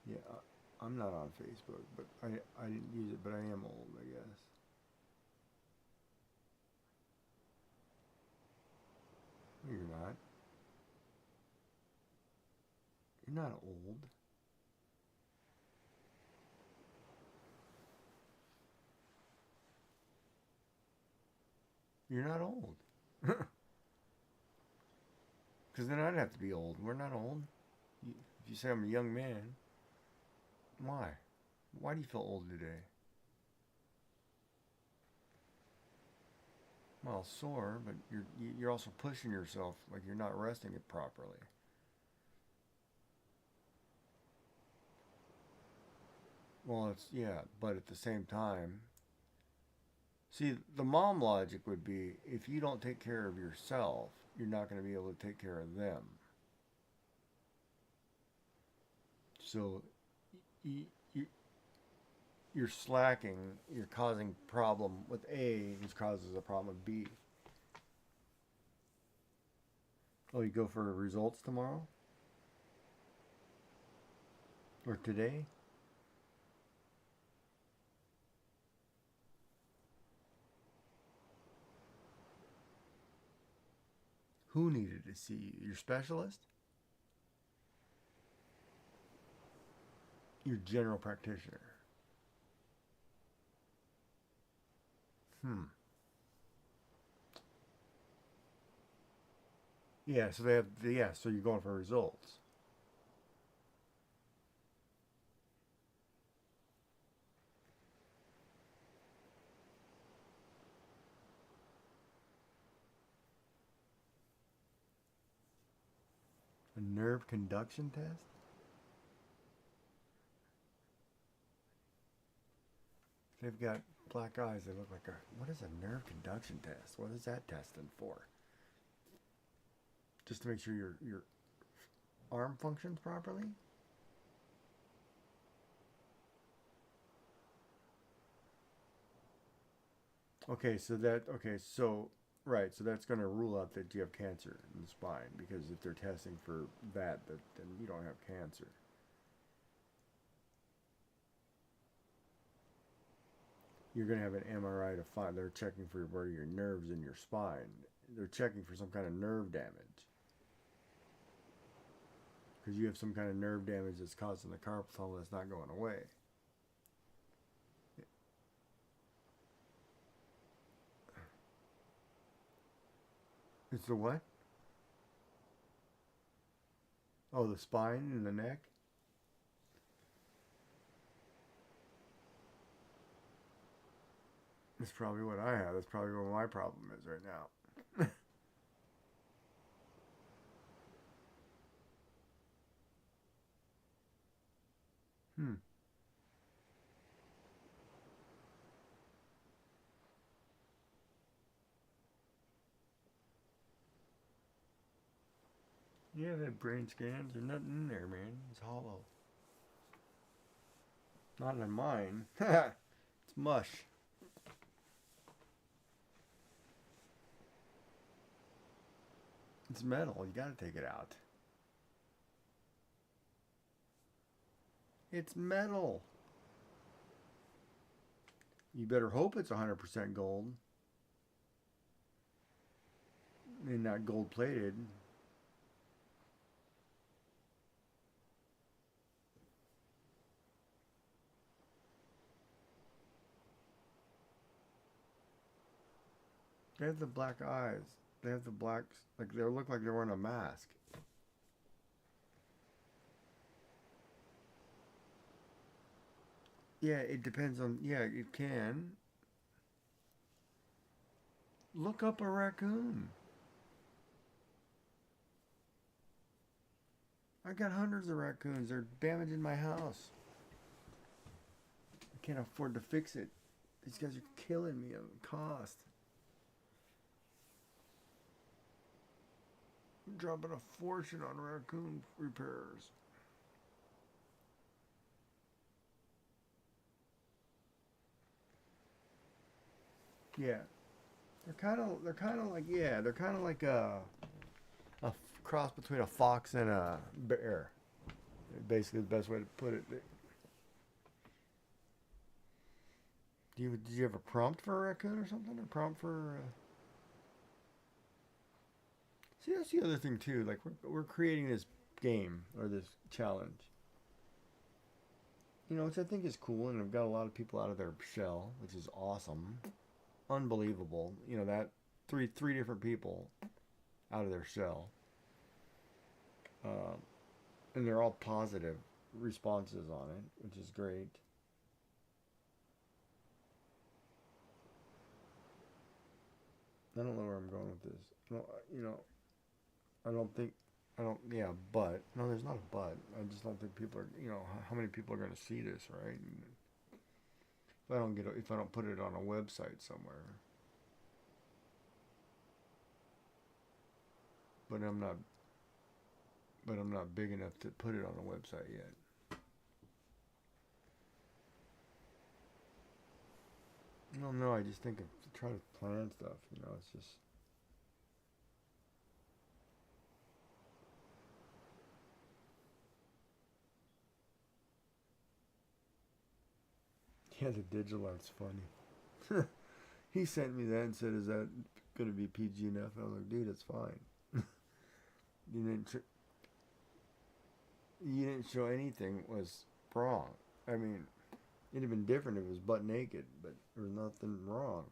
yeah, I'm not on Facebook, but I didn't use it, but I am old, I guess. No, you're not. You're not old. You're not old. Because then I'd have to be old. We're not old. If you say I'm a young man, why? Why do you feel old today? Well, sore, but you're also pushing yourself like you're not resting it properly. Well, it's yeah, but at the same time, see, the mom logic would be if you don't take care of yourself, you're not going to be able to take care of them. So you're slacking, you're causing problem with A, which causes a problem with B. Oh, you go for results tomorrow? Or today? Who needed to see you? Your specialist? Your general practitioner? Yeah, so they have, yeah, so you're going for results. A nerve conduction test? They've got black eyes. They look like a... What is a nerve conduction test? What is that testing for? Just to make sure your arm functions properly? Okay, so that... Okay, so... Right, so that's going to rule out that you have cancer in the spine. Because if they're testing for that, then you don't have cancer. You're going to have an MRI to find... They're checking for where your nerves in your spine. They're checking for some kind of nerve damage. Because you have some kind of nerve damage that's causing the carpal tunnel that's not going away. It's the what? Oh, the spine and the neck? That's probably what I have. That's probably what my problem is right now. Hmm. Yeah, that brain scans. There's nothing in there, man. It's hollow. Not in mine. It's mush. It's metal. You gotta take it out. It's metal. You better hope it's 100% gold. And not gold plated. They have the black eyes. They have the black, like they look like they're wearing a mask. Yeah, it depends on, yeah, it can. Look up a raccoon. I got hundreds of raccoons. They're damaging my house. I can't afford to fix it. These guys are killing me on cost. I'm dropping a fortune on raccoon repairs. Yeah. They're kind of like, yeah, they're kind of like a cross between a fox and a bear. Basically, the best way to put it. Did you have a prompt for a raccoon or something? A prompt for? See, that's the other thing too. Like we're creating this game or this challenge. You know, which I think is cool, and I've got a lot of people out of their shell, which is awesome, unbelievable. You know that three different people out of their shell, and they're all positive responses on it, which is great. I don't know where I'm going with this. No, you know, I don't think, I don't, yeah, but, no, there's not a but. I just don't think people are, you know, how many people are going to see this, right? And if I don't put it on a website somewhere. but I'm not big enough to put it on the website yet. I don't know. I just think of try to plan stuff. You know, it's just. Yeah, the digital art's funny. He sent me that and said, "Is that going to be PG enough?" I was like, "Dude, it's fine." You didn't show anything was wrong. I mean, it'd have been different if it was butt naked, but there was nothing wrong.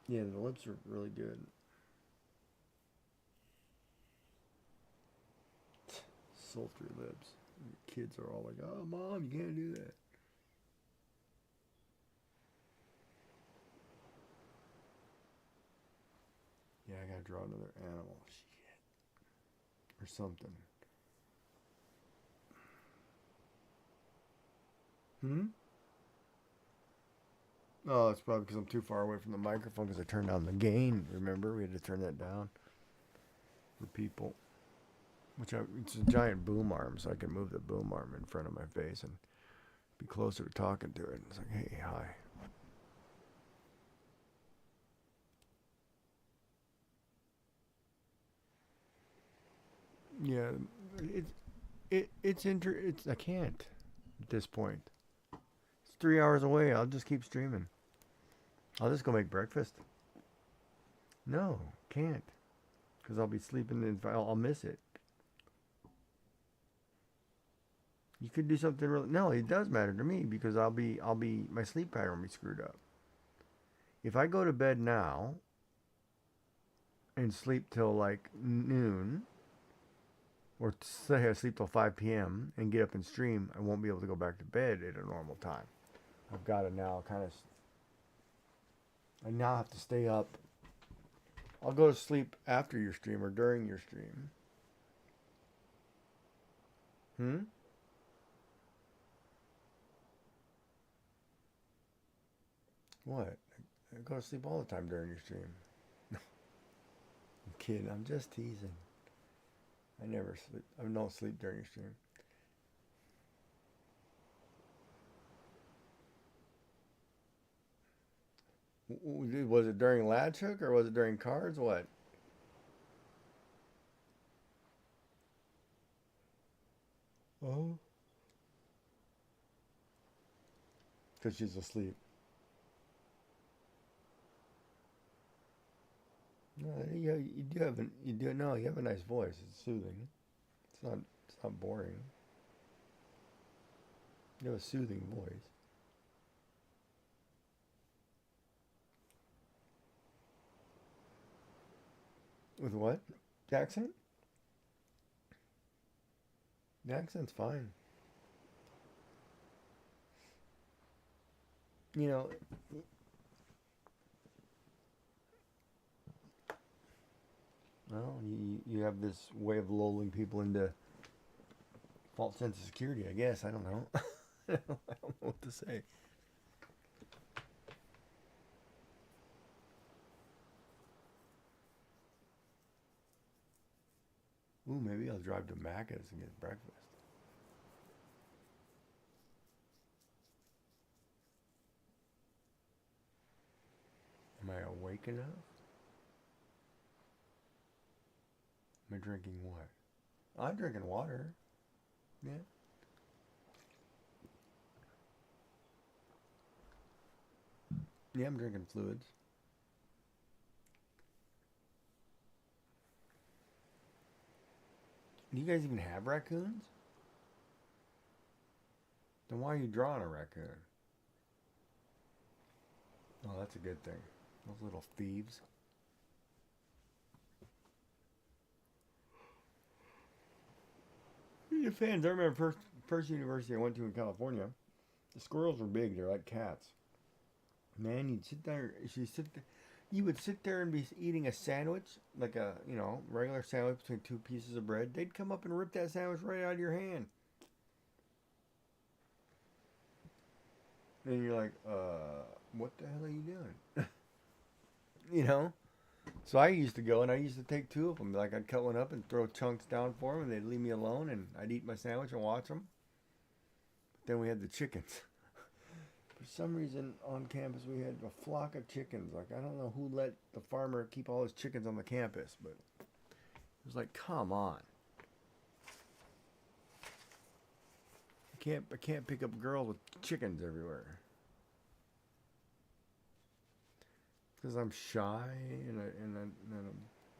Yeah, the lips are really good. Sultry lips. Kids are all like, "Oh, Mom, you can't do that." Yeah, I gotta draw another animal. Shit. Or something. Hmm? Oh, it's probably because I'm too far away from the microphone because I turned down the gain. Remember, we had to turn that down for people. It's a giant boom arm, so I can move the boom arm in front of my face and be closer to talking to it. It's like, hey, hi. Yeah, it's I can't at this point. It's 3 hours away. I'll just keep streaming. I'll just go make breakfast. No, can't, because I'll be sleeping and I'll miss it. You could do something really. No, it does matter to me because my sleep pattern will be screwed up. If I go to bed now and sleep till like noon, or say I sleep till 5 p.m. and get up and stream, I won't be able to go back to bed at a normal time. I've got to now I now have to stay up. I'll go to sleep after your stream or during your stream. What? I go to sleep all the time during your stream. I'm kidding. I'm just teasing. I never sleep. I don't sleep during your stream. Was it during Latch Hook or was it during cards? What? Oh. Because she's asleep. No, you have a nice voice. It's soothing. It's not boring. You have a soothing voice. With what? The accent? The accent's fine. You know, well, you have this way of lulling people into false sense of security, I guess. I don't know. I don't know what to say. Ooh, maybe I'll drive to Macca's and get breakfast. Am I awake enough? Am I drinking what? I'm drinking water. Yeah. Yeah, I'm drinking fluids. Do you guys even have raccoons? Then why are you drawing a raccoon? Oh, that's a good thing. Those little thieves. The fans. I remember first university I went to in California. The squirrels were big. They're like cats. Man, you would sit there and be eating a sandwich, like a regular sandwich between two pieces of bread. They'd come up and rip that sandwich right out of your hand. And you're like, what the hell are you doing? You know? So I used to go and I used to take two of them. Like I'd cut one up and throw chunks down for them and they'd leave me alone and I'd eat my sandwich and watch them. But then we had the chickens. For some reason on campus we had a flock of chickens. Like I don't know who let the farmer keep all his chickens on the campus, but it was like, come on. I can't pick up girls with chickens everywhere. Because I'm shy and I'm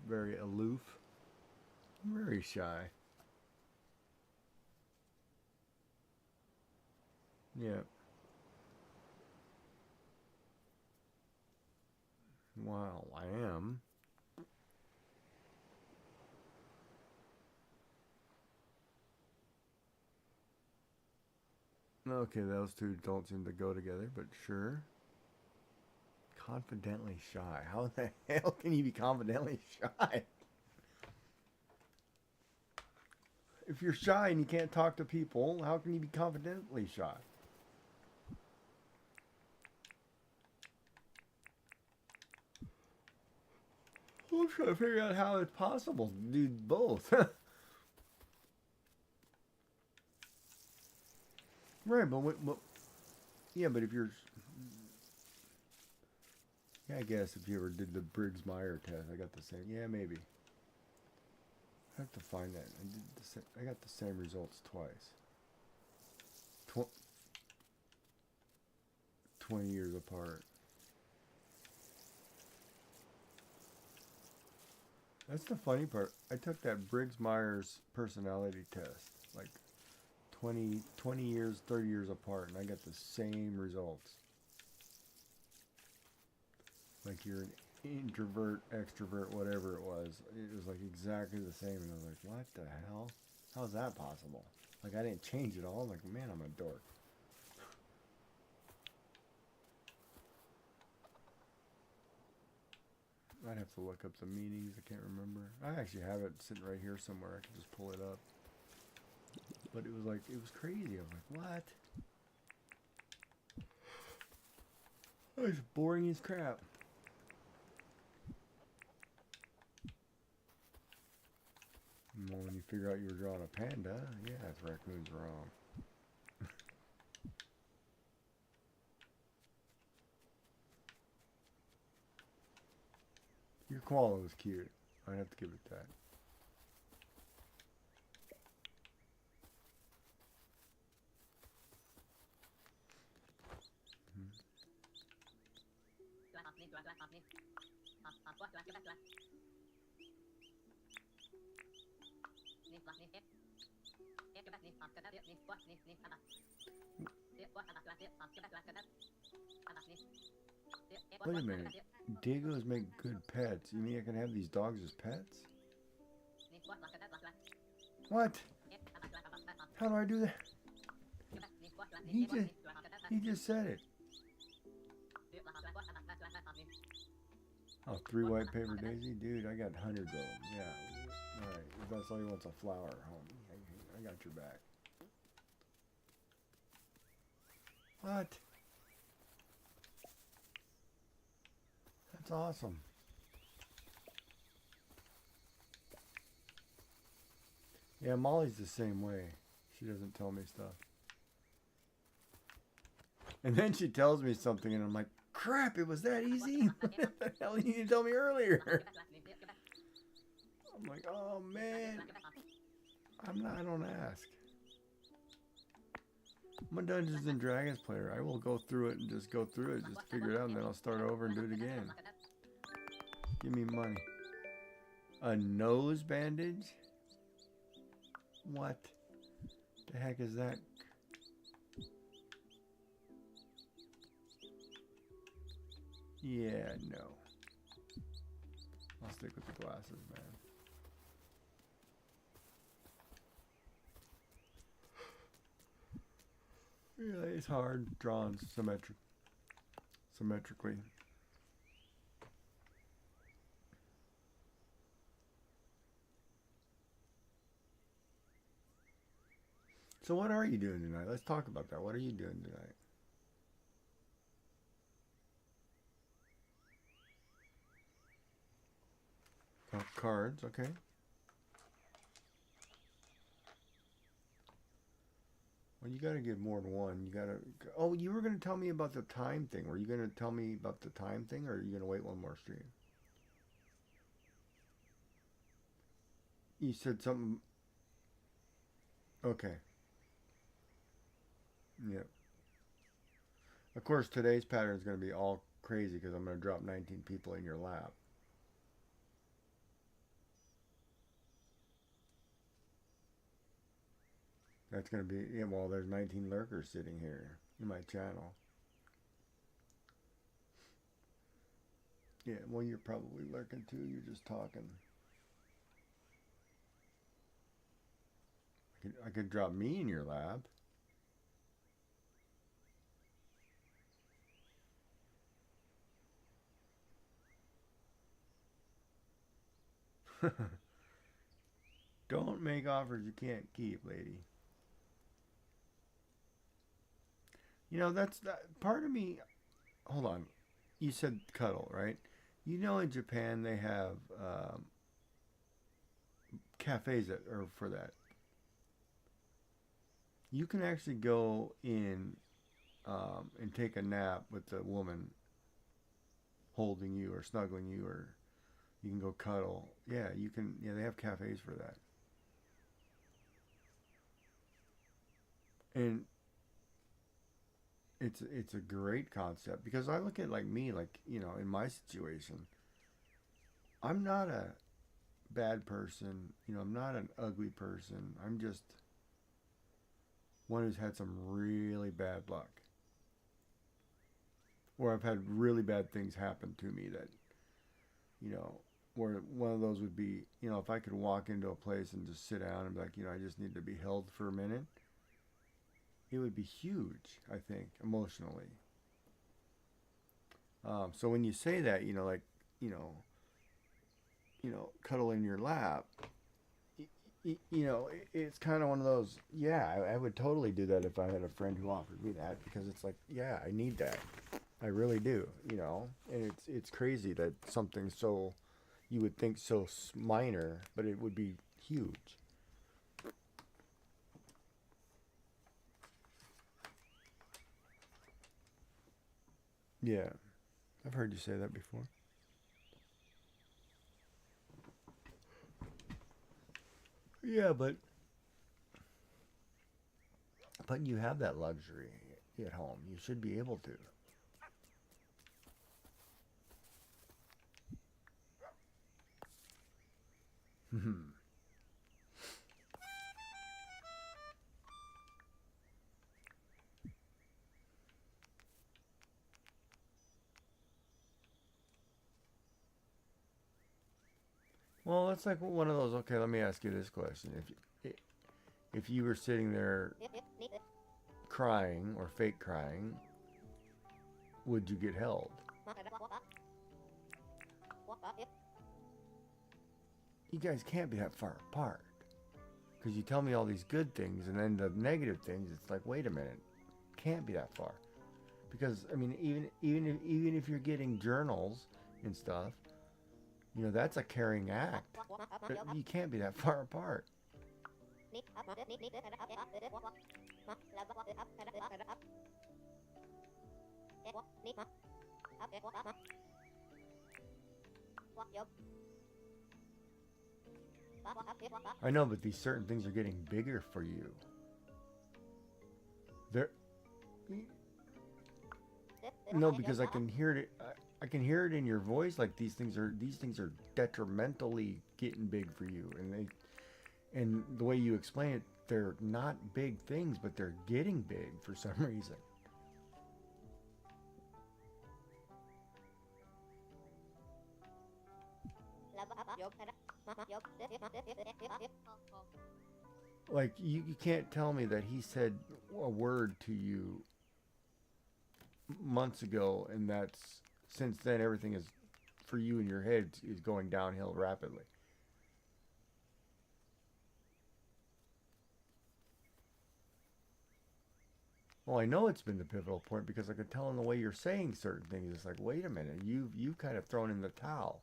very aloof. I'm very shy. Yeah. Well, I am. Okay, those two don't seem to go together, but sure. Confidently shy. How the hell can you be confidently shy? If you're shy and you can't talk to people, how can you be confidently shy? I'm trying to figure out how it's possible to do both. Right, but yeah, but if you're, yeah, I guess if you ever did the Briggs-Meyer test, I got the same. Yeah, maybe. I have to find that. I got the same results twice. 20 years apart. That's the funny part. I took that Briggs-Myers personality test like 20 years, 30 years apart, and I got the same results. Like you're an introvert, extrovert, whatever it was. It was like exactly the same, and I was like, what the hell? How's that possible? Like I didn't change it all. I'm like, man, I'm a dork. I'd have to look up the meanings. I can't remember. I actually have it sitting right here somewhere. I can just pull it up. But it was like, it was crazy. I was like, what? Oh, it's boring as crap. Well, when you figure out you were drawing a panda, yeah, it's raccoon's wrong. Your koala was cute. I'd have to give it that. Wait a minute. Diggos make good pets. You mean I can have these dogs as pets? What? How do I do that? He just said it. Oh, 3 white paper daisy? Dude, I got hundreds of them. Yeah. Alright, if that's all you want's a flower, homie. I got your back. What? That's awesome. Yeah, Molly's the same way. She doesn't tell me stuff. And then she tells me something and I'm like, crap, it was that easy? What the hell you didn't tell me earlier? I'm like, oh man. I don't ask. I'm a Dungeons and Dragons player. I will go through it and just go through it, just figure it out, and then I'll start over and do it again. Give me money. A nose bandage? What the heck is that? Yeah, no. I'll stick with the glasses, man. Yeah, it's hard drawing symmetrically. So what are you doing tonight? Let's talk about that. What are you doing tonight? Oh, cards, okay. Well, you got to give more than one. You got to. Oh, you were going to tell me about the time thing. Were you going to tell me about the time thing, or are you going to wait one more stream? You said something. Okay. Yeah. Of course, today's pattern is going to be all crazy because I'm going to drop 19 people in your lap. That's going to be, yeah, well, there's 19 lurkers sitting here in my channel. Yeah, well, you're probably lurking too. You're just talking. I could drop me in your lab. Don't make offers you can't keep, lady. You know, that's that part of me. Hold on. You said cuddle, right? You know, in Japan, they have cafes that are for that. You can actually go in and take a nap with the woman holding you or snuggling you, or you can go cuddle. Yeah, you can. Yeah, they have cafes for that. And it's a great concept because I look at like me, like, you know, in my situation, I'm not a bad person. You know, I'm not an ugly person. I'm just one who's had some really bad luck. Or I've had really bad things happen to me that, you know, where one of those would be, you know, if I could walk into a place and just sit down and be like, you know, I just need to be held for a minute, it would be huge, I think, emotionally. So when you say that, you know, like, you know, cuddle in your lap, you know, it's kind of one of those, yeah, I would totally do that if I had a friend who offered me that, because it's like, yeah, I need that. I really do, you know, and it's crazy that something so, you would think so minor, but it would be huge. Yeah, I've heard you say that before. Yeah, but you have that luxury at home. You should be able to. Well, it's like one of those. Okay, let me ask you this question: if you were sitting there crying or fake crying, would you get held? You guys can't be that far apart because you tell me all these good things and then the negative things. It's like, wait a minute, can't be that far. Because I mean, even if you're getting journals and stuff, you know, that's a caring act. But you can't be that far apart. I know, but these certain things are getting bigger for you. They're no, because I can hear it. I can hear it in your voice. Like these things are detrimentally getting big for you, and the way you explain it, they're not big things, but they're getting big for some reason. Like you can't tell me that he said a word to you months ago, and that's since then everything is for you in your head is going downhill rapidly. Well, I know it's been the pivotal point because I could tell in the way you're saying certain things. It's like, wait a minute, you've kind of thrown in the towel.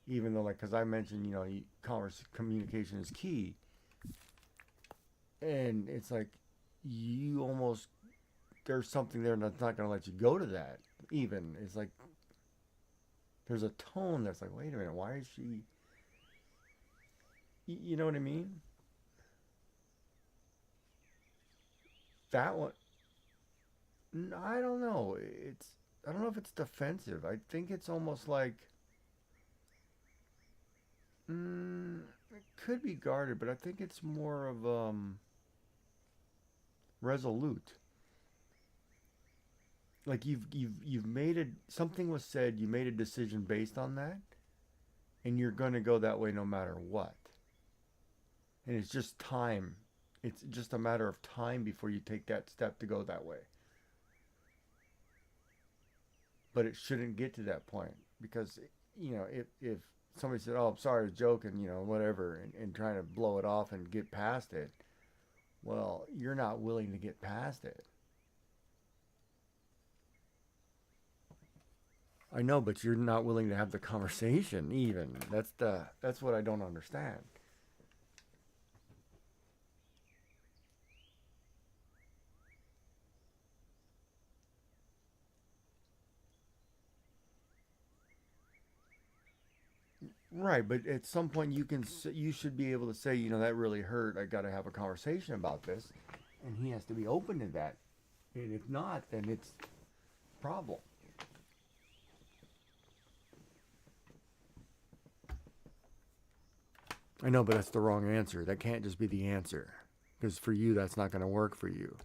Even though, like, because I mentioned, communication is key, and it's like you almost there's something there that's not going to let you go to that. Even it's like there's a tone that's like, wait a minute, why is she? You know what I mean? That one, I don't know. I don't know if it's defensive. I think it's almost like it could be guarded, but I think it's more of resolute. Like you've made it. Something was said. You made a decision based on that, and you're gonna go that way no matter what. And it's just time. It's just a matter of time before you take that step to go that way. But it shouldn't get to that point because if somebody said, "Oh, I'm sorry, I was joking," whatever, and trying to blow it off and get past it, well, you're not willing to get past it. I know, but you're not willing to have the conversation even. That's what I don't understand. Right, but at some point you should be able to say, that really hurt. I got to have a conversation about this, and he has to be open to that. And if not, then it's a problem. I know, but that's the wrong answer. That can't just be the answer, because for you, that's not going to work for you.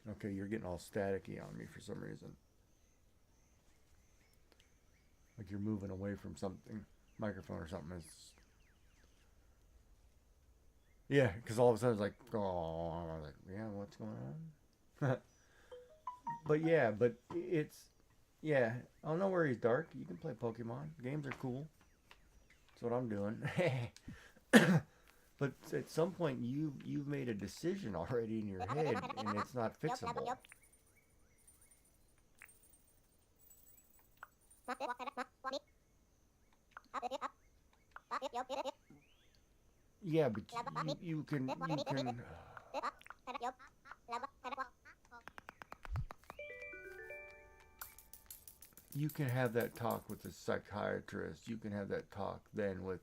Okay, you're getting all staticky on me for some reason. Like you're moving away from something, microphone or something. Yeah, because all of a sudden it's like, oh, I was like, yeah, what's going on? but yeah. Oh, no worries, Dark. You can play Pokemon. Games are cool. That's what I'm doing. But at some point, you've made a decision already in your head, and it's not fixable. Yeah, but you can have that talk with the psychiatrist. You can have that talk then with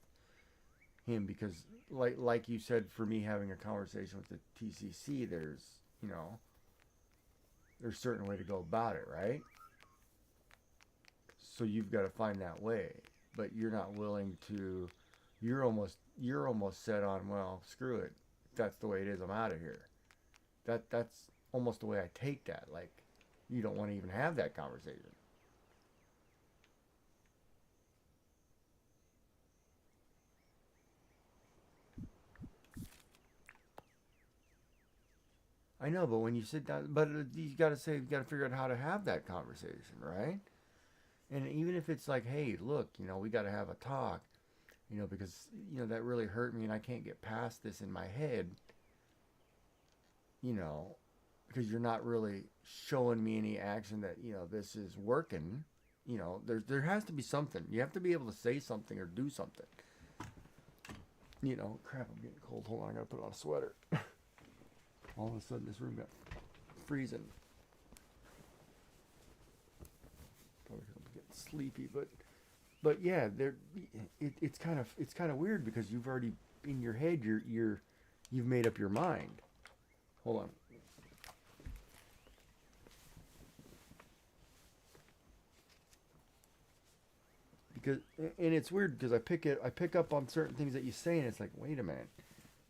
him because, like you said, for me having a conversation with the TCC, there's a certain way to go about it, right? So you've got to find that way, but you're not willing to. You're almost set on, well, screw it. If that's the way it is, I'm out of here. That's almost the way I take that. Like, you don't want to even have that conversation. I know, but when you sit down, but you got to figure out how to have that conversation, right? And even if it's like, hey, look, we got to have a talk, because, that really hurt me and I can't get past this in my head, because you're not really showing me any action that, this is working, there has to be something. You have to be able to say something or do something. Crap, I'm getting cold. Hold on, I got to put on a sweater. All of a sudden, this room got freezing. Probably because I'm getting sleepy, but yeah, it's kind of weird because you've already in your head you've made up your mind. Hold on. Because and it's weird because I pick up on certain things that you say and it's like, wait a minute,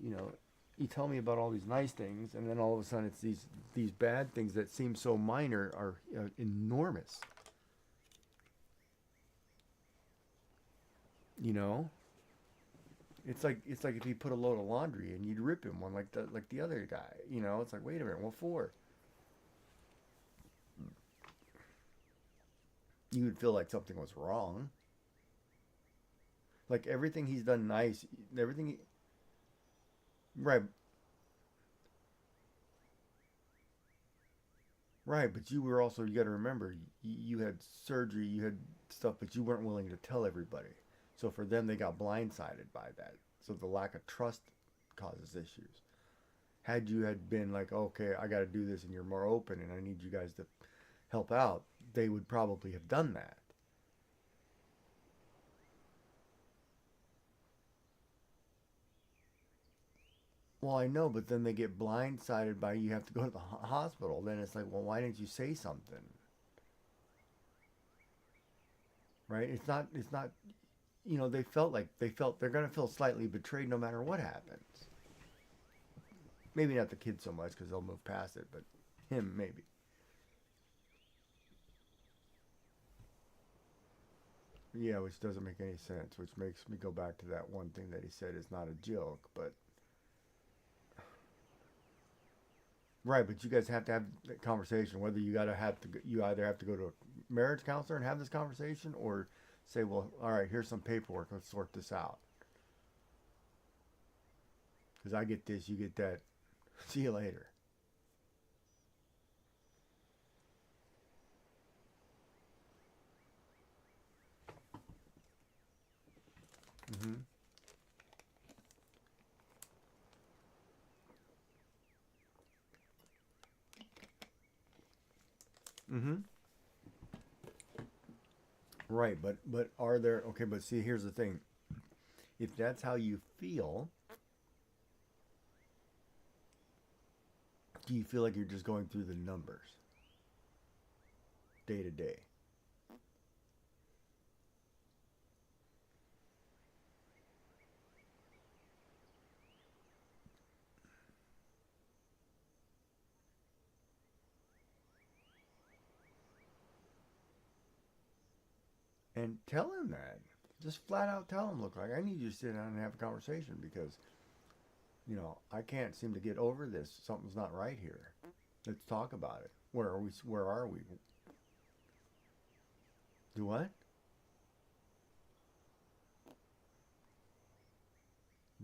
you tell me about all these nice things, and then all of a sudden it's these bad things that seem so minor are enormous. It's like if you put a load of laundry and you'd rip him one like the other guy. It's like, wait a minute, what for? You would feel like something was wrong. Like everything he's done nice, right, Right, but you were also, you got to remember, you had surgery, you had stuff, but you weren't willing to tell everybody. So for them, they got blindsided by that. So the lack of trust causes issues. Had you had been like, okay, I got to do this and you're more open and I need you guys to help out, they would probably have done that. Well, I know, but then they get blindsided by you have to go to the hospital. Then it's like, well, why didn't you say something? Right? It's not, they felt like they're going to feel slightly betrayed no matter what happens. Maybe not the kid so much because they'll move past it, but him maybe. Yeah, which doesn't make any sense, which makes me go back to that one thing that he said is not a joke, but right, but you guys have to have that conversation. Whether you either have to go to a marriage counselor and have this conversation, or say, well, all right, here's some paperwork. Let's sort this out. Because I get this, you get that. See you later. Mm-hmm. Mm-hmm. Right, but are there, okay, but see, here's the thing. If that's how you feel, do you feel like you're just going through the numbers day to day? And tell him that. Just flat out tell him, look, like, I need you to sit down and have a conversation because, I can't seem to get over this. Something's not right here. Let's talk about it. Where are we? Where are we? Do what?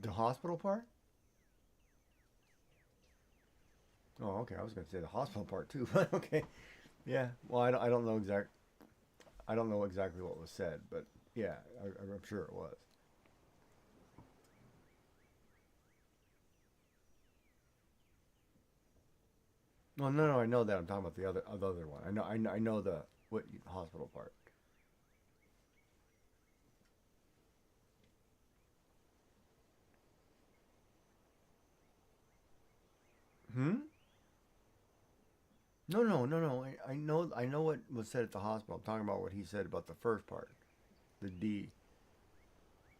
The hospital part? Oh, okay. I was going to say the hospital part too, but okay. Yeah. Well, I don't know I don't know exactly what was said, but yeah, I'm sure it was. No, no, no. I know that. I'm talking about the other one. I know the what hospital part. Hmm. No, no, no, no. I know what was said at the hospital. I'm talking about what he said about the first part, the D.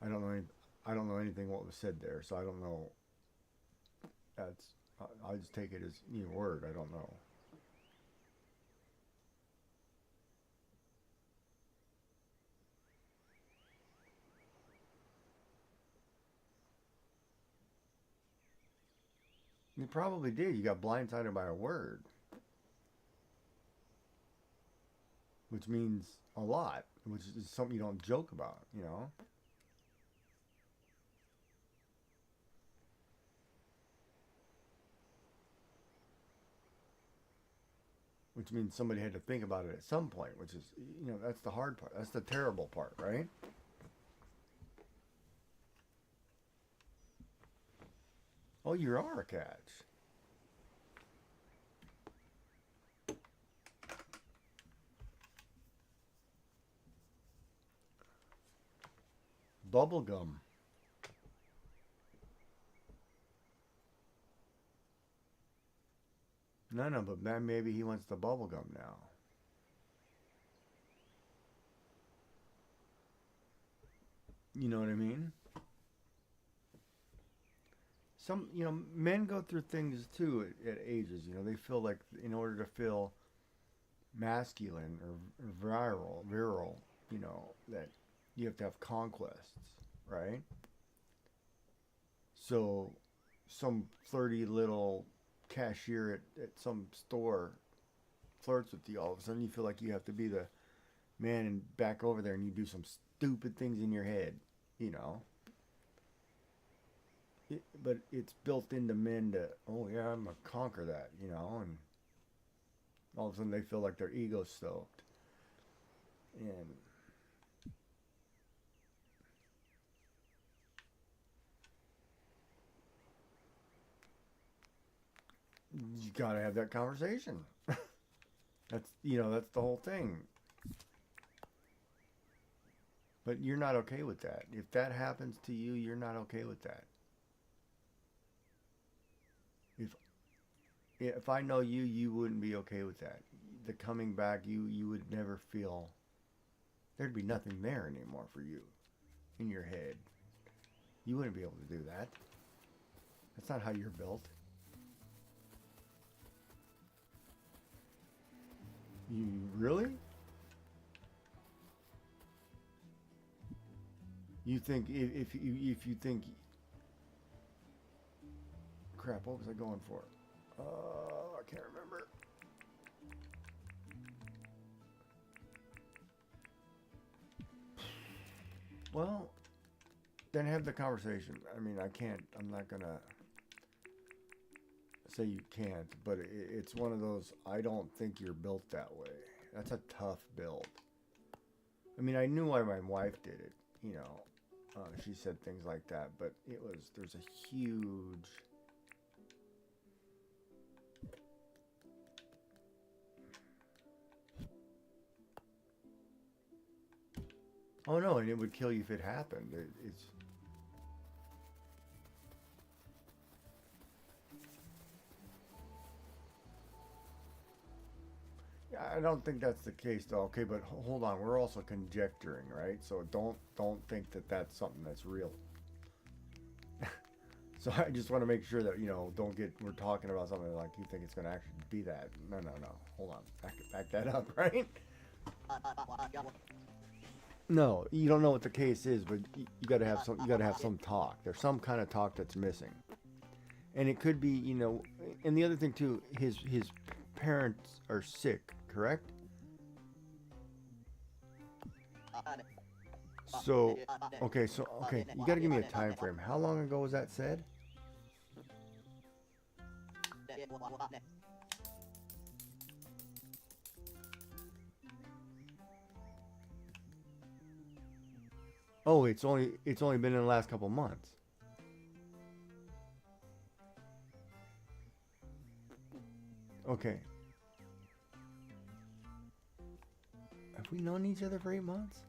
I don't know any, I don't know anything what was said there, so I don't know. That's I just take it as your word. I don't know. You probably did. You got blindsided by a word, which means a lot, which is something you don't joke about. Which means somebody had to think about it at some point, which is, that's the hard part. That's the terrible part, right? Oh, you are a catch. Bubblegum. No, no, but man, maybe he wants the bubblegum now. You know what I mean? Men go through things too at ages. They feel like in order to feel masculine or virile, that you have to have conquests, right? So some flirty little cashier at some store flirts with you, all of a sudden you feel like you have to be the man and back over there and you do some stupid things in your head, you know. But it's built into men to, oh yeah, I'm gonna conquer that, and All of a sudden they feel like their ego's stoked. And you gotta have that conversation. That's that's the whole thing. But you're not okay with that. If that happens to you, you're not okay with that. If I know you, you wouldn't be okay with that. The coming back, you would never feel there'd be nothing there anymore for you in your head. You wouldn't be able to do that. That's not how you're built. You really? You think if you think crap, what was I going for? I can't remember. Well, then have the conversation. I mean, I'm not gonna say you can't, but it's one of those, I don't think you're built that way. That's a tough build. I mean, I knew why my wife did it, she said things like that, but there's a huge... Oh no, and it would kill you if it happened. It's... I don't think that's the case though. Okay, but hold on, we're also conjecturing, right? So don't think that that's something that's real. So I just want to make sure that, we're talking about something like you think it's going to actually be that. No. Hold on. Back that up, right? No, you don't know what the case is, but you got to have some talk. There's some kind of talk that's missing. And it could be, and the other thing too, his parents are sick, correct? So, okay, you got to give me a time frame. How long ago was that said? Oh, it's only been in the last couple months. Okay. Have we known each other for 8 months?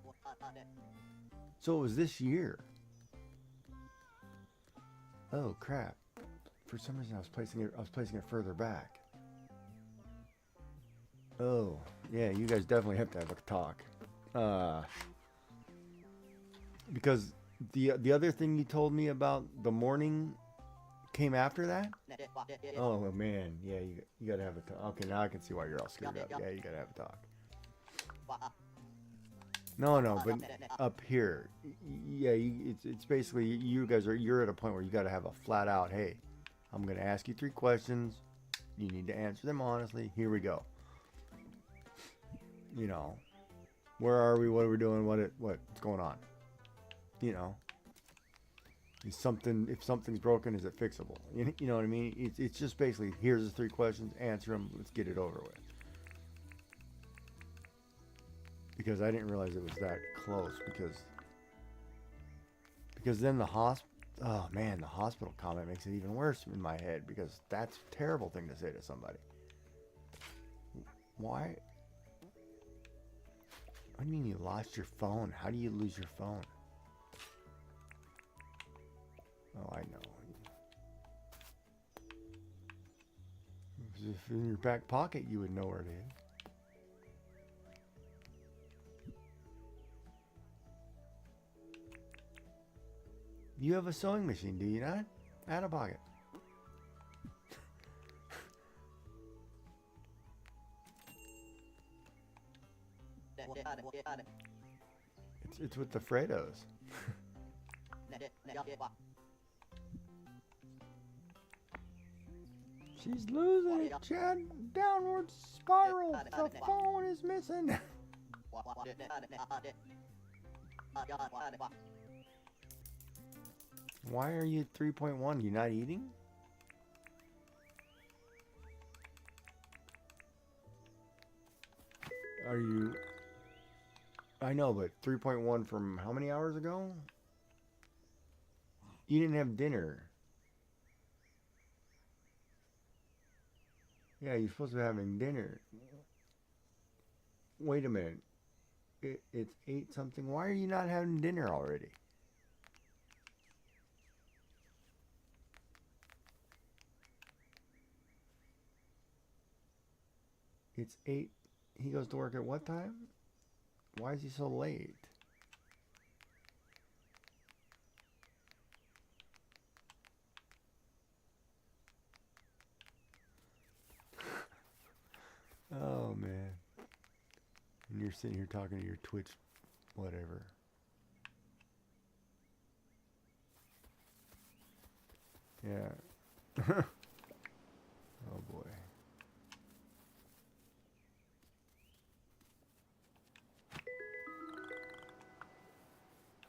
So it was this year. Oh crap. For some reason I was placing it further back. Oh, yeah, you guys definitely have to have a talk. Because the other thing you told me about the morning came after that? Oh man, yeah, you gotta have a talk. Okay, now I can see why you're all screwed up. Yeah, you gotta have a talk. No, but up here, yeah, it's basically you're at a point where you gotta have a flat out, hey, I'm gonna ask you 3 questions. You need to answer them honestly. Here we go. Where are we? What are we doing? What's going on? If something's broken, is it fixable? You know what I mean? It's just basically, here's the 3 questions, answer them, let's get it over with. Because I didn't realize it was that close, because then the hospital comment makes it even worse in my head, because that's a terrible thing to say to somebody. Why? What do you mean you lost your phone? How do you lose your phone? Oh, I know. If in your back pocket, you would know where it is. You have a sewing machine, do you not? Out of pocket. It's with the Fredos. She's losing it, Chad. Downward spiral. The phone is missing. Why are you 3.1? You not eating? Are you? I know, but 3.1 from how many hours ago? You didn't have dinner. Yeah, you're supposed to be having dinner. Wait a minute. It's 8 something. Why are you not having dinner already? It's 8. He goes to work at what time? Why is he so late? Oh, man. And you're sitting here talking to your Twitch whatever. Yeah. Oh, boy.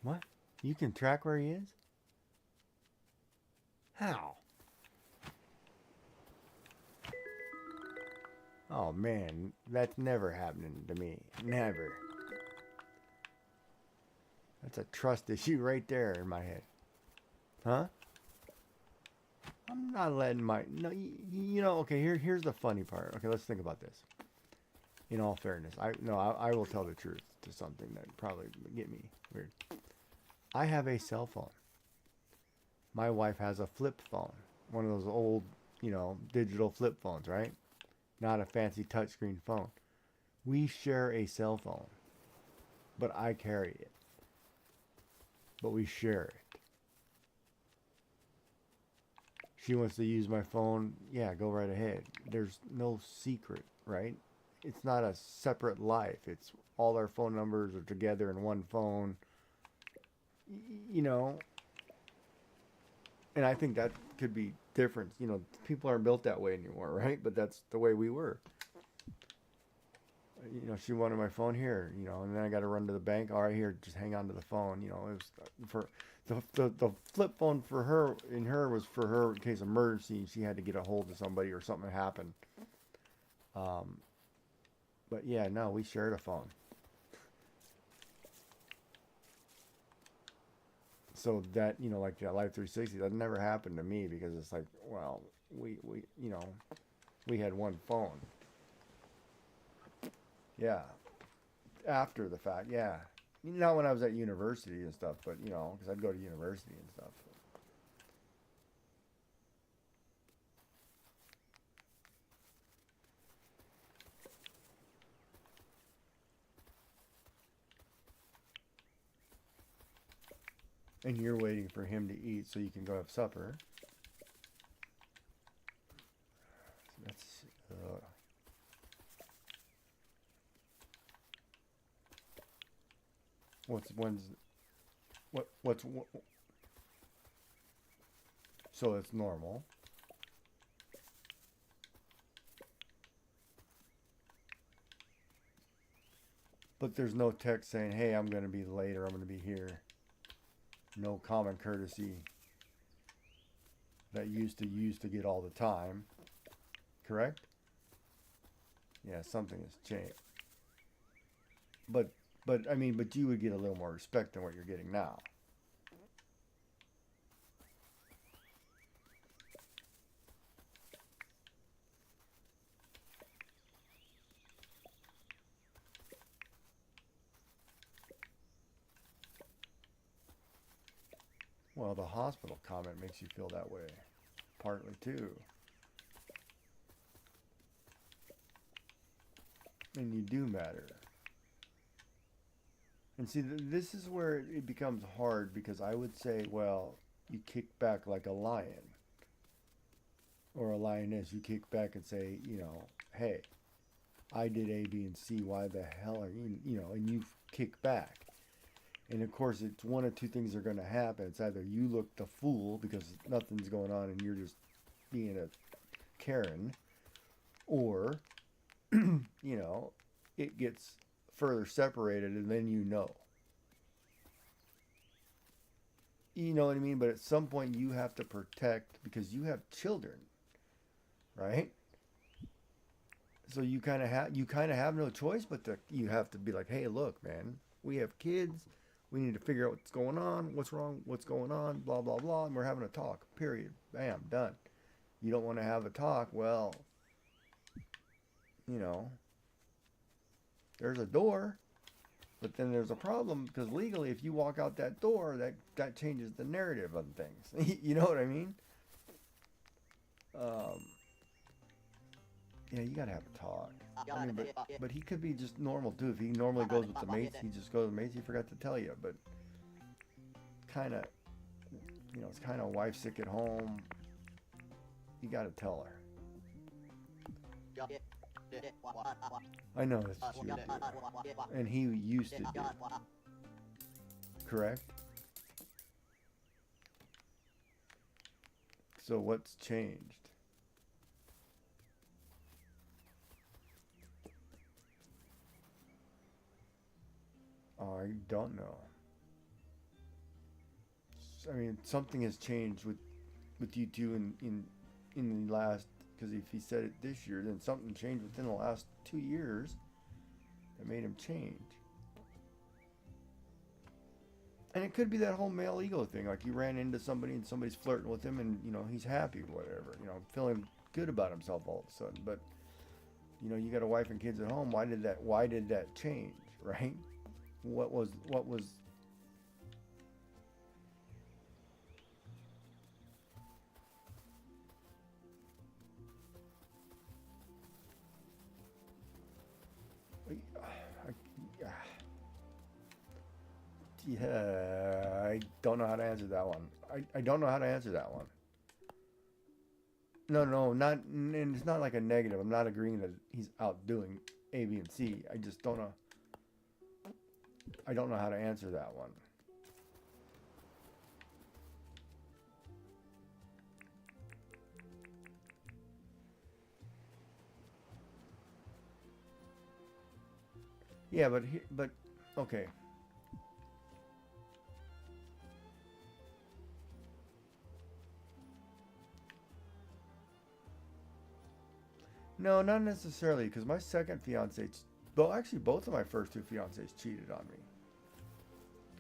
What? You can track where he is? How? Oh, man. That's never happening to me. Never. That's a trust issue right there in my head. Huh? I'm not letting my... No, you know, okay, here's the funny part. Okay, let's think about this. In all fairness. I will tell the truth to something that probably would get me weird. I have a cell phone. My wife has a flip phone. One of those old, you know, digital flip phones, right? Not a fancy touchscreen phone. We share a cell phone. But I carry it. But we share it. She wants to use my phone. Yeah, go right ahead. There's no secret, right? It's not a separate life. It's all our phone numbers are together in one phone. You know, and I think that could be different. You know, people aren't built that way anymore, right? But that's the way we were. You know, she wanted my phone here, you know, and then I got to run to the bank. All right, here, just hang on to the phone. You know, it was for the flip phone for her. In her was for her in case of emergency. She had to get a hold of somebody or something happened. But yeah, no, we shared a phone. So that, you know, like that Life 360, that never happened to me because it's like, well, we you know, we had one phone. Yeah. After the fact, yeah. Not when I was at university and stuff, but, you know, because I'd go to university and stuff. And you're waiting for him to eat so you can go have supper. That's what's so it's normal. But there's no text saying, "Hey, I'm going to be late," or "I'm going to be here." No common courtesy that used to get all the time. Correct? Yeah, something has changed. But I mean, but you would get a little more respect than what you're getting now. Well, the hospital comment makes you feel that way. Partly too. And you do matter. And see, this is where it becomes hard because I would say, well, you kick back like a lion. Or a lioness. You kick back and say, you know, hey, I did A, B, and C. Why the hell are you, you know, and you kick back. And of course, it's one of two things are going to happen. It's either you look the fool because nothing's going on and you're just being a Karen, or, you know, it gets further separated and then you know. You know what I mean? But at some point you have to protect because you have children, right? So you kind of have no choice but to you have to be like, hey, look, man, we have kids. We need to figure out what's going on, what's wrong, what's going on, blah blah blah, and we're having a talk. Period. Bam, done. You don't want to have a talk. Well, you know, there's a door, but then there's a problem because legally, if you walk out that door, that changes the narrative on things. You know what I mean? Yeah, you gotta have a talk. I mean, but he could be just normal too. If he normally goes with the mates, he just goes with the mates. He forgot to tell you, but kind of, you know, it's kind of wife sick at home. You gotta tell her. I know that's what you do, and he used to do. Correct. So what's changed? I don't know. I mean, something has changed with you two in the last. Because if he said it this year, then something changed within the last 2 years that made him change. And it could be that whole male ego thing. Like you ran into somebody and somebody's flirting with him, and you know he's happy, whatever. You know, feeling good about himself all of a sudden. But you know, you got a wife and kids at home. Why did that change? Right? What was yeah, I don't know how to answer that one. I don't know how to answer that one. No, not, and it's not like a negative. I'm not agreeing that he's out doing A, B, and C. I just don't know. I don't know how to answer that one. Yeah, but okay. No, not necessarily, because my second fiance, well, actually, both of my first two fiancés cheated on me.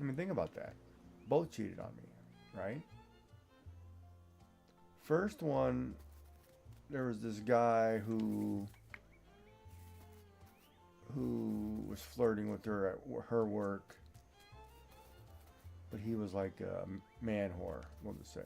I mean, think about that. Both cheated on me, right? First one, there was this guy who was flirting with her at her work, but he was like a man whore, we'll just say.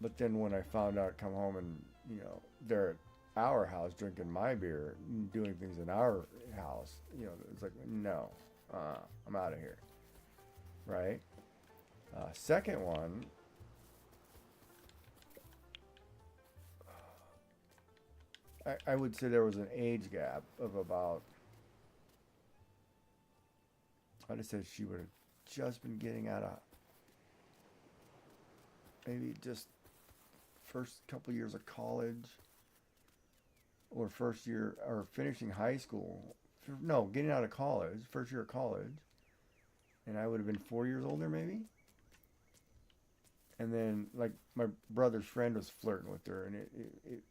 But then when I found out, come home and, you know, they're at our house drinking my beer, doing things in our house, you know, it's like, no, I'm out of here, right? Second one, I would say there was an age gap of about, I'd have said she would have just been getting out of, maybe just first couple years of college, or first year, or finishing high school. No, getting out of college, first year of college. And I would have been 4 years older, maybe. And then, like, my brother's friend was flirting with her, and it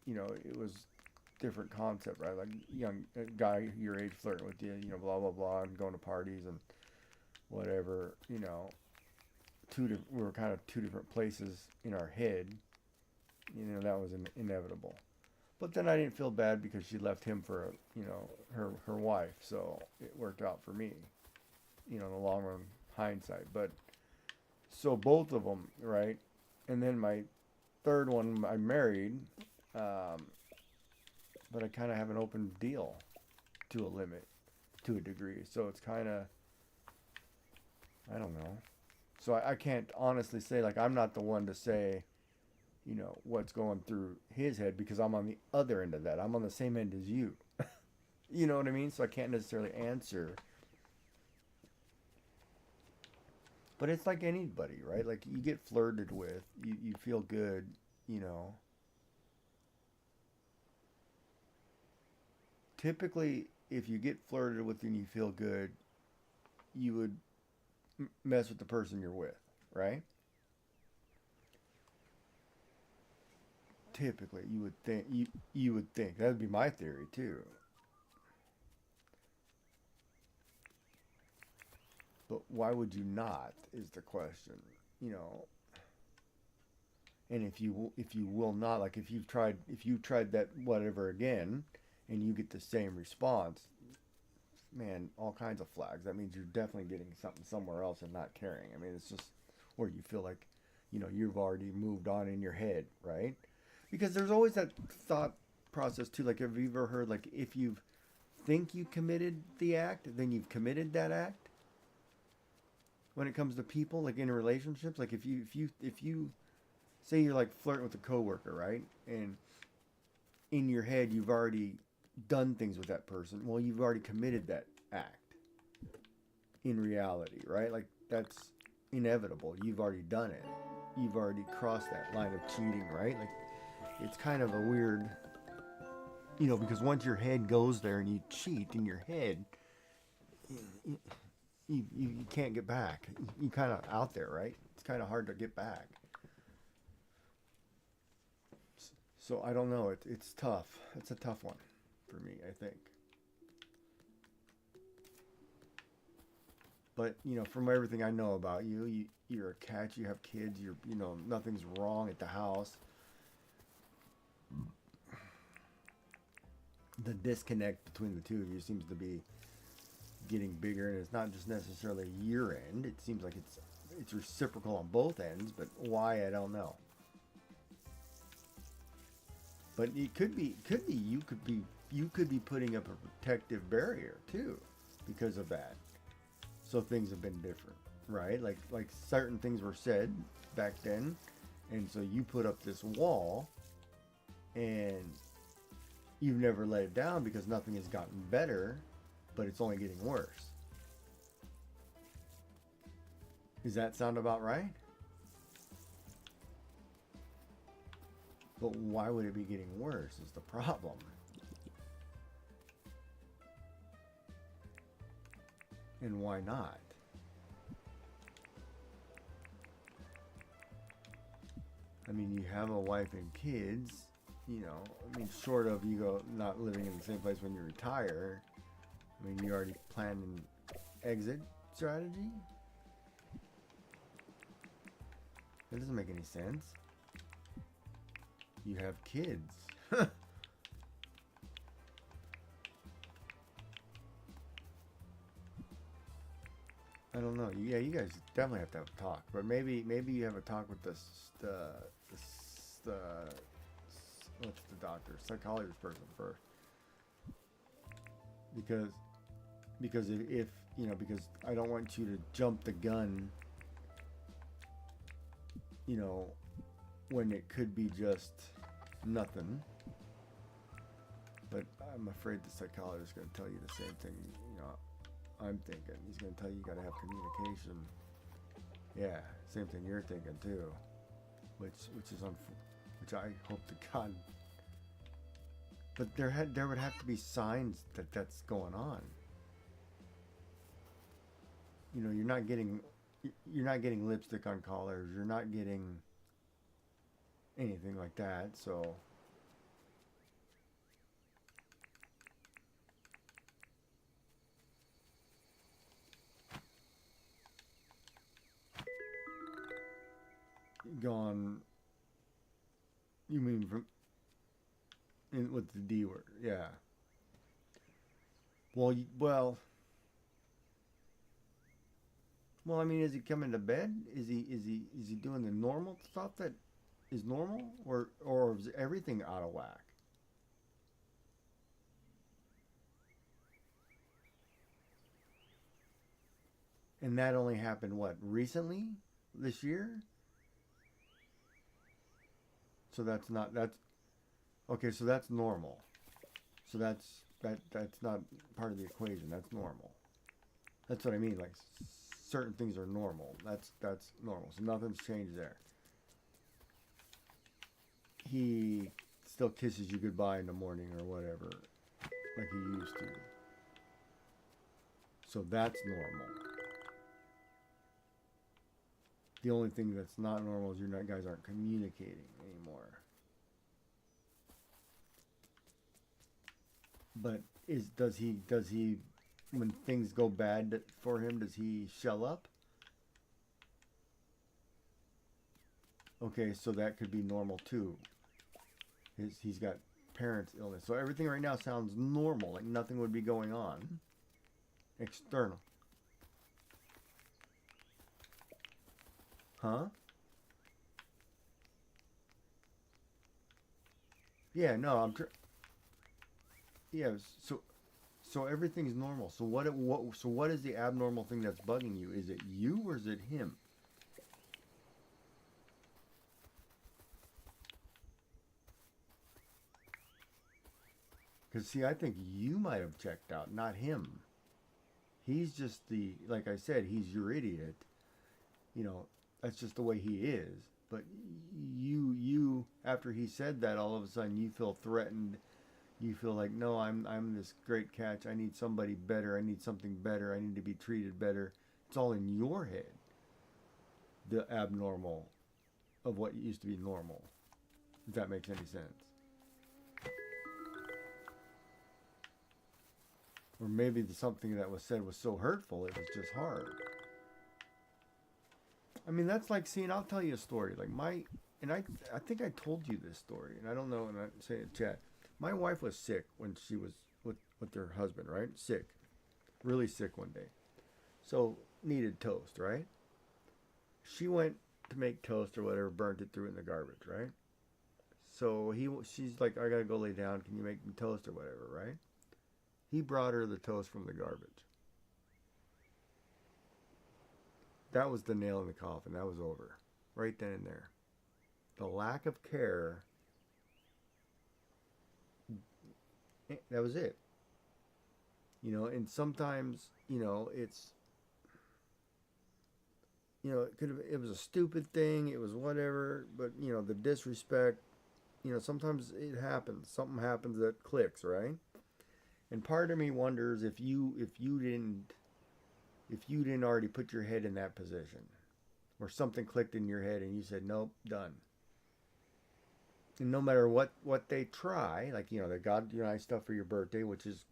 you know, it was different concept, right? Like, young guy your age flirting with you, you know, blah blah blah, and going to parties and whatever, you know. We were kind of two different places in our head. You know, that was inevitable. But then I didn't feel bad because she left him for, you know, her wife. So it worked out for me, you know, in the long run, hindsight. But so both of them, right? And then my third one, I married, but I kind of have an open deal to a limit, to a degree. So it's kind of, I don't know. So I can't honestly say, like, I'm not the one to say, you know, what's going through his head, because I'm on the other end of that. I'm on the same end as you. You know what I mean? So I can't necessarily answer. But it's like anybody, right? Like, you get flirted with, you feel good, you know. Typically, if you get flirted with and you feel good, you would mess with the person you're with, right? typically, you would think that would be my theory too. But why would you not? Is the question. You know. And if you will not, like if you've tried that whatever again, and you get the same response, man, all kinds of flags. That means you're definitely getting something somewhere else and not caring. I mean, it's just, or you feel like, you know, you've already moved on in your head, right? Because there's always that thought process too. Like, have you ever heard, like, if you think you committed the act, then you've committed that act? When it comes to people, like in relationships, like if you say you're like flirting with a coworker, right? And in your head, you've already done things with that person. Well, you've already committed that act in reality, right? Like that's inevitable. You've already done it. You've already crossed that line of cheating, right? Like it's kind of a weird, you know, because once your head goes there and you cheat in your head, you can't get back. You kind of out there, right? It's kind of hard to get back. So I don't know. It's tough. It's a tough one for me, I think. But you know, from everything I know about you, you're a catch. You have kids. You know, nothing's wrong at the house. The disconnect between the two of you seems to be getting bigger, and it's not just necessarily your end. It seems like it's reciprocal on both ends. But why, I don't know. But it could be you could be putting up a protective barrier too because of that. So things have been different, right? Like certain things were said back then, and so you put up this wall and you've never let it down because nothing has gotten better, but it's only getting worse. Does that sound about right? But why would it be getting worse is the problem. And why not? I mean, you have a wife and kids, you know, I mean, short of you go not living in the same place when you retire. I mean, you already planned an exit strategy? That doesn't make any sense. You have kids. I don't know. Yeah, you guys definitely have to have a talk. But maybe you have a talk with the what's the doctor, psychologist person first. Because if you know, because I don't want you to jump the gun, you know, when it could be just nothing. But I'm afraid the psychologist is going to tell you the same thing, you know, I'm thinking. He's going to tell you got to have communication. Yeah, same thing you're thinking too. Which I hope to God. But there would have to be signs that that's going on. You know, you're not getting lipstick on collars. You're not getting anything like that. So gone. You mean from with the D word? Yeah. Well. I mean, is he coming to bed? Is he doing the normal stuff that is normal, or is everything out of whack? And that only happened what, recently? This year? So that's okay, so that's normal. So that's not part of the equation. That's normal. That's what I mean, like certain things are normal. That's normal. So nothing's changed there. He still kisses you goodbye in the morning or whatever, like he used to. So that's normal. The only thing that's not normal is guys aren't communicating anymore. But does he when things go bad for him, does he shell up? Okay, so that could be normal too. He's got parents' illness. So everything right now sounds normal, like nothing would be going on. External. Huh? Yeah, no, yeah, so everything's normal. So what is the abnormal thing that's bugging you? Is it you or is it him? Because, see, I think you might have checked out, not him. He's just like I said, he's your idiot. You know, that's just the way he is. But after he said that, all of a sudden you feel threatened. You feel like, no, I'm this great catch. I need somebody better. I need something better. I need to be treated better. It's all in your head. The abnormal of what used to be normal. If that makes any sense. Or maybe something that was said was so hurtful, it was just hard. I mean, that's like seeing, I'll tell you a story. Like I think I told you this story, and I don't know, and I say it in chat. My wife was sick when she was with her husband, right? Sick. Really sick one day. So, needed toast, right? She went to make toast or whatever, burnt it, threw it in the garbage, right? So, she's like, I gotta go lay down. Can you make me toast or whatever, right? He brought her the toast from the garbage. That was the nail in the coffin. That was over. Right then and there. The lack of care, that was it. You know, and sometimes, you know, it's, you know, it was a stupid thing, it was whatever, but, you know, the disrespect, you know, sometimes it happens. Something happens that clicks, right? And part of me wonders if you didn't already put your head in that position, or something clicked in your head and you said, nope, done. And no matter what they try, like, you know, they got you nice stuff for your birthday, which is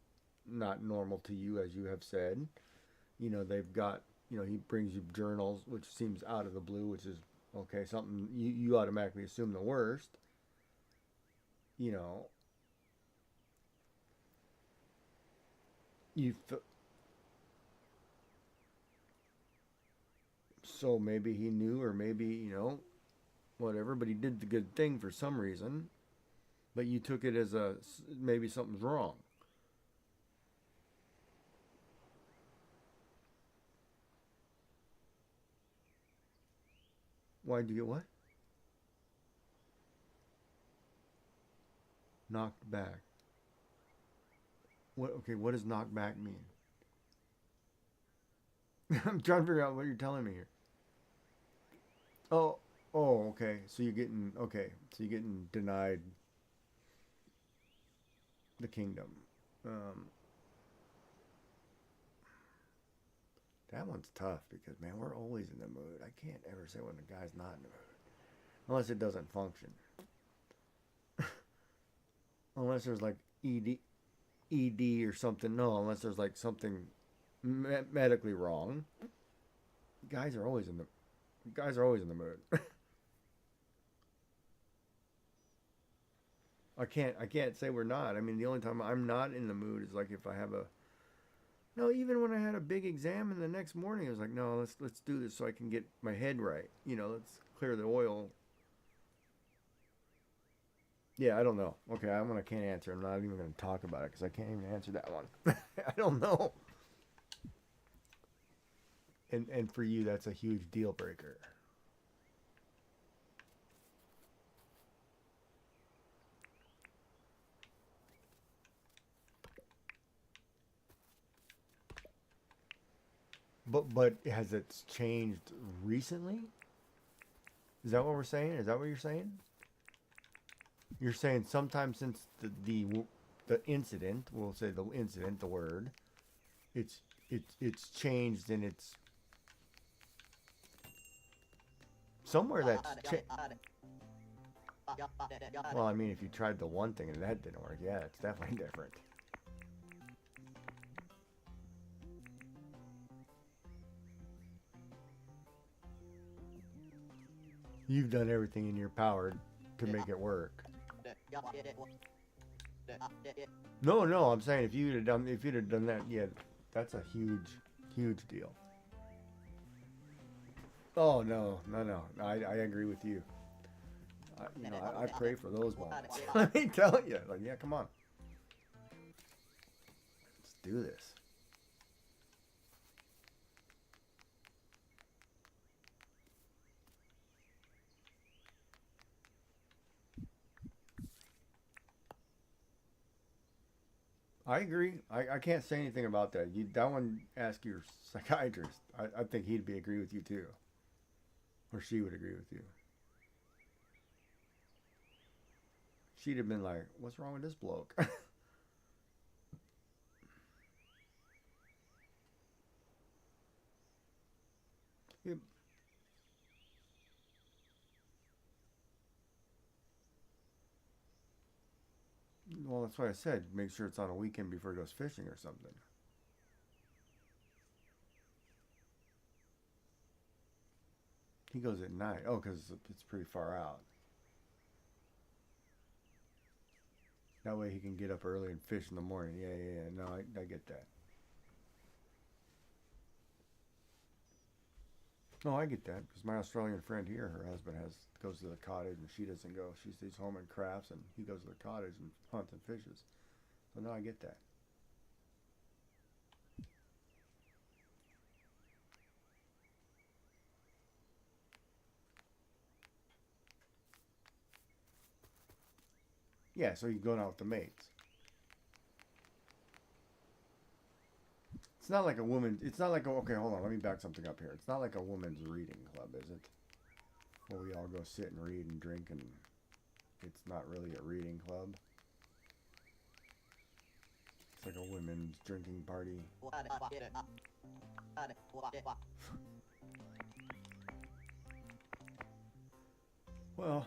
not normal to you, as you have said. You know, they've got, you know, he brings you journals, which seems out of the blue, which is, okay, something you automatically assume the worst. You know, so maybe he knew, or maybe, you know, whatever, but he did the good thing for some reason. But you took it as maybe something's wrong. Why'd you get what? Knocked back. What? Okay, what does knocked back mean? I'm trying to figure out what you're telling me here. Oh, okay. So you're getting denied the kingdom. That one's tough because, man, we're always in the mood. I can't ever say when the guy's not in the mood, unless it doesn't function. Unless there's like ED or something. No, unless there's like something medically wrong. Guys are always in the mood. I can't say we're not. I mean, the only time I'm not in the mood is like if I have no, even when I had a big exam and the next morning I was like, no, let's do this so I can get my head right. You know, let's clear the oil. Yeah, I don't know. Okay, I can't answer. I'm not even going to talk about it because I can't even answer that one. I don't know. And for you, that's a huge deal breaker. But has it changed recently? Is that what we're saying? Is that what you're saying? You're saying sometime since the incident, we'll say the incident, the word, it's changed, and it's somewhere that's well, I mean, if you tried the one thing and that didn't work, yeah, it's definitely different. You've done everything in your power to make it work. No, no, I'm saying if you'd have done that, yeah, that's a huge deal. Oh no, I agree with you. I pray for those moments. Let me tell you, like, yeah, come on, let's do this. I agree. I can't say anything about that. That one, ask your psychiatrist. I think he'd agree with you too. Or she would agree with you. She'd have been like, what's wrong with this bloke? Yeah. Well, that's why I said make sure it's on a weekend before he goes fishing or something. He goes at night. Oh, because it's pretty far out. That way he can get up early and fish in the morning. Yeah. No, I get that. No, I get that. Because my Australian friend here, her husband goes to the cottage and she doesn't go. She stays home and crafts, and he goes to the cottage and hunts and fishes. So no, I get that. Yeah, so you're going out with the mates. It's not like a woman. It's not like okay, hold on. Let me back something up here. It's not like a woman's reading club, is it? Where we all go sit and read and drink, and it's not really a reading club. It's like a women's drinking party. Well,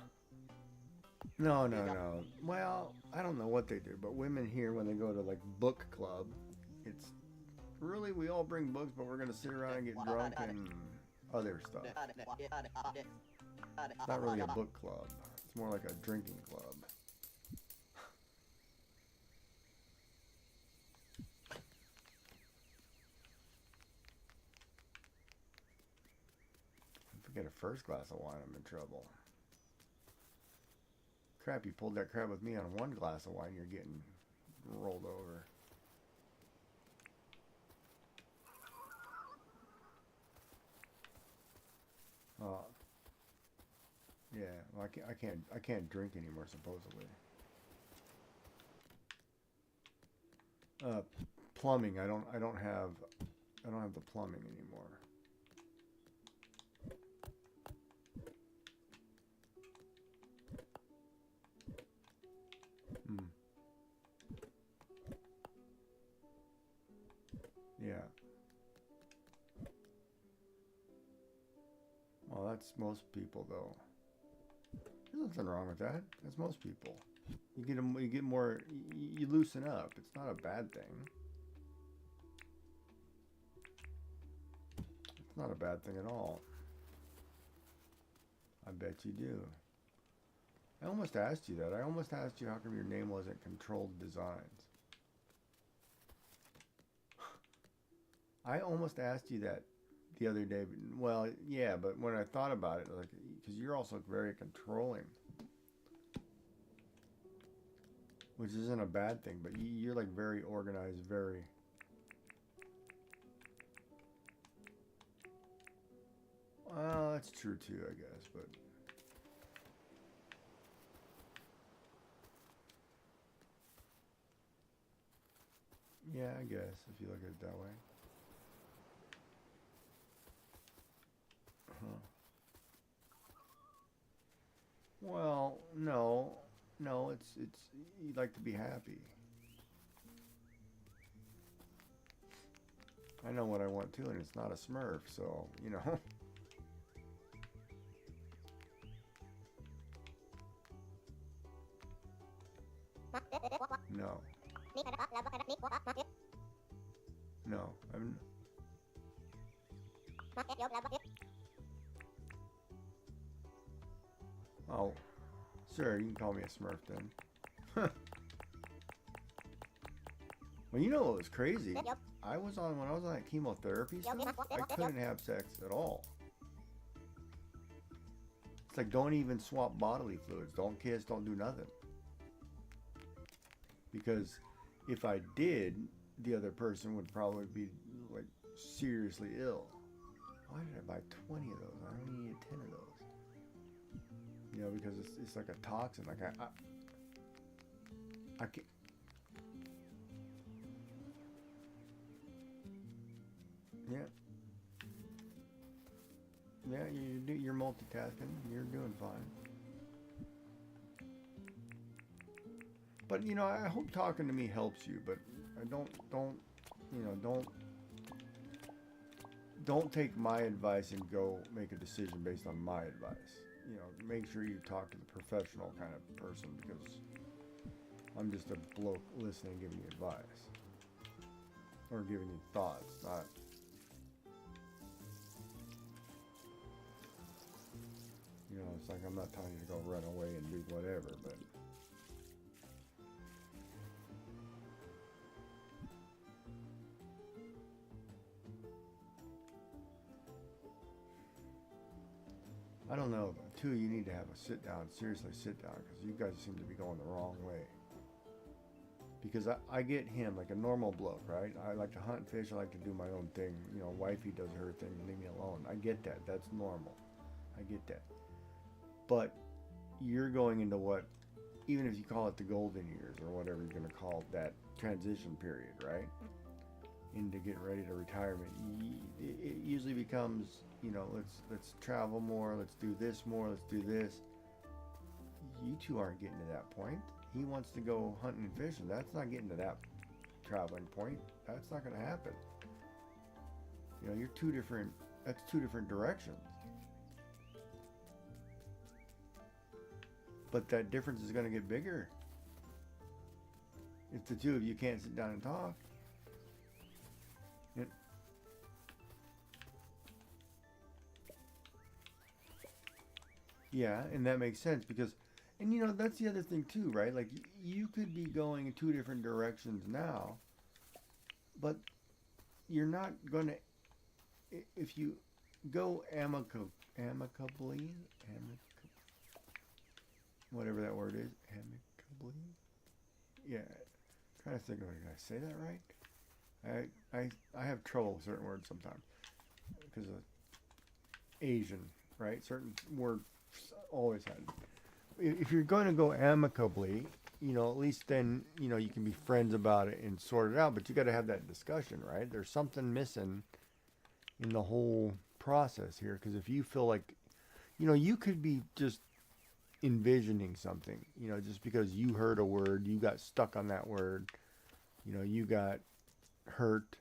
no. Well, I don't know what they do, but women here, when they go to like book club, it's really, we all bring books, but we're gonna sit around and get drunk and other stuff. It's not really a book club. It's more like a drinking club. If I get a first glass of wine, I'm in trouble. Crap, you pulled that crap with me on one glass of wine, you're getting rolled over. Yeah, well, I can't drink anymore, supposedly. Plumbing, I don't have the plumbing anymore. Yeah. Well, that's most people, though. There's nothing wrong with that. That's most people. You get more, you loosen up. It's not a bad thing. It's not a bad thing at all. I bet you do. I almost asked you that. I almost asked you how come your name wasn't Controlled Designs. I almost asked you that the other day. Well, yeah, but when I thought about it, like, because you're also very controlling, which isn't a bad thing, but you're like very organized, very. Well, that's true too, I guess, but. Yeah, I guess if you look at it that way. Huh. Well, no, it's you like to be happy. I know what I want too, and it's not a Smurf, so you know. No. No, I'm. Oh, sir, you can call me a Smurf then. Well, you know what was crazy? Yep. When I was on that chemotherapy stuff, I couldn't have sex at all. It's like, don't even swap bodily fluids. Don't kiss, don't do nothing. Because if I did, the other person would probably be like seriously ill. Why did I buy 20 of those? I only need 10 of those. You know, because it's like a toxin. Like I can't. Yeah. Yeah, you're multitasking. You're doing fine. But you know, I hope talking to me helps you. But I don't take my advice and go make a decision based on my advice. You know, make sure you talk to the professional kind of person, because I'm just a bloke listening, giving you advice or giving you thoughts, not. You know, it's like I'm not telling you to go run away and do whatever, but I don't know. Too, you need to have a sit down, seriously sit down, because you guys seem to be going the wrong way. Because I get him like a normal bloke, right? I like to hunt, fish, I like to do my own thing. You know, wifey does her thing, leave me alone. I get that. That's normal. I get that. But you're going into what, even if you call it the golden years or whatever you're going to call that transition period, right? Into getting ready to retirement. It usually becomes, you know, let's travel more, let's do this more, let's do this. You two aren't getting to that point. He wants to go hunting and fishing. That's not getting to that traveling point. That's not going to happen. You know, that's two different directions. But that difference is going to get bigger if the two of you can't sit down and talk. Yeah, and that makes sense because, and you know, that's the other thing too, right? Like, you could be going in two different directions now, but you're not going to, if you go amicably, whatever that word is, amicably? Yeah, trying to think of it. Did I say that right? I have trouble with certain words sometimes because of Asian, right? Certain words always had. If you're going to go amicably, you know, at least then, you know, you can be friends about it and sort it out, but you got to have that discussion, right? There's something missing in the whole process here, because if you feel like, you know, you could be just envisioning something, you know, just because you heard a word, you got stuck on that word, you know, you got hurt,